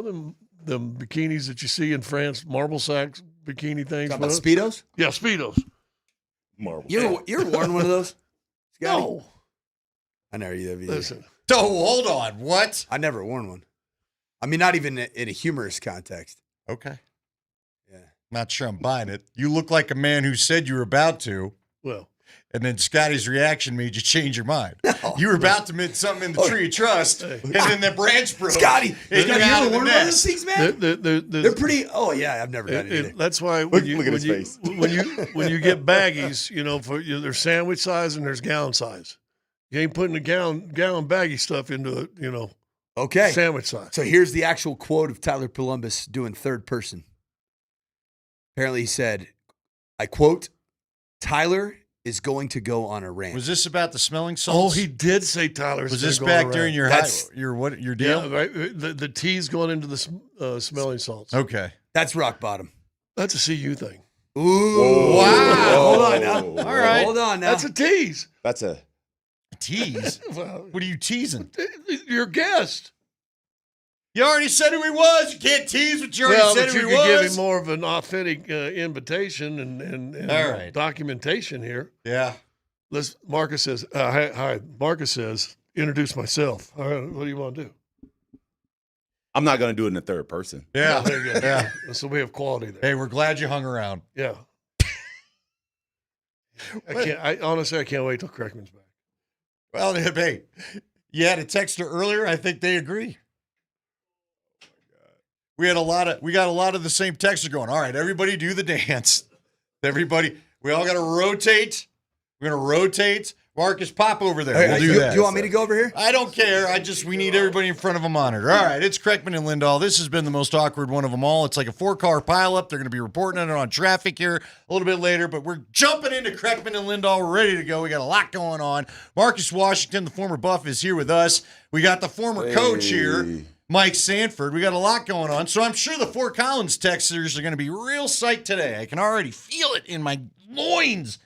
of them bikinis that you see in France, marble sacks bikini things. Talking about Speedos? Yeah, Speedos. Marble. You ever worn one of those? Scotty? No. I never either. Listen. Oh, hold on. What? I never worn one. I mean, not even in a humorous context. Okay. Yeah. Not sure I'm buying it. You look like a man who said you were about to. Well, And then Scotty's reaction made you change your mind. No, you were about to admit something in the tree of trust, and then the branch broke. Scotty, and you're out of the one of those things, man? They're pretty. Oh yeah, I've never done it either. That's why look at his face. when you get baggies, there's sandwich size and there's gallon size. You ain't putting the gallon baggie stuff into sandwich size. So here's the actual quote of Tyler Polumbus doing third person. Apparently he said, I quote, "Tyler is going to go on a rant." Was this about the smelling salts? Oh, he did say Tyler. Was this back during your deal? Yeah, right. The tea's going into the smelling salts. Okay. That's rock bottom. That's a CU thing. Ooh. Wow. Hold on now. All right. Hold on now. That's a tease. That's a tease. Well, what are you teasing? Your guest. You already said who he was. You can't tease what you already said who he was. You could give him more of an authentic invitation and all right. documentation here. Yeah. Marcus says, hi. Marcus says, introduce myself. All right, what do you want to do? I'm not going to do it in the third person. Yeah. There you go. Yeah. So we have quality there. Hey, we're glad you hung around. Yeah. Honestly, I can't wait till Kreckman's back. Well, hey, you had a texter earlier. I think they agree. We got a lot of the same texters going. All right, everybody do the dance. Everybody, we all got to rotate. We're going to rotate. Marcus, pop over there. We'll do that. Do you want me to go over here? I don't care. We need everybody in front of a monitor. All right, it's Kreckman and Lindahl. This has been the most awkward one of them all. It's like a 4-car pileup. They're going to be reporting on it on traffic here a little bit later, but we're jumping into Kreckman and Lindahl. We're ready to go. We got a lot going on. Marcus Washington, the former Buff, is here with us. We got the former coach here, Mike Sanford. We got a lot going on. So I'm sure the Fort Collins Texans are going to be real psyched today. I can already feel it in my loins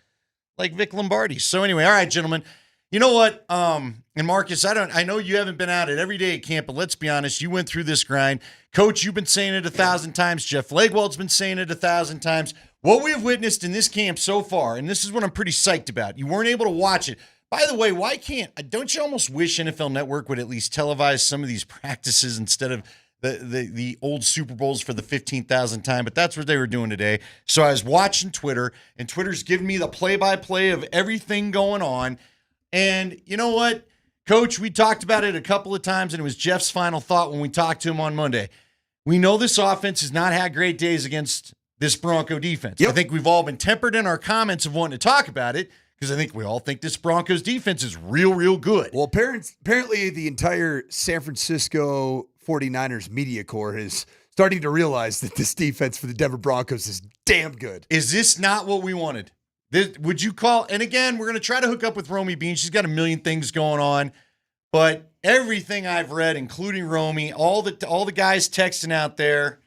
like Vic Lombardi. So anyway, all right, gentlemen. You know what? And Marcus, I know you haven't been out at every day at camp, but let's be honest, you went through this grind. Coach, you've been saying it 1,000 times. Jeff Legwold's been saying it 1,000 times. What we've witnessed in this camp so far, and this is what I'm pretty psyched about. You weren't able to watch it. By the way, don't you almost wish NFL Network would at least televise some of these practices instead of the old Super Bowls for the 15,000th time? But that's what they were doing today. So I was watching Twitter, and Twitter's giving me the play-by-play of everything going on. And you know what, Coach, we talked about it a couple of times, and it was Jeff's final thought when we talked to him on Monday. We know this offense has not had great days against this Bronco defense. Yep. I think we've all been tempered in our comments of wanting to talk about it, because I think we all think this Broncos defense is real, real good. Well, apparently the entire San Francisco 49ers media corps is starting to realize that this defense for the Denver Broncos is damn good. Is this not what we wanted? Would you call, and again, we're going to try to hook up with Romy Bean. She's got a million things going on, but everything I've read, including Romy, all the guys texting out there,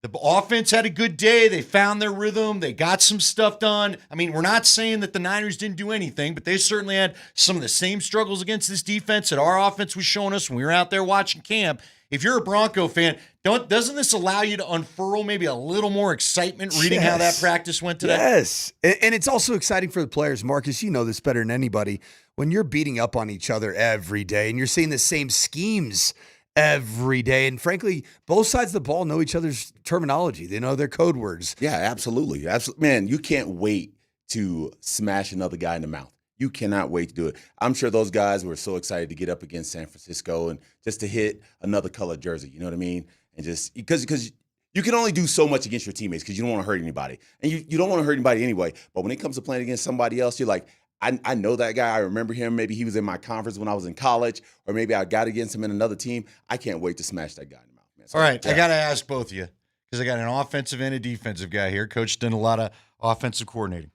the offense had a good day. They found their rhythm. They got some stuff done. I mean, we're not saying that the Niners didn't do anything, but they certainly had some of the same struggles against this defense that our offense was showing us when we were out there watching camp. If you're a Bronco fan, doesn't this allow you to unfurl maybe a little more excitement reading how that practice went today? Yes, and it's also exciting for the players. Marcus, you know this better than anybody. When you're beating up on each other every day and you're seeing the same schemes every day, and frankly, both sides of the ball know each other's terminology. They know their code words. Yeah, absolutely. Man, you can't wait to smash another guy in the mouth. You cannot wait to do it. I'm sure those guys were so excited to get up against San Francisco and just to hit another colored jersey. You know what I mean? And just because you can only do so much against your teammates because you don't want to hurt anybody. And you don't want to hurt anybody anyway. But when it comes to playing against somebody else, you're like, I know that guy. I remember him. Maybe he was in my conference when I was in college, or maybe I got against him in another team. I can't wait to smash that guy in the mouth, man. So, all right, yeah. I got to ask both of you because I got an offensive and a defensive guy here. Coach done a lot of offensive coordinating.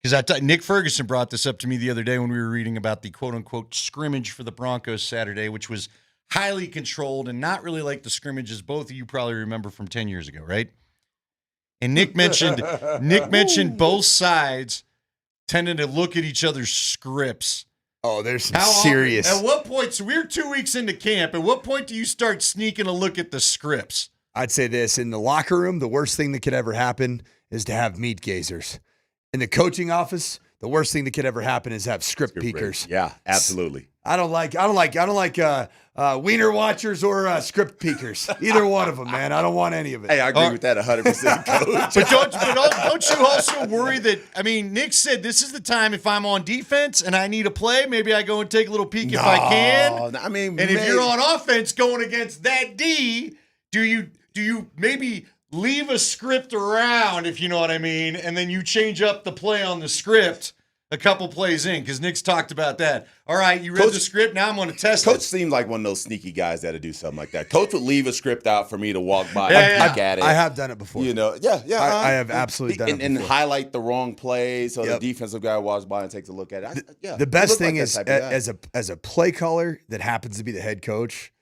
Because Nick Ferguson brought this up to me the other day when we were reading about the quote-unquote scrimmage for the Broncos Saturday, which was highly controlled and not really like the scrimmages both of you probably remember from 10 years ago, right? And Nick mentioned both sides tended to look at each other's scripts. Oh, there's some serious. At what point, so we're 2 weeks into camp, at what point do you start sneaking a look at the scripts? I'd say this, in the locker room, the worst thing that could ever happen is to have meat gazers. In the coaching office, the worst thing that could ever happen is have script peekers. Yeah, absolutely. I don't like wiener watchers or script peekers. Either one of them, man. I don't want any of it. Hey, I agree with that 100%, Coach. But don't you also worry that, I mean, Nick said this is the time if I'm on defense and I need a play, maybe I go and take a little peek if I can. I mean, and if you're on offense going against that D, do you maybe leave a script around, if you know what I mean, and then you change up the play on the script a couple plays in, because Nick's talked about that. All right, you read the script, now I'm going to test Coach it. seemed like one of those sneaky guys that'll do something like that. Coach would leave a script out for me to walk by and peek at it. I have done it before. You know, yeah. I have absolutely done it and before. highlight the wrong play so the defensive guy walks by and takes a look at it. The best thing is, as a play caller that happens to be the head coach,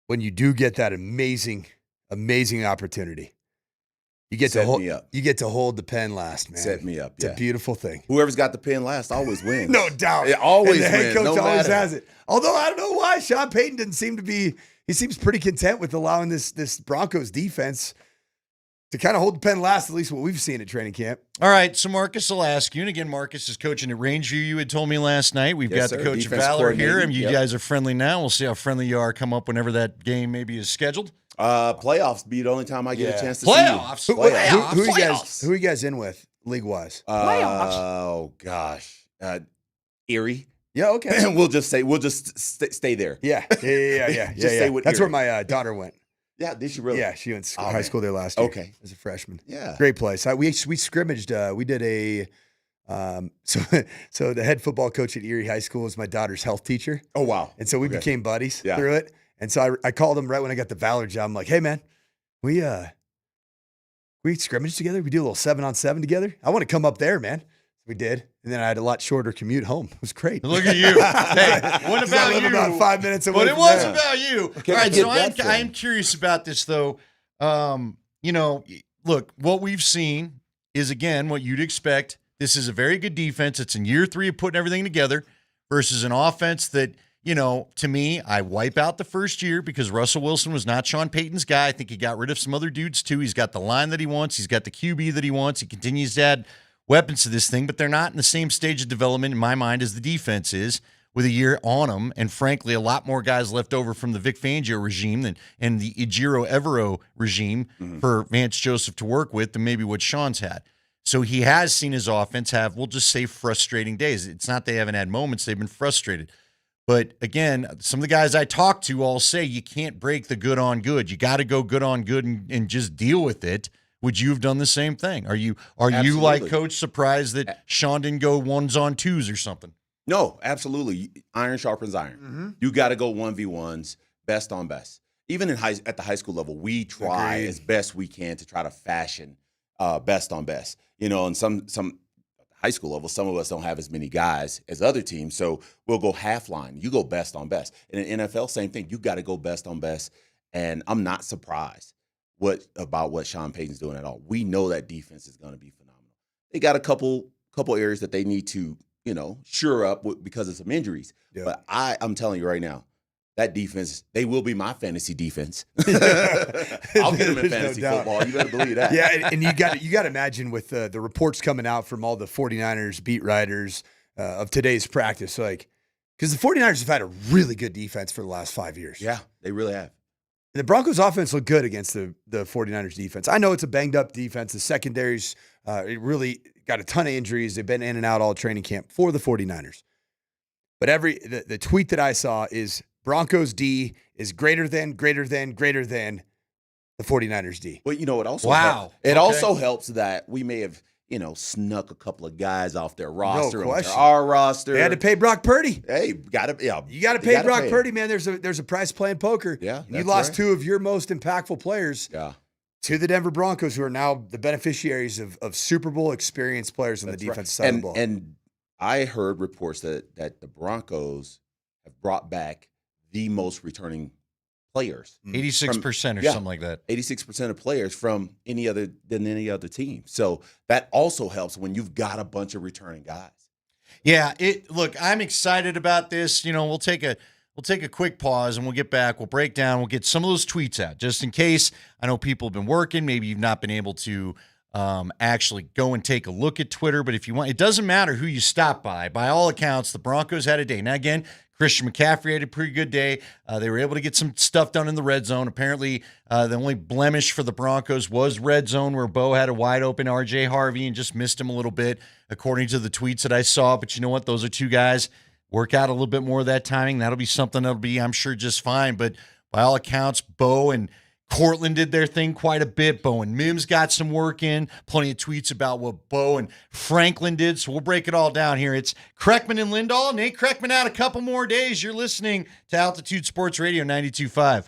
when you do get that amazing opportunity. You get to hold the pen last, man. Set me up. It's a beautiful thing. Whoever's got the pen last always wins. No doubt. It always and the head wins. coach No always matter. has it. Although I don't know why Sean Payton didn't seem to be. He seems pretty content with allowing this Broncos defense to kind of hold the pen last, at least what we've seen at training camp. All right, so Marcus will ask you, and again, Marcus is coaching at Rangeview. You had told me last night. We've got the coach of Valor here, and you guys are friendly now. We'll see how friendly you are come up whenever that game maybe is scheduled. Playoffs be the only time I get a chance to playoffs. see you. Who are you guys in with league wise? Oh gosh, Erie. Yeah, okay. We'll just stay there. Yeah. Stay with That's Erie. where my daughter went. Yeah, did she really? Yeah, she went to high school there last year. Okay, as a freshman. Yeah, great place. We scrimmaged. We did a. So the head football coach at Erie High School was my daughter's health teacher. Oh wow! And so we became buddies through it. And so I called him right when I got the Valor job. I'm like, hey man, we scrimmaged together. We do a little 7-on-7 together. I want to come up there, man. We did. And then I had a lot shorter commute home. It was great. Look at you. Hey, what about you? About 5 minutes away. But it from was there. about you. All right, so I am curious about this though. Look, what we've seen is again what you'd expect. This is a very good defense. It's in year 3 of putting everything together versus an offense that, to me, I wipe out the first year because Russell Wilson was not Sean Payton's guy. I think he got rid of some other dudes too. He's got the line that he wants. He's got the QB that he wants. He continues to add weapons to this thing, but they're not in the same stage of development in my mind as the defense is with a year on them. And frankly, a lot more guys left over from the Vic Fangio regime and the Ejiro Evero regime for Vance Joseph to work with than maybe what Sean's had. So he has seen his offense have, we'll just say, frustrating days. It's not they haven't had moments. They've been frustrated. But again, some of the guys I talk to all say you can't break the good on good. You got to go good on good and just deal with it. Would you have done the same thing? Are you like Coach surprised that Sean didn't go 1s-on-2s or something? No, absolutely. Iron sharpens iron. Mm-hmm. You got to go 1v1s, best on best. Even at the high school level, we try as best we can to try to fashion best on best. And some high school level, some of us don't have as many guys as other teams, so we'll go half line. You go best on best. In the NFL, same thing. You got to go best on best, and I'm not surprised about what Sean Payton's doing at all. We know that defense is going to be phenomenal. They got a couple areas that they need to shore up because of some injuries. Yeah. But I'm telling you right now, that defense, they will be my fantasy defense. I'll get them in fantasy football. You better believe that. Yeah, and you got to imagine with the reports coming out from all the 49ers beat writers of today's practice, because the 49ers have had a really good defense for the last 5 years. Yeah, they really have. And the Broncos offense looked good against the 49ers defense. I know it's a banged up defense. The secondaries it really got a ton of injuries. They've been in and out all training camp for the 49ers. But the tweet that I saw is Broncos D is greater than the 49ers D. Well, it also also helps that we may have snuck a couple of guys off their roster onto our roster. They had to pay Brock Purdy. Hey, you got to pay Brock Purdy, man. There's a price playing poker. Yeah, you lost 2 of your most impactful players. Yeah. To the Denver Broncos, who are now the beneficiaries of Super Bowl experienced players on the defensive side of the ball. And I heard reports that the Broncos have brought back the most returning players. 86% or something like that. 86% of players from any other team. So that also helps when you've got a bunch of returning guys. Yeah, look, I'm excited about this. We'll take a quick pause and we'll get back. We'll break down. We'll get some of those tweets out just in case. I know people have been working. Maybe you've not been able to actually go and take a look at Twitter. But if you want, it doesn't matter who you stop by. By all accounts, the Broncos had a day. Now, again, Christian McCaffrey had a pretty good day. They were able to get some stuff done in the red zone. Apparently, the only blemish for the Broncos was red zone, where Bo had a wide open RJ Harvey and just missed him a little bit, according to the tweets that I saw. But you know what? Those are two guys. Work out a little bit more of that timing. That'll be something that'll be, I'm sure, just fine. But by all accounts, Bo and Cortland did their thing quite a bit. Bo and Mims got some work in. Plenty of tweets about what Bo and Franklin did. So we'll break it all down here. It's Kreckman and Lindahl. Nate Kreckman out a couple more days. You're listening to Altitude Sports Radio 92.5.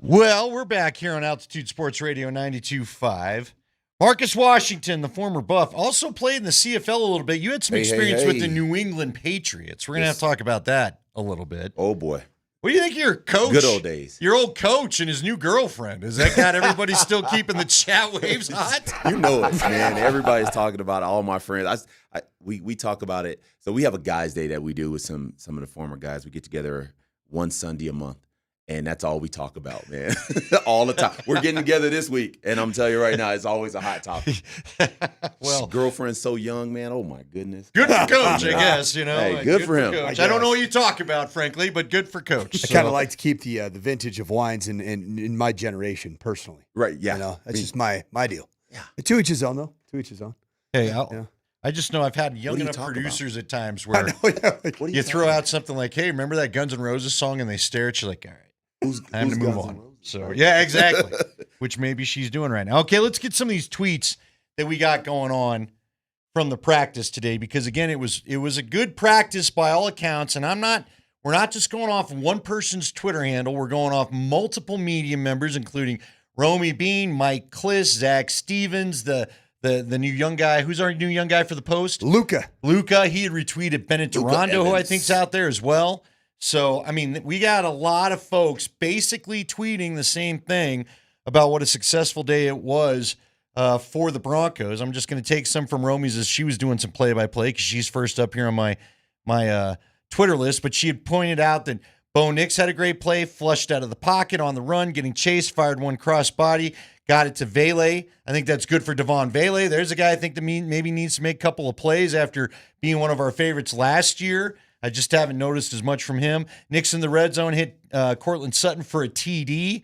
Well, we're back here on Altitude Sports Radio 92.5. Marcus Washington, the former Buff, also played in the CFL a little bit. You had some experience with the New England Patriots. We're going to have to talk about that a little bit. Oh, boy. What do you think of your coach? Good old days. Your old coach and his new girlfriend. Has that got everybody still keeping the chat waves hot? You know it, man. Everybody's talking about it. All my friends. We talk about it. So we have a guys' day that we do with some of the former guys. We get together one Sunday a month. And that's all we talk about, man. All the time. We're getting together this week, and I'm telling you right now, it's always a hot topic. Well, girlfriend's so young, man. Oh my goodness. Good for Coach, I guess. You know, hey, good for him. I don't know what you talk about, frankly, but good for Coach. I kind of like to keep the vintage of wines in my generation, personally. Right? Yeah. You know, that's just my deal. Yeah. To each his own, though. To each his own. Hey, I just know I've had young enough producers at times where you throw out something like, "Hey, remember that Guns N' Roses song?" and they stare at you like, "All right." Time to move on. So yeah, exactly. Which maybe she's doing right now. Okay, let's get some of these tweets that we got going on from the practice today, because again, it was a good practice by all accounts, and we're not just going off one person's Twitter handle. We're going off multiple media members, including Romy Bean, Mike Kliss, Zach Stevens, the new young guy. Who's our new young guy for the Post? Luca. He had retweeted Bennett Durando, who I think's out there as well. So, I mean, we got a lot of folks basically tweeting the same thing about what a successful day it was for the Broncos. I'm just going to take some from Romy's as she was doing some play-by-play because she's first up here on my Twitter list. But she had pointed out that Bo Nix had a great play, flushed out of the pocket on the run, getting chased, fired one cross-body, got it to Vele. I think that's good for Devon Vele. There's a guy I think that maybe needs to make a couple of plays after being one of our favorites last year. I just haven't noticed as much from him. Nix in the red zone hit Cortland Sutton for a TD,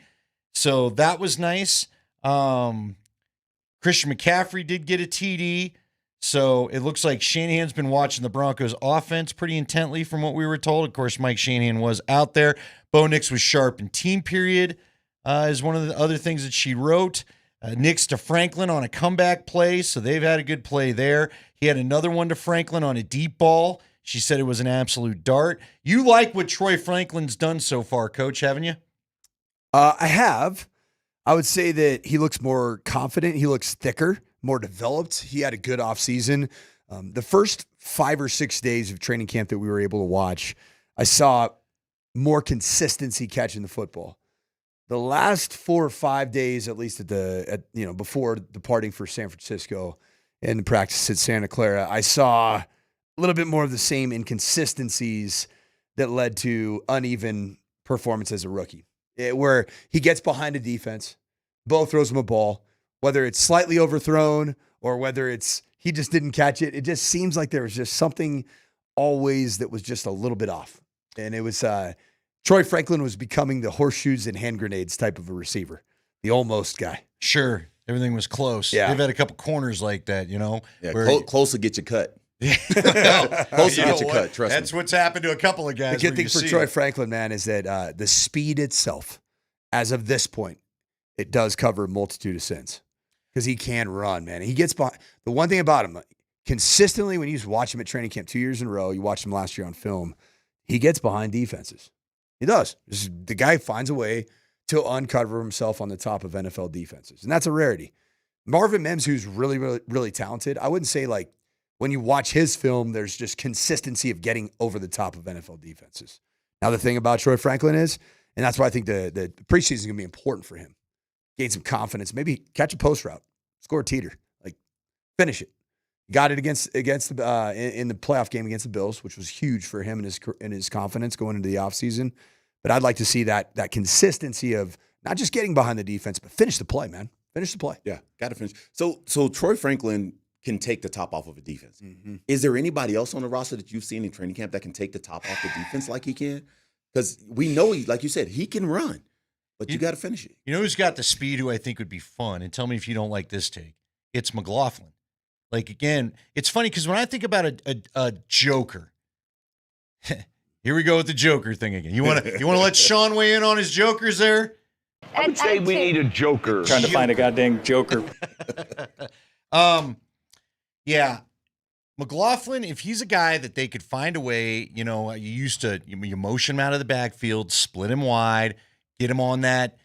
so that was nice. Christian McCaffrey did get a TD, so it looks like Shanahan's been watching the Broncos offense pretty intently from what we were told. Of course, Mike Shanahan was out there. Bo Nix was sharp in team period is one of the other things that she wrote. Nix to Franklin on a comeback play, so they've had a good play there. He had another one to Franklin on a deep ball. She said it was an absolute dart. You like what Troy Franklin's done so far, Coach, haven't you? I have. I would say that he looks more confident. He looks thicker, more developed. He had a good offseason. The first 5 or 6 days of training camp that we were able to watch, I saw more consistency catching the football. The last 4 or 5 days, at least before departing for San Francisco and the practice at Santa Clara, I saw a little bit more of the same inconsistencies that led to uneven performance as a rookie, where he gets behind a defense, Bo throws him a ball, whether it's slightly overthrown or whether it's he just didn't catch it. It just seems like there was just something always that was just a little bit off. And it was Troy Franklin was becoming the horseshoes and hand grenades type of a receiver, the almost guy. Sure. Everything was close. Yeah. They've had a couple corners like that, you know. Yeah, close to get you cut. Close to get you cut, trust That's me. what's happened to a couple of guys. The good thing for Troy Franklin, man, is that the speed itself, as of this point, it does cover a multitude of sins because he can run, man. He gets behind. The one thing about him, consistently, when you watch him at training camp 2 years in a row, you watched him last year on film, he gets behind defenses. He does. The guy finds a way to uncover himself on the top of NFL defenses, and that's a rarity. Marvin Mims, who's really, really, really talented, I wouldn't say like when you watch his film, there's just consistency of getting over the top of NFL defenses. Now, the thing about Troy Franklin is, and that's why I think the preseason is going to be important for him, gain some confidence, maybe catch a post route, score a teeter, like finish it. Got it against in the playoff game against the Bills, which was huge for him and his confidence going into the offseason. But I'd like to see that consistency of not just getting behind the defense, but finish the play, man. Finish the play. Yeah, got to finish. So Troy Franklin can take the top off of a defense. Mm-hmm. Is there anybody else on the roster that you've seen in training camp that can take the top off the defense like he can? Because we know like you said, he can run, but you got to finish it. You know who's got the speed who I think would be fun? And tell me if you don't like this take. It's McLaughlin. Like, again, it's funny because when I think about a Joker, here we go with the Joker thing again. You want to let Sean weigh in on his Jokers there? I would say we need a Joker. Trying to find a goddamn Joker. Yeah. McLaughlin, if he's a guy that they could find a way, you know, you motion him out of the backfield, split him wide, get him on that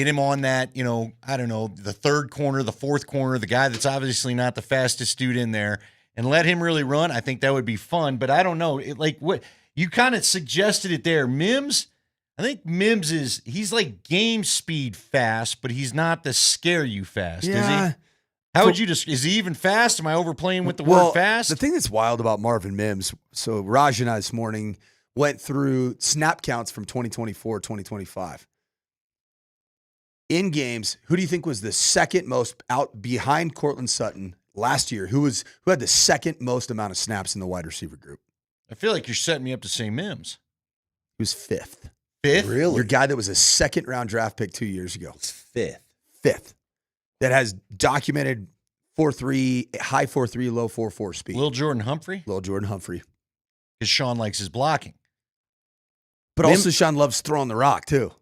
get him on that, I don't know, the third corner, the fourth corner, the guy that's obviously not the fastest dude in there, and let him really run. I think that would be fun. But I don't know. What you kind of suggested it there. Mims, I think Mims he's like game speed fast, but he's not the scare you fast, is he? How would you is he even fast? Am I overplaying with the word fast? The thing that's wild about Marvin Mims, so Raj and I this morning went through snap counts from 2024, 2025. In games, who do you think was the second most out behind Cortland Sutton last year? Who had the second most amount of snaps in the wide receiver group? I feel like you're setting me up to say Mims. He was fifth. Fifth? Really? Your guy that was a second-round draft pick 2 years ago. Fifth. That has documented 4.3, high 4.3, low 4.4 speed. Lil Jordan Humphrey? Because Sean likes his blocking. But also Sean loves throwing the rock, too.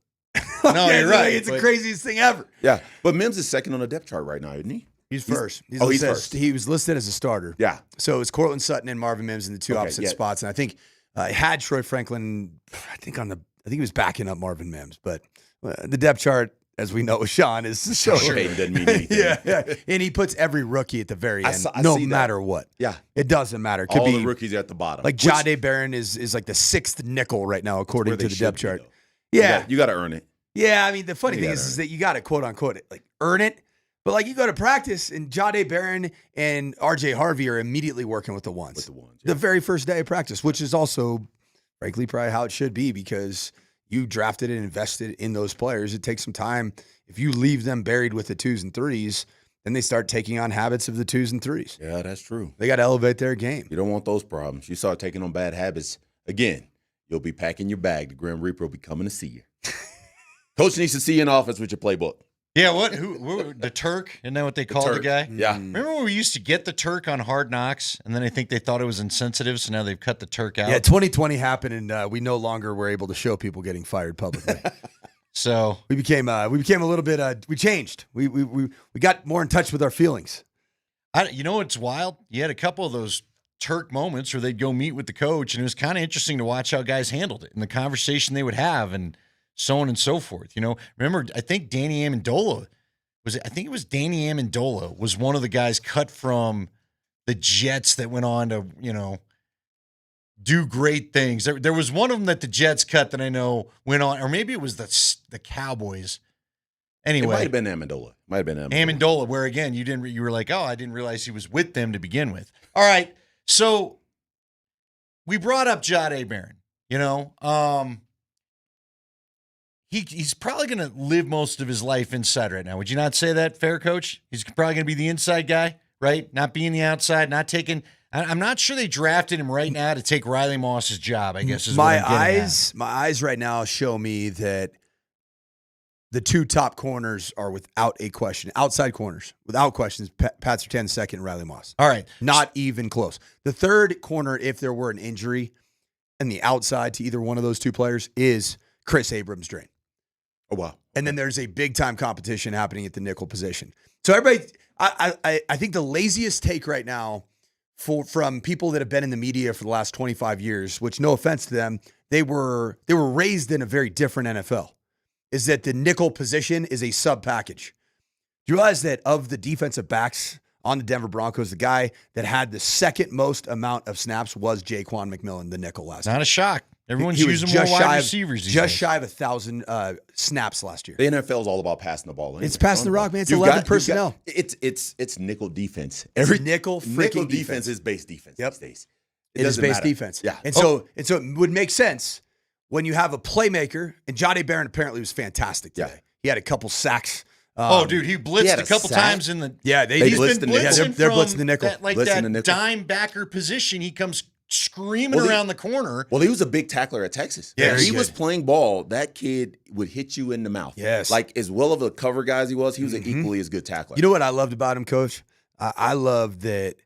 No, you're right. It's the craziest thing ever. Yeah, but Mims is second on the depth chart right now, isn't he? He's first. He's first. He was listed as a starter. Yeah. So it's Cortland Sutton and Marvin Mims in the two opposite spots. And I think it had Troy Franklin, I think he was backing up Marvin Mims. But the depth chart, as we know, Sean is so It doesn't mean anything. yeah. And he puts every rookie at the very end, no matter what. Yeah. It doesn't matter. It could be the rookies are at the bottom. Like Jade Barron is like the sixth nickel right now, according to the depth chart. You got to earn it. Yeah, I mean, the funny thing is that you got to, quote unquote, like earn it. But like you go to practice and Jade Barron and RJ Harvey are immediately working with the ones. The very first day of practice, which is also, frankly, probably how it should be because you drafted and invested in those players. It takes some time. If you leave them buried with the 2s and 3s, then they start taking on habits of the 2s and 3s. Yeah, that's true. They got to elevate their game. You don't want those problems. You start taking on bad habits, again, you'll be packing your bag. The Grim Reaper will be coming to see you. Coach needs to see you in office with your playbook. Yeah, who the Turk? Isn't that what they called the guy? Yeah. Remember when we used to get the Turk on Hard Knocks, and then I think they thought it was insensitive, so now they've cut the Turk out? Yeah, 2020 happened, and we no longer were able to show people getting fired publicly. So we became a little bit. We changed. We got more in touch with our feelings. You know what's wild? You had a couple of those Turk moments where they'd go meet with the coach, and it was kind of interesting to watch how guys handled it and the conversation they would have, and so on and so forth. Remember, I think Danny Amendola was one of the guys cut from the Jets that went on to, do great things. There was one of them that the Jets cut that I know went on, or maybe it was the Cowboys. Anyway, it might have been Amendola. Amendola, where again you were like, oh, I didn't realize he was with them to begin with. All right, so we brought up Jade Barron. He's probably going to live most of his life inside right now. Would you not say that, fair, Coach? He's probably going to be the inside guy, right? Not being the outside, not taking. I'm not sure they drafted him right now to take Riley Moss's job, I guess is my eyes right now show me that the two top corners are without a question. Outside corners, without questions, Pat Surtain second, Riley Moss. All right. Not even close. The third corner, if there were an injury and the outside to either one of those two players, is Chris Abrams-Drain. Oh, wow. And then there's a big-time competition happening at the nickel position. So everybody, I think the laziest take right now from people that have been in the media for the last 25 years, which no offense to them, they were raised in a very different NFL, is that the nickel position is a sub-package. Do you realize that of the defensive backs on the Denver Broncos, the guy that had the second most amount of snaps was Jaquan McMillan, the nickel last year? Not a shock. Everyone's using more wide receivers these days. Shy of 1,000 snaps last year. The NFL is all about passing the ball. Anyway. It's passing the rock, man. It's 11 personnel. It's nickel defense. Every nickel defense is base defense these days. It is base defense. Yeah. And so it would make sense when you have a playmaker, and Jade Barron apparently was fantastic today. Yeah. He had a couple sacks. Dude, he blitzed a couple times in the. Yeah, he's been blitzing. They're blitzing the nickel. That dime backer position. He comes screaming around the corner. Well, he was a big tackler at Texas. Yeah, he was playing ball. That kid would hit you in the mouth. Yes. Like, as well of a cover guy as he was an equally as good tackler. You know what I loved about him, Coach? I loved that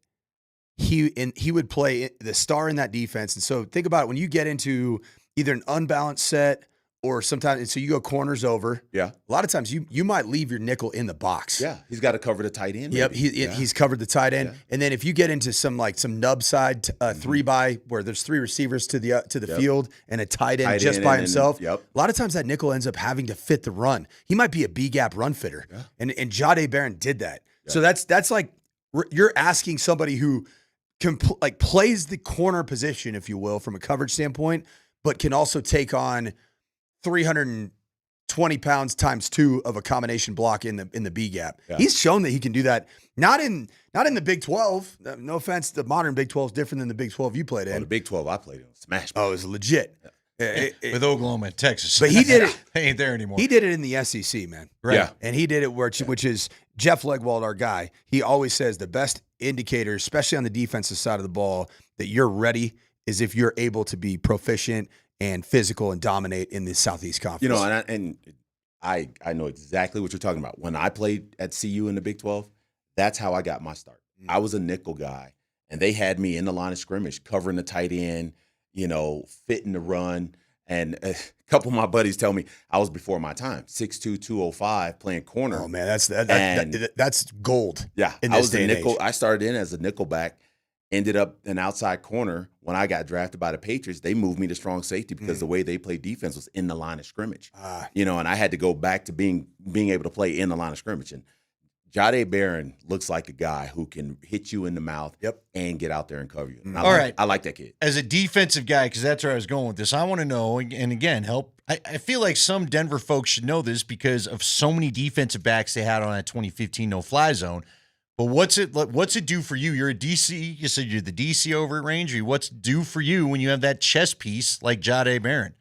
he would play the star in that defense. And so think about it. When you get into either an unbalanced set or sometimes, so you go corners over. Yeah. A lot of times you might leave your nickel in the box. Yeah. He's got to cover the tight end. Yep. maybe. He's covered the tight end. Yeah. And then if you get into some nub side 3-by where there's 3 receivers to the field and a tight end just by himself, a lot of times that nickel ends up having to fit the run. He might be a B gap run fitter. Yeah. And Jahdae Barron did that. Yeah. So that's like you're asking somebody who can plays the corner position, if you will, from a coverage standpoint, but can also take on 320 pounds times 2 of a combination block in the B gap. Yeah. He's shown that he can do that. Not in the Big 12. No offense, the modern Big 12 is different than the Big 12 you played in. The Big 12 I played in, smash. Oh, it was legit. Yeah. With Oklahoma and Texas. But he did it. They ain't there anymore. He did it in the SEC, man. Right. Yeah. And he did it which is Jeff Legwold, our guy. He always says the best indicator, especially on the defensive side of the ball, that you're ready is if you're able to be proficient and physical and dominate in the Southeast Conference. You know, and I know exactly what you're talking about. When I played at CU in the Big 12, that's how I got my start. I was a nickel guy, and they had me in the line of scrimmage, covering the tight end, fitting the run. And a couple of my buddies tell me I was before my time, 6'2", 205, playing corner. Oh, man, that's gold. Yeah, in I this was day a and nickel. age. I started in as a nickel back, ended up an outside corner. When I got drafted by the Patriots, they moved me to strong safety because the way they played defense was in the line of scrimmage. And I had to go back to being able to play in the line of scrimmage. And Jahdae Barron looks like a guy who can hit you in the mouth and get out there and cover you. And I like that kid. As a defensive guy, because that's where I was going with this, I want to know, and again, help. I feel like some Denver folks should know this because of so many defensive backs they had on that 2015 no-fly zone. But what's it do for you? You're a DC. You said you're the DC over at Ranger. What's it do for you when you have that chess piece like Jahdae Barron?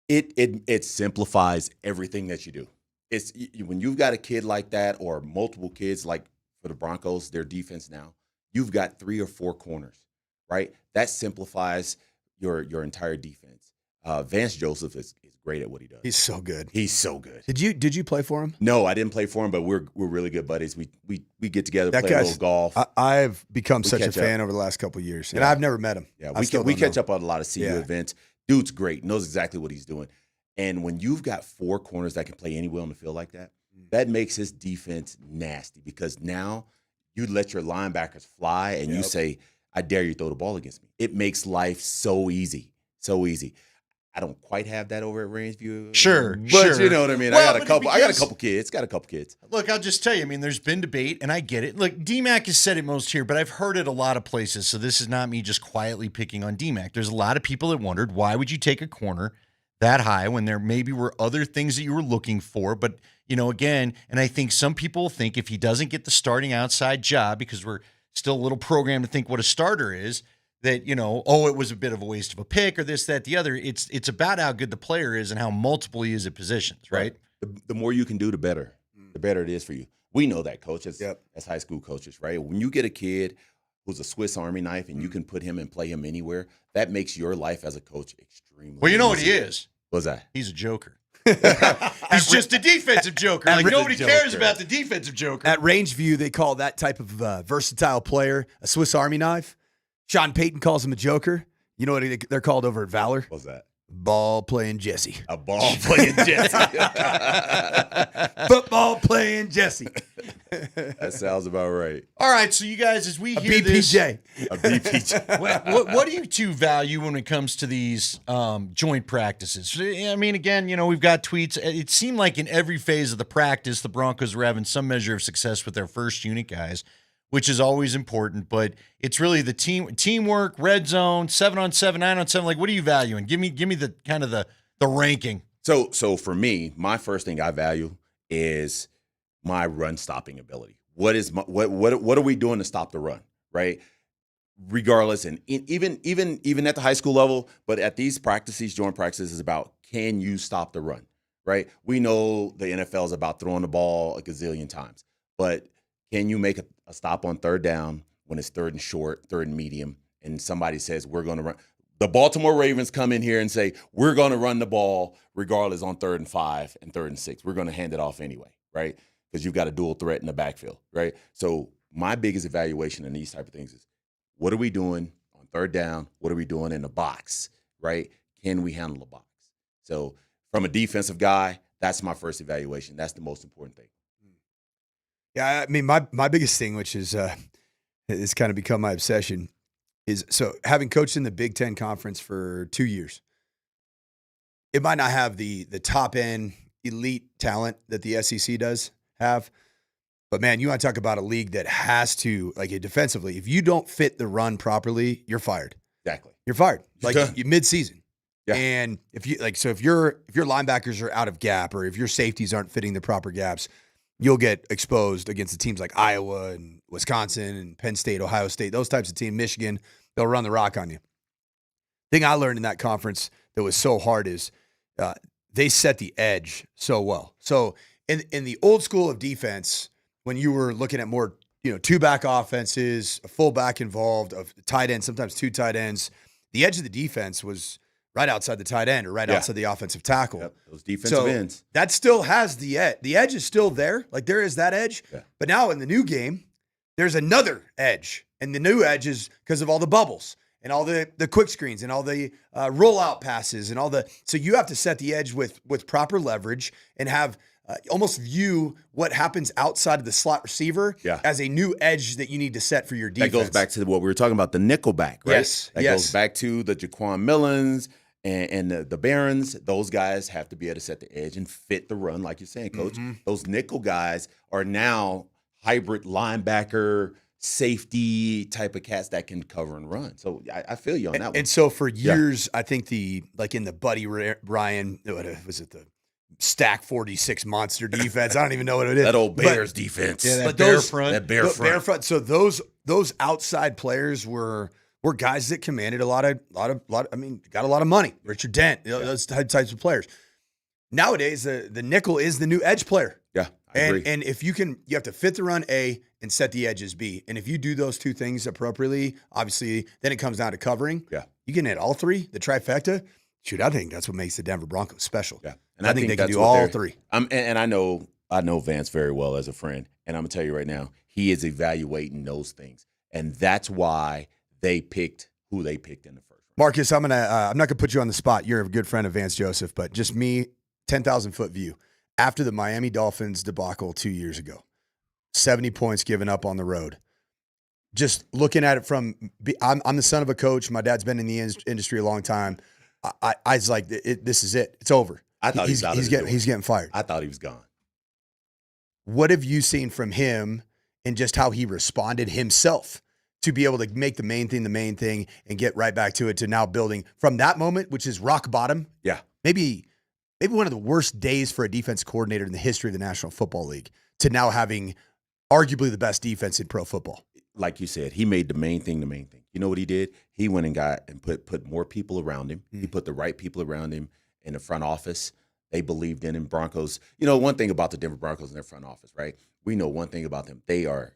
It simplifies everything that you do. It's when you've got a kid like that or multiple kids, like for the Broncos, their defense now, you've got 3 or 4 corners, right? That simplifies your entire defense. Vance Joseph is great at what he does. He's so good. He's so good. Did you play for him? No, I didn't play for him, but we're really good buddies. We get together, play a little golf. I've become such a fan over the last couple of years, and I've never met him. Yeah, we catch up on a lot of CU events. Dude's great, knows exactly what he's doing. And when you've got 4 corners that can play anywhere on the field like that, that makes his defense nasty because now you let your linebackers fly and you say, I dare you throw the ball against me. It makes life so easy, so easy. I don't quite have that over at Rangeview. Sure, but you know what I mean. Well, I got a couple kids. Look, I'll just tell you. I mean, there's been debate, and I get it. Look, DMac has said it most here, but I've heard it a lot of places. So this is not me just quietly picking on DMac. There's a lot of people that wondered why would you take a corner that high when there maybe were other things that you were looking for. But again, and I think some people think if he doesn't get the starting outside job, because we're still a little programmed to think what a starter is, that, it was a bit of a waste of a pick or this, that, the other. It's about how good the player is and how multiple he is at positions, right? The more you can do, the better. The better it is for you. We know that, coach, as high school coaches, right? When you get a kid who's a Swiss Army knife and you can put him and play him anywhere, that makes your life as a coach extremely Well, you know easy. what he is? What's that? He's a joker. He's just a defensive joker. Like nobody cares about the defensive joker. At Rangeview, they call that type of versatile player a Swiss Army knife. Sean Payton calls him a joker. You know what they're called over at Valor? What's that? Ball playing Jesse. A ball playing Jesse. Football playing Jesse. That sounds about right. All right, so you guys, as we hear BPJ. A BPJ. what do you two value when it comes to these joint practices? I mean, again, we've got tweets. It seemed like in every phase of the practice, the Broncos were having some measure of success with their first unit guys, which is always important, but it's really the teamwork, red zone, 7-on-7, 9-on-7. Like, what are you valuing? Give me the kind of the ranking. So for me, my first thing I value is my run stopping ability. What are we doing to stop the run, right? Regardless, and even at the high school level, but at these practices, joint practices is about, can you stop the run, right? We know the NFL is about throwing the ball a gazillion times, but can you make a stop on 3rd down when it's 3rd and short, 3rd and medium, and somebody says, we're going to run? The Baltimore Ravens come in here and say, we're going to run the ball regardless on 3rd and 5 and 3rd and 6. We're going to hand it off anyway, right? Because you've got a dual threat in the backfield, right? So my biggest evaluation in these type of things is, what are we doing on 3rd down? What are we doing in the box, right? Can we handle the box? So from a defensive guy, that's my first evaluation. That's the most important thing. Yeah, I mean, my biggest thing, which is it's kind of become my obsession, is so having coached in the Big Ten Conference for 2 years, it might not have the top end elite talent that the SEC does have, but man, you want to talk about a league that has to, like, defensively, if you don't fit the run properly, you're fired. Exactly. You're fired. Like done. mid-season. Yeah. And if your linebackers are out of gap, or if your safeties aren't fitting the proper gaps, you'll get exposed against the teams like Iowa and Wisconsin and Penn State, Ohio State, those types of teams, Michigan. They'll run the rock on you. Thing I learned in that conference that was so hard is they set the edge so well. So in the old school of defense, when you were looking at more, two-back offenses, a fullback involved, a tight end, sometimes two tight ends, the edge of the defense was right outside the tight end or right outside the offensive tackle. Yep, those defensive ends. That still has the edge. The edge is still there. Like, there is that edge. Yeah. But now in the new game, there's another edge. And the new edge is because of all the bubbles and all the quick screens and all the rollout passes and all the – so you have to set the edge with proper leverage and have almost view what happens outside of the slot receiver as a new edge that you need to set for your defense. That goes back to what we were talking about, the nickelback, right? Yes. That goes back to the Jaquan Millens and the Barons. Those guys have to be able to set the edge and fit the run, like you're saying, Coach. Mm-hmm. Those nickel guys are now hybrid linebacker, safety type of cats that can cover and run. So I feel you on that one. And so for years, I think in the Buddy Ryan, what was it, the Stack 46 monster defense? I don't even know what it is. That old Bears defense. Yeah, that bear front. That bear front. Bear front. So those outside players were guys that commanded a lot of. I mean, got a lot of money. Richard Dent, those types of players. Nowadays, the nickel is the new edge player. Yeah, I agree. And if you have to fit the run A and set the edges B. And if you do those two things appropriately, obviously, then it comes down to covering. Yeah, you can hit all three, the trifecta. Shoot, I think that's what makes the Denver Broncos special. Yeah, and I think they can do all three. And I know Vance very well as a friend, and I'm gonna tell you right now, he is evaluating those things, and that's why they picked who they picked in the first round. Marcus, I'm not gonna put you on the spot. You're a good friend of Vance Joseph, but just me, 10,000-foot view. After the Miami Dolphins debacle 2 years ago, 70 points given up on the road. Just looking at it I'm the son of a coach. My dad's been in the industry a long time. I was like, this is it. It's over. I thought he's getting fired. I thought he was gone. What have you seen from him and just how he responded himself to be able to make the main thing and get right back to it, to now building from that moment, which is rock bottom? Yeah. Maybe one of the worst days for a defense coordinator in the history of the National Football League, to now having arguably the best defense in pro football. Like you said, he made the main thing the main thing. You know what he did? He went and got and put more people around him. He put the right people around him in the front office. They believed in him. Broncos. You know, one thing about the Denver Broncos in their front office, right? We know one thing about them. They are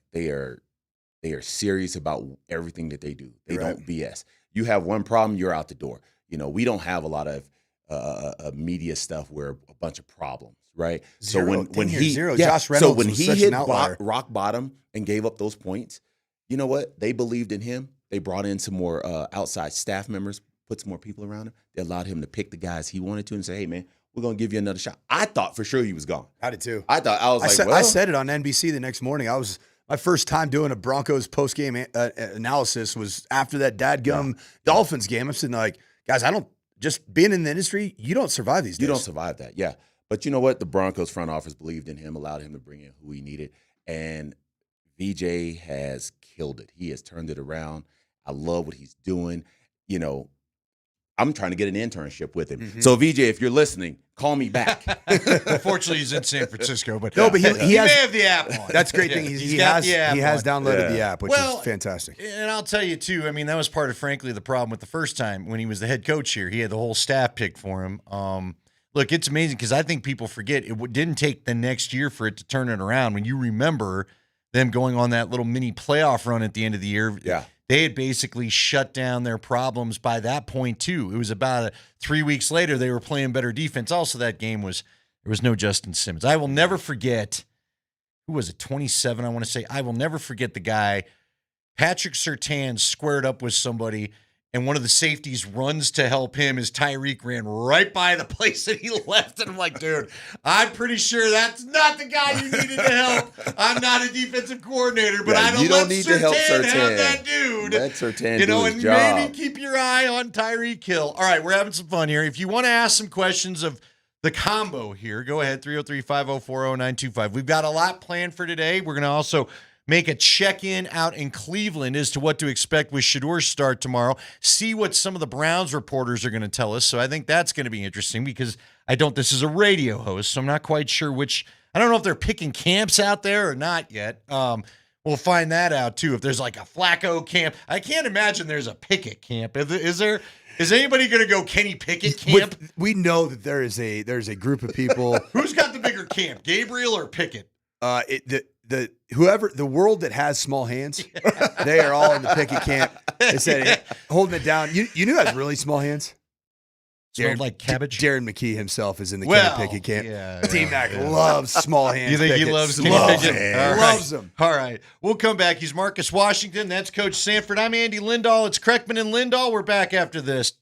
serious about everything that they do. They don't BS. You have one problem, you're out the door. You know, we don't have a lot of media stuff where a bunch of problems, right? Josh Reynolds so when was he such hit an outlier. rock bottom and gave up those points, you know what? They believed in him. They brought in some more outside staff members, put some more people around him. They allowed him to pick the guys he wanted to and say, hey, man, we're going to give you another shot. I thot for sure he was gone. I did too. I said it on NBC the next morning. My first time doing a Broncos post-game analysis was after that dadgum Dolphins game. I'm sitting there like, guys, just being in the industry, you don't survive these days. You don't survive that, yeah. But you know what? The Broncos front office believed in him, allowed him to bring in who he needed. And VJ has killed it. He has turned it around. I love what he's doing. You know, I'm trying to get an internship with him. Mm-hmm. So, VJ, if you're listening, call me back. Unfortunately, he's in San Francisco, but no, but he may have the app on. That's a great thing. He has downloaded the app, which is fantastic. And I'll tell you too. I mean, that was part of, frankly, the problem with the first time when he was the head coach here. He had the whole staff picked for him. Look, it's amazing because I think people forget it didn't take the next year for it to turn it around. When you remember them going on that little mini playoff run at the end of the year, they had basically shut down their problems by that point too. It was about 3 weeks later they were playing better defense. Also, that game there was no Justin Simmons. I will never forget, who was it, 27, I want to say. I will never forget the guy, Patrick Surtain, squared up with somebody and one of the safeties runs to help him as Tyreek ran right by the place that he left. And I'm like, dude, I'm pretty sure that's not the guy you needed to help. I'm not a defensive coordinator, but I don't need to help Surtain have that dude. Let Surtain you know, do his and job. maybe keep your eye on Tyreek Hill. All right, we're having some fun here. If you want to ask some questions of the combo here, go ahead, 303-504-0925. We've got a lot planned for today. We're going to also make a check-in out in Cleveland as to what to expect with Shedor's start tomorrow. See what some of the Browns reporters are going to tell us. So I think that's going to be interesting because this is a radio host, so I'm not quite sure I don't know if they're picking camps out there or not yet. We'll find that out too. If there's like a Flacco camp, I can't imagine there's a Pickett camp. Is there? Is anybody going to go Kenny Pickett camp? We know that there's a group of people. Who's got the bigger camp, Gabriel or Pickett? The world that has small hands, they are all in the Pickett camp. They said holding it down. You knew who has really small hands? Smelled like cabbage. Darren McKee himself is in the Kenny Pickett camp. DMac loves small hands. You think Pickett. He loves Kenny Pickett? All right. Loves them. All right. We'll come back. He's Marcus Washington. That's Coach Sanford. I'm Andy Lindahl. It's Kreckman and Lindahl. We're back after this.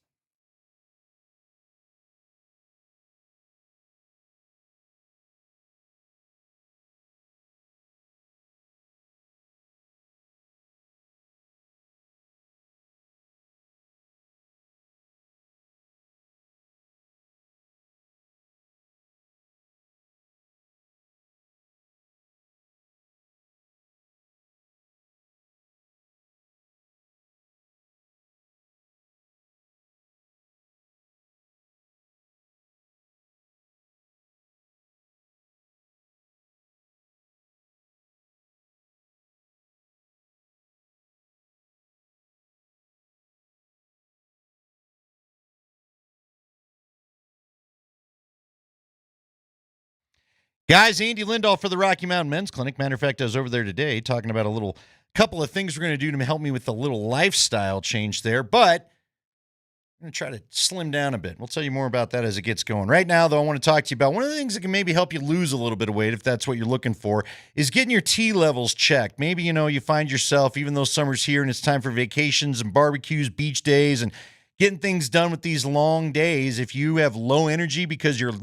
Guys, Andy Lindahl for the Rocky Mountain Men's Clinic. Matter of fact, I was over there today talking about a couple of things we're going to do to help me with the little lifestyle change there, but I'm going to try to slim down a bit. We'll tell you more about that as it gets going. Right now, though, I want to talk to you about one of the things that can maybe help you lose a little bit of weight, if that's what you're looking for, is getting your T levels checked. Maybe, you find yourself, even though summer's here and it's time for vacations and barbecues, beach days, and getting things done with these long days, if you have low energy because you've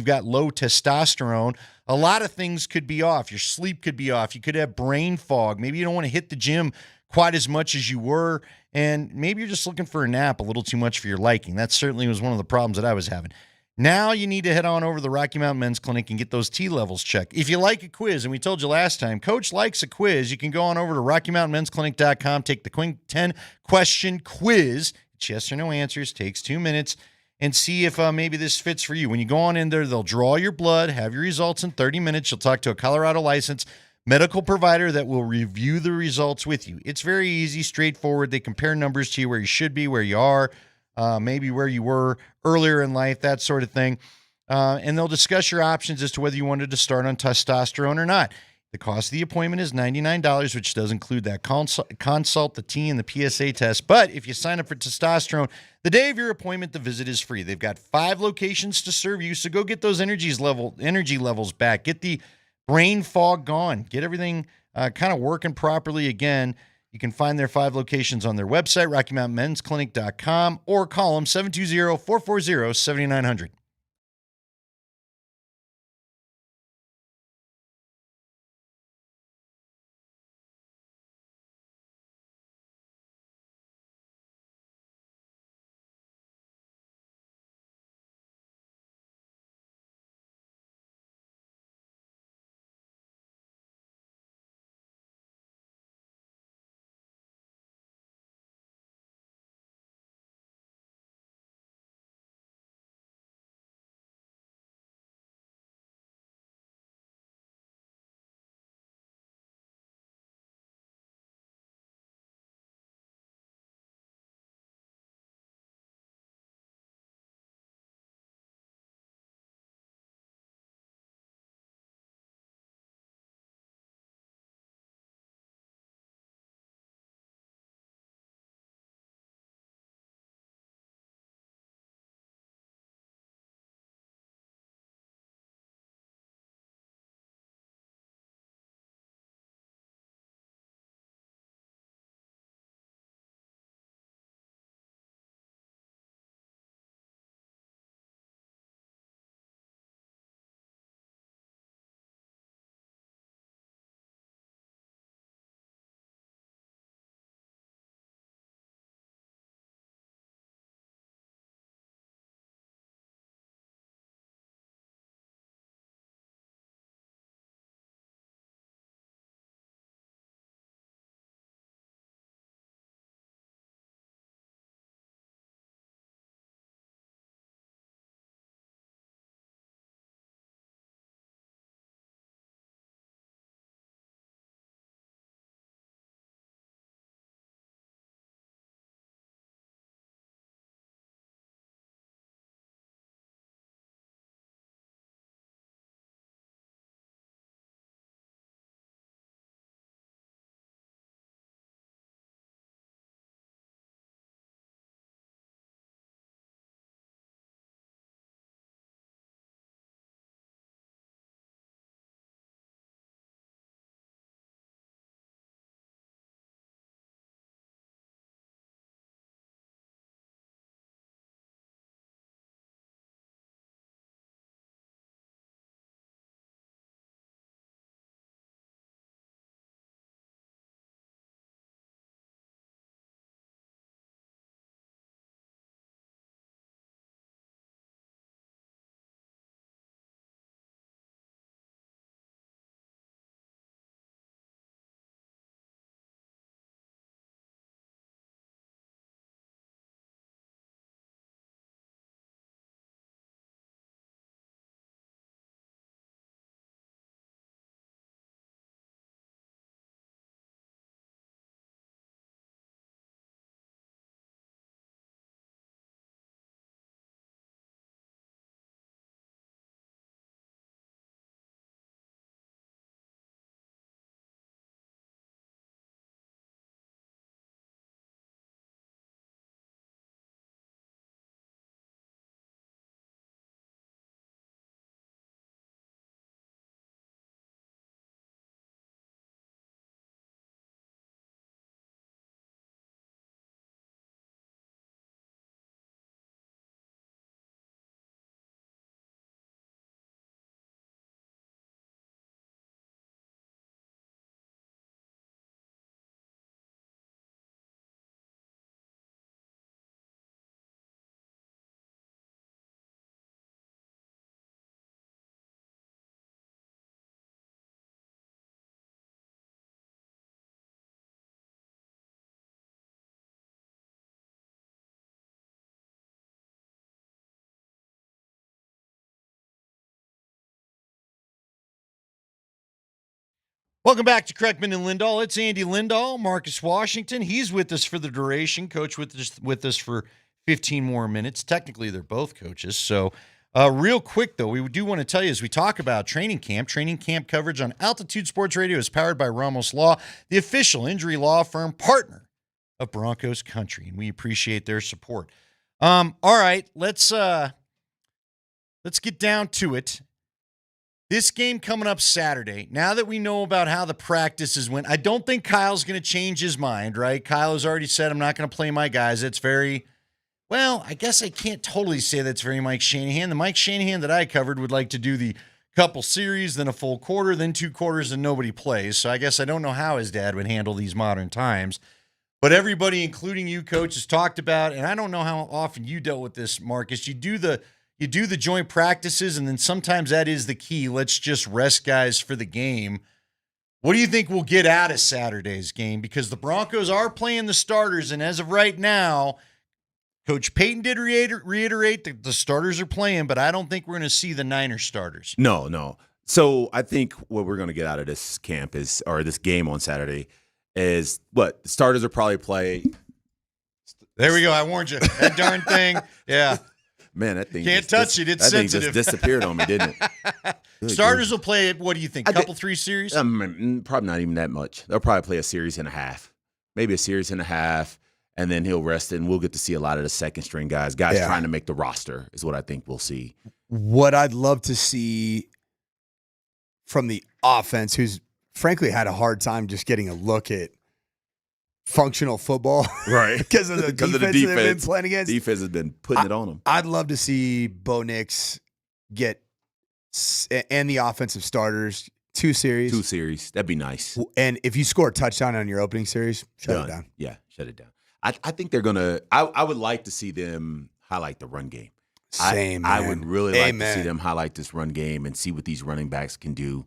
got low testosterone, a lot of things could be off. Your sleep could be off. You could have brain fog. Maybe you don't want to hit the gym quite as much as you were, and maybe you're just looking for a nap a little too much for your liking. That certainly was one of the problems that I was having. Now you need to head on over to the Rocky Mountain Men's Clinic and get those T levels checked. If you like a quiz, and we told you last time, Coach likes a quiz, you can go on over to RockyMountainMen'sClinic.com, take the 10-question quiz. It's yes or no answers, takes 2 minutes, and see if maybe this fits for you. When you go on in there, they'll draw your blood, have your results in 30 minutes. You'll talk to a Colorado licensed medical provider that will review the results with you. It's very easy, straightforward. They compare numbers to you where you should be, where you are, maybe where you were earlier in life, that sort of thing. And they'll discuss your options as to whether you wanted to start on testosterone or not. The cost of the appointment is $99, which does include that consult, the T, and the PSA test. But if you sign up for testosterone, the day of your appointment, the visit is free. They've got 5 locations to serve you, so go get those energy levels back. Get the brain fog gone. Get everything kind of working properly again. You can find their 5 locations on their website, RockyMountainMen'sClinic.com, or call them 720-440-7900. Welcome back to Kreckman and Lindahl. It's Andy Lindahl, Marcus Washington. He's with us for the duration. Coach with us for 15 more minutes. Technically, they're both coaches. So real quick, though, we do want to tell you as we talk about training camp coverage on Altitude Sports Radio is powered by Ramos Law, the official injury law firm partner of Broncos Country, and we appreciate their support. All right, let's get down to it. This game coming up Saturday, now that we know about how the practices went, I don't think Kyle's going to change his mind, right? Kyle has already said, I'm not going to play my guys. It's very, well, I guess I can't totally say that's very Mike Shanahan. The Mike Shanahan that I covered would like to do the couple series, then a full quarter, then 2 quarters, and nobody plays. So I guess I don't know how his dad would handle these modern times. But everybody, including you, Coach, has talked about, and I don't know how often you dealt with this, Marcus, you do the joint practices, and then sometimes that is the key. Let's just rest guys for the game. What do you think we'll get out of Saturday's game? Because the Broncos are playing the starters, and as of right now, Coach Payton did reiterate that the starters are playing, but I don't think we're going to see the Niners starters. No. So I think what we're going to get out of this camp is, or this game on Saturday, is what? The starters are probably playing. There we go. I warned you. That darn thing. Yeah. Man, that thing can't touch it. It's sensitive. That thing just disappeared on me, didn't it? Starters will play it. What do you think? Couple 3 series? Probably not even that much. They'll probably play a series and a half, maybe a series and a half, and then he'll rest it, and we'll get to see a lot of the second string guys trying to make the roster is what I think we'll see. What I'd love to see from the offense, who's frankly had a hard time just getting a look at functional football, right? because of the defense they've been playing against. Defense has been putting it on them. I'd love to see Bo Nix get, and the offensive starters, 2 series. 2 series. That'd be nice. And if you score a touchdown on your opening series, shut it down. Yeah, shut it down. I think they're going to – I would like to see them highlight the run game. Same, I would really like to see them highlight this run game and see what these running backs can do.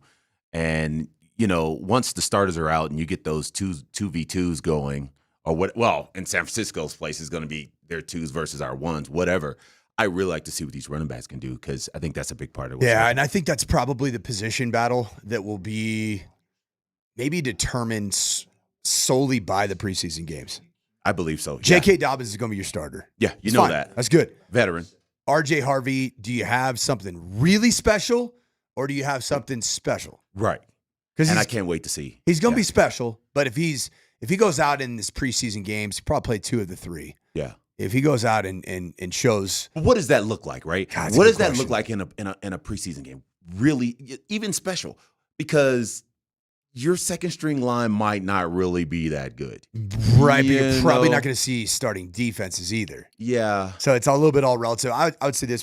And – once the starters are out and you get those 2v2s going, or what? Well, in San Francisco's place is going to be their 2s versus our 1s, whatever. I really like to see what these running backs can do because I think that's a big part of it. Yeah, and I think that's probably the position battle that will be maybe determined solely by the preseason games. I believe so. Yeah. J.K. Dobbins is going to be your starter. Yeah, you know that. That's good. Veteran. R.J. Harvey, do you have something really special or do you have something special? Right. And I can't wait to see. He's going to be special, but if he goes out in this preseason games, he probably played 2 of the 3. Yeah. If he goes out and shows, what does that look like, right? God, what does that look like in a preseason game? Really, even special, because your second string line might not really be that good, right? But you're probably not going to see starting defenses either. Yeah. So it's a little bit all relative. I would say this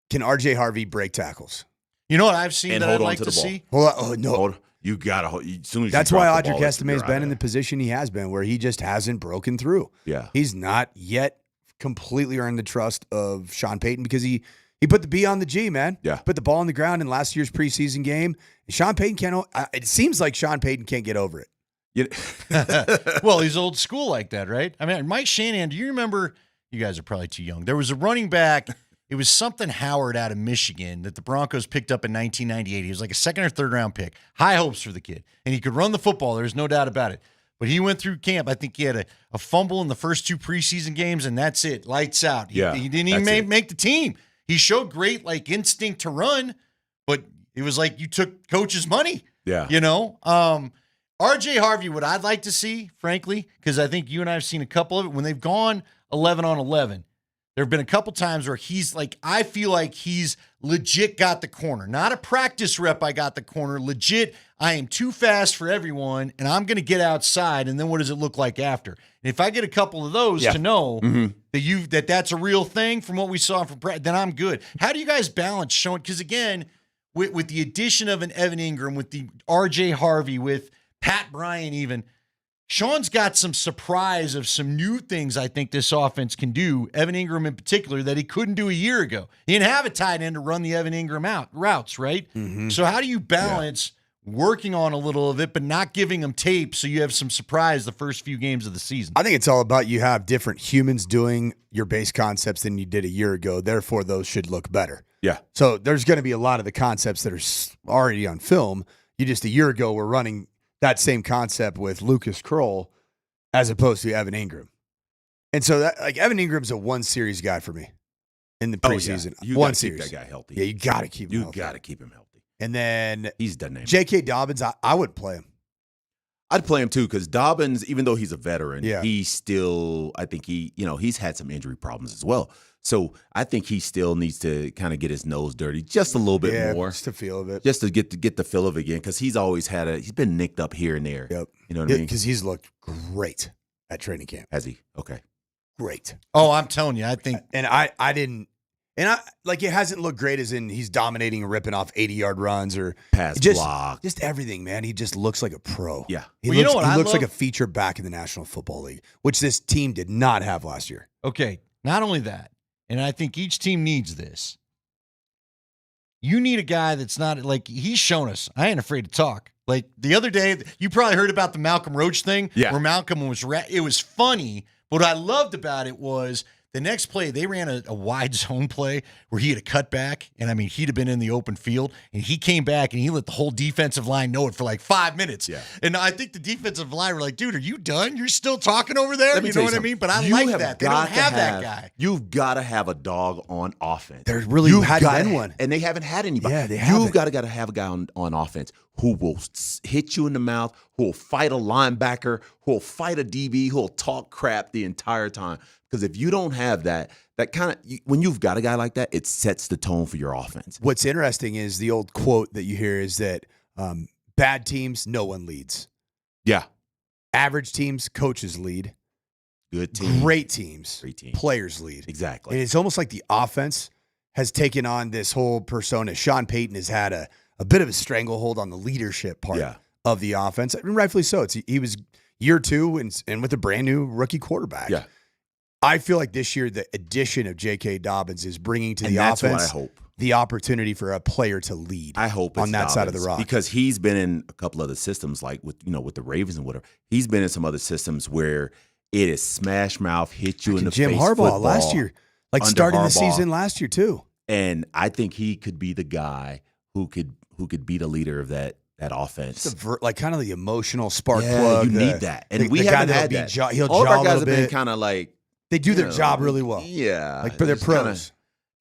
can R.J. Harvey break tackles? You know what I've seen and that I'd like to see? Hold on. Oh, no. You got to. As soon as that's why Audric Estime has been in the position he has been, where he just hasn't broken through. Yeah. He's not yet completely earned the trust of Sean Payton because he put the B on the G, man. Yeah. Put the ball on the ground in last year's preseason game. Sean Payton can't. It seems like Sean Payton can't get over it. Well, he's old school like that, right? I mean, Mike Shanahan, do you remember? You guys are probably too young. There was a running back. It was something Howard out of Michigan that the Broncos picked up in 1998. He was like a 2nd or 3rd round pick. High hopes for the kid. And he could run the football. There's no doubt about it. But he went through camp. I think he had a fumble in the first 2 preseason games, and that's it. Lights out. He didn't even make the team. He showed great instinct to run, but it was like you took coach's money. Yeah. R.J. Harvey, what I'd like to see, frankly, because I think you and I have seen a couple of it, when they've gone 11 on 11, there have been a couple times where he's I feel like he's legit got the corner. Not a practice rep, I got the corner. Legit, I am too fast for everyone, and I'm going to get outside, and then what does it look like after? And if I get a couple of those to know that that's a real thing from what we saw from practice, then I'm good. How do you guys balance showing? Because, again, with the addition of an Evan Ingram, with the R.J. Harvey, with Pat Bryant even, Sean's got some surprise of some new things I think this offense can do, Evan Ingram in particular, that he couldn't do a year ago. He didn't have a tight end to run the Evan Ingram routes, right? Mm-hmm. So how do you balance working on a little of it but not giving them tape so you have some surprise the first few games of the season? I think it's all about you have different humans doing your base concepts than you did a year ago. Therefore, those should look better. Yeah. So there's going to be a lot of the concepts that are already on film. You just a year ago were running that same concept with Lucas Kroll as opposed to Evan Ingram. And so that like Evan Ingram's a one series guy for me in the preseason. You one gotta series. keep that guy healthy. Yeah, you got to keep him healthy. You got to keep him healthy. And then he's done. J.K. Dobbins, I would play him. I'd play him too because Dobbins, even though he's a veteran, he's still, I think he's had some injury problems as well. So I think he still needs to kind of get his nose dirty just a little bit more. Just to feel of it. Just to get the feel of it again because he's always he's been nicked up here and there. Yep. You know what I mean? Because he's looked great at training camp. Has he? Okay. Great. Oh, I'm telling you, I think. And I didn't. And it hasn't looked great as in he's dominating and ripping off 80-yard runs or pass block. Just everything, man. He just looks like a pro. Yeah. He looks like a feature back in the National Football League, which this team did not have last year. Okay. Not only that, and I think each team needs this. You need a guy that's not like he's shown us. I ain't afraid to talk. Like the other day, you probably heard about the Malcolm Roach thing where Malcolm it was funny. But what I loved about it was the next play, they ran a wide zone play where he had a cutback, and I mean, he'd have been in the open field, and he came back, and he let the whole defensive line know it for like 5 minutes. Yeah. And I think the defensive line were like, dude, are you done? You're still talking over there? You know what I mean? But I like that. They don't have that guy. You've got to have a dog on offense. There really hadn't been one. And they haven't had anybody. Yeah, they haven't. You've got to have a guy on offense who will hit you in the mouth, who will fight a linebacker, who will fight a DB, who will talk crap the entire time. Because if you don't have that kind of when you've got a guy like that, it sets the tone for your offense. What's interesting is the old quote that you hear is that bad teams, no one leads. Yeah. Average teams, coaches lead. Good teams. Great teams, players lead. Exactly. And it's almost like the offense has taken on this whole persona. Sean Payton has had a bit of a stranglehold on the leadership part of the offense. And rightfully so. He was year two and with a brand new rookie quarterback. Yeah. I feel like this year the addition of J.K. Dobbins is bringing to the offense what I hope. The opportunity for a player to lead. I hope on that side of the rock because he's been in a couple other systems like with the Ravens and whatever. He's been in some other systems where it is smash mouth, hit you in the Jim face. Harbaugh football, last year, like starting the Harbaugh. season last year too. And I think he could be the guy who could be the leader of that offense. Like kind of the emotional spark plug. You need that, and we haven't had that. All of our guys have been kind of like. They do their job really well. Yeah. Like, but they're pros.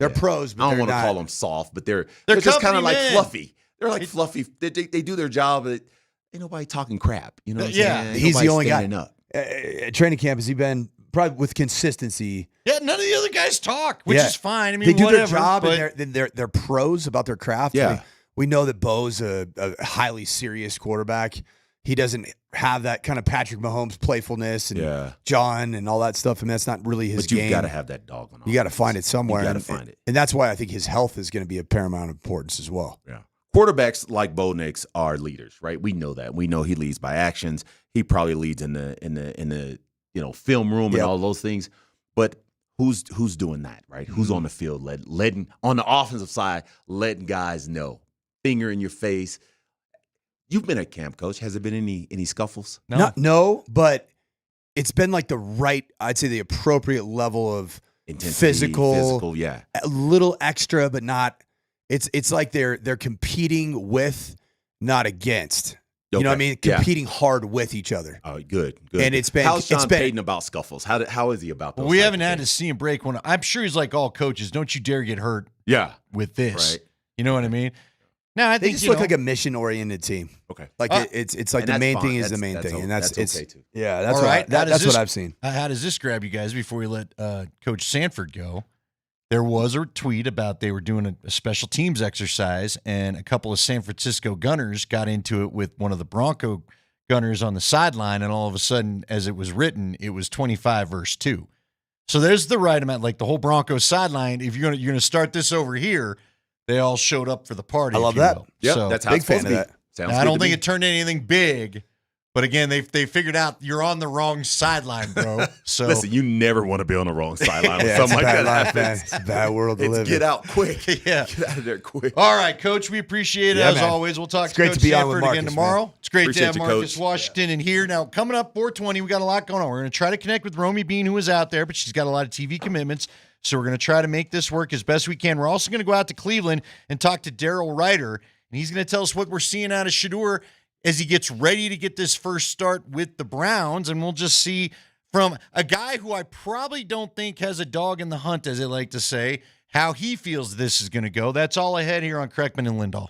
They're pros, but I don't want to call them soft, but they're just kind of like fluffy. They're like fluffy. They do their job, but ain't nobody talking crap. You know what I'm saying? He's the only guy. Up. At training camp, has he been probably with consistency? Yeah, none of the other guys talk, which is fine. I mean, they do whatever, their job, but and they're pros about their craft. Yeah. I mean, we know that Bo's a highly serious quarterback. He doesn't have that kind of Patrick Mahomes playfulness and John and all that stuff. I mean, that's not really his game. But you've got to have that dog on. You got to find it somewhere. You got to find it. And that's why I think his health is going to be of paramount importance as well. Yeah. Quarterbacks like Bo Nix are leaders, right? We know that. We know he leads by actions. He probably leads in the film room and all those things. But who's doing that, right? Mm-hmm. Who's on the field letting on the offensive side, letting guys know, finger in your face. You've been at camp, Coach. Has there been any scuffles? No, but it's been like I'd say the appropriate level of intensity, physical, yeah. A little extra, but not. It's like they're competing with, not against. You know what I mean? Competing hard with each other. Oh, good. And it's been. How's Sean Payton about scuffles? How is he about those? Well, we haven't had to see him break one. I'm sure he's like all coaches. Don't you dare get hurt. Yeah. With this, right. You know what I mean? No, I they think just look like a mission-oriented team. Okay, like it's like the main thing is the main thing, and that's okay too. Yeah, that's all right. That's what I've seen. How does this grab you guys before we let Coach Sanford go? There was a tweet about they were doing a special teams exercise, and a couple of San Francisco Gunners got into it with one of the Bronco Gunners on the sideline, and all of a sudden, as it was written, it was 25-2. So there's the right amount, like the whole Broncos sideline. If you're gonna start this over here. They all showed up for the party. I love that. Yeah, so, that's how it's supposed to be. Sounds I don't think it turned anything big, but again, they figured out you're on the wrong sideline, bro. So listen, you never want to be on the wrong sideline when something like that happens. It's a bad world to live in. Get out quick. Yeah, get out of there quick. All right, Coach, we appreciate it as always. We'll talk to Coach Sanford again tomorrow. Man. It's great to have Marcus Washington in here. Now, coming up 420, we got a lot going on. We're going to try to connect with Romy Bean, who is out there, but she's got a lot of TV commitments. So we're going to try to make this work as best we can. We're also going to go out to Cleveland and talk to Daryl Ryder And he's going to tell us what we're seeing out of Shedeur as he gets ready to get this first start with the Browns. And we'll just see from a guy who I probably don't think has a dog in the hunt, as they like to say, how he feels this is going to go. That's all ahead here on Kreckman and Lindahl.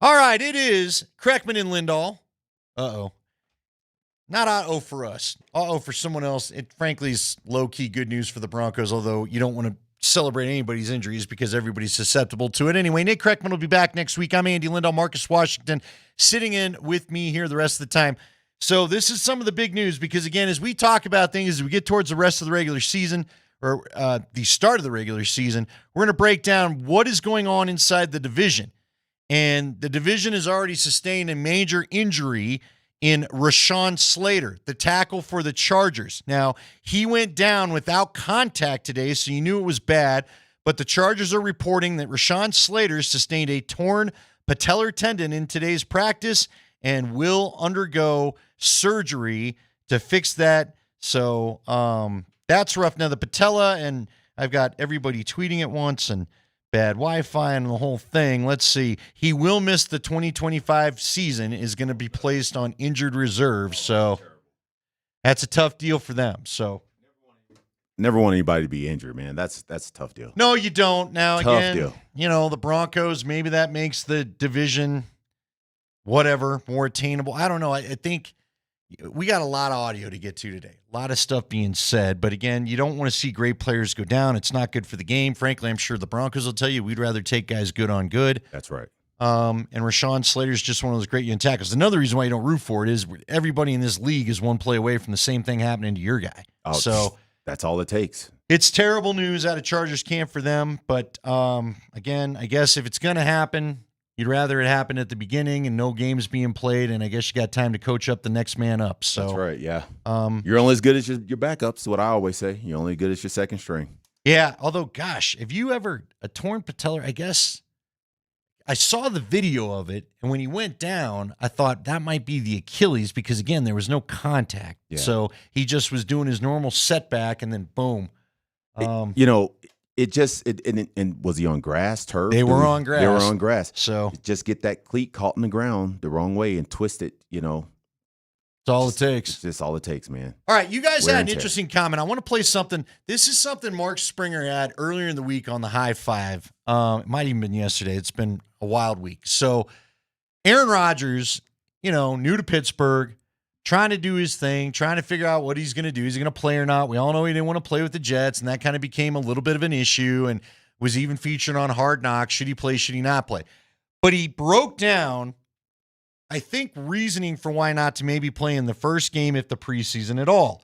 All right, it is Kreckman and Lindahl. Uh-oh. Not uh-oh for us. Uh-oh for someone else. It frankly is low-key good news for the Broncos, although you don't want to celebrate anybody's injuries because everybody's susceptible to it. Anyway, Nick Kreckman will be back next week. I'm Andy Lindahl, Marcus Washington, sitting in with me here the rest of the time. So this is some of the big news because, again, as we talk about things, as we get towards the rest of the regular season, or the start of the regular season, we're going to break down what is going on inside the division. And the division has already sustained a major injury in Rashawn Slater, the tackle for the Chargers. Now, he went down without contact today, so you knew it was bad, but the Chargers are reporting that Rashawn Slater sustained a torn patellar tendon in today's practice and will undergo surgery to fix that. So that's rough. Now, the patella, and I've got everybody tweeting at once, and bad Wi-Fi and the whole thing. Let's see. He will miss the 2025 season, is going to be placed on injured reserve. So that's a tough deal for them. So never want anybody to be injured, man. That's a tough deal. No, you don't. Now, tough again, deal. You know, the Broncos, maybe that makes the division whatever, more attainable. I don't know. I think we got a lot of audio to get to today. A lot of stuff being said. But again, you don't want to see great players go down. It's not good for the game. Frankly, I'm sure the Broncos will tell you we'd rather take guys good on good. That's right. And Rashawn Slater's just one of those great young tackles. Another reason why you don't root for it is everybody in this league is one play away from the same thing happening to your guy. Oh, so that's all it takes. It's terrible news out of Chargers camp for them. But again, I guess if it's going to happen, you'd rather it happen at the beginning and no games being played, and I guess you got time to coach up the next man up. So that's right, yeah. You're only as good as your backups, what I always say. You're only as good as your second string. Yeah, although, gosh, if you ever a torn patellar, I guess I saw the video of it, and when he went down, I thought that might be the Achilles because, again, there was no contact. Yeah. So he just was doing his normal setback, and then boom. It just and was he on grass, turf? They were on grass. They were on grass. So just get that cleat caught in the ground the wrong way and twist it, That's all it takes. It's just all it takes, man. All right, you guys had an interesting comment. I want to play something. This is something Mark Springer had earlier in the week on the High Five. It might even been yesterday. It's been a wild week. So Aaron Rodgers, new to Pittsburgh, trying to do his thing, trying to figure out what he's going to do. Is he going to play or not? We all know he didn't want to play with the Jets, and that kind of became a little bit of an issue and was even featured on Hard Knocks. Should he play? Should he not play? But he broke down, I think, reasoning for why not to maybe play in the first game if the preseason at all.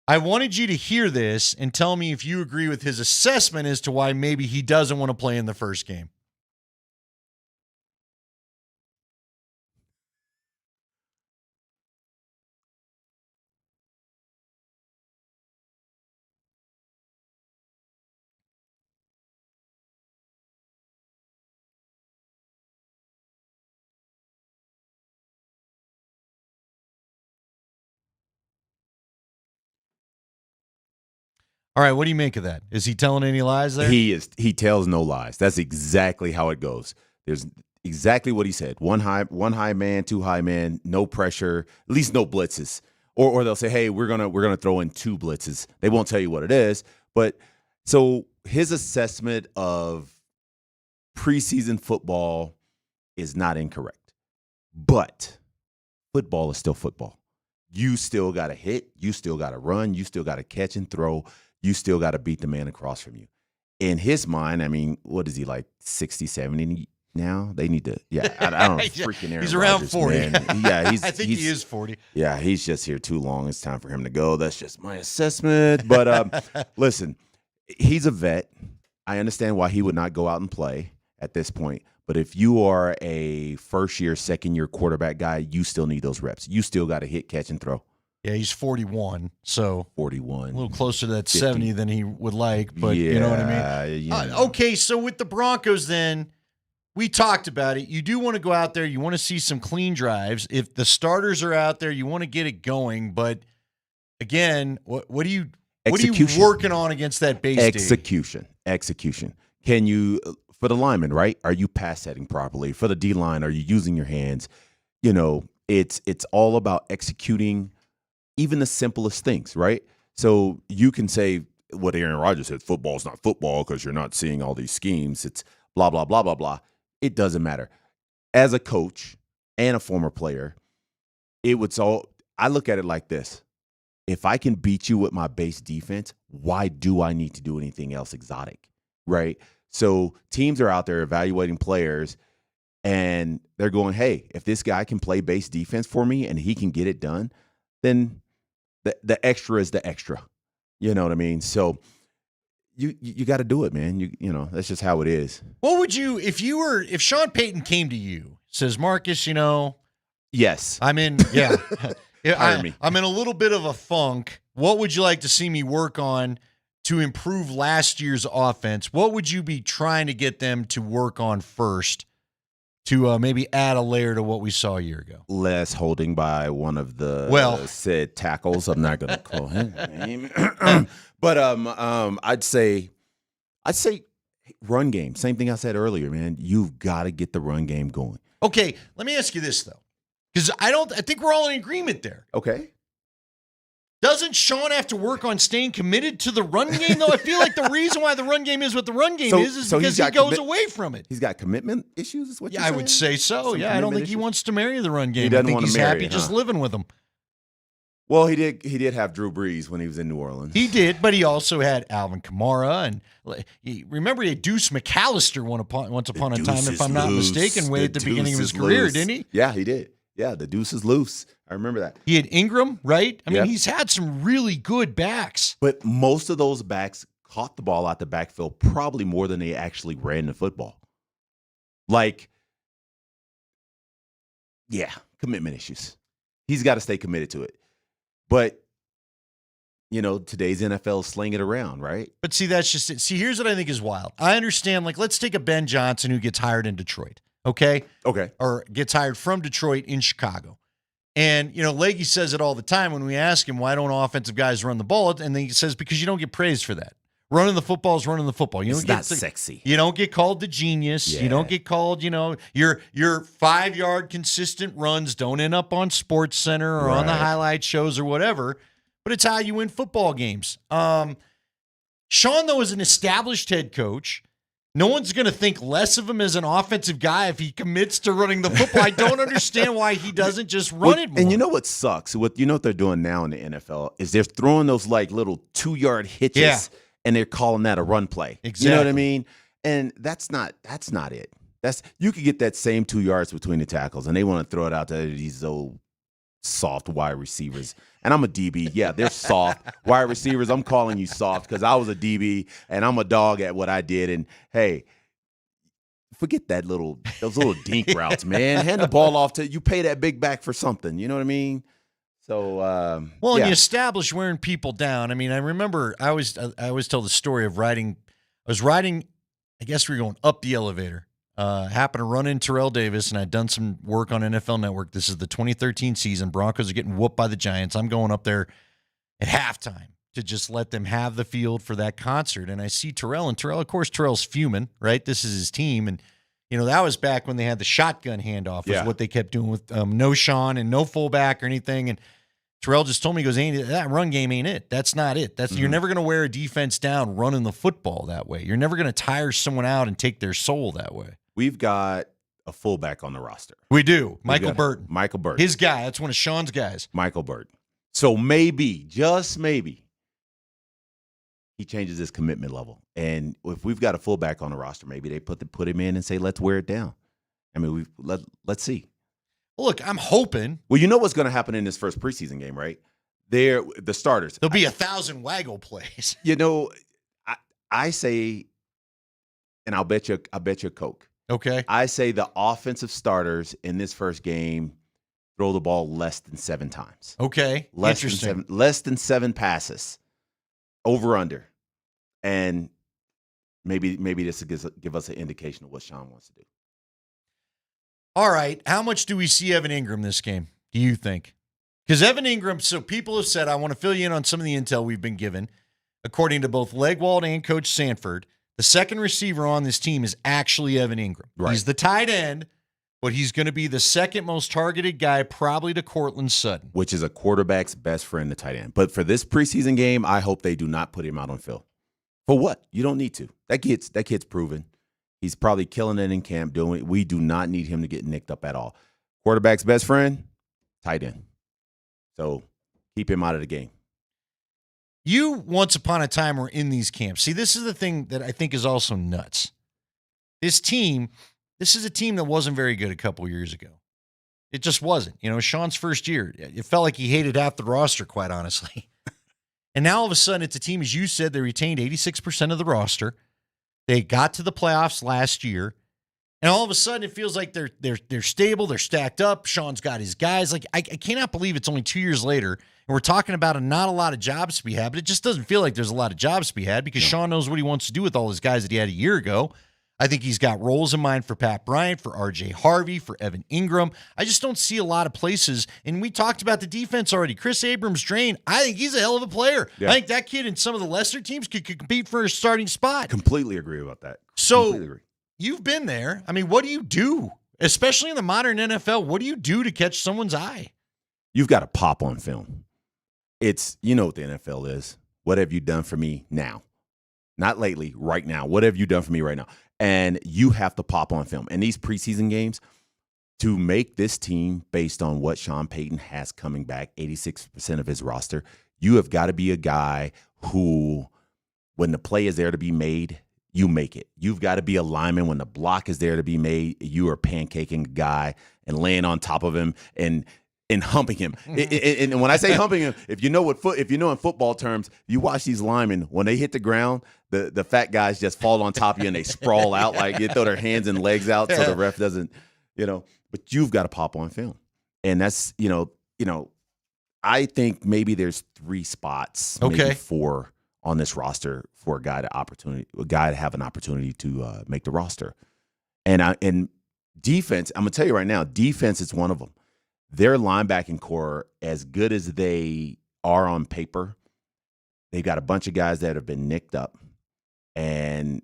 I wanted you to hear this and tell me if you agree with his assessment as to why maybe he doesn't want to play in the first game. All right, what do you make of that? Is he telling any lies there? He is. He tells no lies. That's exactly how it goes. There's exactly what he said. One high man, two high man, no pressure, at least no blitzes. Or they'll say, hey, we're gonna throw in two blitzes. They won't tell you what it is. But so his assessment of preseason football is not incorrect. But football is still football. You still got to hit. You still got to run. You still got to catch and throw. You still got to beat the man across from you. In his mind, I mean, what is he, like 60, 70 now? They need to, I don't know, freaking Aaron He's around Rodgers, 40. man. Yeah, I think he is 40. Yeah, he's just here too long. It's time for him to go. That's just my assessment. But listen, he's a vet. I understand why he would not go out and play at this point. But if you are a first-year, second-year quarterback guy, you still need those reps. You still got to hit, catch, and throw. Yeah, he's 41, so 41. A little closer to that 50. 70 than he would like, but yeah, you know what I mean? Okay, so with the Broncos then, we talked about it. You do want to go out there. You want to see some clean drives. If the starters are out there, you want to get it going. But, again, what are you working on against that base Execution. Can you – for the linemen, right? Are you pass setting properly? For the D-line, are you using your hands? It's all about executing even the simplest things, right? So you can say what Aaron Rodgers said, football's not football because you're not seeing all these schemes. It's blah, blah, blah, blah, blah. It doesn't matter. as a coach and a former player, I look at it like this. If I can beat you with my base defense, why do I need to do anything else exotic, right? So teams are out there evaluating players, and they're going, hey, if this guy can play base defense for me and he can get it done, then the extra is the extra. You know what I mean? So you got to do it, man. You know, that's just how it is. What would you, if Sean Payton came to you, says, Marcus, yes, I'm in a little bit of a funk. What would you like to see me work on to improve last year's offense? What would you be trying to get them to work on first to maybe add a layer to what we saw a year ago? Less holding by one of the said tackles. I'm not going to call him name. But I'd say run game. Same thing I said earlier, man. You've got to get the run game going. Okay, let me ask you this though, because I think we're all in agreement there. Okay. Doesn't Sean have to work on staying committed to the run game, though? I feel like the reason why the run game is what the run game is because he goes away from it. He's got commitment issues, is what you're saying? I would say so. I don't think he wants to marry the run game. He doesn't I think want to he's marry happy it, just living with them. Well, he did have Drew Brees when he was in New Orleans. He did, but he also had Alvin Kamara, and remember he had Deuce McAllister once upon a time, if I'm not mistaken, way at the beginning of his career, didn't he? Yeah, he did. Yeah, the deuce is loose. I remember that. He had Ingram, right? I mean, he's had some really good backs. But most of those backs caught the ball out the backfield probably more than they actually ran the football. Commitment issues. He's got to stay committed to it. But, today's NFL is sling it around, right? But see, that's just it. See, here's what I think is wild. I understand, let's take a Ben Johnson who gets hired in Detroit. Okay? Or gets hired from Detroit in Chicago. And, Leggy says it all the time when we ask him, why don't offensive guys run the ball? And then he says, because you don't get praised for that. Running the football is running the football. It's not sexy. You don't get called the genius. Yeah. You don't get called, your 5-yard consistent runs don't end up on Sports Center or on the highlight shows or whatever. But it's how you win football games. Sean, though, is an established head coach. No one's going to think less of him as an offensive guy if he commits to running the football. I don't understand why he doesn't just run it more. And you know what sucks? What they're doing now in the NFL is they're throwing those little 2-yard hitches, and they're calling that a run play. Exactly. You know what I mean? And that's not it. You could get that same 2 yards between the tackles, and they want to throw it out to these old soft wide receivers. And I'm a DB. Yeah, they're soft. Wide receivers, I'm calling you soft because I was a DB and I'm a dog at what I did. And hey, forget those little dink routes, man. Hand the ball off to you. Pay that big back for something. You know what I mean? So and you establish wearing people down. I mean, I remember I always tell the story of riding. I was riding. I guess we were going up the elevator. Happened to run in Terrell Davis, and I'd done some work on NFL Network. This is the 2013 season. Broncos are getting whooped by the Giants. I'm going up there at halftime to just let them have the field for that concert. And I see Terrell, and of course, Terrell's fuming, right? This is his team. And, that was back when they had the shotgun handoff, was what they kept doing with no Sean and no fullback or anything. And Terrell just told me, he goes, that run game ain't it. That's not it. You're never going to wear a defense down running the football that way. You're never going to tire someone out and take their soul that way. We've got a fullback on the roster. We do. Michael Burton. Michael Burton. His guy. That's one of Sean's guys. Michael Burton. So maybe, just maybe, he changes his commitment level. And if we've got a fullback on the roster, maybe they put him in and say, let's wear it down. I mean, let's see. Well, look, I'm hoping. Well, you know what's going to happen in this first preseason game, right? The starters. There'll be 1,000 waggle plays. I say, and I'll bet you a Coke. Okay. I say the offensive starters in this first game throw the ball less than 7 times. Okay. Interesting. Less than 7 passes. Over under. And maybe this will give us an indication of what Sean wants to do. All right. How much do we see Evan Ingram this game, do you think? Because Evan Ingram, so people have said, I want to fill you in on some of the intel we've been given. According to both Legwald and Coach Sanford, the second receiver on this team is actually Evan Ingram. Right. He's the tight end, but he's going to be the second most targeted guy probably to Courtland Sutton. Which is a quarterback's best friend, the tight end. But for this preseason game, I hope they do not put him out on Phil. For what? You don't need to. That kid's proven. He's probably killing it in camp doing it. We do not need him to get nicked up at all. Quarterback's best friend, tight end. So keep him out of the game. You, once upon a time, were in these camps. See, this is the thing that I think is also nuts. This is a team that wasn't very good a couple years ago. It just wasn't. Sean's first year, it felt like he hated half the roster, quite honestly. And now all of a sudden, it's a team, as you said, they retained 86% of the roster. They got to the playoffs last year. And all of a sudden, it feels like they're stable, they're stacked up. Sean's got his guys. Like, I cannot believe it's only 2 years later, and we're talking about not a lot of jobs to be had, but it just doesn't feel like there's a lot of jobs to be had because Sean knows what he wants to do with all his guys that he had a year ago. I think he's got roles in mind for Pat Bryant, for R.J. Harvey, for Evan Ingram. I just don't see a lot of places. And we talked about the defense already. Chris Abrams-Drain, I think he's a hell of a player. Yeah. I think that kid in some of the lesser teams could compete for a starting spot. Completely agree about that. So you've been there. I mean, what do you do? Especially in the modern NFL, what do you do to catch someone's eye? You've got to pop on film. It's, you know what the NFL is. What have you done for me now? Not lately, right now. What have you done for me right now? And you have to pop on film. And these preseason games, to make this team based on what Sean Payton has coming back, 86% of his roster, you have got to be a guy who, when the play is there to be made, you make it. You've got to be a lineman when the block is there to be made. You are pancaking a guy and laying on top of him and humping him. And when I say humping him, if you know in football terms, you watch these linemen, when they hit the ground, the fat guys just fall on top of you and they sprawl out, like you throw their hands and legs out so the ref doesn't, but you've got to pop on film. And that's, I think maybe there's 3 spots, maybe 4 on this roster for a guy to have an opportunity to make the roster. And defense, I'm gonna tell you right now, defense is one of them. Their linebacking core, as good as they are on paper, they've got a bunch of guys that have been nicked up, and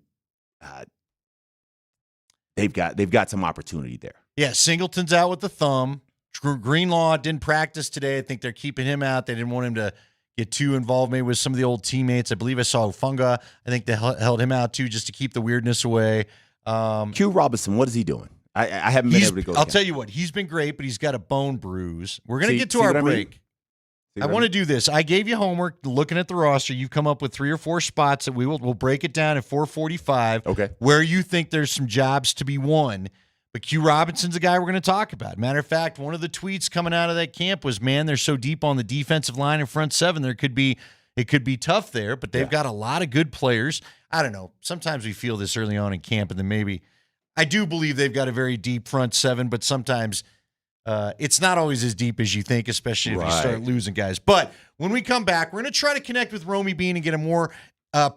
they've got some opportunity there. Yeah, Singleton's out with the thumb. Greenlaw didn't practice today. I think they're keeping him out. They didn't want him to get too involved maybe with some of the old teammates. I believe I saw Funga. I think they held him out too just to keep the weirdness away. Q Robinson, what is he doing? I haven't been able to go. I'll tell you what, he's been great, but he's got a bone bruise. We're going to get to our break. I want to do this. I gave you homework looking at the roster. You've come up with 3 or 4 spots that we'll break it down at 4:45. Okay. Where you think there's some jobs to be won. But Q Robinson's a guy we're going to talk about. Matter of fact, one of the tweets coming out of that camp was, man, they're so deep on the defensive line and front 7, it could be tough there, but they've got a lot of good players. I don't know. Sometimes we feel this early on in camp, and then maybe I do believe they've got a very deep front 7, but sometimes it's not always as deep as you think, especially if you start losing guys. But when we come back, we're going to try to connect with Romy Bean and get a more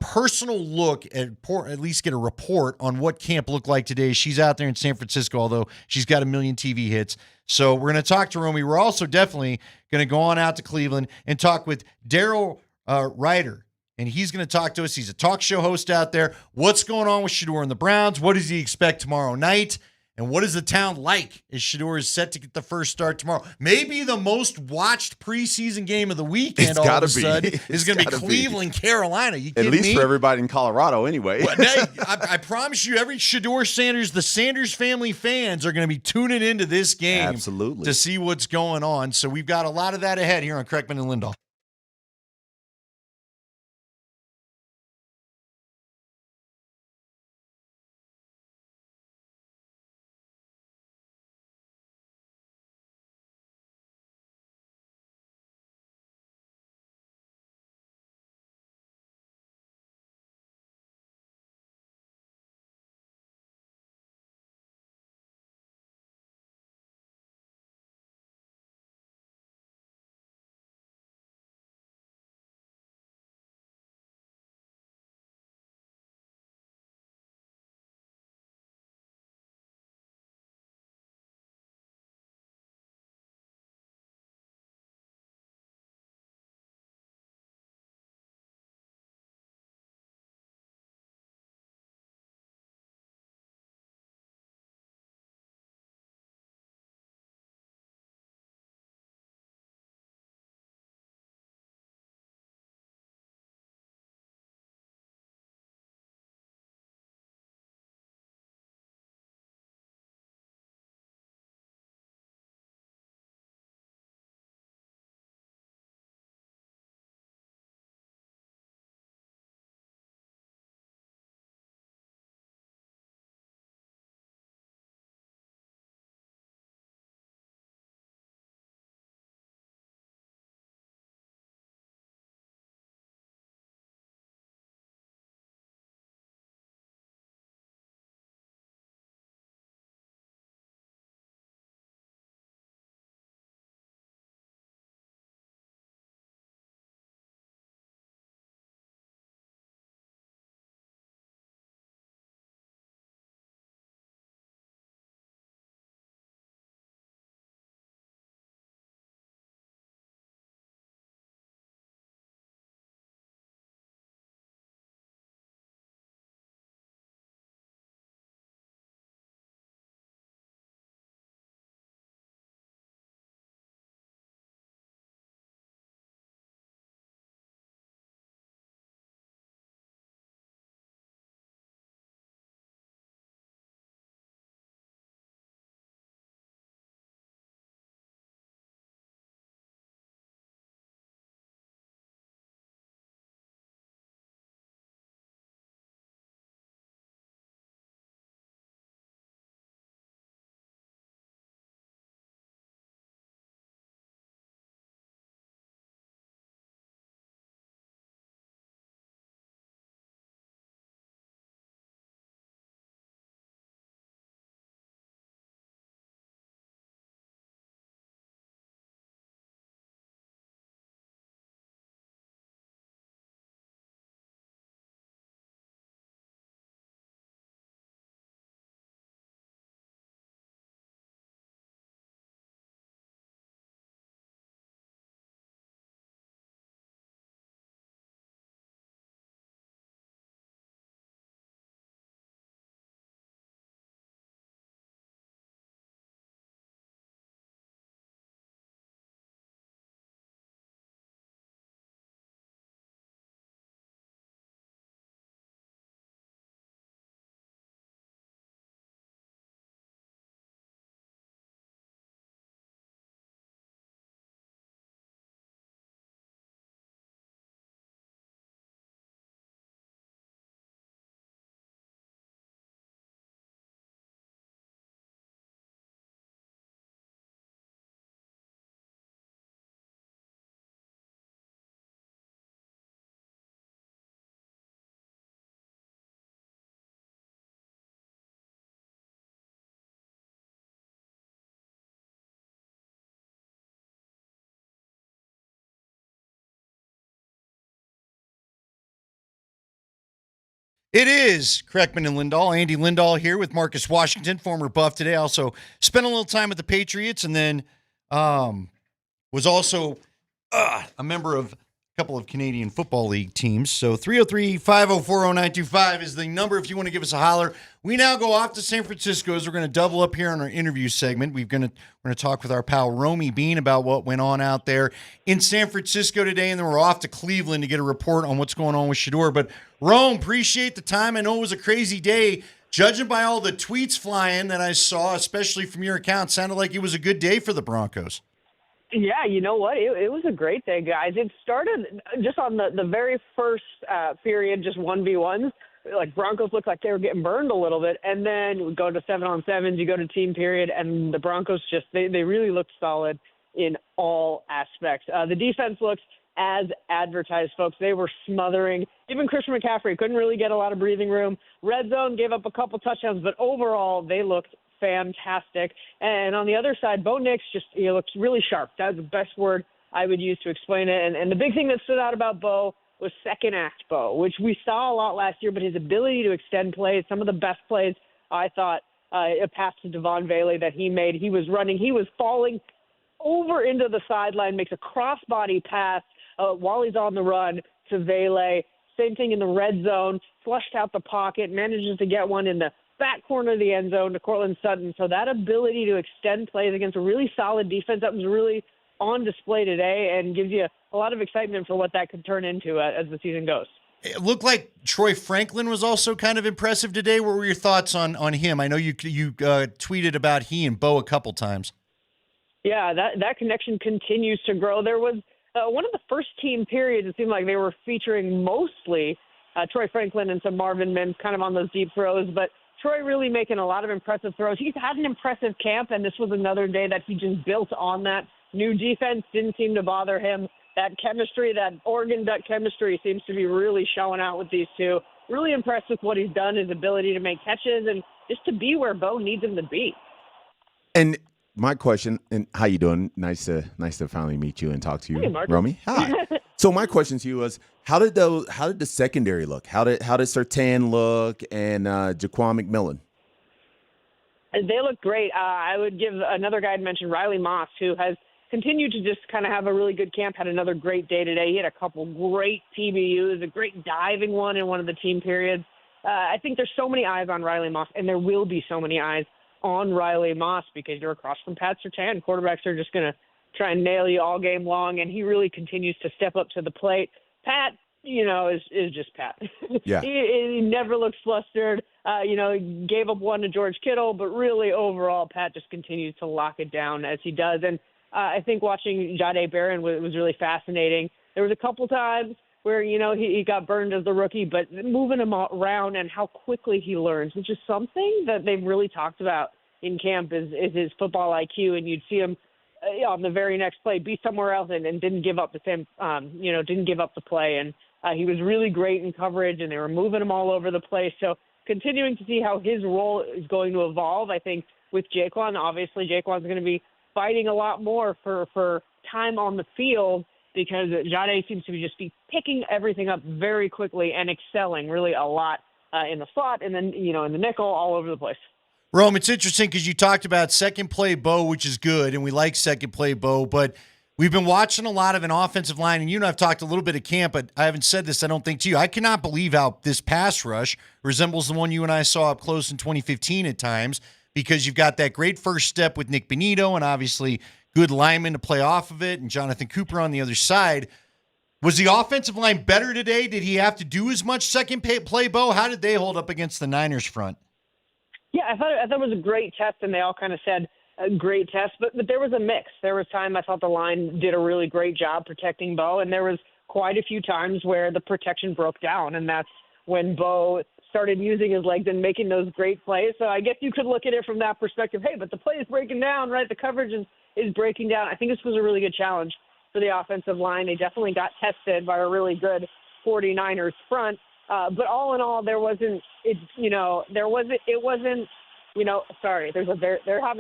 personal look at least get a report on what camp looked like today. She's out there in San Francisco, although she's got a million TV hits. So we're going to talk to Romy. We're also definitely going to go on out to Cleveland and talk with Daryl Ryder. And he's going to talk to us. He's a talk show host out there. What's going on with Shedeur and the Browns? What does he expect tomorrow night? And what is the town like as Shedeur is set to get the first start tomorrow? Maybe the most watched preseason game of the weekend all of a sudden is going to be Cleveland, Carolina. You kidding me? At least for everybody in Colorado anyway. Well, I promise you, every Shedeur Sanders, the Sanders family fans are going to be tuning into this game to see what's going on. So we've got a lot of that ahead here on Kreckman and Lindahl. It is Kreckman and Lindahl. Andy Lindahl here with Marcus Washington, former Buff today. Also spent a little time with the Patriots and then was also a member of a couple of Canadian Football League teams. So 303-504-0925 is the number if you want to give us a holler. We now go off to San Francisco as we're going to double up here on our interview segment. We're going to talk with our pal Romy Bean about what went on out there in San Francisco today, and then we're off to Cleveland to get a report on what's going on with Shedeur. But Rome, appreciate the time. I know it was a crazy day. Judging by all the tweets flying that I saw, especially from your account, sounded like it was a good day for the Broncos. Yeah, you know what? It was a great day, guys. It started just on the very first period, just 1v1s. Like, Broncos looked like they were getting burned a little bit. And then we go to 7-on-7s, you go to team period, and the Broncos just, they really looked solid in all aspects. The defense looked as advertised, folks. They were smothering. Even Christian McCaffrey couldn't really get a lot of breathing room. Red zone gave up a couple touchdowns, but overall they looked fantastic. And on the other side, Bo Nix just looks really sharp. That's the best word I would use to explain it. And the big thing that stood out about Bo was second act Bo, which we saw a lot last year, but his ability to extend plays, some of the best plays, I thought, a pass to Devon Bailey that he made. He was running. He was falling over into the sideline, makes a crossbody pass while he's on the run to Bailey. Same thing in the red zone, flushed out the pocket, manages to get one in the back corner of the end zone to Cortland Sutton. So that ability to extend plays against a really solid defense, that was really on display today and gives you a lot of excitement for what that could turn into as the season goes. It looked like Troy Franklin was also kind of impressive today. What were your thoughts on him? I know you tweeted about he and Bo a couple times. Yeah, that connection continues to grow. There was one of the first team periods, it seemed like they were featuring mostly Troy Franklin and some Marvin Mims kind of on those deep throws, but Troy really making a lot of impressive throws. He's had an impressive camp, and this was another day that he just built on that. New defense didn't seem to bother him. That chemistry, that Oregon Duck chemistry seems to be really showing out with these two. Really impressed with what he's done, his ability to make catches, and just to be where Bo needs him to be. And my question, and how you doing? Nice to finally meet you and talk to you, hey, Mark. Romy. Hi. So my question to you was, how did the secondary look? How did Surtain look and Jaquan McMillan? They look great. I would give another guy I'd mentioned, Riley Moss, who has continued to just kind of have a really good camp, had another great day today. He had a couple great PBUs, a great diving one in one of the team periods. I think there's so many eyes on Riley Moss, and there will be so many eyes on Riley Moss because you're across from Pat Surtain. Quarterbacks are just going to try and nail you all game long, and he really continues to step up to the plate. Pat, is just Pat. Yeah. he never looks flustered. He gave up one to George Kittle, but really overall, Pat just continues to lock it down as he does. And I think watching Jahdae Barron was really fascinating. There was a couple times where, he got burned as the rookie, but moving him around and how quickly he learns, which is something that they've really talked about in camp is his football IQ, and you'd see him on the very next play be somewhere else and didn't give up the same, didn't give up the play. And he was really great in coverage, and they were moving him all over the place. So continuing to see how his role is going to evolve, I think, with Jaquan. Obviously, Jaquan's going to be fighting a lot more for time on the field because Jahdae seems to just be picking everything up very quickly and excelling really a lot in the slot and then, in the nickel, all over the place. Rome, it's interesting because you talked about second play Bo, which is good, and we like second play Bo, but we've been watching a lot of an offensive line, and you and I have talked a little bit of camp, but I haven't said this, I don't think, to you. I cannot believe how this pass rush resembles the one you and I saw up close in 2015 at times, because you've got that great first step with Nick Benito and obviously good linemen to play off of it and Jonathan Cooper on the other side. Was the offensive line better today? Did he have to do as much second play, Bo? How did they hold up against the Niners front? Yeah, I thought it was a great test, and they all kind of said a great test, but there was a mix. There was time I thought the line did a really great job protecting Bo, and there was quite a few times where the protection broke down, and that's when Bo started using his legs and making those great plays. So I guess you could look at it from that perspective. Hey, but the play is breaking down, right? The coverage is breaking down. I think this was a really good challenge for the offensive line. They definitely got tested by a really good 49ers front. But all in all, they're having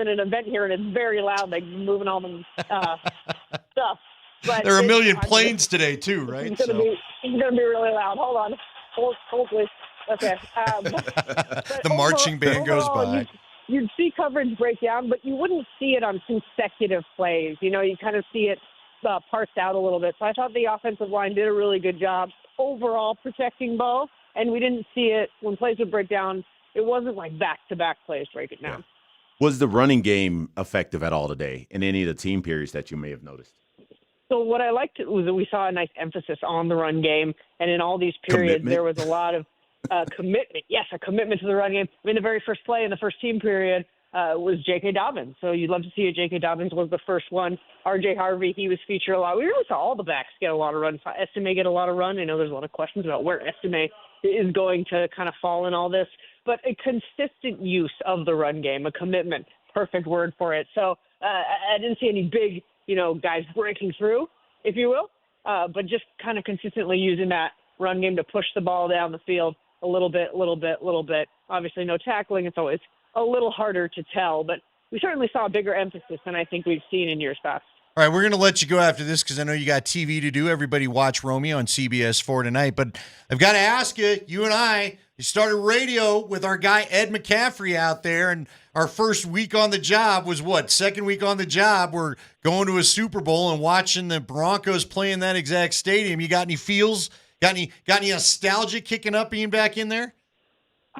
an event here and it's very loud. They're moving all the stuff. But there are a million planes today too, right? It's going to be really loud. Hold on. Hold please. Okay. The marching band goes by. You'd see coverage break down, but you wouldn't see it on consecutive plays. You kind of see it parsed out a little bit. So I thought the offensive line did a really good job overall protecting Bo, and we didn't see it when plays would break down. It wasn't like back-to-back plays break it down. Was the running game effective at all today in any of the team periods that you may have noticed? So what I liked was that we saw a nice emphasis on the run game, and in all these periods there was a lot of commitment. Yes, a commitment to the run game. I mean, the very first play in the first team period was J.K. Dobbins. So you'd love to see it. J.K. Dobbins was the first one. R.J. Harvey, he was featured a lot. We really saw all the backs get a lot of run. Saw Estime get a lot of run. I know there's a lot of questions about where Estime is going to kind of fall in all this. But a consistent use of the run game, a commitment, perfect word for it. So I didn't see any big, guys breaking through, if you will, but just kind of consistently using that run game to push the ball down the field a little bit. Obviously no tackling. It's always a little harder to tell, but we certainly saw a bigger emphasis than I think we've seen in years past. All right, we're going to let you go after this because I know you got TV to do. Everybody watch Romeo on CBS 4 tonight. But I've got to ask you and I, you started radio with our guy Ed McCaffrey out there, and our first week on the job was what? Second week on the job, we're going to a Super Bowl and watching the Broncos play in that exact stadium. You got any feels? Got any nostalgia kicking up being back in there?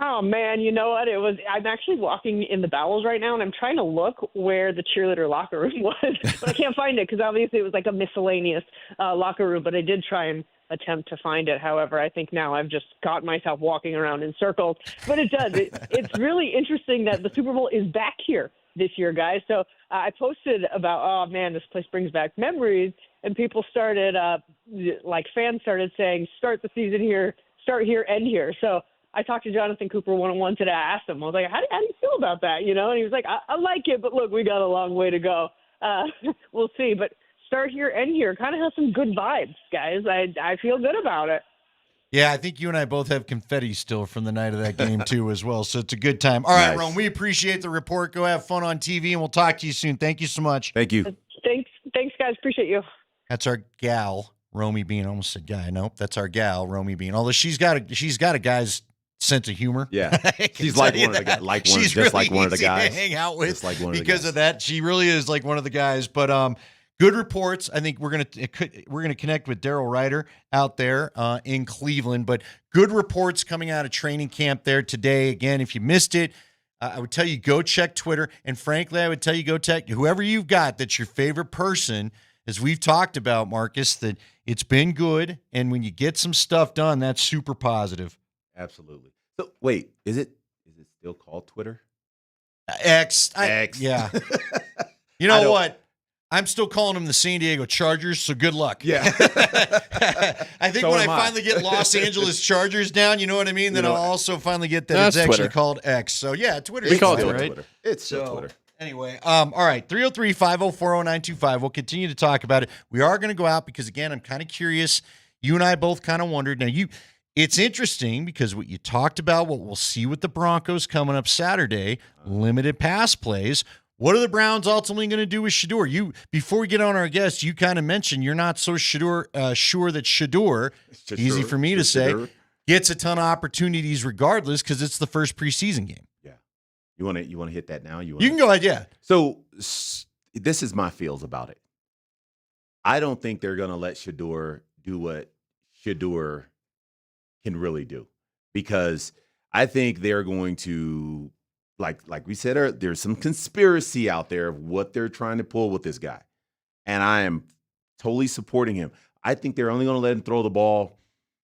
Oh, man, you know what? I'm actually walking in the bowels right now, and I'm trying to look where the cheerleader locker room was. But I can't find it because obviously it was like a miscellaneous locker room. But I did try and attempt to find it. However, I think now I've just caught myself walking around in circles. But it does. It's really interesting that the Super Bowl is back here this year, guys. So I posted about, oh, man, this place brings back memories. And people started, fans started saying, start the season here, start here, end here. So I talked to Jonathan Cooper one-on-one today. I asked him, I was like, how do you feel about that? And he was like, I like it, but look, we got a long way to go. We'll see. But start here, end here. Kind of has some good vibes, guys. I feel good about it. Yeah, I think you and I both have confetti still from the night of that game, too, as well. So it's a good time. All right, nice. Ron, we appreciate the report. Go have fun on TV, and we'll talk to you soon. Thank you so much. Thank you. Thanks, guys. Appreciate you. That's our gal, Romy Bean. I almost said guy. Nope, that's our gal, Romy Bean. Although she's got a guy's sense of humor. Yeah, she's like one of the guys. Like one of the guys. To hang out with just like one of because the guys. Of that. She really is like one of the guys. But good reports. I think we're gonna connect with Daryl Ryder out there in Cleveland. But good reports coming out of training camp there today. Again, if you missed it, I would tell you go check Twitter. And frankly, I would tell you go check whoever you've got that's your favorite person. As we've talked about, Marcus, that it's been good, and when you get some stuff done, that's super positive. Absolutely. So wait, is it still called Twitter? X. X. Yeah. You know what? I'm still calling them the San Diego Chargers, so good luck. Yeah. I think when I finally get Los Angeles Chargers down, you know what I mean? Then I'll also finally get that it's actually called X. So yeah, Twitter. We call it right? Twitter. It's still Twitter. Anyway, all right, 303-504-0925. We'll continue to talk about it. We are going to go out because, again, I'm kind of curious. You and I both kind of wondered. Now, it's interesting because what you talked about, what we'll see with the Broncos coming up Saturday, limited pass plays. What are the Browns ultimately going to do with Shedeur? Before we get on our guest, you kind of mentioned you're not so sure that Shedeur, easy for me to say, gets a ton of opportunities regardless because it's the first preseason game. You want to hit that now? You can go ahead, yeah. So this is my feels about it. I don't think they're going to let Shedeur do what Shedeur can really do because I think they're going to, like we said, there's some conspiracy out there of what they're trying to pull with this guy. And I am totally supporting him. I think they're only going to let him throw the ball.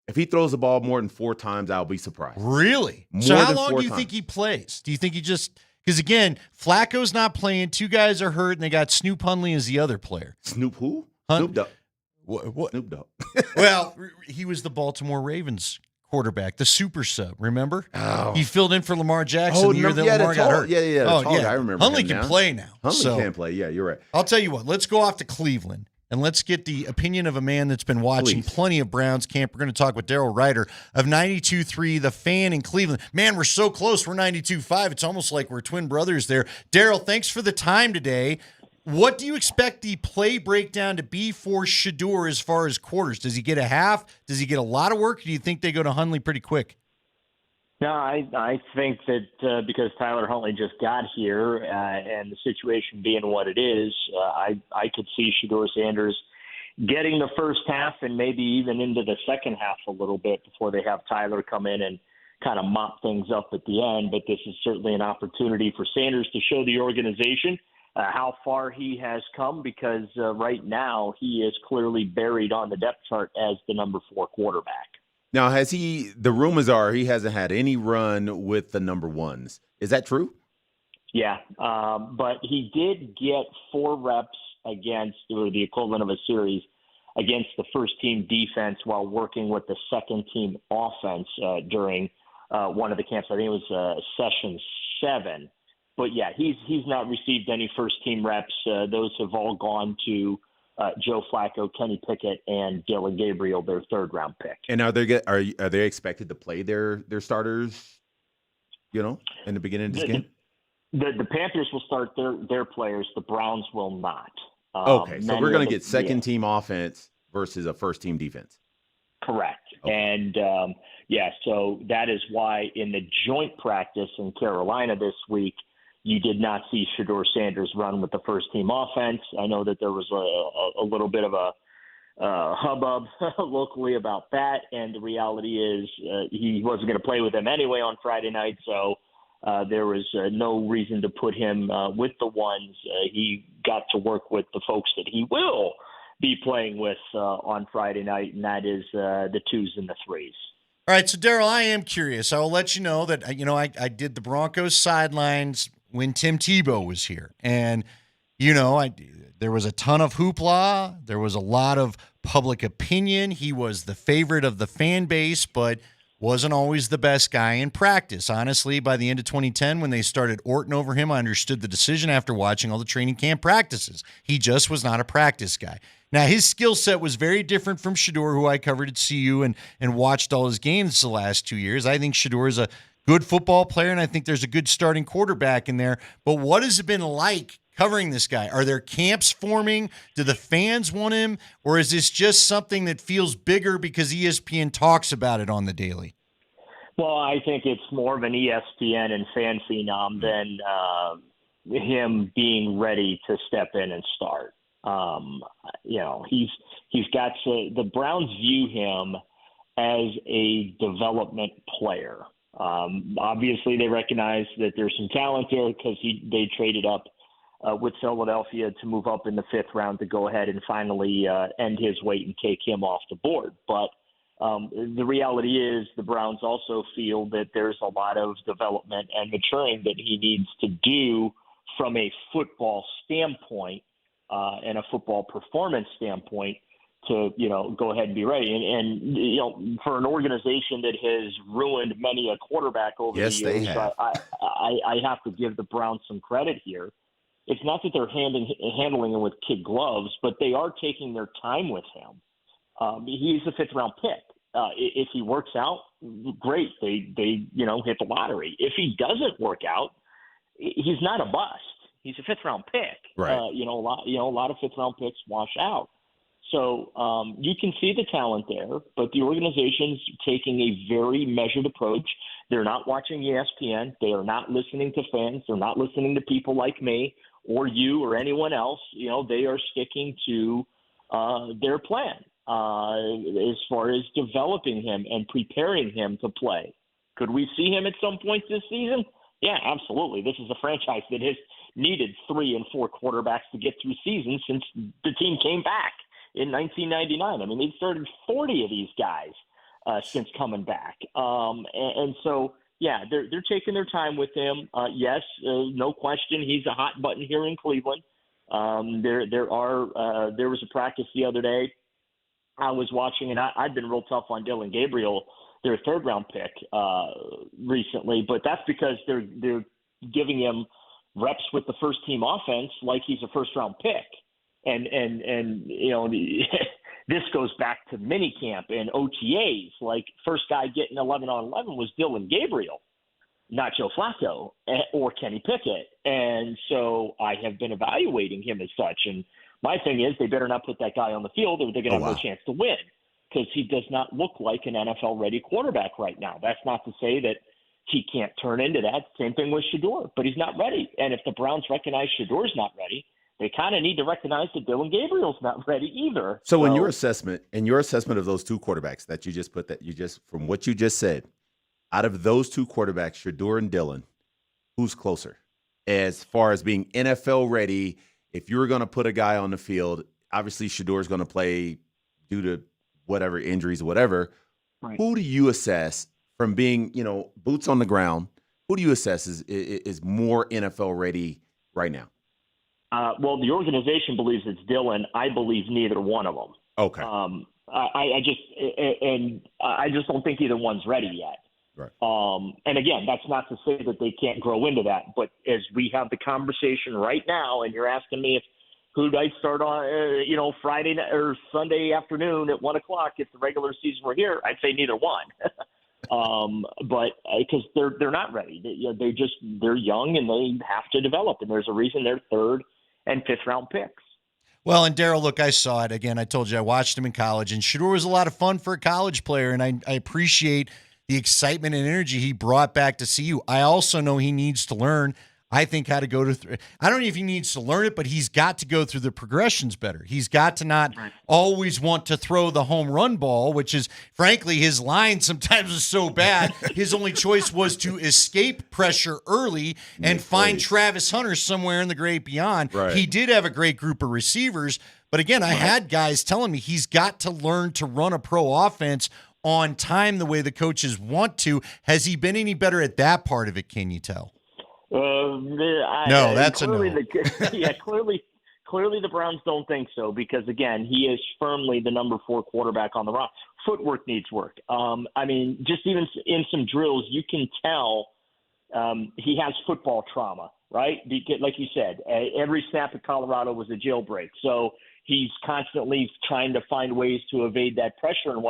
If he throws the ball more than 4 times, I'll be surprised. Really? So how long do you think he plays? Do you think he just – because, again, Flacco's not playing. 2 guys are hurt, and they got Snoop Hundley as the other player. Snoop who? Snoop Dogg. What? Snoop Dogg. Well, he was the Baltimore Ravens quarterback, the super sub, remember? Oh. He filled in for Lamar Jackson the year that Lamar got hurt. Yeah. I remember Hundley can play now. Hundley can play. Yeah, you're right. I'll tell you what. Let's go off to Cleveland. And let's get the opinion of a man that's been watching plenty of Browns camp. We're going to talk with Daryl Ryder of 92.3, The Fan in Cleveland. Man, we're so close. We're 92.5. It's almost like we're twin brothers there. Daryl, thanks for the time today. What do you expect the play breakdown to be for Shedeur as far as quarters? Does he get a half? Does he get a lot of work? Or do you think they go to Hundley pretty quick? No, I think that because Tyler Huntley just got here and the situation being what it is, I could see Shedeur Sanders getting the first half and maybe even into the second half a little bit before they have Tyler come in and kind of mop things up at the end. But this is certainly an opportunity for Sanders to show the organization how far he has come, because right now he is clearly buried on the depth chart as the number 4 quarterback. Now, the rumors are he hasn't had any run with the number 1s. Is that true? Yeah, but he did get 4 reps against, or the equivalent of a series, against the first-team defense while working with the second-team offense during one of the camps. I think it was session 7. But, yeah, he's not received any first-team reps. Those have all gone to Joe Flacco, Kenny Pickett, and Dylan Gabriel, their third-round pick. And are they expected to play their starters, in the beginning of this game? The Panthers will start their players. The Browns will not. Okay, so we're going to get second-team offense versus a first-team defense. Correct. Okay. And, so that is why in the joint practice in Carolina this week, you did not see Shedeur Sanders run with the first-team offense. I know that there was a little bit of a hubbub locally about that, and the reality is he wasn't going to play with them anyway on Friday night, so there was no reason to put him with the ones. He got to work with the folks that he will be playing with on Friday night, and that is the 2s and the 3s. All right, so Daryl, I am curious. I will let you know that I did the Broncos sidelines when Tim Tebow was here, and there was a ton of hoopla. There was a lot of public opinion. He was the favorite of the fan base, but wasn't always the best guy in practice. Honestly, by the end of 2010, when they started Orton over him, I understood the decision after watching all the training camp practices. He just was not a practice guy. Now, his skill set was very different from Shedeur, who I covered at CU and watched all his games the last 2 years. I think Shedeur is a good football player, and I think there's a good starting quarterback in there. But what has it been like covering this guy? Are there camps forming? Do the fans want him? Or is this just something that feels bigger because ESPN talks about it on the daily? Well, I think it's more of an ESPN and fan phenom than him being ready to step in and start. He's got to, the Browns view him as a development player. Obviously, they recognize that there's some talent there because they traded up with Philadelphia to move up in the 5th round to go ahead and finally end his wait and take him off the board. But the reality is the Browns also feel that there's a lot of development and maturing that he needs to do from a football standpoint and a football performance standpoint to, go ahead and be ready. And for an organization that has ruined many a quarterback over the years, they have. I have to give the Browns some credit here. It's not that they're handling him with kid gloves, but they are taking their time with him. He's a 5th-round pick. If he works out, great. They hit the lottery. If he doesn't work out, he's not a bust. He's a 5th-round pick. Right. A lot of 5th-round picks wash out. So you can see the talent there, but the organization's taking a very measured approach. They're not watching ESPN. They are not listening to fans. They're not listening to people like me or you or anyone else. They are sticking to their plan as far as developing him and preparing him to play. Could we see him at some point this season? Yeah, absolutely. This is a franchise that has needed 3 and 4 quarterbacks to get through seasons since the team came back in 1999. I mean, they've started 40 of these guys since coming back. And so, yeah, they're taking their time with him. Yes, no question, he's a hot button here in Cleveland. There was a practice the other day I was watching, and I've been real tough on Dylan Gabriel, their 3rd-round pick recently, but that's because they're giving him reps with the first-team offense like he's a first-round pick. And this goes back to minicamp and OTAs. Like, first guy getting 11-on-11 was Dylan Gabriel, not Joe Flacco or Kenny Pickett. And so I have been evaluating him as such. And my thing is they better not put that guy on the field or they're going to have no chance to win, because he does not look like an NFL-ready quarterback right now. That's not to say that he can't turn into that. Same thing with Shedeur, but he's not ready. And if the Browns recognize Shedor's not ready, they kind of need to recognize that Dylan Gabriel's not ready either. So in your assessment of those two quarterbacks that you just from what you just said, out of those two quarterbacks, Shedeur and Dylan, who's closer as far as being NFL ready? If you were going to put a guy on the field, obviously Shedeur's going to play due to whatever injuries, whatever. Right. Who do you assess from being, boots on the ground? Who do you assess is more NFL ready right now? Well, the organization believes it's Dylan. I believe neither one of them. Okay. I just don't think either one's ready yet. Right. And again, that's not to say that they can't grow into that. But as we have the conversation right now, and you're asking me who do I start on, Friday or Sunday afternoon at 1:00 if the regular season were here, I'd say neither one. But because they're not ready. They're young and they have to develop. And there's a reason they're 3rd and 5th round picks. Well, and Daryl, look, I saw it. Again, I told you I watched him in college, and Shedeur was a lot of fun for a college player, and I appreciate the excitement and energy he brought back to CU. I also know he needs to learn, I think, how to go to I don't know if he needs to learn it, but he's got to go through the progressions better. He's got to not always want to throw the home run ball, which is, frankly, his line sometimes is so bad. His only choice was to escape pressure early and find Travis Hunter somewhere in the great beyond. Right. He did have a great group of receivers, but again, I had guys telling me he's got to learn to run a pro offense on time the way the coaches want to. Has he been any better at that part of it, can you tell? No, that's a no. Clearly the Browns don't think so because, again, he is firmly the number 4 quarterback on the roster. Footwork needs work. Just even in some drills, you can tell he has football trauma, right? Because, like you said, every snap at Colorado was a jailbreak. So he's constantly trying to find ways to evade that pressure and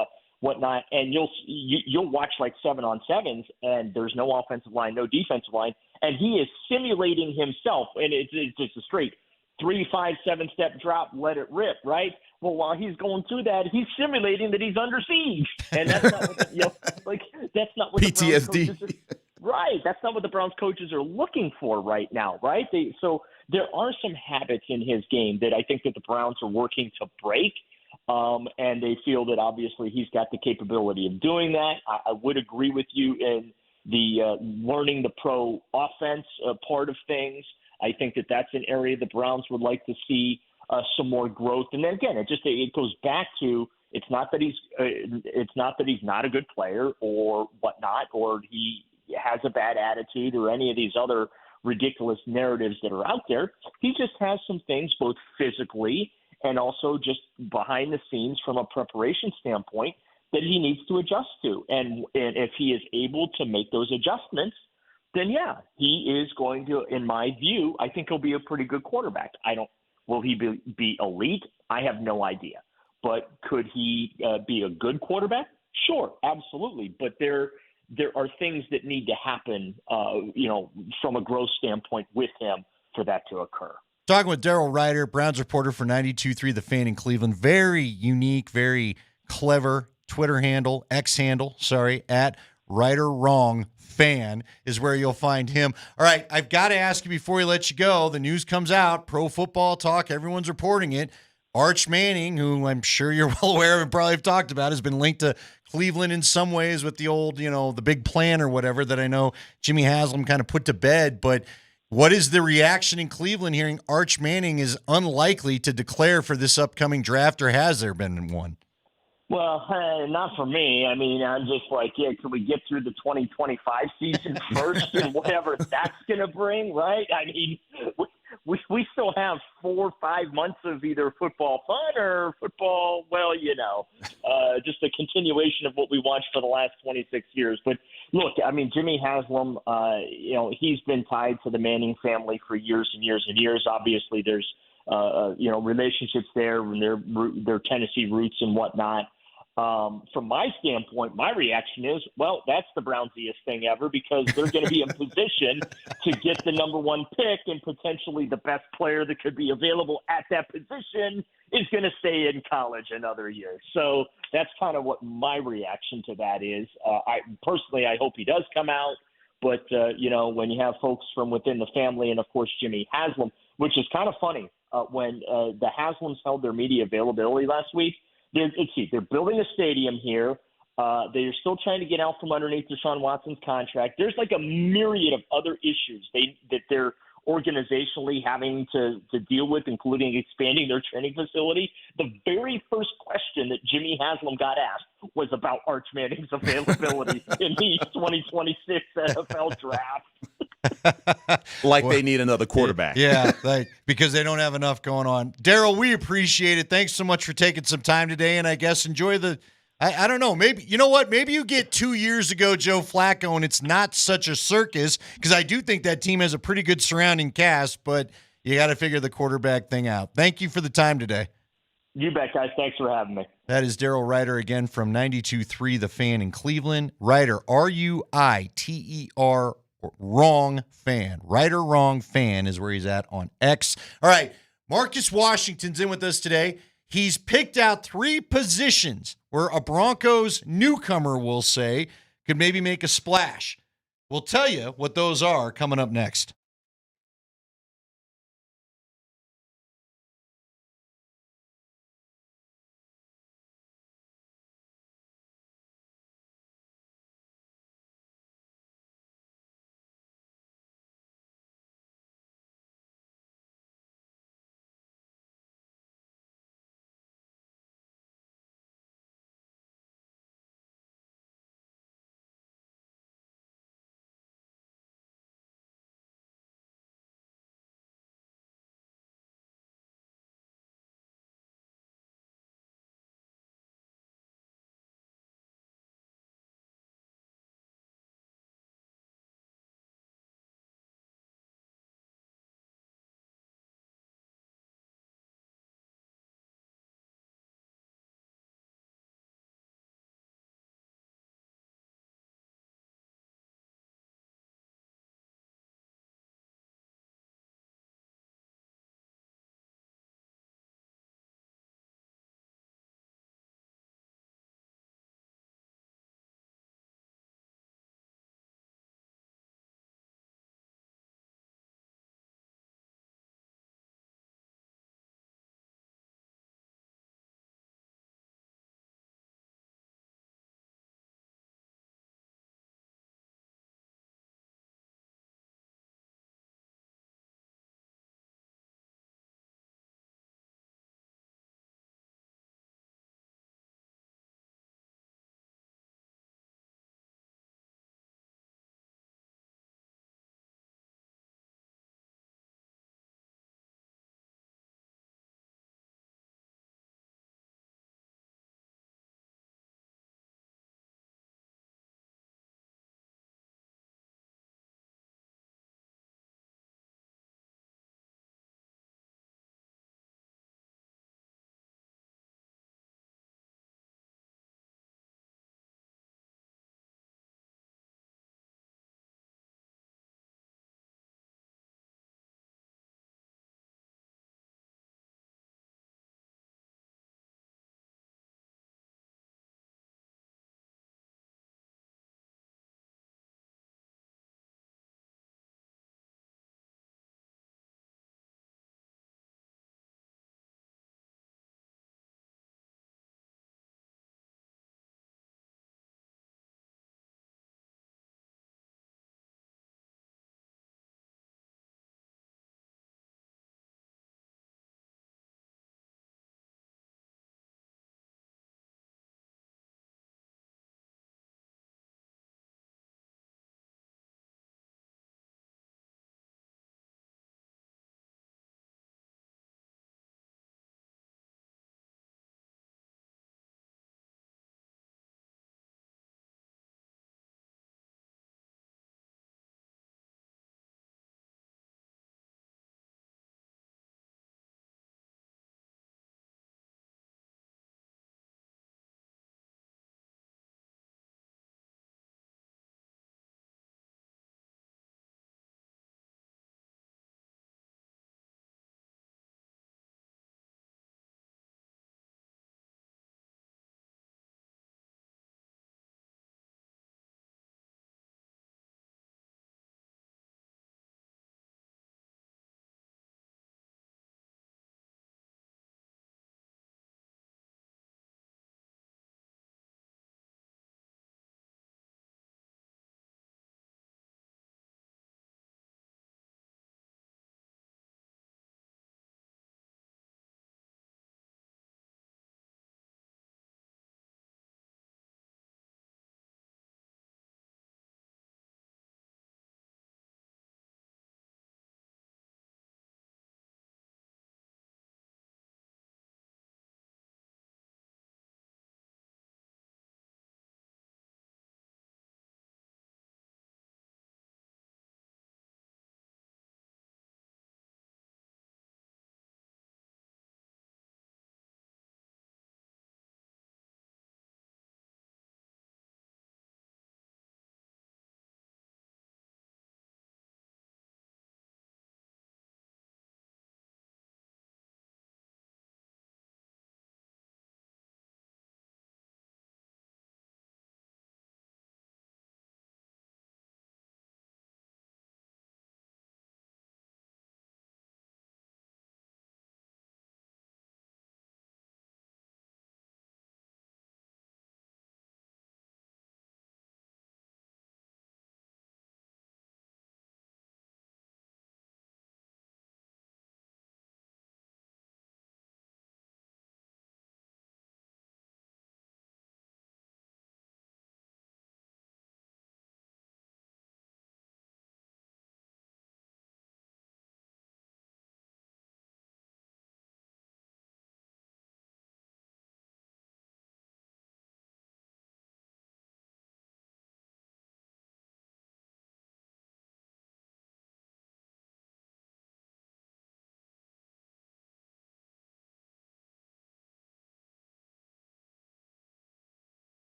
whatnot. And you'll watch like 7-on-7s, and there's no offensive line, no defensive line, and he is simulating himself, and it's just a straight 3, 5, 7-step drop, let it rip, right? Well, while he's going through that, he's simulating that he's under siege, and that's not what that's not what PTSD. The Browns coaches right. That's not what the Browns coaches are looking for right now, right? So there are some habits in his game that I think that the Browns are working to break. And they feel that obviously he's got the capability of doing that. I would agree with you in the learning the pro offense part of things. I think that that's an area the Browns would like to see some more growth. And then again, it goes back to it's not that he's not a good player or whatnot, or he has a bad attitude or any of these other ridiculous narratives that are out there. He just has some things both physically and also just behind the scenes from a preparation standpoint that he needs to adjust to. And if he is able to make those adjustments, then yeah, he is going to, in my view, I think he'll be a pretty good quarterback. Will he be elite? I have no idea. But could he be a good quarterback? Sure, absolutely. But there are things that need to happen, from a growth standpoint with him for that to occur. Talking with Daryl Ryder, Browns reporter for 92.3 The Fan in Cleveland. Very unique, very clever Twitter handle, X handle, at RyderWrongFan is where you'll find him. All right, I've got to ask you before we let you go. The news comes out, Pro Football Talk, everyone's reporting it. Arch Manning, who I'm sure you're well aware of and probably have talked about, has been linked to Cleveland in some ways with the old, the big plan or whatever that I know Jimmy Haslam kind of put to bed, but what is the reaction in Cleveland hearing Arch Manning is unlikely to declare for this upcoming draft, or has there been one? Well, not for me. I mean, I'm just like, can we get through the 2025 season first and whatever that's going to bring, right? I mean, we still have 4 or 5 months of either football fun or football, just a continuation of what we watched for the last 26 years. But look, I mean, Jimmy Haslam, he's been tied to the Manning family for years and years and years. Obviously, there's, relationships there, their Tennessee roots and whatnot. From my standpoint, my reaction is, well, that's the Brownsiest thing ever because they're going to be in position to get the number 1 pick, and potentially the best player that could be available at that position is going to stay in college another year. So that's kind of what my reaction to that is. I hope he does come out. But, when you have folks from within the family and, of course, Jimmy Haslam, which is kind of funny, when the Haslams held their media availability last week, they're building a stadium here. They're still trying to get out from underneath Deshaun Watson's contract. There's like a myriad of other issues that they're organizationally having to deal with, including expanding their training facility. The very first question that Jimmy Haslam got asked was about Arch Manning's availability in the 2026 NFL draft. Like they need another quarterback. Yeah, because they don't have enough going on. Daryl, we appreciate it. Thanks so much for taking some time today, and I guess enjoy the I don't know. Maybe, you know what? Maybe you get 2 years ago Joe Flacco and it's not such a circus, because I do think that team has a pretty good surrounding cast, but you got to figure the quarterback thing out. Thank you for the time today. You bet, guys. Thanks for having me. That is Daryl Ryder again from 92.3 The Fan in Cleveland. Ryder, R-U-I-T-E-R, wrong fan. Ryder Wrong Fan is where he's at on X. All right, Marcus Washington's in with us today. He's picked out 3 positions where a Broncos newcomer, will say, could maybe make a splash. We'll tell you what those are coming up next.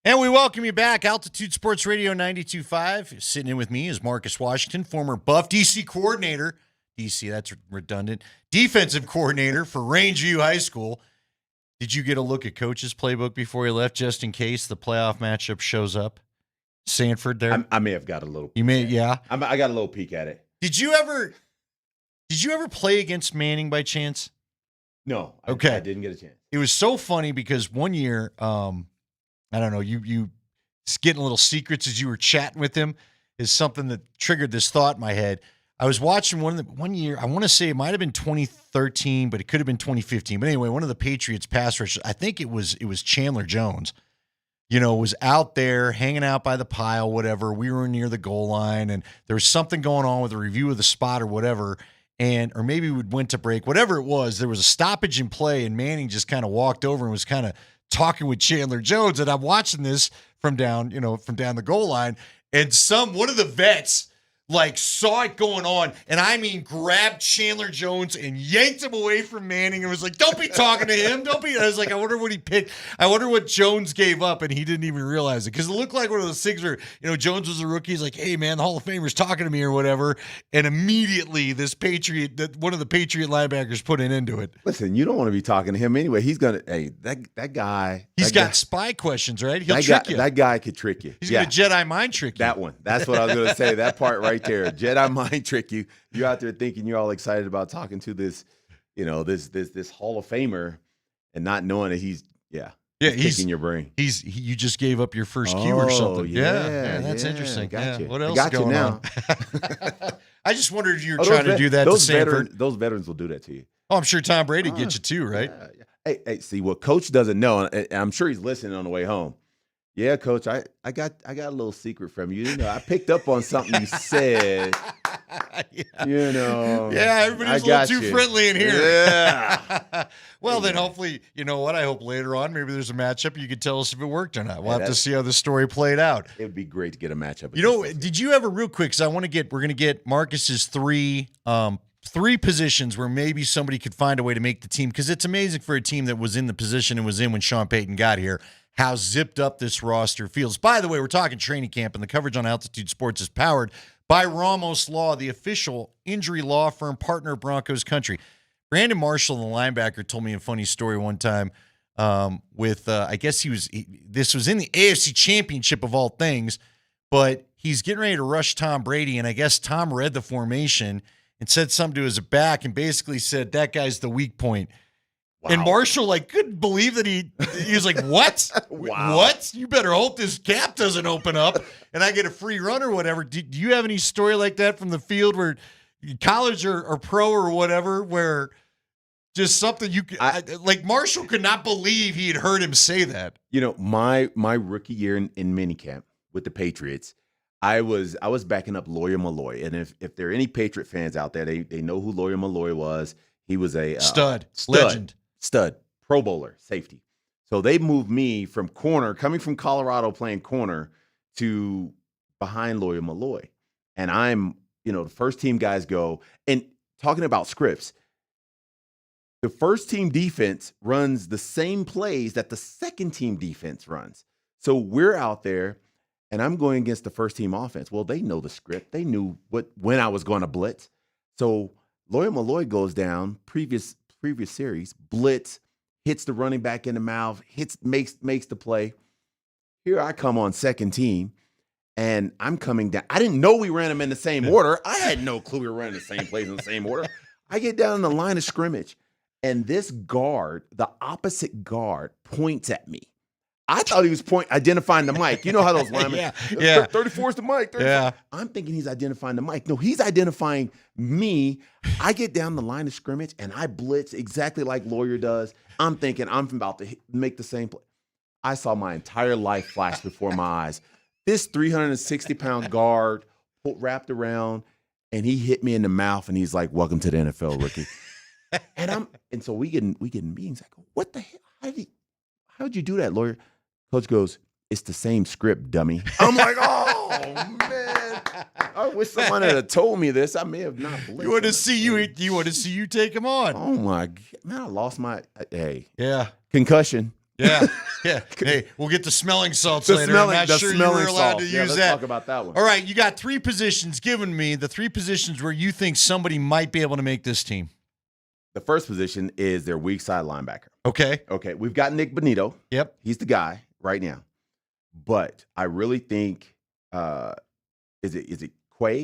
And we welcome you back. Altitude Sports Radio 92.5. Sitting in with me is Marcus Washington, former Buff DC coordinator. DC, that's redundant. Defensive coordinator for Rangeview High School. Did you get a look at Coach's playbook before you left, just in case the playoff matchup shows up? Sanford there? I may have got a little. You may, yeah. I got a little peek at it. Did you ever play against Manning by chance? No. Okay. I didn't get a chance. It was so funny because one year, I don't know, you getting little secrets as you were chatting with him is something that triggered this thought in my head. I was watching one year, I want to say it might have been 2013, but it could have been 2015. But anyway, one of the Patriots pass rushers, I think it was Chandler Jones, was out there hanging out by the pile, whatever. We were near the goal line, and there was something going on with a review of the spot or whatever. Or maybe we went to break, whatever it was. There was a stoppage in play, and Manning just kind of walked over and was kind of talking with Chandler Jones. And I'm watching this from down the goal line, and one of the vets saw it going on, and I mean grabbed Chandler Jones and yanked him away from Manning and was like, "Don't be talking to him. Don't be." I was like, I wonder what he picked. I wonder what Jones gave up, and he didn't even realize it, because it looked like one of those things where Jones was a rookie. He's like, "Hey man, the Hall of Famer's talking to me," or whatever, and immediately one of the Patriot linebackers put an end to it. Listen, you don't want to be talking to him anyway. He's gonna. Hey, that guy. He's got spy questions, right? He'll trick you. That guy could trick you. He's gonna Jedi mind trick you. That one. That's what I was gonna say. That part right there. Jedi mind trick you. You're out there thinking you're all excited about talking to this, this Hall of Famer, and not knowing that he's picking your brain. You just gave up your first cue or something. Yeah, that's interesting. Got you. What else got is going you now. on? I just wondered if you were trying to do that to Sanford. Those veterans will do that to you. Oh, I'm sure Tom Brady gets you too, right? Yeah. Hey, see what Coach doesn't know, and I'm sure he's listening on the way home. Yeah, Coach, I got a little secret from you. I picked up on something you said. Yeah, everybody's a little too friendly in here. Yeah. Well, then hopefully, I hope later on maybe there's a matchup. You could tell us if it worked or not. We'll have to see how the story played out. It would be great to get a matchup. Did you ever, real quick, because we're going to get Marcus's three positions where maybe somebody could find a way to make the team, because it's amazing for a team that was in the position and was in when Sean Payton got here, how zipped up this roster feels. By the way, we're talking training camp, and the coverage on Altitude Sports is powered by Ramos Law, the official injury law firm partner of Broncos country. Brandon Marshall, the linebacker, told me a funny story one time I guess this was in the AFC Championship of all things, but he's getting ready to rush Tom Brady, and I guess Tom read the formation and said something to his back and basically said, "That guy's the weak point." Wow. And Marshall couldn't believe that he was like, "What? Wow. What? You better hope this gap doesn't open up and I get a free run or whatever." Do you have any story like that from the field, where college or pro or whatever, where just something Marshall could not believe he had heard him say that? My rookie year in minicamp with the Patriots, I was backing up Lawyer Malloy, and if there are any Patriot fans out there, they know who Lawyer Malloy was. He was a legend. Stud, Pro Bowler, safety. So they moved me from corner, coming from Colorado playing corner, to behind Lawyer Malloy. And I'm, the first team guys go, and talking about scripts, the first team defense runs the same plays that the second team defense runs. So we're out there, and I'm going against the first team offense. Well, they know the script. They knew when I was going to blitz. So Lawyer Malloy goes down, previous series, blitz, hits the running back in the mouth, makes the play. Here I come on second team, and I'm coming down. I didn't know we ran them in the same order. I had no clue we were running the same plays in the same order. I get down in the line of scrimmage, and this guard, the opposite guard, points at me. I thought he was identifying the mic. You know how those linemen, 34 is the mic. 35. Yeah. I'm thinking he's identifying the mic. No, he's identifying me. I get down the line of scrimmage, and I blitz exactly like Lawyer does. I'm thinking I'm about to make the same play. I saw my entire life flash before my eyes. This 360-pound guard wrapped around, and he hit me in the mouth, and he's like, "Welcome to the NFL, rookie." and so we get in meetings. I go, "What the hell? How'd you do that, Lawyer?" Coach goes, "It's the same script, dummy." I'm like, "Oh man, I wish someone had told me this. I may have not blitzed." You want to see you take him on. Oh my God, man! I lost my Yeah, concussion. Yeah. Hey, we'll get the smelling salts later. I'm not sure you were allowed to use that. Let's talk about that one. All right, you got 3 positions given me, the 3 positions where you think somebody might be able to make this team. The first position is their weak side linebacker. Okay. We've got Nick Bonito. Yep. He's the guy right now. But I really think is it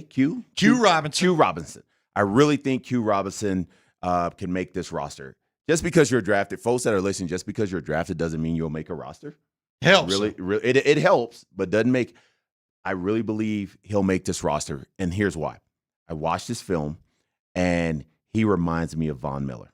Q Robinson. Q Robinson. I really think Q Robinson can make this roster. Just because you're drafted, folks that are listening, just because you're drafted doesn't mean you'll make a roster. Helps. Really, it helps, but doesn't make. I really believe he'll make this roster, and here's why. I watched this film, and he reminds me of Von Miller.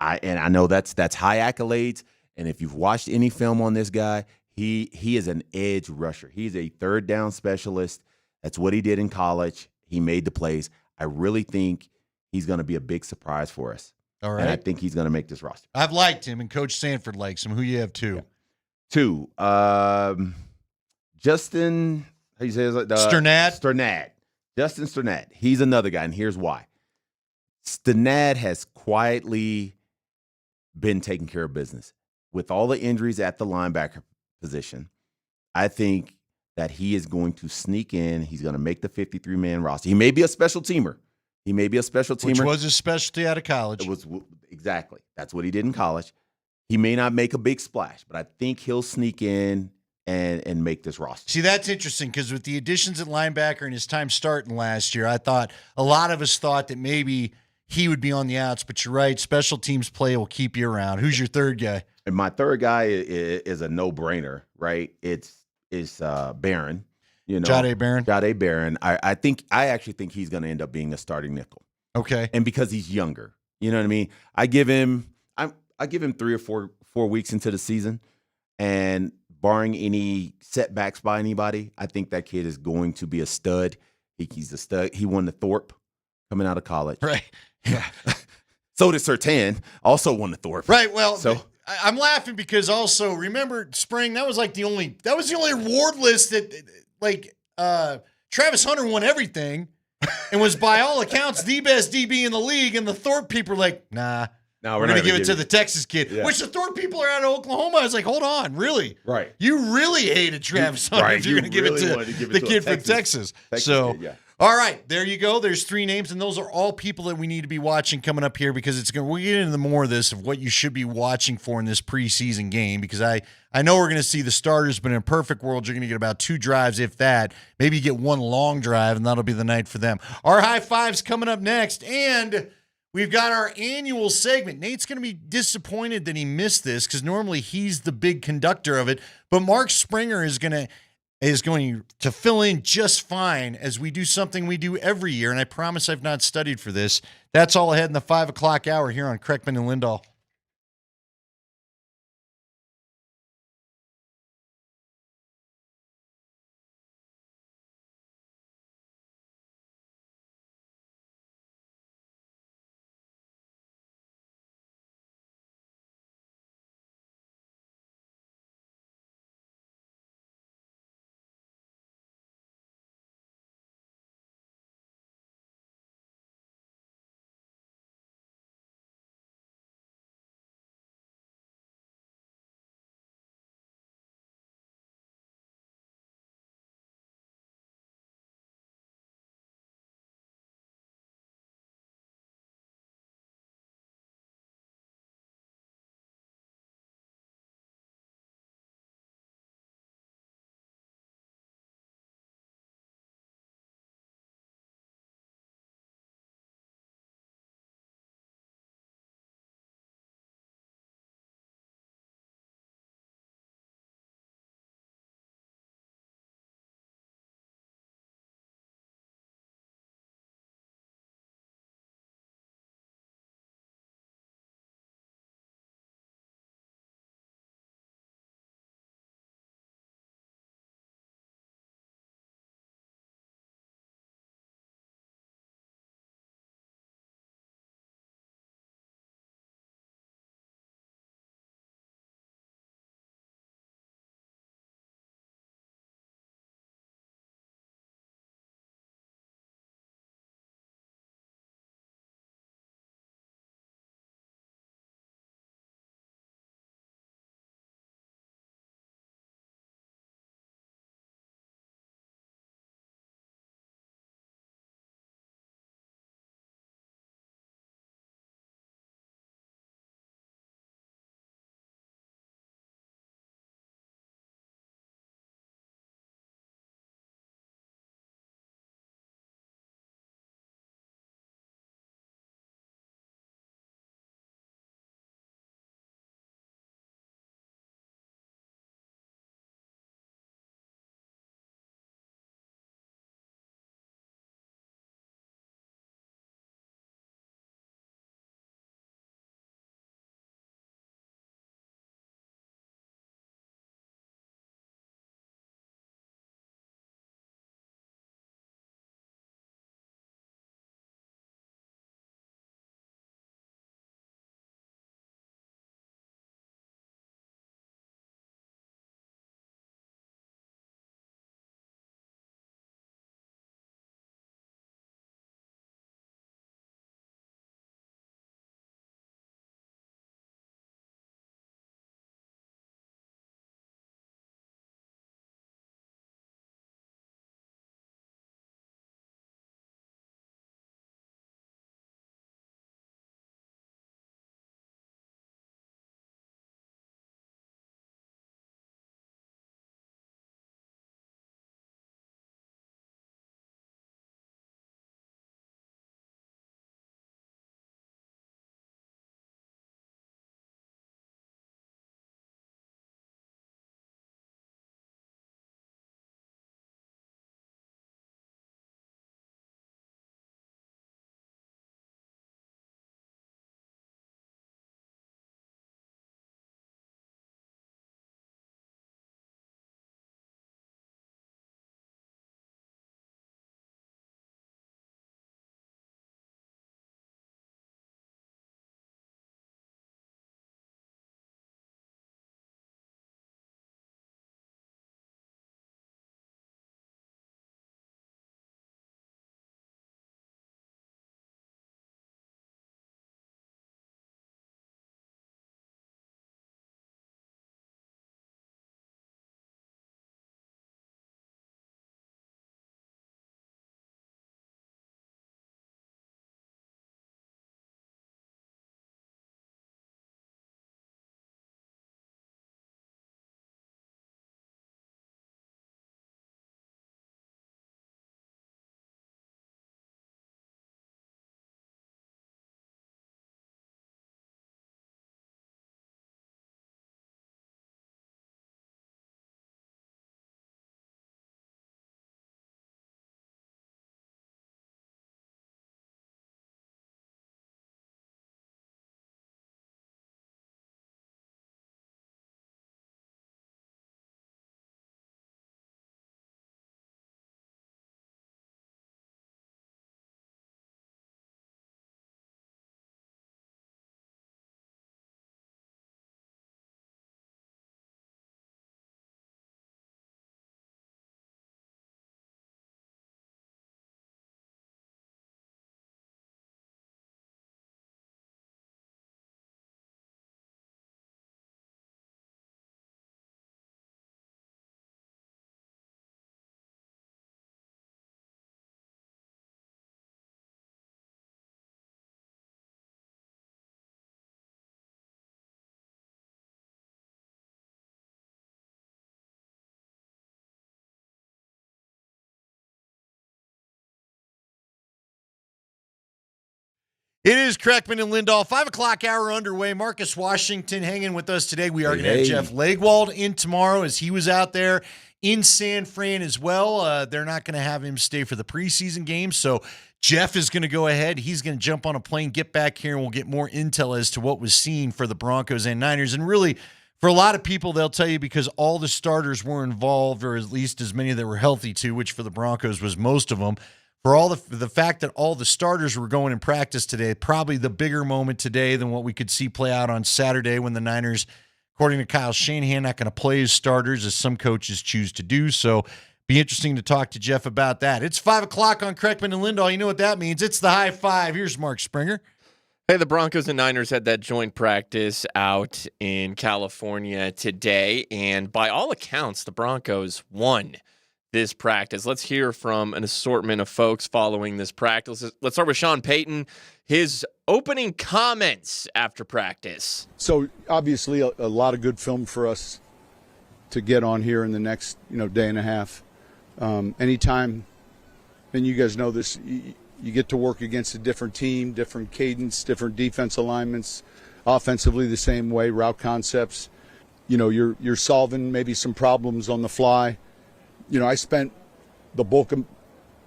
I know that's high accolades, and if you've watched any film on this guy, he is an edge rusher. He's a third down specialist. That's what he did in college. He made the plays. I really think he's going to be a big surprise for us. All right. And I think he's going to make this roster. I've liked him, and Coach Sanford likes him. Who you have 2? Yeah. 2. Justin, how you say it? Sternad. Justin Sternad. He's another guy, and here's why. Sternad has quietly been taking care of business. With all the injuries at the linebacker position, I think that he is going to sneak in. He's going to make the 53-man roster. He may be a special teamer. Which was his specialty out of college. It was exactly. That's what he did in college. He may not make a big splash, but I think he'll sneak in and make this roster. See, that's interesting because with the additions at linebacker and his time starting last year, I thought a lot of us thought that maybe he would be on the outs, but you're right. Special teams play will keep you around. Who's your third guy? And my third guy is a no-brainer, right? It's Barron. Jahdae Barron. Jahdae Barron. I actually think he's going to end up being a starting nickel. Okay. And because he's younger, you know what I mean? I give him 3 or 4 weeks into the season, and barring any setbacks by anybody, I think that kid is going to be a stud. He's a stud. He won the Thorpe coming out of college. Right. Yeah. So did Surtain. Also won the Thorpe. Right. Well, I'm laughing because also remember spring. That was the only award list that Travis Hunter won everything and was by all accounts the best DB in the league. And the Thorpe people were like, nah. No, we're going to give it to the Texas kid, which the Thorpe people are out of Oklahoma. I was like, hold on, really? Right. You really hated Travis Hunter if you're going to give it to the kid from Texas. All right, there you go. There's 3 names, and those are all people that we need to be watching coming up here because we'll get into more of this of what you should be watching for in this preseason game because I know we're going to see the starters, but in a perfect world, you're going to get about 2 drives, if that. Maybe you get 1 long drive, and that'll be the night for them. Our high fives coming up next, and we've got our annual segment. Nate's going to be disappointed that he missed this because normally he's the big conductor of it, but Mark Springer is going to fill in just fine as we do something we do every year, and I promise I've not studied for this. That's all ahead in the 5 o'clock hour here on Kreckman and Lindahl. It is Kreckman and Lindahl, 5 o'clock hour underway. Marcus Washington hanging with us today. We are going to have Jeff Legwald in tomorrow as he was out there in San Fran as well. They're not going to have him stay for the preseason game, so Jeff is going to go ahead. He's going to jump on a plane, get back here, and we'll get more intel as to what was seen for the Broncos and Niners. And really, for a lot of people, they'll tell you because all the starters were involved, or at least as many that were healthy too, which for the Broncos was most of them. For all the fact that all the starters were going in practice today, probably the bigger moment today than what we could see play out on Saturday when the Niners, according to Kyle Shanahan, not going to play as starters as some coaches choose to do. So be interesting to talk to Jeff about that. It's 5 o'clock on Kreckman and Lindahl. You know what that means. It's the high five. Here's Mark Springer. Hey, the Broncos and Niners had that joint practice out in California today, and by all accounts, the Broncos won this practice. Let's hear from an assortment of folks following this practice. Let's start with Sean Payton, his opening comments after practice. So obviously a lot of good film for us to get on here in the next day and a half. Anytime, and you guys know this, you get to work against a different team, different cadence, different defense alignments, offensively the same way, route concepts. You're solving maybe some problems on the fly. I spent the bulk of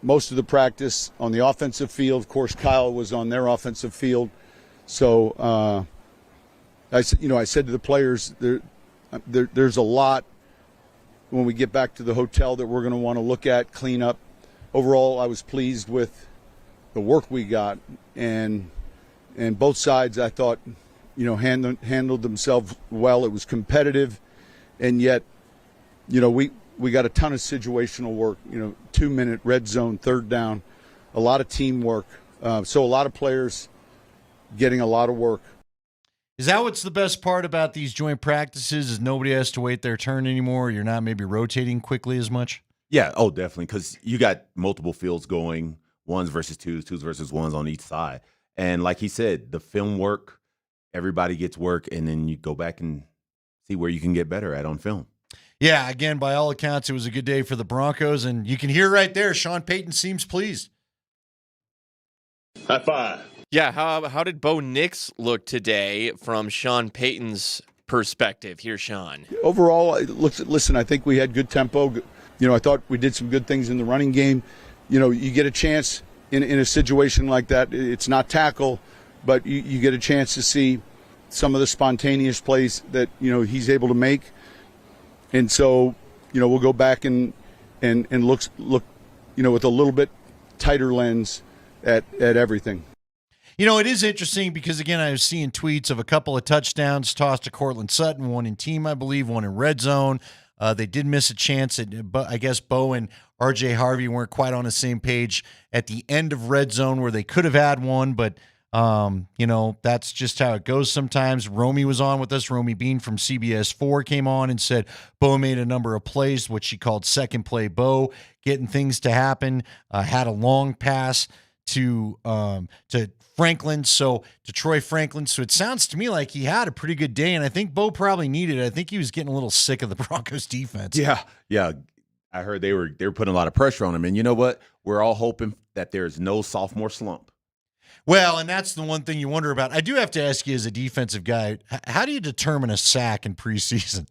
most of the practice on the offensive field. Of course, Kyle was on their offensive field. So I said to the players, there's a lot when we get back to the hotel that we're going to want to look at, clean up. Overall, I was pleased with the work we got, and both sides I thought handled themselves well. It was competitive, and yet we got a ton of situational work, 2-minute red zone, third down, a lot of teamwork. So a lot of players getting a lot of work. Is that what's the best part about these joint practices is nobody has to wait their turn anymore? You're not maybe rotating quickly as much? Yeah, definitely, because you got multiple fields going, ones versus twos versus ones on each side. And like he said, the film work, everybody gets work, and then you go back and see where you can get better at on film. Yeah, again, by all accounts, it was a good day for the Broncos, and you can hear right there, Sean Payton seems pleased. High five. Yeah, how did Bo Nix look today from Sean Payton's perspective? Here's Sean. Overall, listen, I think we had good tempo. I thought we did some good things in the running game. You get a chance in a situation like that. It's not tackle, but you get a chance to see some of the spontaneous plays that, he's able to make. And so, we'll go back and look, with a little bit tighter lens at everything. It is interesting because, again, I was seeing tweets of a couple of touchdowns tossed to Cortland Sutton, one in team, I believe, one in red zone. They did miss a chance, but I guess Bo and R.J. Harvey weren't quite on the same page at the end of red zone where they could have had one, but that's just how it goes sometimes. Romy was on with us. Romy Bean from CBS 4 came on and said Bo made a number of plays, what she called second play Bo, getting things to happen, had a long pass to Franklin, to Troy Franklin. So it sounds to me like he had a pretty good day, and I think Bo probably needed it. I think he was getting a little sick of the Broncos defense. Yeah. I heard they were putting a lot of pressure on him, and you know what? We're all hoping that there's no sophomore slump. Well, and that's the one thing you wonder about. I do have to ask you as a defensive guy, how do you determine a sack in preseason?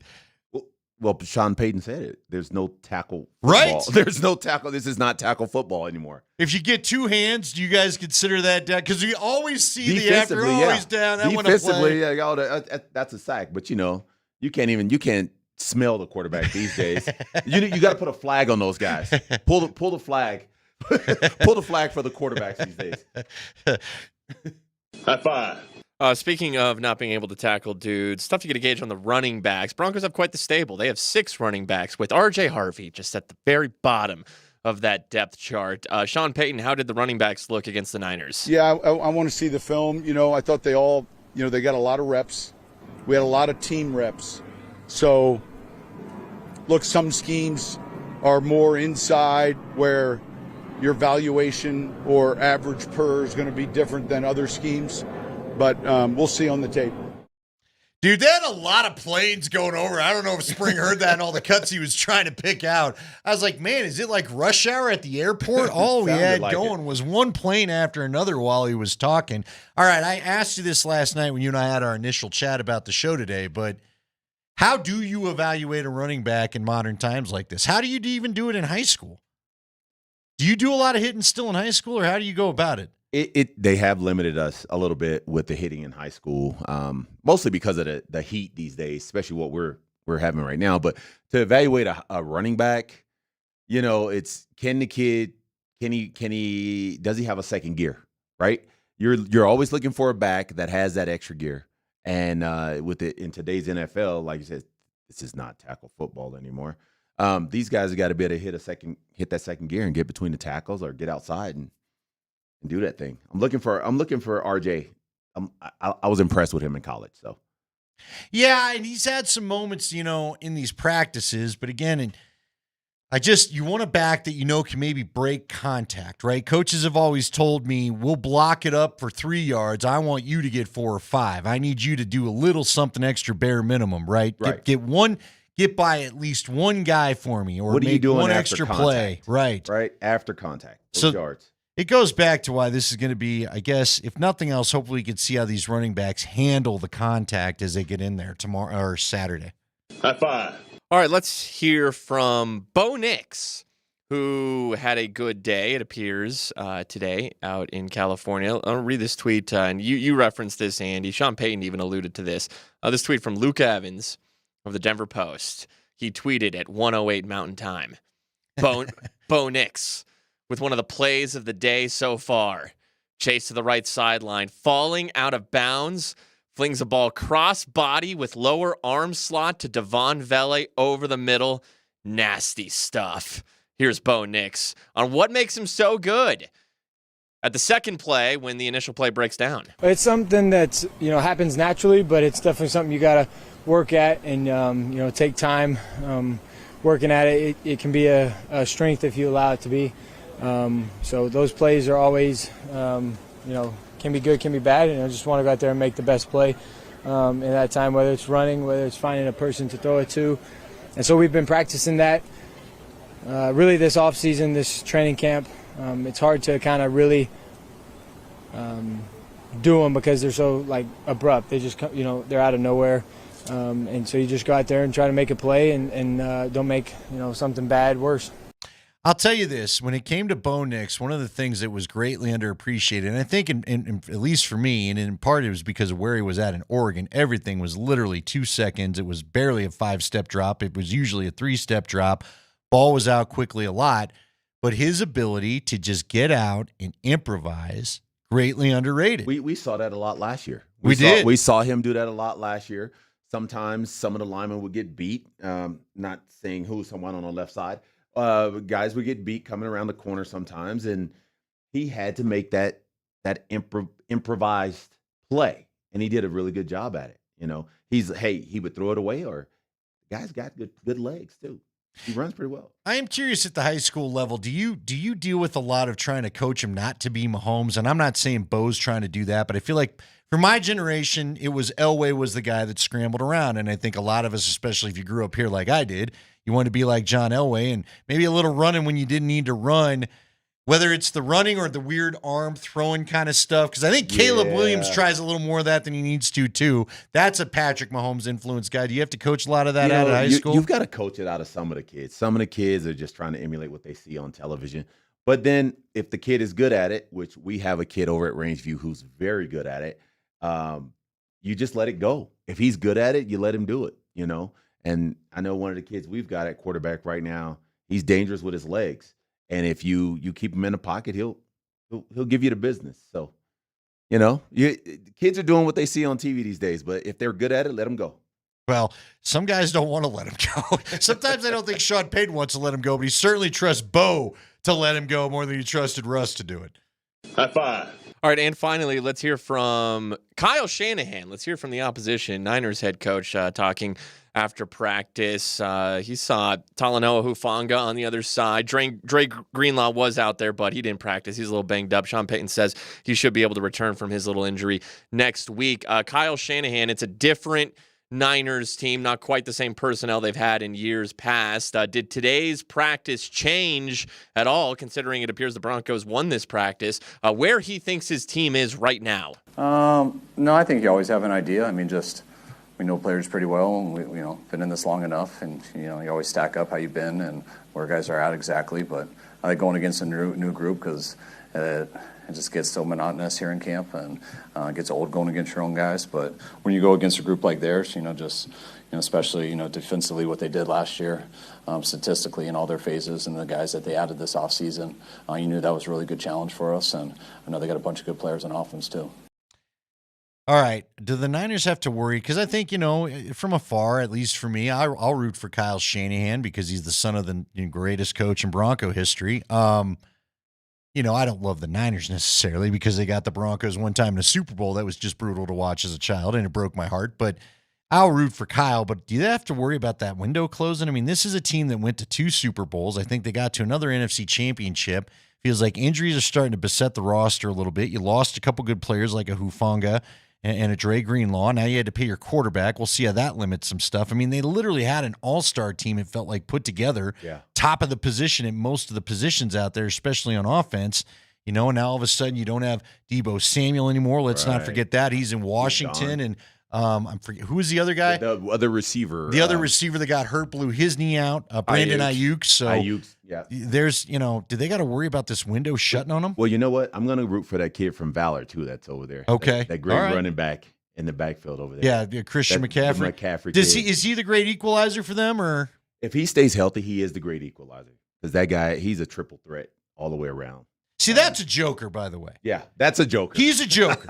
Well, Sean Payton said it. There's no tackle football. Right? There's no tackle. This is not tackle football anymore. If you get two hands, do you guys consider that down? Because we always see the after always down. Defensively, that's a sack. But you can't smell the quarterback these days. You got to put a flag on those guys. Pull the flag. Pull the flag for the quarterbacks these days. High five. Speaking of not being able to tackle dudes, tough to get a gauge on the running backs. Broncos have quite the stable. They have 6 running backs with R.J. Harvey just at the very bottom of that depth chart. Sean Payton, how did the running backs look against the Niners? Yeah, I want to see the film. I thought they all, they got a lot of reps. We had a lot of team reps. So, look, some schemes are more inside where your valuation or average per is going to be different than other schemes. But we'll see on the tape. Dude, they had a lot of planes going over. I don't know if Spring heard that and all the cuts he was trying to pick out. I was like, man, is it like rush hour at the airport? All we had like going was one plane after another while he was talking. All right, I asked you this last night when you and I had our initial chat about the show today, but how do you evaluate a running back in modern times like this? How do you even do it in high school? Do you do a lot of hitting still in high school, or how do you go about it? They have limited us a little bit with the hitting in high school, mostly because of the heat these days, especially what we're having right now. But to evaluate a running back, it's can he does he have a second gear, right? You're always looking for a back that has that extra gear, and with it in today's NFL, like you said, this is not tackle football anymore. These guys have got to be able to hit that second gear and get between the tackles or get outside and do that thing. I'm looking for RJ. I was impressed with him in college. So, yeah, and he's had some moments, in these practices. But again, you want a back that can maybe break contact, right? Coaches have always told me, we'll block it up for 3 yards. I want you to get 4 or 5. I need you to do a little something extra, bare minimum, right? Right. Get by at least one guy for me, or what are you doing one after extra contact? Play, right? Right after contact, those yards. It goes back to why this is going to be, I guess, if nothing else, hopefully you can see how these running backs handle the contact as they get in there tomorrow or Saturday. High five. All right, let's hear from Bo Nix, who had a good day, it appears, today out in California. I'll read this tweet, and you referenced this, Andy. Sean Payton even alluded to this. This tweet from Luke Evans of the Denver Post. He tweeted at 1:08 Mountain Time. Bo Nix with one of the plays of the day so far. Chase to the right sideline, falling out of bounds, flings a ball cross body with lower arm slot to Devon Vele over the middle. Nasty stuff. Here's Bo Nix on what makes him so good at the second play when the initial play breaks down. It's something that's, happens naturally, but it's definitely something you got to work at and, take time working at it. It can be a strength if you allow it to be. So those plays are always, can be good, can be bad, and I just want to go out there and make the best play in that time, whether it's running, whether it's finding a person to throw it to. And so we've been practicing that really this offseason, this training camp. It's hard to kind of really do them because they're so, abrupt. They just, they're out of nowhere. And so you just go out there and try to make a play and don't make, something bad worse. I'll tell you this, when it came to Bo Nix, one of the things that was greatly underappreciated, and I think at least for me, and in part it was because of where he was at in Oregon, everything was literally 2 seconds. It was barely a 5-step drop. It was usually a 3-step drop. Ball was out quickly a lot. But his ability to just get out and improvise, greatly underrated. We saw that a lot last year. We did. We saw him do that a lot last year. Sometimes some of the linemen would get beat, not saying who, someone on the left side. Guys would get beat coming around the corner sometimes, and he had to make that improvised play, and he did a really good job at it. He would throw it away, or the guy's got good legs too. He runs pretty well. I am curious at the high school level, do you deal with a lot of trying to coach him not to be Mahomes? And I'm not saying Bo's trying to do that, but I feel like for my generation, it was Elway was the guy that scrambled around, and I think a lot of us, especially if you grew up here like I did, you want to be like John Elway and maybe a little running when you didn't need to run, whether it's the running or the weird arm throwing kind of stuff. Because I think Caleb Williams tries a little more of that than he needs to, too. That's a Patrick Mahomes influence guy. Do you have to coach a lot of that out of high school? You've got to coach it out of some of the kids. Some of the kids are just trying to emulate what they see on television. But then if the kid is good at it, which we have a kid over at Rangeview who's very good at it, you just let it go. If he's good at it, you let him do it, And I know one of the kids we've got at quarterback right now, he's dangerous with his legs. And if you keep him in the pocket, he'll give you the business. So, kids are doing what they see on TV these days. But if they're good at it, let them go. Well, some guys don't want to let him go. Sometimes I don't think Sean Payton wants to let him go, but he certainly trusts Bo to let him go more than he trusted Russ to do it. High five. All right, and finally, let's hear from Kyle Shanahan. Let's hear from the opposition, Niners head coach, talking after practice. He saw Talanoa Hufanga on the other side. Dre Greenlaw was out there, but he didn't practice. He's a little banged up. Sean Payton says he should be able to return from his little injury next week. Kyle Shanahan, it's a different Niners team, not quite the same personnel they've had in years past. Did today's practice change at all, considering it appears the Broncos won this practice, where he thinks his team is right now? No, I think you always have an idea. I mean, just we know players pretty well, and we been in this long enough, and you always stack up how you've been and where guys are at exactly. But I like going against a new group because it just gets so monotonous here in camp, and it gets old going against your own guys. But when you go against a group like theirs, especially defensively what they did last year, statistically in all their phases, and the guys that they added this offseason, you knew that was a really good challenge for us. And I know they got a bunch of good players on offense too. All right. Do the Niners have to worry? Because I think, from afar, at least for me, I'll root for Kyle Shanahan because he's the son of the greatest coach in Bronco history. I don't love the Niners necessarily because they got the Broncos one time in a Super Bowl. That was just brutal to watch as a child, and it broke my heart. But I'll root for Kyle. But do you have to worry about that window closing? I mean, this is a team that went to 2 Super Bowls. I think they got to another NFC championship. Feels like injuries are starting to beset the roster a little bit. You lost a couple good players like a Hufanga and a Dre Greenlaw. Now you had to pay your quarterback. We'll see how that limits some stuff. I mean, they literally had an all-star team, it felt like, put together, top of the position in most of the positions out there, especially on offense. Now all of a sudden you don't have Deebo Samuel anymore. Let's not forget that. He's in Washington. And I'm forget who was the other guy? The other receiver. The other receiver that got hurt blew his knee out. Brandon Ayuk. So there's, do they got to worry about this window shutting on them? Well, you know what? I'm going to root for that kid from Valor too. That's over there. Okay, that great running back in the backfield over there. Yeah, Christian McCaffrey. Is he the great equalizer for them, or if he stays healthy, he is the great equalizer because that guy, he's a triple threat all the way around. See, that's a joker, by the way. Yeah, that's a joker. He's a joker.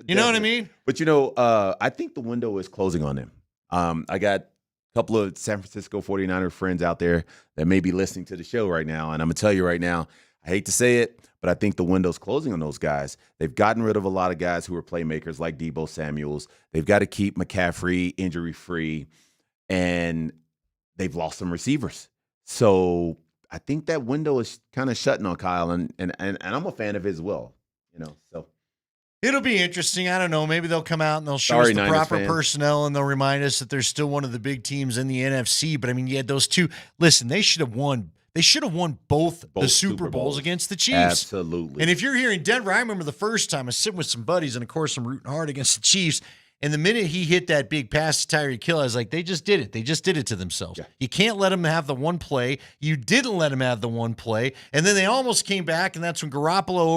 You know what I mean? But, I think the window is closing on them. I got a couple of San Francisco 49er friends out there that may be listening to the show right now. And I'm going to tell you right now, I hate to say it, but I think the window's closing on those guys. They've gotten rid of a lot of guys who are playmakers like Deebo Samuels. They've got to keep McCaffrey injury-free. And they've lost some receivers. So I think that window is kind of shutting on Kyle, and I'm a fan of his as well, so. It'll be interesting. I don't know. Maybe they'll come out and they'll show us the proper personnel, and they'll remind us that they're still one of the big teams in the NFC. But, I mean, you had those two. Listen, they should have won. They should have won both the Super Bowls against the Chiefs. Absolutely. And if you're here in Denver, I remember the first time I was sitting with some buddies, and, of course, I'm rooting hard against the Chiefs. And the minute he hit that big pass to Tyreek Hill, I was like, they just did it. They just did it to themselves. Yeah. You can't let them have the one play. You didn't let them have the one play. And then they almost came back, and that's when Garoppolo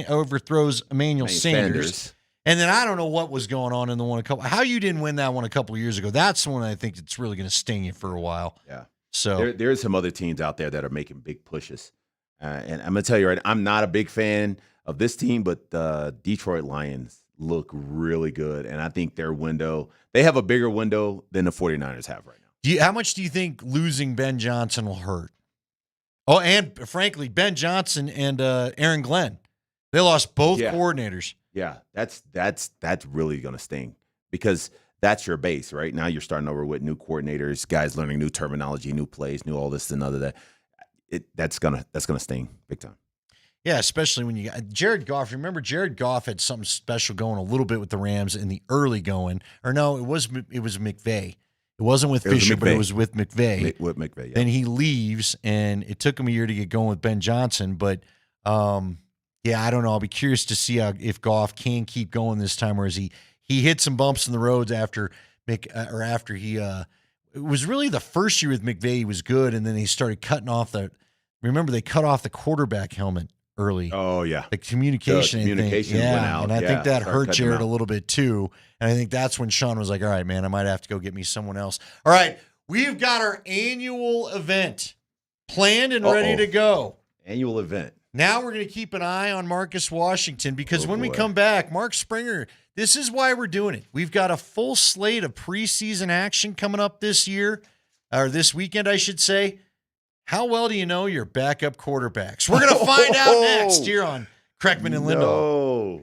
overthrows Emmanuel Sanders. And then I don't know what was going on in the one how you didn't win that one a couple of years ago. That's the one I think it's really going to sting you for a while. Yeah. So there's some other teams out there that are making big pushes. And I'm going to tell you right now, I'm not a big fan of this team, but the Detroit Lions look really good, and I think their window, they have a bigger window than the 49ers have right now. How much do you think losing Ben Johnson will hurt? Oh, and frankly, Ben Johnson and Aaron Glenn, they lost both coordinators. Yeah, that's really going to sting because that's your base, right? Now you're starting over with new coordinators, guys learning new terminology, new plays, new all this and other that. That's gonna sting big time. Yeah, especially when you got Jared Goff. Remember, Jared Goff had something special going a little bit with the Rams in the early going. Or no, it was McVay. It wasn't with Fisher, but it was with McVay. With McVay, yeah. Then he leaves, and it took him a year to get going with Ben Johnson. But, I don't know. I'll be curious to see if Goff can keep going this time, or is he hit some bumps in the roads after he it was really the first year with McVay he was good, and then they started cutting off remember they cut off the quarterback helmet early. Oh, yeah. The communication went out. And I think that hurt Jared a little bit too. And I think that's when Sean was like, all right, man, I might have to go get me someone else. All right, we've got our annual event planned and ready to go. Annual event. Now we're going to keep an eye on Marcus Washington because when we come back, Mark Springer, this is why we're doing it. We've got a full slate of preseason action coming up this year, or this weekend, I should say. How well do you know your backup quarterbacks? We're going to find out next here on Kreckman and Lindahl. No.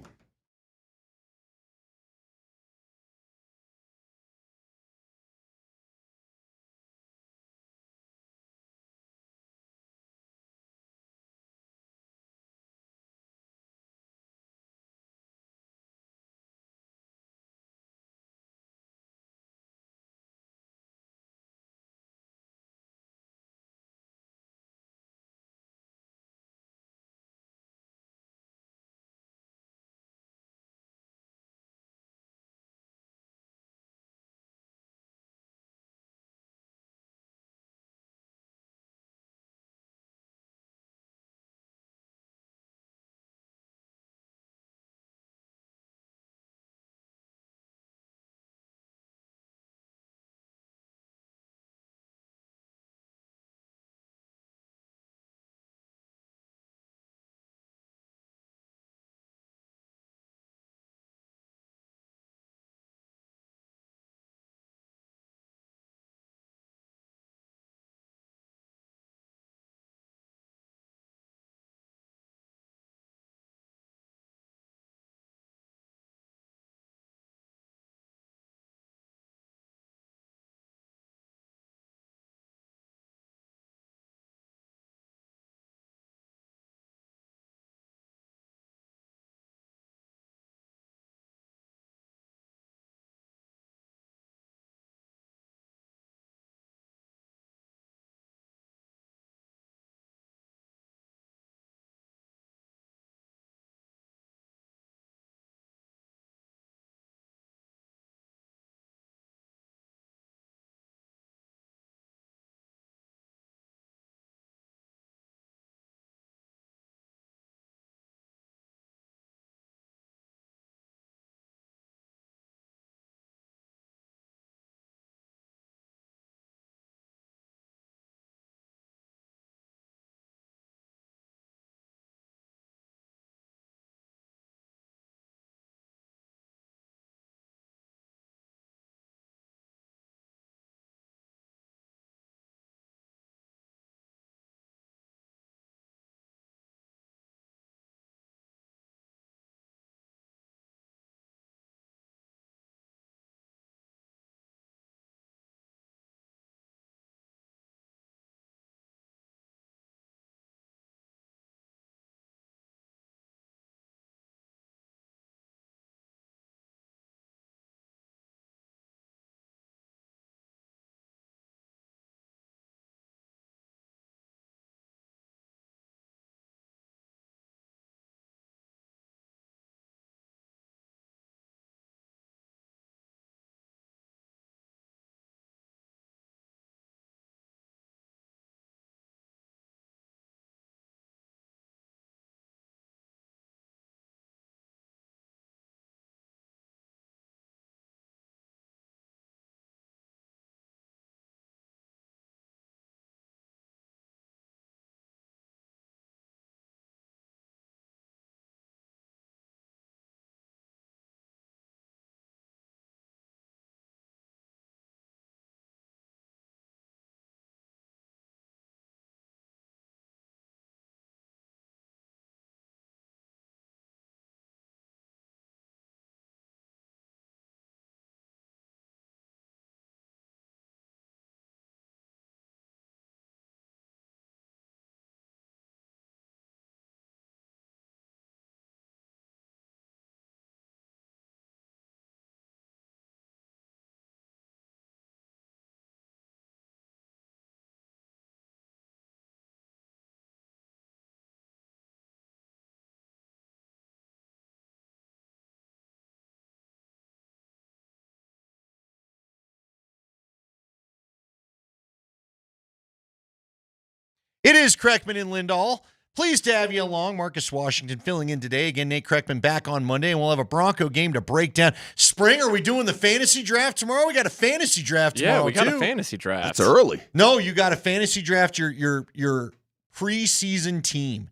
It is Kreckman and Lindahl. Pleased to have you along. Marcus Washington filling in today. Again, Nate Kreckman back on Monday, and we'll have a Bronco game to break down. Spring, are we doing the fantasy draft tomorrow? We got a fantasy draft tomorrow, Yeah, we got too. a fantasy draft. That's early. No, you got a fantasy draft your preseason team.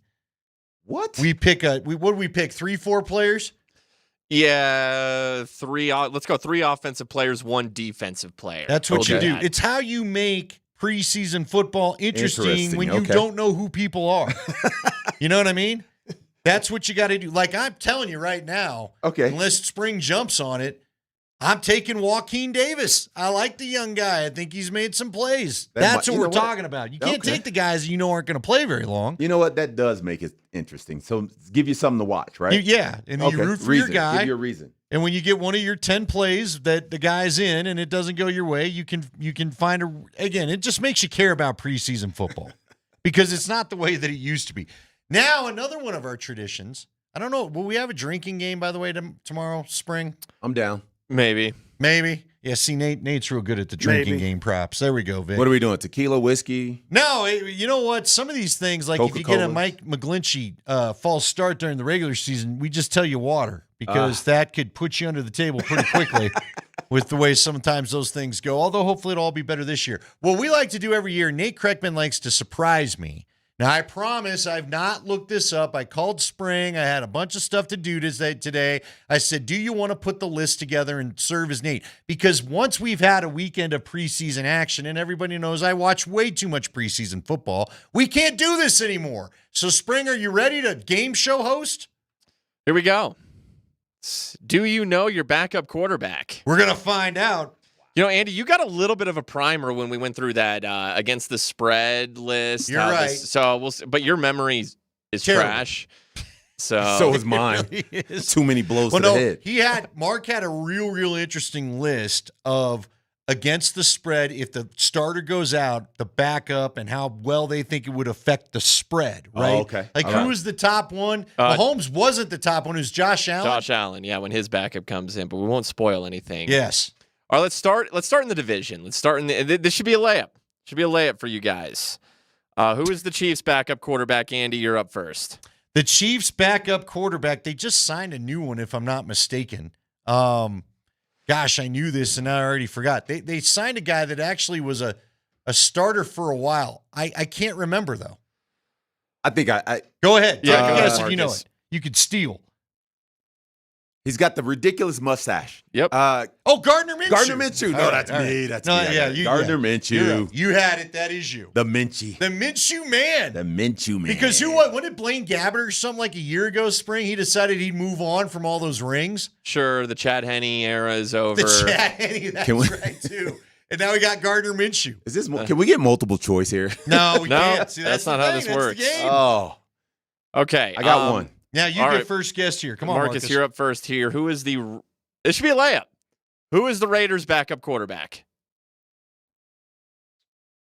What? We pick what do we pick? 3-4 players? Yeah, 3. Let's go 3 offensive players, 1 defensive player. That's what We'll you do. that. It's how you make preseason football interesting when you okay. don't know who people are. You know what I mean? That's what you got to do. Like I'm telling you right now, Okay. unless Spring jumps on it, I'm taking Joaquin Davis. I like the young guy. I think he's made some plays. That's what we're talking about. You can't take the guys you know aren't going to play very long. You know what? That does make it interesting. So give you something to watch, right? And you root for your guy. Give you a reason. And when you get one of your 10 plays that the guy's in and it doesn't go your way, you can find again, it just makes you care about preseason football because it's not the way that it used to be. Now, another one of our traditions. I don't know. Will we have a drinking game, by the way, tomorrow, Spring? I'm down. Maybe. Yeah, see, Nate's real good at the drinking game props. There we go, Vic. What are we doing? Tequila, whiskey? No, you know what? Some of these things, like if you get a Mike McGlinchey false start during the regular season, we just tell you water because that could put you under the table pretty quickly with the way sometimes those things go, although hopefully it'll all be better this year. What we like to do every year, Nate Kreckman likes to surprise me. Now, I promise I've not looked this up. I called Spring. I had a bunch of stuff to do today. I said, do you want to put the list together and serve as Nate? Because once we've had a weekend of preseason action, and everybody knows I watch way too much preseason football, we can't do this anymore. So, Spring, are you ready to game show host? Here we go. Do you know your backup quarterback? We're going to find out. You know, Andy, you got a little bit of a primer when we went through that against the spread list. You're right. But your memory is terrible. Trash. So is mine. Really is. Too many blows to the head. Mark had a real interesting list of against the spread, if the starter goes out, the backup, and how well they think it would affect the spread, right? Oh, okay. Like who was the top one? Mahomes wasn't the top one. It was Josh Allen. Josh Allen, yeah, when his backup comes in, but we won't spoil anything. Yes. All right, let's start in the division. Let's start in this should be a layup. Should be a layup for you guys. Who is the Chiefs' backup quarterback? Andy, you're up first. The Chiefs' backup quarterback. They just signed a new one, if I'm not mistaken. Gosh, I knew this and I already forgot. They signed a guy that actually was a starter for a while. I can't remember though. I think I go ahead. Yeah, take a guess if you know it. You could steal. He's got the ridiculous mustache. Yep. Gardner Minshew. Gardner Minshew. No, that's me. That's me. Gardner Minshew. You had it. That is you. The Minchie. The Minshew man. The Minshew man. Because when did Blaine Gabbert or something like a year ago, Spring, he decided he'd move on from all those rings? Sure, the Chad Henne era is over. The Chad Henne, that's right, too. And now we got Gardner Minshew. Is this? Can we get multiple choice here? No, we can't. See, that's not how this works. The game. Oh. Okay. I got one. Now you get first guest here. Come on, Marcus, you're up first here. Who is this should be a layup. Who is the Raiders' backup quarterback?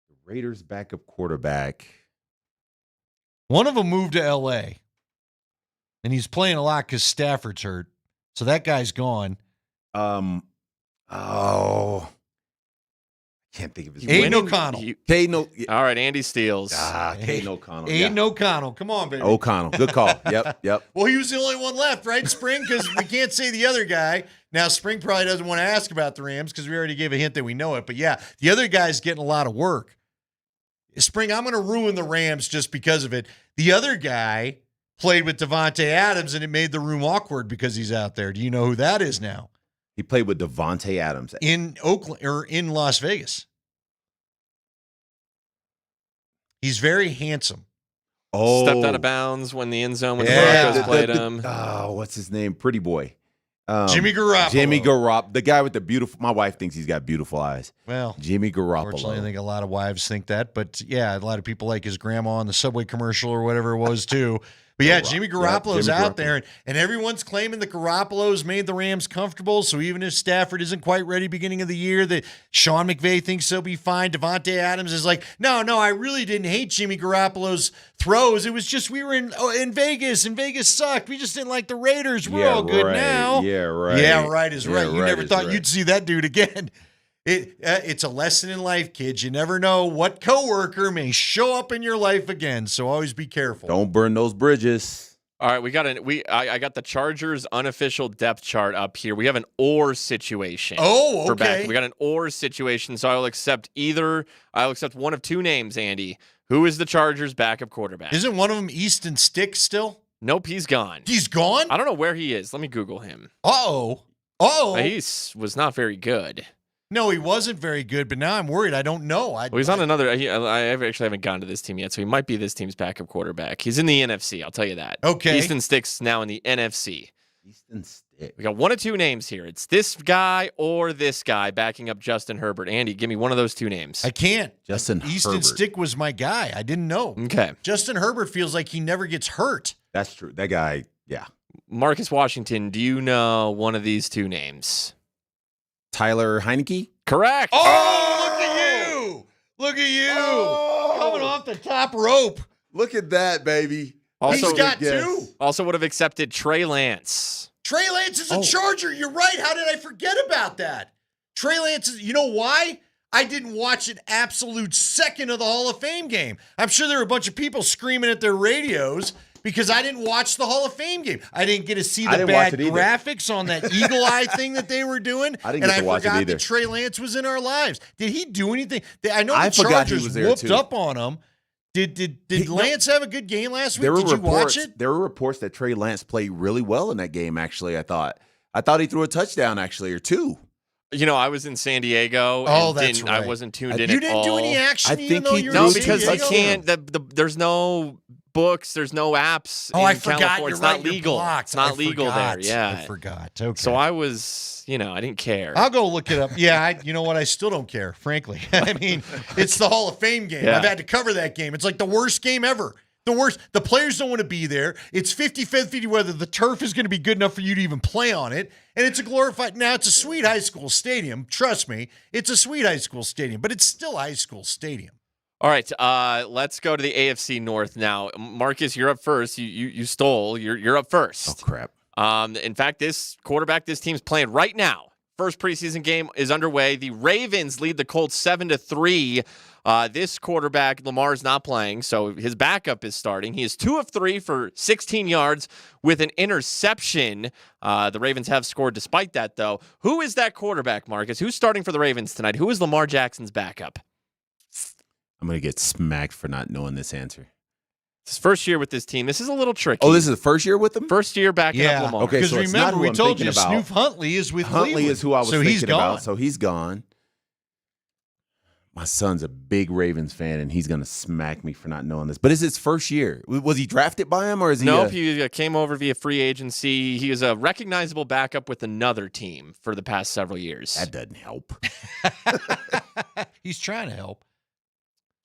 The Raiders' backup quarterback. One of them moved to L.A., and he's playing a lot because Stafford's hurt. So that guy's gone. Can't think of his name. Aiden O'Connell. All right, Andy Steele. Aiden O'Connell. Aiden O'Connell. Come on, baby. O'Connell. Good call. Yep. Well, he was the only one left, right, Spring? Because we can't say the other guy. Now, Spring probably doesn't want to ask about the Rams because we already gave a hint that we know it. But, yeah, the other guy's getting a lot of work. Spring, I'm going to ruin the Rams just because of it. The other guy played with Davante Adams, and it made the room awkward because he's out there. Do you know who that is now? He played with Davante Adams in Oakland or in Las Vegas. He's very handsome. Oh, stepped out of bounds when the end zone when the Broncos played him. What's his name? Pretty boy. Jimmy Garoppolo. Jimmy Garoppolo, the guy with the beautiful. My wife thinks he's got beautiful eyes. Well, Jimmy Garoppolo. Unfortunately, I think a lot of wives think that, but yeah, a lot of people like his grandma on the Subway commercial or whatever it was too. But yeah, Jimmy Garoppolo's out there, and everyone's claiming that Garoppolo's made the Rams comfortable. So even if Stafford isn't quite ready beginning of the year, that Sean McVay thinks he'll be fine. Davante Adams is like, no, I really didn't hate Jimmy Garoppolo's throws. It was just we were in Vegas, and Vegas sucked. We just didn't like the Raiders. We're all good now. Yeah, right. Yeah, right is right. You never thought you'd see that dude again. It's a lesson in life, kids. You never know what coworker may show up in your life again, so always be careful. Don't burn those bridges. All right, I got the Chargers unofficial depth chart up here. We have an or situation. Oh, for okay. back. We got an or situation, so I'll accept one of two names, Andy. Who is the Chargers backup quarterback? Isn't one of them Easton Stick still? Nope, he's gone. He's gone? I don't know where he is. Let me Google him. Uh-oh. He was not very good. No, he wasn't very good, but now I'm worried. I don't know. Well, he's on another. I actually haven't gone to this team yet, so he might be this team's backup quarterback. He's in the NFC. I'll tell you that. Okay. Easton Stick's now in the NFC. Easton Stick. We got one of two names here. It's this guy or this guy backing up Justin Herbert. Andy, give me one of those two names. I can't. Justin Easton Herbert. Stick was my guy. I didn't know. Okay. Justin Herbert feels like he never gets hurt. That's true. That guy, yeah. Marcus Washington, do you know one of these two names? Tyler Heineke? Correct. Oh, look at you. Look at you. Coming off the top rope. Look at that, baby. Also, he's got two. Also would have accepted Trey Lance. Trey Lance is a Charger. You're right. How did I forget about that? Trey Lance is, you know why? I didn't watch an absolute second of the Hall of Fame game. I'm sure there were a bunch of people screaming at their radios because I didn't watch the Hall of Fame game. I didn't get to see the bad graphics on that eagle eye thing that they were doing. I didn't get to watch it either. I forgot that Trey Lance was in our lives. Did he do anything? I know I the forgot he Chargers was there, whooped too. up on him. Did Lance have a good game last week? Did you watch it? There were reports that Trey Lance played really well in that game, actually, I thought he threw a touchdown, actually, or two. You know, I was in San Diego. Oh, and that's right. I wasn't tuned in You at didn't all. do any action even though you were No, in San because Diego? I can't. There's no books. There's no apps. Oh, in I forgot. California. You're it's right. not You're legal. blocked. It's not legal there. Yeah, I forgot. Okay. So I was, I didn't care. I'll go look it up. Yeah, you know what? I still don't care, frankly. I mean, it's the Hall of Fame game. Yeah. I've had to cover that game. It's like the worst game ever. The worst. The players don't want to be there. It's 50-50 whether the turf is going to be good enough for you to even play on it. And it's a glorified. Now, it's a sweet high school stadium. Trust me. It's a sweet high school stadium, but it's still a high school stadium. All right, let's go to the AFC North now. Marcus, you're up first. You stole. You're up first. Oh, crap. In fact, this team's playing right now. First preseason game is underway. The Ravens lead the Colts 7-3. This quarterback, Lamar's not playing, so his backup is starting. He is 2 of 3 for 16 yards with an interception. The Ravens have scored despite that, though. Who is that quarterback, Marcus? Who's starting for the Ravens tonight? Who is Lamar Jackson's backup? I'm going to get smacked for not knowing this answer. It's his first year with this team. This is a little tricky. Oh, this is the first year with them? First year backing up Lamar. Okay, Because so it's not remember, who we I'm told you thinking about. Snoop Huntley is with Huntley Cleveland. is who I was so he's thinking gone. about. So he's gone. My son's a big Ravens fan, and he's going to smack me for not knowing this. But is his first year? Was he drafted by him, or is he? Nope, he came over via free agency. He is a recognizable backup with another team for the past several years. That doesn't help. He's trying to help.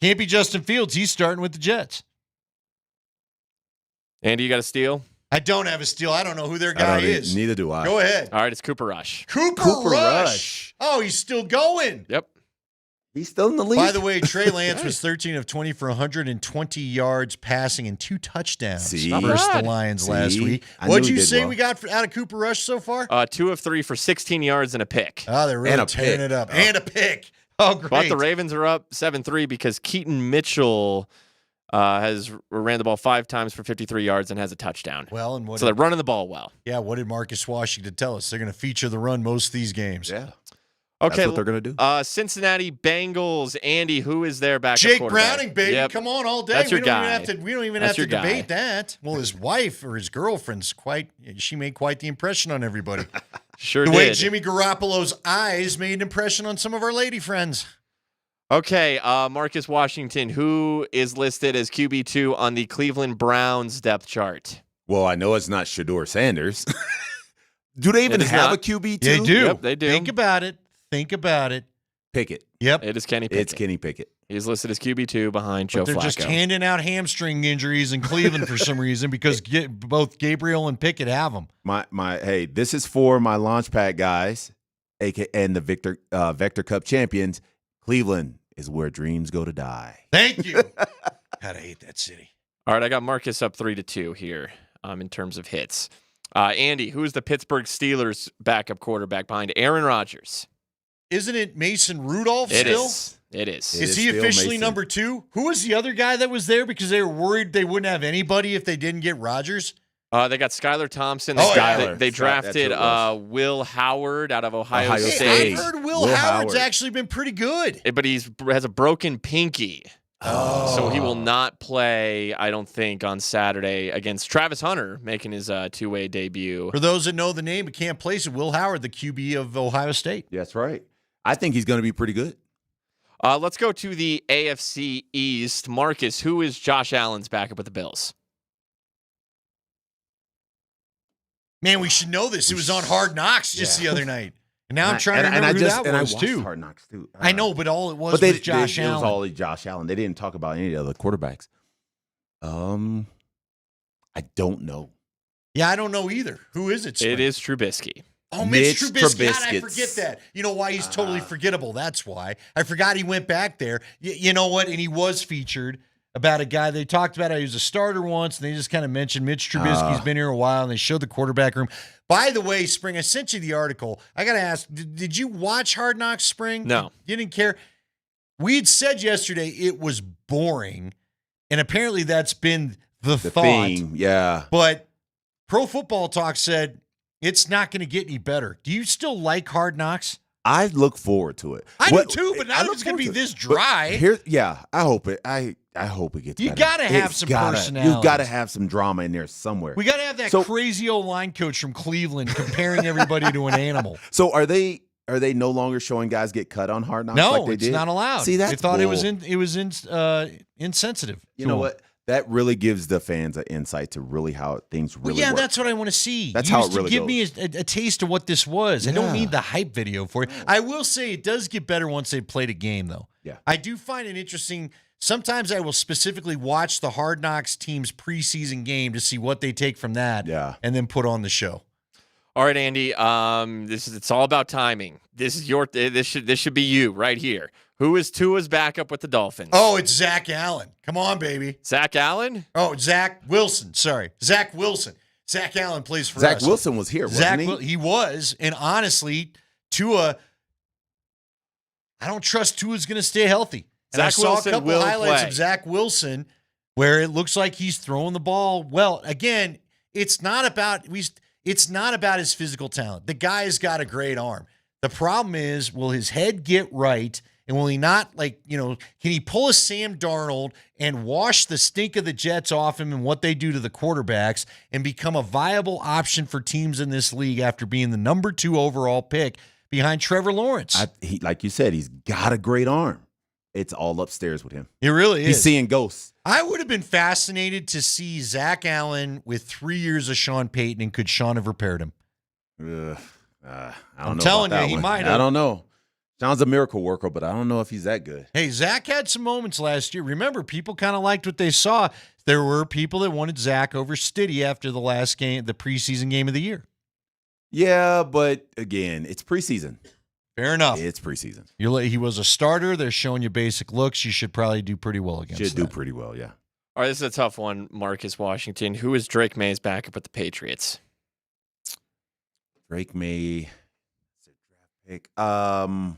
Can't be Justin Fields. He's starting with the Jets. Andy, you got a steal? I don't have a steal. I don't know who their guy is. Neither do I. Go ahead. All right, it's Cooper Rush. Cooper Rush. Oh, he's still going. Yep. He's still in the league. By the way, Trey Lance was 13 of 20 for 120 yards passing and 2 touchdowns versus the Lions last week. What'd you say we got out of Cooper Rush so far? 2 of 3 for 16 yards and a pick. Oh, they're really tearing it up. And a pick. Oh, great. But the Ravens are up 7-3 because Keaton Mitchell has ran the ball 5 times for 53 yards and has a touchdown. Well, and so they're running the ball well. Yeah, what did Marcus Washington tell us? They're going to feature the run most of these games. Yeah. Okay, that's what they're going to do. Cincinnati Bengals. Andy, who is their backup Jake quarterback? Browning, baby. Yep. Come on all day. That's your guy. We don't even have to debate that. Well, his wife or his girlfriend's she made quite the impression on everybody. Sure the did. way Jimmy Garoppolo's eyes made an impression on some of our lady friends. Okay, Marcus Washington, who is listed as QB2 on the Cleveland Browns depth chart? Well, I know it's not Shedeur Sanders. Do they even have a QB2? They do. Yep, they do. Think about it. Pickett. Yep. It is Kenny Pickett. It's Kenny Pickett. He's listed as QB2 behind Joe But they're Flacco. just handing out hamstring injuries in Cleveland for some reason because both Gabriel and Pickett have them. Hey, this is for my Launchpad guys, and the Vector Cup champions. Cleveland is where dreams go to die. Thank you. God, I hate that city. All right, I got Marcus up 3-2 here in terms of hits. Andy, who is the Pittsburgh Steelers backup quarterback behind Aaron Rodgers? isn't it Mason Rudolph It still? is. It is. Is he officially number 2? Who was the other guy that was there because they were worried they wouldn't have anybody if they didn't get Rodgers? They got Skylar Thompson. They drafted Will Howard out of Ohio State. I've heard Will Howard's actually been pretty good. But has a broken pinky. So he will not play, I don't think, on Saturday against Travis Hunter, making his two-way debut. For those that know the name but can't place it, Will Howard, the QB of Ohio State. That's right. I think he's going to be pretty good. Let's go to the AFC East. Marcus, who is Josh Allen's backup with the Bills? Man, we should know this. It was on Hard Knocks just the other night. And now I'm trying to remember who that was, too. Hard Knocks, too. I know, but all it was Josh Allen. It was all Josh Allen. They didn't talk about any of the other quarterbacks. I don't know. Yeah, I don't know either. Who is it? It is Trubisky. Oh, Mitch Trubisky. God, I forget that. You know why he's totally forgettable? That's why. I forgot he went back there. You know what? And he was featured about a guy they talked about. He was a starter once, and they just kind of mentioned Mitch Trubisky's been here a while, and they showed the quarterback room. By the way, Spring, I sent you the article. I got to ask, did you watch Hard Knocks, Spring? No. You didn't care? We had said yesterday it was boring, and apparently that's been the thought. Thing, yeah. But Pro Football Talk said it's not going to get any better. Do you still like Hard Knocks? I look forward to it. I do too, but not if it's going to be this dry. I hope it. I hope it gets better. You got to have some personality. You've got to have some drama in there somewhere. We got to have that crazy old line coach from Cleveland comparing everybody to an animal. So are they no longer showing guys get cut on Hard Knocks? No, like they it's did? not allowed. See, they thought it was insensitive. You know what? That really gives the fans an insight to really how things really work. That's what I want to see. That's you how used it really to give goes. me a taste of what this was. I don't need the hype video for it. I will say it does get better once they played a game, though. Yeah. I do find it interesting. Sometimes I will specifically watch the Hard Knocks team's preseason game to see what they take from that and then put on the show. All right, Andy. It's all about timing. This should be you right here. Who is Tua's backup with the Dolphins? Oh, it's Zach Allen. Come on, baby. Zach Allen? Oh, Zach Wilson. Sorry. Zach Wilson. Zach Allen plays for us. Zach Wilson was here, wasn't he? He was. And honestly, Tua, I don't trust Tua's going to stay healthy. And I saw a couple highlights of Zach Wilson where it looks like he's throwing the ball well. Again, it's not about his physical talent. The guy's got a great arm. The problem is, will his head get right? And will he not, can he pull a Sam Darnold and wash the stink of the Jets off him and what they do to the quarterbacks and become a viable option for teams in this league after being the number 2 overall pick behind Trevor Lawrence? Like you said, he's got a great arm. It's all upstairs with him. It really is. He's seeing ghosts. I would have been fascinated to see Zach Allen with 3 years of Sean Payton, and could Sean have repaired him? I'm telling you, he might have. I don't know. Sean's a miracle worker, but I don't know if he's that good. Hey, Zach had some moments last year. Remember, people kind of liked what they saw. There were people that wanted Zach over Stiddy after the last game, the preseason game of the year. Yeah, but again, it's preseason. Fair enough. It's preseason. He was a starter. They're showing you basic looks. You should probably do pretty well against Should do pretty well, yeah. All right, this is a tough one, Marcus Washington. Who is Drake May's backup with the Patriots? Drake May, draft pick. God,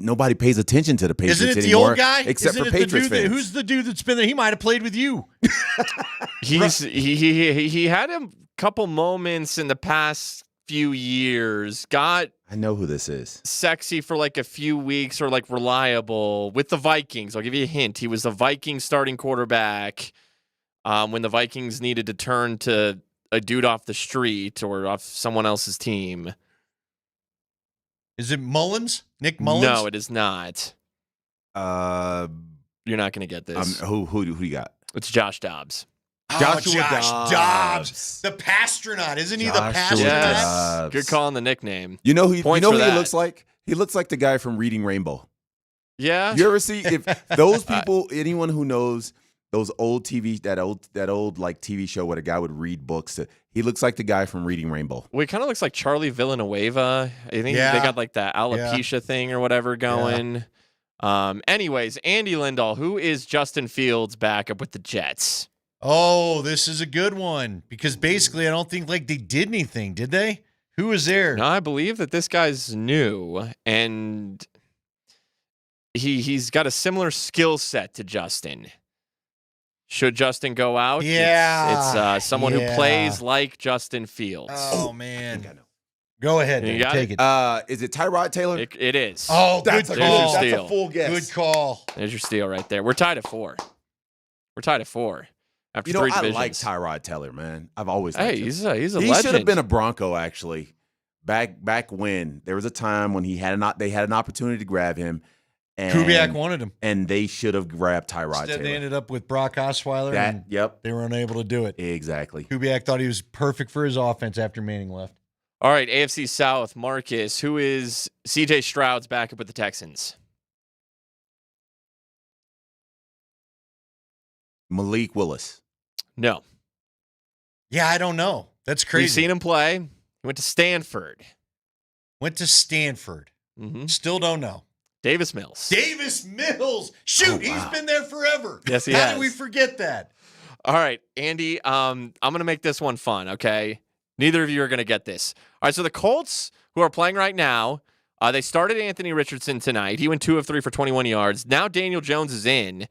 nobody pays attention to the Patriots anymore. Isn't it the old guy? Except for Patriots fans. Who's the dude that's been there? He might have played with you. He had a couple moments in the past few years. I know who this is. Sexy for like a few weeks, or like reliable with the Vikings. I'll give you a hint. He was the Vikings starting quarterback when the Vikings needed to turn to a dude off the street or off someone else's team. Is it Mullins? Nick Mullins? No, it is not. You're not going to get this. Who you got? It's Josh Dobbs. Josh Dobbs. The Pastronaut. Isn't he the Pastronaut? Yes. Good call on the nickname. You know who he looks like? He looks like the guy from Reading Rainbow. Yeah. You ever see if those people, anyone who knows those old TV, that old like TV show where the guy would read books, he looks like the guy from Reading Rainbow. Well, he kind of looks like Charlie Villanueva. I think they got like that alopecia thing or whatever going. Yeah. Anyways, Andy Lindahl, who is Justin Fields' backup with the Jets? Oh, this is a good one because basically I don't think like they did anything, did they? Who is there? No, I believe that this guy's new, and he's got a similar skill set to Justin. Should Justin go out? Yeah. It's someone who plays like Justin Fields. Oh, man. Go ahead. You got Take it? it. Is it Tyrod Taylor? It is. Oh, good That's call. That's a full guess. Good call. There's your steal right there. We're tied at 4. After You know, 3 I divisions. like Tyrod Taylor, man. I've always liked him. he's a He legend. should have been a Bronco, actually. Back when there was a time when they had an opportunity to grab him, and Kubiak wanted him, and they should have grabbed Tyrod Instead, Taylor. they ended up with Brock Osweiler. and they were unable to do it. Exactly. Kubiak thought he was perfect for his offense after Manning left. All right, AFC South, Marcus. Who is C.J. Stroud's backup with the Texans? Malik Willis. No. Yeah, I don't know. That's crazy. We've seen him play. He went to Stanford. Mm-hmm. Still don't know. Davis Mills. Davis Mills. Shoot, he's been there forever. Yes, he How has. did we forget that? All right, Andy, I'm going to make this one fun, okay? Neither of you are going to get this. All right, so the Colts, who are playing right now, they started Anthony Richardson tonight. He went 2 of 3 for 21 yards. Now Daniel Jones is in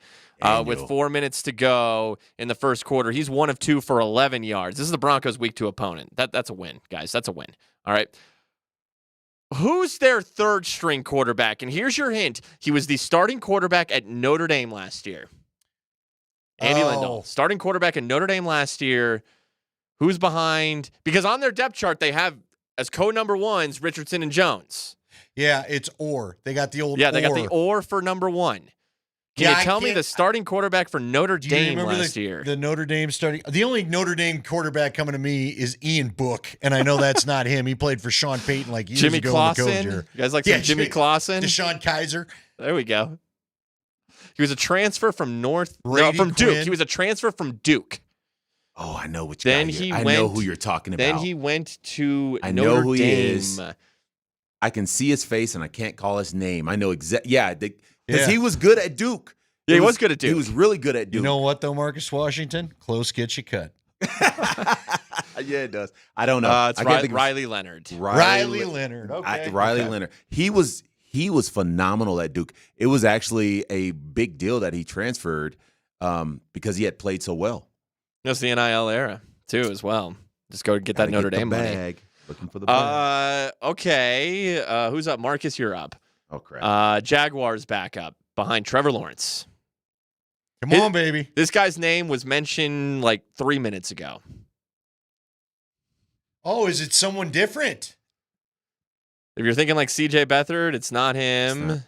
with 4 minutes to go in the first quarter. He's 1 of 2 for 11 yards. This is the Broncos' week 2 opponent. That's a win, guys. That's a win. All right. Who's their third string quarterback? And here's your hint. He was the starting quarterback at Notre Dame last year. Andy Lindahl, starting quarterback at Notre Dame last year. Who's behind? Because on their depth chart, they have as code number 1s Richardson and Jones. Yeah, it's Orr. They got the old they got the Orr for number 1. Can you tell me the starting quarterback for Notre Dame last year? The Notre Dame starting. The only Notre Dame quarterback coming to me is Ian Book, and I know that's not him. He played for Sean Payton like years Jimmy ago. Clausen. You guys like some Jimmy Clausen? Deshaun Kaiser. There we go. He was a transfer from Duke. Quinn. He was a transfer from Duke. Oh, I know which then guy. He I went, know who you're talking about. Then he went to I Notre know who Dame. he is. I can see his face and I can't call his name. I know exactly. Yeah, because he was good at Duke. Yeah, he was good at Duke. He was really good at Duke. You know what, though, Marcus Washington? Close gets you cut. Yeah, it does. I don't know. It's Riley Leonard. Riley Leonard. Okay. Riley Leonard. He was phenomenal at Duke. It was actually a big deal that he transferred because he had played so well. That's the NIL era, too, as well. Just go get that Notre Dame money. Looking for the bag. Okay. Who's up? Marcus, you're up. Oh, crap. Jaguars back up behind Trevor Lawrence. Come on, baby. This guy's name was mentioned like 3 minutes ago. Oh, is it someone different? If you're thinking like C.J. Beathard, it's not him.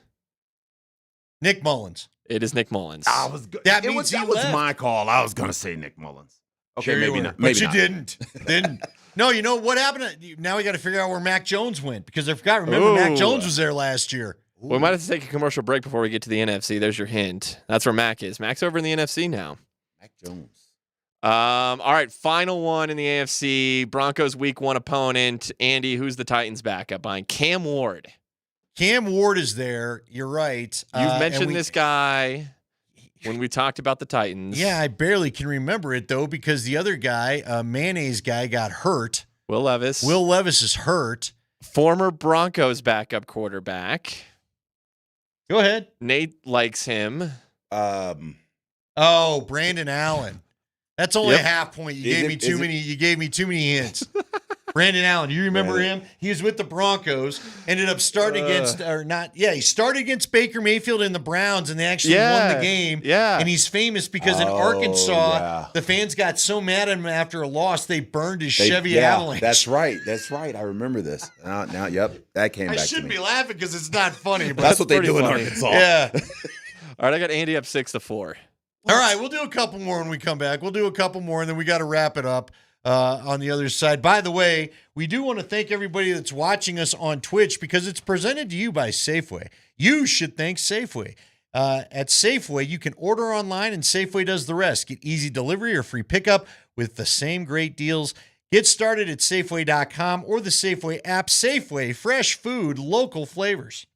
Nick Mullins. It is Nick Mullins. That was my call. I was going to say Nick Mullins. Okay, Sure maybe you not. were. Maybe But you not. didn't. No, you know what happened? Now we got to figure out where Mac Jones went because I forgot. Remember, Mac Jones was there last year. We might have to take a commercial break before we get to the NFC. There's your hint. That's where Mac is. Mac's over in the NFC now. Mac Jones. All right, final one in the AFC. Broncos week 1 opponent. Andy, who's the Titans backup behind? Cam Ward. Cam Ward is there. You're right. You've mentioned this guy when we talked about the Titans. Yeah, I barely can remember it, though, because the other guy, Mayonnaise guy, got hurt. Will Levis. Will Levis is hurt. Former Broncos backup quarterback. Go ahead. Nate likes him. Brandon Allen. That's only a half point. You gave me too many hints. Brandon Allen, do you remember him? He was with the Broncos, ended up starting he started against Baker Mayfield and the Browns, and they actually won the game. Yeah. And he's famous because in Arkansas, the fans got so mad at him after a loss, they burned his Chevy Avalanche. That's right. I remember this. Now, yep, that came back to me. I shouldn't be laughing because it's not funny. But That's what they do funny. in Arkansas. Yeah. All right, I got Andy up 6-4. All right, we'll do a couple more when we come back. We'll do a couple more, and then we got to wrap it up on the other side. By the way, we do want to thank everybody that's watching us on Twitch because it's presented to you by Safeway. You should thank Safeway. At Safeway, you can order online, and Safeway does the rest. Get easy delivery or free pickup with the same great deals. Get started at Safeway.com or the Safeway app. Safeway, fresh food, local flavors.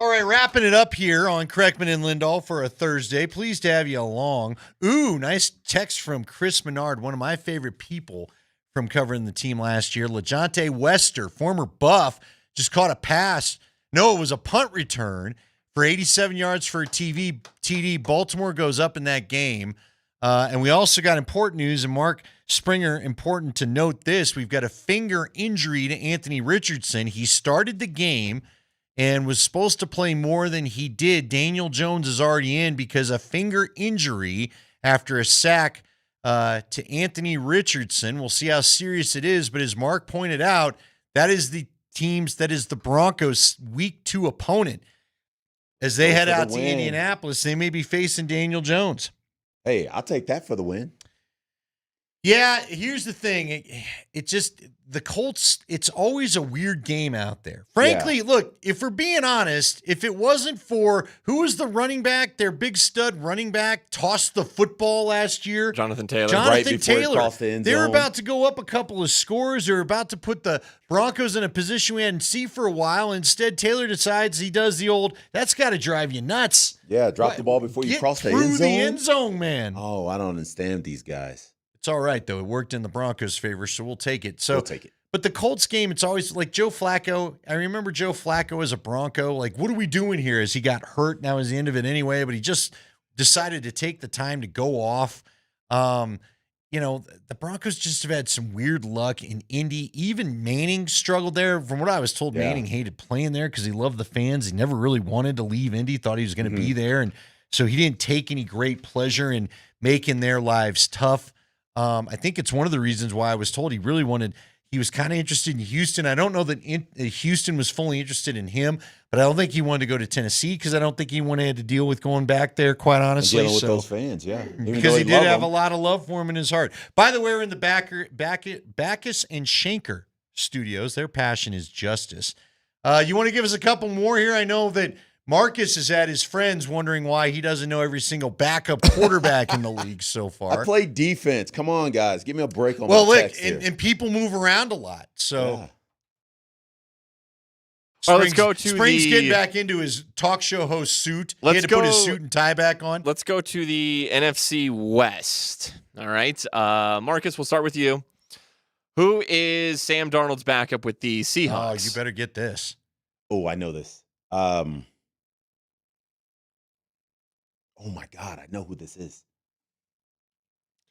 All right, wrapping it up here on Kreckman and Lindahl for a Thursday. Pleased to have you along. Ooh, nice text from Chris Menard, one of my favorite people from covering the team last year. LeJonte Wester, former Buff, just caught a pass. No, it was a punt return for 87 yards for a TD. Baltimore goes up in that game. And we also got important news, and Mark Springer, important to note this. We've got a finger injury to Anthony Richardson. He started the game and was supposed to play more than he did. Daniel Jones is already in because a finger injury after a sack to Anthony Richardson. We'll see how serious it is, but as Mark pointed out, that is the Broncos' week 2 opponent. As they head out to Indianapolis, they may be facing Daniel Jones. Hey, I'll take that for the win. Yeah, here's the thing. It just, the Colts, it's always a weird game out there. Frankly, look, if we're being honest, if it wasn't for, who was the running back, their big stud running back, tossed the football last year? Jonathan Taylor. Jonathan Taylor. They were about to go up a couple of scores. They were about to put the Broncos in a position we hadn't seen for a while. Instead, Taylor decides he does the old, that's got to drive you nuts. Yeah, drop the ball before you cross the end zone. Get through the end zone, man. Oh, I don't understand these guys. It's all right, though. It worked in the Broncos' favor, so we'll take it. We'll take it. But the Colts game, it's always like Joe Flacco. I remember Joe Flacco as a Bronco. Like, what are we doing here? As he got hurt, now is the end of it anyway, but he just decided to take the time to go off. The Broncos just have had some weird luck in Indy. Even Manning struggled there. From what I was told, Manning hated playing there because he loved the fans. He never really wanted to leave Indy, thought he was going to be there. And so he didn't take any great pleasure in making their lives tough. I think it's one of the reasons why I was told he was kind of interested in Houston. I don't know that Houston was fully interested in him, but I don't think he wanted to go to Tennessee because I don't think he wanted to deal with going back there, quite honestly. And dealing with those fans, because he did have a lot of love for him in his heart. By the way, we're in the Backus and Schenker studios. Their passion is justice. You want to give us a couple more here? I know that Marcus is at his friends wondering why he doesn't know every single backup quarterback in the league so far. I play defense. Come on, guys. Give me a break on my text here. And people move around a lot. So let's go to Springs getting back into his talk show host suit. He had to put his suit and tie back on. Let's go to the NFC West. All right. Marcus, we'll start with you. Who is Sam Darnold's backup with the Seahawks? Oh, you better get this. Oh, I know this. Oh, my God. I know who this is.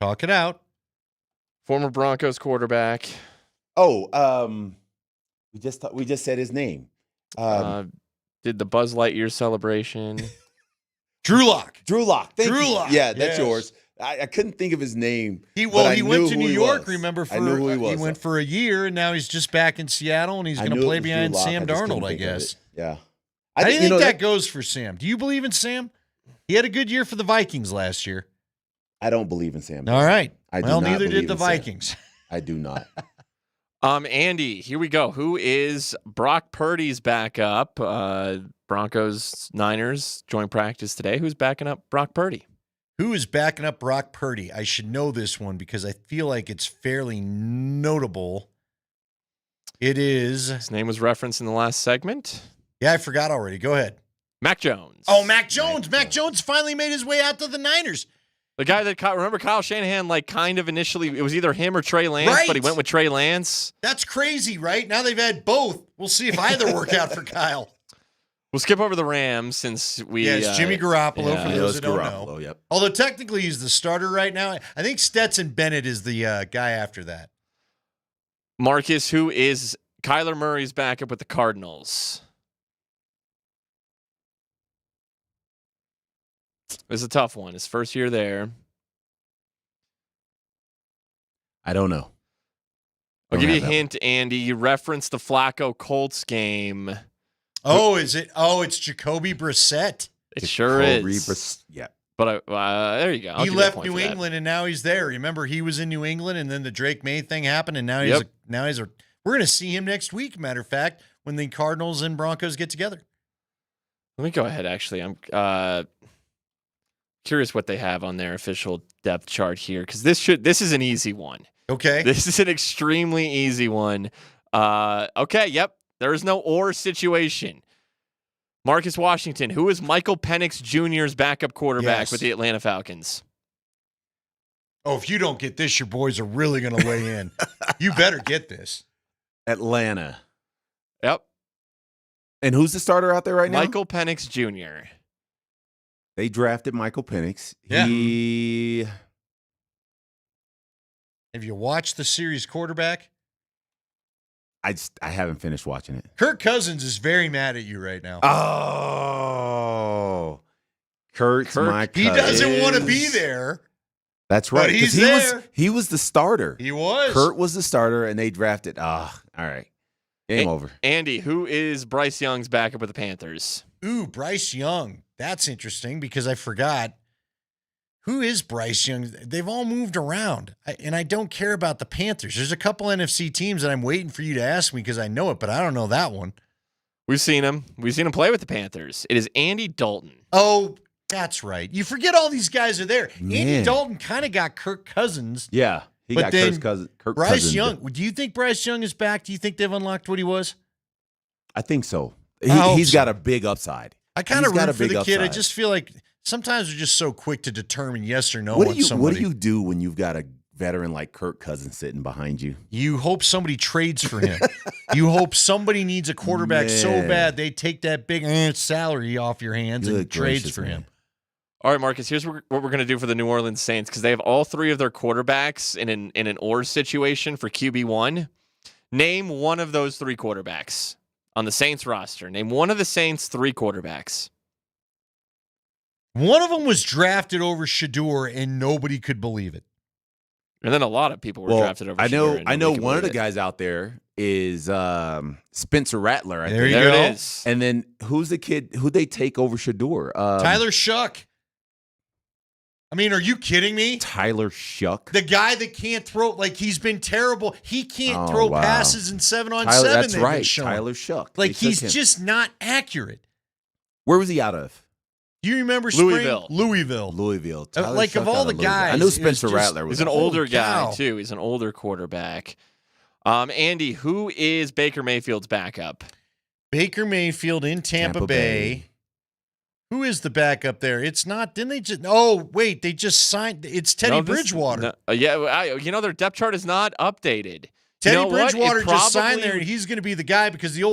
Talk it out. Former Broncos quarterback. Oh, we just said his name. Did the Buzz Lightyear celebration. Drew Lock. Thank you. Lock. Yeah, that's yours. I couldn't think of his name. He went to New York, remember? I knew who he was. He went for a year, and now he's just back in Seattle, and he's going to play behind Sam Darnold, I guess. Yeah. I didn't think that goes for Sam. Do you believe in Sam? He had a good year for the Vikings last year. I don't believe in Sam. All right. Neither did the Vikings. I do not. Andy, here we go. Who is Brock Purdy's backup? Broncos, Niners, joint practice today. Who's backing up Brock Purdy? Who is backing up Brock Purdy? I should know this one because I feel like it's fairly notable. It is. His name was referenced in the last segment. Yeah, I forgot already. Go ahead. Mac Jones. Oh, Mac Jones. Mac Jones finally made his way out to the Niners. The guy that, remember Kyle Shanahan, kind of initially, it was either him or Trey Lance, but he went with Trey Lance. That's crazy, right? Now they've had both. We'll see if either work out for Kyle. We'll skip over the Rams since we... Yeah, it's Jimmy Garoppolo for those that don't know. Yep. Although technically he's the starter right now. I think Stetson Bennett is the guy after that. Marcus, who is Kyler Murray's backup with the Cardinals? It's a tough one. His first year there. I don't know. I'll give you a hint, Andy. You referenced the Flacco Colts game. Oh, is it? Oh, it's Jacoby Brissett. It sure is. Yeah. But there you go. He left New England and now he's there. Remember, he was in New England and then the Drake May thing happened and now he's we're going to see him next week, matter of fact, when the Cardinals and Broncos get together. Let me go ahead, actually. I'm curious what they have on their official depth chart here because this is an easy one. Okay. This is an extremely easy one. Okay, yep. There is no or situation. Marcus Washington, who is Michael Penix Jr.'s backup quarterback with the Atlanta Falcons? Oh, if you don't get this, your boys are really going to weigh in. You better get this. Atlanta. Yep. And who's the starter out there right now? Michael Penix Jr. They drafted Michael Penix. Yeah. Have you watched the series quarterback? I haven't finished watching it. Kirk Cousins is very mad at you right now. Oh. Kurt's my cousin. He doesn't want to be there. That's right. But he's there. He was the starter. He was. Kurt was the starter, and they drafted. All right. Game over. Andy, who is Bryce Young's backup with the Panthers? Ooh, Bryce Young. That's interesting because I forgot. Who is Bryce Young? They've all moved around, and I don't care about the Panthers. There's a couple NFC teams that I'm waiting for you to ask me because I know it, but I don't know that one. We've seen him. We've seen him play with the Panthers. It is Andy Dalton. Oh, that's right. You forget all these guys are there. Man. Andy Dalton kind of got Kirk Cousins. Yeah. He got Kirk Bryce Cousins. Young. Do you think Bryce Young is back? Do you think they've unlocked what he was? I think so. He's got a big upside. I kind of root for the kid. I just feel like sometimes they're just so quick to determine yes or no on somebody. What do you do when you've got a veteran like Kirk Cousins sitting behind you? You hope somebody trades for him. You hope somebody needs a quarterback so bad they take that big salary off your hands and trades for him. All right, Marcus, here's what we're going to do for the New Orleans Saints because they have all three of their quarterbacks in an or situation for QB1. Name one of those three quarterbacks on the Saints roster. Name one of the Saints' three quarterbacks. One of them was drafted over Shador, and nobody could believe it. And then a lot of people were drafted over Shador. I know one of the guys out there is Spencer Rattler. There you go. It is. And then who's the kid who they take over Shador? Tyler Shuck. I mean, are you kidding me? Tyler Shuck. The guy that can't throw, like he's been terrible. He can't throw passes in 7-on-7. That's right. Tyler Shuck. Like he's just not accurate. Where was he out of? You remember Louisville. Louisville. Tyler Like Shuck of all out the guys. I knew Spencer Rattler was. He's an older guy, too. He's an older quarterback. Andy, who is Baker Mayfield's backup? Baker Mayfield in Tampa Bay. Who is the backup there? It's not. Didn't they just? Oh, wait. They just signed. It's Teddy Bridgewater. Their depth chart is not updated. Teddy Bridgewater just signed there, and he's going to be the guy because the old